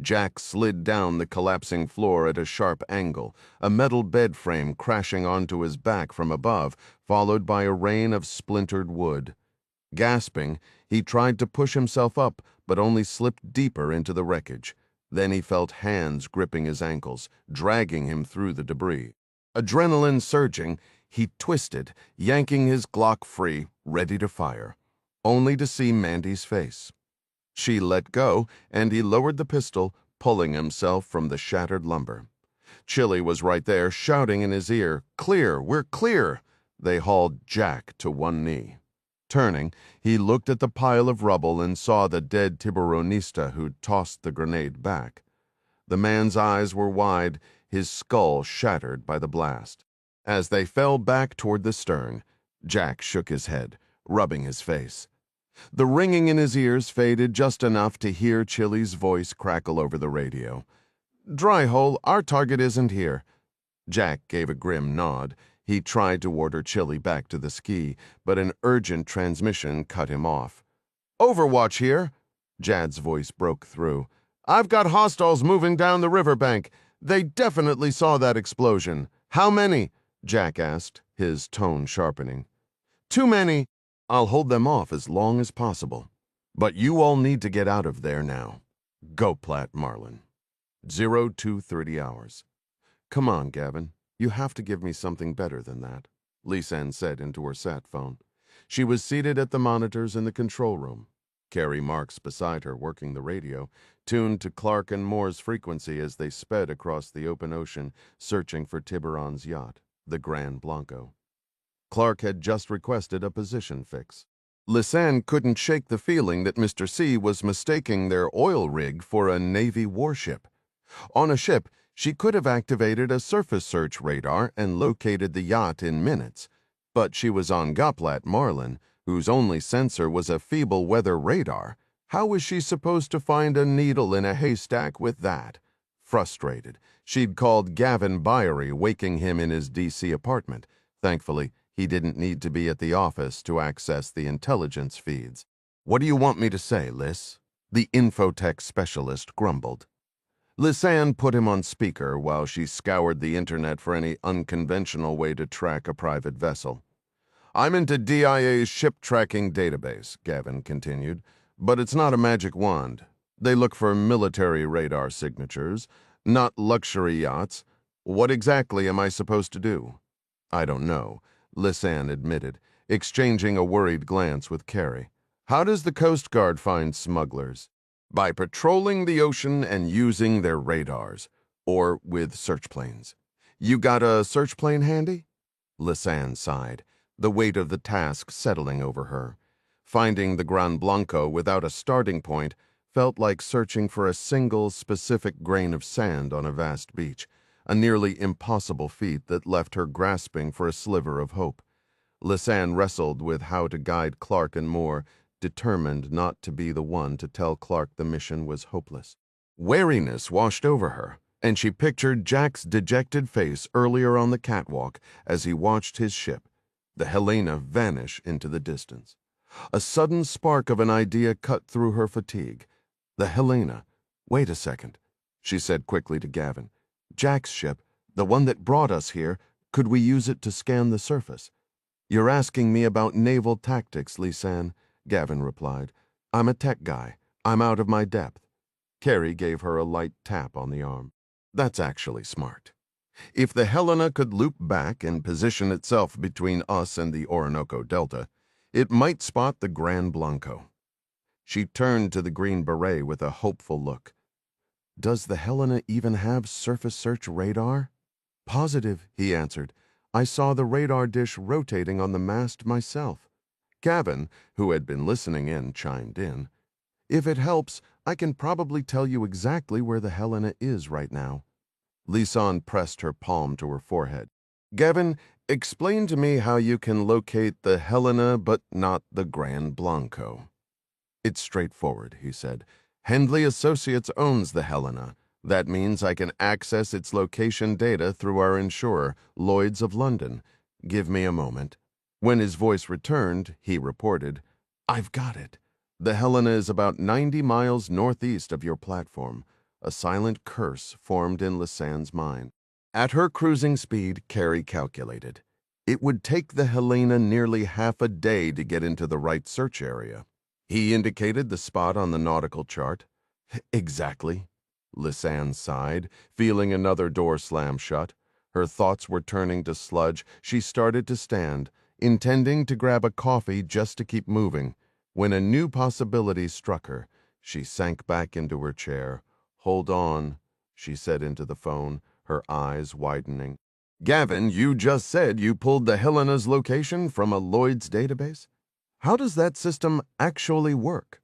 Speaker 1: Jack slid down the collapsing floor at a sharp angle, a metal bed frame crashing onto his back from above, followed by a rain of splintered wood. Gasping, he tried to push himself up, but only slipped deeper into the wreckage. Then he felt hands gripping his ankles, dragging him through the debris. Adrenaline surging, he twisted, yanking his Glock free, ready to fire, only to see Mandy's face. She let go, and he lowered the pistol, pulling himself from the shattered lumber. Chili was right there, shouting in his ear, "Clear, we're clear!" They hauled Jack to one knee. Turning, he looked at the pile of rubble and saw the dead Tiburonista who'd tossed the grenade back. The man's eyes were wide, his skull shattered by the blast. As they fell back toward the stern, Jack shook his head, rubbing his face. The ringing in his ears faded just enough to hear Chili's voice crackle over the radio. "Dry hole, our target isn't here." Jack gave a grim nod. He tried to order Chili back to the ski, but an urgent transmission cut him off. "Overwatch here," Jad's voice broke through. "I've got hostiles moving down the riverbank. They definitely saw that explosion." "How many?" Jack asked, his tone sharpening. "Too many." "I'll hold them off as long as possible. But you all need to get out of there now. Go, Platt Marlin. 0230 hours. Come on, Gavin. You have to give me something better than that," Lisanne said into her sat phone. She was seated at the monitors in the control room. Carrie Marks beside her working the radio, tuned to Clark and Moore's frequency as they sped across the open ocean, searching for Tiburon's yacht, the Gran Blanco. Clark had just requested a position fix. Lisanne couldn't shake the feeling that Mr. C was mistaking their oil rig for a Navy warship. On a ship, she could have activated a surface search radar and located the yacht in minutes. But she was on Goplat Marlin, whose only sensor was a feeble weather radar. How was she supposed to find a needle in a haystack with that? Frustrated, she'd called Gavin Byery, waking him in his D.C. apartment. Thankfully, he didn't need to be at the office to access the intelligence feeds. "What do you want me to say, Liz?" the infotech specialist grumbled. Lisanne put him on speaker while she scoured the internet for any unconventional way to track a private vessel. "I'm into DIA's ship tracking database," Gavin continued, "but it's not a magic wand. They look for military radar signatures, not luxury yachts. What exactly am I supposed to do?" "I don't know," Lisanne admitted, exchanging a worried glance with Carrie. "How does the Coast Guard find smugglers?" "By patrolling the ocean and using their radars, or with search planes." "You got a search plane handy?" Lisanne sighed, the weight of the task settling over her. Finding the Gran Blanco without a starting point felt like searching for a single specific grain of sand on a vast beach, a nearly impossible feat that left her grasping for a sliver of hope. Lisanne wrestled with how to guide Clark and Moore, determined not to be the one to tell Clark the mission was hopeless. Wariness washed over her, and she pictured Jack's dejected face earlier on the catwalk as he watched his ship, the Helena, vanish into the distance. A sudden spark of an idea cut through her fatigue. The Helena. "Wait a second," she said quickly to Gavin. "Jack's ship, the one that brought us here, could we use it to scan the surface?" "You're asking me about naval tactics, Lisanne," Gavin replied. "I'm a tech guy. I'm out of my depth." Carrie gave her a light tap on the arm. "That's actually smart. If the Helena could loop back and position itself between us and the Orinoco Delta, it might spot the Gran Blanco." She turned to the Green Beret with a hopeful look. "Does the Helena even have surface search radar?" "Positive," he answered. "I saw the radar dish rotating on the mast myself." Gavin, who had been listening in, chimed in. "If it helps, I can probably tell you exactly where the Helena is right now." Lisanne pressed her palm to her forehead. "Gavin, explain to me how you can locate the Helena but not the Gran Blanco." "It's straightforward," he said. "Hendley Associates owns the Helena. That means I can access its location data through our insurer, Lloyd's of London. Give me a moment." When his voice returned, he reported, "I've got it. The Helena is about 90 miles northeast of your platform." A silent curse formed in Lisanne's mind. At her cruising speed, Carrie calculated, it would take the Helena nearly half a day to get into the right search area. He indicated the spot on the nautical chart. "Exactly." Lisanne sighed, feeling another door slam shut. Her thoughts were turning to sludge. She started to stand, intending to grab a coffee just to keep moving, when a new possibility struck her. She sank back into her chair. "Hold on," she said into the phone, her eyes widening. "Gavin, you just said you pulled the Helena's location from a Lloyd's database? How does that system actually work?"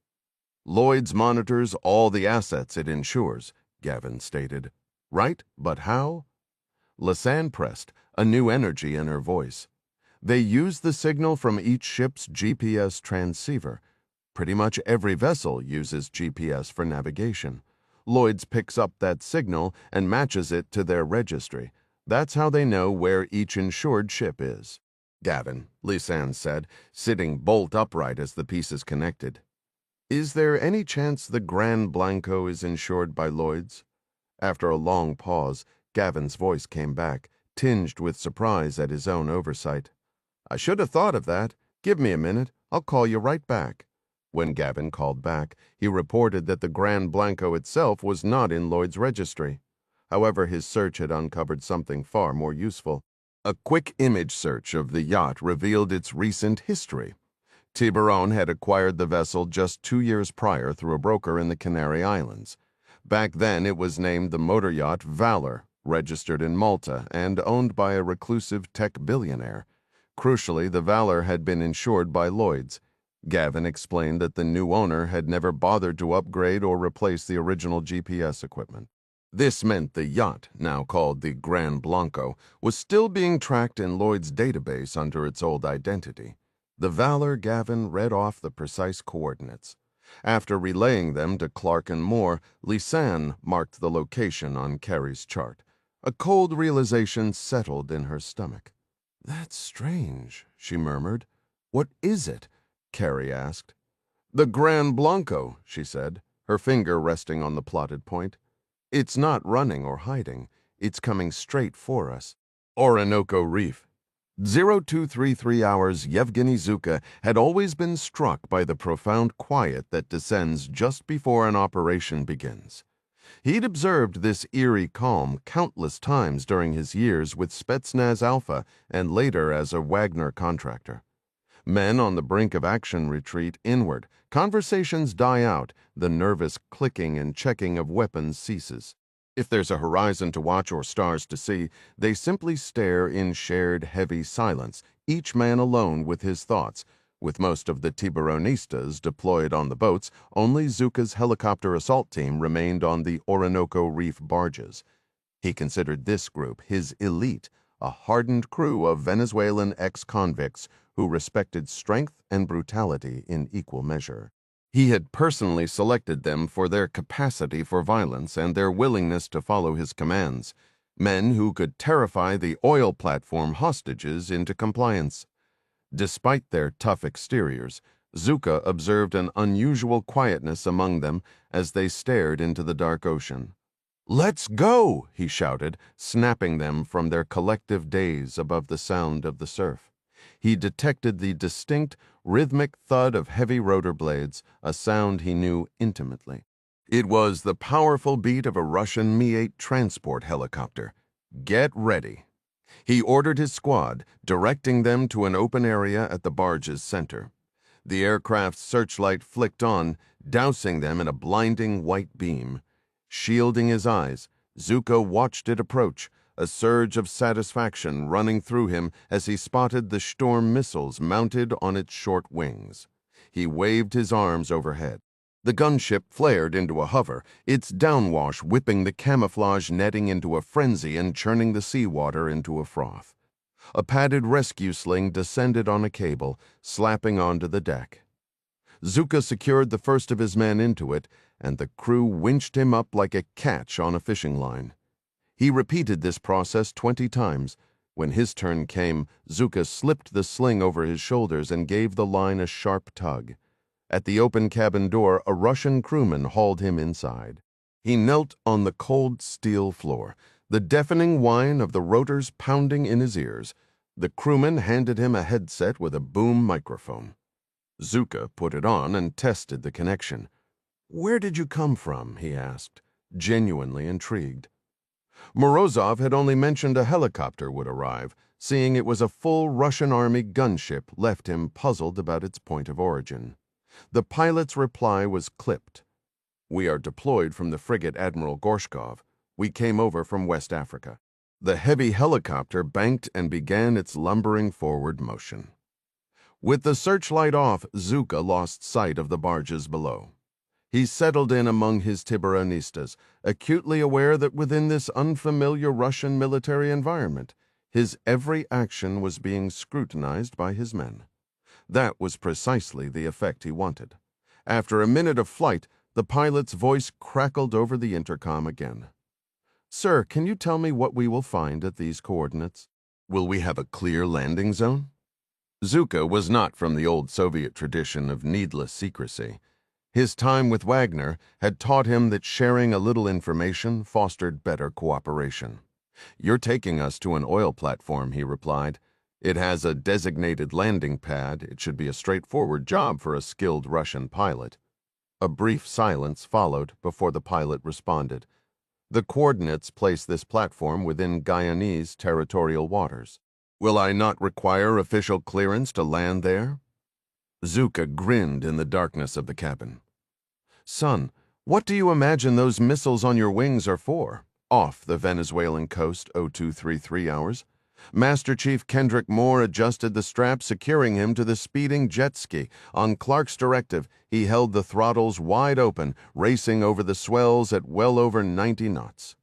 Speaker 1: "Lloyd's monitors all the assets it insures," Gavin stated. "Right, but how?" Lisanne pressed, a new energy in her voice. "They use the signal from each ship's GPS transceiver. Pretty much every vessel uses GPS for navigation. Lloyd's picks up that signal and matches it to their registry. That's how they know where each insured ship is." "Gavin," Lisanne said, sitting bolt upright as the pieces connected. "Is there any chance the Gran Blanco is insured by Lloyd's?" After a long pause, Gavin's voice came back, tinged with surprise at his own oversight. "I should have thought of that. Give me a minute. I'll call you right back." When Gavin called back, he reported that the Gran Blanco itself was not in Lloyd's registry. However, his search had uncovered something far more useful. A quick image search of the yacht revealed its recent history. Tiburon had acquired the vessel just 2 years prior through a broker in the Canary Islands. Back then, it was named the motor yacht Valor, registered in Malta and owned by a reclusive tech billionaire. Crucially, the Valor had been insured by Lloyd's. Gavin explained that the new owner had never bothered to upgrade or replace the original GPS equipment. This meant the yacht, now called the Gran Blanco, was still being tracked in Lloyd's database under its old identity. The Valor, Gavin read off the precise coordinates. After relaying them to Clark and Moore, Lisanne marked the location on Carrie's chart. A cold realization settled in her stomach. "That's strange," she murmured. "What is it?" Carrie asked. "The Gran Blanco," she said, her finger resting on the plotted point. "It's not running or hiding. It's coming straight for us." Orinoco Reef. 0233 hours Yevgeny Zuka had always been struck by the profound quiet that descends just before an operation begins. He'd observed this eerie calm countless times during his years with Spetsnaz Alpha and later as a Wagner contractor. Men on the brink of action retreat inward, conversations die out, the nervous clicking and checking of weapons ceases. If there's a horizon to watch or stars to see, they simply stare in shared heavy silence, each man alone with his thoughts. With most of the Tiburonistas deployed on the boats, only Zuka's helicopter assault team remained on the Orinoco Reef barges. He considered this group his elite, a hardened crew of Venezuelan ex-convicts who respected strength and brutality in equal measure. He had personally selected them for their capacity for violence and their willingness to follow his commands, men who could terrify the oil platform hostages into compliance. Despite their tough exteriors, Zuka observed an unusual quietness among them as they stared into the dark ocean. "Let's go!" he shouted, snapping them from their collective daze above the sound of the surf. He detected the distinct, rhythmic thud of heavy rotor blades, a sound he knew intimately. It was the powerful beat of a Russian Mi-8 transport helicopter. "Get ready." He ordered his squad, directing them to an open area at the barge's center. The aircraft's searchlight flicked on, dousing them in a blinding white beam. Shielding his eyes, Zuko watched it approach, a surge of satisfaction running through him as he spotted the Storm missiles mounted on its short wings. He waved his arms overhead. The gunship flared into a hover, its downwash whipping the camouflage netting into a frenzy and churning the seawater into a froth. A padded rescue sling descended on a cable, slapping onto the deck. Zuka secured the first of his men into it, and the crew winched him up like a catch on a fishing line. He repeated this process 20 times. When his turn came, Zuka slipped the sling over his shoulders and gave the line a sharp tug. At the open cabin door, a Russian crewman hauled him inside. He knelt on the cold steel floor, the deafening whine of the rotors pounding in his ears. The crewman handed him a headset with a boom microphone. Zuka put it on and tested the connection. "Where did you come from?" he asked, genuinely intrigued. Morozov had only mentioned a helicopter would arrive. Seeing it was a full Russian Army gunship left him puzzled about its point of origin. The pilot's reply was clipped. "We are deployed from the frigate Admiral Gorshkov. We came over from West Africa." The heavy helicopter banked and began its lumbering forward motion. With the searchlight off, Zuka lost sight of the barges below. He settled in among his Tiburonistas, acutely aware that within this unfamiliar Russian military environment, his every action was being scrutinized by his men. That was precisely the effect he wanted. After a minute of flight, the pilot's voice crackled over the intercom again. "Sir, can you tell me what we will find at these coordinates? Will we have a clear landing zone?" Zuka was not from the old Soviet tradition of needless secrecy. His time with Wagner had taught him that sharing a little information fostered better cooperation. "You're taking us to an oil platform," he replied. "It has a designated landing pad. It should be a straightforward job for a skilled Russian pilot." A brief silence followed before the pilot responded. "The coordinates place this platform within Guyanese territorial waters. Will I not require official clearance to land there?" Zuka grinned in the darkness of the cabin. "Son, what do you imagine those missiles on your wings are for? Off the Venezuelan coast 0233 hours. Master Chief Kendrick Moore adjusted the strap securing him to the speeding jet ski. On Clark's directive, he held the throttles wide open, racing over the swells at well over 90 knots.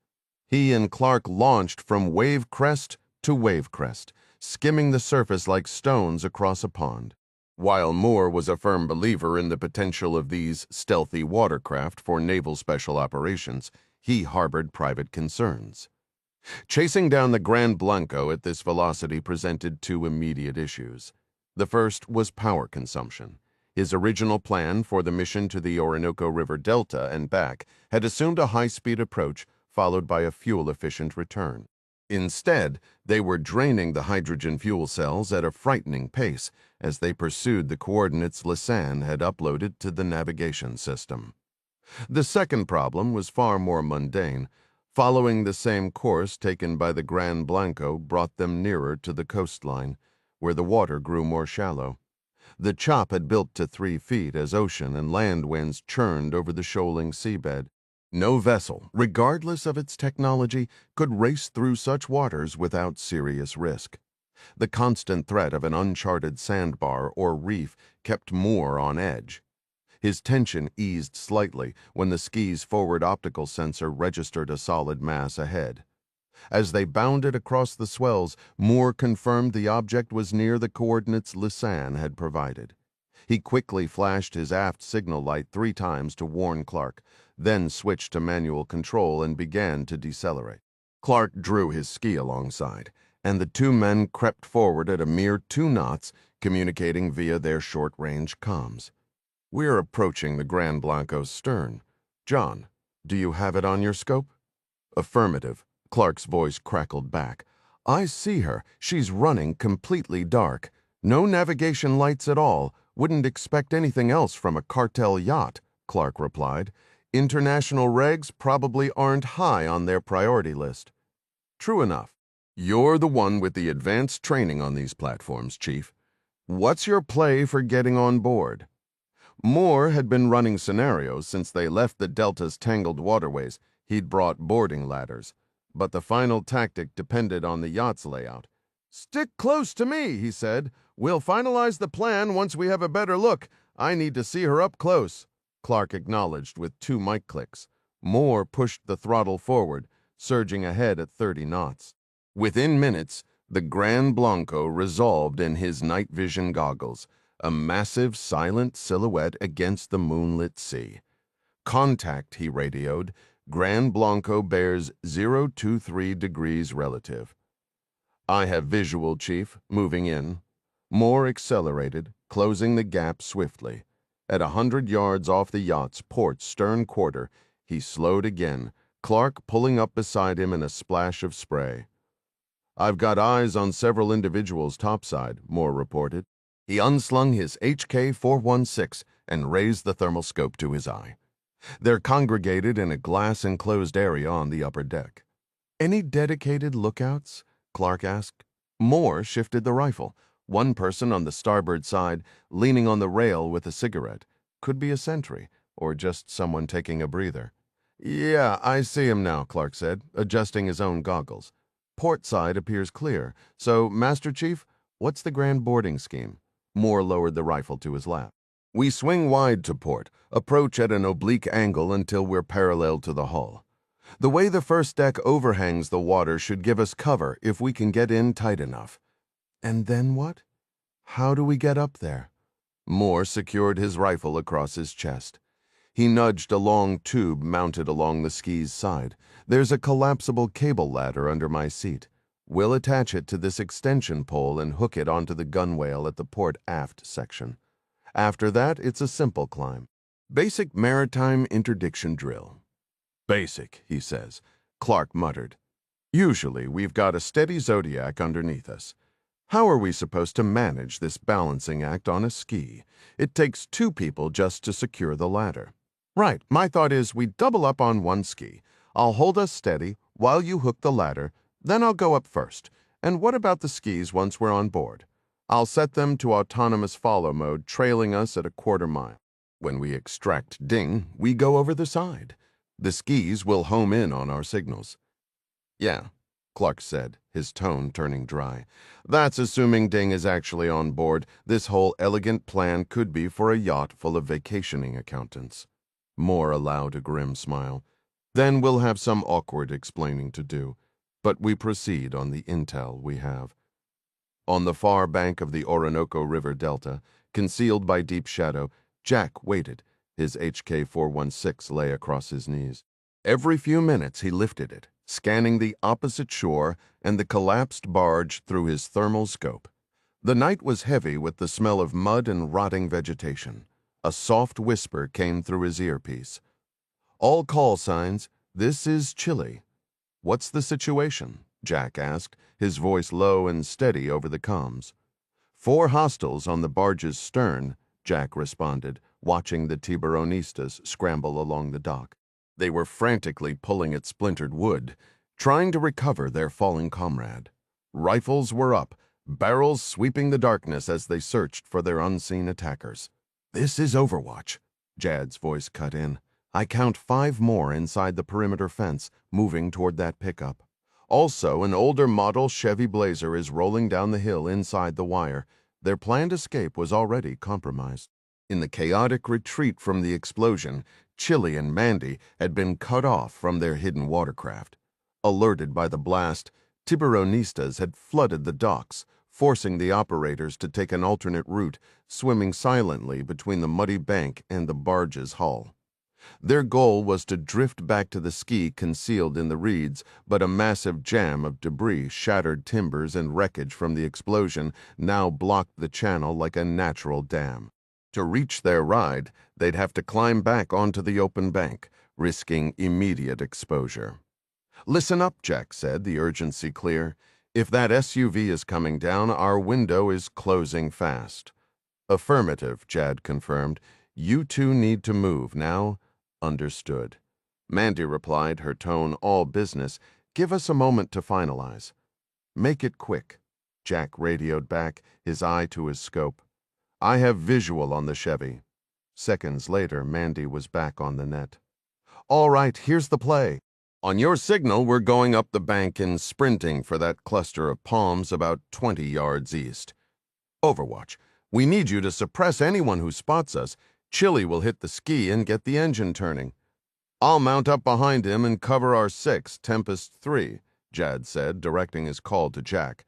Speaker 1: He and Clark launched from wave crest to wave crest, skimming the surface like stones across a pond. While Moore was a firm believer in the potential of these stealthy watercraft for naval special operations, he harbored private concerns. Chasing down the Gran Blanco at this velocity presented two immediate issues. The first was power consumption. His original plan for the mission to the Orinoco River Delta and back had assumed a high-speed approach followed by a fuel-efficient return. Instead, they were draining the hydrogen fuel cells at a frightening pace as they pursued the coordinates Lisanne had uploaded to the navigation system. The second problem was far more mundane. Following the same course taken by the Gran Blanco brought them nearer to the coastline, where the water grew more shallow. The chop had built to 3 feet as ocean and land winds churned over the shoaling seabed. No vessel, regardless of its technology, could race through such waters without serious risk. The constant threat of an uncharted sandbar or reef kept Moore on edge. His tension eased slightly when the ski's forward optical sensor registered a solid mass ahead. As they bounded across the swells, Moore confirmed the object was near the coordinates Lisanne had provided. He quickly flashed his aft signal light 3 times to warn Clark, then switched to manual control and began to decelerate. Clark drew his ski alongside, and the two men crept forward at a mere 2 knots, communicating via their short-range comms. "We're approaching the Gran Blanco's stern. John, do you have it on your scope?" "Affirmative." Clark's voice crackled back. "I see her. She's running completely dark. No navigation lights at all. Wouldn't expect anything else from a cartel yacht," Clark replied. "International regs probably aren't high on their priority list." "True enough. You're the one with the advanced training on these platforms, Chief. What's your play for getting on board?" Moore had been running scenarios since they left the Delta's tangled waterways. He'd brought boarding ladders. But the final tactic depended on the yacht's layout. "Stick close to me," he said. "We'll finalize the plan once we have a better look. I need to see her up close." Clark acknowledged with 2 mic clicks. Moore pushed the throttle forward, surging ahead at 30 knots. Within minutes, the Gran Blanco resolved in his night vision goggles, a massive, silent silhouette against the moonlit sea. "Contact," he radioed. "Gran Blanco bears 023 degrees relative." "I have visual, Chief. Moving in." Moore accelerated, closing the gap swiftly. At 100 yards off the yacht's port stern quarter, he slowed again, Clark pulling up beside him in a splash of spray. "I've got eyes on several individuals topside," Moore reported. He unslung his HK-416 and raised the thermal scope to his eye. They're congregated in a glass-enclosed area on the upper deck. "Any dedicated lookouts?" Clark asked. Moore shifted the rifle. One person on the starboard side, leaning on the rail with a cigarette. Could be a sentry, or just someone taking a breather. "Yeah, I see him now," Clark said, adjusting his own goggles. "Port side appears clear. So, Master Chief, what's the grand boarding scheme?" Moore lowered the rifle to his lap. "We swing wide to port, approach at an oblique angle until we're parallel to the hull. The way the first deck overhangs the water should give us cover if we can get in tight enough." "And then what? How do we get up there?" Moore secured his rifle across his chest. He nudged a long tube mounted along the ski's side. "There's a collapsible cable ladder under my seat. We'll attach it to this extension pole and hook it onto the gunwale at the port aft section. After that, it's a simple climb. Basic maritime interdiction drill." "Basic," he says. Clark muttered. "Usually we've got a steady Zodiac underneath us. How are we supposed to manage this balancing act on a ski? It takes 2 people just to secure the ladder." "Right, my thought is we double up on one ski. I'll hold us steady while you hook the ladder, then I'll go up first. And what about the skis once we're on board? I'll set them to autonomous follow mode, trailing us at a 1/4 mile. When we extract ding, we go over the side. The skis will home in on our signals." "Yeah," Clark said, his tone turning dry. "That's assuming Ding is actually on board. This whole elegant plan could be for a yacht full of vacationing accountants." Moore allowed a grim smile. "Then we'll have some awkward explaining to do. But we proceed on the intel we have." On the far bank of the Orinoco River Delta, Concealed by deep shadow, Jack waited. His HK-416 lay across his knees. Every few minutes he lifted it, scanning the opposite shore and the collapsed barge through his thermal scope. The night was heavy with the smell of mud and rotting vegetation. A soft whisper came through his earpiece. "All call signs, this is Chile." "What's the situation?" Jack asked, his voice low and steady over the comms. "4 hostiles on the barge's stern," Jack responded, watching the Tiburonistas scramble along the dock. They were frantically pulling at splintered wood, trying to recover their fallen comrade. Rifles were up, barrels sweeping the darkness as they searched for their unseen attackers. "This is Overwatch," Jad's voice cut in. "I count 5 more inside the perimeter fence, moving toward that pickup. Also, an older model Chevy Blazer is rolling down the hill inside the wire. Their planned escape was already compromised." In the chaotic retreat from the explosion, Chili and Mandy had been cut off from their hidden watercraft. Alerted by the blast, Tiburonistas had flooded the docks, forcing the operators to take an alternate route, swimming silently between the muddy bank and the barge's hull. Their goal was to drift back to the ski concealed in the reeds, but a massive jam of debris, shattered timbers, and wreckage from the explosion now blocked the channel like a natural dam. To reach their ride, they'd have to climb back onto the open bank, risking immediate exposure. "Listen up," Jack said, the urgency clear. "If that SUV is coming down, our window is closing fast." "Affirmative," Jad confirmed. "You two need to move now." "Understood." Mandy replied, her tone all business. "Give us a moment to finalize." "Make it quick," Jack radioed back, his eye to his scope. "I have visual on the Chevy." Seconds later, Mandy was back on the net. "All right, here's the play. On your signal, we're going up the bank and sprinting for that cluster of palms about 20 yards east. Overwatch, we need you to suppress anyone who spots us. Chili will hit the ski and get the engine turning." "I'll mount up behind him and cover our 6, Tempest 3, Jad said, directing his call to Jack.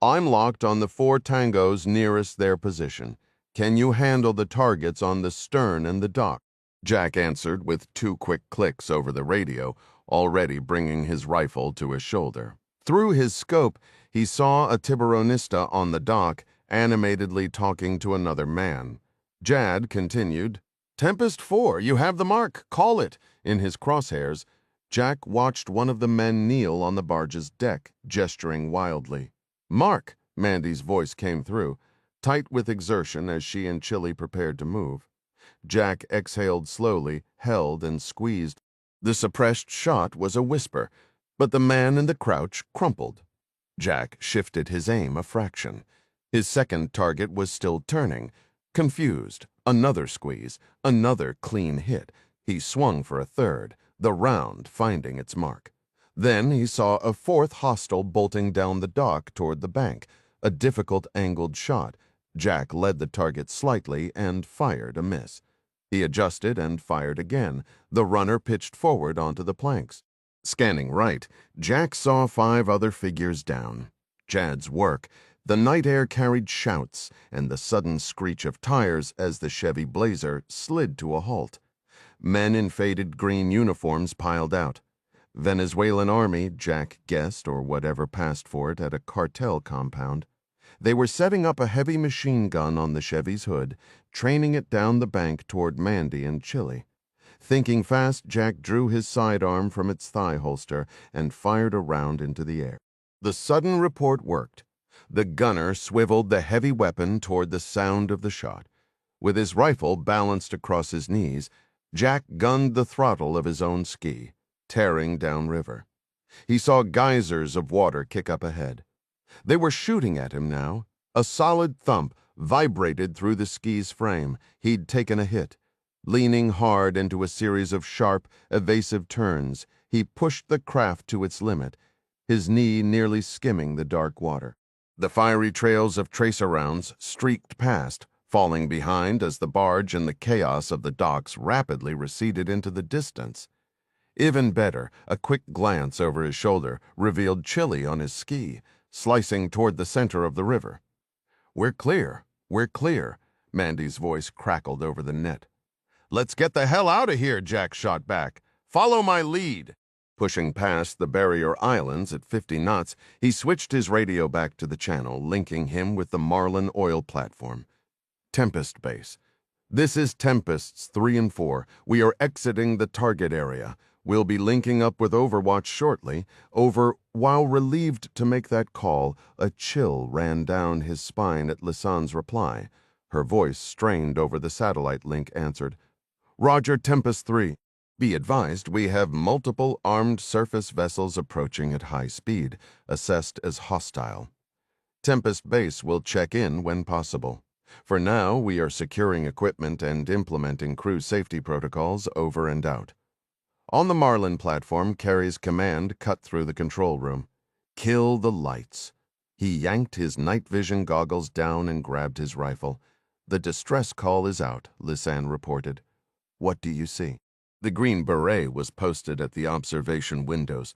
Speaker 1: "I'm locked on the 4 tangos nearest their position. Can you handle the targets on the stern and the dock?" Jack answered with 2 quick clicks over the radio, already bringing his rifle to his shoulder. Through his scope, he saw a Tiburonista on the dock, animatedly talking to another man. Jad continued, "Tempest 4, you have the mark, call it." In his crosshairs, Jack watched one of the men kneel on the barge's deck, gesturing wildly. "Mark," Mandy's voice came through, tight with exertion as she and Chili prepared to move. Jack exhaled slowly, held and squeezed. The suppressed shot was a whisper, but the man in the crouch crumpled. Jack shifted his aim a fraction. His second target was still turning. Confused, another squeeze, another clean hit. He swung for a third, the round finding its mark. Then he saw a 4th hostile bolting down the dock toward the bank, a difficult angled shot. Jack led the target slightly and fired a miss. He adjusted and fired again. The runner pitched forward onto the planks. Scanning right, Jack saw 5 other figures down. Jad's work. The night air carried shouts and the sudden screech of tires as the Chevy Blazer slid to a halt. Men in faded green uniforms piled out. Venezuelan army, Jack guessed, or whatever passed for it at a cartel compound. They were setting up a heavy machine gun on the Chevy's hood, training it down the bank toward Mandy and Chili. Thinking fast, Jack drew his sidearm from its thigh holster and fired a round into the air. The sudden report worked. The gunner swiveled the heavy weapon toward the sound of the shot. With his rifle balanced across his knees, Jack gunned the throttle of his own ski, tearing downriver. He saw geysers of water kick up ahead. They were shooting at him now. A solid thump vibrated through the ski's frame. He'd taken a hit. Leaning hard into a series of sharp, evasive turns, he pushed the craft to its limit, his knee nearly skimming the dark water. The fiery trails of tracer rounds streaked past, falling behind as the barge and the chaos of the docks rapidly receded into the distance. Even better, a quick glance over his shoulder revealed Chili on his ski, slicing toward the center of the river. "We're clear, we're clear." Mandy's voice crackled over the net. "Let's get the hell out of here," Jack shot back. "Follow my lead." Pushing past the barrier islands at 50 knots, he switched his radio back to the channel, linking him with the Marlin oil platform. Tempest Base. This is Tempests 3 and 4. We are exiting the target area. We'll be linking up with Overwatch shortly. Over. While relieved to make that call, a chill ran down his spine at Lisanne's reply. Her voice, strained over the satellite link, answered, "Roger, Tempest 3. Be advised, we have multiple armed surface vessels approaching at high speed, assessed as hostile. Tempest Base will check in when possible. For now, we are securing equipment and implementing crew safety protocols. Over and out." On the Marlin platform, Carey's command cut through the control room. "Kill the lights." He yanked his night vision goggles down and grabbed his rifle. "The distress call is out," Lisanne reported. "What do you see?" The green beret was posted at the observation windows.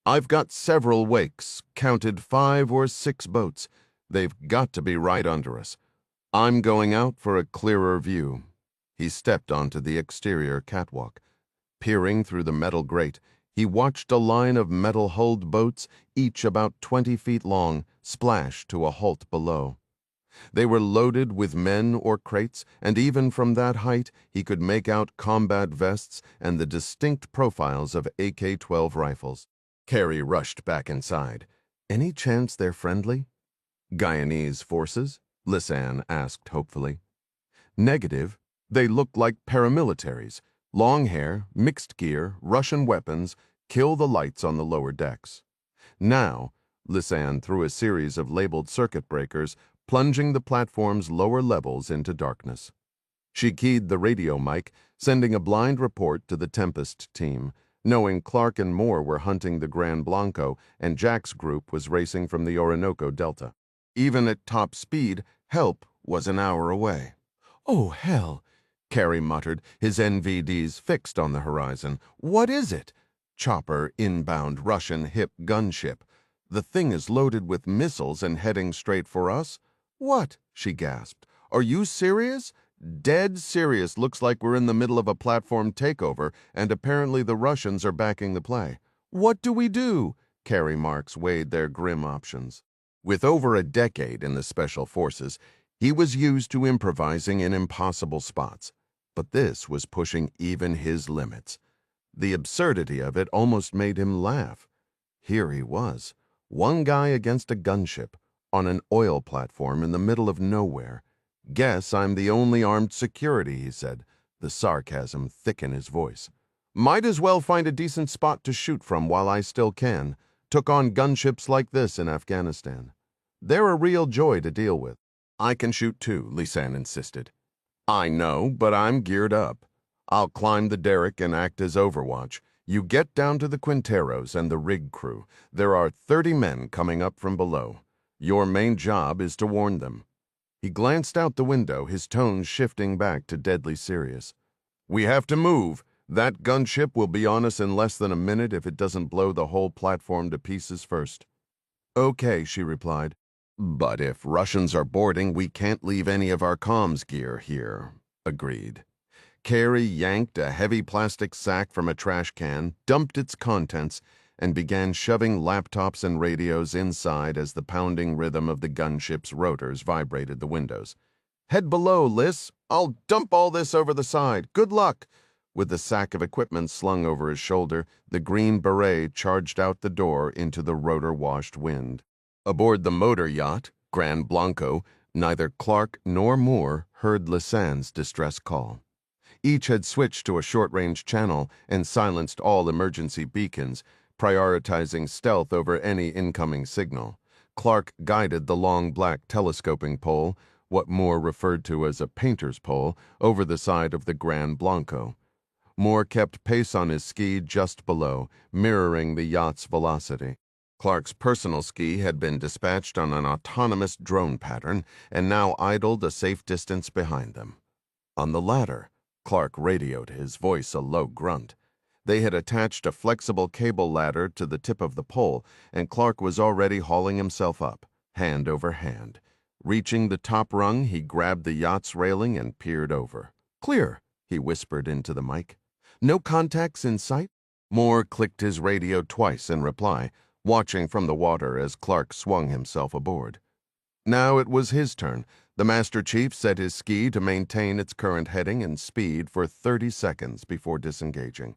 Speaker 1: "I've got several wakes, counted 5 or 6 boats. They've got to be right under us. I'm going out for a clearer view." He stepped onto the exterior catwalk. Peering through the metal grate, he watched a line of metal-hulled boats, each about 20 feet long, splash to a halt below. They were loaded with men or crates, and even from that height he could make out combat vests and the distinct profiles of AK-12 rifles. Carey rushed back inside. "Any chance they're friendly?" "Guyanese forces?" Lisanne asked hopefully. "Negative. They look like paramilitaries. Long hair, mixed gear, Russian weapons. Kill the lights on the lower decks." Now, Lisanne threw a series of labeled circuit breakers, plunging the platform's lower levels into darkness. She keyed the radio mic, sending a blind report to the Tempest team, knowing Clark and Moore were hunting the Gran Blanco and Jack's group was racing from the Orinoco Delta. Even at top speed, help was an hour away. "Oh, hell," Carey muttered, his NVDs fixed on the horizon. "What is it?" "Chopper, inbound Russian hip gunship. The thing is loaded with missiles and heading straight for us." "What?" she gasped. "Are you serious?" "Dead serious. Looks like we're in the middle of a platform takeover, and apparently the Russians are backing the play." "What do we do?" Carey Marks weighed their grim options. With over a decade in the Special Forces, he was used to improvising in impossible spots. But this was pushing even his limits. The absurdity of it almost made him laugh. Here he was, one guy against a gunship, on an oil platform in the middle of nowhere. "Guess I'm the only armed security," he said, the sarcasm thick in his voice. "Might as well find a decent spot to shoot from while I still can. Took on gunships like this in Afghanistan. They're a real joy to deal with." "I can shoot too," Lisanne insisted. "I know, but I'm geared up. I'll climb the derrick and act as Overwatch. You get down to the Quinteros and the rig crew. There are 30 men coming up from below. Your main job is to warn them." He glanced out the window, his tone shifting back to deadly serious. "We have to move. That gunship will be on us in less than a minute if it doesn't blow the whole platform to pieces first." "Okay," she replied. "But if Russians are boarding, we can't leave any of our comms gear here." Agreed. Carey yanked a heavy plastic sack from a trash can, dumped its contents, and began shoving laptops and radios inside as the pounding rhythm of the gunship's rotors vibrated the windows. "Head below, Liz. I'll dump all this over the side. Good luck." With the sack of equipment slung over his shoulder, the green beret charged out the door into the rotor-washed wind. Aboard the motor yacht, Gran Blanco, neither Clark nor Moore heard Lisanne's distress call. Each had switched to a short-range channel and silenced all emergency beacons, prioritizing stealth over any incoming signal. Clark guided the long black telescoping pole, what Moore referred to as a painter's pole, over the side of the Gran Blanco. Moore kept pace on his ski just below, mirroring the yacht's velocity. Clark's personal ski had been dispatched on an autonomous drone pattern and now idled a safe distance behind them. On the latter, Clark radioed, his voice a low grunt. They had attached a flexible cable ladder to the tip of the pole, and Clark was already hauling himself up, hand over hand. Reaching the top rung, he grabbed the yacht's railing and peered over. "Clear," he whispered into the mic. "No contacts in sight?" Moore clicked his radio twice in reply, watching from the water as Clark swung himself aboard. Now it was his turn. The Master Chief set his ski to maintain its current heading and speed for 30 seconds before disengaging.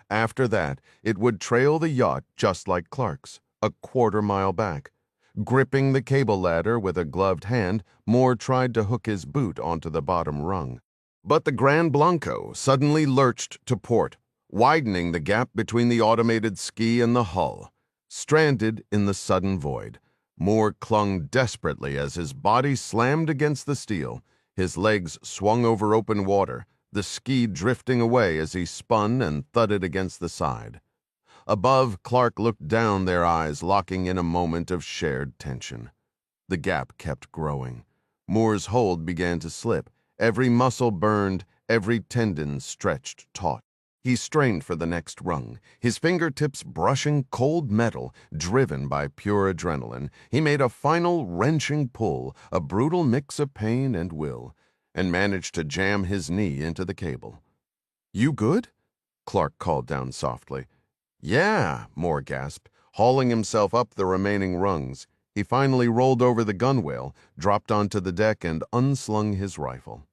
Speaker 1: After that, it would trail the yacht just like Clark's, a quarter-mile back. Gripping the cable ladder with a gloved hand, Moore tried to hook his boot onto the bottom rung. But the Gran Blanco suddenly lurched to port, widening the gap between the automated ski and the hull. Stranded in the sudden void, Moore clung desperately as his body slammed against the steel. His legs swung over open water, the ski drifting away as he spun and thudded against the side. Above, Clark looked down, their eyes locking in a moment of shared tension. The gap kept growing. Moore's hold began to slip. Every muscle burned, every tendon stretched taut. He strained for the next rung, his fingertips brushing cold metal, driven by pure adrenaline. He made a final wrenching pull, a brutal mix of pain and will, and managed to jam his knee into the cable. "You good?" Clark called down softly. "Yeah," Moore gasped, hauling himself up the remaining rungs. He finally rolled over the gunwale, dropped onto the deck, and unslung his rifle.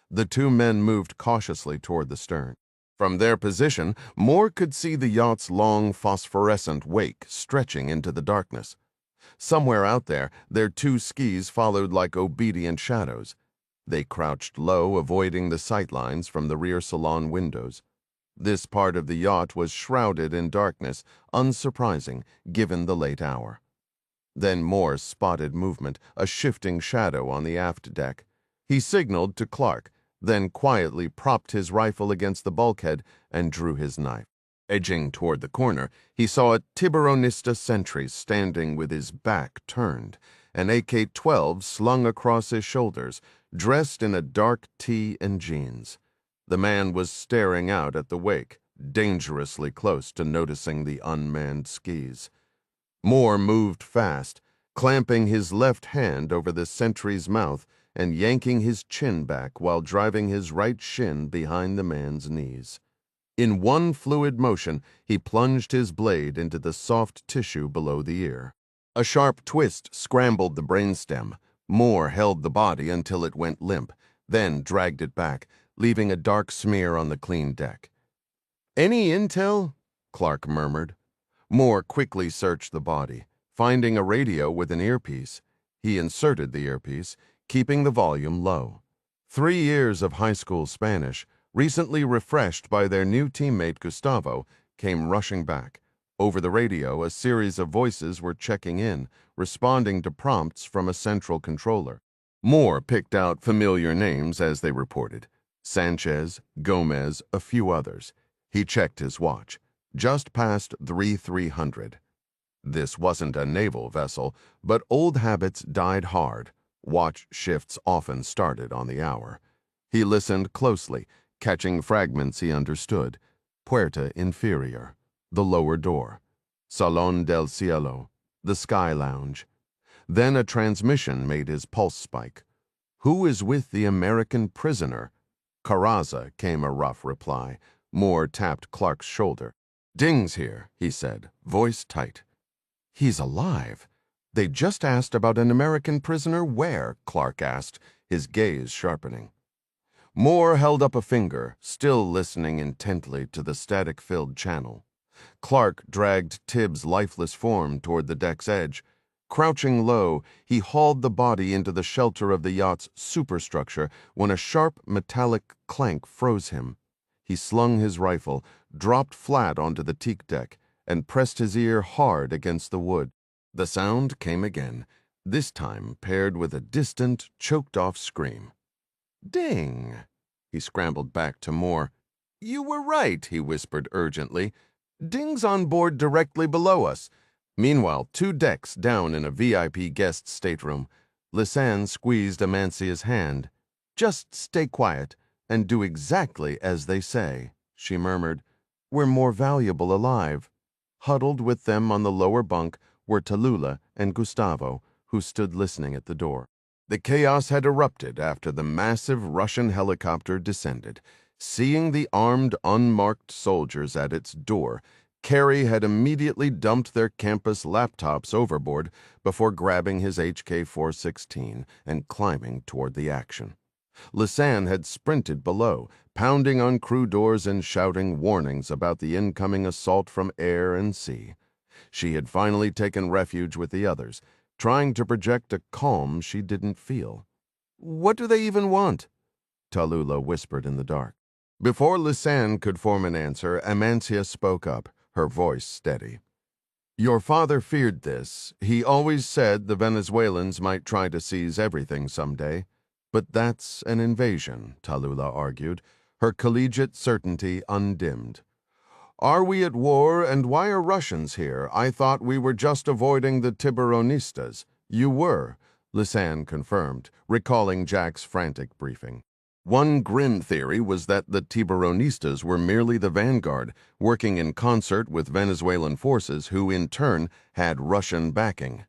Speaker 1: The two men moved cautiously toward the stern. From their position, Moore could see the yacht's long phosphorescent wake stretching into the darkness. Somewhere out there, their two skis followed like obedient shadows. They crouched low, avoiding the sightlines from the rear salon windows. This part of the yacht was shrouded in darkness, unsurprising given the late hour. Then Moore spotted movement, a shifting shadow on the aft deck. He signaled to Clark, then quietly propped his rifle against the bulkhead and drew his knife. Edging toward the corner, he saw a Tiburonista sentry standing with his back turned, an AK-12 slung across his shoulders, dressed in a dark tee and jeans. The man was staring out at the wake, dangerously close to noticing the unmanned skis. Moore moved fast, clamping his left hand over the sentry's mouth and yanking his chin back while driving his right shin behind the man's knees. In one fluid motion, he plunged his blade into the soft tissue below the ear. A sharp twist scrambled the brainstem. Moore held the body until it went limp, then dragged it back, leaving a dark smear on the clean deck. "Any intel?" Clark murmured. Moore quickly searched the body, finding a radio with an earpiece. He inserted the earpiece, keeping the volume low. 3 years of high school Spanish, recently refreshed by their new teammate Gustavo, came rushing back. Over the radio, a series of voices were checking in, responding to prompts from a central controller. Moore picked out familiar names as they reported. Sanchez, Gomez, a few others. He checked his watch. Just past 300. This wasn't a naval vessel, but old habits died hard. Watch shifts often started on the hour. He listened closely, catching fragments he understood. Puerta Inferior, the lower door. Salón del Cielo, the Sky Lounge. Then a transmission made his pulse spike. "Who is with the American prisoner?" "Carraza," came a rough reply. Moore tapped Clark's shoulder. "Ding's here," he said, voice tight. "He's alive." "They just asked about an American prisoner. Where?" Clark asked, his gaze sharpening. Moore held up a finger, still listening intently to the static-filled channel. Clark dragged Tibbs' lifeless form toward the deck's edge. Crouching low, he hauled the body into the shelter of the yacht's superstructure when a sharp metallic clank froze him. He slung his rifle, dropped flat onto the teak deck, and pressed his ear hard against the wood. The sound came again, this time paired with a distant, choked-off scream. "Ding!" He scrambled back to Moore. "You were right," he whispered urgently. "Ding's on board directly below us." Meanwhile, 2 decks down in a VIP guest stateroom, Lisanne squeezed Amancia's hand. "Just stay quiet and do exactly as they say," she murmured. "We're more valuable alive." Huddled with them on the lower bunk were Tallulah and Gustavo, who stood listening at the door. The chaos had erupted after the massive Russian helicopter descended. Seeing the armed, unmarked soldiers at its door, Carey had immediately dumped their campus laptops overboard before grabbing his HK-416 and climbing toward the action. Lisanne had sprinted below, pounding on crew doors and shouting warnings about the incoming assault from air and sea. She had finally taken refuge with the others, trying to project a calm she didn't feel. "What do they even want?" Tallulah whispered in the dark. Before Lisanne could form an answer, Amancia spoke up, her voice steady. "Your father feared this. He always said the Venezuelans might try to seize everything someday. But that's an invasion," Tallulah argued, her collegiate certainty undimmed. "Are we at war, and why are Russians here? I thought we were just avoiding the Tiburonistas." "You were," Lisanne confirmed, recalling Jack's frantic briefing. One grim theory was that the Tiburonistas were merely the vanguard, working in concert with Venezuelan forces who, in turn, had Russian backing.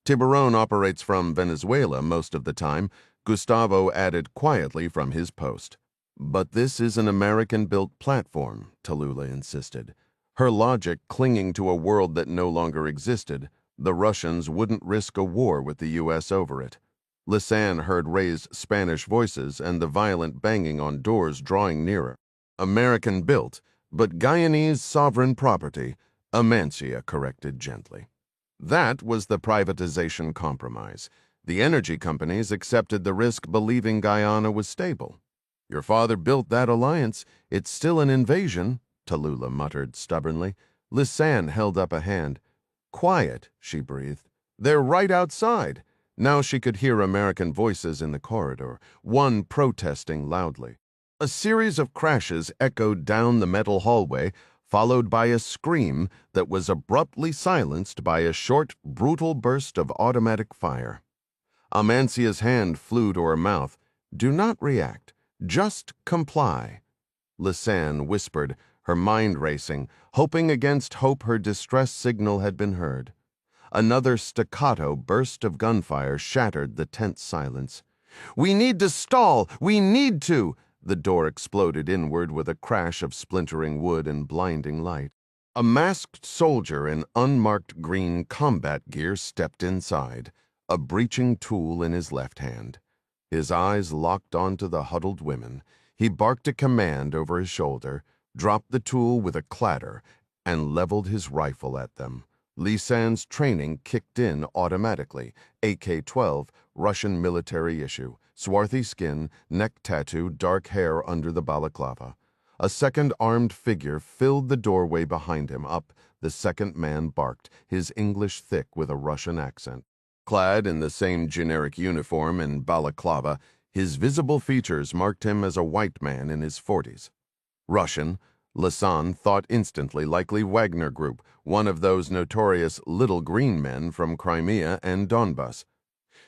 Speaker 1: "Tiburon operates from Venezuela most of the time," Gustavo added quietly from his post. "But this is an American-built platform," Tallulah insisted, her logic clinging to a world that no longer existed. The Russians wouldn't risk a war with the U.S. over it. Lisanne heard raised Spanish voices and the violent banging on doors drawing nearer. "American-built, but Guyanese sovereign property," Amancia corrected gently. That was the privatization compromise. The energy companies accepted the risk, believing Guyana was stable. "Your father built that alliance. It's still an invasion," Tallulah muttered stubbornly. Lisanne held up a hand. "Quiet," she breathed. "They're right outside." Now she could hear American voices in the corridor, one protesting loudly. A series of crashes echoed down the metal hallway, followed by a scream that was abruptly silenced by a short, brutal burst of automatic fire. Amancia's hand flew to her mouth. "Do not react. Just comply." Lisanne whispered, her mind racing, hoping against hope her distress signal had been heard. Another staccato burst of gunfire shattered the tense silence. "We need to stall! We need to!" The door exploded inward with a crash of splintering wood and blinding light. A masked soldier in unmarked green combat gear stepped inside, a breaching tool in his left hand. His eyes locked onto the huddled women. He barked a command over his shoulder, dropped the tool with a clatter, and leveled his rifle at them. Lisanne's training kicked in automatically. AK-12, Russian military issue. Swarthy skin, neck tattoo, dark hair under the balaclava. A second armed figure filled the doorway behind him. Up, the second man barked, his English thick with a Russian accent. Clad in the same generic uniform and balaclava, his visible features marked him as a white man in his 40s. Russian, Lisanne thought instantly, likely Wagner Group, one of those notorious little green men from Crimea and Donbas.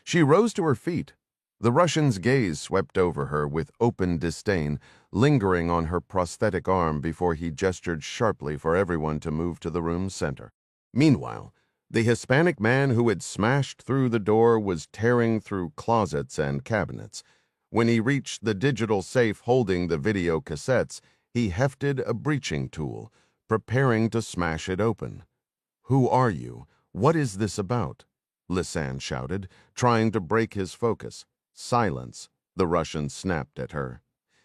Speaker 1: She rose to her feet. The Russian's gaze swept over her with open disdain, lingering on her prosthetic arm before he gestured sharply for everyone to move to the room's center. Meanwhile, the Hispanic man who had smashed through the door was tearing through closets and cabinets. When he reached the digital safe holding the video cassettes, he hefted a breaching tool, preparing to smash it open. "Who are you? What is this about?" Lisanne shouted, trying to break his focus. "Silence," the Russian snapped at her.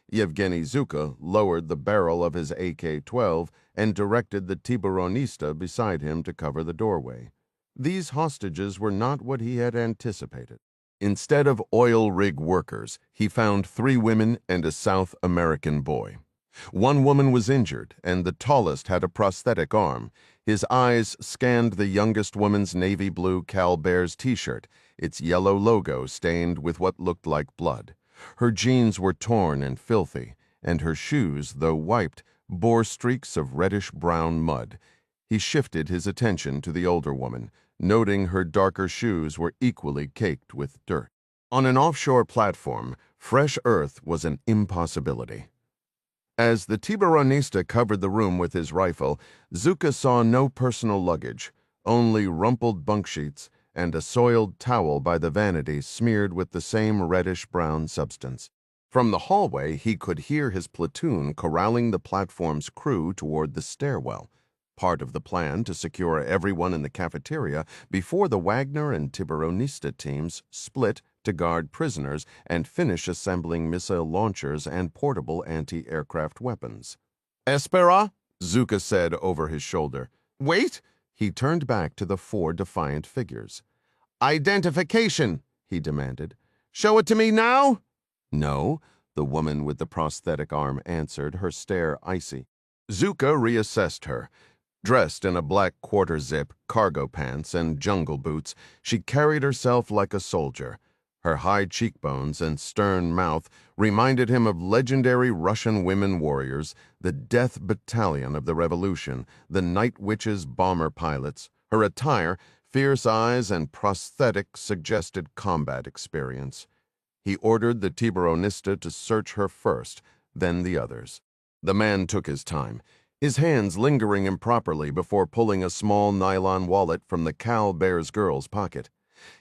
Speaker 1: Yevgeny Zuka lowered the barrel of his AK-12 and directed the Tiburonista beside him to cover the doorway. These hostages were not what he had anticipated. Instead of oil rig workers, he found 3 women and a South American boy. One woman was injured, and the tallest had a prosthetic arm. His eyes scanned the youngest woman's navy blue Cal Bears t-shirt, its yellow logo stained with what looked like blood. Her jeans were torn and filthy, and her shoes, though wiped, bore streaks of reddish-brown mud. He shifted his attention to the older woman, noting her darker shoes were equally caked with dirt. On an offshore platform, fresh earth was an impossibility. As the Tiburonista covered the room with his rifle, Zuka saw no personal luggage, only rumpled bunk sheets, and a soiled towel by the vanity smeared with the same reddish-brown substance. From the hallway, he could hear his platoon corralling the platform's crew toward the stairwell, part of the plan to secure everyone in the cafeteria before the Wagner and Tiburonista teams split to guard prisoners and finish assembling missile launchers and portable anti-aircraft weapons. "Espera," Zuka said over his shoulder. "Wait!" He turned back to the four defiant figures. "Identification," he demanded. "Show it to me now?" "No," the woman with the prosthetic arm answered, her stare icy. Zuka reassessed her. Dressed in a black quarter-zip, cargo pants, and jungle boots, she carried herself like a soldier. Her high cheekbones and stern mouth reminded him of legendary Russian women warriors, the Death Battalion of the Revolution, the Night Witches bomber pilots. Her attire, fierce eyes, and prosthetic suggested combat experience. He ordered the Tiburonista to search her first, then the others. The man took his time, his hands lingering improperly before pulling a small nylon wallet from the Cal Bears girl's pocket.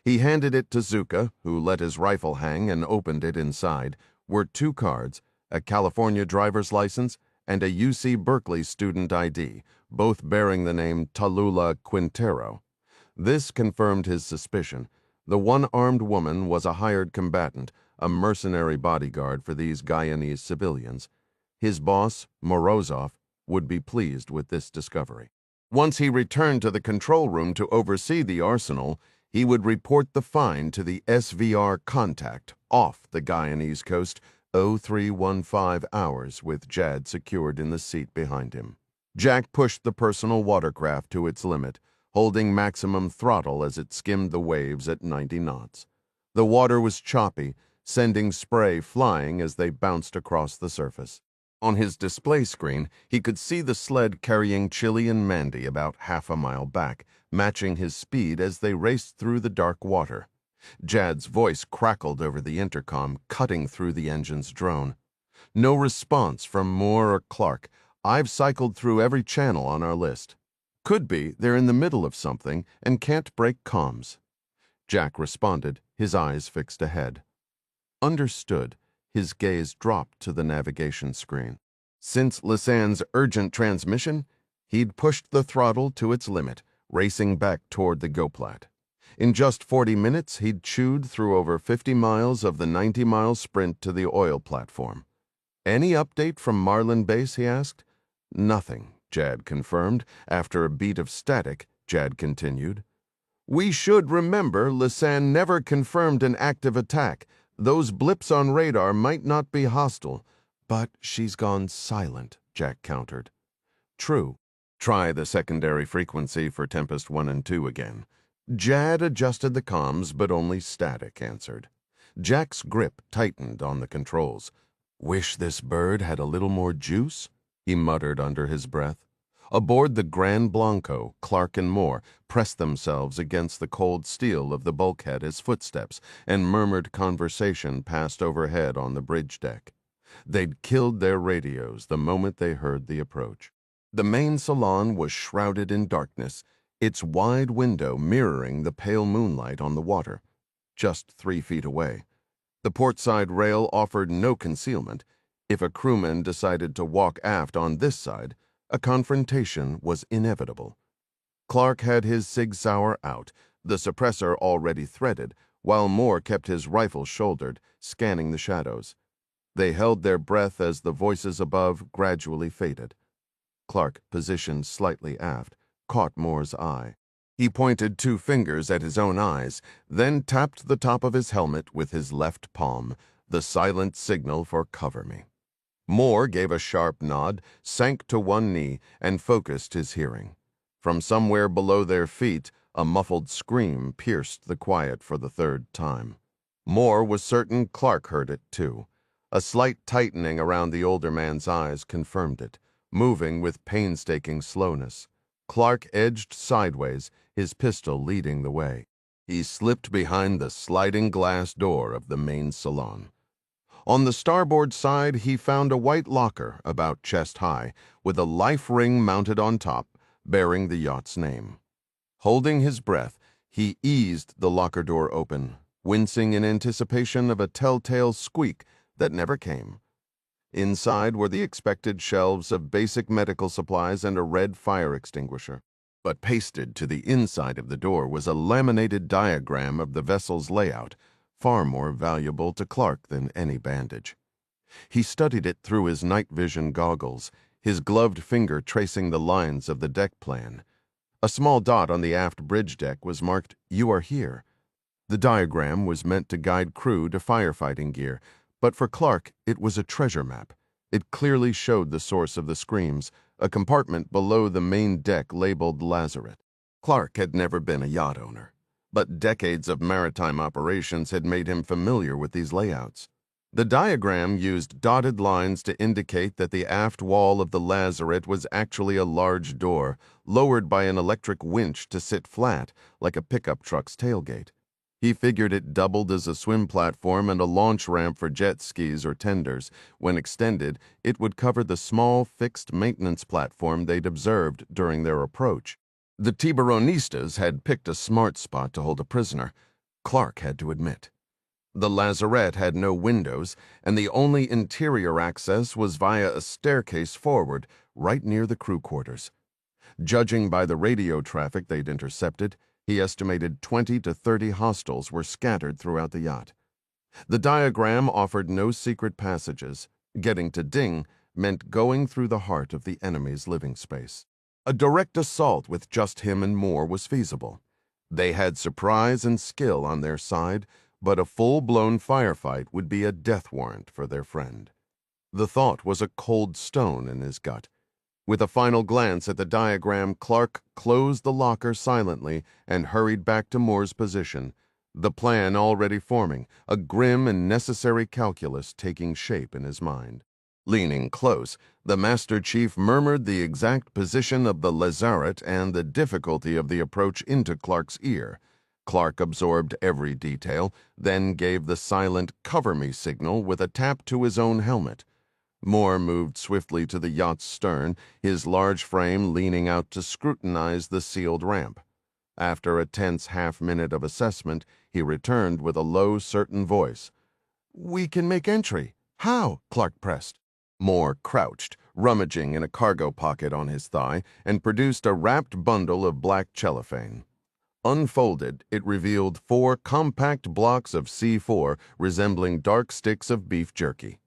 Speaker 1: He handed it to Zuka, who let his rifle hang and opened it. Inside were 2 cards, a California driver's license and a UC Berkeley student ID, both bearing the name Tallulah Quintero. This confirmed his suspicion. The one-armed woman was a hired combatant, a mercenary bodyguard for these Guyanese civilians. His boss, Morozov, would be pleased with this discovery. Once he returned to the control room to oversee the arsenal, he would report the find to the SVR contact off the Guyanese coast 0315 hours with Jad secured in the seat behind him. Jack pushed the personal watercraft to its limit, holding maximum throttle as it skimmed the waves at 90 knots. The water was choppy, sending spray flying as they bounced across the surface. On his display screen, he could see the sled carrying Chili and Mandy about half a mile back, matching his speed as they raced through the dark water. Jad's voice crackled over the intercom, cutting through the engine's drone. "No response from Moore or Clark. I've cycled through every channel on our list. Could be they're in the middle of something and can't break comms." Jack responded, his eyes fixed ahead. Understood. His gaze dropped to the navigation screen. Since Lisanne's urgent transmission, he'd pushed the throttle to its limit, racing back toward the GoPlat. In just 40 minutes, he'd chewed through over 50 miles of the 90-mile sprint to the oil platform. "Any update from Marlin Base?" he asked. "Nothing," Jad confirmed. After a beat of static, Jad continued. "We should remember Lisanne never confirmed an active attack. Those blips on radar might not be hostile." "But she's gone silent," Jack countered. "True. Try the secondary frequency for Tempest 1 and 2 again." Jad adjusted the comms, but only static answered. Jack's grip tightened on the controls. "Wish this bird had a little more juice," he muttered under his breath. Aboard the Grand Blanco, Clark and Moore pressed themselves against the cold steel of the bulkhead as footsteps and murmured conversation passed overhead on the bridge deck. They'd killed their radios the moment they heard the approach. The main salon was shrouded in darkness, its wide window mirroring the pale moonlight on the water, just 3 feet away. The portside rail offered no concealment. If a crewman decided to walk aft on this side, a confrontation was inevitable. Clark had his Sig Sauer out, the suppressor already threaded, while Moore kept his rifle shouldered, scanning the shadows. They held their breath as the voices above gradually faded. Clark, positioned slightly aft, caught Moore's eye. He pointed 2 fingers at his own eyes, then tapped the top of his helmet with his left palm, the silent signal for "cover me." Moore gave a sharp nod, sank to one knee, and focused his hearing. From somewhere below their feet, a muffled scream pierced the quiet for the 3rd time. Moore was certain Clark heard it, too. A slight tightening around the older man's eyes confirmed it, moving with painstaking slowness. Clark edged sideways, his pistol leading the way. He slipped behind the sliding glass door of the main salon. On the starboard side, he found a white locker about chest high, with a life ring mounted on top, bearing the yacht's name. Holding his breath, He eased the locker door open, wincing in anticipation of a telltale squeak that never came. Inside were the expected shelves of basic medical supplies and a red fire extinguisher. But pasted to the inside of the door was a laminated diagram of the vessel's layout, far more valuable to Clark than any bandage. He studied it through his night vision goggles, his gloved finger tracing the lines of the deck plan. A small dot on the aft bridge deck was marked, "You are here." The diagram was meant to guide crew to firefighting gear, but for Clark it was a treasure map. It clearly showed the source of the screams, a compartment below the main deck labeled Lazaret. Clark had never been a yacht owner, but decades of maritime operations had made him familiar with these layouts. The diagram used dotted lines to indicate that the aft wall of the Lazaret was actually a large door, lowered by an electric winch to sit flat, like a pickup truck's tailgate. He figured it doubled as a swim platform and a launch ramp for jet skis or tenders. When extended, it would cover the small fixed maintenance platform they'd observed during their approach. The Tiburonistas had picked a smart spot to hold a prisoner, Clark had to admit. The Lazaret had no windows, and the only interior access was via a staircase forward, right near the crew quarters. Judging by the radio traffic they'd intercepted, he estimated 20 to 30 hostiles were scattered throughout the yacht. The diagram offered no secret passages. Getting to Ding meant going through the heart of the enemy's living space. A direct assault with just him and Moore was feasible. They had surprise and skill on their side, but a full-blown firefight would be a death warrant for their friend. The thought was a cold stone in his gut. With a final glance at the diagram, Clark closed the locker silently and hurried back to Moore's position, the plan already forming, a grim and necessary calculus taking shape in his mind. Leaning close, the Master Chief murmured the exact position of the Lazaret and the difficulty of the approach into Clark's ear. Clark absorbed every detail, then gave the silent "cover me" signal with a tap to his own helmet. Moore moved swiftly to the yacht's stern, his large frame leaning out to scrutinize the sealed ramp. After a tense half-minute of assessment, he returned with a low, certain voice. "We can make entry. How?" Clark pressed. Moore crouched, rummaging in a cargo pocket on his thigh, and produced a wrapped bundle of black cellophane. Unfolded, it revealed 4 compact blocks of C4 resembling dark sticks of beef jerky.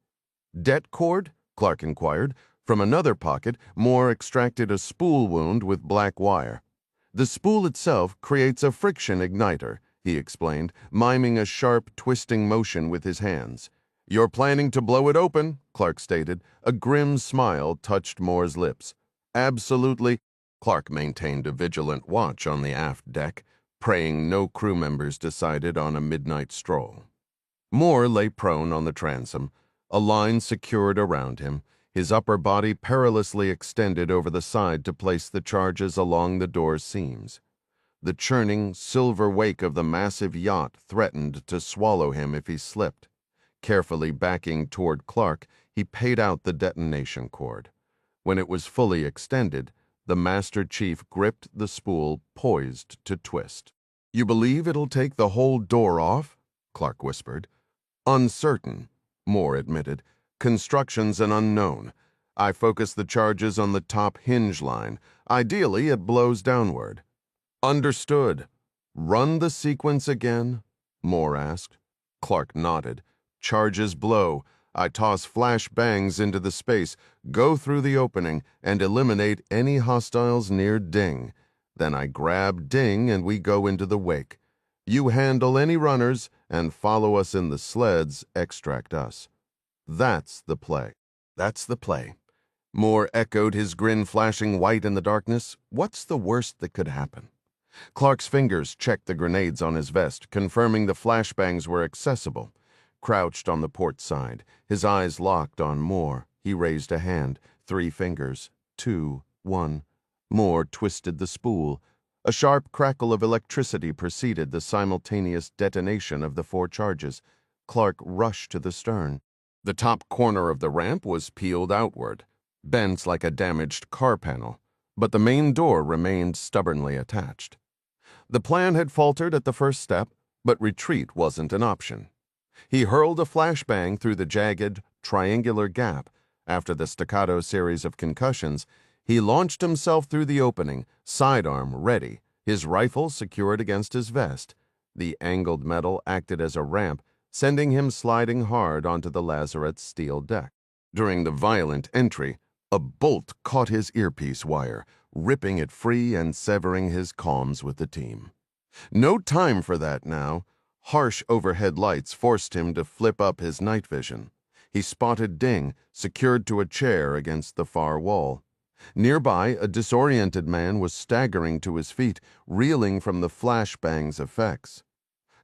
Speaker 1: "Det cord?" Clark inquired. From another pocket, Moore extracted a spool wound with black wire. "The spool itself creates a friction igniter," he explained, miming a sharp, twisting motion with his hands. "You're planning to blow it open," Clark stated. A grim smile touched Moore's lips. "Absolutely." Clark maintained a vigilant watch on the aft deck, praying no crew members decided on a midnight stroll. Moore lay prone on the transom, a line secured around him, his upper body perilously extended over the side to place the charges along the door's seams. The churning, silver wake of the massive yacht threatened to swallow him if he slipped. Carefully backing toward Clark, he paid out the detonation cord. When it was fully extended, the Master Chief gripped the spool, poised to twist. "You believe it'll take the whole door off?" Clark whispered. "Uncertain," Moore admitted. "Construction's an unknown. I focus the charges on the top hinge line. Ideally, it blows downward." "Understood. Run the sequence again?" Moore asked. Clark nodded. "Charges blow. I toss flash bangs into the space, go through the opening, and eliminate any hostiles near Ding. Then I grab Ding and we go into the wake. You handle any runners and follow us in the sleds, extract us. That's the play." "That's the play." Moore echoed, his grin flashing white in the darkness. "What's the worst that could happen?" Clark's fingers checked the grenades on his vest, confirming the flashbangs were accessible. Crouched on the port side, his eyes locked on Moore, he raised a hand, 3 fingers, 2, 1. Moore twisted the spool. A sharp crackle of electricity preceded the simultaneous detonation of the 4 charges. Clark rushed to the stern. The top corner of the ramp was peeled outward, bent like a damaged car panel, but the main door remained stubbornly attached. The plan had faltered at the first step, but retreat wasn't an option. He hurled a flashbang through the jagged, triangular gap. After the staccato series of concussions, he launched himself through the opening, sidearm ready, his rifle secured against his vest. The angled metal acted as a ramp, sending him sliding hard onto the lazarette's steel deck. During the violent entry, a bolt caught his earpiece wire, ripping it free and severing his comms with the team. No time for that now. Harsh overhead lights forced him to flip up his night vision. He spotted Ding, secured to a chair against the far wall. Nearby, a disoriented man was staggering to his feet, reeling from the flashbang's effects.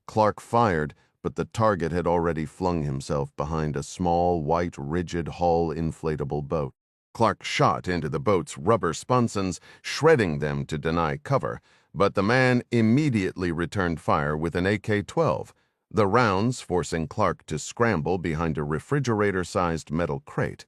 Speaker 1: Clark fired, but the target had already flung himself behind a small, white, rigid-hull inflatable boat. Clark shot into the boat's rubber sponsons, shredding them to deny cover, but the man immediately returned fire with an AK-12, the rounds forcing Clark to scramble behind a refrigerator-sized metal crate.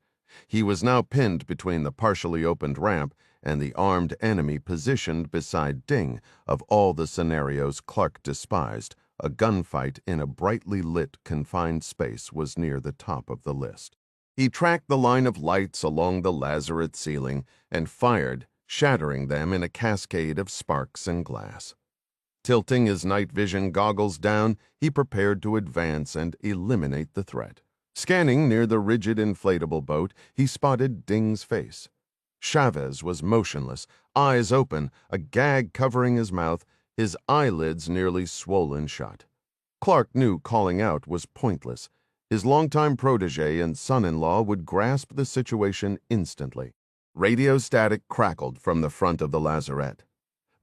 Speaker 1: He was now pinned between the partially opened ramp and the armed enemy positioned beside Ding. Of all the scenarios Clark despised, a gunfight in a brightly lit, confined space was near the top of the list. He tracked the line of lights along the lazarette ceiling and fired, shattering them in a cascade of sparks and glass. Tilting his night vision goggles down, he prepared to advance and eliminate the threat. Scanning near the rigid inflatable boat, he spotted Ding's face. Chavez was motionless, eyes open, a gag covering his mouth, his eyelids nearly swollen shut. Clark knew calling out was pointless. His longtime protege and son-in-law would grasp the situation instantly. Radio static crackled from the front of the lazarette.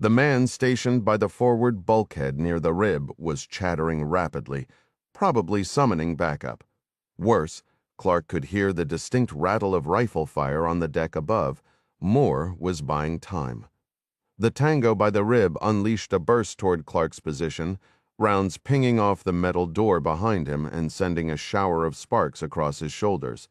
Speaker 1: The man stationed by the forward bulkhead near the rib was chattering rapidly, probably summoning backup. Worse, Clark could hear the distinct rattle of rifle fire on the deck above. Moore was buying time. The tango by the rib unleashed a burst toward Clark's position, rounds pinging off the metal door behind him and sending a shower of sparks across his shoulders.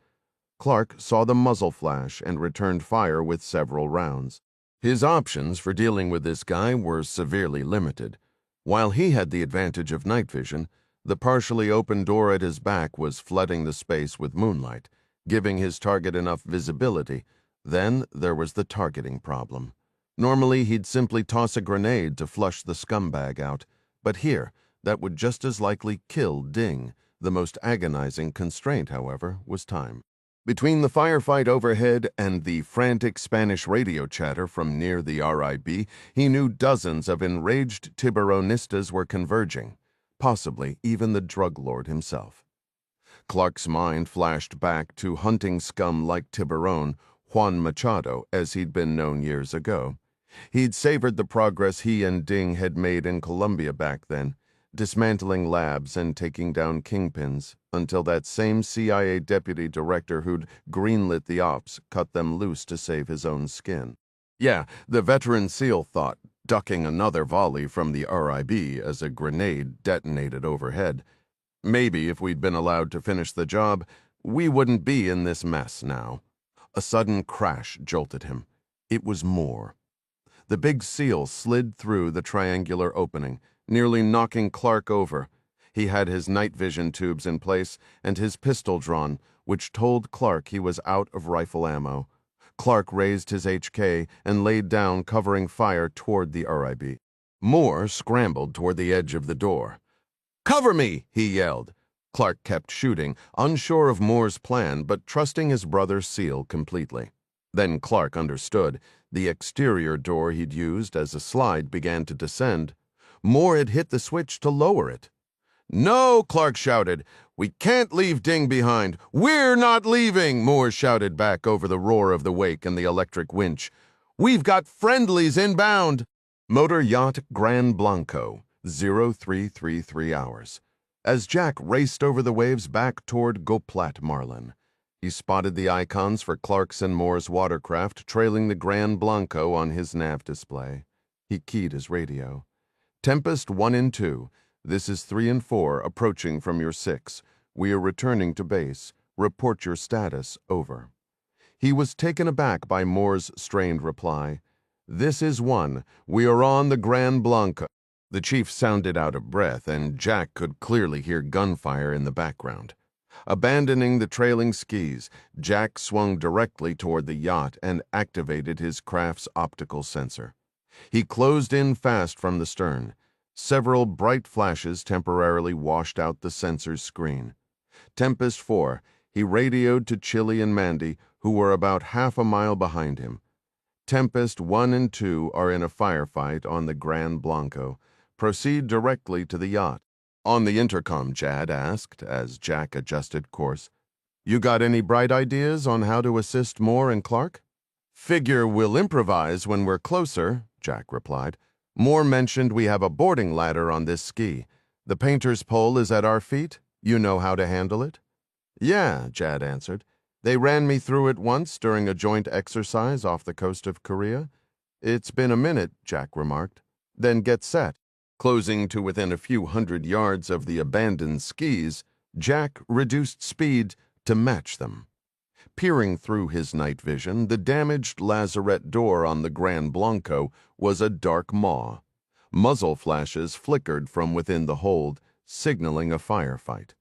Speaker 1: Clark saw the muzzle flash and returned fire with several rounds. His options for dealing with this guy were severely limited. While he had the advantage of night vision, the partially open door at his back was flooding the space with moonlight, giving his target enough visibility. Then there was the targeting problem. Normally, he'd simply toss a grenade to flush the scumbag out, but here, that would just as likely kill Ding. The most agonizing constraint, however, was time. Between the firefight overhead and the frantic Spanish radio chatter from near the RIB, he knew dozens of enraged Tiburonistas were converging, possibly even the drug lord himself. Clark's mind flashed back to hunting scum like Tiburon, Juan Machado, as he'd been known years ago. He'd savored the progress he and Ding had made in Colombia back then, dismantling labs and taking down kingpins, until that same CIA deputy director who'd greenlit the ops cut them loose to save his own skin. Yeah, the veteran SEAL thought, ducking another volley from the RIB as a grenade detonated overhead. Maybe if we'd been allowed to finish the job, we wouldn't be in this mess now. A sudden crash jolted him. It was Moore. The big SEAL slid through the triangular opening, nearly knocking Clark over. He had his night vision tubes in place and his pistol drawn, which told Clark he was out of rifle ammo. Clark raised his HK and laid down, covering fire toward the RIB. Moore scrambled toward the edge of the door. "Cover me!" he yelled. Clark kept shooting, unsure of Moore's plan, but trusting his brother SEAL completely. Then Clark understood. The exterior door he'd used as a slide began to descend. Moore had hit the switch to lower it. "No!" Clark shouted. "We can't leave Ding behind. We're not leaving!" Moore shouted back over the roar of the wake and the electric winch. "We've got friendlies inbound!" Motor Yacht Gran Blanco, 0333 hours. As Jack raced over the waves back toward Goplat Marlin, he spotted the icons for Clark's and Moore's watercraft trailing the Gran Blanco on his nav display. He keyed his radio. "Tempest 1 and 2. This is 3 and 4, approaching from your 6. We are returning to base. Report your status. Over." He was taken aback by Moore's strained reply. "This is 1. We are on the Gran Blanco." The chief sounded out of breath, and Jack could clearly hear gunfire in the background. Abandoning the trailing skis, Jack swung directly toward the yacht and activated his craft's optical sensor. He closed in fast from the stern. Several bright flashes temporarily washed out the sensor's screen. Tempest 4, he radioed to Chili and Mandy, who were about half a mile behind him. Tempest 1 and 2 are in a firefight on the Gran Blanco. Proceed directly to the yacht. On the intercom, Jad asked as Jack adjusted course. You got any bright ideas on how to assist Moore and Clark? Figure we'll improvise when we're closer, Jack replied. Moore mentioned we have a boarding ladder on this ski. The painter's pole is at our feet. You know how to handle it? Yeah, Jad answered. They ran me through it once during a joint exercise off the coast of Korea. It's been a minute, Jack remarked. Then get set. Closing to within a few hundred yards of the abandoned skis, Jack reduced speed to match them. Peering through his night vision, the damaged lazarette door on the Gran Blanco was a dark maw. Muzzle flashes flickered from within the hold, signaling a firefight.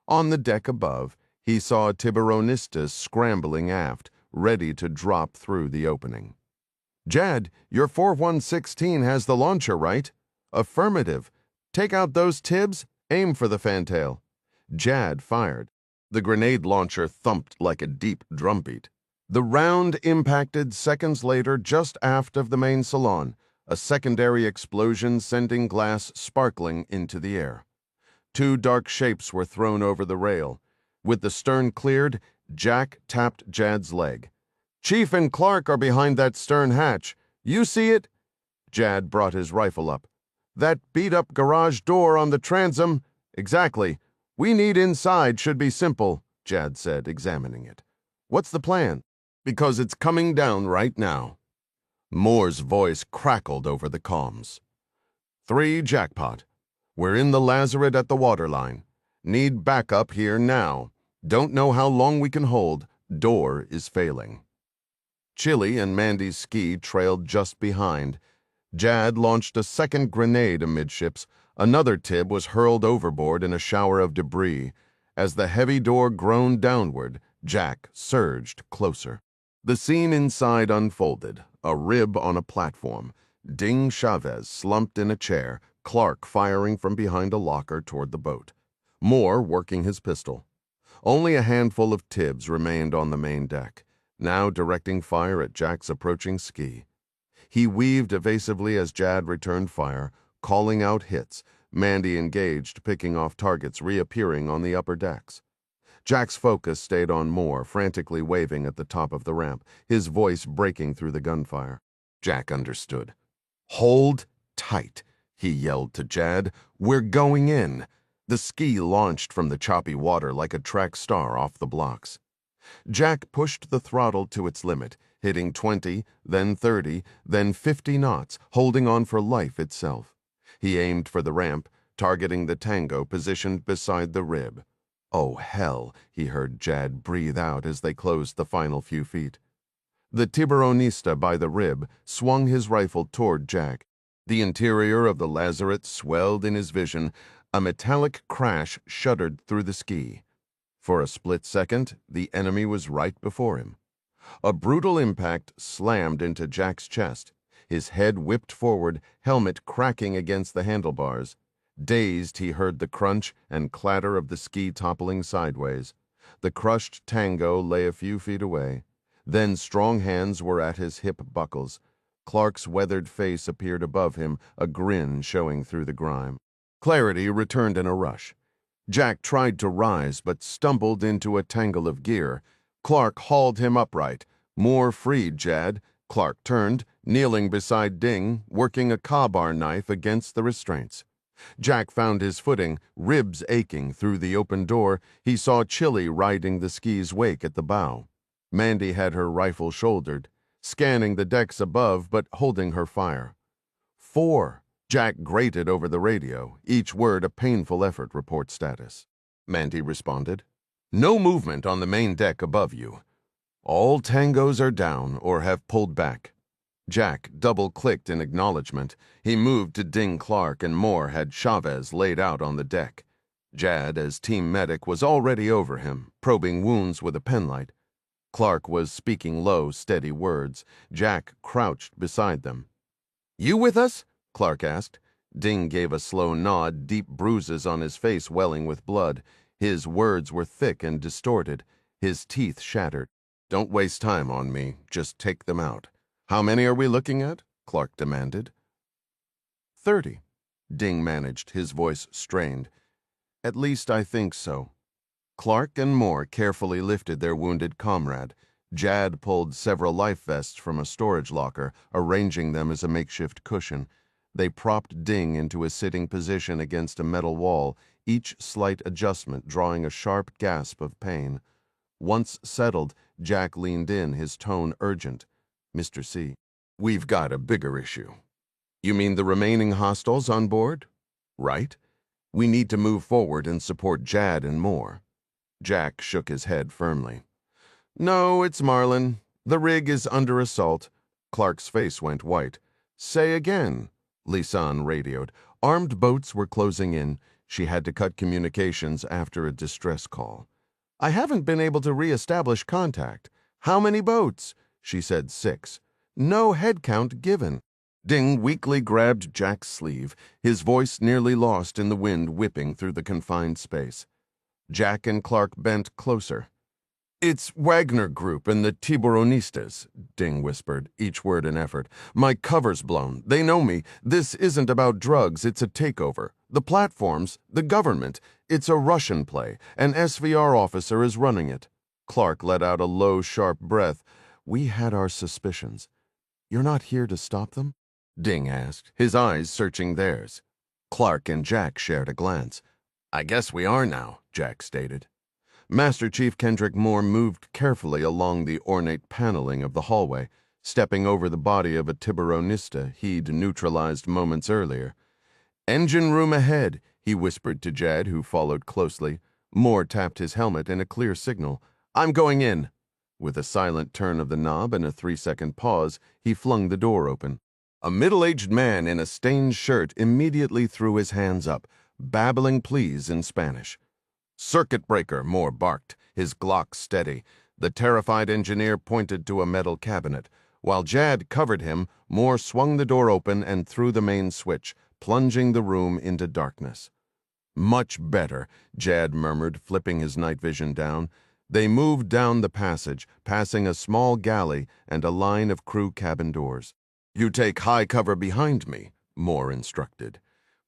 Speaker 1: On the deck above, he saw Tiburonistas scrambling aft, ready to drop through the opening. Jad, your 4116 has the launcher, right? Affirmative. Take out those tibs, aim for the fantail. Jad fired. The grenade launcher thumped like a deep drumbeat. The round impacted seconds later just aft of the main salon, a secondary explosion sending glass sparkling into the air. Two dark shapes were thrown over the rail. With the stern cleared, Jack tapped Jad's leg. Chief and Clark are behind that stern hatch. You see it? Jad brought his rifle up. That beat-up garage door on the transom. Exactly. We need inside should be simple, Jad said, examining it. What's the plan? Because it's coming down right now. Moore's voice crackled over the comms. 3 jackpot. We're in the lazarette at the waterline. Need backup here now. Don't know how long we can hold. Door is failing. Chili and Mandy's ski trailed just behind. Jad launched a second grenade amidships. Another tib was hurled overboard in a shower of debris. As the heavy door groaned downward, Jack surged closer. The scene inside unfolded, a rib on a platform. Ding Chavez slumped in a chair, Clark firing from behind a locker toward the boat. Moore working his pistol. Only a handful of tibs remained on the main deck, now directing fire at Jack's approaching ski. He weaved evasively as Jad returned fire, calling out hits, Mandy engaged, picking off targets reappearing on the upper decks. Jack's focus stayed on Moore, frantically waving at the top of the ramp, his voice breaking through the gunfire. Jack understood. Hold tight, he yelled to Jad. We're going in. The ski launched from the choppy water like a track star off the blocks. Jack pushed the throttle to its limit, hitting 20, then 30, then 50 knots, holding on for life itself. He aimed for the ramp, targeting the tango positioned beside the rib. Oh, hell, he heard Jad breathe out as they closed the final few feet. The Tiburonista by the rib swung his rifle toward Jack. The interior of the lazarette swelled in his vision. A metallic crash shuddered through the ski. For a split second, the enemy was right before him. A brutal impact slammed into Jack's chest. His head whipped forward, helmet cracking against the handlebars. Dazed, he heard the crunch and clatter of the ski toppling sideways. The crushed tango lay a few feet away. Then strong hands were at his hip buckles. Clark's weathered face appeared above him, a grin showing through the grime. Clarity returned in a rush. Jack tried to rise, but stumbled into a tangle of gear. Clark hauled him upright. Moore freed Jad. Clark turned, kneeling beside Ding, working a Ka-bar knife against the restraints. Jack found his footing, ribs aching through the open door. He saw Chili riding the ski's wake at the bow. Mandy had her rifle shouldered, scanning the decks above but holding her fire. 4. Jack grated over the radio, each word a painful effort. Report status. Mandy responded. No movement on the main deck above you. All tangos are down or have pulled back. Jack double-clicked in acknowledgement. He moved to ding Clark, and Moore had Chavez laid out on the deck. Jad, as team medic, was already over him, probing wounds with a penlight. Clark was speaking low, steady words. Jack crouched beside them. "You with us?" Clark asked. Ding gave a slow nod, deep bruises on his face welling with blood. His words were thick and distorted, his teeth shattered. "Don't waste time on me. Just take them out." "How many are we looking at?" Clark demanded. 30. Ding managed, his voice strained. "At least I think so." Clark and Moore carefully lifted their wounded comrade. Jad pulled several life vests from a storage locker, arranging them as a makeshift cushion. They propped Ding into a sitting position against a metal wall, each slight adjustment drawing a sharp gasp of pain. Once settled, Jack leaned in, his tone urgent. "Mr. C, we've got a bigger issue." "You mean the remaining hostiles on board?" "Right. We need to move forward and support Jad and Moore." Jack shook his head firmly. "No, it's Marlin. The rig is under assault." Clark's face went white. "Say again," Lisanne radioed. Armed boats were closing in. She had to cut communications after a distress call. "I haven't been able to re-establish contact." "How many boats?" She said 6. "No head count given." Ding weakly grabbed Jack's sleeve, his voice nearly lost in the wind whipping through the confined space. Jack and Clark bent closer. "It's Wagner Group and the Tiburonistas," Ding whispered, each word an effort. "My cover's blown. They know me. This isn't about drugs, it's a takeover. The platforms, the government. It's a Russian play. An SVR officer is running it." Clark let out a low, sharp breath. "We had our suspicions." "You're not here to stop them?" Ding asked, his eyes searching theirs. Clark and Jack shared a glance. "I guess we are now," Jack stated. Master Chief Kendrick Moore moved carefully along the ornate paneling of the hallway, stepping over the body of a Tiburonista he'd neutralized moments earlier. "Engine room ahead," he whispered to Jad, who followed closely. Moore tapped his helmet in a clear signal. "I'm going in." With a silent turn of the knob and a 3-second pause, he flung the door open. A middle-aged man in a stained shirt immediately threw his hands up, babbling pleas in Spanish. "Circuit breaker," Moore barked, his Glock steady. The terrified engineer pointed to a metal cabinet. While Jad covered him, Moore swung the door open and threw the main switch, plunging the room into darkness. "Much better," Jad murmured, flipping his night vision down. They moved down the passage, passing a small galley and a line of crew cabin doors. "You take high cover behind me," Moore instructed.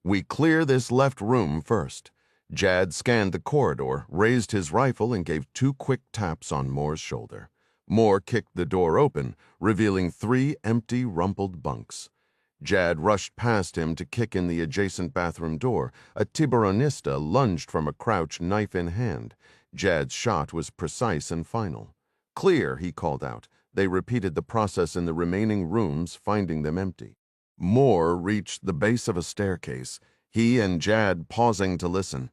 Speaker 1: "We clear this left room first." Jad scanned the corridor, raised his rifle, and gave 2 quick taps on Moore's shoulder. Moore kicked the door open, revealing 3 empty, rumpled bunks. Jad rushed past him to kick in the adjacent bathroom door. A Tiburonista lunged from a crouch, knife in hand. Jad's shot was precise and final. "Clear," he called out. They repeated the process in the remaining rooms, finding them empty. Moore reached the base of a staircase, he and Jad pausing to listen.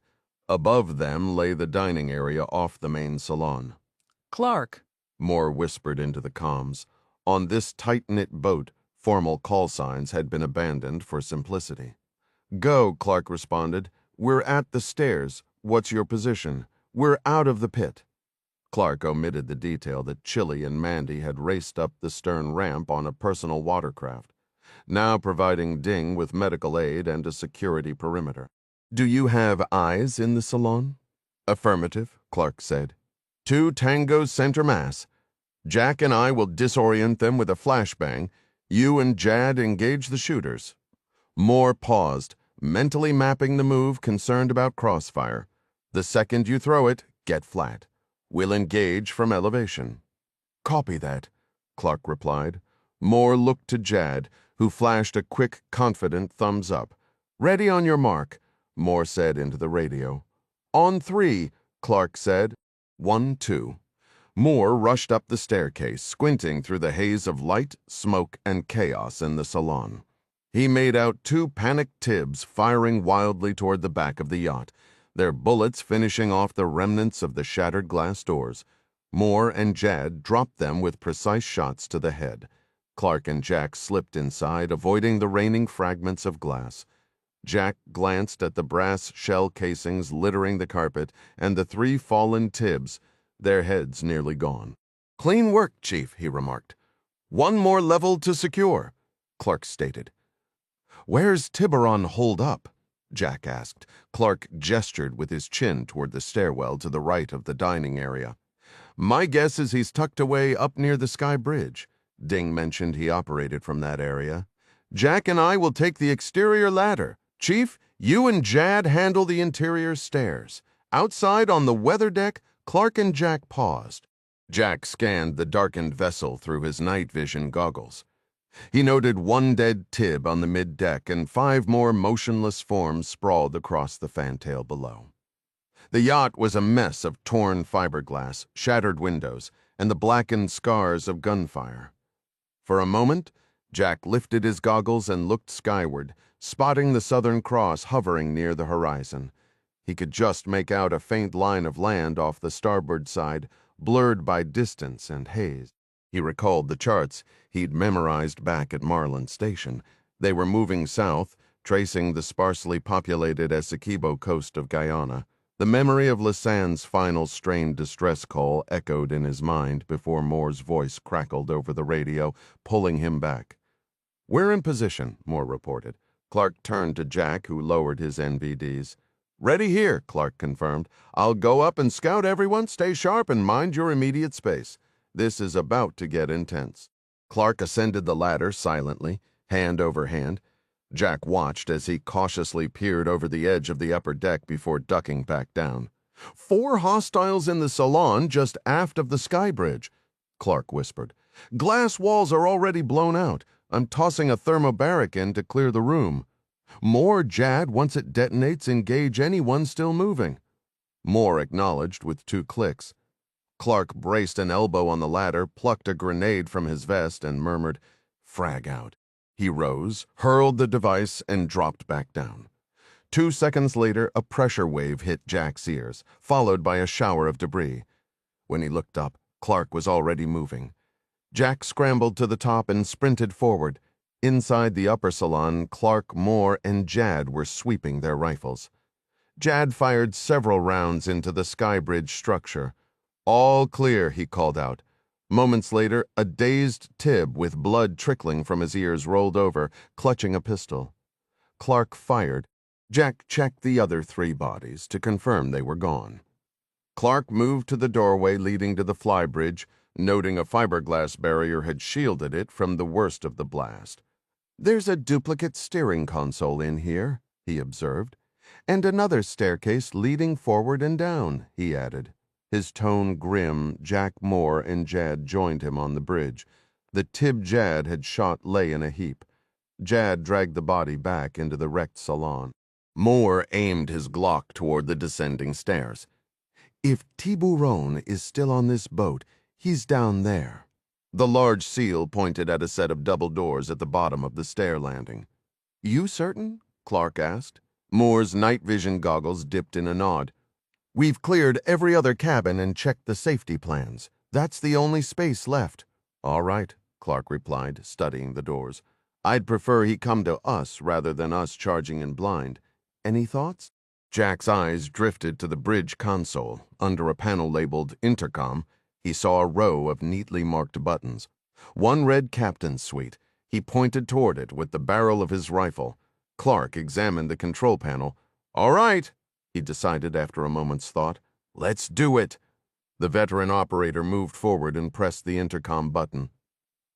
Speaker 1: Above them lay the dining area off the main salon.
Speaker 2: "Clark,"
Speaker 1: Moore whispered into the comms. On this tight-knit boat, formal call signs had been abandoned for simplicity. "Go," Clark responded. "We're at the stairs. What's your position?" "We're out of the pit." Clark omitted the detail that Chili and Mandy had raced up the stern ramp on a personal watercraft, now providing Ding with medical aid and a security perimeter. "Do you have eyes in the salon?" "Affirmative," Clark said. 2 Tango center mass. Jack and I will disorient them with a flashbang. You and Jad engage the shooters." Moore paused, mentally mapping the move, concerned about crossfire. "The second you throw it, get flat. We'll engage from elevation." "Copy that," Clark replied. Moore looked to Jad, who flashed a quick, confident thumbs up. "Ready on your mark," Moore said into the radio. "On 3, Clark said. 1, 2. Moore rushed up the staircase, squinting through the haze of light, smoke, and chaos in the salon. He made out 2 panicked Tibs firing wildly toward the back of the yacht, their bullets finishing off the remnants of the shattered glass doors. Moore and Jad dropped them with precise shots to the head. Clark and Jack slipped inside, avoiding the raining fragments of glass. Jack glanced at the brass shell casings littering the carpet and the 3 fallen Tibbs, their heads nearly gone. "Clean work, Chief," he remarked. "One more level to secure," Clark stated. "Where's Tiburon holed up?" Jack asked. Clark gestured with his chin toward the stairwell to the right of the dining area. "My guess is he's tucked away up near the Sky Bridge." Ding mentioned he operated from that area. "Jack and I will take the exterior ladder. Chief, you and Jad handle the interior stairs." Outside on the weather deck, Clark and Jack paused. Jack scanned the darkened vessel through his night vision goggles. He noted 1 dead Tib on the mid-deck and 5 more motionless forms sprawled across the fantail below. The yacht was a mess of torn fiberglass, shattered windows, and the blackened scars of gunfire. For a moment, Jack lifted his goggles and looked skyward, spotting the Southern Cross hovering near the horizon. He could just make out a faint line of land off the starboard side, blurred by distance and haze. He recalled the charts he'd memorized back at Marlin Station. They were moving south, tracing the sparsely populated Essequibo coast of Guyana. The memory of Lisanne's final strained distress call echoed in his mind before Moore's voice crackled over the radio, pulling him back. "We're in position," Moore reported. Clark turned to Jack, who lowered his NVDs. "Ready here," Clark confirmed. "I'll go up and scout everyone. Stay sharp and mind your immediate space. This is about to get intense." Clark ascended the ladder silently, hand over hand. Jack watched as he cautiously peered over the edge of the upper deck before ducking back down. 4 hostiles in the salon just aft of the Sky Bridge," Clark whispered. "Glass walls are already blown out. I'm tossing a thermobaric in to clear the room. Moore, Jad, once it detonates, engage anyone still moving." Moore acknowledged with 2 clicks. Clark braced an elbow on the ladder, plucked a grenade from his vest, and murmured, "Frag out." He rose, hurled the device, and dropped back down. 2 seconds later, a pressure wave hit Jack's ears, followed by a shower of debris. When he looked up, Clark was already moving. Jack scrambled to the top and sprinted forward. Inside the upper salon, Clark, Moore, and Jad were sweeping their rifles. Jad fired several rounds into the Sky Bridge structure. "All clear," he called out. Moments later, a dazed Tib with blood trickling from his ears rolled over, clutching a pistol. Clark fired. Jack checked the other 3 bodies to confirm they were gone. Clark moved to the doorway leading to the flybridge, noting a fiberglass barrier had shielded it from the worst of the blast. "There's a duplicate steering console in here," he observed. "And another staircase leading forward and down," he added. His tone grim, Jack, Moore, and Jad joined him on the bridge. The Tib Jad had shot lay in a heap. Jad dragged the body back into the wrecked salon. Moore aimed his Glock toward the descending stairs. "If Tiburon is still on this boat, he's down there." The large seal pointed at a set of double doors at the bottom of the stair landing. "You certain?" Clark asked. Moore's night vision goggles dipped in a nod. "We've cleared every other cabin and checked the safety plans. That's the only space left." "All right," Clark replied, studying the doors. "I'd prefer he come to us rather than us charging in blind. Any thoughts?" Jack's eyes drifted to the bridge console. Under a panel labeled Intercom, he saw a row of neatly marked buttons. One read Captain's Suite. He pointed toward it with the barrel of his rifle. Clark examined the control panel. "All right," he decided after a moment's thought. "Let's do it." The veteran operator moved forward and pressed the intercom button.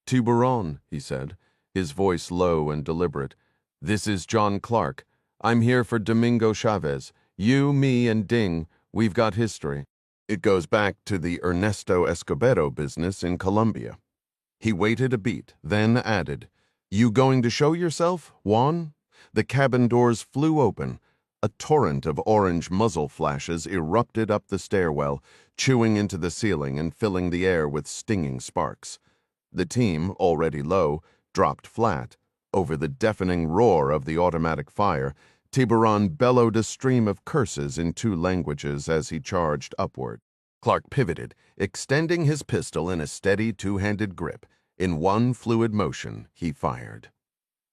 Speaker 1: "Tiburon," he said, his voice low and deliberate. "This is John Clark. I'm here for Domingo Chavez. You, me, and Ding, we've got history. It goes back to the Ernesto Escobedo business in Colombia." He waited a beat, then added, "You going to show yourself, Juan?" The cabin doors flew open. A torrent of orange muzzle flashes erupted up the stairwell, chewing into the ceiling and filling the air with stinging sparks. The team, already low, dropped flat. Over the deafening roar of the automatic fire, Tiburon bellowed a stream of curses in 2 languages as he charged upward. Clark pivoted, extending his pistol in a steady 2-handed grip. In one fluid motion, he fired.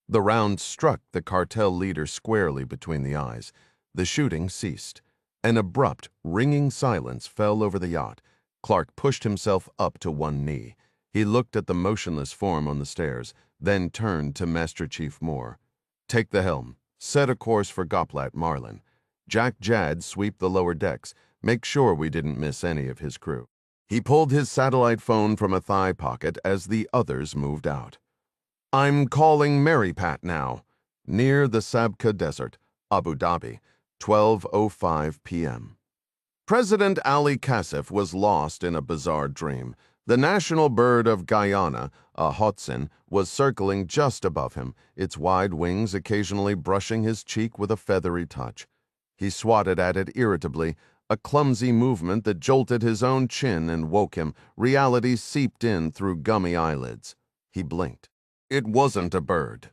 Speaker 1: The round struck the cartel leader squarely between the eyes. The shooting ceased. An abrupt, ringing silence fell over the yacht. Clark pushed himself up to one knee. He looked at the motionless form on the stairs, then turned to Master Chief Moore. "Take the helm. Set a course for Goplat Marlin. Jack Jadd sweep the lower decks. Make sure we didn't miss any of his crew." He pulled his satellite phone from a thigh pocket as the others moved out. "I'm calling Maripat now. Near the Sabka Desert, Abu Dhabi, 12:05 p.m." President Ali Kassif was lost in a bizarre dream. The national bird of Guyana, a Hotson, was circling just above him, its wide wings occasionally brushing his cheek with a feathery touch. He swatted at it irritably, a clumsy movement that jolted his own chin and woke him. Reality seeped in through gummy eyelids. He blinked. It wasn't a bird.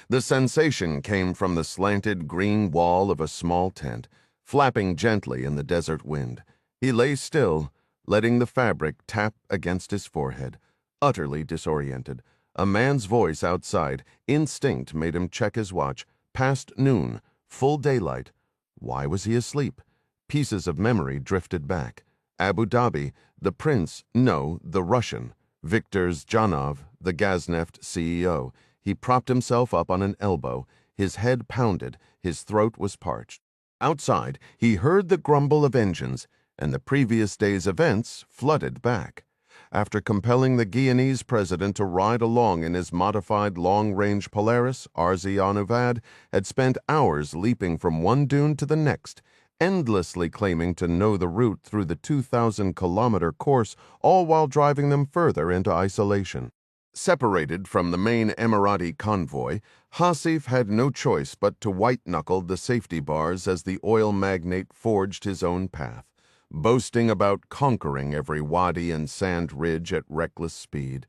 Speaker 1: The sensation came from the slanted green wall of a small tent, flapping gently in the desert wind. He lay still, letting the fabric tap against his forehead, utterly disoriented. A man's voice outside, instinct made him check his watch. Past noon, full daylight. Why was he asleep? Pieces of memory drifted back. Abu Dhabi, the prince, no, the Russian. Viktor Zjanov, the Gazneft CEO. He propped himself up on an elbow. His head pounded. His throat was parched. Outside, he heard the grumble of engines, and the previous day's events flooded back. After compelling the Guyanese president to ride along in his modified long-range Polaris, Arzianuvad had spent hours leaping from one dune to the next, endlessly claiming to know the route through the 2,000-kilometer course, all while driving them further into isolation. Separated from the main Emirati convoy, Hasif had no choice but to white-knuckle the safety bars as the oil magnate forged his own path, boasting about conquering every wadi and sand ridge at reckless speed.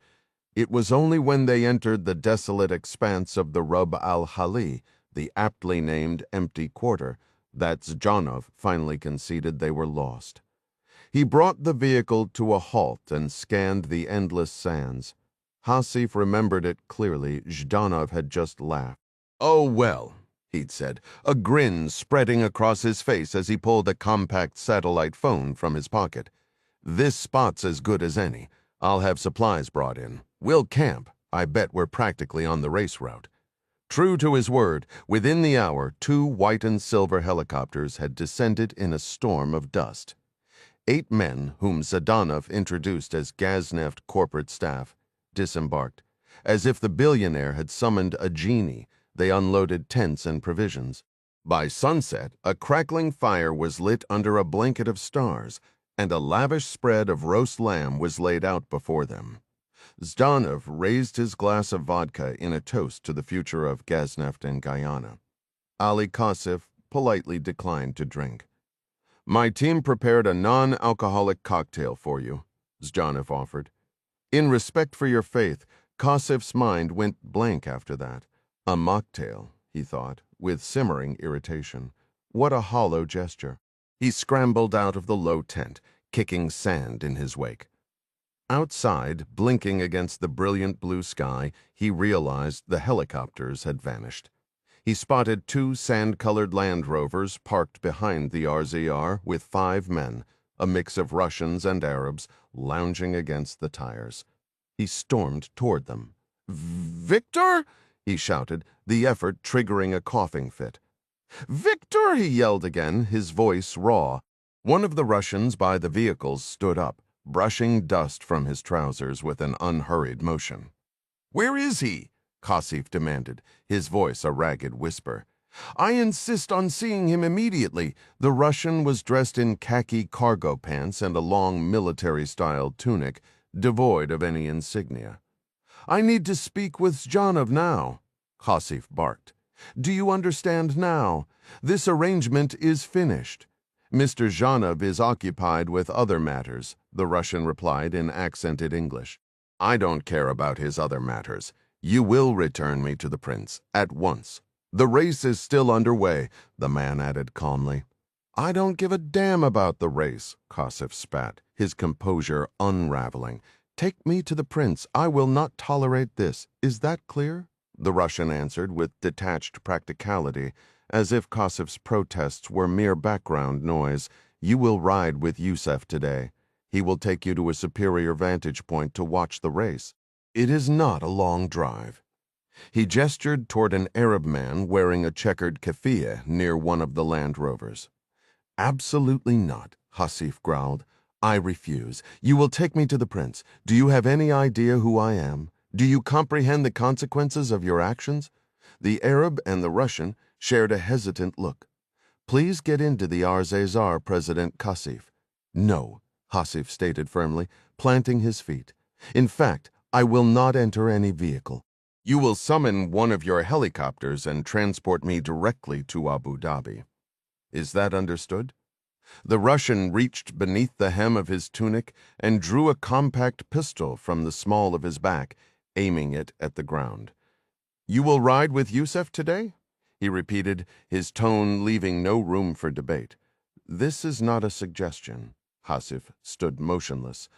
Speaker 1: It was only when they entered the desolate expanse of the Rub al-Hali, the aptly named empty quarter, that Zjanov finally conceded they were lost. He brought the vehicle to a halt and scanned the endless sands. Hasif remembered it clearly. Zjanov had just laughed. "Oh, well," he'd said, a grin spreading across his face as he pulled a compact satellite phone from his pocket. "This spot's as good as any. I'll have supplies brought in. We'll camp. I bet we're practically on the race route." True to his word, within the hour, 2 white and silver helicopters had descended in a storm of dust. 8 men, whom Zdanov introduced as Gazneft corporate staff, disembarked. As if the billionaire had summoned a genie, they unloaded tents and provisions. By sunset, a crackling fire was lit under a blanket of stars, and a lavish spread of roast lamb was laid out before them. Zdanov raised his glass of vodka in a toast to the future of Gazneft and Guyana. Ali Kassif politely declined to drink. "My team prepared a non-alcoholic cocktail for you," Zjanov offered. In respect for your faith, Kassif's mind went blank after that. A mocktail, he thought, with simmering irritation. What a hollow gesture. He scrambled out of the low tent, kicking sand in his wake. Outside, blinking against the brilliant blue sky, he realized the helicopters had vanished. He spotted 2 sand-colored Land Rovers parked behind the RZR with 5 men, a mix of Russians and Arabs, lounging against the tires. He stormed toward them. "Victor!" he shouted, the effort triggering a coughing fit. "Victor!" he yelled again, his voice raw. One of the Russians by the vehicles stood up, brushing dust from his trousers with an unhurried motion. "Where is he?" Kassif demanded, his voice a ragged whisper. "I insist on seeing him immediately." The Russian was dressed in khaki cargo pants and a long military-style tunic, devoid of any insignia. "I need to speak with Zjanov now," Kassif barked. "Do you understand now? This arrangement is finished." "Mr. Zjanov is occupied with other matters," the Russian replied in accented English. "I don't care about his other matters. You will return me to the prince, at once. The race is still underway," the man added calmly. "I don't give a damn about the race," Kassif spat, his composure unraveling. "Take me to the prince. I will not tolerate this. Is that clear?" the Russian answered with detached practicality, as if Kosif's protests were mere background noise. "You will ride with Yusef today. He will take you to a superior vantage point to watch the race. It is not a long drive." He gestured toward an Arab man wearing a checkered keffiyeh near one of the Land Rovers. "Absolutely not," Hasif growled. "I refuse. You will take me to the prince. Do you have any idea who I am? Do you comprehend the consequences of your actions?" The Arab and the Russian shared a hesitant look. "Please get into the Arzazar, President Kasif." "No," Hasif stated firmly, planting his feet. "In fact, I will not enter any vehicle. You will summon one of your helicopters and transport me directly to Abu Dhabi. Is that understood?" The Russian reached beneath the hem of his tunic and drew a compact pistol from the small of his back, aiming it at the ground. "You will ride with Yusef today?" he repeated, his tone leaving no room for debate. "This is not a suggestion." Hasif stood motionless.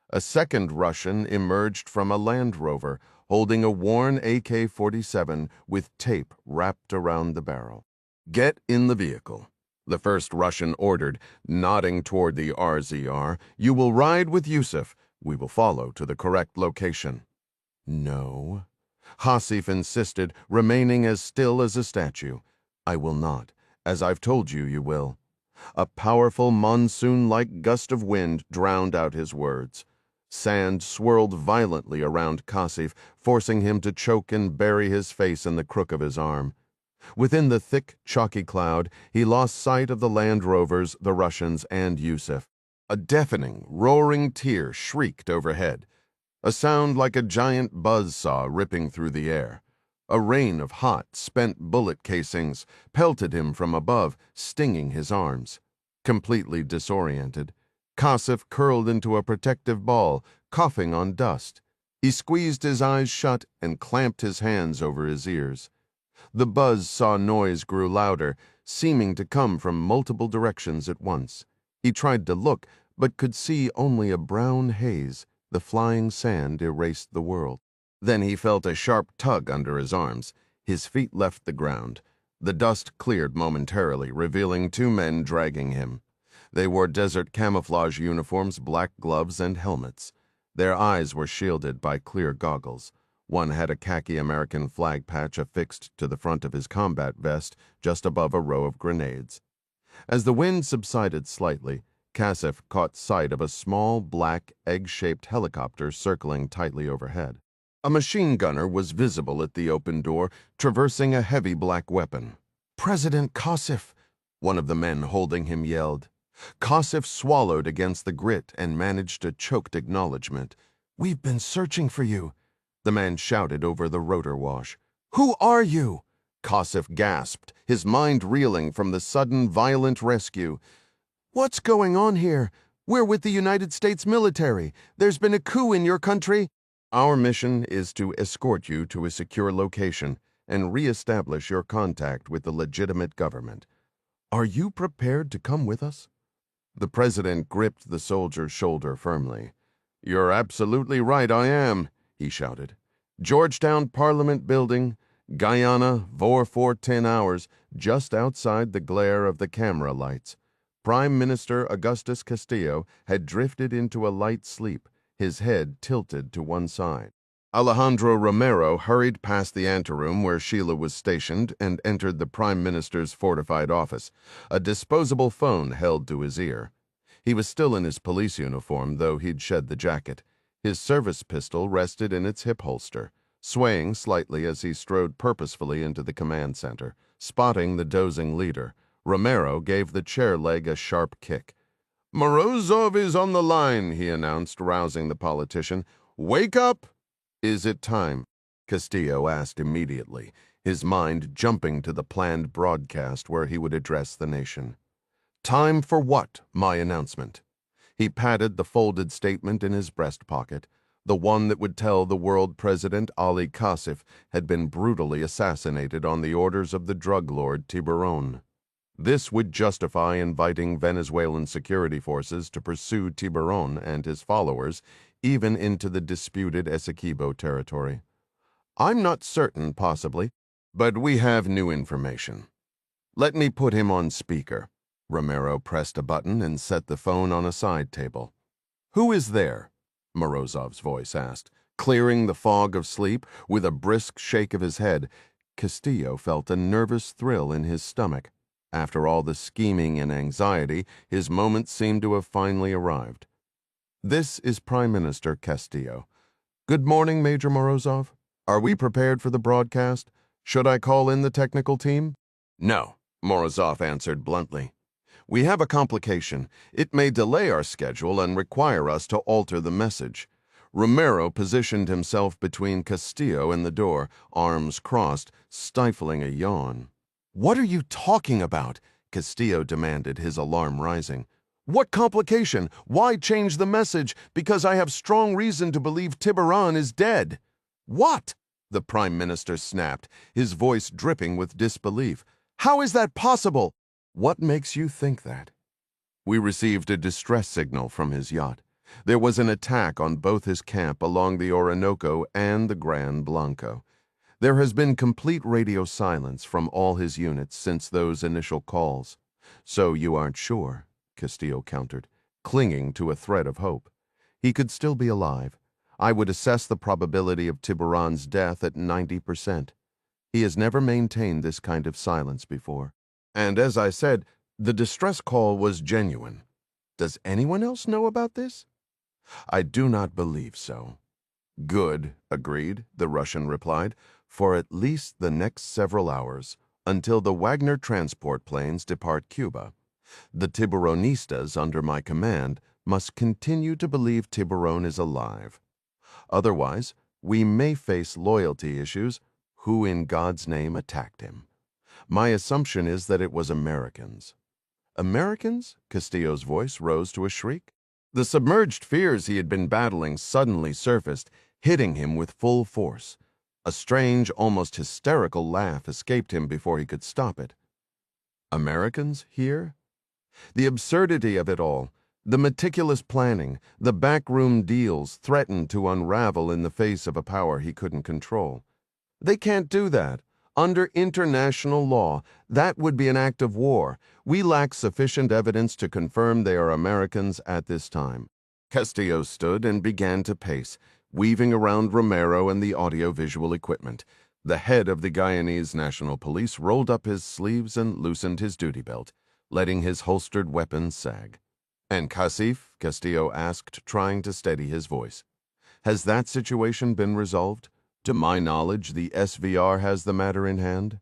Speaker 1: A second Russian emerged from a Land Rover, holding a worn AK-47 with tape wrapped around the barrel. "Get in the vehicle," the first Russian ordered, nodding toward the RZR. "You will ride with Yusuf. We will follow to the correct location." "No," Hasif insisted, remaining as still as a statue. "I will not, as I've told you you will." A powerful monsoon-like gust of wind drowned out his words. Sand swirled violently around Kasif, forcing him to choke and bury his face in the crook of his arm. Within the thick, chalky cloud, he lost sight of the Land Rovers, the Russians, and Yusef. A deafening, roaring tear shrieked overhead, a sound like a giant buzzsaw ripping through the air. A rain of hot, spent bullet casings pelted him from above, stinging his arms. Completely disoriented, Kasif curled into a protective ball, coughing on dust. He squeezed his eyes shut and clamped his hands over his ears. The buzz-saw noise grew louder, seeming to come from multiple directions at once. He tried to look, but could see only a brown haze. The flying sand erased the world. Then he felt a sharp tug under his arms. His feet left the ground. The dust cleared momentarily, revealing two men dragging him. They wore desert camouflage uniforms, black gloves, and helmets. Their eyes were shielded by clear goggles. One had a khaki American flag patch affixed to the front of his combat vest, just above a row of grenades. As the wind subsided slightly, Kasif caught sight of a small, black, egg-shaped helicopter circling tightly overhead. A machine gunner was visible at the open door, traversing a heavy black weapon. "President Kasif!" one of the men holding him yelled. Kasif swallowed against the grit and managed a choked acknowledgement. "We've been searching for you," the man shouted over the rotor wash. "Who are you?" Kasif gasped, his mind reeling from the sudden, violent rescue. "What's going on here? We're with the United States military. There's been a coup in your country." "Our mission is to escort you to a secure location and reestablish your contact with the legitimate government. Are you prepared to come with us?" The president gripped the soldier's shoulder firmly. "You're absolutely right, I am," he shouted. "Georgetown Parliament Building, Guyana, 4:10 hours, just outside the glare of the camera lights." Prime Minister Augustus Castillo had drifted into a light sleep, his head tilted to one side. Alejandro Romero hurried past the anteroom where Sheila was stationed and entered the Prime Minister's fortified office, a disposable phone held to his ear. He was still in his police uniform, though he'd shed the jacket. His service pistol rested in its hip holster, swaying slightly as he strode purposefully into the command center. Spotting the dozing leader, Romero gave the chair leg a sharp kick. "Morozov is on the line," he announced, rousing the politician. "Wake up!" "Is it time?" Castillo asked immediately, his mind jumping to the planned broadcast where he would address the nation. "Time for what? My announcement." He patted the folded statement in his breast pocket, the one that would tell the world President Ali Kasif had been brutally assassinated on the orders of the drug lord Tiburon. This would justify inviting Venezuelan security forces to pursue Tiburon and his followers, even into the disputed Essequibo territory. I'm not certain, possibly, but we have new information. Let me put him on speaker. Romero pressed a button and set the phone on a side table. Who is there? Morozov's voice asked, clearing the fog of sleep with a brisk shake of his head. Castillo felt a nervous thrill in his stomach. After all the scheming and anxiety, his moment seemed to have finally arrived. This is Prime Minister Castillo. Good morning, Major Morozov. Are we prepared for the broadcast? Should I call in the technical team? No, Morozov answered bluntly. We have a complication. It may delay our schedule and require us to alter the message. Romero positioned himself between Castillo and the door, arms crossed, stifling a yawn. What are you talking about? Castillo demanded, his alarm rising. What complication? Why change the message? Because I have strong reason to believe Tiburon is dead. What? The Prime Minister snapped, his voice dripping with disbelief. How is that possible? What makes you think that? We received a distress signal from his yacht. There was an attack on both his camp along the Orinoco and the Gran Blanco. There has been complete radio silence from all his units since those initial calls. So you aren't sure, Castillo countered, clinging to a thread of hope. He could still be alive. I would assess the probability of Tiburon's death at 90%. He has never maintained this kind of silence before. And as I said, the distress call was genuine. Does anyone else know about this? I do not believe so. Good, agreed, the Russian replied, for at least the next several hours, until the Wagner transport planes depart Cuba. The Tiburonistas under my command must continue to believe Tiburon is alive. Otherwise, we may face loyalty issues. Who in God's name attacked him? My assumption is that it was Americans. Americans? Castillo's voice rose to a shriek. The submerged fears he had been battling suddenly surfaced, hitting him with full force. A strange, almost hysterical laugh escaped him before he could stop it. Americans here? The absurdity of it all, the meticulous planning, the backroom deals threatened to unravel in the face of a power he couldn't control. They can't do that. Under international law, that would be an act of war. We lack sufficient evidence to confirm they are Americans at this time. Castillo stood and began to pace, weaving around Romero and the audiovisual equipment. The head of the Guyanese National Police rolled up his sleeves and loosened his duty belt, letting his holstered weapon sag. And Casif? Castillo asked, trying to steady his voice. Has that situation been resolved? To my knowledge, the SVR has the matter in hand.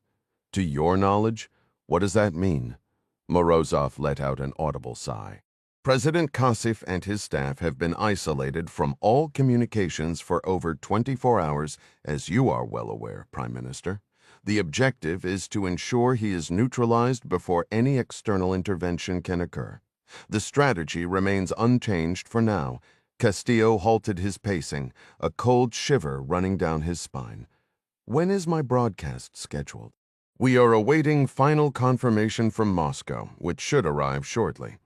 Speaker 1: To your knowledge, what does that mean? Morozov let out an audible sigh. President Casif and his staff have been isolated from all communications for over 24 hours, as you are well aware, Prime Minister. The objective is to ensure he is neutralized before any external intervention can occur. The strategy remains unchanged for now. Castillo halted his pacing, a cold shiver running down his spine. When is my broadcast scheduled? We are awaiting final confirmation from Moscow, which should arrive shortly.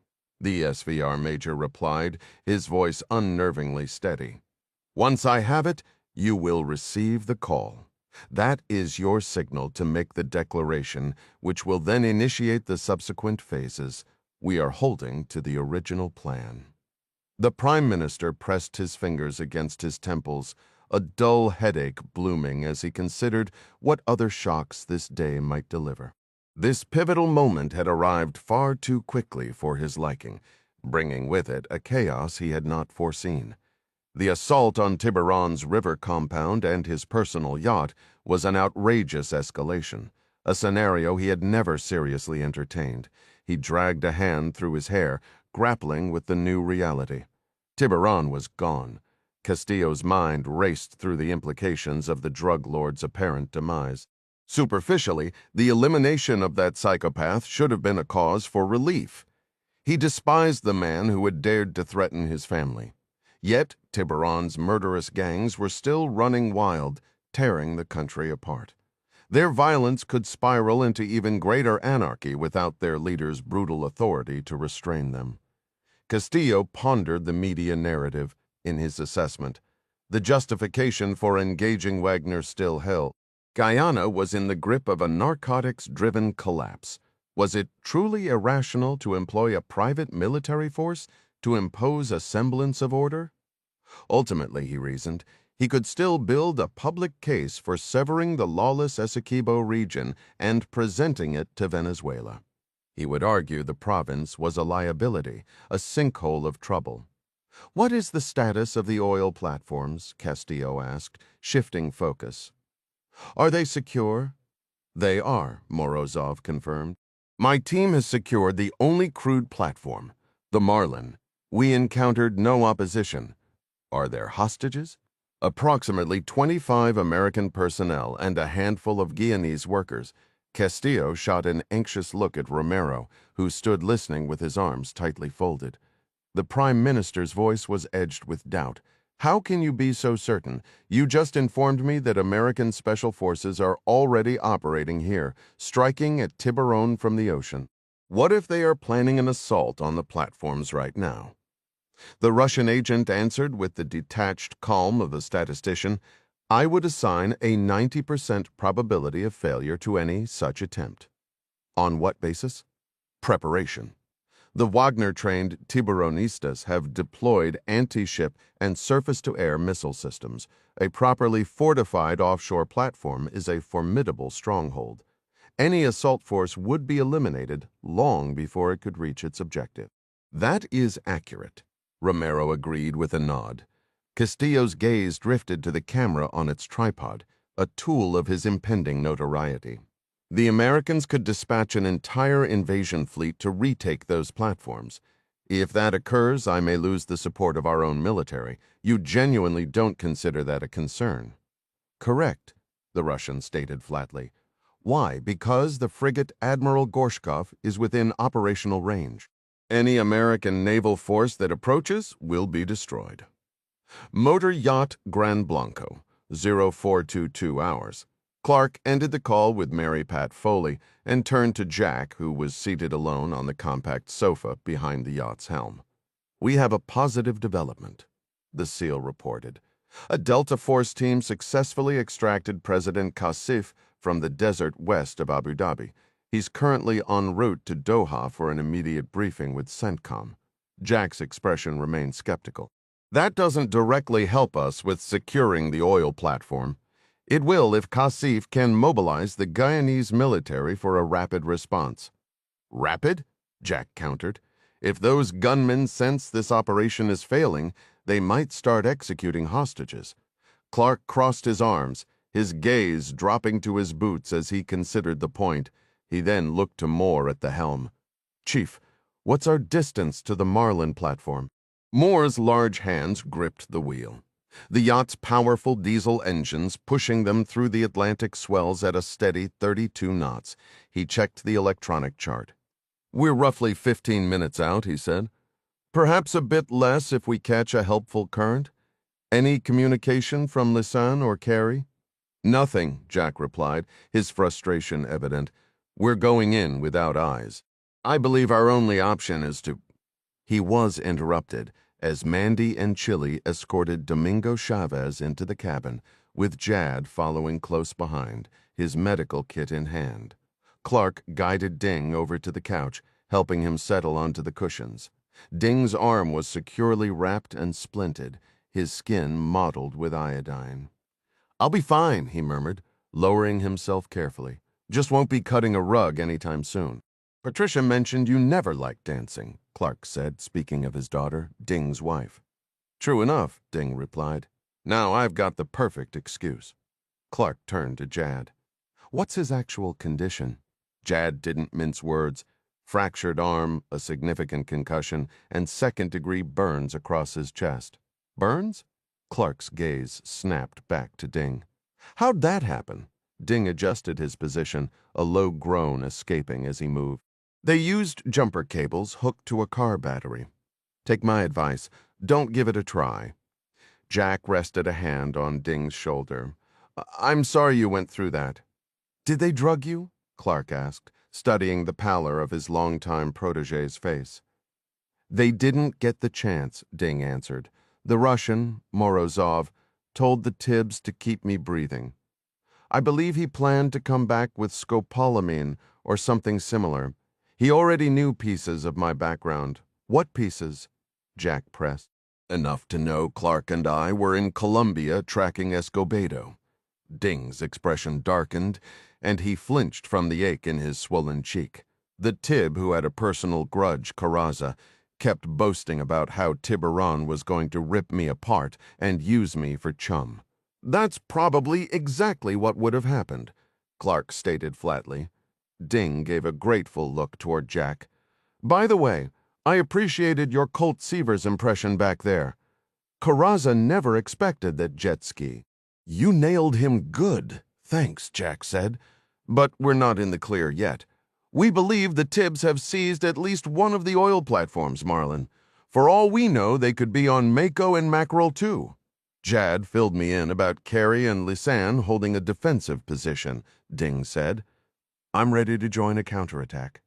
Speaker 1: The SVR major replied, his voice unnervingly steady. Once I have it, you will receive the call. That is your signal to make the declaration, which will then initiate the subsequent phases. We are holding to the original plan. The Prime Minister pressed his fingers against his temples, a dull headache blooming as he considered what other shocks this day might deliver. This pivotal moment had arrived far too quickly for his liking, bringing with it a chaos he had not foreseen. The assault on Tiburon's river compound and his personal yacht was an outrageous escalation, a scenario he had never seriously entertained. He dragged a hand through his hair, grappling with the new reality. Tiburon was gone. Castillo's mind raced through the implications of the drug lord's apparent demise. Superficially, the elimination of that psychopath should have been a cause for relief. He despised the man who had dared to threaten his family. Yet Tiburon's murderous gangs were still running wild, tearing the country apart. Their violence could spiral into even greater anarchy without their leader's brutal authority to restrain them. Castillo pondered the media narrative, in his assessment. The justification for engaging Wagner still held. Guyana was in the grip of a narcotics-driven collapse. Was it truly irrational to employ a private military force to impose a semblance of order? Ultimately, he reasoned, he could still build a public case for severing the lawless Essequibo region and presenting it to Venezuela. He would argue the province was a liability, a sinkhole of trouble. "What is the status of the oil platforms?" Castillo asked, shifting focus. "Are they secure?" "They are," Morozov confirmed. "My team has secured the only crude platform, the Marlin. We encountered no opposition. Are there hostages?" "Approximately 25 American personnel and a handful of Guyanese workers." Castillo shot an anxious look at Romero, who stood listening with his arms tightly folded. The Prime Minister's voice was edged with doubt. "How can you be so certain? You just informed me that American Special Forces are already operating here, striking at Tiburon from the ocean. What if they are planning an assault on the platforms right now?" The Russian agent answered with the detached calm of a statistician, "I would assign a 90% probability of failure to any such attempt." "On what basis?" "Preparation. The Wagner-trained Tiburonistas have deployed anti-ship and surface-to-air missile systems. A properly fortified offshore platform is a formidable stronghold. Any assault force would be eliminated long before it could reach its objective." "That is accurate," Romero agreed with a nod. Castillo's gaze drifted to the camera on its tripod, a tool of his impending notoriety. "The Americans could dispatch an entire invasion fleet to retake those platforms. If that occurs, I may lose the support of our own military. You genuinely don't consider that a concern?" "Correct," the Russian stated flatly. "Why? Because the frigate Admiral Gorshkov is within operational range. Any American naval force that approaches will be destroyed." "Motor yacht Gran Blanco, 0422 hours. Clark ended the call with Mary Pat Foley and turned to Jack, who was seated alone on the compact sofa behind the yacht's helm. "We have a positive development," the SEAL reported. "A Delta Force team successfully extracted President Qassif from the desert west of Abu Dhabi. He's currently en route to Doha for an immediate briefing with CENTCOM." Jack's expression remained skeptical. "That doesn't directly help us with securing the oil platform. It will if Qassif can mobilize the Guyanese military for a rapid response." "Rapid?" Jack countered. "If those gunmen sense this operation is failing, they might start executing hostages." Clark crossed his arms, his gaze dropping to his boots as he considered the point. He then looked to Moore at the helm. "Chief, what's our distance to the Marlin platform?" Moore's large hands gripped the wheel, the yacht's powerful diesel engines pushing them through the Atlantic swells at a steady 32 knots. He checked the electronic chart. "We're roughly 15 minutes out," he said. "Perhaps a bit less if we catch a helpful current. Any communication from Lisanne or Carey?" "Nothing," Jack replied, his frustration evident. "We're going in without eyes. I believe our only option is to—" He was interrupted as Mandy and Chili escorted Domingo Chavez into the cabin, with Jad following close behind, his medical kit in hand. Clark guided Ding over to the couch, helping him settle onto the cushions. Ding's arm was securely wrapped and splinted, his skin mottled with iodine. "I'll be fine," he murmured, lowering himself carefully. "Just won't be cutting a rug anytime soon." "Patricia mentioned you never liked dancing," Clark said, speaking of his daughter, Ding's wife. "True enough," Ding replied. "Now I've got the perfect excuse." Clark turned to Jad. "What's his actual condition?" Jad didn't mince words. Fractured arm, a significant concussion, and second-degree burns across his chest. "Burns?" Clark's gaze snapped back to Ding. "How'd that happen?" Ding adjusted his position, a low groan escaping as he moved. "They used jumper cables hooked to a car battery. Take my advice, don't give it a try." Jack rested a hand on Ding's shoulder. "I'm sorry you went through that." "Did they drug you?" Clark asked, studying the pallor of his longtime protégé's face. "They didn't get the chance," Ding answered. The Russian, Morozov, told the Tibbs to keep me breathing. I believe he planned to come back with scopolamine or something similar. He already knew pieces of my background. What pieces? Jack pressed. Enough to know Clark and I were in Colombia tracking Escobedo. Ding's expression darkened, and he flinched from the ache in his swollen cheek. The Tib who had a personal grudge, Carraza, kept boasting about how Tiburon was going to rip me apart and use me for chum. That's probably exactly what would have happened, Clark stated flatly. Ding gave a grateful look toward Jack. By the way, I appreciated your Colt Seavers impression back there. Carraza never expected that jet ski. You nailed him good, thanks, Jack said. But we're not in the clear yet. We believe the Tibbs have seized at least one of the oil platforms, Marlin. For all we know, they could be on Mako and Mackerel, too. Jad filled me in about Carey and Lisanne holding a defensive position, Ding said. I'm ready to join a counterattack.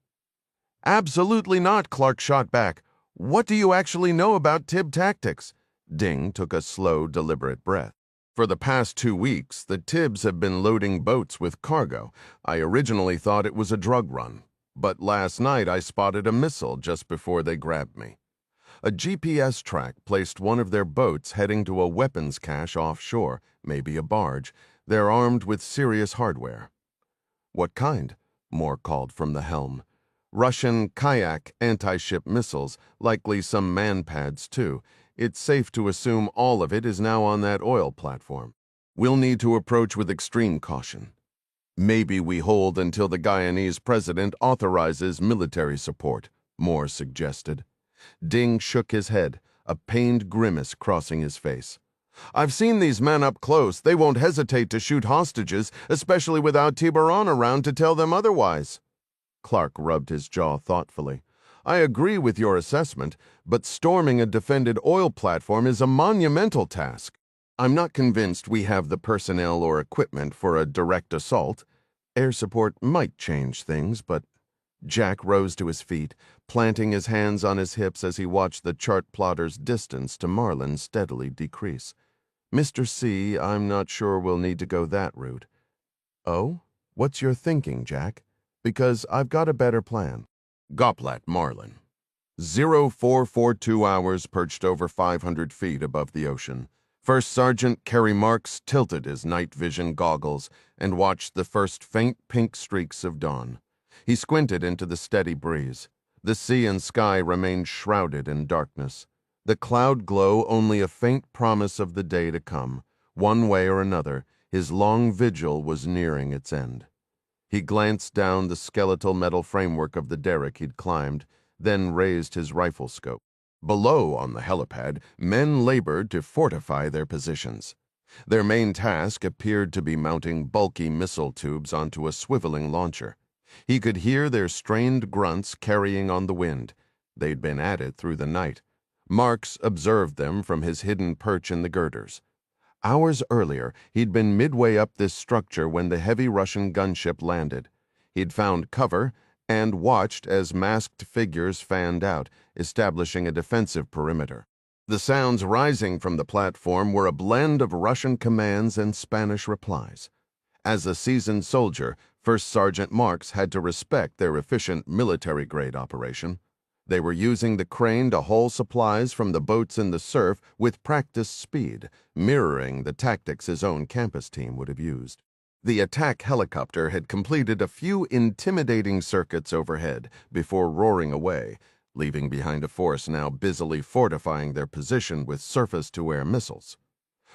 Speaker 1: Absolutely not, Clark shot back. What do you actually know about Tib tactics? Ding took a slow, deliberate breath. For the past 2 weeks, the Tibbs have been loading boats with cargo. I originally thought it was a drug run, but last night I spotted a missile just before they grabbed me. A GPS track placed one of their boats heading to a weapons cache offshore, maybe a barge. They're armed with serious hardware. What kind? Moore called from the helm. Russian kayak anti-ship missiles, likely some man-pads too. It's safe to assume all of it is now on that oil platform. We'll need to approach with extreme caution. Maybe we hold until the Guyanese president authorizes military support, Moore suggested. Ding shook his head, a pained grimace crossing his face. I've seen these men up close. They won't hesitate to shoot hostages, especially without Tiburon around to tell them otherwise. Clark rubbed his jaw thoughtfully. I agree with your assessment, but storming a defended oil platform is a monumental task. I'm not convinced we have the personnel or equipment for a direct assault. Air support might change things, but... Jack rose to his feet, planting his hands on his hips as he watched the chart plotter's distance to Marlin steadily decrease. Mr. C, I'm not sure we'll need to go that route. Oh? What's your thinking, Jack? Because I've got a better plan. Goplat, Marlin. 0442 hours perched over 500 feet above the ocean. First Sergeant Kerry Marks tilted his night vision goggles and watched the first faint pink streaks of dawn. He squinted into the steady breeze. The sea and sky remained shrouded in darkness. The cloud glow only a faint promise of the day to come. One way or another, his long vigil was nearing its end. He glanced down the skeletal metal framework of the derrick he'd climbed, then raised his rifle scope. Below on the helipad, men labored to fortify their positions. Their main task appeared to be mounting bulky missile tubes onto a swiveling launcher. He could hear their strained grunts carrying on the wind. They'd been at it through the night. Marks observed them from his hidden perch in the girders. Hours earlier, he'd been midway up this structure when the heavy Russian gunship landed. He'd found cover and watched as masked figures fanned out, establishing a defensive perimeter. The sounds rising from the platform were a blend of Russian commands and Spanish replies. As a seasoned soldier, First Sergeant Marks had to respect their efficient military-grade operation. They were using the crane to haul supplies from the boats in the surf with practiced speed, mirroring the tactics his own campus team would have used. The attack helicopter had completed a few intimidating circuits overhead before roaring away, leaving behind a force now busily fortifying their position with surface-to-air missiles.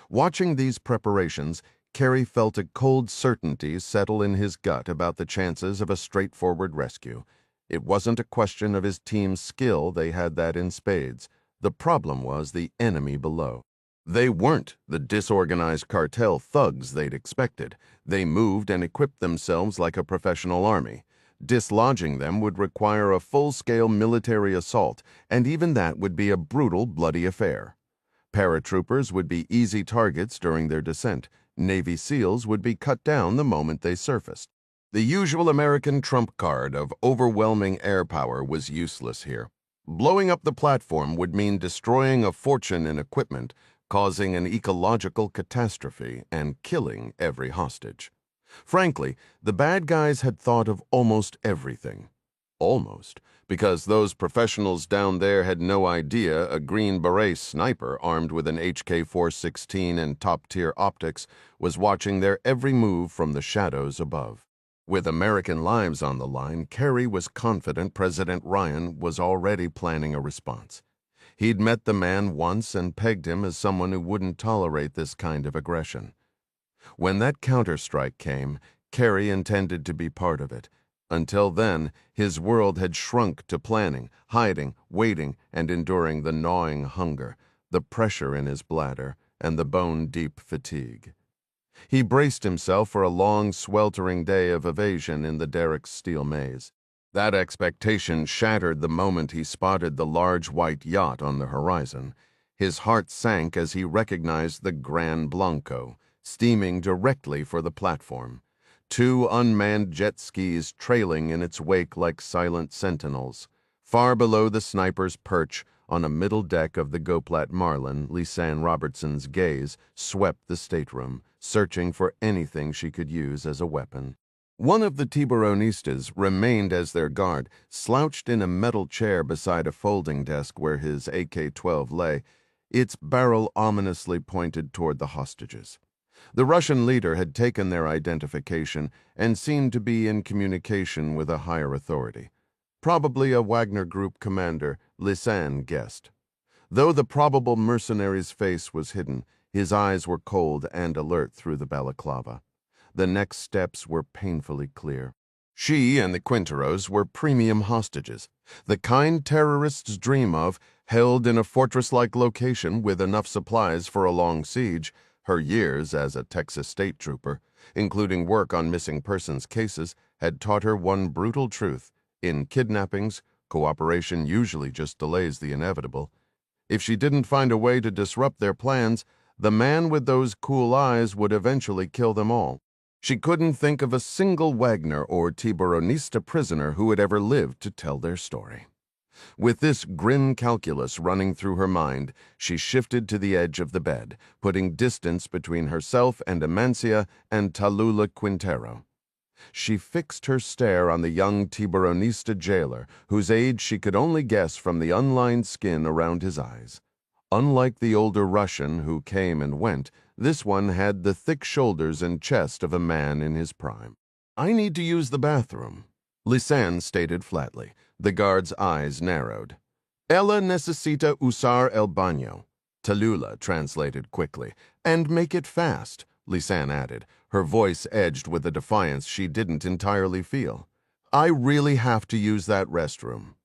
Speaker 1: Watching these preparations, Carey felt a cold certainty settle in his gut about the chances of a straightforward rescue. It wasn't a question of his team's skill, they had that in spades. The problem was the enemy below. They weren't the disorganized cartel thugs they'd expected. They moved and equipped themselves like a professional army. Dislodging them would require a full-scale military assault, and even that would be a brutal, bloody affair. Paratroopers would be easy targets during their descent. Navy SEALs would be cut down the moment they surfaced. The usual American trump card of overwhelming air power was useless here. Blowing up the platform would mean destroying a fortune in equipment, causing an ecological catastrophe, and killing every hostage. Frankly, the bad guys had thought of almost everything. Almost, because those professionals down there had no idea a Green Beret sniper armed with an HK-416 and top-tier optics was watching their every move from the shadows above. With American lives on the line, Carey was confident President Ryan was already planning a response. He'd met the man once and pegged him as someone who wouldn't tolerate this kind of aggression. When that counterstrike came, Carey intended to be part of it. Until then, his world had shrunk to planning, hiding, waiting, and enduring the gnawing hunger, the pressure in his bladder, and the bone-deep fatigue. He braced himself for a long, sweltering day of evasion in the Derrick's steel maze. That expectation shattered the moment he spotted the large white yacht on the horizon. His heart sank as he recognized the Gran Blanco, steaming directly for the platform. Two unmanned jet skis trailing in its wake like silent sentinels. Far below the sniper's perch, on a middle deck of the Goplat Marlin, Lisanne Robertson's gaze swept the stateroom, searching for anything she could use as a weapon. One of the Tiburonistas remained as their guard, slouched in a metal chair beside a folding desk where his AK-12 lay, its barrel ominously pointed toward the hostages. The Russian leader had taken their identification and seemed to be in communication with a higher authority. Probably a Wagner Group commander, Lisanne guessed. Though the probable mercenary's face was hidden, his eyes were cold and alert through the balaclava. The next steps were painfully clear. She and the Quinteros were premium hostages, the kind terrorists dream of, held in a fortress-like location with enough supplies for a long siege. Her years as a Texas state trooper, including work on missing persons cases, had taught her one brutal truth. In kidnappings, cooperation usually just delays the inevitable. If she didn't find a way to disrupt their plans, the man with those cool eyes would eventually kill them all. She couldn't think of a single Wagner or Tiburonista prisoner who had ever lived to tell their story. With this grim calculus running through her mind, she shifted to the edge of the bed, putting distance between herself and Amancia and Tallulah Quintero. She fixed her stare on the young Tiburonista jailer, whose age she could only guess from the unlined skin around his eyes. Unlike the older Russian who came and went, this one had the thick shoulders and chest of a man in his prime. "I need to use the bathroom," Lisanne stated flatly. The guard's eyes narrowed. "Ella necesita usar el baño," Tallulah translated quickly. "And make it fast," Lisanne added, her voice edged with a defiance she didn't entirely feel. "I really have to use that restroom."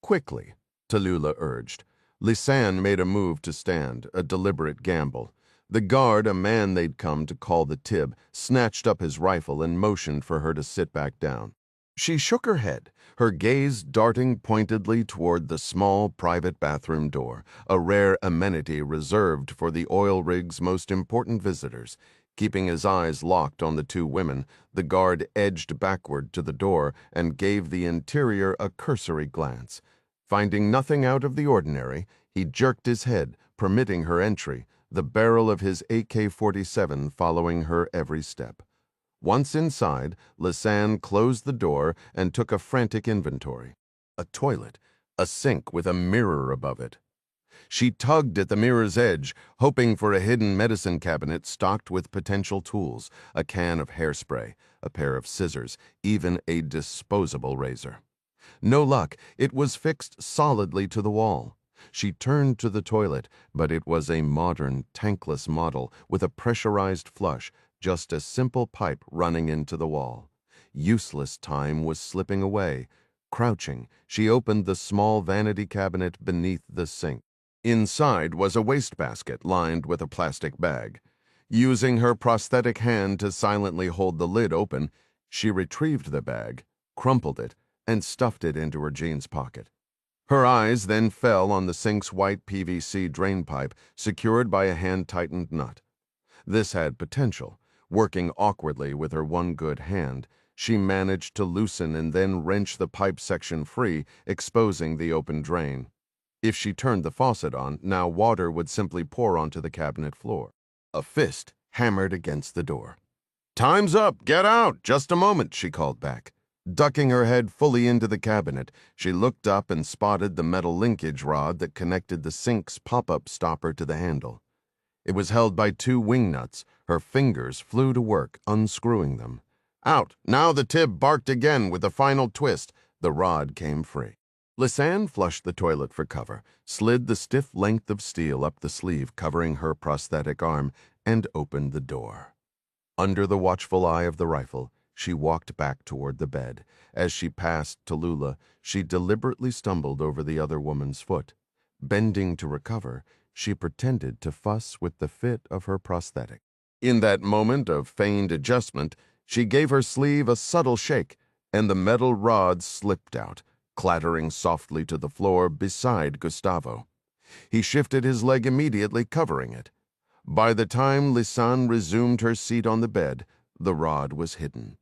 Speaker 1: "Quickly," Tallulah urged. Lisanne made a move to stand, a deliberate gamble. The guard, a man they'd come to call the Tib, snatched up his rifle and motioned for her to sit back down. She shook her head, her gaze darting pointedly toward the small private bathroom door, a rare amenity reserved for the oil rig's most important visitors. Keeping his eyes locked on the two women, the guard edged backward to the door and gave the interior a cursory glance. Finding nothing out of the ordinary, he jerked his head, permitting her entry, the barrel of his AK-47 following her every step. Once inside, Lisanne closed the door and took a frantic inventory. A toilet, a sink with a mirror above it. She tugged at the mirror's edge, hoping for a hidden medicine cabinet stocked with potential tools, a can of hairspray, a pair of scissors, even a disposable razor. No luck, it was fixed solidly to the wall. She turned to the toilet, but it was a modern, tankless model with a pressurized flush, just a simple pipe running into the wall. Useless time was slipping away. Crouching, she opened the small vanity cabinet beneath the sink. Inside was a wastebasket lined with a plastic bag. Using her prosthetic hand to silently hold the lid open, she retrieved the bag, crumpled it, and stuffed it into her jeans pocket. Her eyes then fell on the sink's white PVC drain pipe secured by a hand-tightened nut. This had potential. Working awkwardly with her one good hand, She managed to loosen and then wrench the pipe section free, exposing the open drain. If she turned the faucet on, now water would simply pour onto the cabinet floor. A fist hammered against the door. "Time's up! Get out! Just a moment," she called back. Ducking her head fully into the cabinet, she looked up and spotted the metal linkage rod that connected the sink's pop-up stopper to the handle. It was held by two wing nuts. Her fingers flew to work, unscrewing them. Out! Now the tib barked again with a final twist. The rod came free. Lisanne flushed the toilet for cover, slid the stiff length of steel up the sleeve covering her prosthetic arm, and opened the door. Under the watchful eye of the rifle, she walked back toward the bed. As she passed Tallulah, she deliberately stumbled over the other woman's foot. Bending to recover, she pretended to fuss with the fit of her prosthetic. In that moment of feigned adjustment, she gave her sleeve a subtle shake, and the metal rod slipped out, clattering softly to the floor beside Gustavo. He shifted his leg immediately, covering it. By the time Lisanne resumed her seat on the bed, the rod was hidden.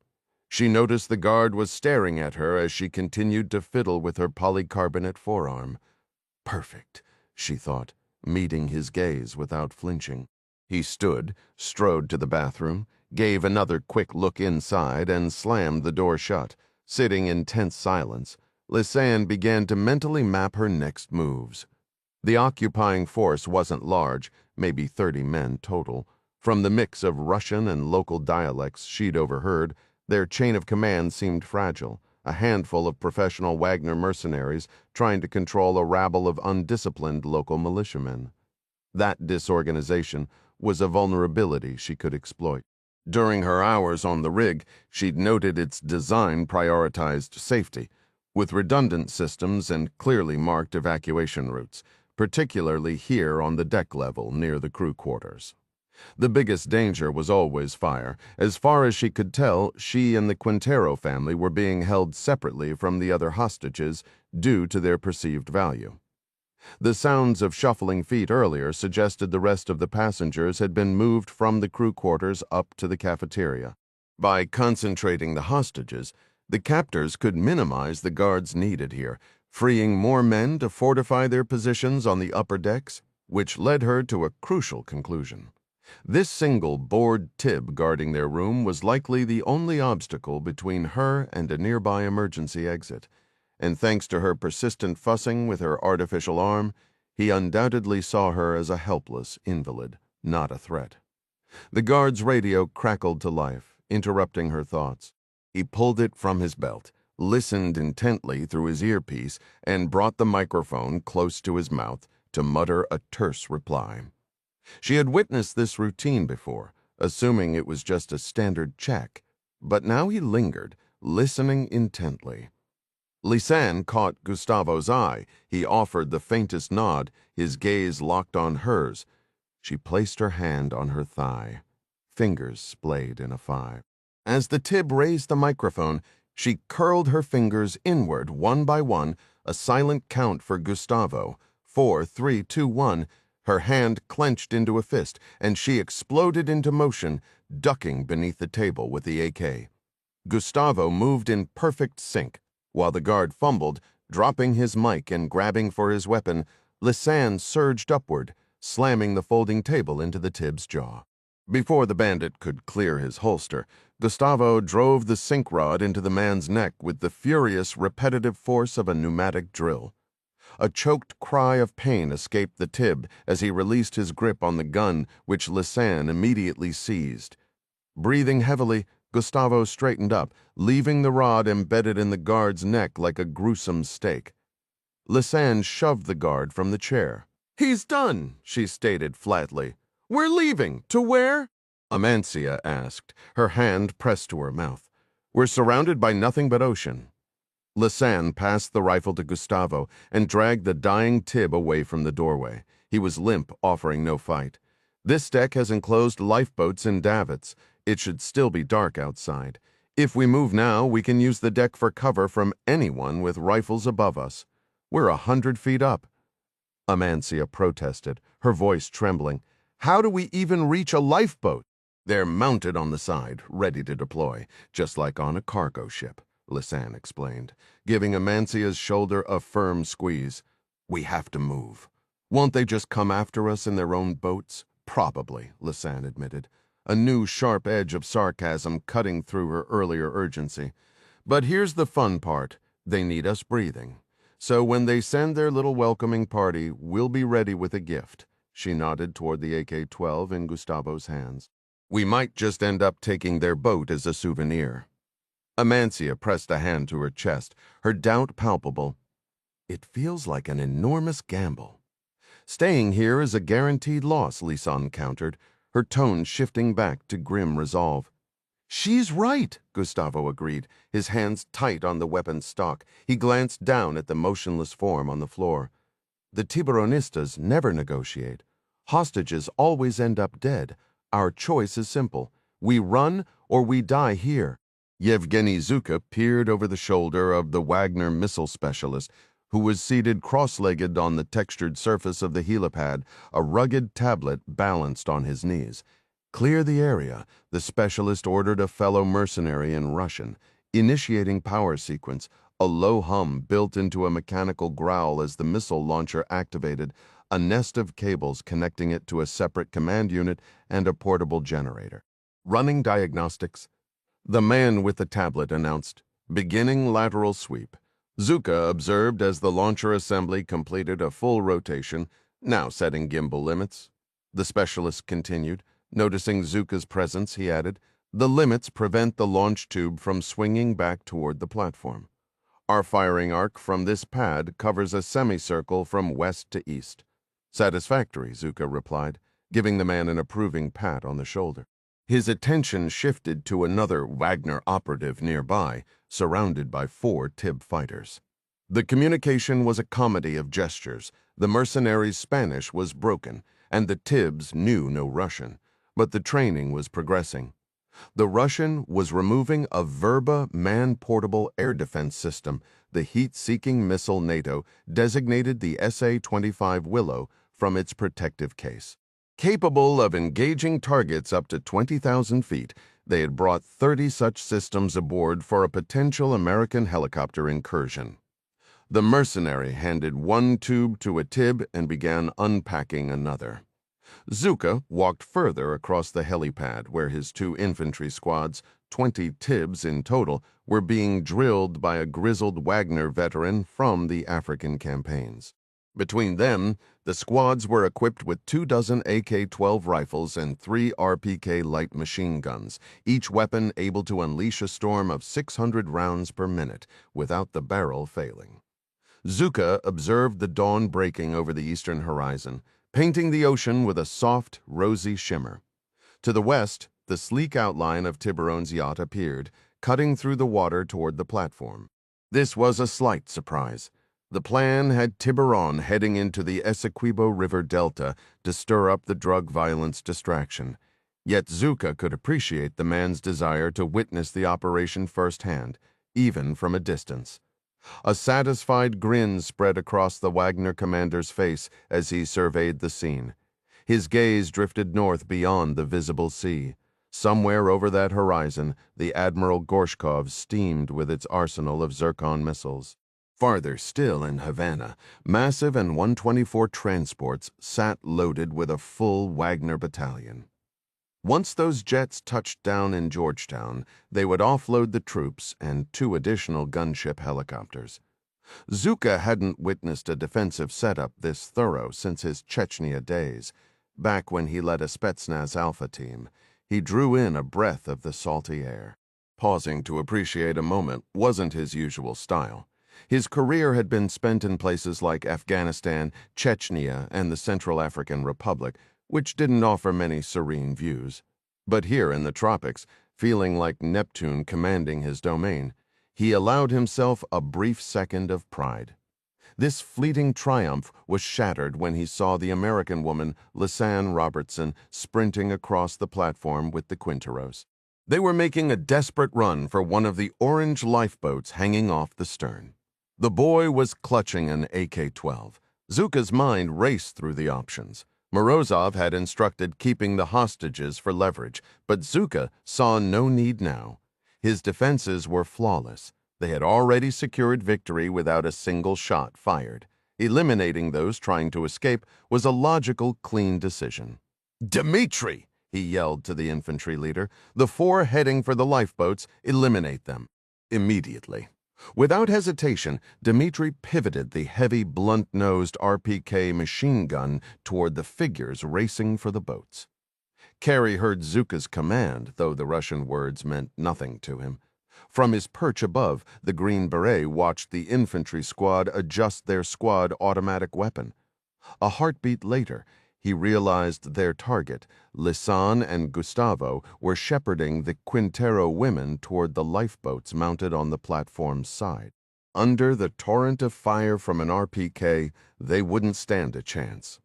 Speaker 1: She noticed the guard was staring at her as she continued to fiddle with her polycarbonate forearm. Perfect, she thought, meeting his gaze without flinching. He stood, strode to the bathroom, gave another quick look inside, and slammed the door shut. Sitting in tense silence, Lisanne began to mentally map her next moves. The occupying force wasn't large, maybe 30 men total. From the mix of Russian and local dialects she'd overheard, their chain of command seemed fragile, a handful of professional Wagner mercenaries trying to control a rabble of undisciplined local militiamen. That disorganization was a vulnerability she could exploit. During her hours on the rig, she'd noted its design prioritized safety, with redundant systems and clearly marked evacuation routes, particularly here on the deck level near the crew quarters. The biggest danger was always fire. As far as she could tell, she and the Quintero family were being held separately from the other hostages due to their perceived value. The sounds of shuffling feet earlier suggested the rest of the passengers had been moved from the crew quarters up to the cafeteria. By concentrating the hostages, the captors could minimize the guards needed here, freeing more men to fortify their positions on the upper decks, which led her to a crucial conclusion. This single board tib guarding their room was likely the only obstacle between her and a nearby emergency exit, and thanks to her persistent fussing with her artificial arm, he undoubtedly saw her as a helpless invalid, not a threat. The guard's radio crackled to life, interrupting her thoughts. He pulled it from his belt, listened intently through his earpiece, and brought the microphone close to his mouth to mutter a terse reply. She had witnessed this routine before, assuming it was just a standard check, but now he lingered, listening intently. Lisanne caught Gustavo's eye. He offered the faintest nod, his gaze locked on hers. She placed her hand on her thigh, fingers splayed in a 5. As the tib raised the microphone, she curled her fingers inward one by one, a silent count for Gustavo. 4, 3, 2, 1. Her hand clenched into a fist, and she exploded into motion, ducking beneath the table with the AK. Gustavo moved in perfect sync. While the guard fumbled, dropping his mic and grabbing for his weapon, Lisanne surged upward, slamming the folding table into the tib's jaw. Before the bandit could clear his holster, Gustavo drove the sink rod into the man's neck with the furious, repetitive force of a pneumatic drill. A choked cry of pain escaped the tib as he released his grip on the gun, which Lisanne immediately seized. Breathing heavily, Gustavo straightened up, leaving the rod embedded in the guard's neck like a gruesome stake. Lisanne shoved the guard from the chair. "He's done," she stated flatly. "We're leaving. To where?" Amancia asked, her hand pressed to her mouth. "We're surrounded by nothing but ocean." Lisanne passed the rifle to Gustavo and dragged the dying tib away from the doorway. He was limp, offering no fight. "This deck has enclosed lifeboats and davits. It should still be dark outside. If we move now, we can use the deck for cover from anyone with rifles above us. We're 100 feet up." Amancia protested, her voice trembling. "How do we even reach a lifeboat?" They're mounted on the side, ready to deploy, just like on a cargo ship, Lisanne explained, giving Amancia's shoulder a firm squeeze. We have to move. Won't they just come after us in their own boats? Probably, Lisanne admitted, a new sharp edge of sarcasm cutting through her earlier urgency. But here's the fun part. They need us breathing. So when they send their little welcoming party, we'll be ready with a gift. She nodded toward the AK-12 in Gustavo's hands. We might just end up taking their boat as a souvenir. Amancia pressed a hand to her chest, her doubt palpable. It feels like an enormous gamble. Staying here is a guaranteed loss, Lisanne countered, her tone shifting back to grim resolve. She's right, Gustavo agreed, his hands tight on the weapon's stock. He glanced down at the motionless form on the floor. The Tiburonistas never negotiate. Hostages always end up dead. Our choice is simple. We run or we die here. Yevgeny Zuka peered over the shoulder of the Wagner missile specialist, who was seated cross-legged on the textured surface of the helipad, a rugged tablet balanced on his knees. Clear the area, the specialist ordered a fellow mercenary in Russian, initiating power sequence, a low hum built into a mechanical growl as the missile launcher activated, a nest of cables connecting it to a separate command unit and a portable generator. Running diagnostics. The man with the tablet announced, beginning lateral sweep. Zuka observed as the launcher assembly completed a full rotation, now setting gimbal limits. The specialist continued. Noticing Zuka's presence, he added, the limits prevent the launch tube from swinging back toward the platform. Our firing arc from this pad covers a semicircle from west to east. Satisfactory, Zuka replied, giving the man an approving pat on the shoulder. His attention shifted to another Wagner operative nearby, surrounded by 4 Tib fighters. The communication was a comedy of gestures. The mercenaries' Spanish was broken, and the Tibs knew no Russian. But the training was progressing. The Russian was removing a Verba man-portable air defense system, the heat-seeking missile NATO designated the SA-25 Willow, from its protective case. Capable of engaging targets up to 20,000 feet, they had brought 30 such systems aboard for a potential American helicopter incursion. The mercenary handed one tube to a Tib and began unpacking another. Zuka walked further across the helipad where his 2 infantry squads, 20 Tibs in total, were being drilled by a grizzled Wagner veteran from the African campaigns. Between them, the squads were equipped with 24 AK-12 rifles and 3 RPK light machine guns, each weapon able to unleash a storm of 600 rounds per minute without the barrel failing. Zuka observed the dawn breaking over the eastern horizon, painting the ocean with a soft, rosy shimmer. To the west, the sleek outline of Tiburon's yacht appeared, cutting through the water toward the platform. This was a slight surprise. The plan had Tiburon heading into the Essequibo River Delta to stir up the drug violence distraction. Yet Zuka could appreciate the man's desire to witness the operation firsthand, even from a distance. A satisfied grin spread across the Wagner commander's face as he surveyed the scene. His gaze drifted north beyond the visible sea. Somewhere over that horizon, the Admiral Gorshkov steamed with its arsenal of Zircon missiles. Farther still in Havana, massive An-124 transports sat loaded with a full Wagner battalion. Once those jets touched down in Georgetown, they would offload the troops and 2 additional gunship helicopters. Zuka hadn't witnessed a defensive setup this thorough since his Chechnya days. Back when he led a Spetsnaz Alpha team, he drew in a breath of the salty air. Pausing to appreciate a moment wasn't his usual style. His career had been spent in places like Afghanistan, Chechnya, and the Central African Republic, which didn't offer many serene views. But here in the tropics, feeling like Neptune commanding his domain, he allowed himself a brief second of pride. This fleeting triumph was shattered when he saw the American woman, Lisanne Robertson, sprinting across the platform with the Quinteros. They were making a desperate run for one of the orange lifeboats hanging off the stern. The boy was clutching an AK-12. Zuka's mind raced through the options. Morozov had instructed keeping the hostages for leverage, but Zuka saw no need now. His defenses were flawless. They had already secured victory without a single shot fired. Eliminating those trying to escape was a logical, clean decision. "Dmitri!" he yelled to the infantry leader. "The four heading for the lifeboats, eliminate them. Immediately." Without hesitation, Dmitri pivoted the heavy, blunt-nosed RPK machine gun toward the figures racing for the boats. Carey heard Zuka's command, though the Russian words meant nothing to him. From his perch above, the Green Beret watched the infantry squad adjust their squad automatic weapon. A heartbeat later, he realized their target, Lisanne and Gustavo, were shepherding the Quintero women toward the lifeboats mounted on the platform's side. Under the torrent of fire from an RPK, they wouldn't stand a chance.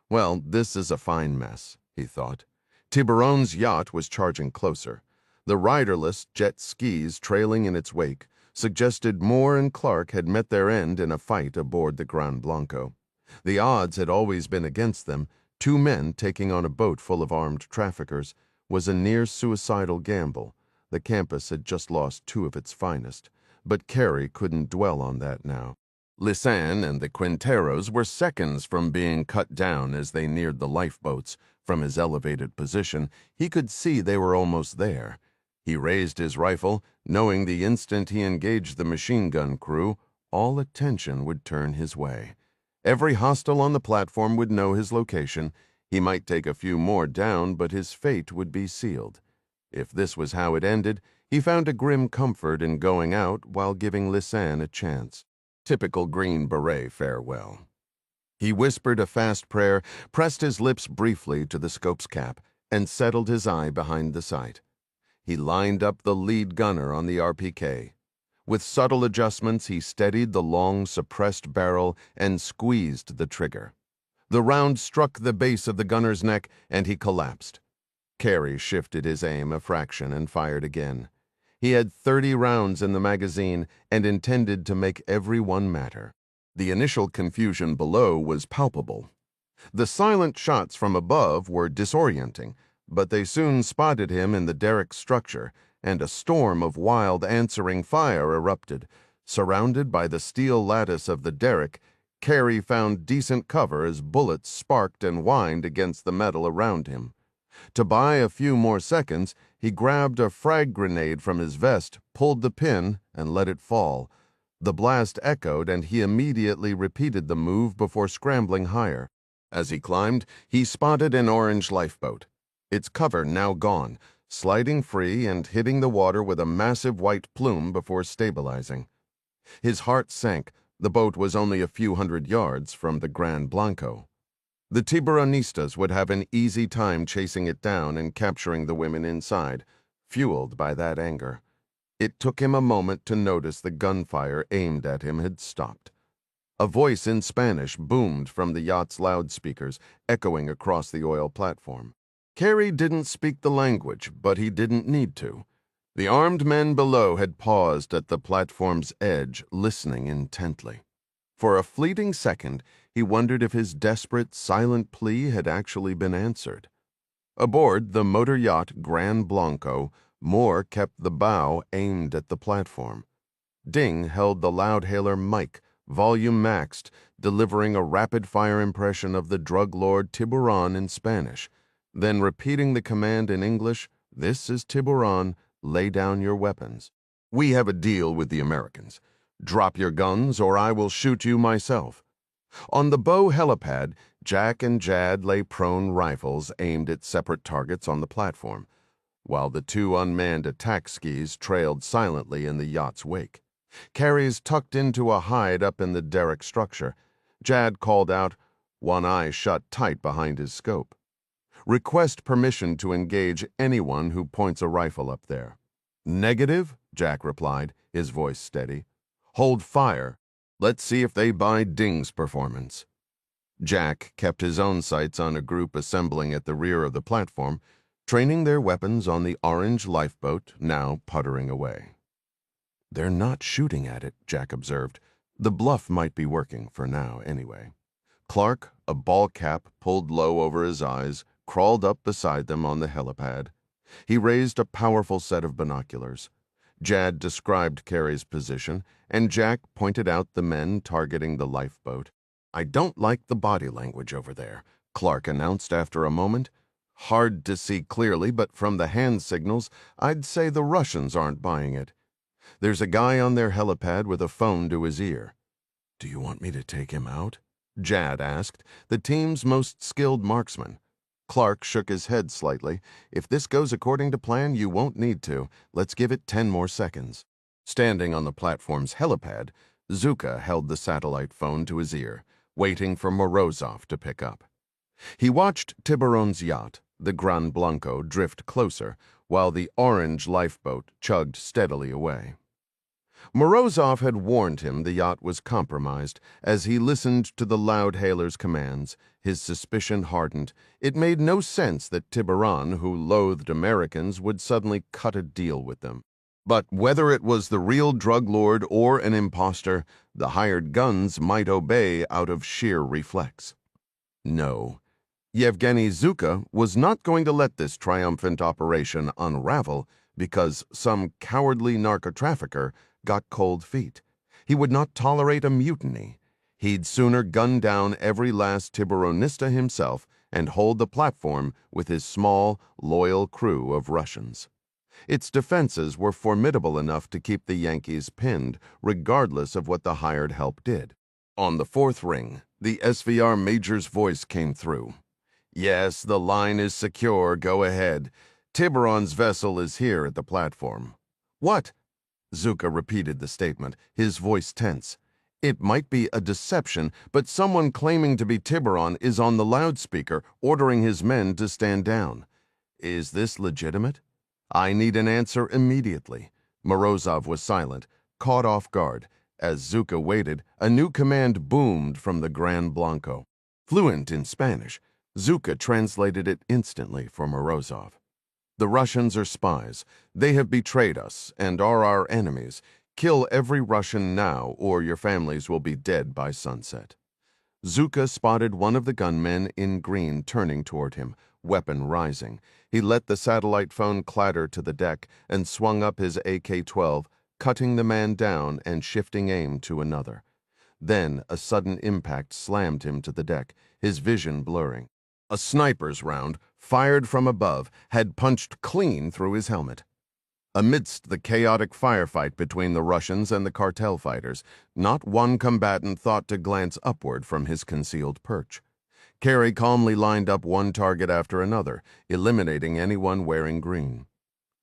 Speaker 1: Well, this is a fine mess, he thought. Tiburon's yacht was charging closer. The riderless jet skis trailing in its wake suggested Moore and Clark had met their end in a fight aboard the Gran Blanco. The odds had always been against them. Two men taking on a boat full of armed traffickers was a near-suicidal gamble. The campus had just lost two of its finest, but Carey couldn't dwell on that now. Lisanne and the Quinteros were seconds from being cut down as they neared the lifeboats. From his elevated position, he could see they were almost there. He raised his rifle, knowing the instant he engaged the machine gun crew, all attention would turn his way. Every hostile on the platform would know his location. He might take a few more down, but his fate would be sealed. If this was how it ended, he found a grim comfort in going out while giving Lisanne a chance. Typical Green Beret farewell. He whispered a fast prayer, pressed his lips briefly to the scope's cap, and settled his eye behind the sight. He lined up the lead gunner on the RPK. With subtle adjustments, he steadied the long, suppressed barrel and squeezed the trigger. The round struck the base of the gunner's neck, and he collapsed. Carey shifted his aim a fraction and fired again. He had 30 rounds in the magazine and intended to make every one matter. The initial confusion below was palpable. The silent shots from above were disorienting, but they soon spotted him in the derrick structure, and a storm of wild answering fire erupted. Surrounded by the steel lattice of the derrick, Carey found decent cover as bullets sparked and whined against the metal around him. To buy a few more seconds, he grabbed a frag grenade from his vest, pulled the pin, and let it fall. The blast echoed, and he immediately repeated the move before scrambling higher. As he climbed, he spotted an orange lifeboat. Its cover now gone, sliding free and hitting the water with a massive white plume before stabilizing. His heart sank. The boat was only a few hundred yards from the Gran Blanco. The Tiburonistas would have an easy time chasing it down and capturing the women inside, fueled by that anger. It took him a moment to notice the gunfire aimed at him had stopped. A voice in Spanish boomed from the yacht's loudspeakers, echoing across the oil platform. Carey didn't speak the language, but he didn't need to. The armed men below had paused at the platform's edge, listening intently. For a fleeting second, he wondered if his desperate, silent plea had actually been answered. Aboard the motor yacht Gran Blanco, Moore kept the bow aimed at the platform. Ding held the loudhailer mic, volume maxed, delivering a rapid-fire impression of the drug lord Tiburon in Spanish, then repeating the command in English, "This is Tiburon, lay down your weapons. We have a deal with the Americans. Drop your guns or I will shoot you myself." On the bow helipad, Jack and Jad lay prone, rifles aimed at separate targets on the platform, while the two unmanned attack skis trailed silently in the yacht's wake. Carey's tucked into a hide up in the derrick structure. Jad called out, one eye shut tight behind his scope. "Request permission to engage anyone who points a rifle up there." "Negative," Jack replied, his voice steady. "Hold fire. Let's see if they buy Ding's performance." Jack kept his own sights on a group assembling at the rear of the platform, training their weapons on the orange lifeboat, now puttering away. "They're not shooting at it," Jack observed. "The bluff might be working for now, anyway." Clark, a ball cap pulled low over his eyes, crawled up beside them on the helipad. He raised a powerful set of binoculars. Jad described Carey's position, and Jack pointed out the men targeting the lifeboat. "I don't like the body language over there," Clark announced after a moment. "Hard to see clearly, but from the hand signals, I'd say the Russians aren't buying it. There's a guy on their helipad with a phone to his ear." "Do you want me to take him out?" Jad asked, the team's most skilled marksman. Clark shook his head slightly. "If this goes according to plan, you won't need to. Let's give it 10 more seconds." Standing on the platform's helipad, Zuka held the satellite phone to his ear, waiting for Morozov to pick up. He watched Tiburon's yacht, the Gran Blanco, drift closer, while the orange lifeboat chugged steadily away. Morozov had warned him the yacht was compromised. As he listened to the loud hailer's commands, his suspicion hardened. It made no sense that Tiburon, who loathed Americans, would suddenly cut a deal with them. But whether it was the real drug lord or an imposter, the hired guns might obey out of sheer reflex. No, Yevgeny Zuka was not going to let this triumphant operation unravel because some cowardly narco-trafficker got cold feet. He would not tolerate a mutiny. He'd sooner gun down every last Tiburonista himself and hold the platform with his small, loyal crew of Russians. Its defenses were formidable enough to keep the Yankees pinned, regardless of what the hired help did. On the fourth ring, the SVR Major's voice came through. "Yes, the line is secure. Go ahead. Tiburon's vessel is here at the platform." "What?" Zuka repeated the statement, his voice tense. "It might be a deception, but someone claiming to be Tiburon is on the loudspeaker ordering his men to stand down. Is this legitimate? I need an answer immediately." Morozov was silent, caught off guard. As Zuka waited, a new command boomed from the Gran Blanco. Fluent in Spanish, Zuka translated it instantly for Morozov. "The Russians are spies. They have betrayed us and are our enemies. Kill every Russian now, or your families will be dead by sunset." Zuka spotted one of the gunmen in green turning toward him, weapon rising. He let the satellite phone clatter to the deck and swung up his AK-12, cutting the man down and shifting aim to another. Then a sudden impact slammed him to the deck, his vision blurring. A sniper's round, fired from above, had punched clean through his helmet. Amidst the chaotic firefight between the Russians and the cartel fighters, not one combatant thought to glance upward from his concealed perch. Carey calmly lined up one target after another, eliminating anyone wearing green.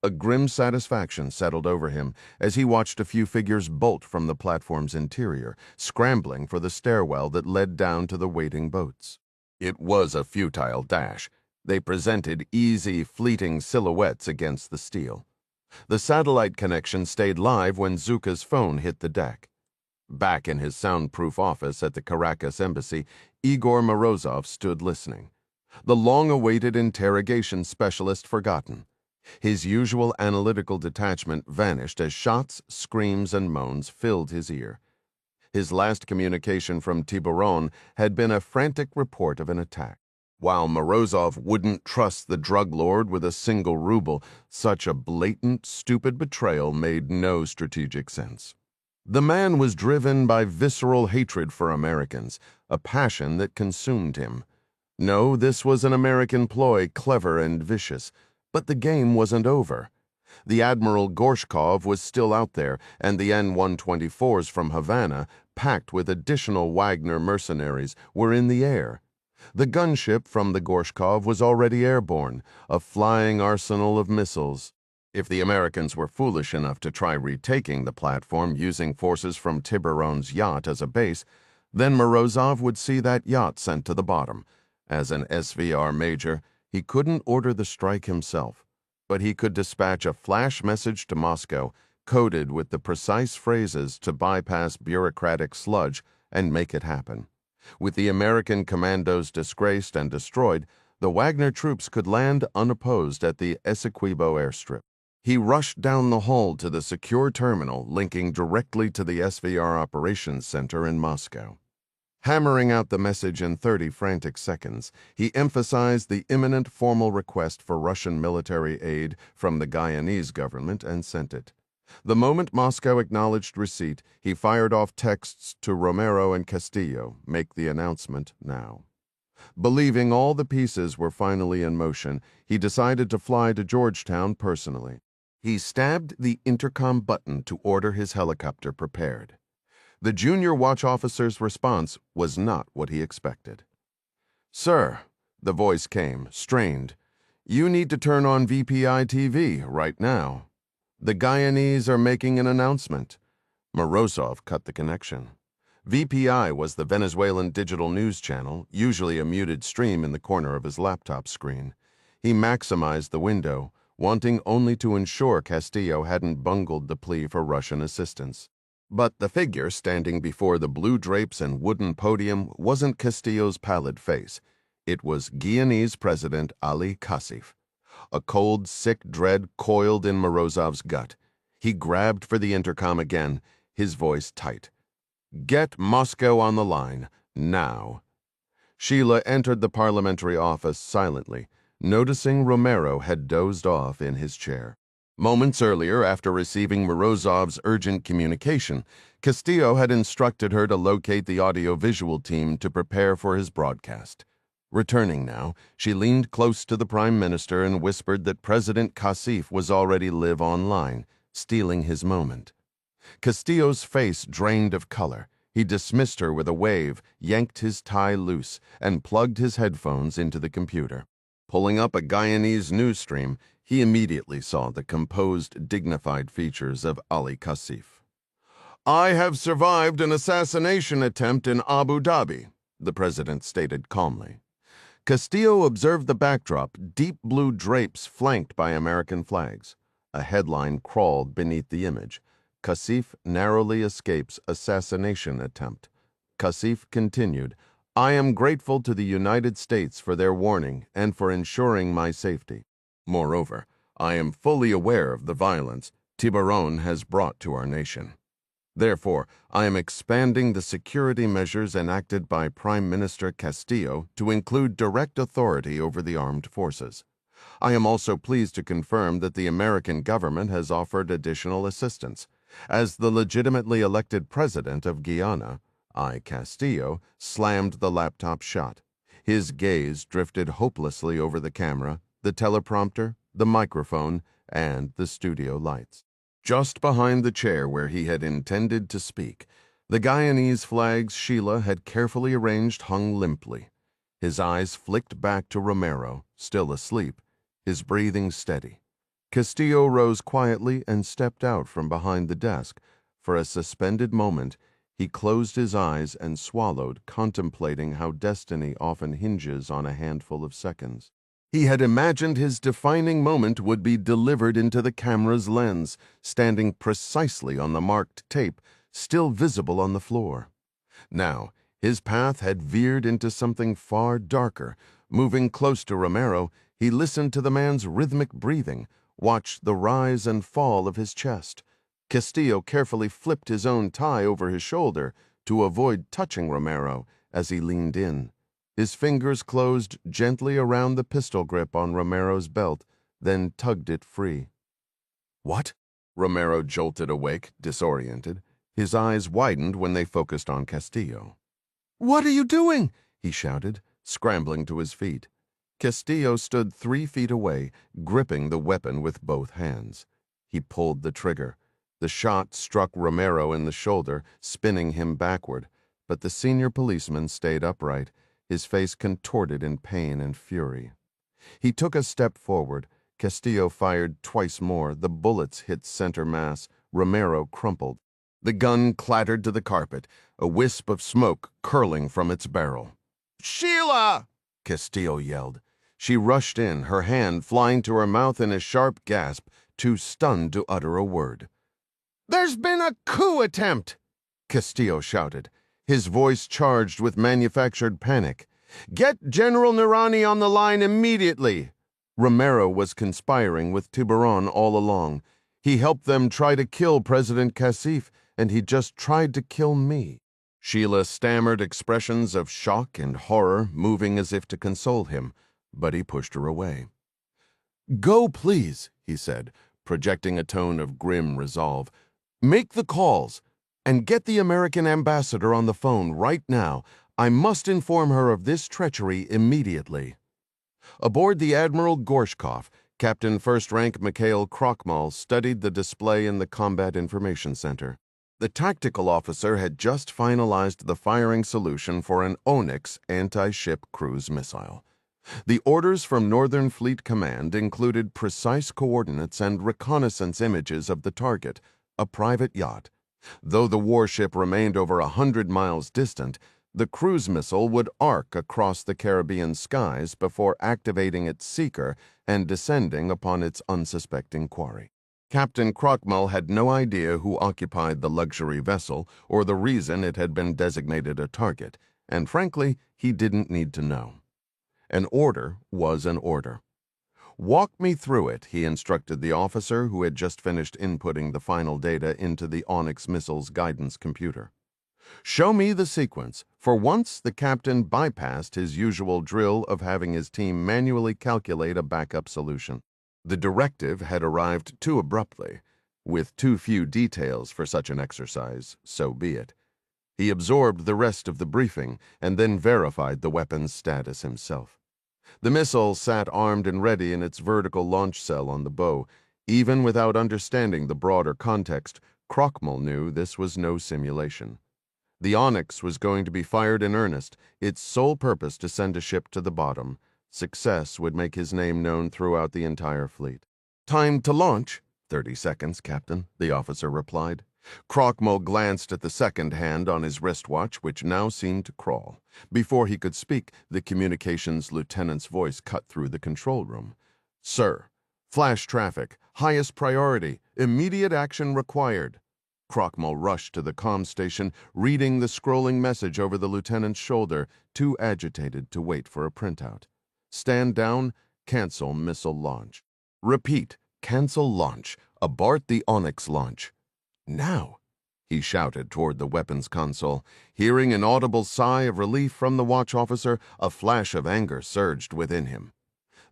Speaker 1: A grim satisfaction settled over him as he watched a few figures bolt from the platform's interior, scrambling for the stairwell that led down to the waiting boats. It was a futile dash. They presented easy, fleeting silhouettes against the steel. The satellite connection stayed live when Zuka's phone hit the deck. Back in his soundproof office at the Caracas embassy, Igor Morozov stood listening. The long-awaited interrogation specialist forgotten. His usual analytical detachment vanished as shots, screams, and moans filled his ear. His last communication from Tiburon had been a frantic report of an attack. While Morozov wouldn't trust the drug lord with a single ruble, such a blatant, stupid betrayal made no strategic sense. The man was driven by visceral hatred for Americans, a passion that consumed him. No, this was an American ploy, clever and vicious, but the game wasn't over. The Admiral Gorshkov was still out there, and the N-124s from Havana, packed with additional Wagner mercenaries, were in the air. The gunship from the Gorshkov was already airborne, a flying arsenal of missiles. If the Americans were foolish enough to try retaking the platform using forces from Tiburon's yacht as a base, then Morozov would see that yacht sent to the bottom. As an SVR major, he couldn't order the strike himself, but he could dispatch a flash message to Moscow, coded with the precise phrases to bypass bureaucratic sludge and make it happen. With the American commandos disgraced and destroyed, the Wagner troops could land unopposed at the Essequibo airstrip. He rushed down the hall to the secure terminal linking directly to the SVR Operations Center in Moscow. Hammering out the message in 30 frantic seconds, he emphasized the imminent formal request for Russian military aid from the Guyanese government and sent it. The moment Moscow acknowledged receipt, he fired off texts to Romero and Castillo, "Make the announcement now." Believing all the pieces were finally in motion, he decided to fly to Georgetown personally. He stabbed the intercom button to order his helicopter prepared. The junior watch officer's response was not what he expected. "Sir," the voice came, strained, "you need to turn on VPI TV right now. The Guyanese are making an announcement." Morozov cut the connection. VPI was the Venezuelan digital news channel, usually a muted stream in the corner of his laptop screen. He maximized the window, wanting only to ensure Castillo hadn't bungled the plea for Russian assistance. But the figure standing before the blue drapes and wooden podium wasn't Castillo's pallid face. It was Guyanese President Ali Kassif. A cold, sick dread coiled in Morozov's gut. He grabbed for the intercom again, his voice tight. "Get Moscow on the line, now." Sheila entered the parliamentary office silently, noticing Romero had dozed off in his chair. Moments earlier, after receiving Morozov's urgent communication, Castillo had instructed her to locate the audiovisual team to prepare for his broadcast. Returning now, she leaned close to the Prime Minister and whispered that President Kassif was already live online, stealing his moment. Castillo's face drained of color. He dismissed her with a wave, yanked his tie loose, and plugged his headphones into the computer. Pulling up a Guyanese news stream, he immediately saw the composed, dignified features of Ali Kassif. "I have survived an assassination attempt in Abu Dhabi," the president stated calmly. Castillo observed the backdrop, deep blue drapes flanked by American flags. A headline crawled beneath the image. "Kassif narrowly escapes assassination attempt." Kassif continued, "I am grateful to the United States for their warning and for ensuring my safety. Moreover, I am fully aware of the violence Tiburon has brought to our nation. Therefore, I am expanding the security measures enacted by Prime Minister Castillo to include direct authority over the armed forces. I am also pleased to confirm that the American government has offered additional assistance. As the legitimately elected president of Guyana, I, Castillo, slammed the laptop shut. His gaze drifted hopelessly over the camera, the teleprompter, the microphone, and the studio lights. Just behind the chair where he had intended to speak, the Guyanese flags Sheila had carefully arranged hung limply. His eyes flicked back to Romero, still asleep, his breathing steady. Castillo rose quietly and stepped out from behind the desk. For a suspended moment, he closed his eyes and swallowed, contemplating how destiny often hinges on a handful of seconds. He had imagined his defining moment would be delivered into the camera's lens, standing precisely on the marked tape, still visible on the floor. Now, his path had veered into something far darker. Moving close to Romero, he listened to the man's rhythmic breathing, watched the rise and fall of his chest. Castillo carefully flipped his own tie over his shoulder to avoid touching Romero as he leaned in. His fingers closed gently around the pistol grip on Romero's belt, then tugged it free. "What?" Romero jolted awake, disoriented. His eyes widened when they focused on Castillo. "What are you doing?" he shouted, scrambling to his feet. Castillo stood 3 feet away, gripping the weapon with both hands. He pulled the trigger. The shot struck Romero in the shoulder, spinning him backward, but the senior policeman stayed upright, his face contorted in pain and fury. He took a step forward. Castillo fired twice more. The bullets hit center mass. Romero crumpled. The gun clattered to the carpet, a wisp of smoke curling from its barrel. "Sheila!" Castillo yelled. She rushed in, her hand flying to her mouth in a sharp gasp, too stunned to utter a word. "There's been a coup attempt!" Castillo shouted, his voice charged with manufactured panic. "Get General Nirani on the line immediately!" Romero was conspiring with Tiburon all along. He helped them try to kill President Kassif, and he just tried to kill me. Sheila stammered expressions of shock and horror, moving as if to console him, but he pushed her away. "Go, please," he said, projecting a tone of grim resolve. "Make the calls, and get the American ambassador on the phone right now. I must inform her of this treachery immediately." Aboard the Admiral Gorshkov, Captain First Rank Mikhail Krochmal studied the display in the Combat Information Center. The tactical officer had just finalized the firing solution for an Onyx anti-ship cruise missile. The orders from Northern Fleet Command included precise coordinates and reconnaissance images of the target, a private yacht. Though the warship remained over 100 miles distant, the cruise missile would arc across the Caribbean skies before activating its seeker and descending upon its unsuspecting quarry. Captain Krochmal had no idea who occupied the luxury vessel or the reason it had been designated a target, and frankly, he didn't need to know. An order was an order. "Walk me through it," he instructed the officer who had just finished inputting the final data into the Onyx missile's guidance computer. "Show me the sequence." For once, the captain bypassed his usual drill of having his team manually calculate a backup solution. The directive had arrived too abruptly. With too few details for such an exercise, so be it. He absorbed the rest of the briefing and then verified the weapon's status himself. The missile sat armed and ready in its vertical launch cell on the bow. Even without understanding the broader context, Krochmal knew this was no simulation. The Onyx was going to be fired in earnest, its sole purpose to send a ship to the bottom. Success would make his name known throughout the entire fleet. "Time to launch." 30 seconds, Captain," the officer replied. Krochmal glanced at the second hand on his wristwatch, which now seemed to crawl. Before he could speak, the communications lieutenant's voice cut through the control room. "Sir, flash traffic, highest priority, immediate action required." Krochmal rushed to the comm station, reading the scrolling message over the lieutenant's shoulder, too agitated to wait for a printout. "Stand down, cancel missile launch." "Repeat, cancel launch, abort the Onyx launch." "Now," he shouted toward the weapons console. Hearing an audible sigh of relief from the watch officer, a flash of anger surged within him.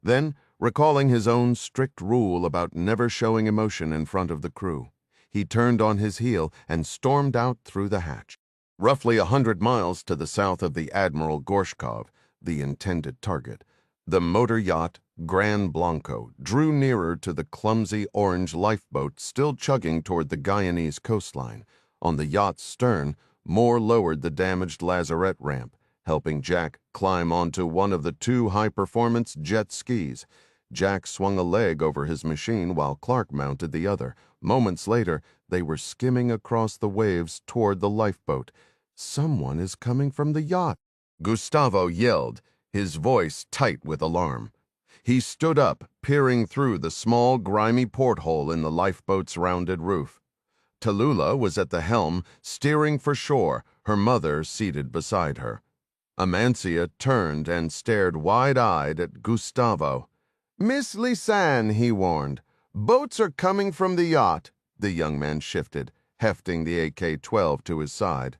Speaker 1: Then, recalling his own strict rule about never showing emotion in front of the crew, he turned on his heel and stormed out through the hatch. Roughly 100 miles to the south of the Admiral Gorshkov, the intended target, the motor yacht Gran Blanco drew nearer to the clumsy orange lifeboat still chugging toward the Guyanese coastline. On the yacht's stern, Moore lowered the damaged lazarette ramp, helping Jack climb onto one of the two high-performance jet skis. Jack swung a leg over his machine while Clark mounted the other. Moments later, they were skimming across the waves toward the lifeboat. "Someone is coming from the yacht," Gustavo yelled, his voice tight with alarm. He stood up, peering through the small, grimy porthole in the lifeboat's rounded roof. Tallulah was at the helm, steering for shore, her mother seated beside her. Amancia turned and stared wide-eyed at Gustavo. "Miss Lisanne," he warned. "Boats are coming from the yacht." The young man shifted, hefting the AK-12 to his side.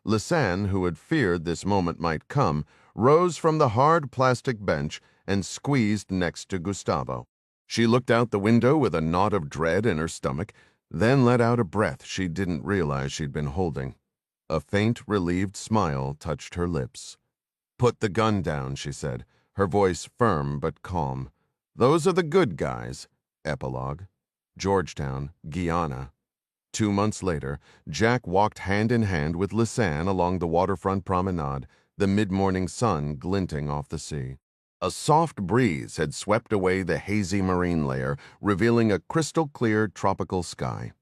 Speaker 1: Lisanne, who had feared this moment might come, rose from the hard plastic bench and squeezed next to Gustavo. She looked out the window with a knot of dread in her stomach, then let out a breath she didn't realize she'd been holding. A faint, relieved smile touched her lips. "Put the gun down," she said, her voice firm but calm. "Those are the good guys." Epilogue. Georgetown, Guyana. 2 months later, Jack walked hand in hand with Lisanne along the waterfront promenade, the mid-morning sun glinting off the sea. A soft breeze had swept away the hazy marine layer, revealing a crystal-clear tropical sky.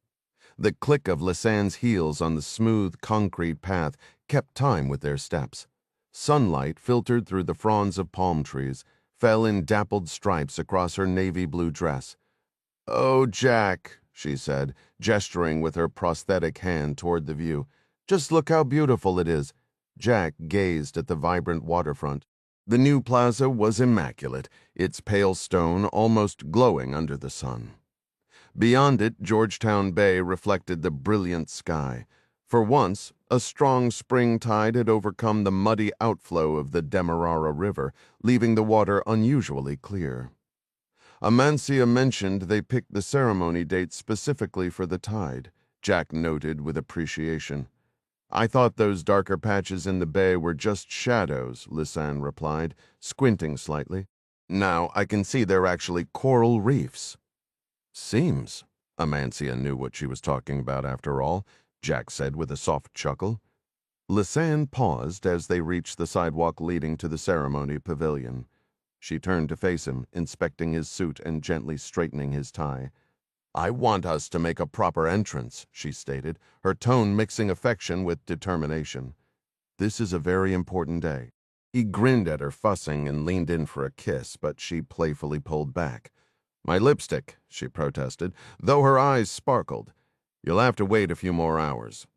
Speaker 1: The click of Lisanne's heels on the smooth concrete path kept time with their steps. Sunlight filtered through the fronds of palm trees, fell in dappled stripes across her navy blue dress. "Oh, Jack," she said, gesturing with her prosthetic hand toward the view. "Just look how beautiful it is." Jack gazed at the vibrant waterfront. The new plaza was immaculate, its pale stone almost glowing under the sun. Beyond it, Georgetown Bay reflected the brilliant sky. For once, a strong spring tide had overcome the muddy outflow of the Demerara River, leaving the water unusually clear. Amancia mentioned they picked the ceremony date specifically for the tide, Jack noted with appreciation. I thought those darker patches in the bay were just shadows, Lisanne replied, squinting slightly. Now I can see they're actually coral reefs. Seems. Amancia knew what she was talking about after all, Jack said with a soft chuckle. Lisanne paused as they reached the sidewalk leading to the ceremony pavilion. She turned to face him, inspecting his suit and gently straightening his tie. I want us to make a proper entrance, she stated, her tone mixing affection with determination. This is a very important day. He grinned at her fussing and leaned in for a kiss, but she playfully pulled back. My lipstick, she protested, though her eyes sparkled. You'll have to wait a few more hours.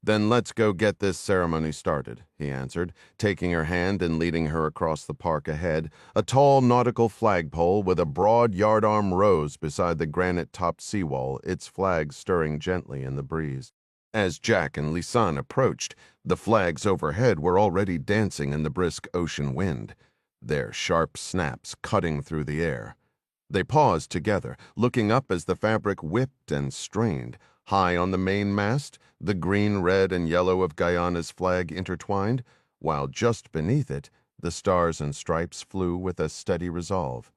Speaker 1: Then let's go get this ceremony started, he answered, taking her hand and leading her across the park ahead, a tall nautical flagpole with a broad yardarm rose beside the granite-topped seawall, its flag stirring gently in the breeze. As Jack and Lisanne approached, the flags overhead were already dancing in the brisk ocean wind, their sharp snaps cutting through the air. They paused together, looking up as the fabric whipped and strained. High on the mainmast, the green, red, and yellow of Guyana's flag intertwined, while just beneath it, the stars and stripes flew with a steady resolve.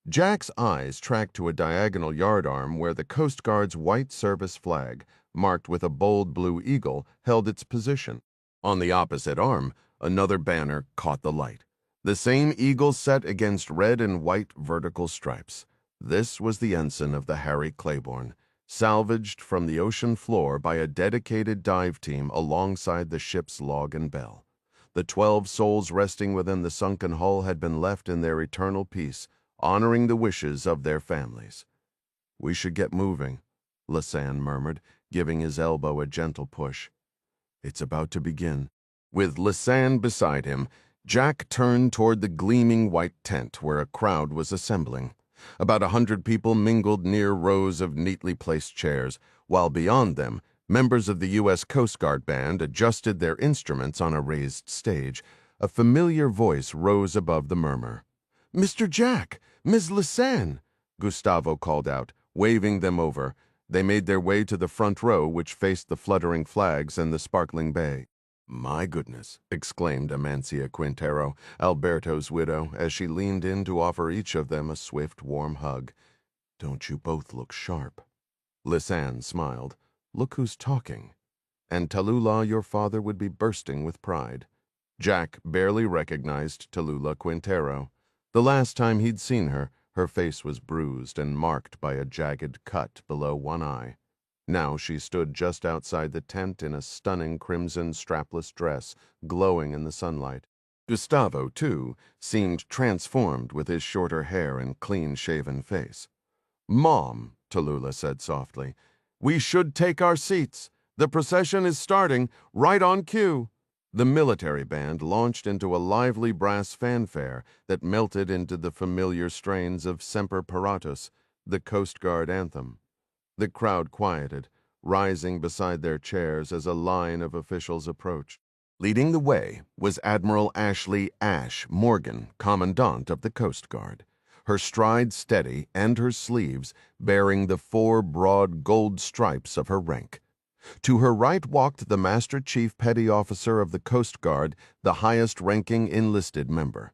Speaker 1: Jack's eyes tracked to a diagonal yardarm where the Coast Guard's white service flag, marked with a bold blue eagle, held its position. On the opposite arm, another banner caught the light. The same eagle set against red and white vertical stripes. This was the ensign of the Harry Claiborne, salvaged from the ocean floor by a dedicated dive team alongside the ship's log and bell. The 12 souls resting within the sunken hull had been left in their eternal peace, honoring the wishes of their families. We should get moving, Lisanne murmured, giving his elbow a gentle push. It's about to begin. With Lisanne beside him, Jack turned toward the gleaming white tent where a crowd was assembling. About 100 people mingled near rows of neatly placed chairs, while beyond them, members of the U.S. Coast Guard Band adjusted their instruments on a raised stage. A familiar voice rose above the murmur. Mr. Jack! Miss Lisanne! Gustavo called out, waving them over. They made their way to the front row, which faced the fluttering flags and the sparkling bay. My goodness, exclaimed Amancia Quintero, Alberto's widow, as she leaned in to offer each of them a swift, warm hug. Don't you both look sharp? Lisanne smiled. Look who's talking. And Tallulah, your father, would be bursting with pride. Jack barely recognized Tallulah Quintero. The last time he'd seen her, her face was bruised and marked by a jagged cut below one eye. Now she stood just outside the tent in a stunning crimson strapless dress, glowing in the sunlight. Gustavo, too, seemed transformed with his shorter hair and clean-shaven face. Mom, Tallulah said softly, we should take our seats. The procession is starting, right on cue. The military band launched into a lively brass fanfare that melted into the familiar strains of Semper Paratus, the Coast Guard anthem. The crowd quieted, rising beside their chairs as a line of officials approached. Leading the way was Admiral Ashley Ash Morgan, Commandant of the Coast Guard, her stride steady and her sleeves bearing the 4 broad gold stripes of her rank. To her right walked the Master Chief Petty Officer of the Coast Guard, the highest-ranking enlisted member.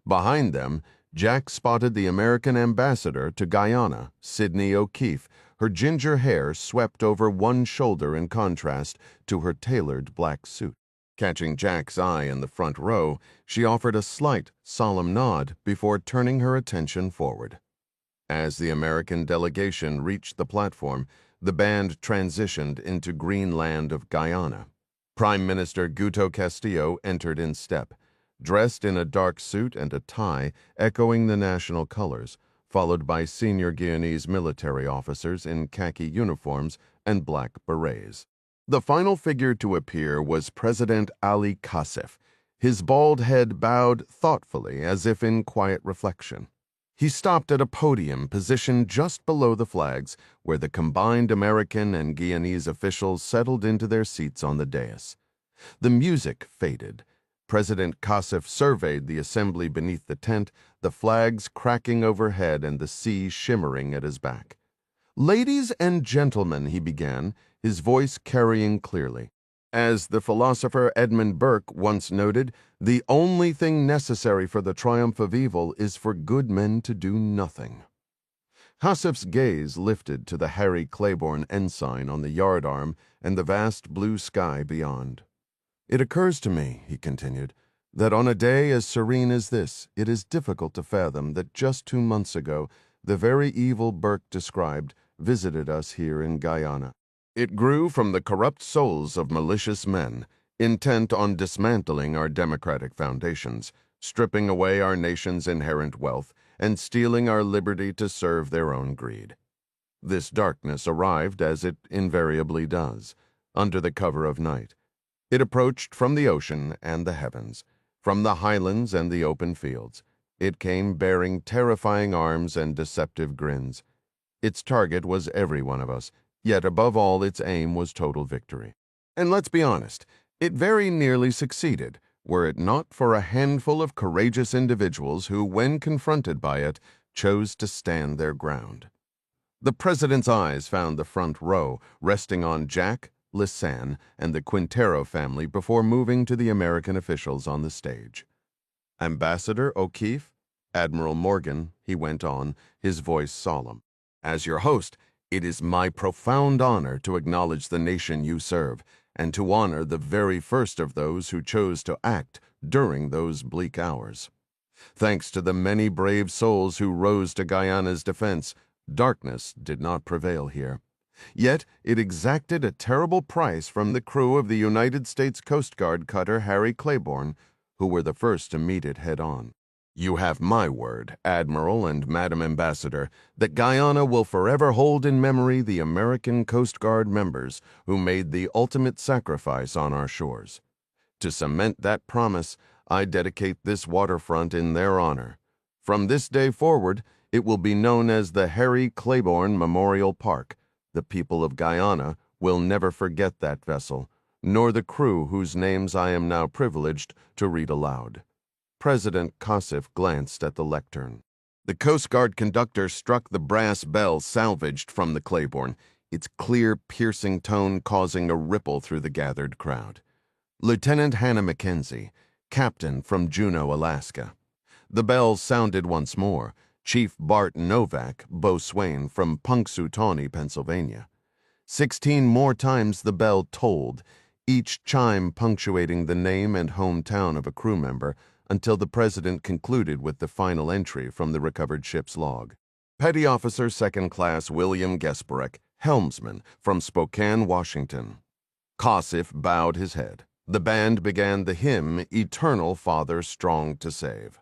Speaker 1: Behind them, Jack spotted the American ambassador to Guyana, Sidney O'Keefe, her ginger hair swept over one shoulder in contrast to her tailored black suit. Catching Jack's eye in the front row, she offered a slight, solemn nod before turning her attention forward. As the American delegation reached the platform, the band transitioned into Greenland of Guyana. Prime Minister Guto Castillo entered in step, dressed in a dark suit and a tie echoing the national colors, followed by senior Guyanese military officers in khaki uniforms and black berets. The final figure to appear was President Ali Kassif, his bald head bowed thoughtfully as if in quiet reflection. He stopped at a podium positioned just below the flags, where the combined American and Guyanese officials settled into their seats on the dais. The music faded. President Kassif surveyed the assembly beneath the tent, the flags cracking overhead and the sea shimmering at his back. "Ladies and gentlemen," he began, his voice carrying clearly. As the philosopher Edmund Burke once noted, "The only thing necessary for the triumph of evil is for good men to do nothing." Kassif's gaze lifted to the Harry Claiborne ensign on the yardarm and the vast blue sky beyond. "It occurs to me," he continued, "that on a day as serene as this, it is difficult to fathom that just 2 months ago, the very evil Burke described visited us here in Guyana. It grew from the corrupt souls of malicious men, intent on dismantling our democratic foundations, stripping away our nation's inherent wealth, and stealing our liberty to serve their own greed. This darkness arrived, as it invariably does, under the cover of night. It approached from the ocean and the heavens, from the highlands and the open fields. It came bearing terrifying arms and deceptive grins. Its target was every one of us, yet above all its aim was total victory. And let's be honest, it very nearly succeeded, were it not for a handful of courageous individuals who, when confronted by it, chose to stand their ground." The president's eyes found the front row, resting on Jack, Lisanne, and the Quintero family before moving to the American officials on the stage. "Ambassador O'Keefe, Admiral Morgan," he went on, his voice solemn, "as your host, it is my profound honor to acknowledge the nation you serve, and to honor the very first of those who chose to act during those bleak hours. Thanks to the many brave souls who rose to Guyana's defense, darkness did not prevail here. Yet it exacted a terrible price from the crew of the United States Coast Guard cutter Harry Claiborne, who were the first to meet it head-on. You have my word, Admiral and Madam Ambassador, that Guyana will forever hold in memory the American Coast Guard members who made the ultimate sacrifice on our shores. To cement that promise, I dedicate this waterfront in their honor. From this day forward, it will be known as the Harry Claiborne Memorial Park. The people of Guyana will never forget that vessel, nor the crew whose names I am now privileged to read aloud." President Kassif glanced at the lectern. The Coast Guard conductor struck the brass bell salvaged from the Claiborne, its clear, piercing tone causing a ripple through the gathered crowd. "Lieutenant Hannah Mackenzie, captain from Juneau, Alaska." The bell sounded once more. Chief Bart Novak, boatswain from Punxsutawney, Pennsylvania. 16 more times the bell tolled, each chime punctuating the name and hometown of a crew member, until the president concluded with the final entry from the recovered ship's log. Petty Officer Second Class William Gesperek, helmsman, from Spokane, Washington. Kassif bowed his head. The band began the hymn, "Eternal Father Strong to Save."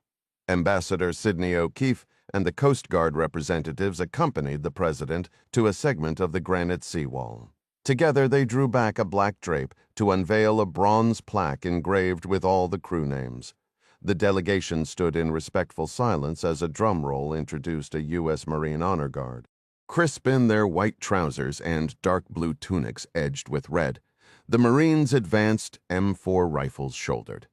Speaker 1: Ambassador Sidney O'Keefe and the Coast Guard representatives accompanied the president to a segment of the granite seawall. Together they drew back a black drape to unveil a bronze plaque engraved with all the crew names. The delegation stood in respectful silence as a drum roll introduced a U.S. Marine Honor Guard. Crisp in their white trousers and dark blue tunics edged with red, the Marines advanced, M4 rifles shouldered.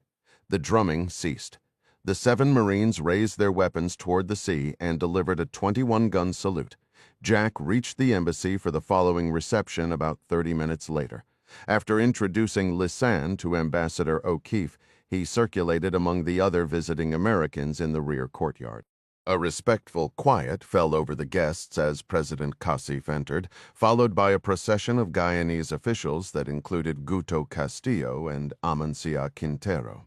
Speaker 1: The drumming ceased. The 7 Marines raised their weapons toward the sea and delivered a 21-gun salute. Jack reached the embassy for the following reception about 30 minutes later. After introducing Lisanne to Ambassador O'Keefe, he circulated among the other visiting Americans in the rear courtyard. A respectful quiet fell over the guests as President Kassif entered, followed by a procession of Guyanese officials that included Guto Castillo and Amancia Quintero.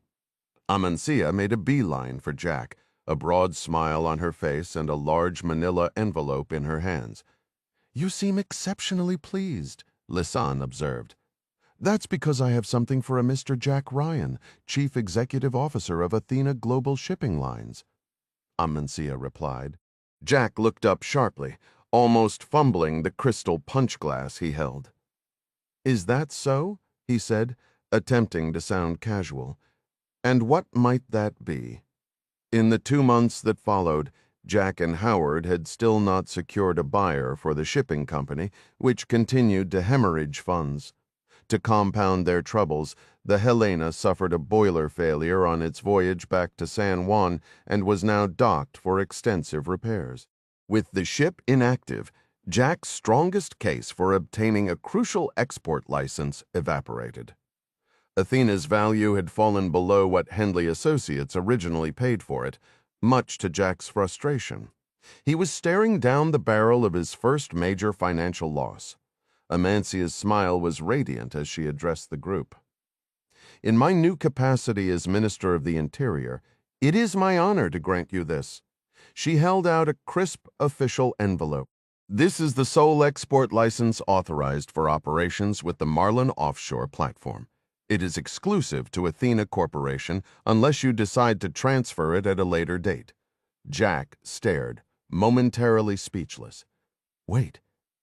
Speaker 1: Amancia made a beeline for Jack, a broad smile on her face and a large manila envelope in her hands. "You seem exceptionally pleased," Lisanne observed. "That's because I have something for a Mr. Jack Ryan, Chief Executive Officer of Athena Global Shipping Lines," Amancia replied. Jack looked up sharply, almost fumbling the crystal punch glass he held. "Is that so?" he said, attempting to sound casual. "And what might that be?" In the 2 months that followed, Jack and Howard had still not secured a buyer for the shipping company, which continued to hemorrhage funds. To compound their troubles, the Helena suffered a boiler failure on its voyage back to San Juan and was now docked for extensive repairs. With the ship inactive, Jack's strongest case for obtaining a crucial export license evaporated. Athena's value had fallen below what Hendley Associates originally paid for it, much to Jack's frustration. He was staring down the barrel of his first major financial loss. Amancia's smile was radiant as she addressed the group. "In my new capacity as Minister of the Interior, it is my honor to grant you this." She held out a crisp official envelope. "This is the sole export license authorized for operations with the Marlin Offshore platform. It is exclusive to Athena Corporation unless you decide to transfer it at a later date." Jack stared, momentarily speechless. "Wait,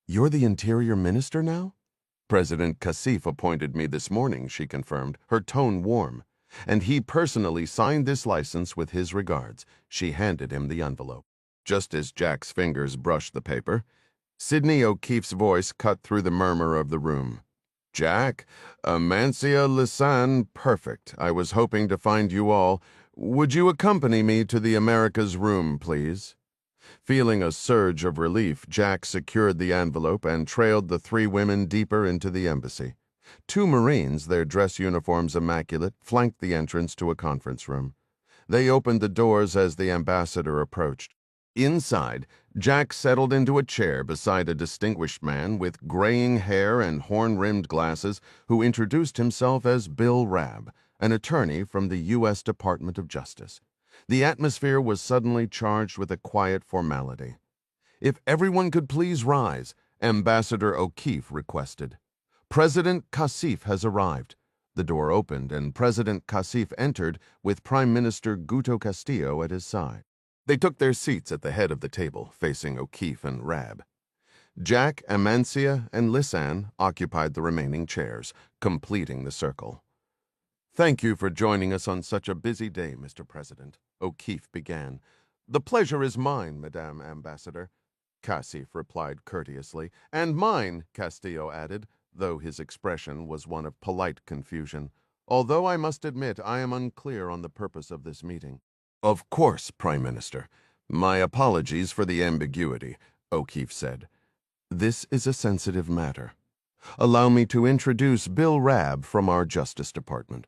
Speaker 1: you're the Interior Minister now?" "President Kassif appointed me this morning," she confirmed, her tone warm. "And he personally signed this license with his regards." She handed him the envelope. Just as Jack's fingers brushed the paper, Sidney O'Keefe's voice cut through the murmur of the room. "Jack, Amancia Lisanne, perfect. I was hoping to find you all. Would you accompany me to the America's room, please?" Feeling a surge of relief, Jack secured the envelope and trailed the three women deeper into the embassy. Two Marines, their dress uniforms immaculate, flanked the entrance to a conference room. They opened the doors as the ambassador approached. Inside, Jack settled into a chair beside a distinguished man with graying hair and horn-rimmed glasses who introduced himself as Bill Rabb, an attorney from the U.S. Department of Justice. The atmosphere was suddenly charged with a quiet formality. "If everyone could please rise," Ambassador O'Keefe requested. "President Kassif has arrived." The door opened and President Kassif entered with Prime Minister Guto Castillo at his side. They took their seats at the head of the table, facing O'Keefe and Rabb. Jack, Amancia, and Lisanne occupied the remaining chairs, completing the circle. "Thank you for joining us on such a busy day, Mr. President," O'Keefe began. "The pleasure is mine, Madame Ambassador," Kassif replied courteously. "And mine," Castillo added, though his expression was one of polite confusion. "Although I must admit I am unclear on the purpose of this meeting." "Of course, Prime Minister. My apologies for the ambiguity," O'Keefe said. "This is a sensitive matter. Allow me to introduce Bill Rabb from our Justice Department."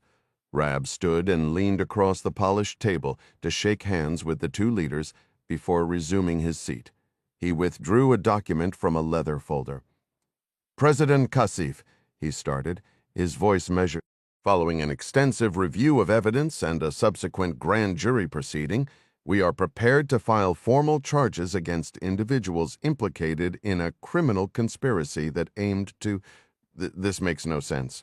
Speaker 1: Rabb stood and leaned across the polished table to shake hands with the two leaders before resuming his seat. He withdrew a document from a leather folder. "President Kassif," he started, his voice measured. "Following an extensive review of evidence and a subsequent grand jury proceeding, we are prepared to file formal charges against individuals implicated in a criminal conspiracy that aimed to—" This makes no sense,"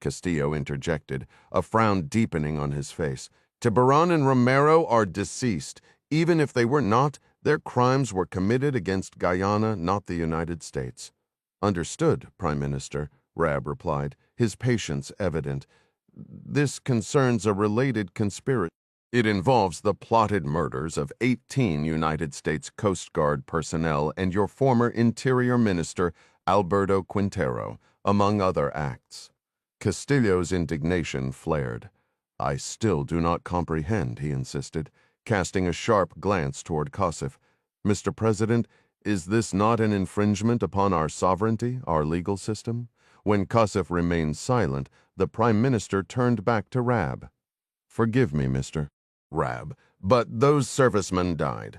Speaker 1: Castillo interjected, a frown deepening on his face. "Tiburon and Romero are deceased. Even if they were not, their crimes were committed against Guyana, not the United States." "Understood, Prime Minister," Rabb replied, his patience evident. "This concerns a related conspiracy. It involves the plotted murders of 18 United States Coast Guard personnel and your former Interior Minister, Alberto Quintero, among other acts." Castillo's indignation flared. "I still do not comprehend," he insisted, casting a sharp glance toward Kassif. "Mr. President, is this not an infringement upon our sovereignty, our legal system?" When Kassif remained silent, the Prime Minister turned back to Rabb. "Forgive me, Mr. Rabb, but those servicemen died.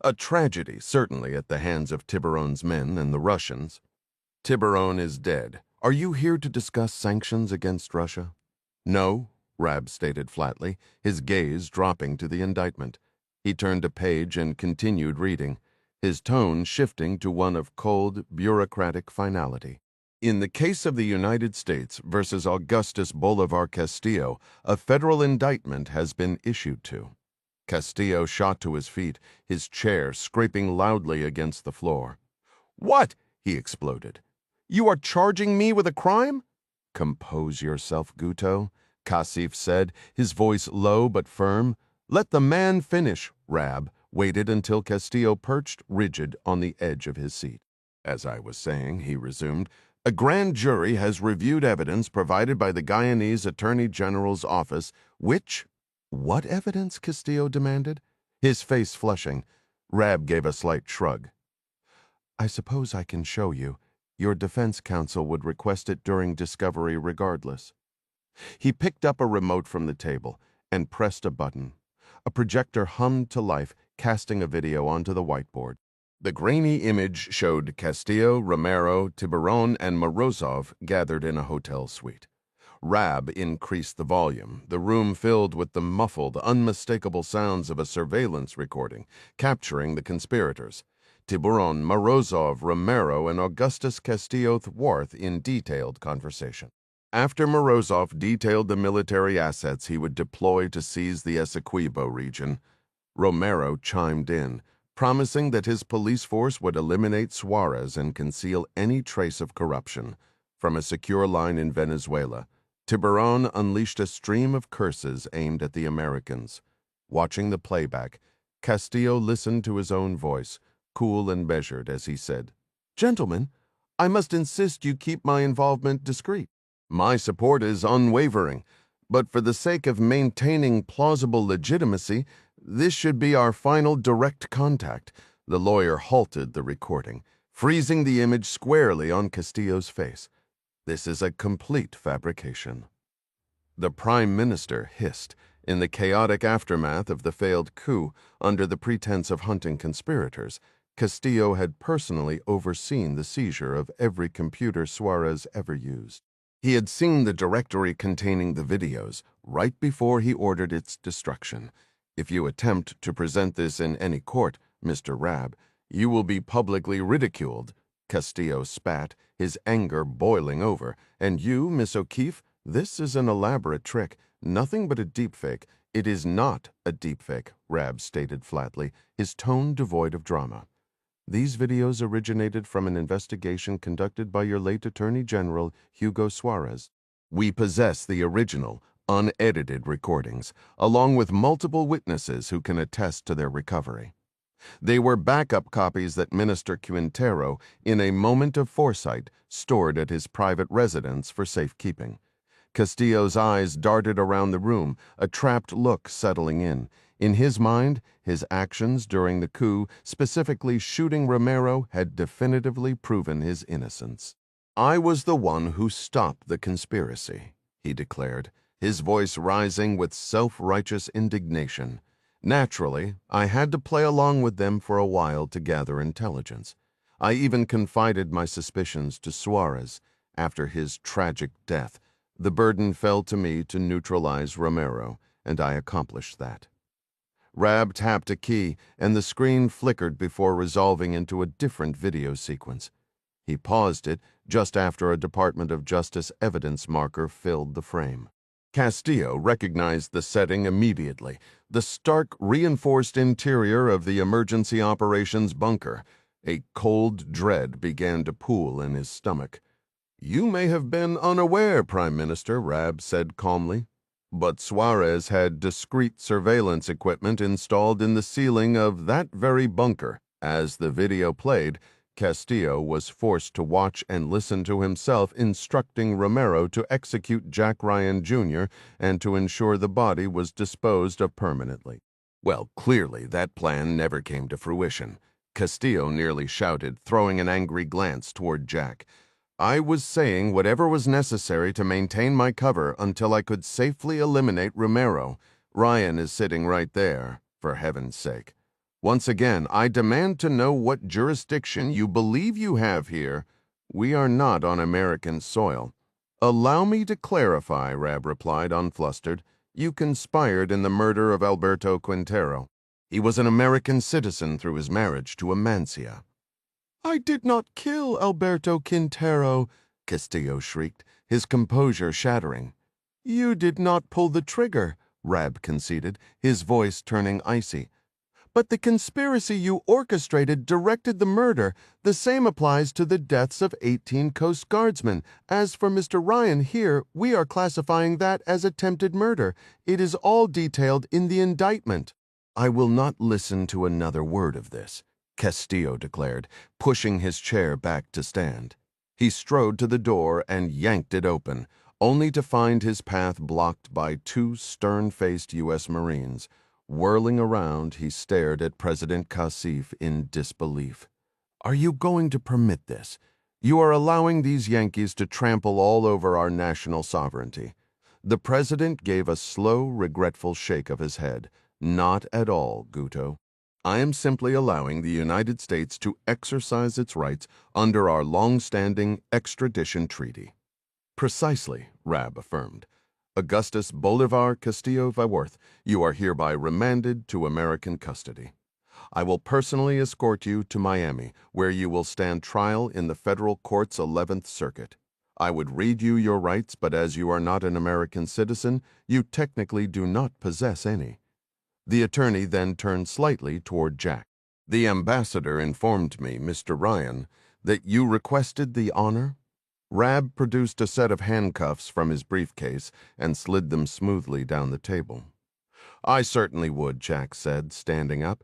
Speaker 1: A tragedy, certainly, at the hands of Tiburon's men and the Russians. Tiburon is dead. Are you here to discuss sanctions against Russia?" "No," Rabb stated flatly, his gaze dropping to the indictment. He turned a page and continued reading, his tone shifting to one of cold, bureaucratic finality. "In the case of the United States versus Augustus Bolivar Castillo, a federal indictment has been issued to." Castillo shot to his feet, his chair scraping loudly against the floor. "What?" he exploded. "You are charging me with a crime?" "Compose yourself, Guto," Kassif said, his voice low but firm. "Let the man finish, Rabb," waited until Castillo perched rigid on the edge of his seat. "As I was saying," he resumed, "a grand jury has reviewed evidence provided by the Guyanese Attorney General's office, which—" "What evidence?" Castillo demanded, his face flushing. Rab gave a slight shrug. "I suppose I can show you. Your defense counsel would request it during discovery regardless." He picked up a remote from the table and pressed a button. A projector hummed to life, casting a video onto the whiteboard. The grainy image showed Castillo, Romero, Tiburon, and Morozov gathered in a hotel suite. Rab increased the volume. The room filled with the muffled, unmistakable sounds of a surveillance recording, capturing the conspirators. Tiburon, Morozov, Romero, and Augustus Castillo thwart in detailed conversation. After Morozov detailed the military assets he would deploy to seize the Essequibo region, Romero chimed in, promising that his police force would eliminate Suarez and conceal any trace of corruption. From a secure line in Venezuela, Tiburon unleashed a stream of curses aimed at the Americans. Watching the playback, Castillo listened to his own voice, cool and measured, as he said, "Gentlemen, I must insist you keep my involvement discreet. My support is unwavering, but for the sake of maintaining plausible legitimacy, this should be our final direct contact." The lawyer halted the recording, freezing the image squarely on Castillo's face. "This is a complete fabrication." The Prime Minister hissed. In the chaotic aftermath of the failed coup, under the pretense of hunting conspirators, Castillo had personally overseen the seizure of every computer Suarez ever used. He had seen the directory containing the videos right before he ordered its destruction. "If you attempt to present this in any court, Mr. Rab, you will be publicly ridiculed." Castillo spat, his anger boiling over. "And you, Miss O'Keefe, this is an elaborate trick, nothing but a deepfake." "It is not a deepfake," Rab stated flatly, his tone devoid of drama. "These videos originated from an investigation conducted by your late Attorney General, Hugo Suarez. We possess the original, unedited recordings, along with multiple witnesses who can attest to their recovery. They were backup copies that Minister Quintero, in a moment of foresight, stored at his private residence for safekeeping." Castillo's eyes darted around the room, a trapped look settling in. In his mind, his actions during the coup, specifically shooting Romero, had definitively proven his innocence. "I was the one who stopped the conspiracy," he declared, his voice rising with self-righteous indignation. "Naturally, I had to play along with them for a while to gather intelligence. I even confided my suspicions to Suarez. After his tragic death, the burden fell to me to neutralize Romero, and I accomplished that." Rab tapped a key, and the screen flickered before resolving into a different video sequence. He paused it just after a Department of Justice evidence marker filled the frame. Castillo recognized the setting immediately, the stark, reinforced interior of the emergency operations bunker. A cold dread began to pool in his stomach. "You may have been unaware, Prime Minister," Rab said calmly, "but Suarez had discreet surveillance equipment installed in the ceiling of that very bunker." As the video played, Castillo was forced to watch and listen to himself instructing Romero to execute Jack Ryan Jr. and to ensure the body was disposed of permanently. "Well, clearly that plan never came to fruition," Castillo nearly shouted, throwing an angry glance toward Jack. "I was saying whatever was necessary to maintain my cover until I could safely eliminate Romero. Ryan is sitting right there, for heaven's sake. Once again, I demand to know what jurisdiction you believe you have here. We are not on American soil." "Allow me to clarify," Rab replied, unflustered. "You conspired in the murder of Alberto Quintero. He was an American citizen through his marriage to Amancia." "I did not kill Alberto Quintero," Castillo shrieked, his composure shattering. "You did not pull the trigger," Rab conceded, his voice turning icy. "But the conspiracy you orchestrated directed the murder. The same applies to the deaths of 18 Coast Guardsmen. As for Mr. Ryan here, we are classifying that as attempted murder. It is all detailed in the indictment." I will not listen to another word of this, Castillo declared, pushing his chair back to stand. He strode to the door and yanked it open, only to find his path blocked by two stern-faced U.S. Marines. Whirling around, he stared at President Casif in disbelief. Are you going to permit this? You are allowing these Yankees to trample all over our national sovereignty. The president gave a slow, regretful shake of his head. Not at all, Guto. I am simply allowing the United States to exercise its rights under our long-standing extradition treaty. Precisely, Rab affirmed. Augustus Bolivar Castillo Viworth, you are hereby remanded to American custody. I will personally escort you to Miami, where you will stand trial in the federal court's 11th Circuit. I would read you your rights, but as you are not an American citizen, you technically do not possess any. The attorney then turned slightly toward Jack. The ambassador informed me, Mr. Ryan, that you requested the honor. Rab produced a set of handcuffs from his briefcase and slid them smoothly down the table. I certainly would, Jack said, standing up.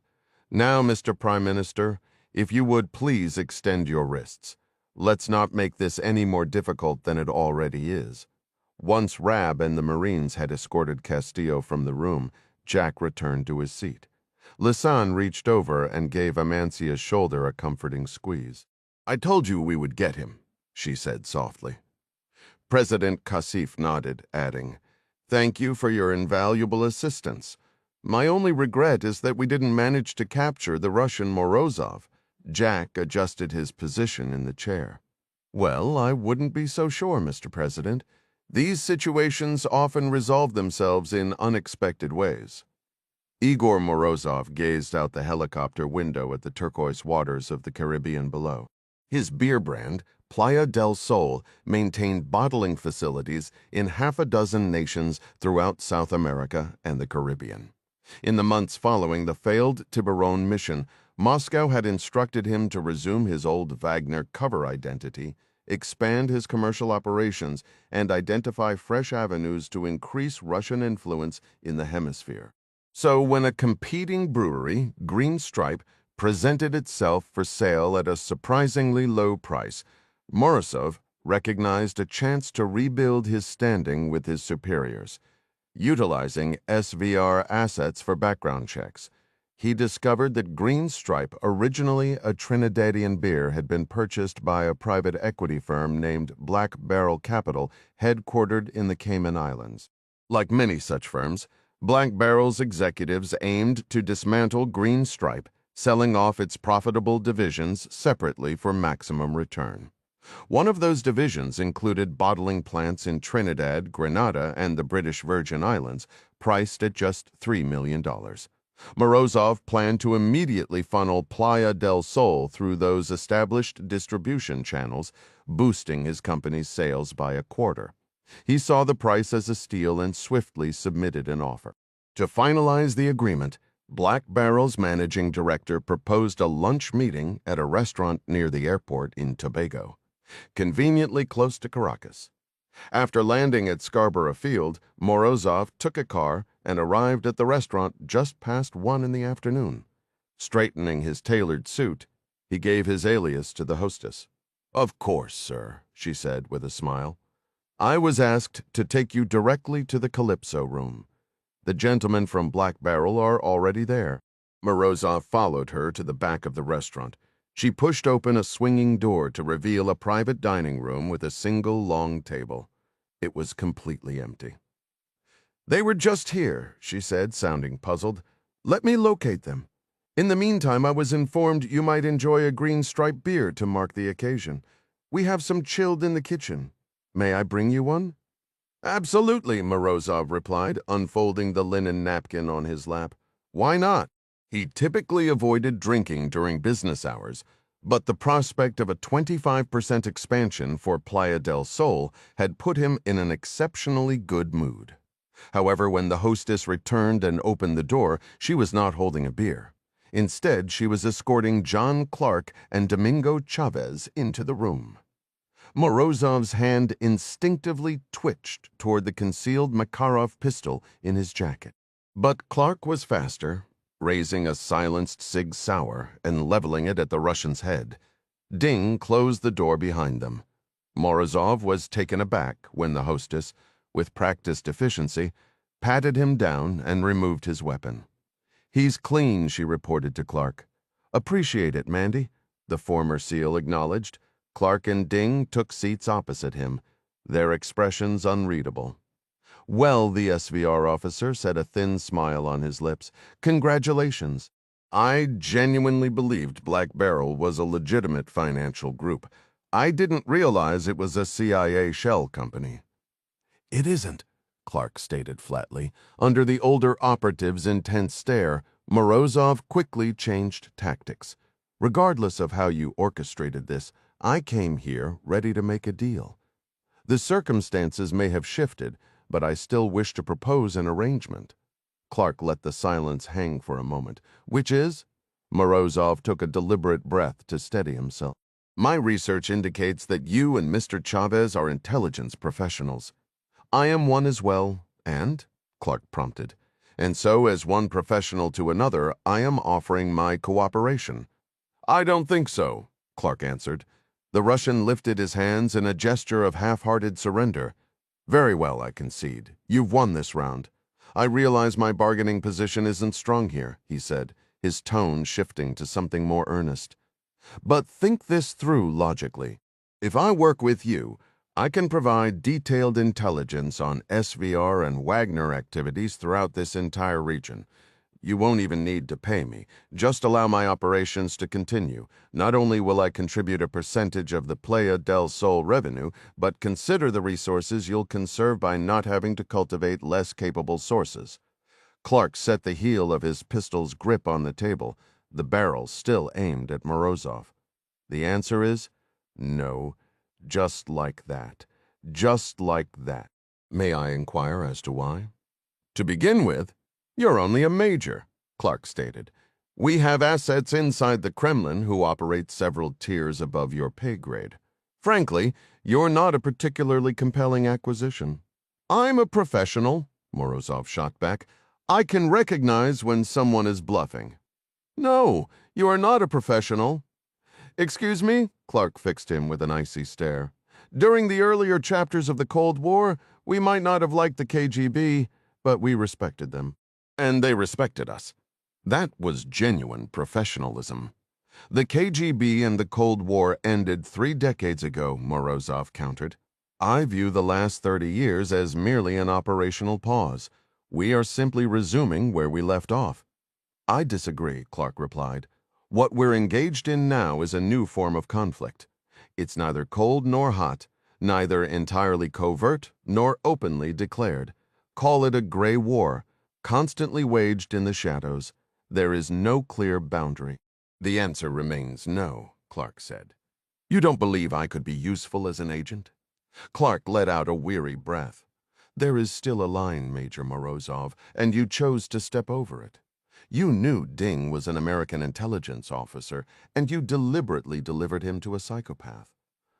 Speaker 1: Now, Mr. Prime Minister, if you would please extend your wrists. Let's not make this any more difficult than it already is. Once Rab and the Marines had escorted Castillo from the room, Jack returned to his seat. Lisanne reached over and gave Amancia's shoulder a comforting squeeze. I told you we would get him, she said softly. President Casif nodded, adding, Thank you for your invaluable assistance. My only regret is that we didn't manage to capture the Russian Morozov. Jack adjusted his position in the chair. Well, I wouldn't be so sure, Mr. President. These situations often resolve themselves in unexpected ways. Igor Morozov gazed out the helicopter window at the turquoise waters of the Caribbean below. His beer brand, Playa del Sol, maintained bottling facilities in half a dozen nations throughout South America and the Caribbean. In the months following the failed Tiburon mission, Moscow had instructed him to resume his old Wagner cover identity, expand his commercial operations, and identify fresh avenues to increase Russian influence in the hemisphere. So when a competing brewery, Green Stripe, presented itself for sale at a surprisingly low price, Morozov recognized a chance to rebuild his standing with his superiors. Utilizing SVR assets for background checks, he discovered that Green Stripe, originally a Trinidadian beer, had been purchased by a private equity firm named Black Barrel Capital, headquartered in the Cayman Islands. Like many such firms, Black Barrel's executives aimed to dismantle Green Stripe, selling off its profitable divisions separately for maximum return. One of those divisions included bottling plants in Trinidad, Grenada, and the British Virgin Islands, priced at just $3 million. Morozov planned to immediately funnel Playa del Sol through those established distribution channels, boosting his company's sales by a quarter. He saw the price as a steal and swiftly submitted an offer. To finalize the agreement, Black Barrel's managing director proposed a lunch meeting at a restaurant near the airport in Tobago, conveniently close to Caracas. After landing at Scarborough Field, Morozov took a car and arrived at the restaurant just past 1 in the afternoon. Straightening his tailored suit, he gave his alias to the hostess. Of course, sir, she said with a smile. I was asked to take you directly to the Calypso room. The gentlemen from Black Barrel are already there. Morozov followed her to the back of the restaurant. She pushed open a swinging door to reveal a private dining room with a single long table. It was completely empty. They were just here, she said, sounding puzzled. Let me locate them. In the meantime, I was informed you might enjoy a Green Stripe beer to mark the occasion. We have some chilled in the kitchen. May I bring you one? Absolutely, Morozov replied, unfolding the linen napkin on his lap. Why not? He typically avoided drinking during business hours, but the prospect of a 25% expansion for Playa del Sol had put him in an exceptionally good mood. However, when the hostess returned and opened the door, she was not holding a beer. Instead, she was escorting John Clark and Domingo Chavez into the room. Morozov's hand instinctively twitched toward the concealed Makarov pistol in his jacket. But Clark was faster. raising a silenced Sig Sauer and leveling it at the Russian's head. Ding closed the door behind them. Morozov was taken aback when the hostess, with practiced efficiency, patted him down and removed his weapon. "He's clean," she reported to Clark. "Appreciate it, Mandy," the former SEAL acknowledged. Clark and Ding took seats opposite him, their expressions unreadable. "Well," the SVR officer said, a thin smile on his lips, "congratulations. I genuinely believed Black Barrel was a legitimate financial group. I didn't realize it was a CIA shell company." "It isn't," Clark stated flatly. Under the older operative's intense stare, Morozov quickly changed tactics. "Regardless of how you orchestrated this, I came here ready to make a deal. The circumstances may have shifted, but I still wish to propose an arrangement." Clark let the silence hang for a moment. "Which is?" Morozov took a deliberate breath to steady himself. "My research indicates that you and Mr. Chavez are intelligence professionals. I am one as well, and?" Clark prompted. "And so, as one professional to another, I am offering my cooperation." "I don't think so," Clark answered. The Russian lifted his hands in a gesture of half-hearted surrender. "Very well, I concede. You've won this round. I realize my bargaining position isn't strong here," he said, his tone shifting to something more earnest. "But think this through logically. If I work with you, I can provide detailed intelligence on SVR and Wagner activities throughout this entire region. You won't even need to pay me. Just allow my operations to continue. Not only will I contribute a percentage of the Playa del Sol revenue, but consider the resources you'll conserve by not having to cultivate less capable sources." Clark set the heel of his pistol's grip on the table, the barrel still aimed at Morozov. "The answer is no, just like that. Just like that. May I inquire as to why?" "To begin with, you're only a major," Clark stated. "We have assets inside the Kremlin who operate several tiers above your pay grade. Frankly, you're not a particularly compelling acquisition." "I'm a professional," Morozov shot back. "I can recognize when someone is bluffing." "No, you are not a professional." "Excuse me?" Clark fixed him with an icy stare. "During the earlier chapters of the Cold War, we might not have liked the KGB, but we respected them. And they respected us." That was genuine professionalism. "The KGB and the Cold War ended 3 decades ago," Morozov countered. "I view the last 30 years as merely an operational pause. We are simply resuming where we left off." "I disagree," Clark replied. "What we're engaged in now is a new form of conflict. It's neither cold nor hot, neither entirely covert nor openly declared. Call it a gray war, constantly waged in the shadows. There is no clear boundary." "The answer remains no," Clark said. "You don't believe I could be useful as an agent?" Clark let out a weary breath. "There is still a line, Major Morozov, and you chose to step over it. You knew Ding was an American intelligence officer, and you deliberately delivered him to a psychopath.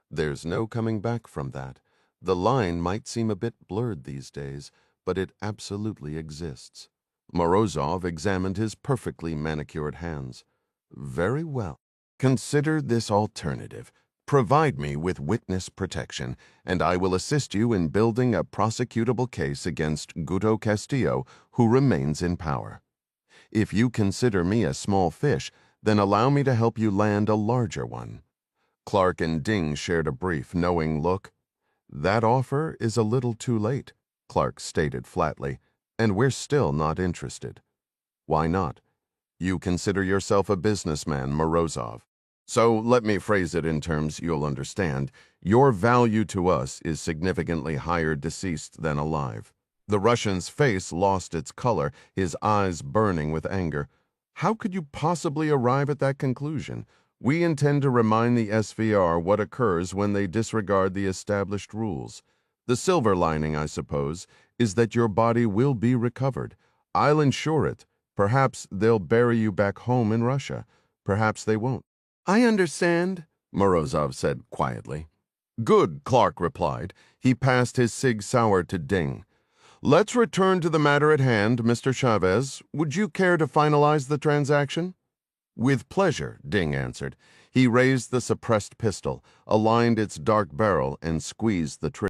Speaker 1: There's no coming back from that. The line might seem a bit blurred these days, but it absolutely exists." Morozov examined his perfectly manicured hands. "Very well. Consider this alternative. Provide me with witness protection, and I will assist you in building a prosecutable case against Guto Castillo, who remains in power. If you consider me a small fish, then allow me to help you land a larger one." Clark and Ding shared a brief, knowing look. "That offer is a little too late," Clark stated flatly, "and we're still not interested." "Why not?" "You consider yourself a businessman, Morozov. So let me phrase it in terms you'll understand. Your value to us is significantly higher deceased than alive." The Russian's face lost its color, his eyes burning with anger. "How could you possibly arrive at that conclusion? We intend to remind the SVR what occurs when they disregard the established rules. The silver lining, I suppose, is that your body will be recovered. I'll ensure it. Perhaps they'll bury you back home in Russia. Perhaps they won't." "I understand," Morozov said quietly. "Good," Clark replied. He passed his Sig Sauer to Ding. Let's return to the matter at hand, Mr. Chavez. Would you care to finalize the transaction? With pleasure, Ding answered. He raised the suppressed pistol, aligned its dark barrel, and squeezed the trigger.